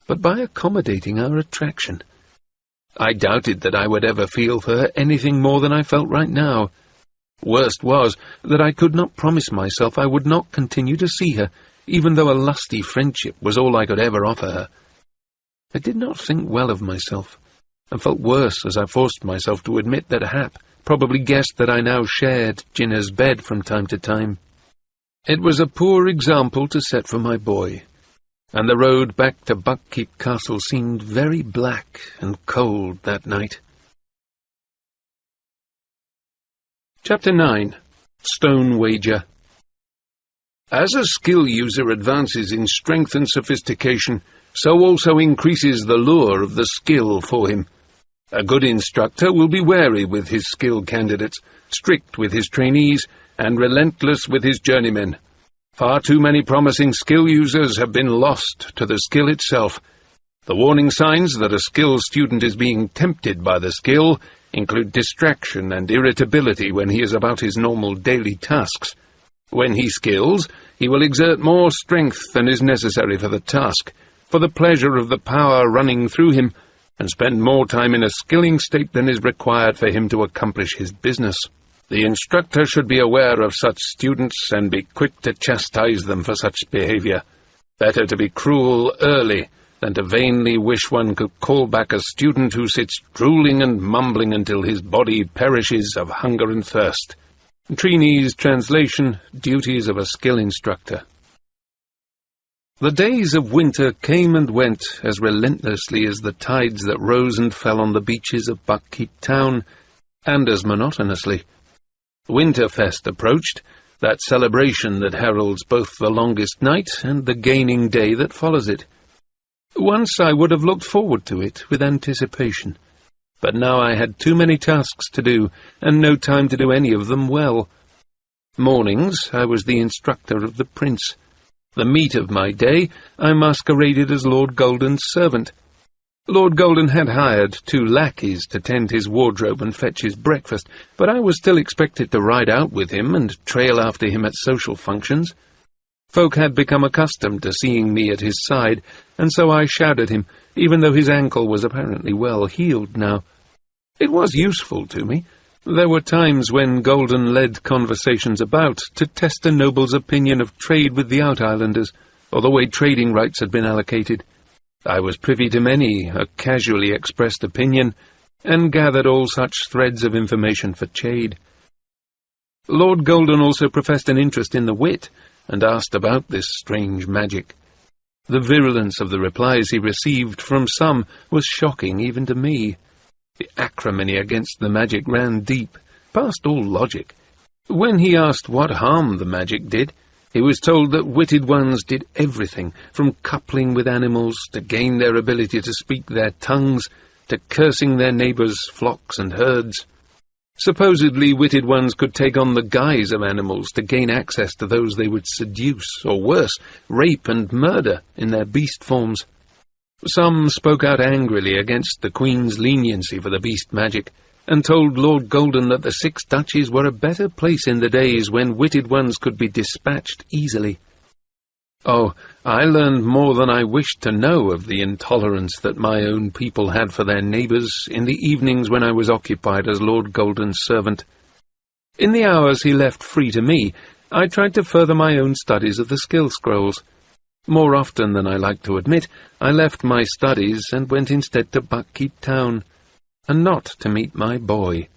but by accommodating our attraction. I doubted that I would ever feel for her anything more than I felt right now. Worst was that I could not promise myself I would not continue to see her, even though a lusty friendship was all I could ever offer her. I did not think well of myself, and felt worse as I forced myself to admit that Hap probably guessed that I now shared Jinnah's bed from time to time. It was a poor example to set for my boy, and the road back to Buckkeep Castle seemed very black and cold that night. Chapter 9. Stone Wager. As a skill user advances in strength and sophistication, so also increases the lure of the skill for him. A good instructor will be wary with his skill candidates, strict with his trainees, and relentless with his journeymen. Far too many promising skill users have been lost to the skill itself. The warning signs that a skill student is being tempted by the skill include distraction and irritability when he is about his normal daily tasks. When he skills, he will exert more strength than is necessary for the task, for the pleasure of the power running through him, and spend more time in a skilling state than is required for him to accomplish his business. The instructor should be aware of such students and be quick to chastise them for such behavior. Better to be cruel early than to vainly wish one could call back a student who sits drooling and mumbling until his body perishes of hunger and thirst. Trini's translation, Duties of a Skill Instructor. The days of winter came and went as relentlessly as the tides that rose and fell on the beaches of Buckkeep town, and as monotonously. Winterfest approached, that celebration that heralds both the longest night and the gaining day that follows it. Once I would have looked forward to it with anticipation, but now I had too many tasks to do, and no time to do any of them well. Mornings I was the instructor of the prince. The meat of my day I masqueraded as Lord Golden's servant. Lord Golden had hired 2 lackeys to tend his wardrobe and fetch his breakfast, but I was still expected to ride out with him and trail after him at social functions. Folk had become accustomed to seeing me at his side, and so I shadowed him, even though his ankle was apparently well healed now. It was useful to me. There were times when Golden led conversations about to test a noble's opinion of trade with the Out-Islanders, or the way trading rights had been allocated. I was privy to many a casually expressed opinion, and gathered all such threads of information for Chade. Lord Golden also professed an interest in the wit, and asked about this strange magic. The virulence of the replies he received from some was shocking even to me. The acrimony against the magic ran deep, past all logic. When he asked what harm the magic did, he was told that witted ones did everything, from coupling with animals to gain their ability to speak their tongues, to cursing their neighbours' flocks and herds. Supposedly witted ones could take on the guise of animals to gain access to those they would seduce, or worse, rape and murder in their beast forms. Some spoke out angrily against the Queen's leniency for the beast magic, and told Lord Golden that the 6 duchies were a better place in the days when witted ones could be dispatched easily. Oh, I learned more than I wished to know of the intolerance that my own people had for their neighbours in the evenings when I was occupied as Lord Golden's servant. In the hours he left free to me, I tried to further my own studies of the skill scrolls. More often than I like to admit, I left my studies and went instead to Buckkeep Town, and not to meet my boy.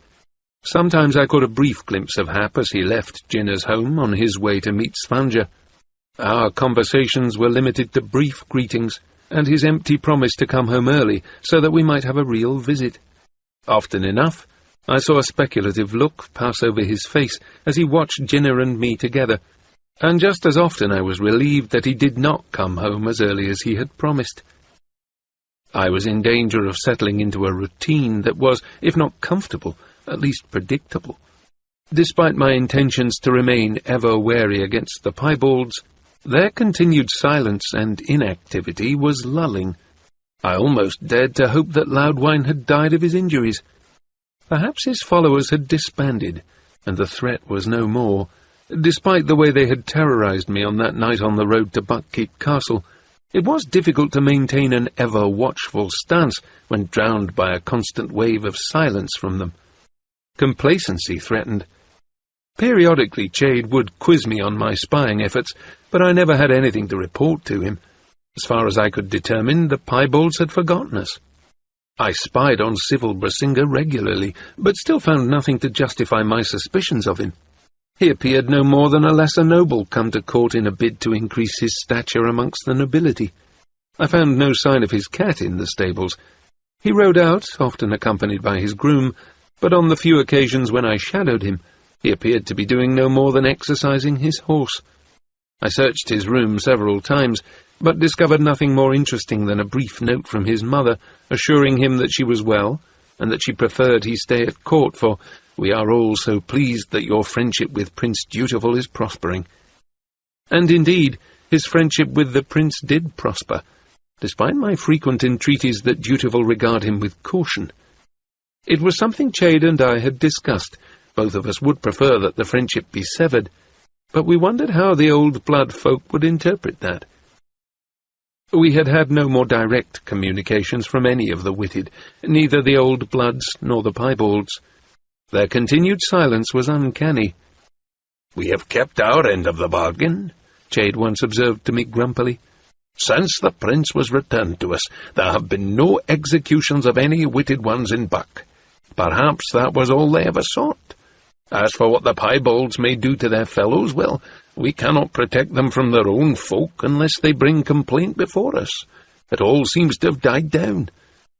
Sometimes I caught a brief glimpse of Hap as he left Jinna's home on his way to meet Svanja. Our conversations were limited to brief greetings, and his empty promise to come home early so that we might have a real visit. Often enough, I saw a speculative look pass over his face as he watched Jinna and me together, and just as often I was relieved that he did not come home as early as he had promised. I was in danger of settling into a routine that was, if not comfortable, at least predictable. Despite my intentions to remain ever wary against the piebalds, their continued silence and inactivity was lulling. I almost dared to hope that Loudwine had died of his injuries. Perhaps his followers had disbanded, and the threat was no more. Despite the way they had terrorized me on that night on the road to Buckkeep Castle, it was difficult to maintain an ever-watchful stance when drowned by a constant wave of silence from them. Complacency threatened. Periodically Chade would quiz me on my spying efforts, but I never had anything to report to him. As far as I could determine, the piebalds had forgotten us. I spied on Civil Brasinga regularly, but still found nothing to justify my suspicions of him. He appeared no more than a lesser noble come to court in a bid to increase his stature amongst the nobility. I found no sign of his cat in the stables. He rode out, often accompanied by his groom, but on the few occasions when I shadowed him, he appeared to be doing no more than exercising his horse. I searched his room several times, but discovered nothing more interesting than a brief note from his mother, assuring him that she was well, and that she preferred he stay at court, for we are all so pleased that your friendship with Prince Dutiful is prospering. And indeed, his friendship with the prince did prosper, despite my frequent entreaties that Dutiful regard him with caution. It was something Chade and I had discussed. Both of us would prefer that the friendship be severed, but we wondered how the old blood folk would interpret that. We had had no more direct communications from any of the witted, neither the old bloods nor the piebalds. Their continued silence was uncanny. "We have kept our end of the bargain," Chade once observed to me grumpily. "Since the prince was returned to us, there have been no executions of any witted ones in Buck. Perhaps that was all they ever sought. As for what the piebalds may do to their fellows, well, we cannot protect them from their own folk unless they bring complaint before us. It all seems to have died down,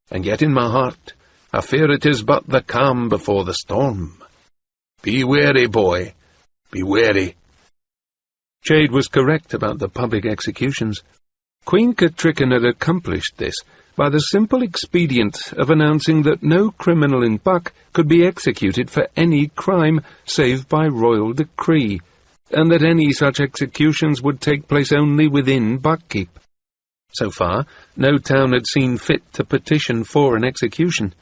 and yet in my heart I fear it is but the calm before the storm. Be wary, boy, be wary." Chade was correct about the public executions. Queen Catrican had accomplished this by the simple expedient of announcing that no criminal in Buck could be executed for any crime save by royal decree, and that any such executions would take place only within Buckkeep. So far, no town had seen fit to petition for an execution.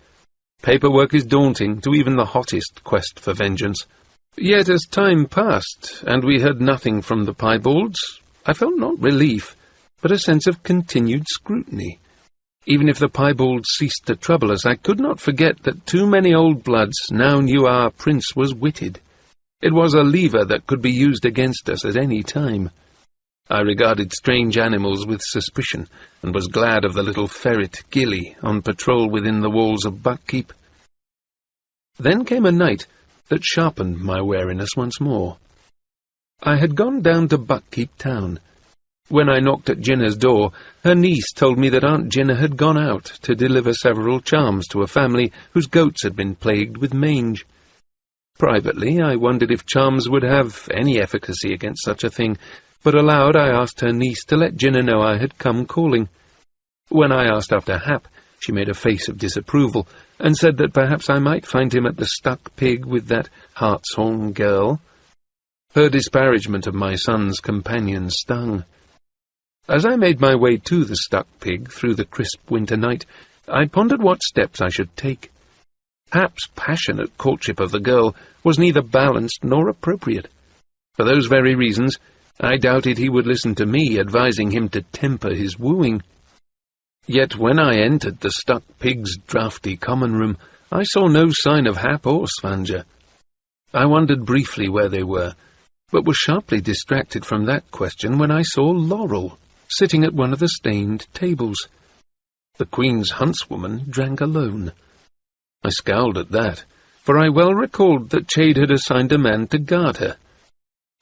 Paperwork is daunting to even the hottest quest for vengeance. Yet as time passed, and we heard nothing from the piebalds, I felt not relief, but a sense of continued scrutiny. Even if the piebalds ceased to trouble us, I could not forget that too many old bloods now knew our prince was witted. It was a lever that could be used against us at any time. I regarded strange animals with suspicion, and was glad of the little ferret Gilly on patrol within the walls of Buckkeep. Then came a night that sharpened my wariness once more. I had gone down to Buckkeep town. When I knocked at Jinnah's door, her niece told me that Aunt Jinnah had gone out to deliver several charms to a family whose goats had been plagued with mange. Privately, I wondered if charms would have any efficacy against such a thing, but aloud I asked her niece to let Jinnah know I had come calling. When I asked after Hap, she made a face of disapproval, and said that perhaps I might find him at the Stuck Pig with that hartshorn girl. Her disparagement of my son's companion stung. As I made my way to the Stuck Pig through the crisp winter night, I pondered what steps I should take. Hap's passionate courtship of the girl was neither balanced nor appropriate. For those very reasons, I doubted he would listen to me, advising him to temper his wooing. Yet when I entered the Stuck Pig's draughty common room, I saw no sign of Hap or Svange. I wondered briefly where they were, but was sharply distracted from that question when I saw Laurel, sitting at one of the stained tables. The Queen's huntswoman drank alone. I scowled at that, for I well recalled that Chade had assigned a man to guard her.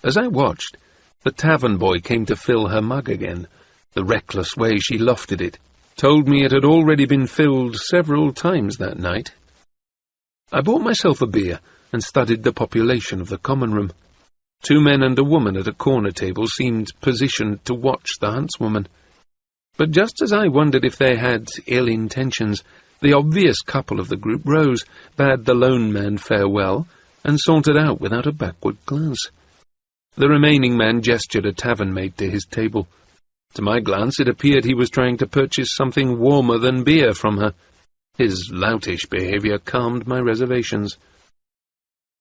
As I watched, the tavern boy came to fill her mug again. The reckless way she lofted it told me it had already been filled several times that night. I bought myself a beer and studied the population of the common room. 2 men and a woman at a corner table seemed positioned to watch the huntswoman. But just as I wondered if they had ill intentions, the obvious couple of the group rose, bade the lone man farewell, and sauntered out without a backward glance. The remaining man gestured a tavern maid to his table. To my glance, it appeared he was trying to purchase something warmer than beer from her. His loutish behaviour calmed my reservations.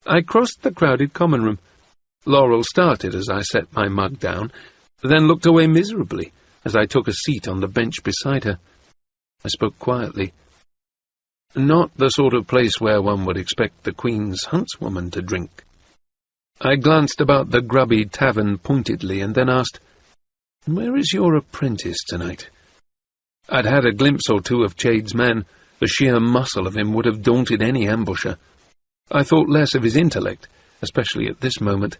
I crossed the crowded common room. Laurel started as I set my mug down, then looked away miserably as I took a seat on the bench beside her. I spoke quietly. Not the sort of place where one would expect the Queen's huntswoman to drink. I glanced about the grubby tavern pointedly and then asked, "Where is your apprentice tonight?" I'd had a glimpse or two of Chade's man. The sheer muscle of him would have daunted any ambusher. I thought less of his intellect, especially at this moment.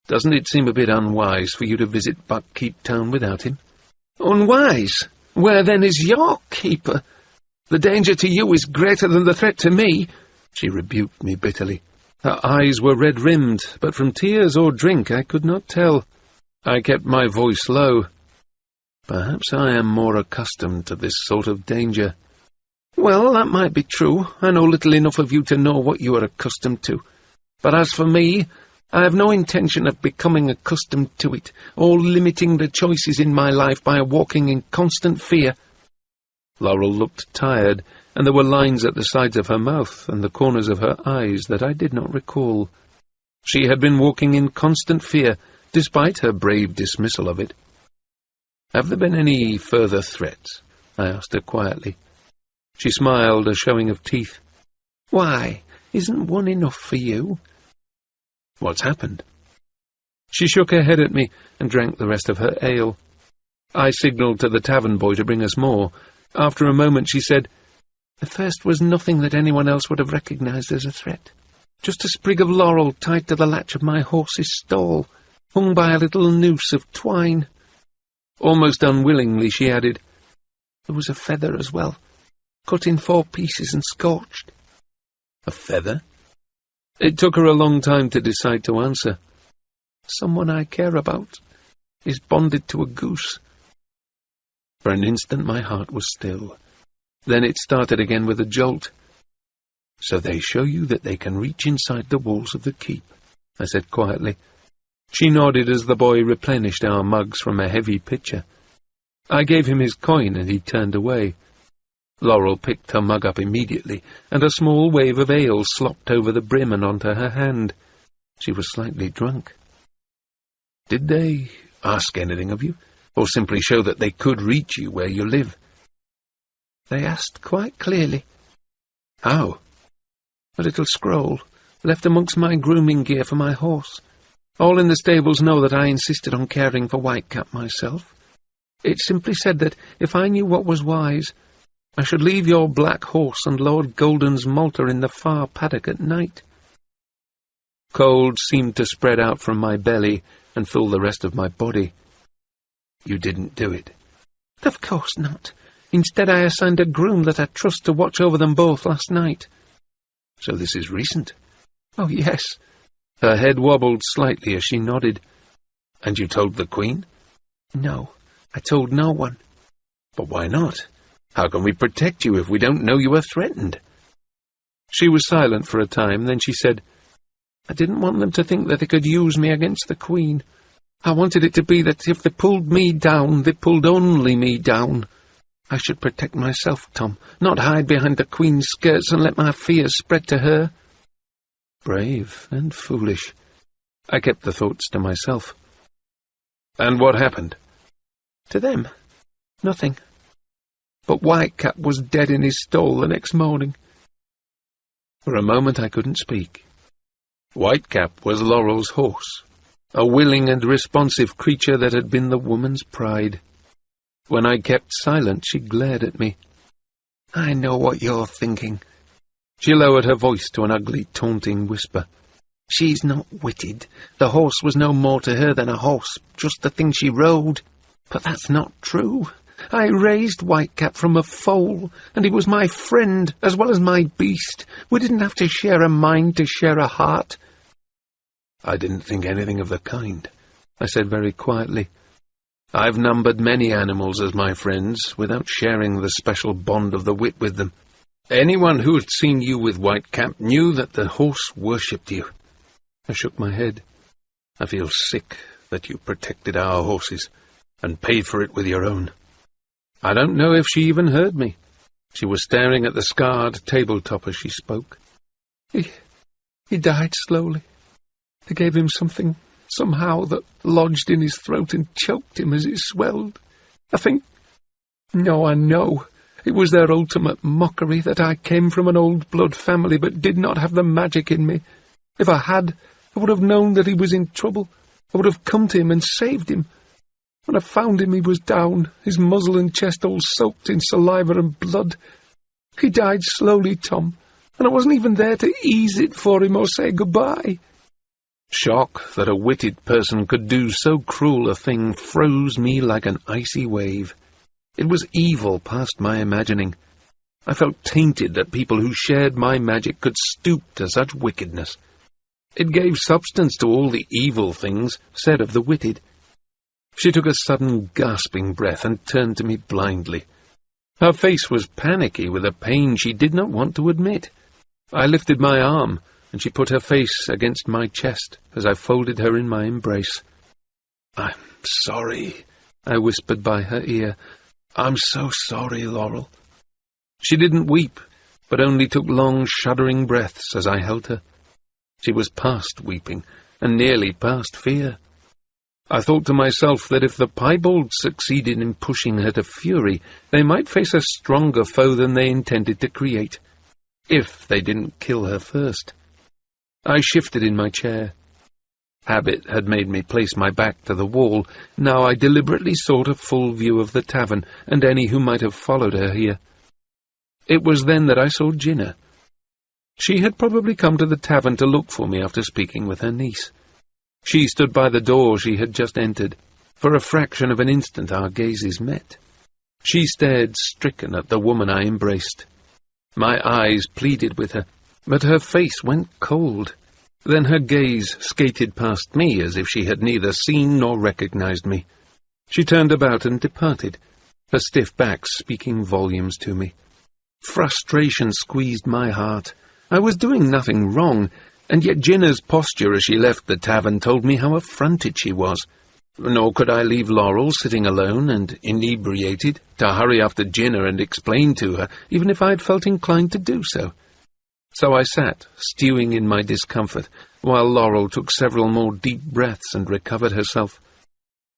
Doesn't it seem a bit unwise for you to visit Buckkeep town without him? Unwise? Where then is your keeper? The danger to you is greater than the threat to me, she rebuked me bitterly. Her eyes were red-rimmed, but from tears or drink I could not tell. I kept my voice low. Perhaps I am more accustomed to this sort of danger. Well, that might be true. I know little enough of you to know what you are accustomed to. But as for me, I have no intention of becoming accustomed to it, or limiting the choices in my life by walking in constant fear. Laurel looked tired, and there were lines at the sides of her mouth and the corners of her eyes that I did not recall. She had been walking in constant fear, despite her brave dismissal of it. "Have there been any further threats?" I asked her quietly. She smiled, a showing of teeth. "Why, isn't one enough for you?" "What's happened?" She shook her head at me and drank the rest of her ale. I signalled to the tavern boy to bring us more. After a moment she said, "The first was nothing that anyone else would have recognised as a threat. Just a sprig of laurel tied to the latch of my horse's stall, hung by a little noose of twine." Almost unwillingly she added, "There was a feather as well. cut in 4 pieces and scorched. A feather? It took her a long time to decide to answer. Someone I care about is bonded to a goose. For an instant my heart was still. Then it started again with a jolt. So they show you that they can reach inside the walls of the keep, I said quietly. She nodded as the boy replenished our mugs from a heavy pitcher. I gave him his coin and he turned away. Laurel picked her mug up immediately, and a small wave of ale slopped over the brim and onto her hand. She was slightly drunk. Did they ask anything of you, or simply show that they could reach you where you live? They asked quite clearly. How? A little scroll, left amongst my grooming gear for my horse. All in the stables know that I insisted on caring for Whitecap myself. It simply said that if I knew what was wise, I should leave your black horse and Lord Golden's malter in the far paddock at night. Cold seemed to spread out from my belly and fill the rest of my body. You didn't do it? Of course not. Instead, I assigned a groom that I trust to watch over them both last night. So this is recent? Oh, yes. Her head wobbled slightly as she nodded. And you told the Queen? No, I told no one. But why not? How can we protect you if we don't know you are threatened? She was silent for a time, then she said, I didn't want them to think that they could use me against the Queen. I wanted it to be that if they pulled me down, they pulled only me down. I should protect myself, Tom, not hide behind the Queen's skirts and let my fears spread to her. Brave and foolish. I kept the thoughts to myself. And what happened? To them, nothing. But Whitecap was dead in his stall the next morning. For a moment I couldn't speak. Whitecap was Laurel's horse, a willing and responsive creature that had been the woman's pride. When I kept silent, she glared at me. I know what you're thinking. She lowered her voice to an ugly, taunting whisper. She's not witted. The horse was no more to her than a horse, just the thing she rode. But that's not true. I raised Whitecap from a foal, and he was my friend as well as my beast. We didn't have to share a mind to share a heart. I didn't think anything of the kind, I said very quietly. I've numbered many animals as my friends, without sharing the special bond of the wit with them. Anyone who had seen you with Whitecap knew that the horse worshipped you. I shook my head. I feel sick that you protected our horses, and paid for it with your own. I don't know if she even heard me. She was staring at the scarred tabletop as she spoke. He died slowly. They gave him something, somehow, that lodged in his throat and choked him as it swelled. I know. It was their ultimate mockery that I came from an old blood family but did not have the magic in me. If I had, I would have known that he was in trouble. I would have come to him and saved him. When I found him, he was down, his muzzle and chest all soaked in saliva and blood. He died slowly, Tom, and I wasn't even there to ease it for him or say goodbye. Shock that a witted person could do so cruel a thing froze me like an icy wave. It was evil past my imagining. I felt tainted that people who shared my magic could stoop to such wickedness. It gave substance to all the evil things said of the witted. She took a sudden gasping breath and turned to me blindly. Her face was panicky with a pain she did not want to admit. I lifted my arm, and she put her face against my chest as I folded her in my embrace. "I'm sorry," I whispered by her ear. "I'm so sorry, Laurel." She didn't weep, but only took long, shuddering breaths as I held her. She was past weeping, and nearly past fear. I thought to myself that if the piebald succeeded in pushing her to fury, they might face a stronger foe than they intended to create, if they didn't kill her first. I shifted in my chair. Habit had made me place my back to the wall. Now I deliberately sought a full view of the tavern and any who might have followed her here. It was then that I saw Jinna. She had probably come to the tavern to look for me after speaking with her niece. She stood by the door she had just entered. For a fraction of an instant our gazes met. She stared stricken at the woman I embraced. My eyes pleaded with her, but her face went cold. Then her gaze skated past me as if she had neither seen nor recognized me. She turned about and departed, her stiff back speaking volumes to me. Frustration squeezed my heart. I was doing nothing wrong, and yet Jinnah's posture as she left the tavern told me how affronted she was. Nor could I leave Laurel sitting alone and inebriated to hurry after Jinnah and explain to her, even if I had felt inclined to do so. So I sat, stewing in my discomfort, while Laurel took several more deep breaths and recovered herself.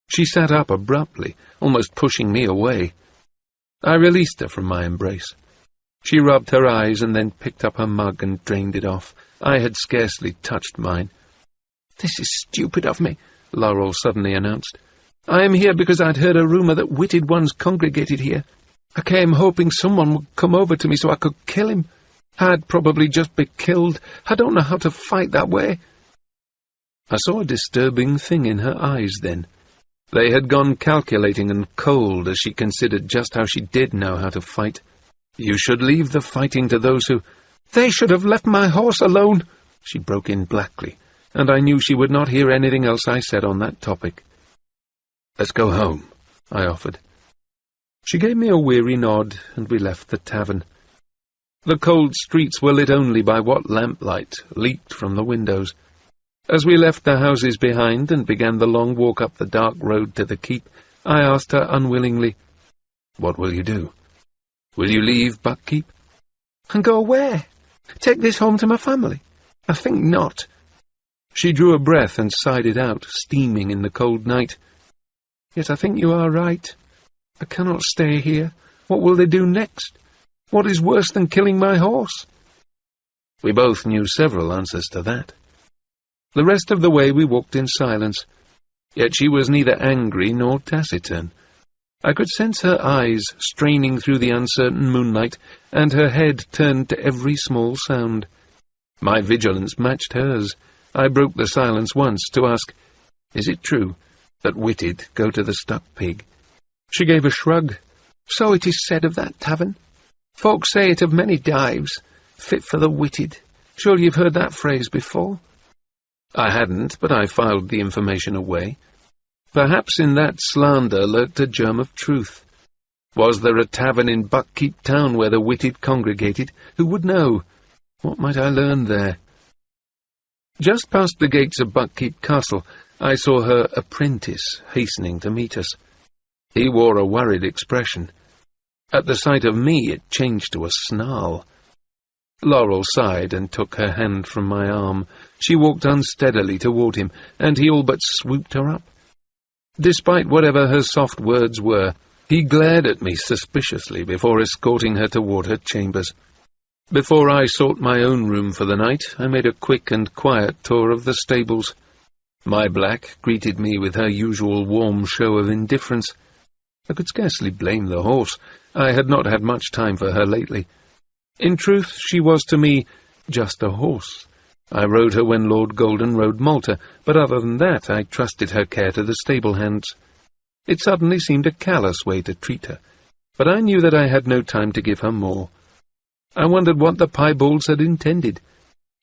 She sat up abruptly, almost pushing me away. I released her from my embrace. She rubbed her eyes and then picked up her mug and drained it off. I had scarcely touched mine. "This is stupid of me," Laurel suddenly announced. "I am here because I'd heard a rumour that witted ones congregated here. I came hoping someone would come over to me so I could kill him. I'd probably just be killed. I don't know how to fight that way." I saw a disturbing thing in her eyes then. They had gone calculating and cold as she considered just how she did know how to fight. "You should leave the fighting to those who—" "They should have left my horse alone," she broke in blackly, and I knew she would not hear anything else I said on that topic. "Let's go home," I offered. She gave me a weary nod, and we left the tavern. The cold streets were lit only by what lamplight leaked from the windows. As we left the houses behind and began the long walk up the dark road to the keep, I asked her unwillingly, "What will you do? Will you leave Buckkeep?" "And go where? Take this home to my family? I think not." She drew a breath and sighed it out, steaming in the cold night. "Yet I think you are right. I cannot stay here. What will they do next? What is worse than killing my horse?" We both knew several answers to that. The rest of the way we walked in silence, yet she was neither angry nor taciturn. I could sense her eyes straining through the uncertain moonlight, and her head turned to every small sound. My vigilance matched hers. I broke the silence once to ask, "Is it true that witted go to the stuck pig?" She gave a shrug. "So it is said of that tavern. Folks say it of many dives, fit for the witted. Surely you've heard that phrase before?" I hadn't, but I filed the information away. Perhaps in that slander lurked a germ of truth. Was there a tavern in Buckkeep town where the witted congregated? Who would know? What might I learn there? Just past the gates of Buckkeep Castle, I saw her apprentice hastening to meet us. He wore a worried expression. At the sight of me, it changed to a snarl. Laurel sighed and took her hand from my arm. She walked unsteadily toward him, and he all but swooped her up. Despite whatever her soft words were, he glared at me suspiciously before escorting her toward her chambers. Before I sought my own room for the night, I made a quick and quiet tour of the stables. My black greeted me with her usual warm show of indifference. I could scarcely blame the horse. I had not had much time for her lately. In truth, she was to me just a horse. I rode her when Lord Golden rode Malta, but other than that I trusted her care to the stable hands. It suddenly seemed a callous way to treat her, but I knew that I had no time to give her more. I wondered what the piebalds had intended.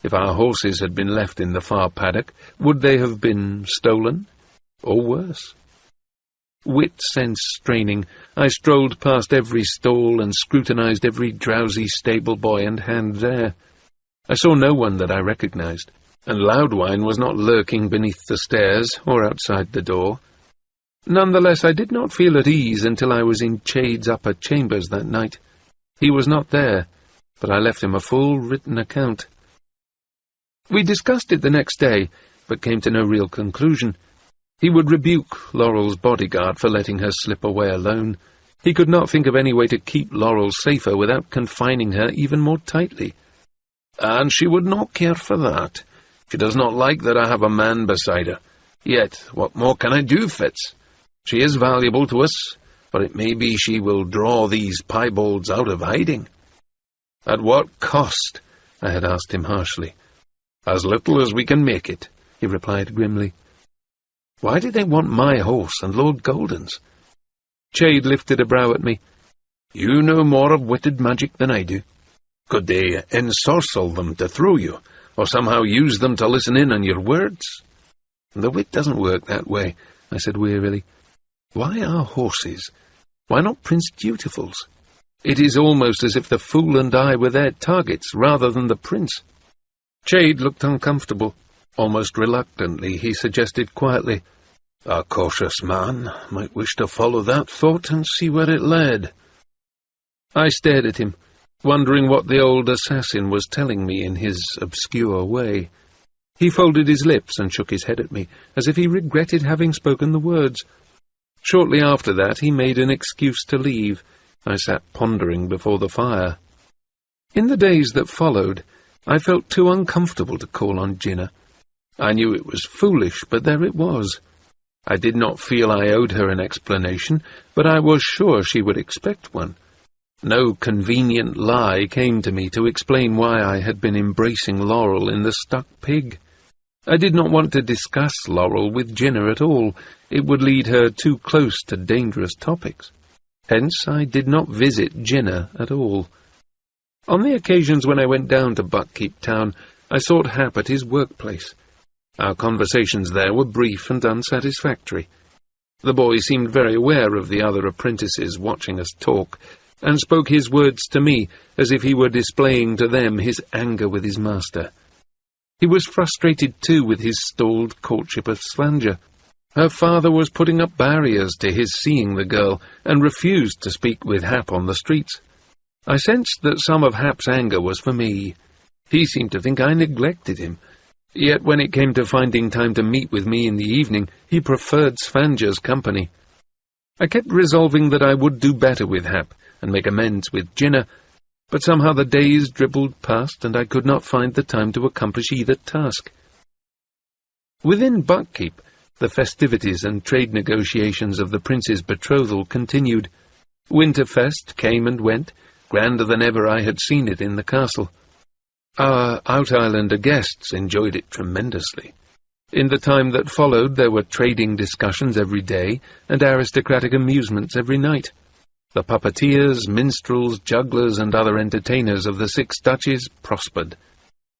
If our horses had been left in the far paddock, would they have been stolen, or worse? Wit sense straining, I strolled past every stall and scrutinized every drowsy stable boy and hand there. I saw no one that I recognized, and Loudwine was not lurking beneath the stairs or outside the door. Nonetheless, I did not feel at ease until I was in Chade's upper chambers that night. He was not there, but I left him a full written account. We discussed it the next day, but came to no real conclusion. He would rebuke Laurel's bodyguard for letting her slip away alone. He could not think of any way to keep Laurel safer without confining her even more tightly. And she would not care for that. She does not like that I have a man beside her. Yet, what more can I do, Fitz? She is valuable to us, but it may be she will draw these piebalds out of hiding. At what cost? I had asked him harshly. As little as we can make it, he replied grimly. Why did they want my horse and Lord Golden's? Chade lifted a brow at me. You know more of witted magic than I do. Could they ensorcel them to throw you, or somehow use them to listen in on your words? The wit doesn't work that way, I said wearily. Why our horses? Why not Prince Dutiful's? It is almost as if the fool and I were their targets, rather than the prince. Chade looked uncomfortable. Almost reluctantly, he suggested quietly, "A cautious man might wish to follow that thought and see where it led." I stared at him, wondering what the old assassin was telling me in his obscure way. He folded his lips and shook his head at me, as if he regretted having spoken the words. Shortly after that, he made an excuse to leave. I sat pondering before the fire. In the days that followed, I felt too uncomfortable to call on Jinnah. I knew it was foolish, but there it was. I did not feel I owed her an explanation, but I was sure she would expect one. No convenient lie came to me to explain why I had been embracing Laurel in the Stuck Pig. I did not want to discuss Laurel with Jinnah at all. It would lead her too close to dangerous topics. Hence, I did not visit Jinnah at all. On the occasions when I went down to Buckkeep Town, I sought Hap at his workplace. Our conversations there were brief and unsatisfactory. The boy seemed very aware of the other apprentices watching us talk, and spoke his words to me as if he were displaying to them his anger with his master. He was frustrated too with his stalled courtship of Svanja. Her father was putting up barriers to his seeing the girl, and refused to speak with Hap on the streets. I sensed that some of Hap's anger was for me. He seemed to think I neglected him. Yet when it came to finding time to meet with me in the evening, he preferred Svanja's company. I kept resolving that I would do better with Hap, and make amends with Jinnah, but somehow the days dribbled past, and I could not find the time to accomplish either task. Within Buckkeep, the festivities and trade negotiations of the prince's betrothal continued. Winterfest came and went, grander than ever I had seen it in the castle. Our out-islander guests enjoyed it tremendously. In the time that followed, there were trading discussions every day, and aristocratic amusements every night. The puppeteers, minstrels, jugglers, and other entertainers of the 6 duchies prospered.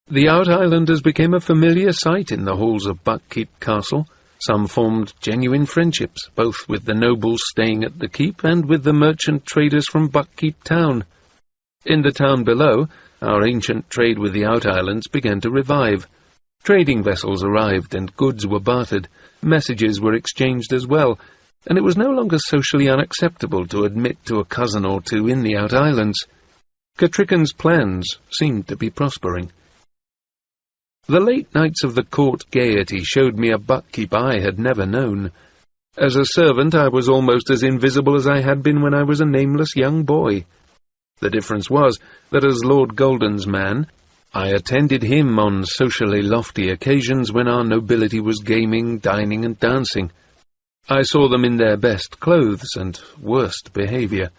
The out-islanders became a familiar sight in the halls of Buckkeep Castle. Some formed genuine friendships, both with the nobles staying at the keep and with the merchant traders from Buckkeep Town. In the town below, our ancient trade with the out-islands began to revive. Trading vessels arrived and goods were bartered. Messages were exchanged as well, and it was no longer socially unacceptable to admit to a cousin or two in the out-islands. Catricken's plans seemed to be prospering. The late nights of the court gaiety showed me a Buckkeep I had never known. As a servant, I was almost as invisible as I had been when I was a nameless young boy. The difference was that as Lord Golden's man, I attended him on socially lofty occasions when our nobility was gaming, dining, and dancing. I saw them in their best clothes and worst behaviour,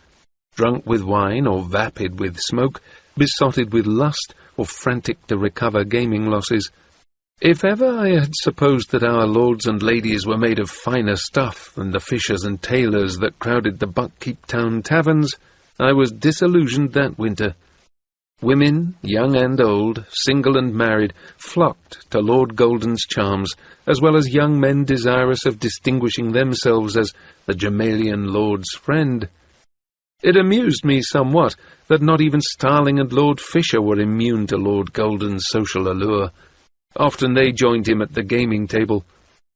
drunk with wine or vapid with smoke, besotted with lust, or frantic to recover gaming losses. If ever I had supposed that our lords and ladies were made of finer stuff than the fishers and tailors that crowded the Buckkeep Town taverns, I was disillusioned that winter. Women, young and old, single and married, flocked to Lord Golden's charms, as well as young men desirous of distinguishing themselves as the Gemalian lord's friend. It amused me somewhat that not even Starling and Lord Fisher were immune to Lord Golden's social allure. Often they joined him at the gaming table.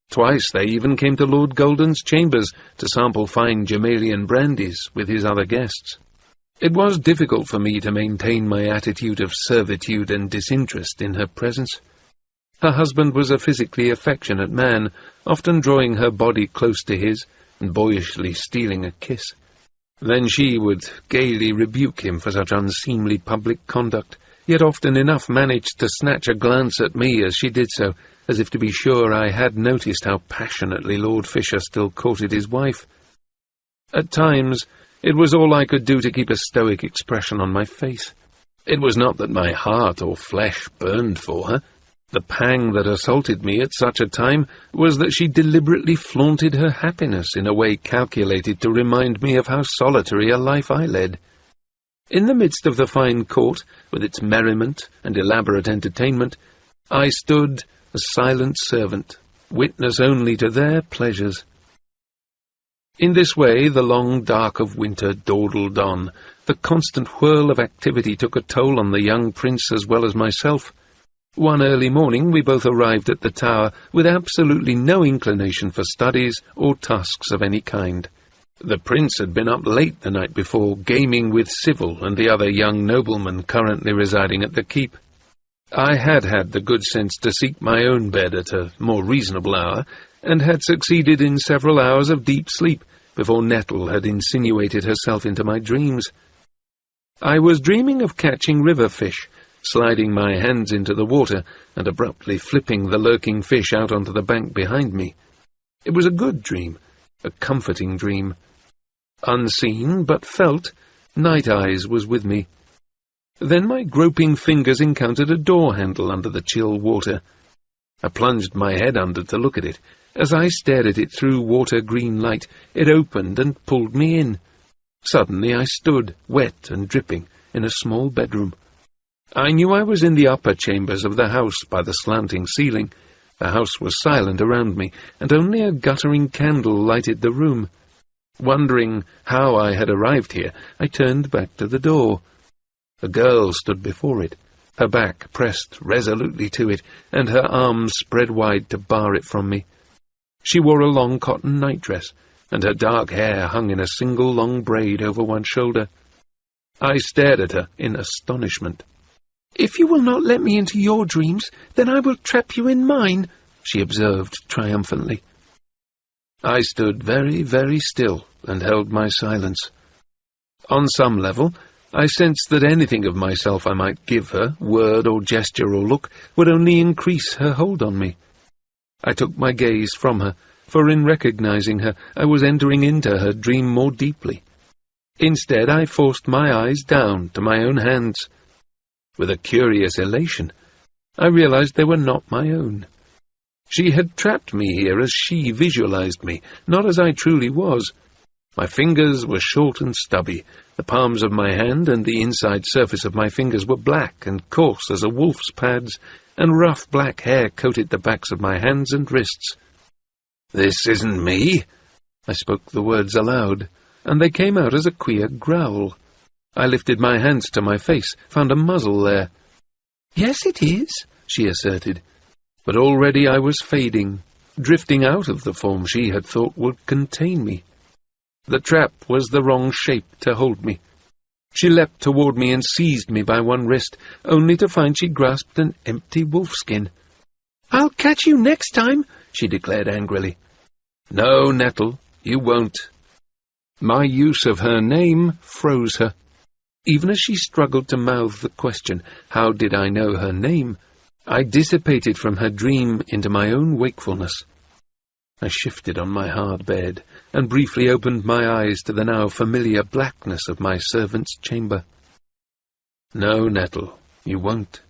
Twice they even came to Lord Golden's chambers to sample fine Gemalian brandies with his other guests. It was difficult for me to maintain my attitude of servitude and disinterest in her presence. Her husband was a physically affectionate man, often drawing her body close to his and boyishly stealing a kiss. Then she would gaily rebuke him for such unseemly public conduct, yet often enough managed to snatch a glance at me as she did so, as if to be sure I had noticed how passionately Lord Fisher still courted his wife. At times, it was all I could do to keep a stoic expression on my face. It was not that my heart or flesh burned for her. The pang that assaulted me at such a time was that she deliberately flaunted her happiness in a way calculated to remind me of how solitary a life I led. In the midst of the fine court, with its merriment and elaborate entertainment, I stood a silent servant, witness only to their pleasures. In this way the long dark of winter dawdled on. The constant whirl of activity took a toll on the young prince as well as myself. One early morning we both arrived at the tower with absolutely no inclination for studies or tasks of any kind. The prince had been up late the night before, gaming with Civil and the other young noblemen currently residing at the keep. I had had the good sense to seek my own bed at a more reasonable hour, and had succeeded in several hours of deep sleep before Nettle had insinuated herself into my dreams. I was dreaming of catching river fish, sliding my hands into the water and abruptly flipping the lurking fish out onto the bank behind me. It was a good dream, a comforting dream. Unseen, but felt, Night Eyes was with me. Then my groping fingers encountered a door handle under the chill water. I plunged my head under to look at it. As I stared at it through water-green light, it opened and pulled me in. Suddenly I stood, wet and dripping, in a small bedroom. I knew I was in the upper chambers of the house by the slanting ceiling. The house was silent around me, and only a guttering candle lighted the room. Wondering how I had arrived here, I turned back to the door. A girl stood before it, her back pressed resolutely to it, and her arms spread wide to bar it from me. She wore a long cotton nightdress, and her dark hair hung in a single long braid over one shoulder. I stared at her in astonishment. "If you will not let me into your dreams, then I will trap you in mine," she observed triumphantly. I stood very, very still and held my silence. On some level, I sensed that anything of myself I might give her, word or gesture or look, would only increase her hold on me. I took my gaze from her, for in recognizing her, I was entering into her dream more deeply. Instead, I forced my eyes down to my own hands. With a curious elation, I realized they were not my own. She had trapped me here as she visualized me, not as I truly was. My fingers were short and stubby. The palms of my hand and the inside surface of my fingers were black and coarse as a wolf's pads, and rough black hair coated the backs of my hands and wrists. "This isn't me." I spoke the words aloud, and they came out as a queer growl. I lifted my hands to my face, found a muzzle there. "Yes, it is," she asserted. But already I was fading, drifting out of the form she had thought would contain me. The trap was the wrong shape to hold me. She leapt toward me and seized me by one wrist, only to find she grasped an empty wolfskin. "I'll catch you next time," she declared angrily. "No, Nettle, you won't." My use of her name froze her. Even as she struggled to mouth the question, how did I know her name, I dissipated from her dream into my own wakefulness. I shifted on my hard bed, and briefly opened my eyes to the now familiar blackness of my servant's chamber. "No, Nettle, you won't."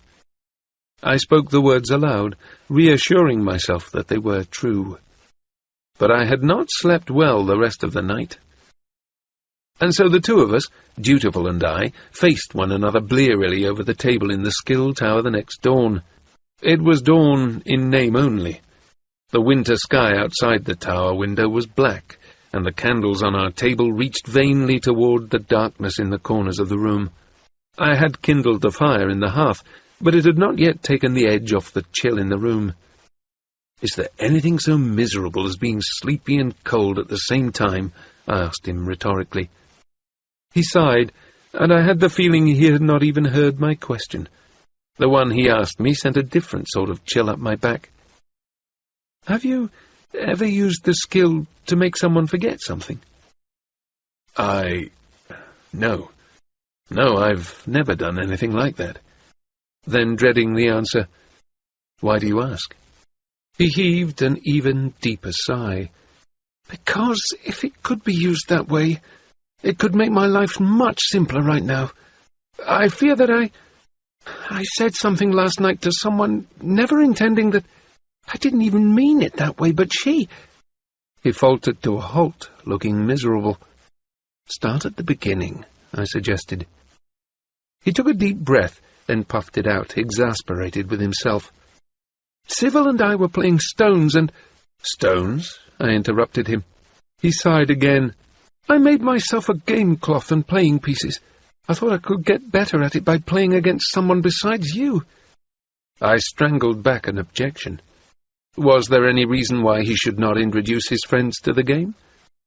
I spoke the words aloud, reassuring myself that they were true. But I had not slept well the rest of the night. And so the two of us, Dutiful and I, faced one another blearily over the table in the Skill Tower the next dawn. It was dawn in name only. The winter sky outside the tower window was black, and the candles on our table reached vainly toward the darkness in the corners of the room. I had kindled the fire in the hearth, but it had not yet taken the edge off the chill in the room. "Is there anything so miserable as being sleepy and cold at the same time?" I asked him rhetorically. He sighed, and I had the feeling he had not even heard my question. The one he asked me sent a different sort of chill up my back. "Have you ever used the skill to make someone forget something?" No, I've never done anything like that." Then, dreading the answer, "Why do you ask?" He heaved an even deeper sigh. "Because if it could be used that way, it could make my life much simpler right now. I fear that I said something last night to someone, never intending that. I didn't even mean it that way, but she—" He faltered to a halt, looking miserable. "Start at the beginning," I suggested. He took a deep breath, then puffed it out, exasperated with himself. "Civil and I were playing stones and—" "Stones?" I interrupted him. He sighed again. "I made myself a game cloth and playing pieces. I thought I could get better at it by playing against someone besides you." I strangled back an objection. Was there any reason why he should not introduce his friends to the game?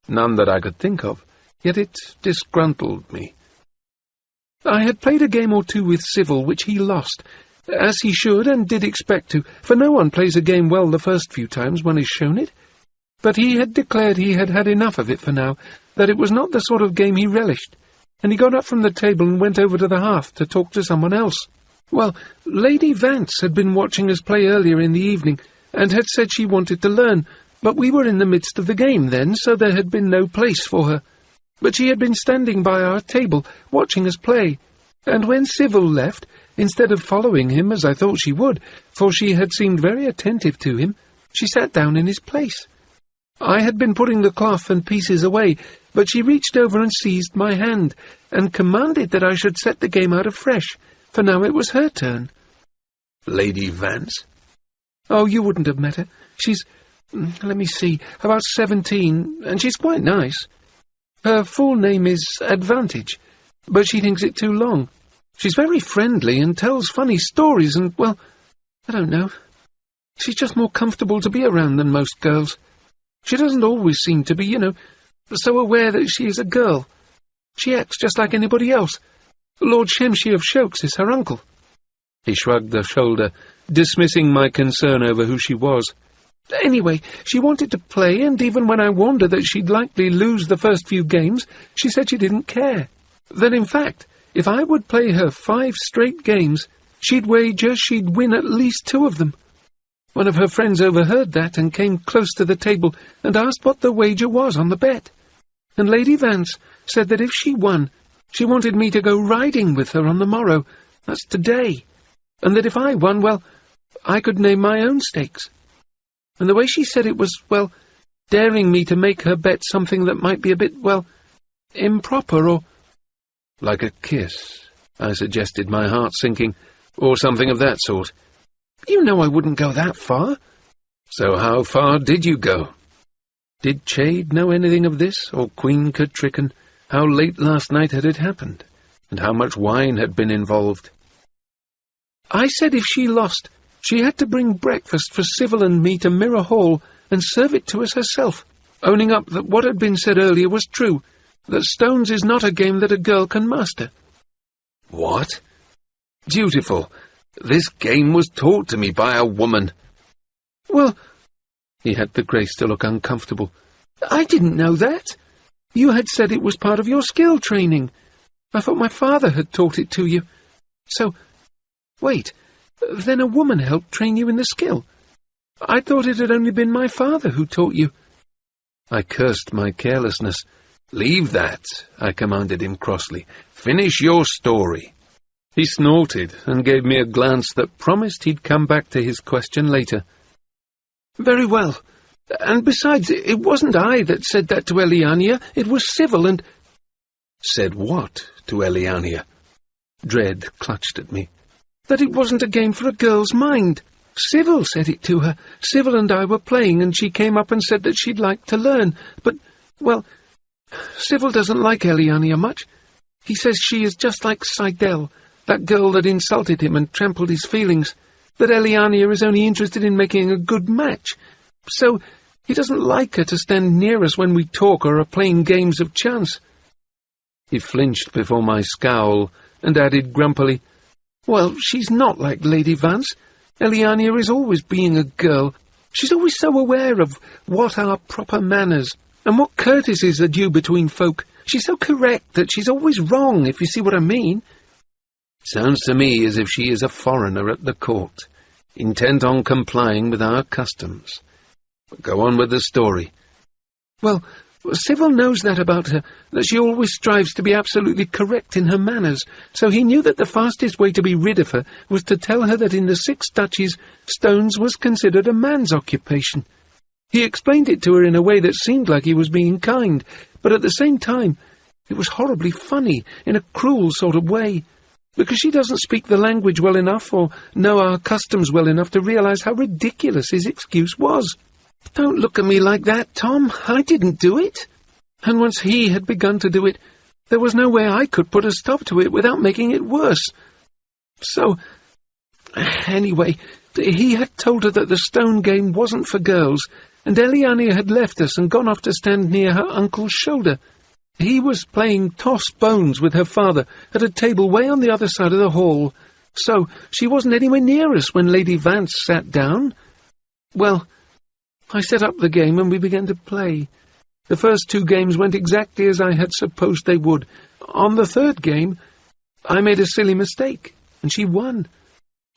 None that I could think of, yet it disgruntled me. I had played a game or two with Civil, which he lost, as he should and did expect to, for no one plays a game well the first few times one is shown it. But he had declared he had had enough of it for now, that it was not the sort of game he relished, and he got up from the table and went over to the hearth to talk to someone else. Well, Lady Vance had been watching us play earlier in the evening, and had said she wanted to learn, but we were in the midst of the game then, so there had been no place for her. But she had been standing by our table, watching us play, and when Civil left, instead of following him as I thought she would, for she had seemed very attentive to him, she sat down in his place. I had been putting the cloth and pieces away, but she reached over and seized my hand, and commanded that I should set the game out afresh, for now it was her turn." "Lady Vance?" "Oh, you wouldn't have met her. She's, let me see, about 17, and she's quite nice. Her full name is Advantage, but she thinks it too long. She's very friendly and tells funny stories and, well, I don't know. She's just more comfortable to be around than most girls. She doesn't always seem to be, so aware that she is a girl. She acts just like anybody else. Lord Shemshi of Shokes is her uncle." He shrugged a shoulder, dismissing my concern over who she was. "Anyway, she wanted to play, and even when I warned her that she'd likely lose the first few games, she said she didn't care. That, in fact, if I would play her 5 straight games, she'd wager she'd win at least 2 of them. One of her friends overheard that and came close to the table and asked what the wager was on the bet. And Lady Vance said that if she won, she wanted me to go riding with her on the morrow, that's today, and that if I won, well, I could name my own stakes. And the way she said it was, well, daring me to make her bet something that might be a bit, well, improper or—" "Like a kiss," I suggested, my heart sinking, "or something of that sort." "You know I wouldn't go that far." "So how far did you go? Did Chade know anything of this, or Queen Catrican? How late last night had it happened, and how much wine had been involved?" "I said if she lost, she had to bring breakfast for Civil and me to Mirror Hall and serve it to us herself, owning up that what had been said earlier was true, that stones is not a game that a girl can master." "What? Dutiful, this game was taught to me by a woman." "Well," he had the grace to look uncomfortable, "I didn't know that. You had said it was part of your skill training. I thought my father had taught it to you. So, wait, then a woman helped train you in the skill? I thought it had only been my father who taught you." I cursed my carelessness. "Leave that," I commanded him crossly. "Finish your story." He snorted and gave me a glance that promised he'd come back to his question later. "Very well. And besides, it wasn't I that said that to Eliania, it was Civil and—" "Said what to Eliania?" Dread clutched at me. "That it wasn't a game for a girl's mind. Civil said it to her. Civil and I were playing, and she came up and said that she'd like to learn. But, well, Civil doesn't like Eliania much. He says she is just like Seidel, that girl that insulted him and trampled his feelings, that Eliania is only interested in making a good match. So he doesn't like her to stand near us when we talk or are playing games of chance." He flinched before my scowl and added grumpily, "Well, she's not like Lady Vance. Eliania is always being a girl. She's always so aware of what are proper manners and what courtesies are due between folk. She's so correct that she's always wrong, if you see what I mean." Sounds to me as if she is a foreigner at the court, intent on complying with our customs. But go on with the story. "Well, Civil knows that about her, that she always strives to be absolutely correct in her manners, so he knew that the fastest way to be rid of her was to tell her that in the 6 duchies, stones was considered a man's occupation. He explained it to her in a way that seemed like he was being kind, but at the same time, it was horribly funny, in a cruel sort of way. because she doesn't speak the language well enough or know our customs well enough to realize how ridiculous his excuse was. Don't look at me like that, Tom. I didn't do it. And once he had begun to do it, there was no way I could put a stop to it without making it worse. So, anyway, he had told her that the stone game wasn't for girls, and Eliania had left us and gone off to stand near her uncle's shoulder. He was playing toss bones with her father at a table way on the other side of the hall, so she wasn't anywhere near us when Lady Vance sat down. Well, I set up the game and we began to play. The first 2 games went exactly as I had supposed they would. On the 3rd game, I made a silly mistake, and she won.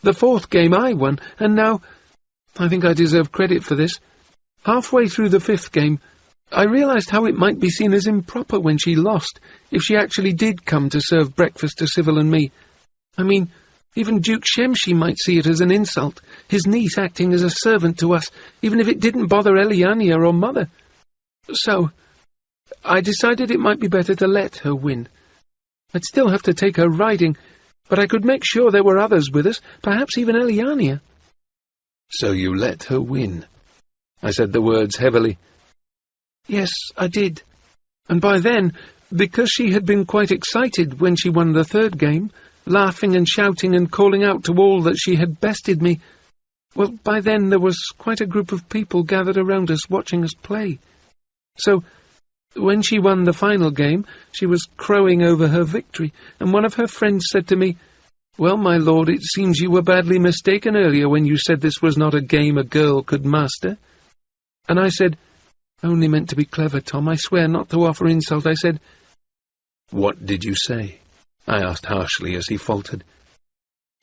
The 4th game I won, and now, I think I deserve credit for this. Halfway through the 5th game, I realized how it might be seen as improper when she lost, if she actually did come to serve breakfast to Sybil and me. I mean, even Duke Shemshi might see it as an insult, his niece acting as a servant to us, even if it didn't bother Eliania or Mother. So, I decided it might be better to let her win. I'd still have to take her riding, but I could make sure there were others with us, perhaps even Eliania. So you let her win? I said the words heavily. Yes, I did. And by then, because she had been quite excited when she won the 3rd game, laughing and shouting and calling out to all that she had bested me, well, by then there was quite a group of people gathered around us watching us play. So, when she won the final game, she was crowing over her victory, and one of her friends said to me, "Well, my lord, it seems you were badly mistaken earlier when you said this was not a game a girl could master." And I said, "I only meant to be clever, Tom. I swear not to offer insult." I said, "What did you say?" I asked harshly as he faltered.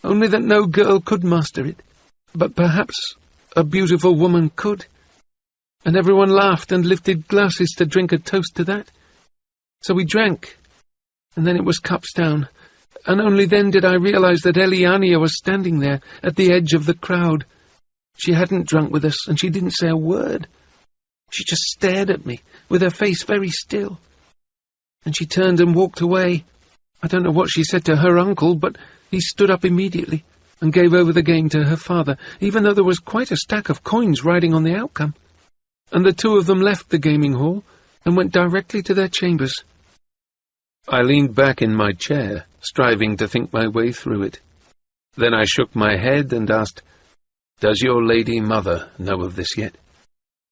"Only that no girl could master it, but perhaps a beautiful woman could." And everyone laughed and lifted glasses to drink a toast to that. So we drank, and then it was cups down, and only then did I realize that Eliania was standing there at the edge of the crowd. She hadn't drunk with us, and she didn't say a word. She just stared at me, with her face very still. And she turned and walked away. I don't know what she said to her uncle, but he stood up immediately and gave over the game to her father, even though there was quite a stack of coins riding on the outcome. And the 2 of them left the gaming hall and went directly to their chambers. I leaned back in my chair, striving to think my way through it. Then I shook my head and asked, "Does your lady mother know of this yet?"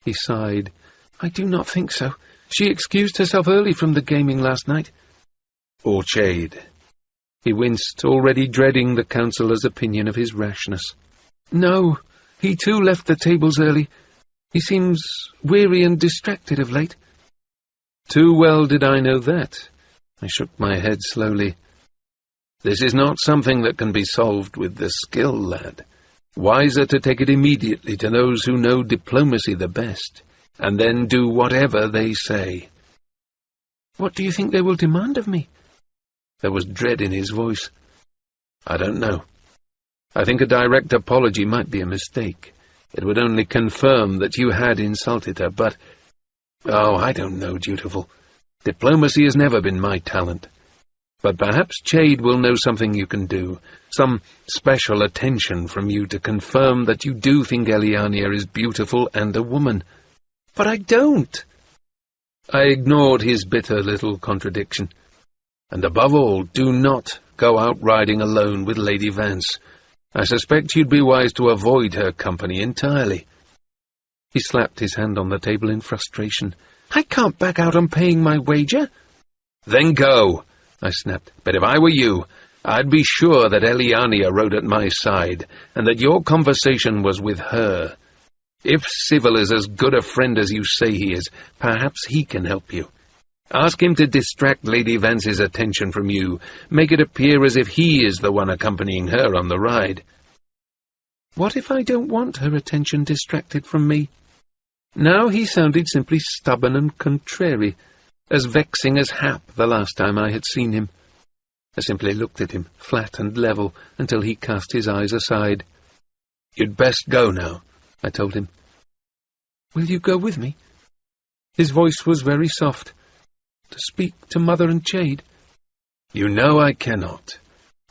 He sighed. "I do not think so. She excused herself early from the gaming last night." "Or Chade?" He winced, already dreading the counsellor's opinion of his rashness. "No, he too left the tables early. He seems weary and distracted of late." Too well did I know that. I shook my head slowly. "This is not something that can be solved with the skill, lad. Wiser to take it immediately to those who know diplomacy the best, and then do whatever they say." "What do you think they will demand of me?" There was dread in his voice. "I don't know. I think a direct apology might be a mistake. It would only confirm that you had insulted her, but... Oh, I don't know, dutiful. Diplomacy has never been my talent. But perhaps Chade will know something you can do, some special attention from you to confirm that you do think Eliania is beautiful and a woman." "But I don't." I ignored his bitter little contradiction. "And above all, do not go out riding alone with Lady Vance. I suspect you'd be wise to avoid her company entirely." He slapped his hand on the table in frustration. "I can't back out on paying my wager." "Then go," I snapped. "But if I were you, I'd be sure that Eliania rode at my side, and that your conversation was with her. If Sybil is as good a friend as you say he is, perhaps he can help you. Ask him to distract Lady Vance's attention from you. Make it appear as if he is the one accompanying her on the ride." "What if I don't want her attention distracted from me?" Now he sounded simply stubborn and contrary, as vexing as Hap the last time I had seen him. I simply looked at him, flat and level, until he cast his eyes aside. "You'd best go now," I told him. "Will you go with me?" His voice was very soft. "To speak to Mother and Chade?" "You know I cannot.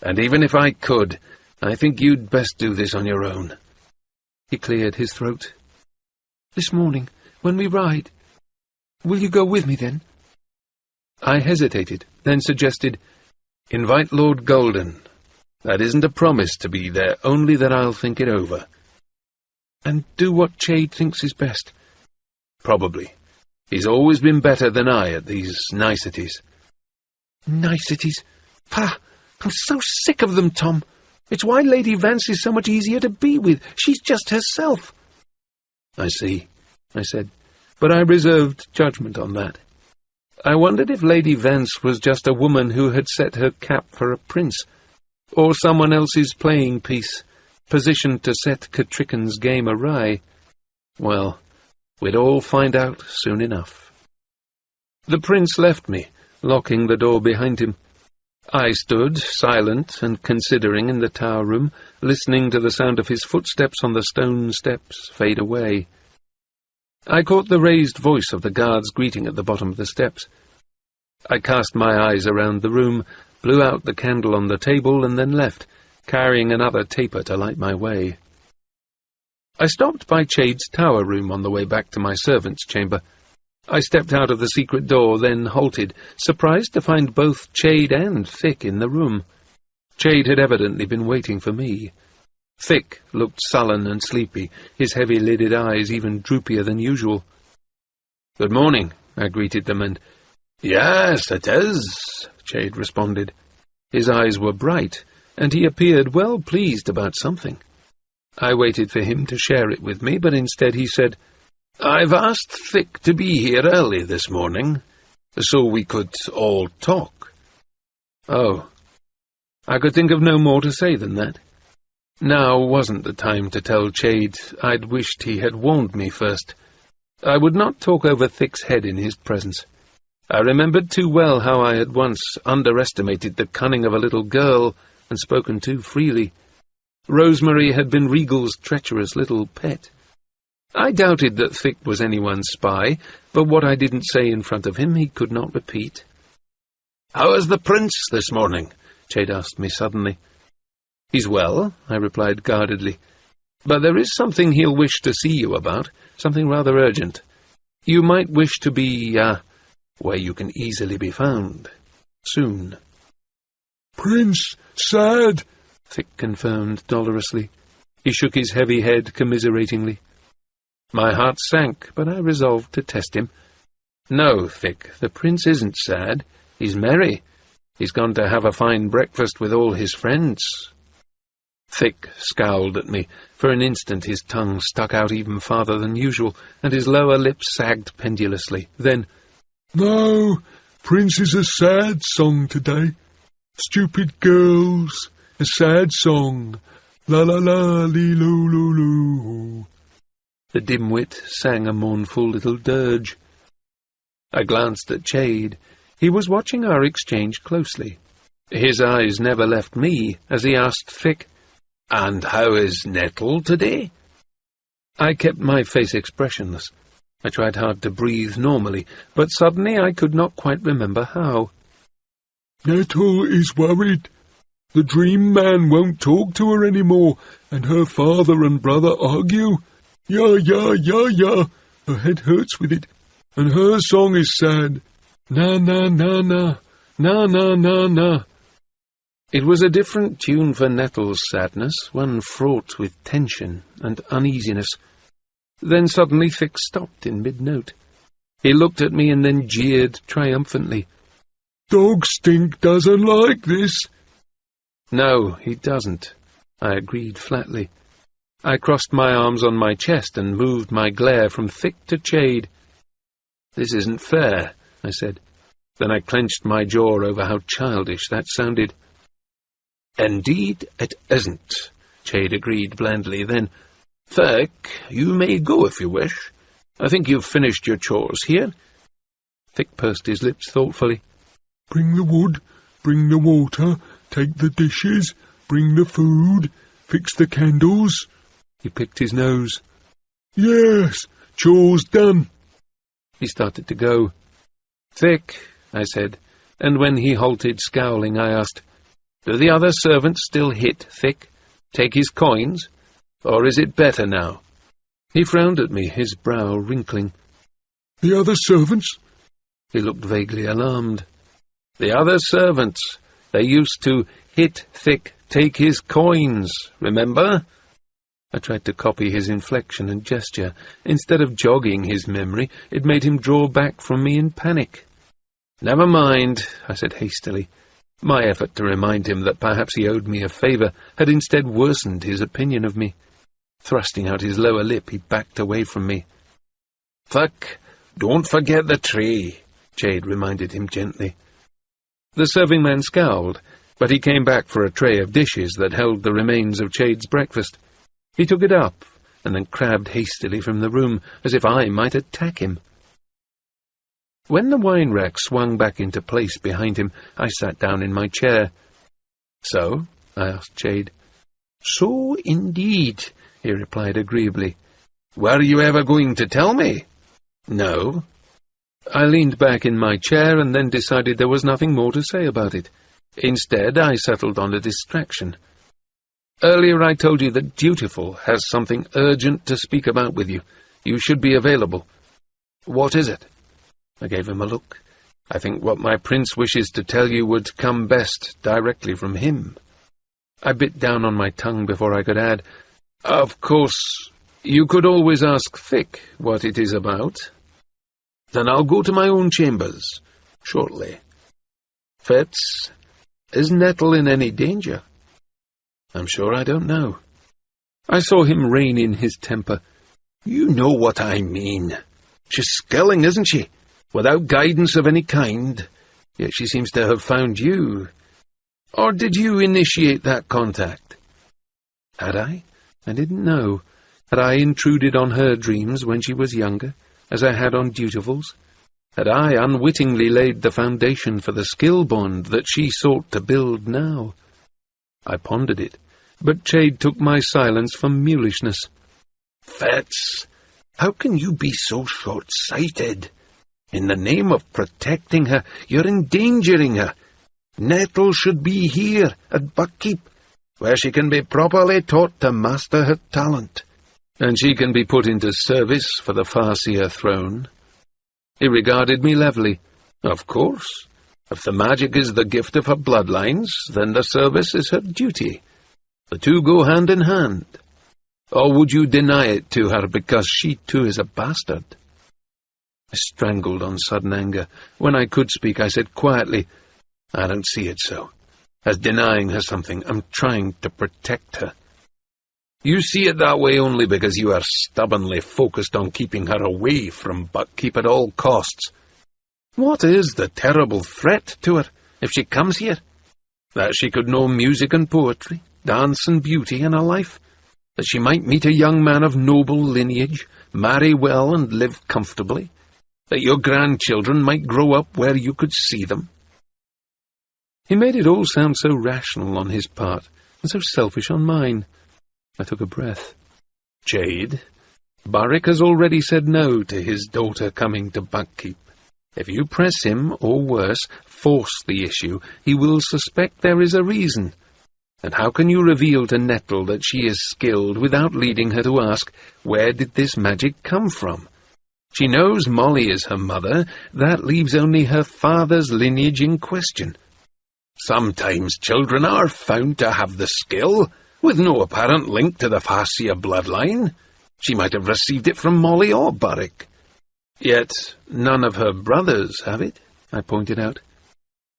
And even if I could, I think you'd best do this on your own." He cleared his throat. "This morning, when we ride, will you go with me then?" I hesitated, then suggested, "Invite Lord Golden. That isn't a promise to be there, only that I'll think it over." "And do what Chade thinks is best." "Probably. He's always been better than I at these niceties." Niceties? Pah! I'm so sick of them, Tom. It's why Lady Vance is so much easier to be with. She's just herself." "I see," I said, but I reserved judgment on that. I wondered if Lady Vance was just a woman who had set her cap for a prince, or someone else's playing piece, positioned to set Catricken's game awry. Well, we'd all find out soon enough. The prince left me, locking the door behind him. I stood, silent and considering in the tower room, listening to the sound of his footsteps on the stone steps fade away. I caught the raised voice of the guard's greeting at the bottom of the steps. I cast my eyes around the room, blew out the candle on the table, and then left, carrying another taper to light my way. I stopped by Chade's tower room on the way back to my servant's chamber. I stepped out of the secret door, then halted, surprised to find both Chade and Thick in the room. Chade had evidently been waiting for me. Thick looked sullen and sleepy, his heavy-lidded eyes even droopier than usual. "Good morning," I greeted them, and "Yes, it is," Chade responded. His eyes were bright, and he appeared well pleased about something. I waited for him to share it with me, but instead he said, "I've asked Thick to be here early this morning, so we could all talk." Oh. I could think of no more to say than that. Now wasn't the time to tell Chade I'd wished he had warned me first. I would not talk over Thick's head in his presence. I remembered too well how I had once underestimated the cunning of a little girl and spoken too freely. Rosemary had been Regal's treacherous little pet. I doubted that Thick was anyone's spy, but what I didn't say in front of him he could not repeat. "How is the prince this morning?" Chade asked me suddenly. "He's well," I replied guardedly, "but there is something he'll wish to see you about, something rather urgent. You might wish to be, where you can easily be found. Soon." "Prince, sad," Thick confirmed dolorously. He shook his heavy head commiseratingly. My heart sank, but I resolved to test him. "No, Thick, the prince isn't sad. He's merry. He's gone to have a fine breakfast with all his friends." Thick scowled at me. For an instant his tongue stuck out even farther than usual, and his lower lip sagged pendulously. Then, "No, Prince is a sad song today. Stupid girls, a sad song. La la la, lee loo loo loo." The dimwit sang a mournful little dirge. I glanced at Chade. He was watching our exchange closely. His eyes never left me as he asked Thick, "And how is Nettle today?" I kept my face expressionless. I tried hard to breathe normally, but suddenly I could not quite remember how. "Nettle is worried. The dream man won't talk to her anymore, and her father and brother argue. Ya, ya, ya, ya. Her head hurts with it, and her song is sad. Na, na, na, na. Na, na, na, na." It was a different tune for Nettle's sadness, one fraught with tension and uneasiness. Then suddenly Thick stopped in mid-note. He looked at me and then jeered triumphantly. "Dog Stink doesn't like this." "No, he doesn't," I agreed flatly. I crossed my arms on my chest and moved my glare from Thick to Chade. "This isn't fair," I said. Then I clenched my jaw over how childish that sounded. "Indeed it isn't," Chade agreed blandly. Then, "Thick, you may go if you wish. I think you've finished your chores here." Thick pursed his lips thoughtfully. "Bring the wood, bring the water, take the dishes, bring the food, fix the candles." He picked his nose. "Yes, chores done." He started to go. "Thick," I said, and when he halted scowling, I asked, Do the other servants still hit Thick, take his coins, or is it better now?" He frowned at me, his brow wrinkling. "The other servants?" He looked vaguely alarmed. "The other servants. They used to hit Thick, take his coins, remember?" I tried to copy his inflection and gesture. Instead of jogging his memory, it made him draw back from me in panic. "Never mind," I said hastily. My effort to remind him that perhaps he owed me a favour had instead worsened his opinion of me. Thrusting out his lower lip, he backed away from me. "Thick, don't forget the tray," Chade reminded him gently. The serving man scowled, but he came back for a tray of dishes that held the remains of Chade's breakfast. He took it up, and then crabbed hastily from the room, as if I might attack him. When the wine rack swung back into place behind him, I sat down in my chair. "So?" I asked Chade. "So indeed," he replied agreeably. "Were you ever going to tell me?" "No." I leaned back in my chair and then decided there was nothing more to say about it. Instead, I settled on a distraction. "Earlier I told you that Dutiful has something urgent to speak about with you. You should be available." "What is it?" I gave him a look. "I think what my prince wishes to tell you would come best directly from him." I bit down on my tongue before I could add, "Of course, you could always ask Thick what it is about." "Then I'll go to my own chambers shortly." "Fitz, is Nettle in any danger?" "I'm sure I don't know." I saw him rein in his temper. "You know what I mean. She's skilling, isn't she? Without guidance of any kind. Yet she seems to have found you. Or did you initiate that contact?" Had I? I didn't know. Had I intruded on her dreams when she was younger, as I had on Dutiful's? Had I unwittingly laid the foundation for the skill bond that she sought to build now? I pondered it, but Chade took my silence for mulishness. "Fitz, how can you be so short-sighted? In the name of protecting her, you're endangering her. Nettle should be here, at Buckkeep, where she can be properly taught to master her talent." "And she can be put into service for the Farseer throne." He regarded me levelly. "Of course. If the magic is the gift of her bloodlines, then the service is her duty. The two go hand in hand. Or would you deny it to her because she too is a bastard?" I strangled on sudden anger. When I could speak, I said quietly, "I don't see it so. As denying her something, I'm trying to protect her." "You see it that way only because you are stubbornly focused on keeping her away from Buckkeep at all costs. What is the terrible threat to her if she comes here? That she could know music and poetry, dance and beauty in her life? That she might meet a young man of noble lineage, marry well and live comfortably? That your grandchildren might grow up where you could see them?" He made it all sound so rational on his part, and so selfish on mine. I took a breath. "Chade, Burrick has already said no to his daughter coming to Buckkeep. If you press him, or worse, force the issue, he will suspect there is a reason. And how can you reveal to Nettle that she is skilled without leading her to ask, where did this magic come from? She knows Molly is her mother. That leaves only her father's lineage in question. Sometimes children are found to have the skill, with no apparent link to the Farseer bloodline. She might have received it from Molly or Burrick. Yet none of her brothers have it," I pointed out.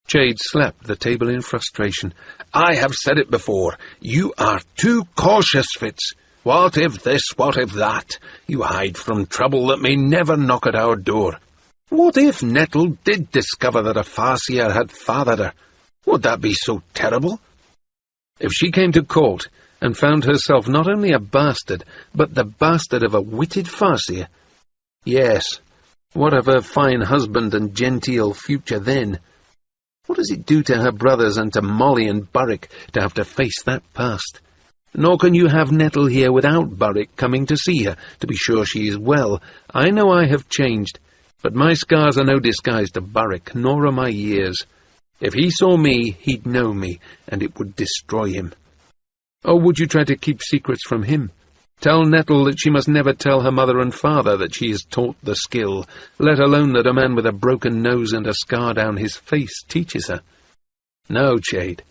Chade slapped the table in frustration. "I have said it before. You are too cautious, Fitz. What if this, what if that? You hide from trouble that may never knock at our door. What if Nettle did discover that a Farseer had fathered her? Would that be so terrible? If she came to court and found herself not only a bastard, but the bastard of a witted Farseer? Yes, what of her fine husband and genteel future then? What does it do to her brothers and to Molly and Burrick to have to face that past? Nor can you have Nettle here without Burrick coming to see her, to be sure she is well. I know I have changed, but my scars are no disguise to Burrick, nor are my years. If he saw me, he'd know me, and it would destroy him. Or would you try to keep secrets from him? Tell Nettle that she must never tell her mother and father that she is taught the skill, let alone that a man with a broken nose and a scar down his face teaches her. No, Chade.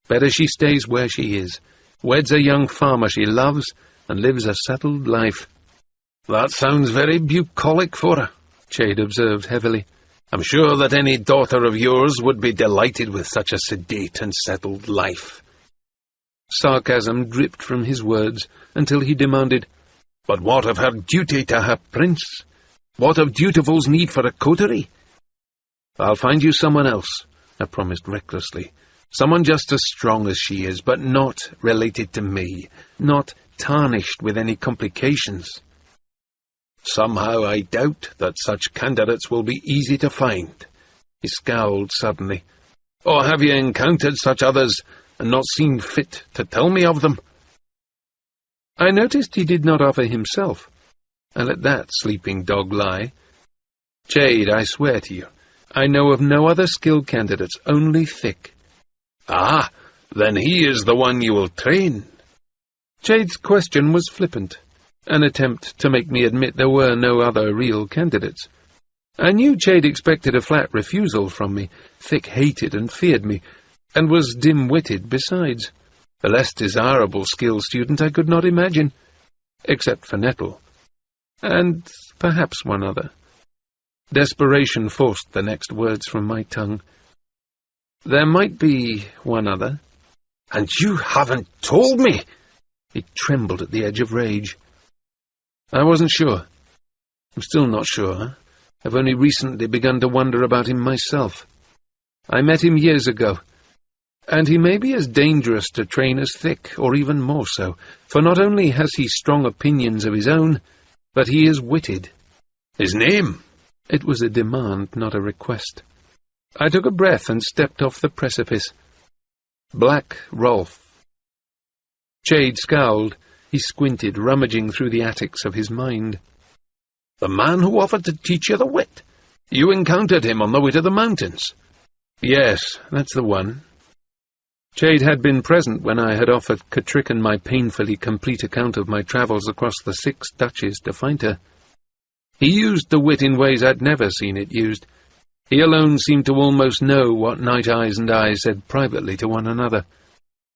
Better she stays where she is, weds a young farmer she loves, and lives a settled life. That sounds very bucolic for her, Chade observed heavily. I'm sure that any daughter of yours would be delighted with such a sedate and settled life. Sarcasm dripped from his words until he demanded, But what of her duty to her prince? What of Dutiful's need for a coterie? I'll find you someone else, I promised recklessly. Someone just as strong as she is, but not related to me, not tarnished with any complications. Somehow I doubt that such candidates will be easy to find. He scowled suddenly. Or have you encountered such others and not seen fit to tell me of them? I noticed he did not offer himself. I let that sleeping dog lie. Chade, I swear to you, I know of no other skilled candidates, only Thick. Ah, then he is the one you will train. Chade's question was flippant, an attempt to make me admit there were no other real candidates. I knew Chade expected a flat refusal from me. Thick hated and feared me, and was dim-witted besides. A less desirable skilled student I could not imagine, except for Nettle, and perhaps one other. Desperation forced the next words from my tongue. There might be one other. And you haven't told me? He trembled at the edge of rage. I wasn't sure. I'm still not sure. I've only recently begun to wonder about him myself. I met him years ago, and he may be as dangerous to train as Thick, or even more so, for not only has he strong opinions of his own, but he is witted. His name? It was a demand, not a request. I took a breath and stepped off the precipice. Black Rolf. Chade scowled. He squinted, rummaging through the attics of his mind. The man who offered to teach you the wit. You encountered him on the way to the mountains. Yes, that's the one. Chade had been present when I had offered Catrican my painfully complete account of my travels across the 6 duchies to find her. He used the wit in ways I'd never seen it used. He alone seemed to almost know what Night Eyes and I said privately to one another.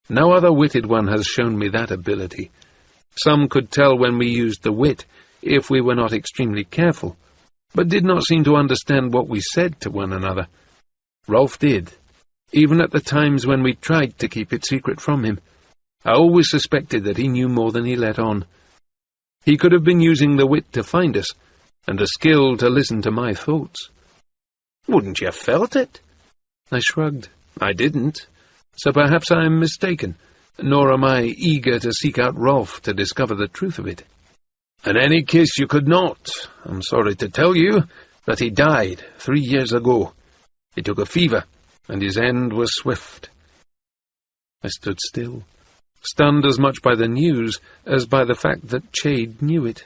No other witted one has shown me that ability. Some could tell when we used the wit, if we were not extremely careful, but did not seem to understand what we said to one another. Rolf did, even at the times when we tried to keep it secret from him. I always suspected that he knew more than he let on. He could have been using the wit to find us, and the skill to listen to my thoughts. Wouldn't you have felt it? I shrugged. I didn't. So perhaps I am mistaken, nor am I eager to seek out Rolf to discover the truth of it. In any case, you could not. I'm sorry to tell you that he died 3 years ago. He took a fever, and his end was swift. I stood still, stunned as much by the news as by the fact that Chade knew it.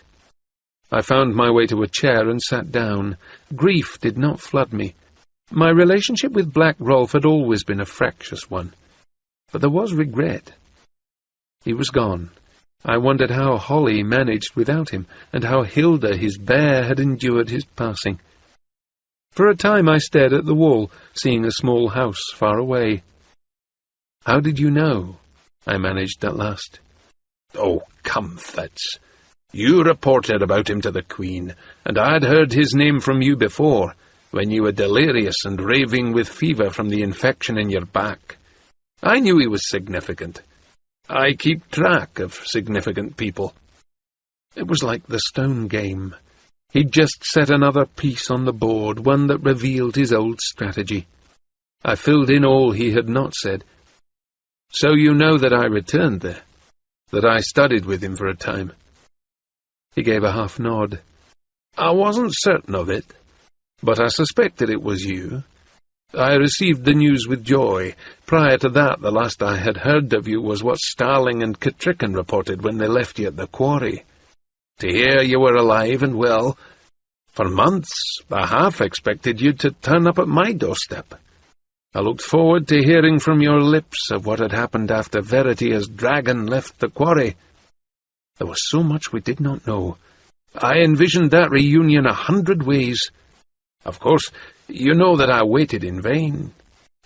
I found my way to a chair and sat down. Grief did not flood me. My relationship with Black Rolf had always been a fractious one, but there was regret. He was gone. I wondered how Holly managed without him, and how Hilda, his bear, had endured his passing. For a time I stared at the wall, seeing a small house far away. "How did you know?" I managed at last. "Oh, come, Fitz. You reported about him to the Queen, and I had heard his name from you before, when you were delirious and raving with fever from the infection in your back. I knew he was significant. I keep track of significant people." It was like the stone game. He'd just set another piece on the board, one that revealed his old strategy. I filled in all he had not said. "So you know that I returned there, that I studied with him for a time?" He gave a half nod. "I wasn't certain of it, but I suspected it was you. I received the news with joy. Prior to that, the last I had heard of you was what Starling and Catrican reported when they left you at the quarry. To hear you were alive and well, for months I half expected you to turn up at my doorstep. I looked forward to hearing from your lips of what had happened after Veritia's dragon left the quarry. There was so much we did not know. I envisioned that reunion 100 ways. Of course, you know that I waited in vain,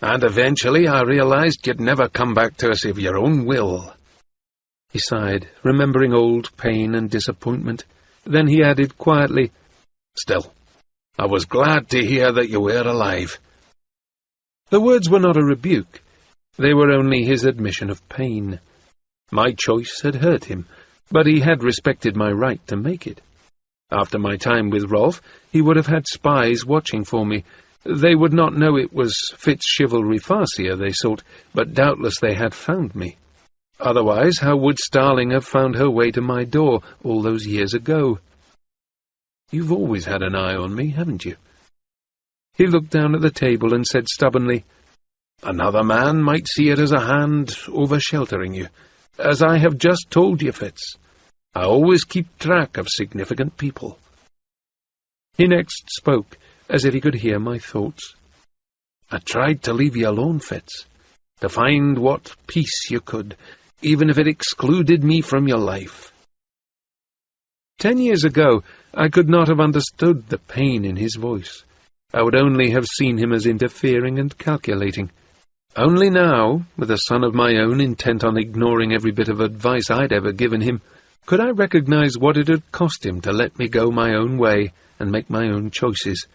and eventually I realized you'd never come back to us of your own will." He sighed, remembering old pain and disappointment. Then he added quietly, "Still, I was glad to hear that you were alive." The words were not a rebuke. They were only his admission of pain. My choice had hurt him, but he had respected my right to make it. After my time with Rolf, he would have had spies watching for me. They would not know it was Fitzchivalry Farseer they sought, but doubtless they had found me. Otherwise, how would Starling have found her way to my door all those years ago? "You've always had an eye on me, haven't you?" He looked down at the table and said stubbornly, "Another man might see it as a hand over-sheltering you, as I have just told you, Fitz. I always keep track of significant people." He next spoke, as if he could hear my thoughts. "I tried to leave you alone, Fitz, to find what peace you could, even if it excluded me from your life." 10 years ago, I could not have understood the pain in his voice. I would only have seen him as interfering and calculating. Only now, with a son of my own intent on ignoring every bit of advice I'd ever given him, could I recognize what it had cost him to let me go my own way and make my own choices.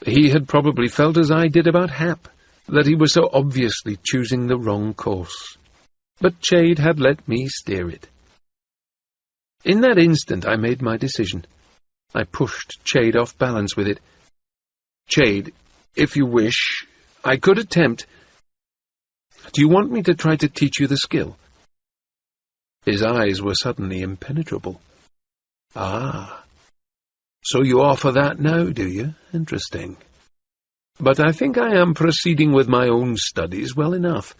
He had probably felt as I did about Hap, that he was so obviously choosing the wrong course. But Chade had let me steer it. In that instant I made my decision. I pushed Chade off balance with it. "Chade, if you wish, I could attempt. Do you want me to try to teach you the skill?" His eyes were suddenly impenetrable. "Ah, so you offer that now, do you? Interesting. But I think I am proceeding with my own studies well enough.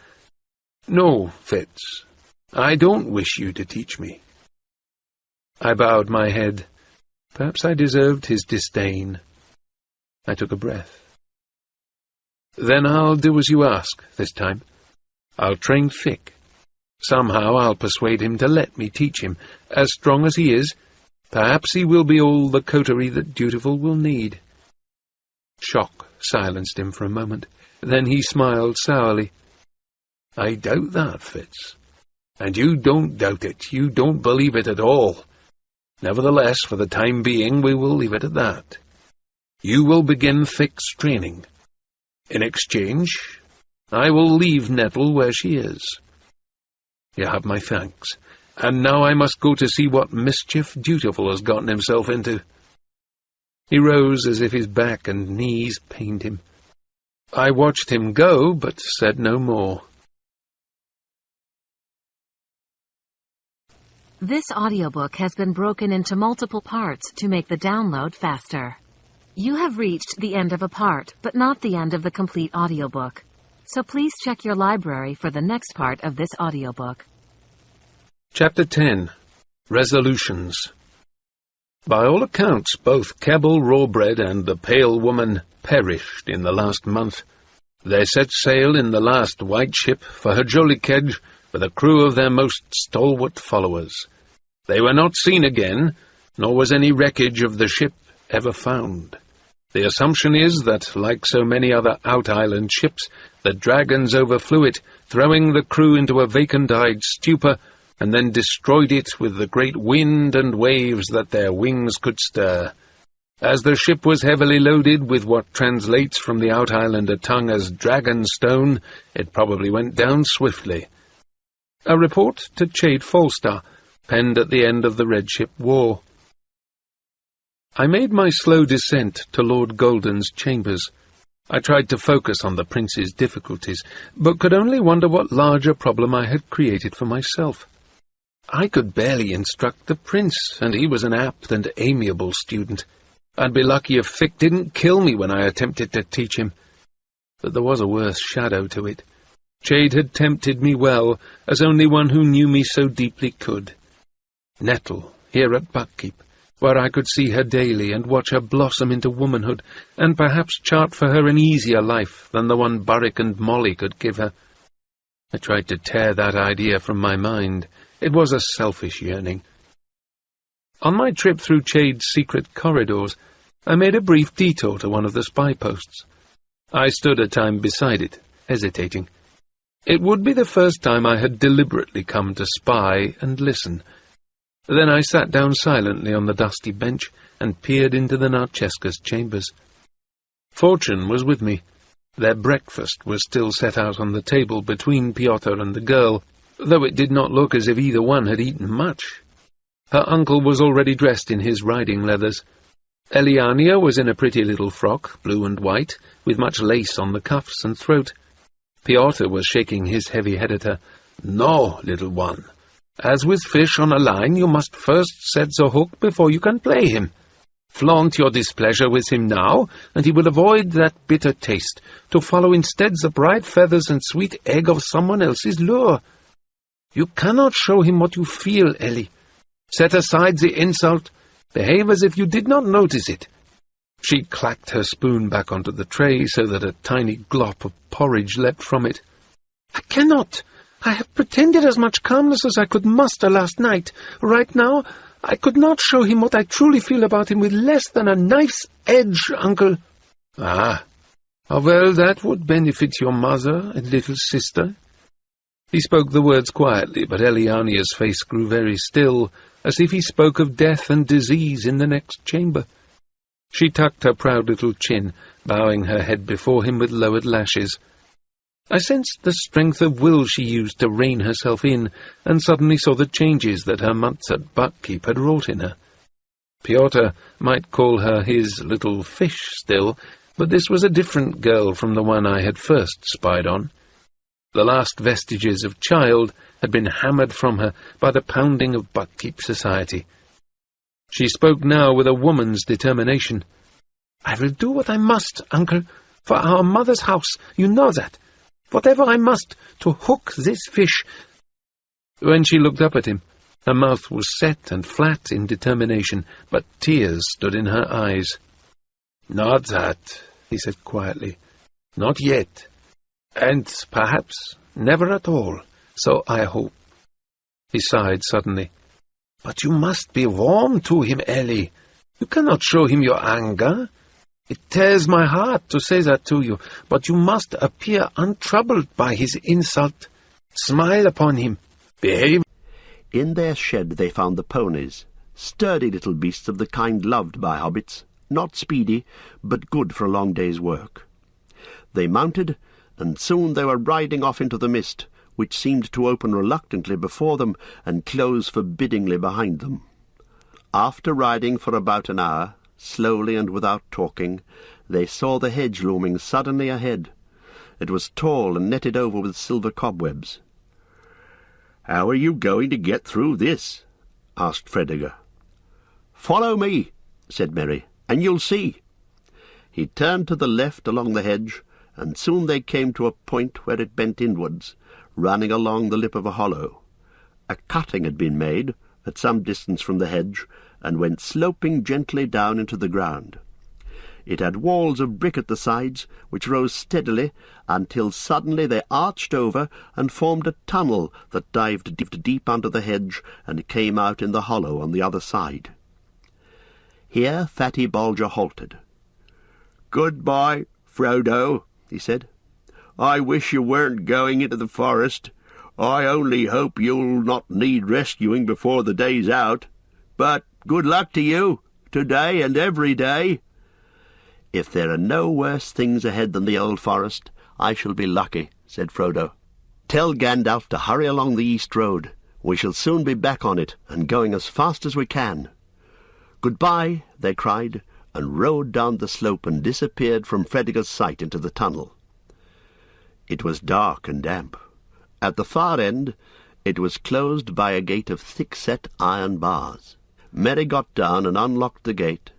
No, Fitz, I don't wish you to teach me." I bowed my head. Perhaps I deserved his disdain. I took a breath. "Then I'll do as you ask, this time. I'll train Thick. Somehow I'll persuade him to let me teach him. As strong as he is, perhaps he will be all the coterie that Dutiful will need." Shock silenced him for a moment. Then he smiled sourly. "I doubt that, Fitz. And you don't doubt it. You don't believe it at all. Nevertheless, for the time being, we will leave it at that. You will begin Thick's training. In exchange, I will leave Nettle where she is. You have my thanks. And now I must go to see what mischief Dutiful has gotten himself into." He rose as if his back and knees pained him. I watched him go, but said no more. This audiobook has been broken into multiple parts to make the download faster. You have reached the end of a part, but not the end of the complete audiobook. So please check your library for the next part of this audiobook. Chapter 10. Resolutions. By all accounts, both Keble Rawbread and the Pale Woman perished in the last month. They set sail in the last white ship for Herjolikedge with a crew of their most stalwart followers. They were not seen again, nor was any wreckage of the ship ever found. The assumption is that, like so many other out-island ships, the dragons overflew it, throwing the crew into a vacant-eyed stupor, and then destroyed it with the great wind and waves that their wings could stir. As the ship was heavily loaded with what translates from the out-islander tongue as dragonstone, it probably went down swiftly. A report to Chade Falstar, penned at the end of the Red Ship War. I made my slow descent to Lord Golden's chambers. I tried to focus on the prince's difficulties, but could only wonder what larger problem I had created for myself. I could barely instruct the prince, and he was an apt and amiable student. I'd be lucky if Thick didn't kill me when I attempted to teach him. But there was a worse shadow to it. Chade had tempted me well, as only one who knew me so deeply could. Nettle, here at Buckkeep, where I could see her daily and watch her blossom into womanhood, and perhaps chart for her an easier life than the one Burrick and Molly could give her. I tried to tear that idea from my mind. It was a selfish yearning. On my trip through Chade's secret corridors, I made a brief detour to one of the spy posts. I stood a time beside it, hesitating. It would be the first time I had deliberately come to spy and listen. Then I sat down silently on the dusty bench and peered into the Narchesca's chambers. Fortune was with me. Their breakfast was still set out on the table between Pyotr and the girl, though it did not look as if either one had eaten much. Her uncle was already dressed in his riding leathers. Eliania was in a pretty little frock, blue and white, with much lace on the cuffs and throat. Pyotr was shaking his heavy head at her. "No, little one. As with fish on a line, you must first set the hook before you can play him. Flaunt your displeasure with him now, and he will avoid that bitter taste, to follow instead the bright feathers and sweet egg of someone else's lure. You cannot show him what you feel, Ellie. Set aside the insult. Behave as if you did not notice it." She clacked her spoon back onto the tray so that a tiny glop of porridge leapt from it. "I cannot. I have pretended as much calmness as I could muster last night. Right now, I could not show him what I truly feel about him with less than a knife's edge, Uncle." "Ah, well, that would benefit your mother and little sister." He spoke the words quietly, but Eliania's face grew very still, as if he spoke of death and disease in the next chamber. She tucked her proud little chin, bowing her head before him with lowered lashes. I sensed the strength of will she used to rein herself in, and suddenly saw the changes that her months at Buckkeep had wrought in her. Pyotr might call her his little fish still, but this was a different girl from the one I had first spied on. The last vestiges of child had been hammered from her by the pounding of Buckkeep society. She spoke now with a woman's determination. "I will do what I must, Uncle, for our mother's house. You know that. Whatever I must, to hook this fish." When she looked up at him, her mouth was set and flat in determination, but tears stood in her eyes. "Not that," he said quietly. "Not yet. And perhaps never at all. So I hope." He sighed suddenly. "But you must be warm to him, Ellie. You cannot show him your anger. It tears my heart to say that to you, but you must appear untroubled by his insult. Smile upon him. Behave." In their shed they found the ponies, sturdy little beasts of the kind loved by hobbits, not speedy, but good for a long day's work. They mounted, and soon they were riding off into the mist, which seemed to open reluctantly before them and close forbiddingly behind them. After riding for about an hour, slowly and without talking, they saw the hedge looming suddenly ahead. It was tall and netted over with silver cobwebs. "How are you going to get through this?" asked Fredegar. "Follow me," said Merry, "and you'll see." He turned to the left along the hedge, and soon they came to a point where it bent inwards, running along the lip of a hollow. A cutting had been made, at some distance from the hedge, and went sloping gently down into the ground. It had walls of brick at the sides, which rose steadily, until suddenly they arched over and formed a tunnel that dived deep under the hedge and came out in the hollow on the other side. Here Fatty Bolger halted. "Goodbye, Frodo," he said. "I wish you weren't going into the forest. I only hope you'll not need rescuing before the day's out. But good luck to you, today and every day." "If there are no worse things ahead than the old forest, I shall be lucky," said Frodo. "Tell Gandalf to hurry along the east road. We shall soon be back on it, and going as fast as we can." "Goodbye," they cried, and rode down the slope and disappeared from Fredegar's sight into the tunnel. It was dark and damp. At the far end, it was closed by a gate of thick-set iron bars. Merry got down and unlocked the gate,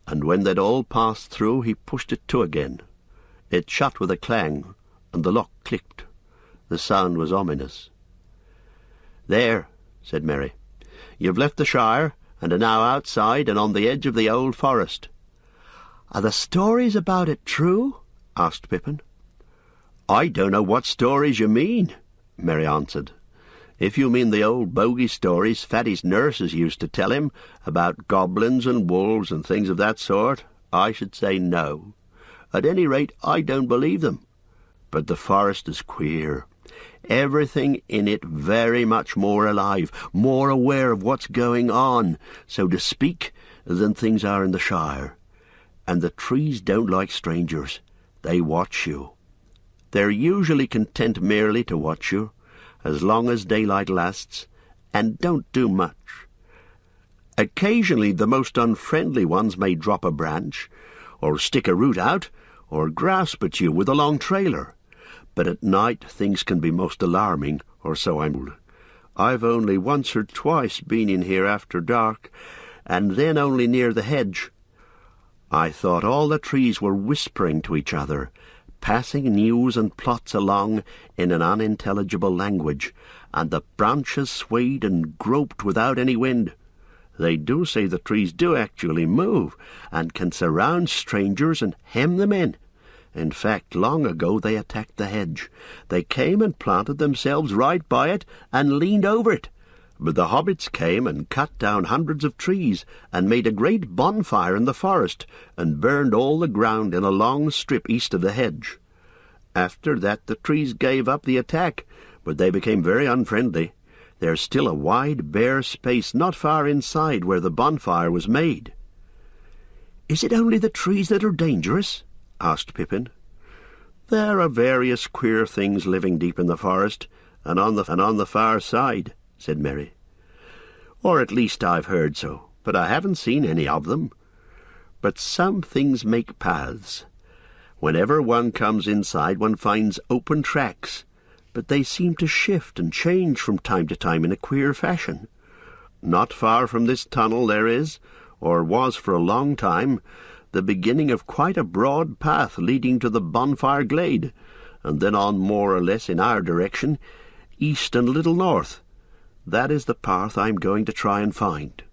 and when they'd all passed through, he pushed it to again. It shut with a clang, and the lock clicked. The sound was ominous. "There," said Merry. "You've left the Shire, and are now outside and on the edge of the old forest." "Are the stories about it true?" asked Pippin. "I don't know what stories you mean," Merry answered. "If you mean the old bogey stories Fatty's nurses used to tell him about goblins and wolves and things of that sort, I should say no. At any rate, I don't believe them. But the forest is queer. Everything in it very much more alive, more aware of what's going on, so to speak, than things are in the Shire. And the trees don't like strangers. They watch you. They're usually content merely to watch you, as long as daylight lasts, and don't do much. Occasionally the most unfriendly ones may drop a branch, or stick a root out, or grasp at you with a long trailer. But at night things can be most alarming, or so I'm told. I've only once or twice been in here after dark, and then only near the hedge. I thought all the trees were whispering to each other, passing news and plots along in an unintelligible language, and the branches swayed and groped without any wind. They do say the trees do actually move, and can surround strangers and hem them in. In fact, long ago they attacked the hedge. They came and planted themselves right by it, and leaned over it. But the hobbits came and cut down hundreds of trees, and made a great bonfire in the forest, and burned all the ground in a long strip east of the hedge. After that the trees gave up the attack, but they became very unfriendly. There's still a wide bare space not far inside where the bonfire was made." "Is it only the trees that are dangerous?" asked Pippin. "There are various queer things living deep in the forest, and on the far side," said Merry. "Or at least I've heard so, but I haven't seen any of them. But some things make paths. Whenever one comes inside, one finds open tracks, but they seem to shift and change from time to time in a queer fashion. Not far from this tunnel there is, or was for a long time, the beginning of quite a broad path leading to the bonfire glade, and then on more or less in our direction, east and a little north. That is the path I'm going to try and find."